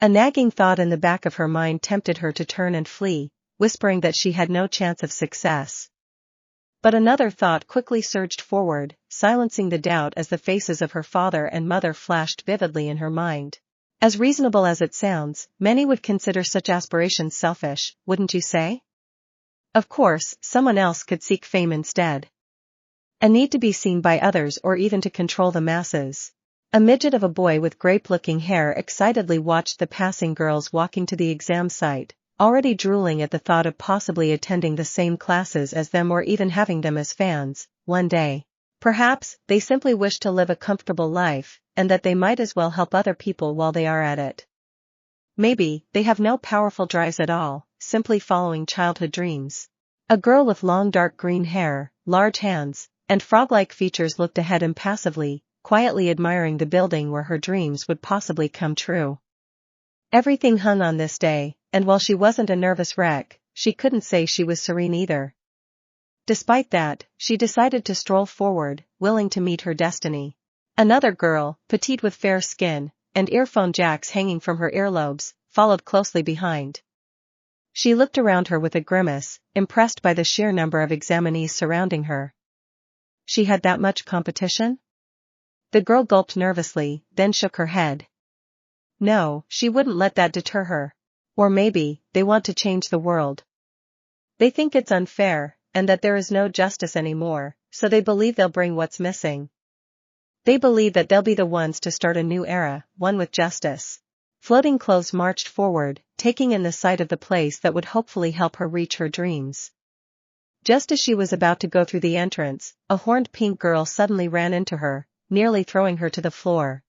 A nagging thought in the back of her mind tempted her to turn and flee, whispering that she had no chance of success. But another thought quickly surged forward, silencing the doubt as the faces of her father and mother flashed vividly in her mind. As reasonable as it sounds, many would consider such aspirations selfish, wouldn't you say? Of course, someone else could seek fame instead. A need to be seen by others or even to control the masses. A midget of a boy with grape-looking hair excitedly watched the passing girls walking to the exam site, already drooling at the thought of possibly attending the same classes as them or even having them as fans, one day. Perhaps, they simply wish to live a comfortable life, and that they might as well help other people while they are at it. Maybe, they have no powerful drives at all, simply following childhood dreams. A girl with long dark green hair, large hands, and frog-like features looked ahead impassively, quietly admiring the building where her dreams would possibly come true. Everything hung on this day, and while she wasn't a nervous wreck, she couldn't say she was serene either. Despite that, she decided to stroll forward, willing to meet her destiny. Another girl, petite with fair skin, and earphone jacks hanging from her earlobes, followed closely behind. She looked around her with a grimace, impressed by the sheer number of examinees surrounding her. She had that much competition? The girl gulped nervously, then shook her head. No, she wouldn't let that deter her. Or maybe, they want to change the world. They think it's unfair, and that there is no justice anymore, so they believe they'll bring what's missing. They believe that they'll be the ones to start a new era, one with justice. Floating clothes marched forward, taking in the sight of the place that would hopefully help her reach her dreams. Just as she was about to go through the entrance, a horned pink girl suddenly ran into her, nearly throwing her to the floor.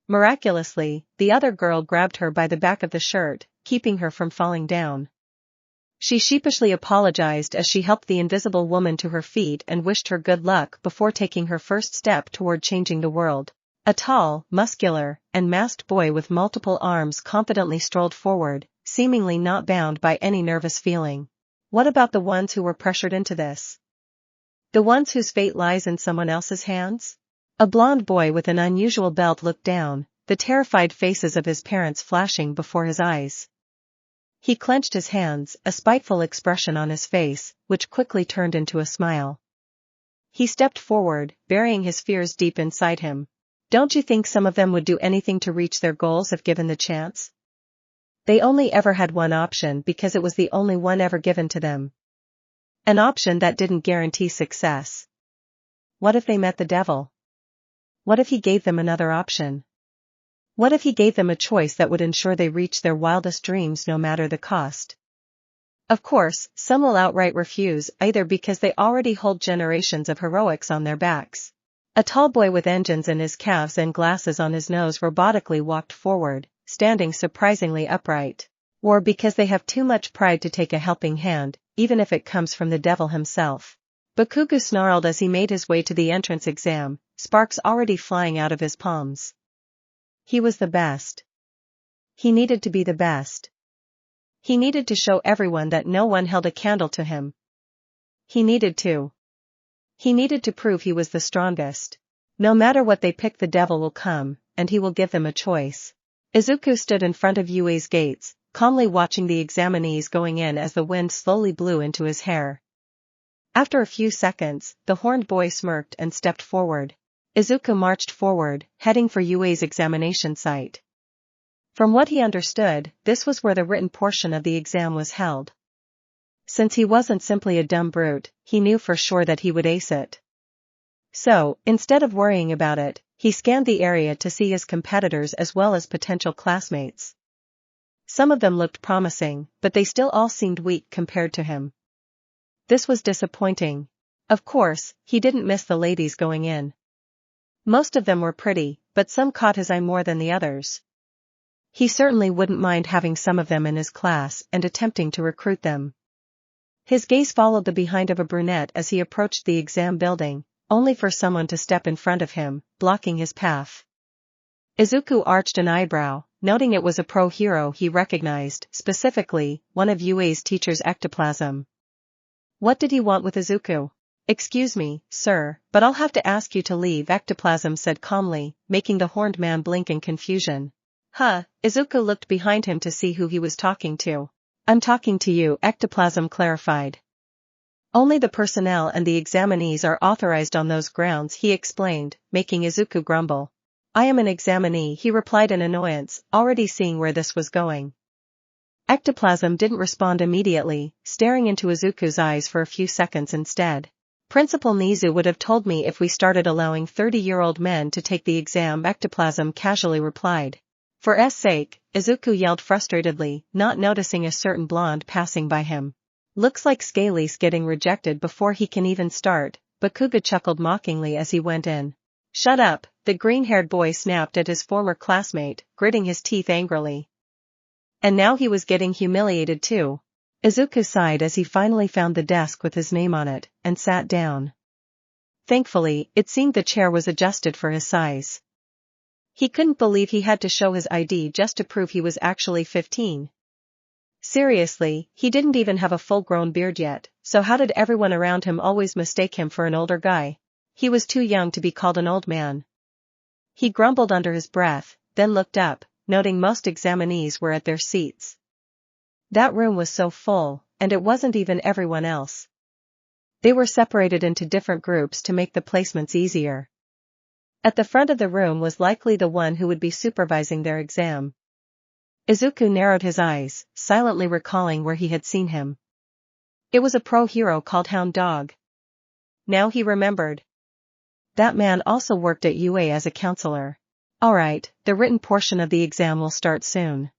Miraculously, the other girl grabbed her by the back of the shirt, keeping her from falling down. She sheepishly apologized as she helped the invisible woman to her feet and wished her good luck before taking her first step toward changing the world. A tall, muscular, and masked boy with multiple arms confidently strolled forward, seemingly not bound by any nervous feeling. What about the ones who were pressured into this? The ones whose fate lies in someone else's hands? A blond boy with an unusual belt looked down, the terrified faces of his parents flashing before his eyes. He clenched his hands, a spiteful expression on his face, which quickly turned into a smile. He stepped forward, burying his fears deep inside him. Don't you think some of them would do anything to reach their goals if given the chance? They only ever had one option because it was the only one ever given to them. An option that didn't guarantee success. What if they met the devil? What if he gave them another option? What if he gave them a choice that would ensure they reach their wildest dreams no matter the cost? Of course, some will outright refuse, either because they already hold generations of heroics on their backs. A tall boy with engines in his calves and glasses on his nose robotically walked forward, standing surprisingly upright. Or because they have too much pride to take a helping hand, even if it comes from the devil himself. Bakugo snarled as he made his way to the entrance exam, sparks already flying out of his palms. He was the best. He needed to be the best. He needed to show everyone that no one held a candle to him. He needed to prove he was the strongest. No matter what they pick, the devil will come, and he will give them a choice. Izuku stood in front of Yue's gates, calmly watching the examinees going in as the wind slowly blew into his hair. After a few seconds, the horned boy smirked and stepped forward. Izuku marched forward, heading for Yue's examination site. From what he understood, this was where the written portion of the exam was held. Since he wasn't simply a dumb brute, he knew for sure that he would ace it. So, instead of worrying about it, he scanned the area to see his competitors as well as potential classmates. Some of them looked promising, but they still all seemed weak compared to him. This was disappointing. Of course, he didn't miss the ladies going in. Most of them were pretty, but some caught his eye more than the others. He certainly wouldn't mind having some of them in his class and attempting to recruit them. His gaze followed the behind of a brunette as he approached the exam building, only for someone to step in front of him, blocking his path. Izuku arched an eyebrow, noting it was a pro-hero he recognized, specifically, one of Yue's teacher's ectoplasm. What did he want with Izuku? Excuse me, sir, but I'll have to ask you to leave, Ectoplasm said calmly, making the horned man blink in confusion. Huh, Izuku looked behind him to see who he was talking to. I'm talking to you, Ectoplasm clarified. Only the personnel and the examinees are authorized on those grounds, he explained, making Izuku grumble. I am an examinee, he replied in annoyance, already seeing where this was going. Ectoplasm didn't respond immediately, staring into Izuku's eyes for a few seconds instead. Principal Nizu would have told me if we started allowing 30-year-old men to take the exam, Ectoplasm casually replied. For S sake, Izuku yelled frustratedly, not noticing a certain blonde passing by him. Looks like Scaly's getting rejected before he can even start, Bakugo chuckled mockingly as he went in. Shut up, the green-haired boy snapped at his former classmate, gritting his teeth angrily. And now he was getting humiliated too. Izuku sighed as he finally found the desk with his name on it, and sat down. Thankfully, it seemed the chair was adjusted for his size. He couldn't believe he had to show his ID just to prove he was actually 15. Seriously, he didn't even have a full-grown beard yet, so how did everyone around him always mistake him for an older guy? He was too young to be called an old man. He grumbled under his breath, then looked up, noting most examinees were at their seats. That room was so full, and it wasn't even everyone else. They were separated into different groups to make the placements easier. At the front of the room was likely the one who would be supervising their exam. Izuku narrowed his eyes, silently recalling where he had seen him. It was a pro-hero called Hound Dog. Now he remembered. That man also worked at UA as a counselor. Alright, the written portion of the exam will start soon.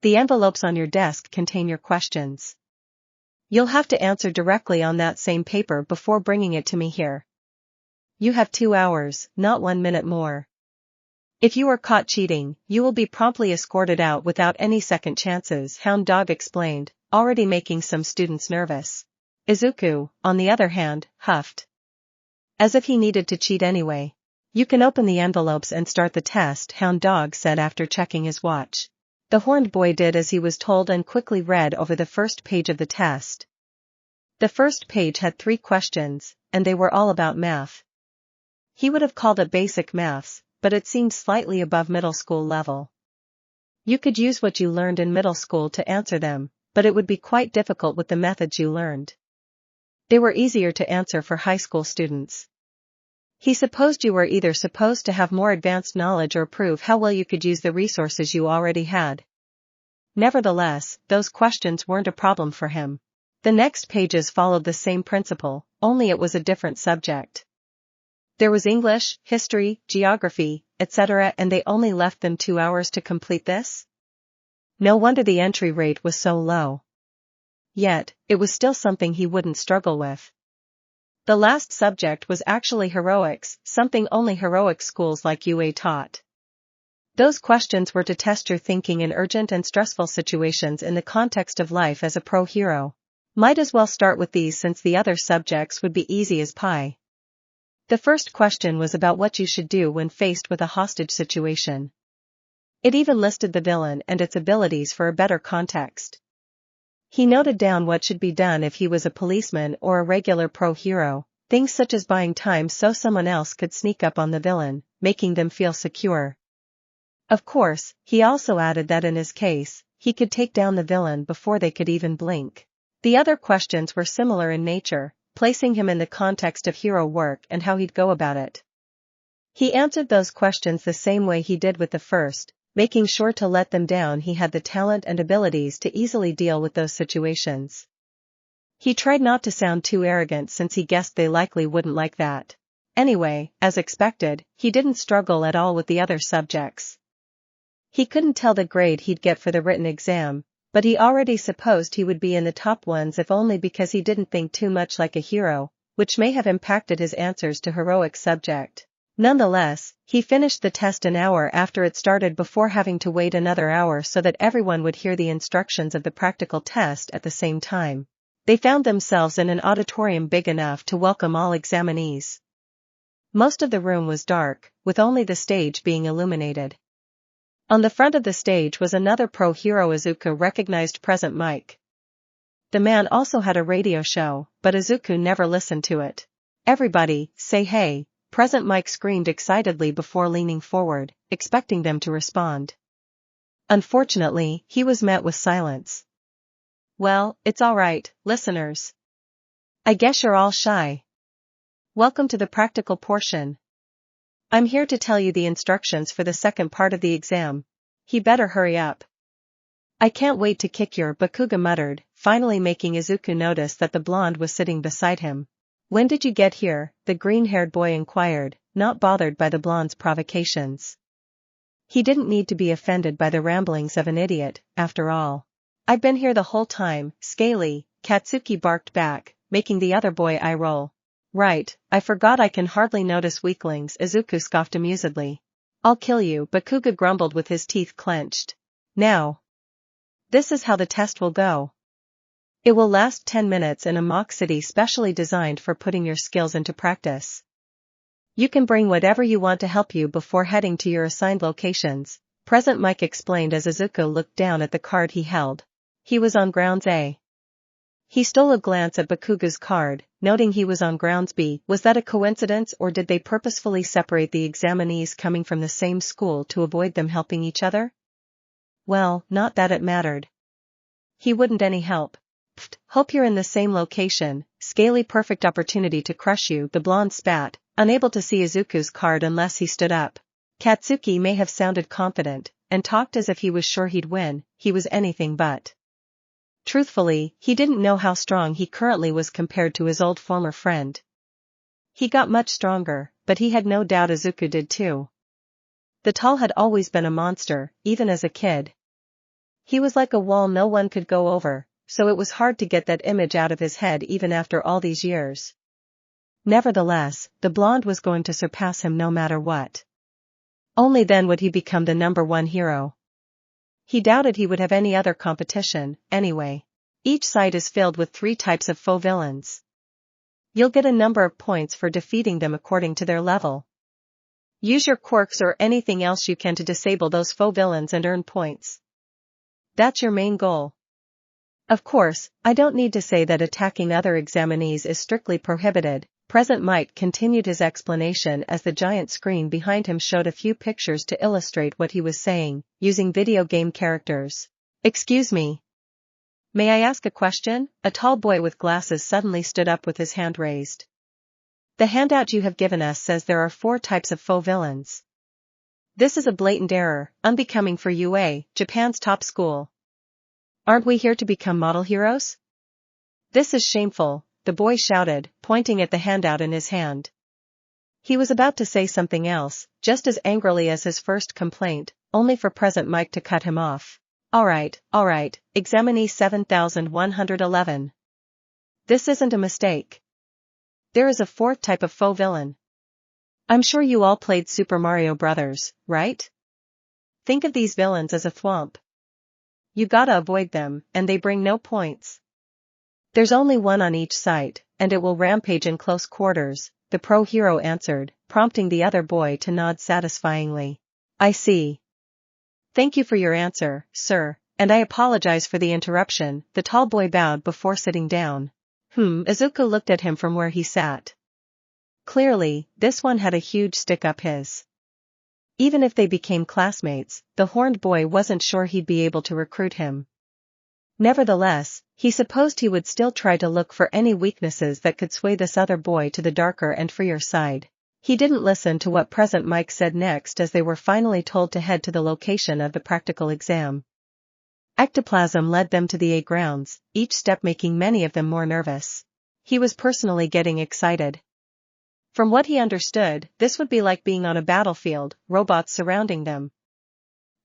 The envelopes on your desk contain your questions. You'll have to answer directly on that same paper before bringing it to me here. You have 2 hours, not 1 minute more. If you are caught cheating, you will be promptly escorted out without any second chances, Hound Dog explained, already making some students nervous. Izuku, on the other hand, huffed. As if he needed to cheat anyway. You can open the envelopes and start the test, Hound Dog said after checking his watch. The horned boy did as he was told and quickly read over the first page of the test. The first page had 3 questions, and they were all about math. He would have called it basic maths, but it seemed slightly above middle school level. You could use what you learned in middle school to answer them, but it would be quite difficult with the methods you learned. They were easier to answer for high school students. He supposed you were either supposed to have more advanced knowledge or prove how well you could use the resources you already had. Nevertheless, those questions weren't a problem for him. The next pages followed the same principle, only it was a different subject. There was English, history, geography, etc., and they only left them 2 hours to complete this? No wonder the entry rate was so low. Yet, it was still something he wouldn't struggle with. The last subject was actually heroics, something only heroic schools like UA taught. Those questions were to test your thinking in urgent and stressful situations in the context of life as a pro-hero. Might as well start with these since the other subjects would be easy as pie. The first question was about what you should do when faced with a hostage situation. It even listed the villain and its abilities for a better context. He noted down what should be done if he was a policeman or a regular pro-hero, things such as buying time so someone else could sneak up on the villain, making them feel secure. Of course, he also added that in his case, he could take down the villain before they could even blink. The other questions were similar in nature, placing him in the context of hero work and how he'd go about it. He answered those questions the same way he did with the first, making sure to let them down he had the talent and abilities to easily deal with those situations. He tried not to sound too arrogant since he guessed they likely wouldn't like that. Anyway, as expected, he didn't struggle at all with the other subjects. He couldn't tell the grade he'd get for the written exam, but he already supposed he would be in the top ones if only because he didn't think too much like a hero, which may have impacted his answers to heroic subject. Nonetheless, he finished the test an hour after it started before having to wait another hour so that everyone would hear the instructions of the practical test at the same time. They found themselves in an auditorium big enough to welcome all examinees. Most of the room was dark, with only the stage being illuminated. On the front of the stage was another pro-hero Izuku recognized Present Mike. The man also had a radio show, but Izuku never listened to it. "Everybody, say hey," Present Mike screamed excitedly before leaning forward, expecting them to respond. Unfortunately, he was met with silence. "Well, it's alright, listeners. I guess you're all shy. Welcome to the practical portion. I'm here to tell you the instructions for the second part of the exam. He better hurry up." "I can't wait to kick your," Bakuga muttered, finally making Izuku notice that the blonde was sitting beside him. "When did you get here?" the green-haired boy inquired, not bothered by the blonde's provocations. He didn't need to be offended by the ramblings of an idiot, after all. "I've been here the whole time, Scaly," Katsuki barked back, making the other boy eye roll. "Right, I forgot I can hardly notice weaklings," Izuku scoffed amusedly. "I'll kill you," Bakuga grumbled with his teeth clenched. "Now. This is how the test will go. It will last 10 minutes in a mock city specially designed for putting your skills into practice. You can bring whatever you want to help you before heading to your assigned locations, Present Mike explained as Izuku looked down at the card he held. He was on Grounds A. He stole a glance at Bakuga's card, noting he was on Grounds B. Was that a coincidence, or did they purposefully separate the examinees coming from the same school to avoid them helping each other? Well, not that it mattered. He wouldn't any help. Pfft, hope you're in the same location. Scaly perfect opportunity to crush you, the blonde spat, unable to see Izuku's card unless he stood up. Katsuki may have sounded confident, and talked as if he was sure he'd win. He was anything but. Truthfully, he didn't know how strong he currently was compared to his old former friend. He got much stronger, but he had no doubt Izuku did too. The tall had always been a monster, even as a kid. He was like a wall no one could go over, so it was hard to get that image out of his head even after all these years. Nevertheless, the blonde was going to surpass him no matter what. Only then would he become the #1 hero. He doubted he would have any other competition, anyway. Each side is filled with 3 types of foe villains. You'll get a number of points for defeating them according to their level. Use your quirks or anything else you can to disable those foe villains and earn points. That's your main goal. Of course, I don't need to say that attacking other examinees is strictly prohibited. Present Mike continued his explanation as the giant screen behind him showed a few pictures to illustrate what he was saying, using video game characters. Excuse me. May I ask a question? A tall boy with glasses suddenly stood up with his hand raised. The handout you have given us says there are 4 types of foe villains. This is a blatant error, unbecoming for UA, Japan's top school. Aren't we here to become model heroes? This is shameful, the boy shouted, pointing at the handout in his hand. He was about to say something else, just as angrily as his first complaint, only for Present Mike to cut him off. Alright, examinee 7111. This isn't a mistake. There is a 4th type of foe villain. I'm sure you all played Super Mario Bros., right? Think of these villains as a thwomp. You gotta avoid them, and they bring no points. There's only one on each side, and it will rampage in close quarters, the pro hero answered, prompting the other boy to nod satisfyingly. I see. Thank you for your answer, sir, and I apologize for the interruption. The tall boy bowed before sitting down. Izuku looked at him from where he sat. Clearly, this one had a huge stick up his. Even if they became classmates, the horned boy wasn't sure he'd be able to recruit him. Nevertheless, he supposed he would still try to look for any weaknesses that could sway this other boy to the darker and freer side. He didn't listen to what Present Mike said next as they were finally told to head to the location of the practical exam. Ectoplasm led them to the A grounds, each step making many of them more nervous. He was personally getting excited. From what he understood, this would be like being on a battlefield, robots surrounding them.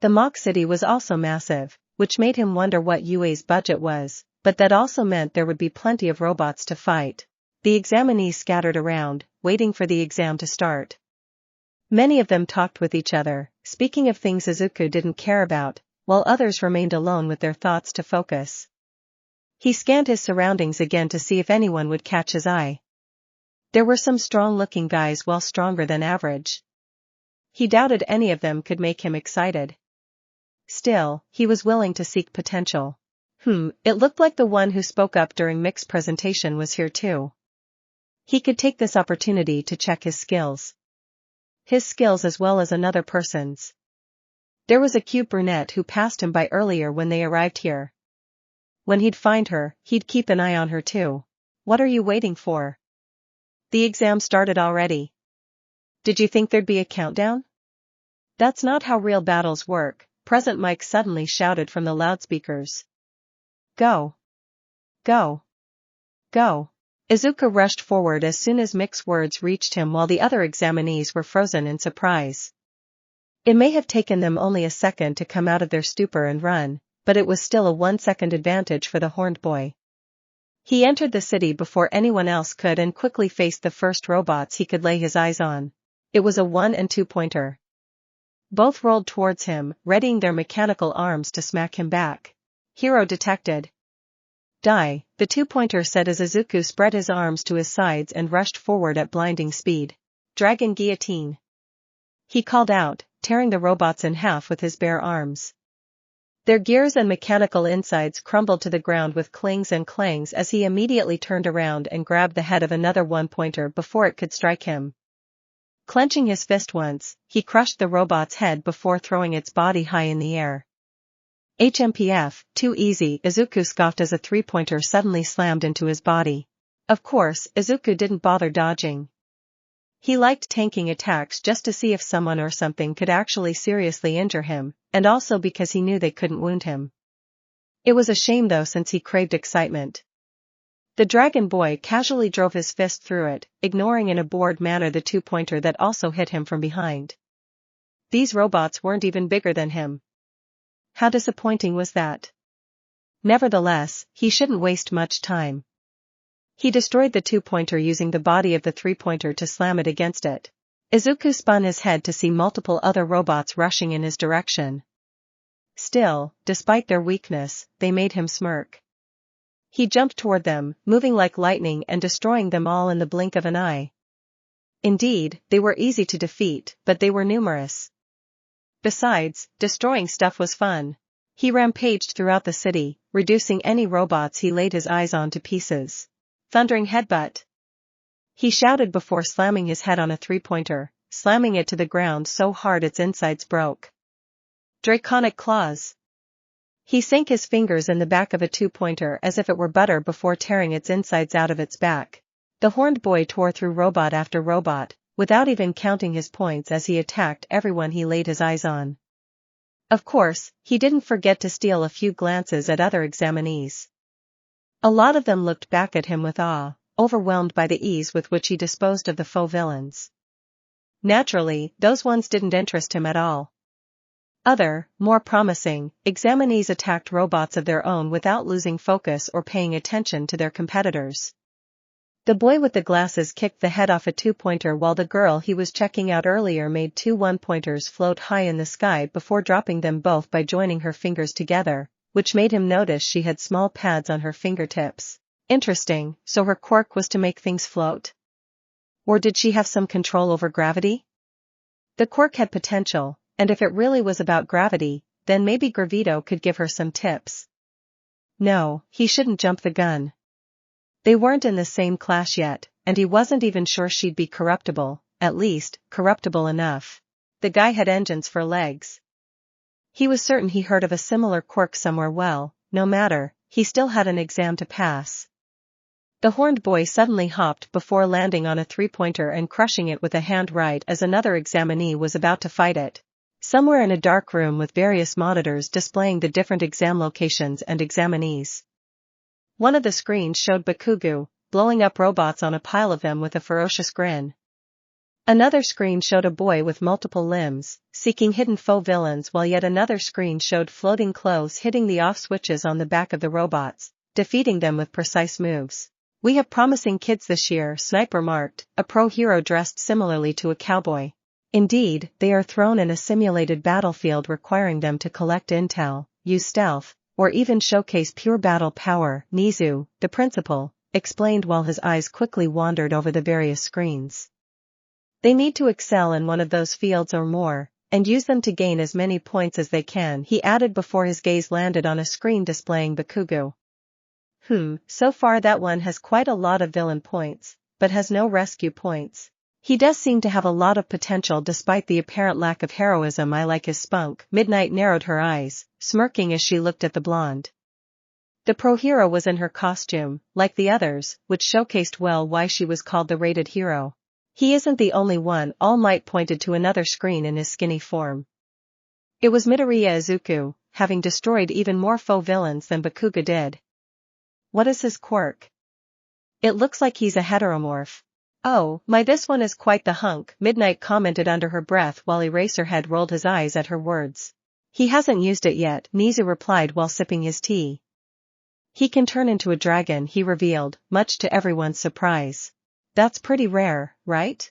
The mock city was also massive, which made him wonder what UA's budget was, but that also meant there would be plenty of robots to fight. The examinees scattered around, waiting for the exam to start. Many of them talked with each other, speaking of things Izuku didn't care about, while others remained alone with their thoughts to focus. He scanned his surroundings again to see if anyone would catch his eye. There were some strong-looking guys, well stronger than average. He doubted any of them could make him excited. Still, he was willing to seek potential. It looked like the one who spoke up during Mick's presentation was here too. He could take this opportunity to check his skills. His skills as well as another person's. There was a cute brunette who passed him by earlier when they arrived here. When he'd find her, he'd keep an eye on her too. What are you waiting for? The exam started already. Did you think there'd be a countdown? That's not how real battles work, Present Mike suddenly shouted from the loudspeakers. Go. Go. Go. Izuku rushed forward as soon as Mick's words reached him while the other examinees were frozen in surprise. It may have taken them only a second to come out of their stupor and run, but it was still a 1-second advantage for the horned boy. He entered the city before anyone else could and quickly faced the first robots he could lay his eyes on. It was a 1- and 2-pointer. Both rolled towards him, readying their mechanical arms to smack him back. Hero detected. Die, the two-pointer said as Izuku spread his arms to his sides and rushed forward at blinding speed. Dragon guillotine. He called out, tearing the robots in half with his bare arms. Their gears and mechanical insides crumbled to the ground with clings and clangs as he immediately turned around and grabbed the head of another one-pointer before it could strike him. Clenching his fist once, he crushed the robot's head before throwing its body high in the air. HMPF, too easy, Izuku scoffed as a three-pointer suddenly slammed into his body. Of course, Izuku didn't bother dodging. He liked tanking attacks just to see if someone or something could actually seriously injure him, and also because he knew they couldn't wound him. It was a shame though since he craved excitement. The dragon boy casually drove his fist through it, ignoring in a bored manner the two-pointer that also hit him from behind. These robots weren't even bigger than him. How disappointing was that? Nevertheless, he shouldn't waste much time. He destroyed the two-pointer using the body of the three-pointer to slam it against it. Izuku spun his head to see multiple other robots rushing in his direction. Still, despite their weakness, they made him smirk. He jumped toward them, moving like lightning and destroying them all in the blink of an eye. Indeed, they were easy to defeat, but they were numerous. Besides, destroying stuff was fun. He rampaged throughout the city, reducing any robots he laid his eyes on to pieces. Thundering headbutt. He shouted before slamming his head on a three-pointer, slamming it to the ground so hard its insides broke. Draconic claws. He sank his fingers in the back of a two-pointer as if it were butter before tearing its insides out of its back. The horned boy tore through robot after robot, without even counting his points as he attacked everyone he laid his eyes on. Of course, he didn't forget to steal a few glances at other examinees. A lot of them looked back at him with awe, overwhelmed by the ease with which he disposed of the foe villains. Naturally, those ones didn't interest him at all. Other, more promising, examinees attacked robots of their own without losing focus or paying attention to their competitors. The boy with the glasses kicked the head off a two-pointer while the girl he was checking out earlier made two one-pointers float high in the sky before dropping them both by joining her fingers together, which made him notice she had small pads on her fingertips. Interesting, so her quirk was to make things float? Or did she have some control over gravity? The quirk had potential, and if it really was about gravity, then maybe Gravito could give her some tips. No, he shouldn't jump the gun. They weren't in the same class yet, and he wasn't even sure she'd be corruptible, at least, corruptible enough. The guy had engines for legs. He was certain he heard of a similar quirk somewhere. Well, no matter, he still had an exam to pass. The horned boy suddenly hopped before landing on a three-pointer and crushing it with a hand right as another examinee was about to fight it. Somewhere in a dark room with various monitors displaying the different exam locations and examinees. One of the screens showed Bakugo, blowing up robots on a pile of them with a ferocious grin. Another screen showed a boy with multiple limbs, seeking hidden foe villains, while yet another screen showed floating clothes hitting the off switches on the back of the robots, defeating them with precise moves. We have promising kids this year, Sniper marked, a pro hero dressed similarly to a cowboy. Indeed, they are thrown in a simulated battlefield requiring them to collect intel, use stealth, or even showcase pure battle power, Nizu, the principal, explained while his eyes quickly wandered over the various screens. They need to excel in one of those fields or more, and use them to gain as many points as they can, he added before his gaze landed on a screen displaying Bakugo. So far that one has quite a lot of villain points, but has no rescue points. He does seem to have a lot of potential despite the apparent lack of heroism. I like his spunk. Midnight narrowed her eyes, smirking as she looked at the blonde. The pro hero was in her costume, like the others, which showcased well why she was called the rated hero. He isn't the only one. All Might pointed to another screen in his skinny form. It was Midoriya Izuku, having destroyed even more foe villains than Bakugo did. What is his quirk? It looks like he's a heteromorph. Oh, my, this one is quite the hunk, Midnight commented under her breath while Eraserhead rolled his eyes at her words. He hasn't used it yet, Nizu replied while sipping his tea. He can turn into a dragon, he revealed, much to everyone's surprise. That's pretty rare, right?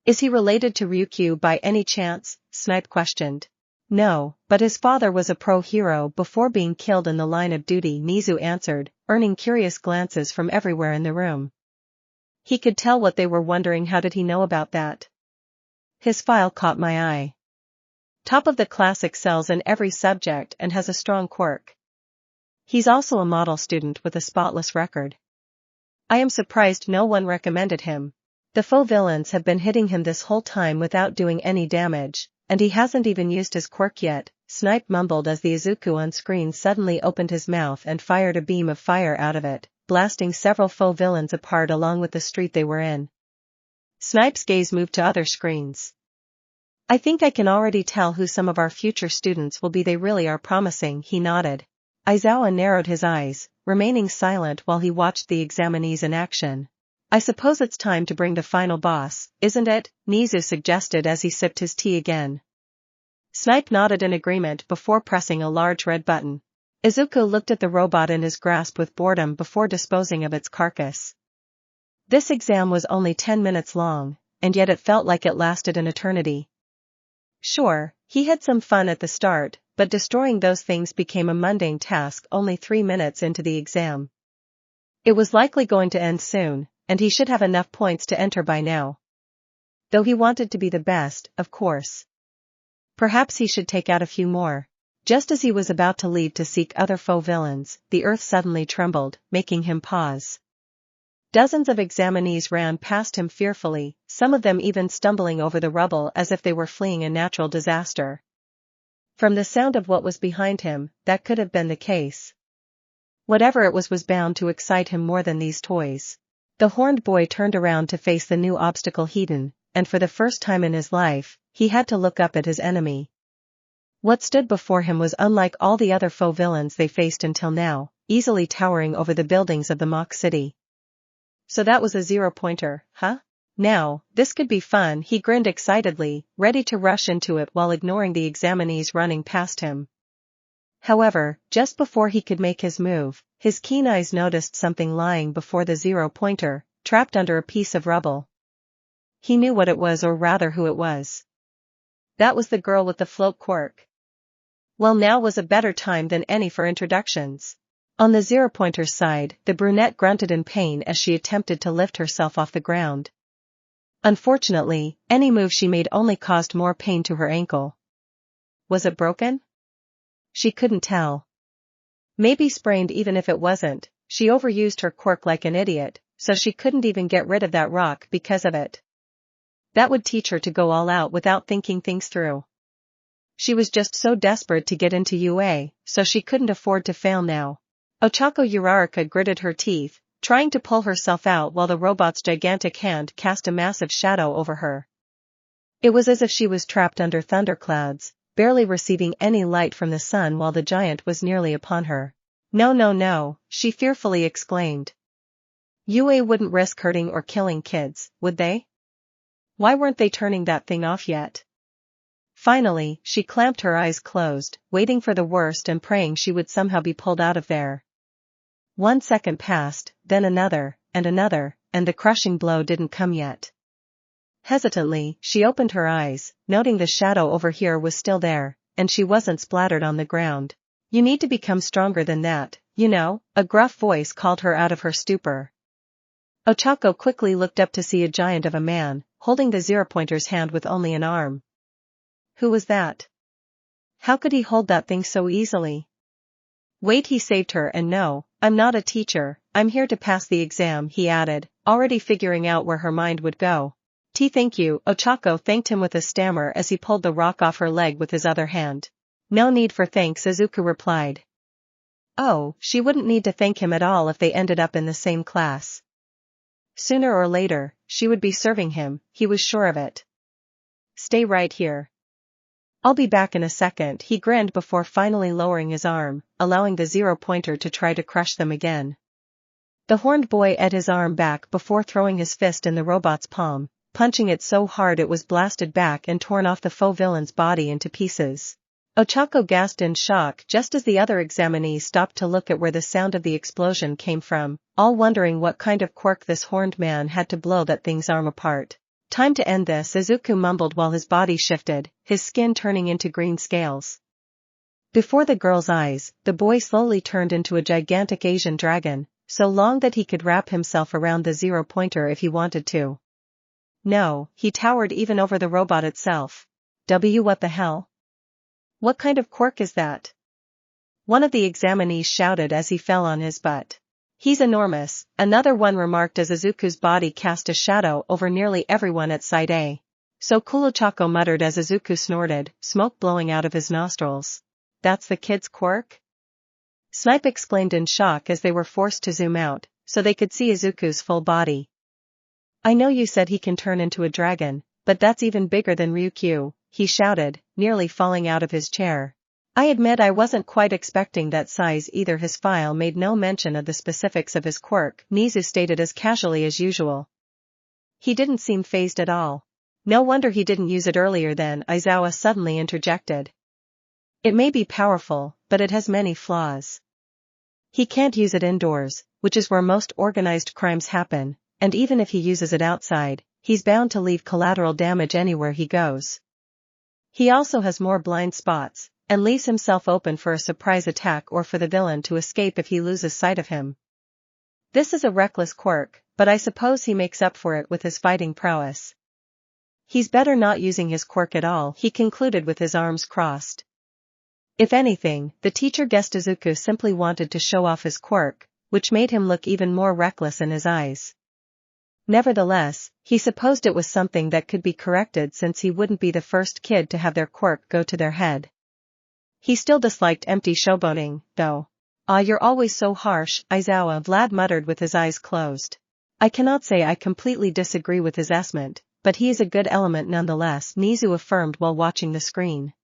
Is he related to Ryukyu by any chance? Snipe questioned. No, but his father was a pro-hero before being killed in the line of duty, Nizu answered, earning curious glances from everywhere in the room. He could tell what they were wondering. How did he know about that? His file caught my eye. Top of the class, excels in every subject and has a strong quirk. He's also a model student with a spotless record. I am surprised no one recommended him. The faux villains have been hitting him this whole time without doing any damage, and he hasn't even used his quirk yet, Snipe mumbled as the Izuku on screen suddenly opened his mouth and fired a beam of fire out of it, blasting several faux villains apart along with the street they were in. Snipe's gaze moved to other screens. I think I can already tell who some of our future students will be. They really are promising, he nodded. Aizawa narrowed his eyes, remaining silent while he watched the examinees in action. I suppose it's time to bring the final boss, isn't it? Nizu suggested as he sipped his tea again. Snipe nodded in agreement before pressing a large red button. Izuku looked at the robot in his grasp with boredom before disposing of its carcass. This exam was only 10 minutes long, and yet it felt like it lasted an eternity. Sure, he had some fun at the start, but destroying those things became a mundane task only 3 minutes into the exam. It was likely going to end soon, and he should have enough points to enter by now. Though he wanted to be the best, of course. Perhaps he should take out a few more. Just as he was about to leave to seek other faux villains, the earth suddenly trembled, making him pause. Dozens of examinees ran past him fearfully, some of them even stumbling over the rubble as if they were fleeing a natural disaster. From the sound of what was behind him, that could have been the case. Whatever it was bound to excite him more than these toys. The horned boy turned around to face the new obstacle Hedon, and for the first time in his life, he had to look up at his enemy. What stood before him was unlike all the other faux villains they faced until now, easily towering over the buildings of the mock city. So that was a zero-pointer, huh? Now, this could be fun, he grinned excitedly, ready to rush into it while ignoring the examinees running past him. However, just before he could make his move, his keen eyes noticed something lying before the zero-pointer, trapped under a piece of rubble. He knew what it was, or rather who it was. That was the girl with the float quirk. Well, now was a better time than any for introductions. On the zero-pointer's side, the brunette grunted in pain as she attempted to lift herself off the ground. Unfortunately, any move she made only caused more pain to her ankle. Was it broken? She couldn't tell. Maybe sprained. Even if it wasn't, she overused her quirk like an idiot, so she couldn't even get rid of that rock because of it. That would teach her to go all out without thinking things through. She was just so desperate to get into UA, so she couldn't afford to fail now. Ochako Uraraka gritted her teeth, trying to pull herself out while the robot's gigantic hand cast a massive shadow over her. It was as if she was trapped under thunderclouds, barely receiving any light from the sun while the giant was nearly upon her. No, no, no, she fearfully exclaimed. UA wouldn't risk hurting or killing kids, would they? Why weren't they turning that thing off yet? Finally, she clamped her eyes closed, waiting for the worst and praying she would somehow be pulled out of there. 1 second passed, then another, and the crushing blow didn't come yet. Hesitantly, she opened her eyes, noting the shadow over here was still there, and she wasn't splattered on the ground. You need to become stronger than that, you know, a gruff voice called her out of her stupor. Ochako quickly looked up to see a giant of a man, holding the zero-pointer's hand with only an arm. Who was that? How could he hold that thing so easily? Wait, he saved her. And no, I'm not a teacher, I'm here to pass the exam, he added, already figuring out where her mind would go. Thank you, Ochako thanked him with a stammer as he pulled the rock off her leg with his other hand. No need for thanks, Izuku replied. Oh, she wouldn't need to thank him at all if they ended up in the same class. Sooner or later, she would be serving him, he was sure of it. Stay right here. I'll be back in a second, he grinned before finally lowering his arm, allowing the zero-pointer to try to crush them again. The horned boy ate his arm back before throwing his fist in the robot's palm, punching it so hard it was blasted back and torn off the faux villain's body into pieces. Ochako gasped in shock just as the other examinees stopped to look at where the sound of the explosion came from, all wondering what kind of quirk this horned man had to blow that thing's arm apart. Time to end this, Izuku mumbled while his body shifted, his skin turning into green scales. Before the girl's eyes, the boy slowly turned into a gigantic Asian dragon, so long that he could wrap himself around the zero-pointer if he wanted to. No, he towered even over the robot itself. What the hell? What kind of quirk is that? One of the examinees shouted as he fell on his butt. He's enormous, another one remarked as Izuku's body cast a shadow over nearly everyone at Side A. So Ochako muttered as Izuku snorted, smoke blowing out of his nostrils. That's the kid's quirk? Snipe exclaimed in shock as they were forced to zoom out, so they could see Izuku's full body. I know you said he can turn into a dragon, but that's even bigger than Ryukyu, he shouted, nearly falling out of his chair. I admit I wasn't quite expecting that size either. His file made no mention of the specifics of his quirk, Nizu stated as casually as usual. He didn't seem fazed at all. No wonder he didn't use it earlier then, Aizawa suddenly interjected. It may be powerful, but it has many flaws. He can't use it indoors, which is where most organized crimes happen, and even if he uses it outside, he's bound to leave collateral damage anywhere he goes. He also has more blind spots, and leaves himself open for a surprise attack or for the villain to escape if he loses sight of him. This is a reckless quirk, but I suppose he makes up for it with his fighting prowess. He's better not using his quirk at all, he concluded with his arms crossed. If anything, the teacher guessed Izuku simply wanted to show off his quirk, which made him look even more reckless in his eyes. Nevertheless, he supposed it was something that could be corrected since he wouldn't be the first kid to have their quirk go to their head. He still disliked empty showboating, though. Ah, you're always so harsh, Aizawa, Vlad muttered with his eyes closed. I cannot say I completely disagree with his assessment, but he is a good element nonetheless, Nizu affirmed while watching the screen.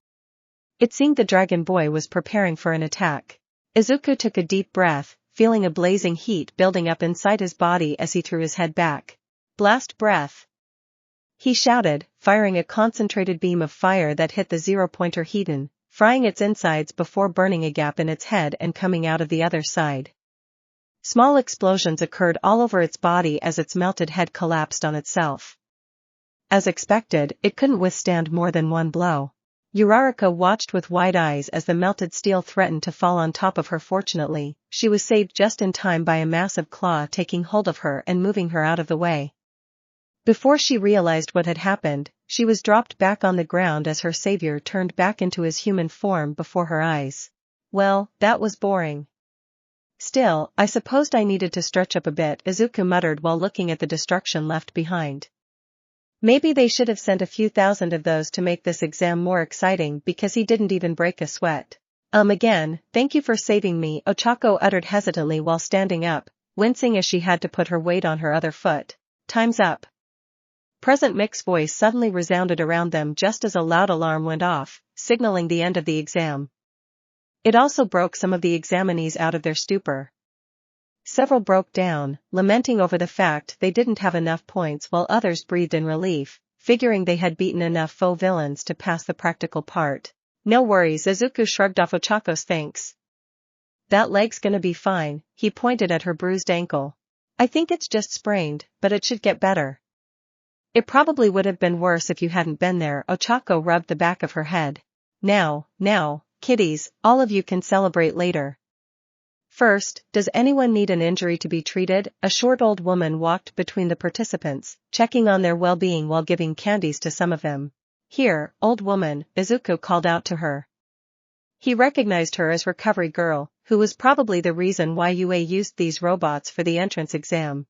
It seemed the dragon boy was preparing for an attack. Izuku took a deep breath, feeling a blazing heat building up inside his body as he threw his head back. Blast breath! He shouted, firing a concentrated beam of fire that hit the zero-pointer Hedon, frying its insides before burning a gap in its head and coming out of the other side. Small explosions occurred all over its body as its melted head collapsed on itself. As expected, it couldn't withstand more than one blow. Uraraka watched with wide eyes as the melted steel threatened to fall on top of her. Fortunately, she was saved just in time by a massive claw taking hold of her and moving her out of the way. Before she realized what had happened, she was dropped back on the ground as her savior turned back into his human form before her eyes. Well, that was boring. Still, I supposed I needed to stretch up a bit, Izuku muttered while looking at the destruction left behind. Maybe they should have sent a few thousand of those to make this exam more exciting because he didn't even break a sweat. Again, thank you for saving me, Ochako uttered hesitantly while standing up, wincing as she had to put her weight on her other foot. Time's up. Present Mick's voice suddenly resounded around them just as a loud alarm went off, signaling the end of the exam. It also broke some of the examinees out of their stupor. Several broke down, lamenting over the fact they didn't have enough points, while others breathed in relief, figuring they had beaten enough faux villains to pass the practical part. No worries, Izuku shrugged off Ochako's thanks. That leg's gonna be fine, he pointed at her bruised ankle. I think it's just sprained, but it should get better. It probably would have been worse if you hadn't been there, Ochako rubbed the back of her head. Now, kiddies, all of you can celebrate later. First, does anyone need an injury to be treated? A short old woman walked between the participants, checking on their well-being while giving candies to some of them. Here, old woman, Izuku called out to her. He recognized her as Recovery Girl, who was probably the reason why UA used these robots for the entrance exam.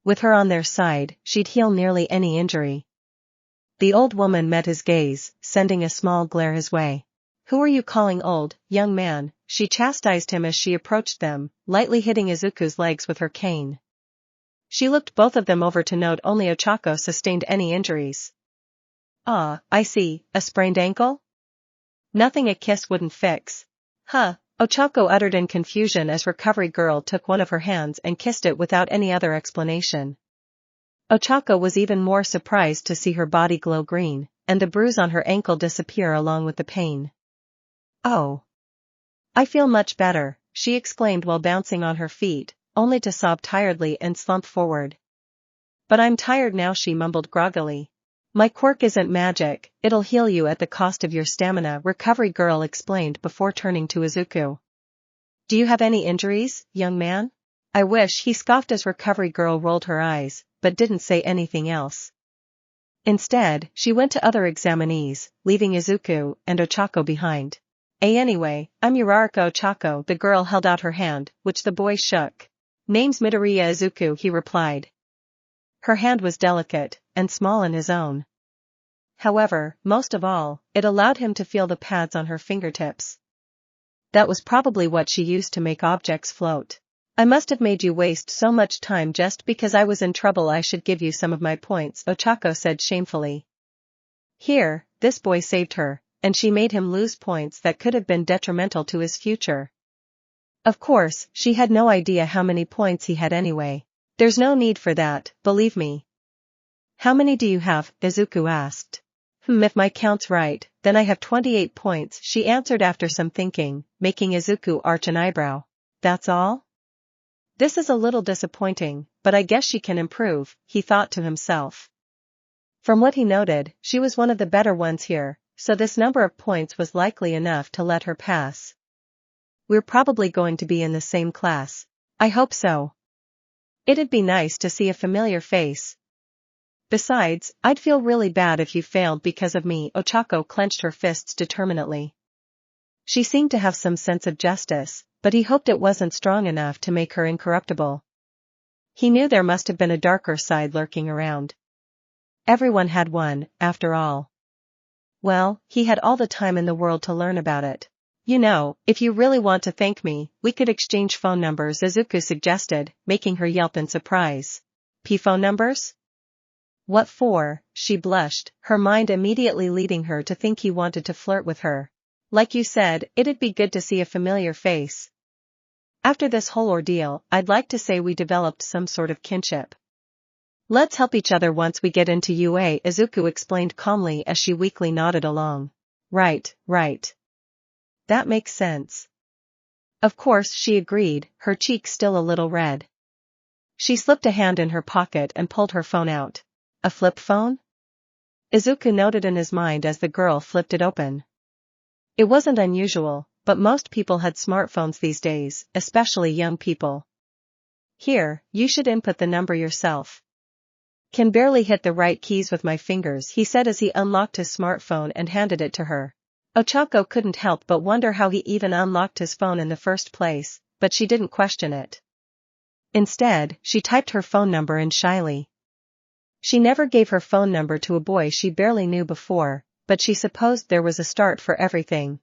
With her on their side, she'd heal nearly any injury. The old woman met his gaze, sending a small glare his way. Who are you calling old, young man? She chastised him as she approached them, lightly hitting Izuku's legs with her cane. She looked both of them over to note only Ochako sustained any injuries. Ah, I see, a sprained ankle? Nothing a kiss wouldn't fix. Huh, Ochako uttered in confusion as Recovery Girl took one of her hands and kissed it without any other explanation. Ochako was even more surprised to see her body glow green, and the bruise on her ankle disappear along with the pain. Oh. I feel much better, she exclaimed while bouncing on her feet, only to sob tiredly and slump forward. But I'm tired now, she mumbled groggily. My quirk isn't magic, it'll heal you at the cost of your stamina, Recovery Girl explained before turning to Izuku. Do you have any injuries, young man? I wish, he scoffed as Recovery Girl rolled her eyes, but didn't say anything else. Instead, she went to other examinees, leaving Izuku and Ochako behind. Anyway, I'm Uraraka Ochako, the girl held out her hand, which the boy shook. Name's Midoriya Izuku, he replied. Her hand was delicate, and small in his own. However, most of all, it allowed him to feel the pads on her fingertips. That was probably what she used to make objects float. I must have made you waste so much time just because I was in trouble. I should give you some of my points, Ochako said shamefully. Here, this boy saved her, and she made him lose points that could have been detrimental to his future. Of course, she had no idea how many points he had anyway. There's no need for that, believe me. How many do you have? Izuku asked. If my count's right, then I have 28 points, she answered after some thinking, making Izuku arch an eyebrow. That's all? This is a little disappointing, but I guess she can improve, he thought to himself. From what he noted, she was one of the better ones here, so this number of points was likely enough to let her pass. We're probably going to be in the same class. I hope so. It'd be nice to see a familiar face. Besides, I'd feel really bad if you failed because of me. Ochako clenched her fists determinedly. She seemed to have some sense of justice, but he hoped it wasn't strong enough to make her incorruptible. He knew there must have been a darker side lurking around. Everyone had one, after all. Well, he had all the time in the world to learn about it. You know, if you really want to thank me, we could exchange phone numbers, Izuku suggested, making her yelp in surprise. Phone numbers? What for? She blushed, her mind immediately leading her to think he wanted to flirt with her. Like you said, it'd be good to see a familiar face. After this whole ordeal, I'd like to say we developed some sort of kinship. Let's help each other once we get into UA, Izuku explained calmly as she weakly nodded along. Right. That makes sense. Of course, she agreed, her cheeks still a little red. She slipped a hand in her pocket and pulled her phone out. A flip phone? Izuku noted in his mind as the girl flipped it open. It wasn't unusual, but most people had smartphones these days, especially young people. Here, you should input the number yourself. Can barely hit the right keys with my fingers, he said as he unlocked his smartphone and handed it to her. Ochako couldn't help but wonder how he even unlocked his phone in the first place, but she didn't question it. Instead, she typed her phone number in shyly. She never gave her phone number to a boy she barely knew before, but she supposed there was a start for everything.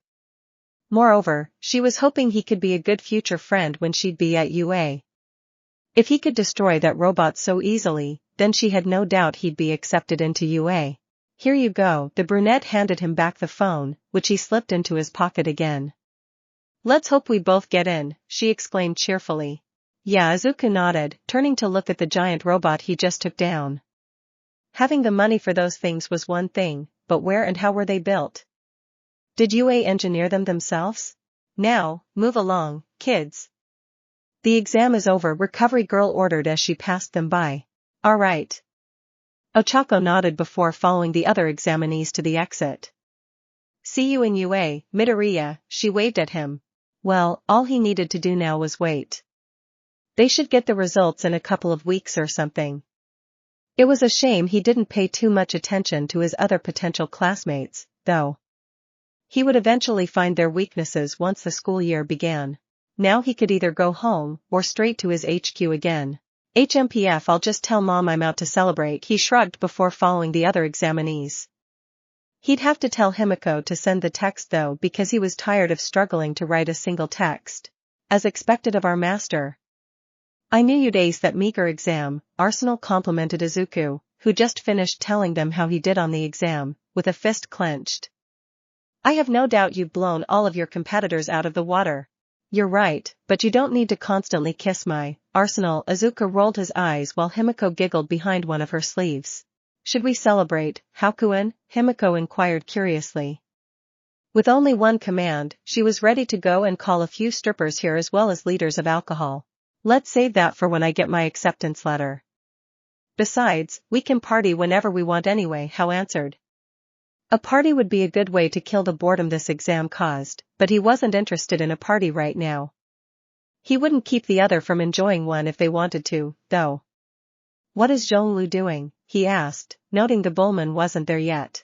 Moreover, she was hoping he could be a good future friend when she'd be at UA. If he could destroy that robot so easily, then she had no doubt he'd be accepted into UA. Here you go, the brunette handed him back the phone, which he slipped into his pocket again. Let's hope we both get in, she exclaimed cheerfully. Yeah, Izuku nodded, turning to look at the giant robot he just took down. Having the money for those things was one thing, but where and how were they built? Did UA engineer them themselves? Now, move along, kids. The exam is over, Recovery Girl ordered as she passed them by. All right. Ochako nodded before following the other examinees to the exit. See you in UA, Midoriya, she waved at him. Well, all he needed to do now was wait. They should get the results in a couple of weeks or something. It was a shame he didn't pay too much attention to his other potential classmates, though. He would eventually find their weaknesses once the school year began. Now he could either go home, or straight to his HQ again. HMPF, I'll just tell Mom I'm out to celebrate, he shrugged before following the other examinees. He'd have to tell Himiko to send the text though because he was tired of struggling to write a single text. As expected of our master. I knew you'd ace that meager exam, Arsenal complimented Izuku, who just finished telling them how he did on the exam, with a fist clenched. I have no doubt you've blown all of your competitors out of the water. You're right, but you don't need to constantly kiss my Arsenal. Izuku rolled his eyes while Himiko giggled behind one of her sleeves. Should we celebrate, Hakuin? Himiko inquired curiously. With only one command, she was ready to go and call a few strippers here as well as liters of alcohol. Let's save that for when I get my acceptance letter. Besides, we can party whenever we want anyway, Hao answered. A party would be a good way to kill the boredom this exam caused, but he wasn't interested in a party right now. He wouldn't keep the other from enjoying one if they wanted to, though. What is Zhonglu doing? He asked, noting the bullman wasn't there yet.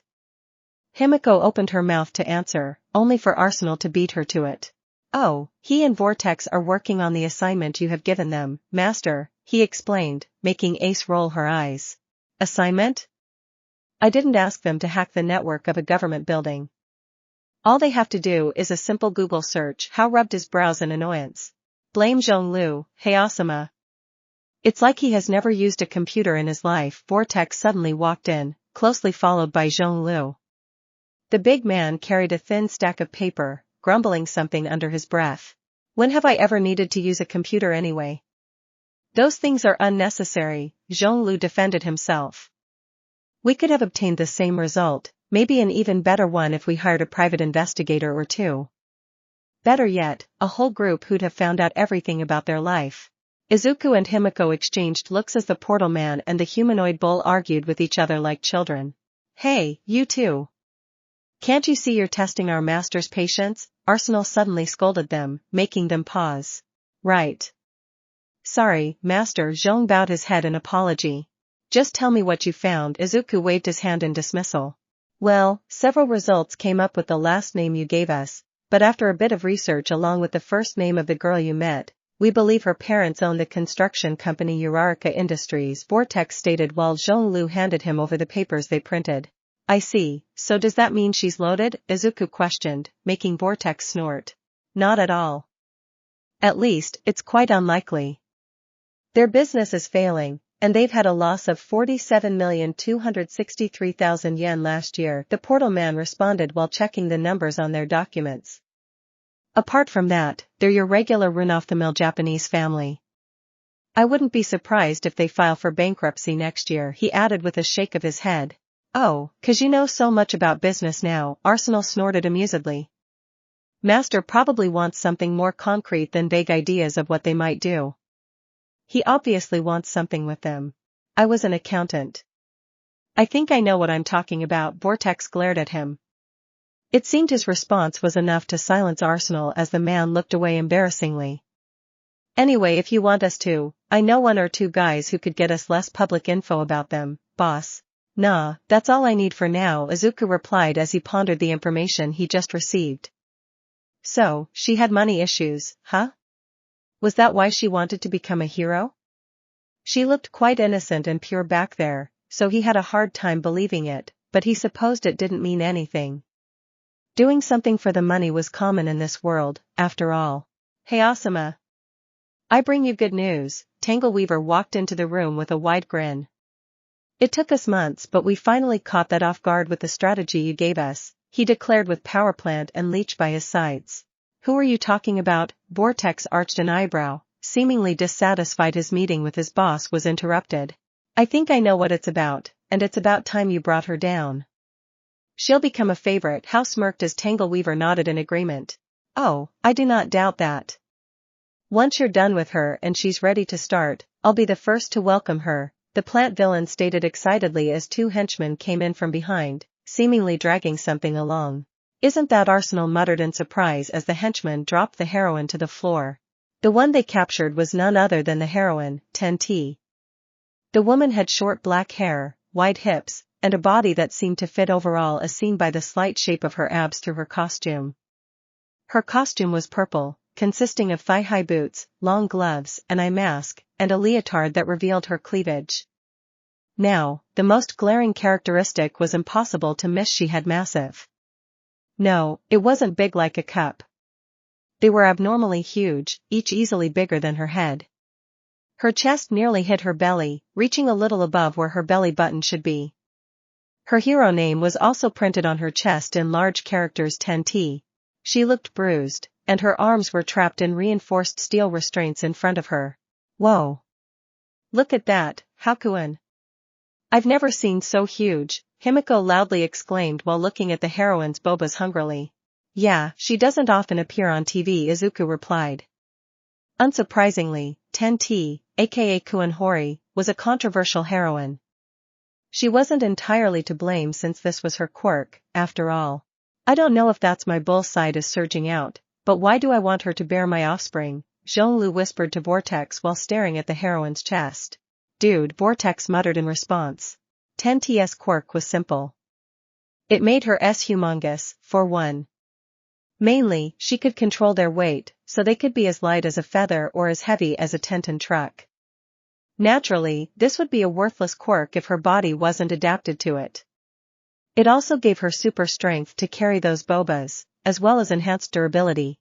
Himiko opened her mouth to answer, only for Arsenal to beat her to it. Oh, he and Vortex are working on the assignment you have given them, Master, he explained, making Ace roll her eyes. Assignment? I didn't ask them to hack the network of a government building. All they have to do is a simple Google search. Hao rubbed his brows in annoyance. Blame Zhonglu, Hayasama. It's like he has never used a computer in his life. Vortex suddenly walked in, closely followed by Zhonglu. The big man carried a thin stack of paper, grumbling something under his breath. When have I ever needed to use a computer anyway? Those things are unnecessary, Zhonglu defended himself. We could have obtained the same result, maybe an even better one if we hired a private investigator or two. Better yet, a whole group who'd have found out everything about their life. Izuku and Himiko exchanged looks as the portal man and the humanoid bull argued with each other like children. Hey, you two! Can't you see you're testing our master's patience? Arsenal suddenly scolded them, making them pause. Right. Sorry, master. Zhong bowed his head in apology. Just tell me what you found. Izuku waved his hand in dismissal. Well, several results came up with the last name you gave us, but after a bit of research along with the first name of the girl you met, we believe her parents own the construction company Uraraka Industries, Vortex stated while Zhonglu handed him over the papers they printed. I see, so does that mean she's loaded? Izuku questioned, making Vortex snort. Not at all. At least, it's quite unlikely. Their business is failing, and they've had a loss of 47,263,000 yen last year, the portal man responded while checking the numbers on their documents. Apart from that, they're your regular run-of-the-mill Japanese family. I wouldn't be surprised if they file for bankruptcy next year, he added with a shake of his head. Oh, 'cause you know so much about business now, Arsenal snorted amusedly. Master probably wants something more concrete than vague ideas of what they might do. He obviously wants something with them. I was an accountant. I think I know what I'm talking about. Vortex glared at him. It seemed his response was enough to silence Arsenal as the man looked away embarrassingly. Anyway, if you want us to, I know one or two guys who could get us less public info about them, boss. Nah, that's all I need for now, Izuku replied as he pondered the information he just received. So, she had money issues, huh? Was that why she wanted to become a hero? She looked quite innocent and pure back there, so he had a hard time believing it, but he supposed it didn't mean anything. Doing something for the money was common in this world, after all. Hey Asuma. I bring you good news, Tangleweaver walked into the room with a wide grin. It took us months but we finally caught that off guard with the strategy you gave us, he declared with power plant and leech by his sides. Who are you talking about? Vortex arched an eyebrow, seemingly dissatisfied his meeting with his boss was interrupted. I think I know what it's about, and it's about time you brought her down. She'll become a favorite. How smirked as Tangleweaver nodded in agreement. Oh, I do not doubt that. Once you're done with her and she's ready to start, I'll be the first to welcome her, the plant villain stated excitedly as two henchmen came in from behind, seemingly dragging something along. Isn't that Arsenal muttered in surprise as the henchman dropped the heroine to the floor. The one they captured was none other than the heroine, Ten-T. The woman had short black hair, wide hips, and a body that seemed to fit overall as seen by the slight shape of her abs through her costume. Her costume was purple, consisting of thigh-high boots, long gloves, an eye mask, and a leotard that revealed her cleavage. Now, the most glaring characteristic was impossible to miss: she had massive. No, it wasn't big like a cup. They were abnormally huge, each easily bigger than her head. Her chest nearly hit her belly, reaching a little above where her belly button should be. Her hero name was also printed on her chest in large characters: Ten-T. She looked bruised, and her arms were trapped in reinforced steel restraints in front of her. Whoa! Look at that, Hakuin. I've never seen so huge, Himiko loudly exclaimed while looking at the heroine's bobas hungrily. Yeah, she doesn't often appear on TV, Izuku replied. Unsurprisingly, Ten-T, aka Kuinhori, was a controversial heroine. She wasn't entirely to blame since this was her quirk, after all. I don't know if that's my bull side is surging out, but why do I want her to bear my offspring? Zhonglu whispered to Vortex while staring at the heroine's chest. Dude, Vortex muttered in response. 10T's quirk was simple. It made her humongous, for one. Mainly, she could control their weight, so they could be as light as a feather or as heavy as a 10-ton truck. Naturally, this would be a worthless quirk if her body wasn't adapted to it. It also gave her super strength to carry those bobas, as well as enhanced durability.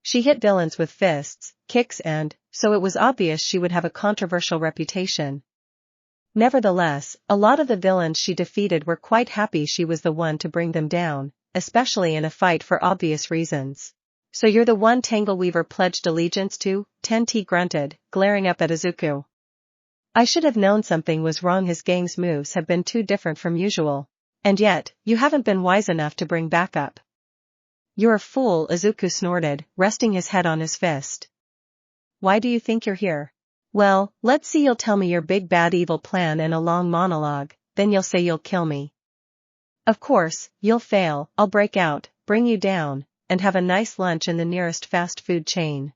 She hit villains with fists, kicks so it was obvious she would have a controversial reputation. Nevertheless, a lot of the villains she defeated were quite happy she was the one to bring them down, especially in a fight for obvious reasons. So you're the one Tangleweaver pledged allegiance to? 10T grunted, glaring up at Izuku. I should have known something was wrong. His gang's moves have been too different from usual. And yet, you haven't been wise enough to bring backup. You're a fool, Izuku snorted, resting his head on his fist. Why do you think you're here? Well, let's see, you'll tell me your big bad evil plan in a long monologue, then you'll say you'll kill me. Of course, you'll fail, I'll break out, bring you down, and have a nice lunch in the nearest fast food chain.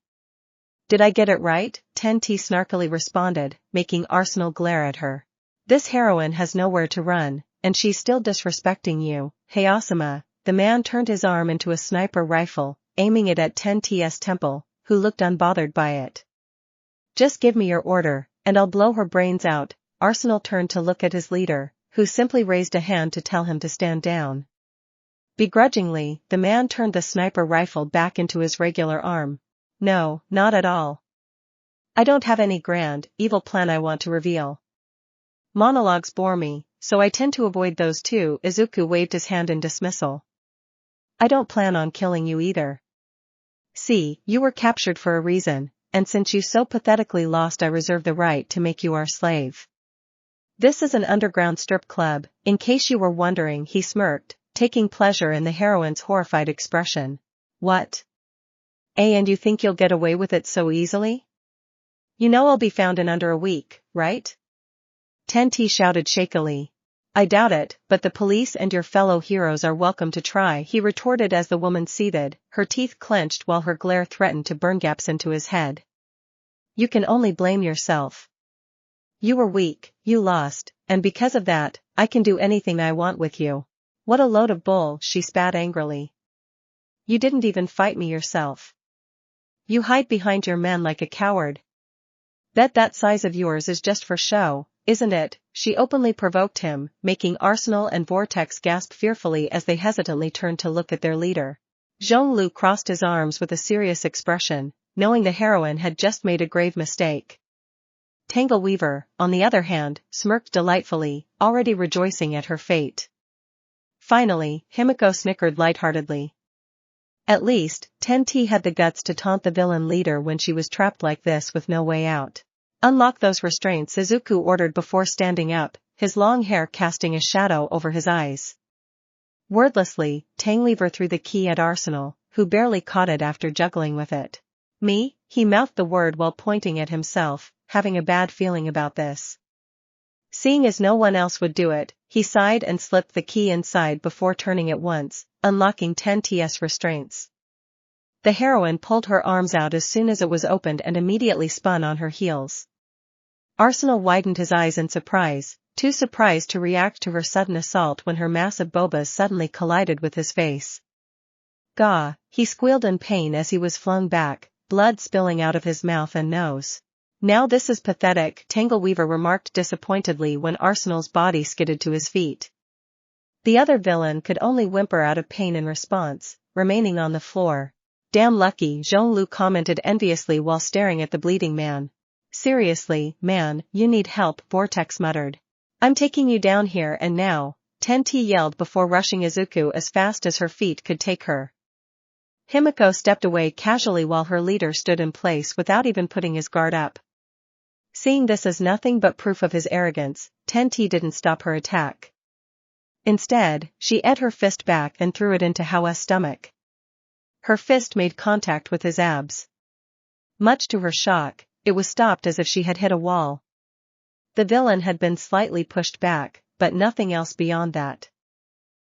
Did I get it right? 10T snarkily responded, making Arsenal glare at her. This heroine has nowhere to run, and she's still disrespecting you. Hayasama, the man turned his arm into a sniper rifle, aiming it at 10T's temple, who looked unbothered by it. Just give me your order, and I'll blow her brains out. Arsenal turned to look at his leader, who simply raised a hand to tell him to stand down. Begrudgingly, the man turned the sniper rifle back into his regular arm. No, not at all. I don't have any grand, evil plan I want to reveal. Monologues bore me, so I tend to avoid those too. Izuku waved his hand in dismissal. I don't plan on killing you either. See, you were captured for a reason, and since you so pathetically lost, I reserve the right to make you our slave. This is an underground strip club, in case you were wondering. He smirked, taking pleasure in the heroine's horrified expression. What? And you think you'll get away with it so easily? You know I'll be found in under a week, right? 10T shouted shakily. I doubt it, but the police and your fellow heroes are welcome to try, he retorted as the woman seethed, her teeth clenched while her glare threatened to burn gaps into his head. You can only blame yourself. You were weak, you lost, and because of that, I can do anything I want with you. What a load of bull, she spat angrily. You didn't even fight me yourself. You hide behind your men like a coward. Bet that size of yours is just for show, isn't it? She openly provoked him, making Arsenal and Vortex gasp fearfully as they hesitantly turned to look at their leader. Zhonglu crossed his arms with a serious expression, knowing the heroine had just made a grave mistake. Tangleweaver, on the other hand, smirked delightfully, already rejoicing at her fate. Finally, Himiko snickered lightheartedly. At least, 10T had the guts to taunt the villain leader when she was trapped like this with no way out. Unlock those restraints, Izuku ordered before standing up, his long hair casting a shadow over his eyes. Wordlessly, Tangleweaver threw the key at Arsenal, who barely caught it after juggling with it. Me? He mouthed the word while pointing at himself, having a bad feeling about this. Seeing as no one else would do it, he sighed and slipped the key inside before turning it once, unlocking 10T's restraints. The heroine pulled her arms out as soon as it was opened and immediately spun on her heels. Arsenal widened his eyes in surprise, too surprised to react to her sudden assault when her massive bobas suddenly collided with his face. Gah, he squealed in pain as he was flung back, blood spilling out of his mouth and nose. Now this is pathetic, Tangleweaver remarked disappointedly when Arsenal's body skidded to his feet. The other villain could only whimper out of pain in response, remaining on the floor. Damn lucky, Zhonglu commented enviously while staring at the bleeding man. Seriously, man, you need help, Vortex muttered. I'm taking you down here and now, 10T yelled before rushing Izuku as fast as her feet could take her. Himiko stepped away casually while her leader stood in place without even putting his guard up. Seeing this as nothing but proof of his arrogance, 10T didn't stop her attack. Instead, she ate her fist back and threw it into Howe's stomach. Her fist made contact with his abs. Much to her shock, it was stopped as if she had hit a wall. The villain had been slightly pushed back, but nothing else beyond that.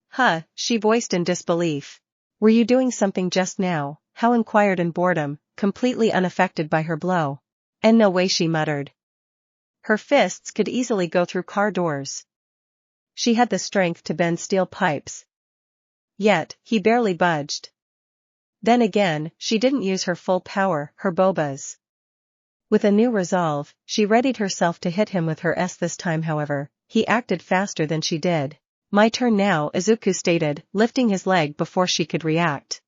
Huh, she voiced in disbelief. Were you doing something just now? How inquired in boredom, completely unaffected by her blow. And no way, she muttered. Her fists could easily go through car doors. She had the strength to bend steel pipes. Yet, he barely budged. Then again, she didn't use her full power, her bobas. With a new resolve, she readied herself to hit him with her S this time. However, he acted faster than she did. My turn now, Izuku stated, lifting his leg before she could react.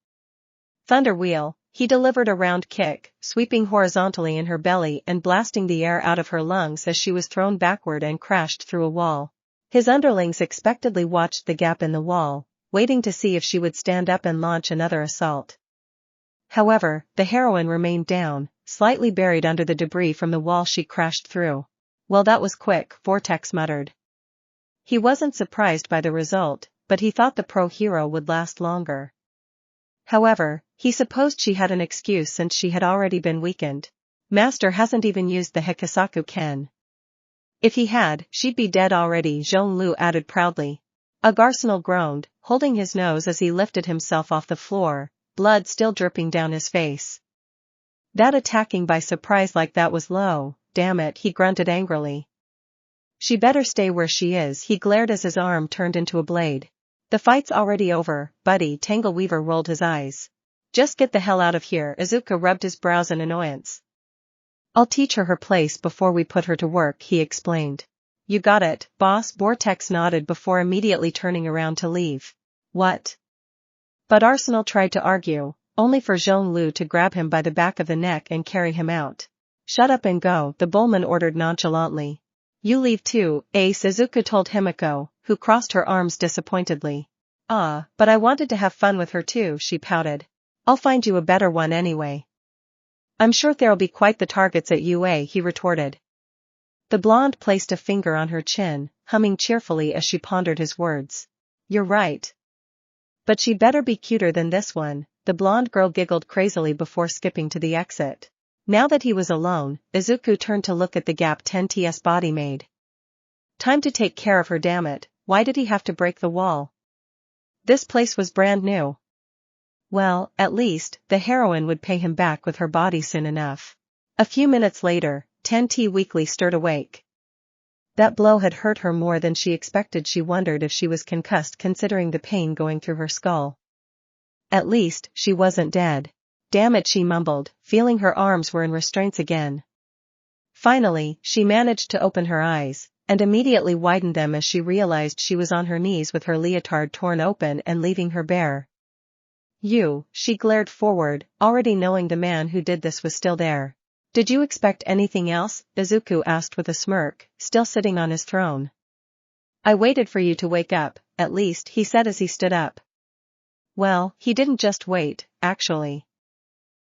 Thunder wheel, he delivered a round kick, sweeping horizontally in her belly and blasting the air out of her lungs as she was thrown backward and crashed through a wall. His underlings expectantly watched the gap in the wall, waiting to see if she would stand up and launch another assault. However, the heroine remained down, slightly buried under the debris from the wall she crashed through. Well, that was quick, Vortex muttered. He wasn't surprised by the result, but he thought the pro-hero would last longer. However, he supposed she had an excuse since she had already been weakened. Master hasn't even used the Hikasaku Ken. If he had, she'd be dead already, Zhonglu added proudly. Agarsenal groaned, holding his nose as he lifted himself off the floor, blood still dripping down his face. That attacking by surprise like that was low, damn it, he grunted angrily. She better stay where she is, he glared as his arm turned into a blade. The fight's already over, buddy, Tangleweaver rolled his eyes. Just get the hell out of here, Izuku rubbed his brows in annoyance. I'll teach her place before we put her to work, he explained. You got it, boss, Vortex nodded before immediately turning around to leave. What? But Arsenal tried to argue, only for Zhonglu to grab him by the back of the neck and carry him out. Shut up and go, the bullman ordered nonchalantly. You leave too, Ace, Izuku told Himiko, who crossed her arms disappointedly. But I wanted to have fun with her too, she pouted. I'll find you a better one anyway. I'm sure there'll be quite the targets at UA, he retorted. The blonde placed a finger on her chin, humming cheerfully as she pondered his words. You're right. But she'd better be cuter than this one, the blonde girl giggled crazily before skipping to the exit. Now that he was alone, Izuku turned to look at the gap 10ts body made. Time to take care of her, damn it, why did he have to break the wall? This place was brand new. Well, at least, the heroine would pay him back with her body soon enough. A few minutes later, 10T weakly stirred awake. That blow had hurt her more than she expected. She wondered if she was concussed considering the pain going through her skull. At least, she wasn't dead. Damn it, she mumbled, feeling her arms were in restraints again. Finally, she managed to open her eyes, and immediately widened them as she realized she was on her knees with her leotard torn open and leaving her bare. She glared forward, already knowing the man who did this was still there. Did you expect anything else? Izuku asked with a smirk, still sitting on his throne. I waited for you to wake up, at least, he said as he stood up. Well, he didn't just wait, actually.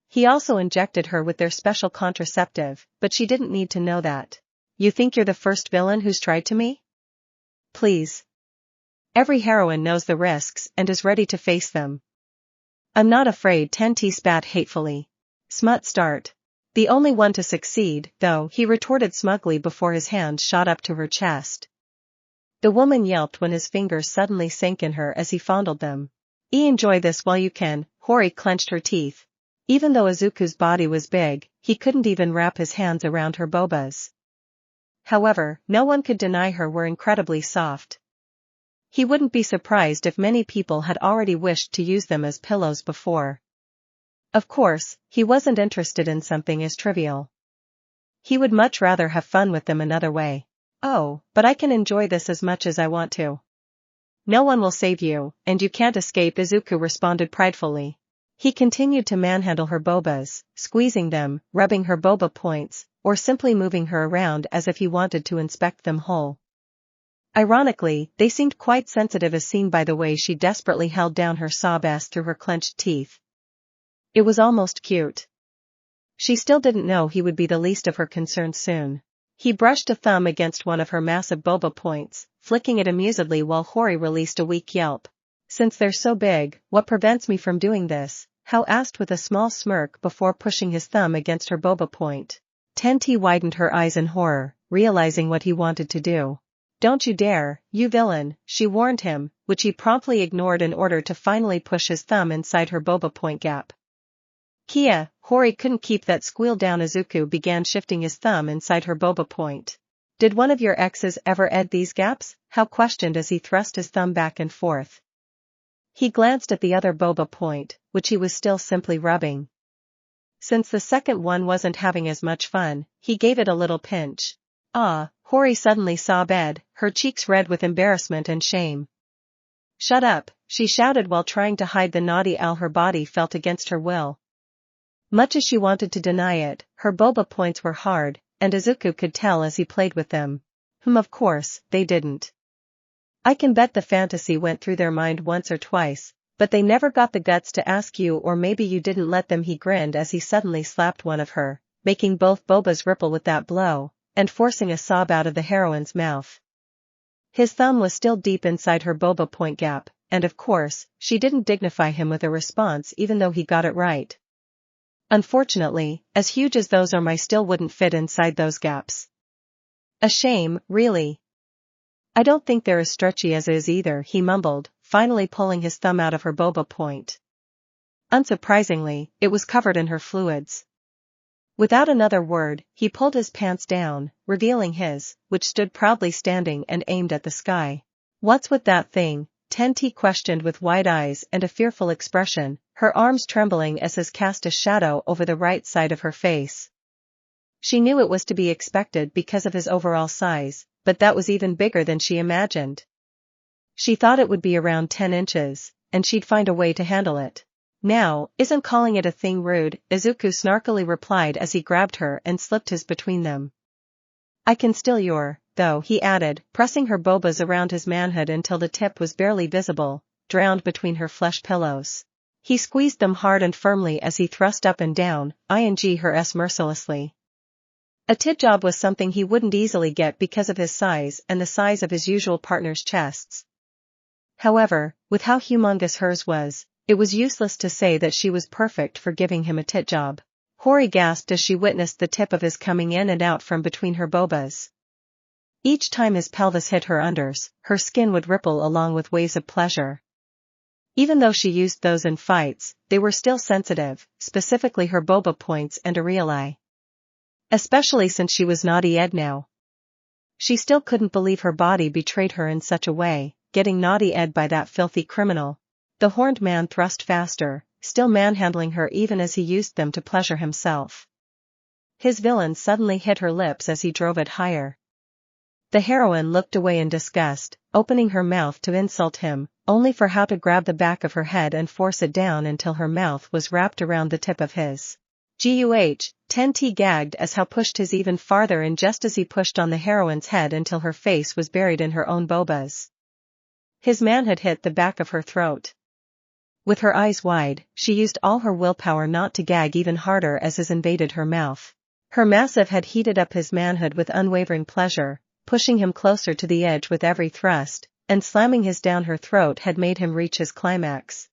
He also injected her with their special contraceptive, but she didn't need to know that. You think you're the first villain who's tried to me? Please. Every heroine knows the risks and is ready to face them. I'm not afraid, 10T spat hatefully. Smut start. The only one to succeed, though, he retorted smugly before his hand shot up to her chest. The woman yelped when his fingers suddenly sank in her as he fondled them. Enjoy this while you can, Hori clenched her teeth. Even though Izuku's body was big, he couldn't even wrap his hands around her bobas. However, no one could deny her were incredibly soft. He wouldn't be surprised if many people had already wished to use them as pillows before. Of course, he wasn't interested in something as trivial. He would much rather have fun with them another way. Oh, but I can enjoy this as much as I want to. No one will save you, and you can't escape, Izuku responded pridefully. He continued to manhandle her bobas, squeezing them, rubbing her boba points, or simply moving her around as if he wanted to inspect them whole. Ironically, they seemed quite sensitive as seen by the way she desperately held down her sob ass through her clenched teeth. It was almost cute. She still didn't know he would be the least of her concerns soon. He brushed a thumb against one of her massive boba points, flicking it amusedly while Hori released a weak yelp. Since they're so big, what prevents me from doing this? Hao asked with a small smirk before pushing his thumb against her boba point. 10T widened her eyes in horror, realizing what he wanted to do. "Don't you dare, you villain," she warned him, which he promptly ignored in order to finally push his thumb inside her boba point gap. "KingE," Hori couldn't keep that squeal down. Izuku began shifting his thumb inside her boba point. "Did one of your exes ever ed these gaps?" Hal questioned as he thrust his thumb back and forth. He glanced at the other boba point, which he was still simply rubbing. Since the second one wasn't having as much fun, he gave it a little pinch. "Ah," Hori suddenly sobbed, her cheeks red with embarrassment and shame. "Shut up," she shouted while trying to hide the naughty owl her body felt against her will. Much as she wanted to deny it, her boba points were hard, and Izuku could tell as he played with them. Of course, they didn't. I can bet the fantasy went through their mind once or twice, but they never got the guts to ask you, or maybe you didn't let them. He grinned as he suddenly slapped one of her, making both bobas ripple with that blow, and forcing a sob out of the heroine's mouth. His thumb was still deep inside her boba point gap, and of course, she didn't dignify him with a response even though he got it right. "Unfortunately, as huge as those are, my still wouldn't fit inside those gaps." "A shame, really. I don't think they're as stretchy as is either," he mumbled, finally pulling his thumb out of her boba point. Unsurprisingly, it was covered in her fluids. Without another word, he pulled his pants down, revealing his, which stood proudly standing and aimed at the sky. "What's with that thing?" Tenti questioned with wide eyes and a fearful expression, her arms trembling as his cast a shadow over the right side of her face. She knew it was to be expected because of his overall size, but that was even bigger than she imagined. She thought it would be around 10 inches, and she'd find a way to handle it. "Now, isn't calling it a thing rude?" Izuku snarkily replied as he grabbed her and slipped his between them. "I can steal your, though," he added, pressing her bobas around his manhood until the tip was barely visible, drowned between her flesh pillows. He squeezed them hard and firmly as he thrust up and down, ing her mercilessly. A tit job was something he wouldn't easily get because of his size and the size of his usual partner's chests. However, with how humongous hers was, it was useless to say that she was perfect for giving him a tit job. Hori gasped as she witnessed the tip of his coming in and out from between her bobas. Each time his pelvis hit her unders, her skin would ripple along with waves of pleasure. Even though she used those in fights, they were still sensitive, specifically her boba points and areolae. Especially since she was naughty ed now. She still couldn't believe her body betrayed her in such a way, getting naughty ed by that filthy criminal. The horned man thrust faster, still manhandling her even as he used them to pleasure himself. His villain suddenly hit her lips as he drove it higher. The heroine looked away in disgust, opening her mouth to insult him, only for Hal to grab the back of her head and force it down until her mouth was wrapped around the tip of his. "Guh," Tenti gagged as Hal pushed his even farther in just as he pushed on the heroine's head until her face was buried in her own bobas. His manhood hit the back of her throat. With her eyes wide, she used all her willpower not to gag even harder as his invaded her mouth. Her massive head heated up his manhood with unwavering pleasure, pushing him closer to the edge with every thrust, and slamming his down her throat had made him reach his climax.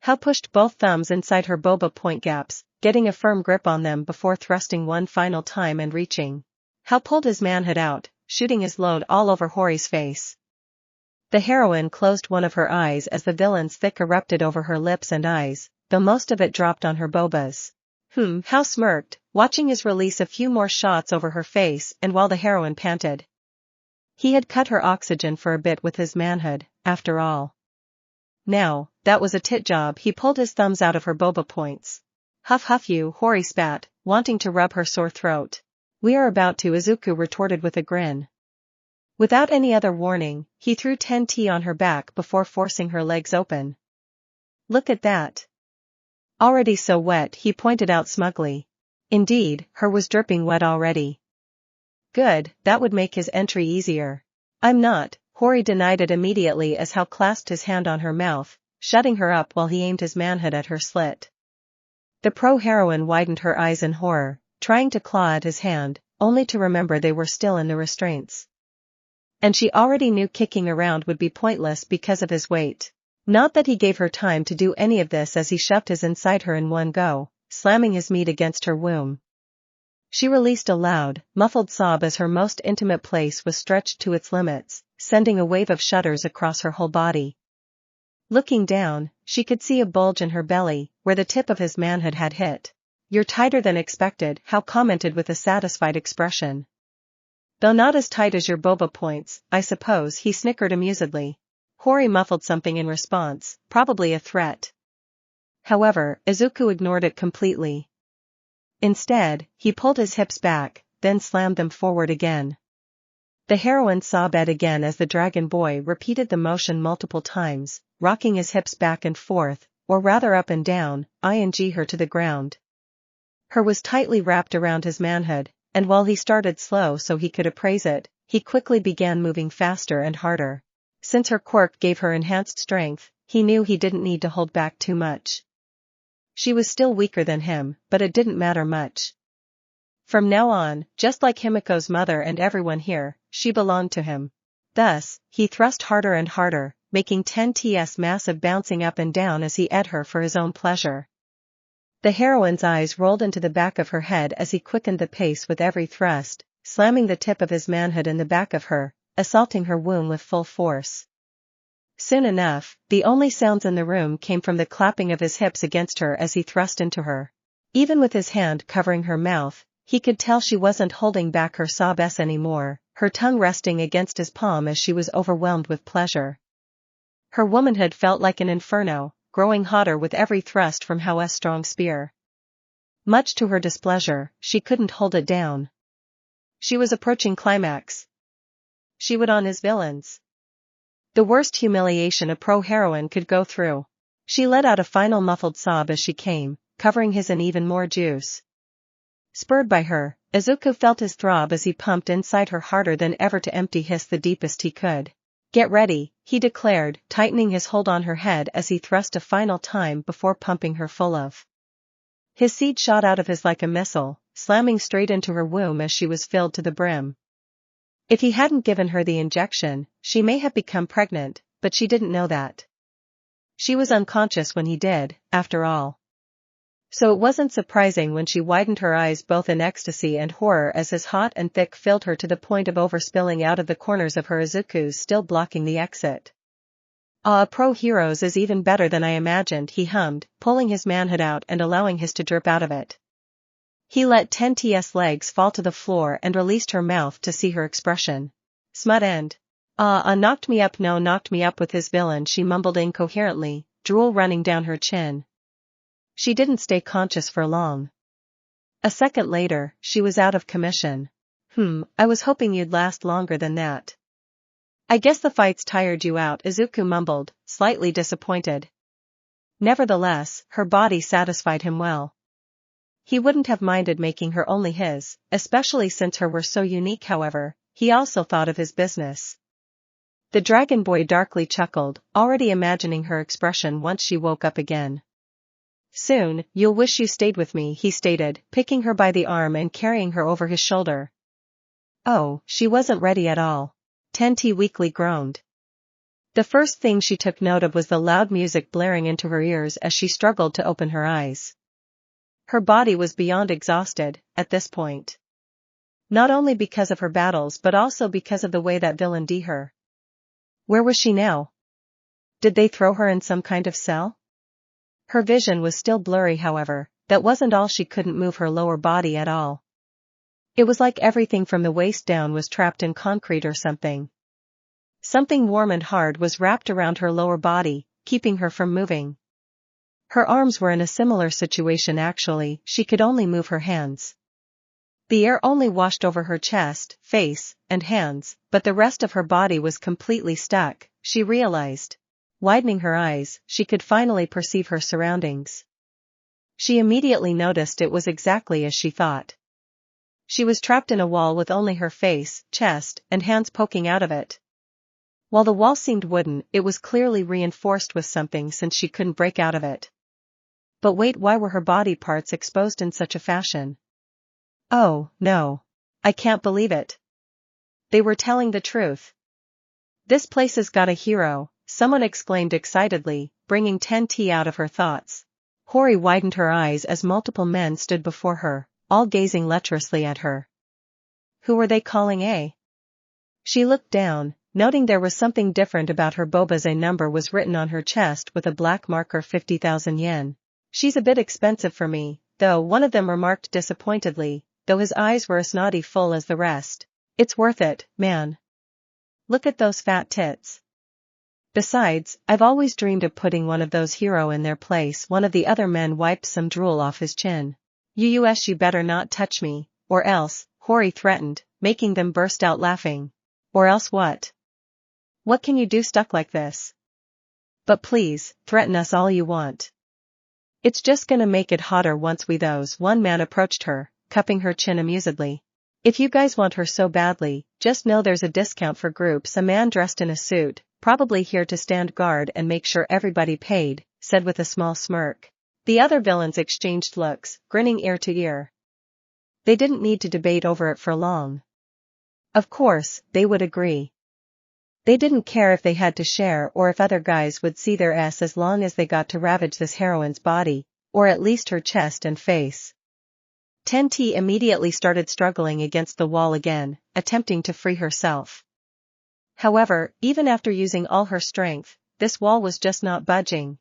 Hal pushed both thumbs inside her boba point gaps, getting a firm grip on them before thrusting one final time and reaching. Hal pulled his manhood out, shooting his load all over Hori's face. The heroine closed one of her eyes as the villain's thick erupted over her lips and eyes, though most of it dropped on her bobas. Hal smirked, watching his release a few more shots over her face and while the heroine panted. He had cut her oxygen for a bit with his manhood, after all. Now, that was a tit job. He pulled his thumbs out of her boba points. "Huff huff you," Hori spat, wanting to rub her sore throat. "We are about to," Izuku retorted with a grin. Without any other warning, he threw Tenti on her back before forcing her legs open. "Look at that. Already so wet," he pointed out smugly. Indeed, her was dripping wet already. "Good, that would make his entry easier." "I'm not," Hori denied it immediately as Hal clasped his hand on her mouth, shutting her up while he aimed his manhood at her slit. The pro-heroine widened her eyes in horror, trying to claw at his hand, only to remember they were still in the restraints. And she already knew kicking around would be pointless because of his weight. Not that he gave her time to do any of this as he shoved his inside her in one go, slamming his meat against her womb. She released a loud, muffled sob as her most intimate place was stretched to its limits, sending a wave of shudders across her whole body. Looking down, she could see a bulge in her belly, where the tip of his manhood had hit. "You're tighter than expected," Hao commented with a satisfied expression. "Though not as tight as your boba points, I suppose," he snickered amusedly. Hori muffled something in response, probably a threat. However, Izuku ignored it completely. Instead, he pulled his hips back, then slammed them forward again. The heroine sobbed again as the dragon boy repeated the motion multiple times, rocking his hips back and forth, or rather up and down, ing her to the ground. Her was tightly wrapped around his manhood, and while he started slow so he could appraise it, he quickly began moving faster and harder. Since her quirk gave her enhanced strength, he knew he didn't need to hold back too much. She was still weaker than him, but it didn't matter much. From now on, just like Himiko's mother and everyone here, she belonged to him. Thus, he thrust harder and harder, making 10's massive bouncing up and down as he ate her for his own pleasure. The heroine's eyes rolled into the back of her head as he quickened the pace with every thrust, slamming the tip of his manhood in the back of her, assaulting her womb with full force. Soon enough, the only sounds in the room came from the clapping of his hips against her as he thrust into her. Even with his hand covering her mouth, he could tell she wasn't holding back her sobs anymore, her tongue resting against his palm as she was overwhelmed with pleasure. Her womanhood felt like an inferno, growing hotter with every thrust from Hao's strong spear. Much to her displeasure, she couldn't hold it down. She was approaching climax. She would on his villains. The worst humiliation a pro-heroine could go through. She let out a final muffled sob as she came, covering his in even more juice. Spurred by her, Izuku felt his throb as he pumped inside her harder than ever to empty his the deepest he could. "Get ready," he declared, tightening his hold on her head as he thrust a final time before pumping her full of. His seed shot out of his like a missile, slamming straight into her womb as she was filled to the brim. If he hadn't given her the injection, she may have become pregnant, but she didn't know that. She was unconscious when he did, after all. So it wasn't surprising when she widened her eyes both in ecstasy and horror as his hot and thick filled her to the point of overspilling out of the corners of her Izuku's still blocking the exit. "Ah, pro heroes is even better than I imagined," he hummed, pulling his manhood out and allowing his to drip out of it. He let 10's legs fall to the floor and released her mouth to see her expression. "Smut end. Knocked me up, no knocked me up with his villain," she mumbled incoherently, drool running down her chin. She didn't stay conscious for long. A second later, she was out of commission. I was hoping you'd last longer than that." "I guess the fights tired you out," Izuku mumbled, slightly disappointed. Nevertheless, her body satisfied him well. He wouldn't have minded making her only his, especially since her were so unique. However, he also thought of his business. The dragon boy darkly chuckled, already imagining her expression once she woke up again. "Soon, you'll wish you stayed with me," he stated, picking her by the arm and carrying her over his shoulder. Oh, she wasn't ready at all. 10 weakly groaned. The first thing she took note of was the loud music blaring into her ears as she struggled to open her eyes. Her body was beyond exhausted, at this point. Not only because of her battles but also because of the way that villain did her. Where was she now? Did they throw her in some kind of cell? Her vision was still blurry. However, that wasn't all. She couldn't move her lower body at all. It was like everything from the waist down was trapped in concrete or something. Something warm and hard was wrapped around her lower body, keeping her from moving. Her arms were in a similar situation. Actually, she could only move her hands. The air only washed over her chest, face, and hands, but the rest of her body was completely stuck, she realized. Widening her eyes, she could finally perceive her surroundings. She immediately noticed it was exactly as she thought. She was trapped in a wall with only her face, chest, and hands poking out of it. While the wall seemed wooden, it was clearly reinforced with something since she couldn't break out of it. But wait, why were her body parts exposed in such a fashion? Oh, no. I can't believe it. They were telling the truth. "This place has got a hero," someone exclaimed excitedly, bringing 10 out of her thoughts. Hori widened her eyes as multiple men stood before her, all gazing lecherously at her. Who were they calling a? She looked down, noting there was something different about her. Boba's A number was written on her chest with a black marker. 50,000 yen. She's a bit expensive for me, though, one of them remarked disappointedly, though his eyes were as naughty full as the rest. It's worth it, man. Look at those fat tits. Besides, I've always dreamed of putting one of those hero in their place. One of the other men wiped some drool off his chin. You better not touch me, or else, Hori threatened, making them burst out laughing. Or else what? What can you do stuck like this? But please, threaten us all you want. It's just gonna make it hotter once we those. One man approached her, cupping her chin amusedly. If you guys want her so badly, just know there's a discount for groups. A man dressed in a suit, probably here to stand guard and make sure everybody paid, said with a small smirk. The other villains exchanged looks, grinning ear to ear. They didn't need to debate over it for long. Of course, they would agree. They didn't care if they had to share or if other guys would see their ass as long as they got to ravage this heroine's body, or at least her chest and face. Ten-T immediately started struggling against the wall again, attempting to free herself. However, even after using all her strength, this wall was just not budging.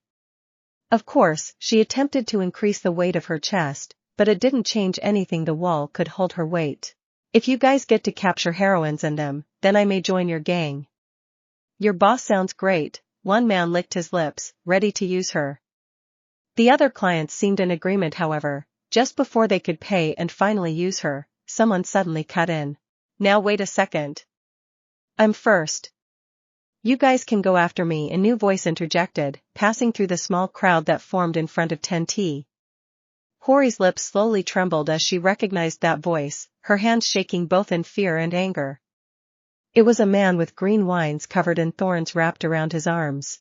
Of course, she attempted to increase the weight of her chest, but it didn't change anything. The wall could hold her weight. If you guys get to capture heroines and them, then I may join your gang. Your boss sounds great. One man licked his lips, ready to use her. The other clients seemed in agreement. However, just before they could pay and finally use her, someone suddenly cut in. Now wait a second. I'm first. You guys can go after me. A new voice interjected, passing through the small crowd that formed in front of Ten-T. Hori's lips slowly trembled as she recognized that voice, her hands shaking both in fear and anger. It was a man with green vines covered in thorns wrapped around his arms.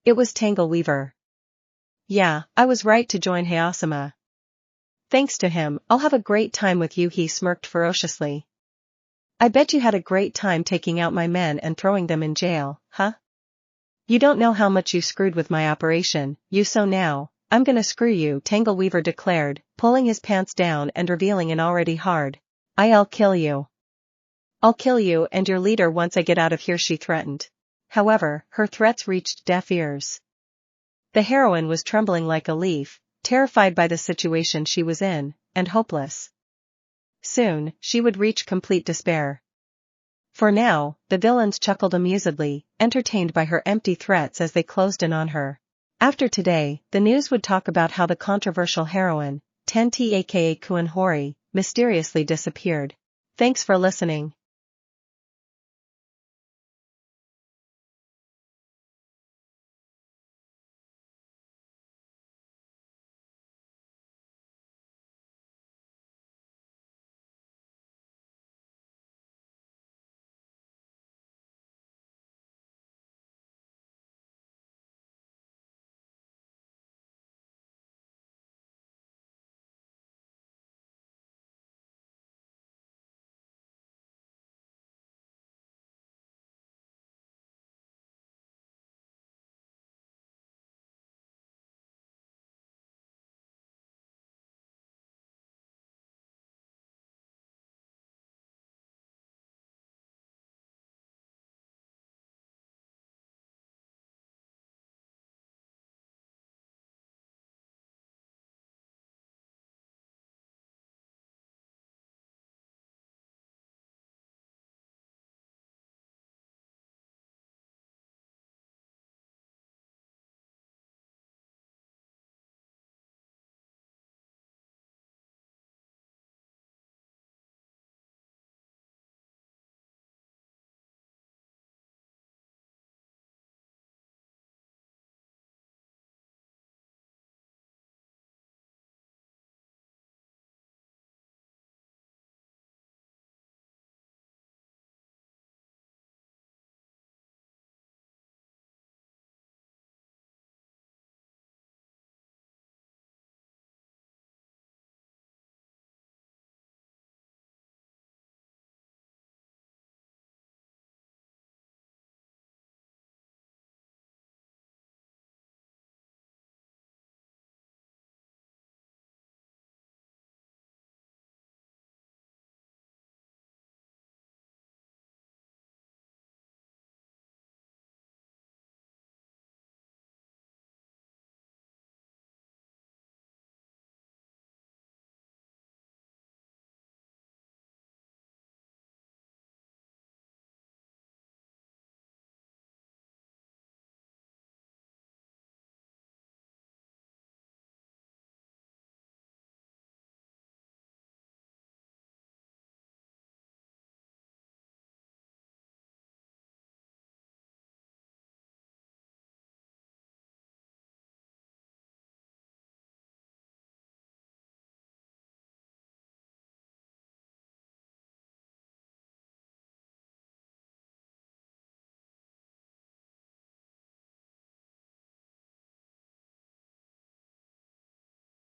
It was Tangle Weaver. Yeah, I was right to join Hayasama. Thanks to him, I'll have a great time with you. He smirked ferociously. I bet you had a great time taking out my men and throwing them in jail, huh? You don't know how much you screwed with my operation, so now, I'm gonna screw you, Tangle Weaver declared, pulling his pants down and revealing an already hard. I'll kill you. I'll kill you and your leader once I get out of here, she threatened. However, her threats reached deaf ears. The heroine was trembling like a leaf, terrified by the situation she was in, and hopeless. Soon, she would reach complete despair. For now, the villains chuckled amusedly, entertained by her empty threats as they closed in on her. After today, the news would talk about how the controversial heroine, Ten-T aka Hori, mysteriously disappeared. Thanks for listening.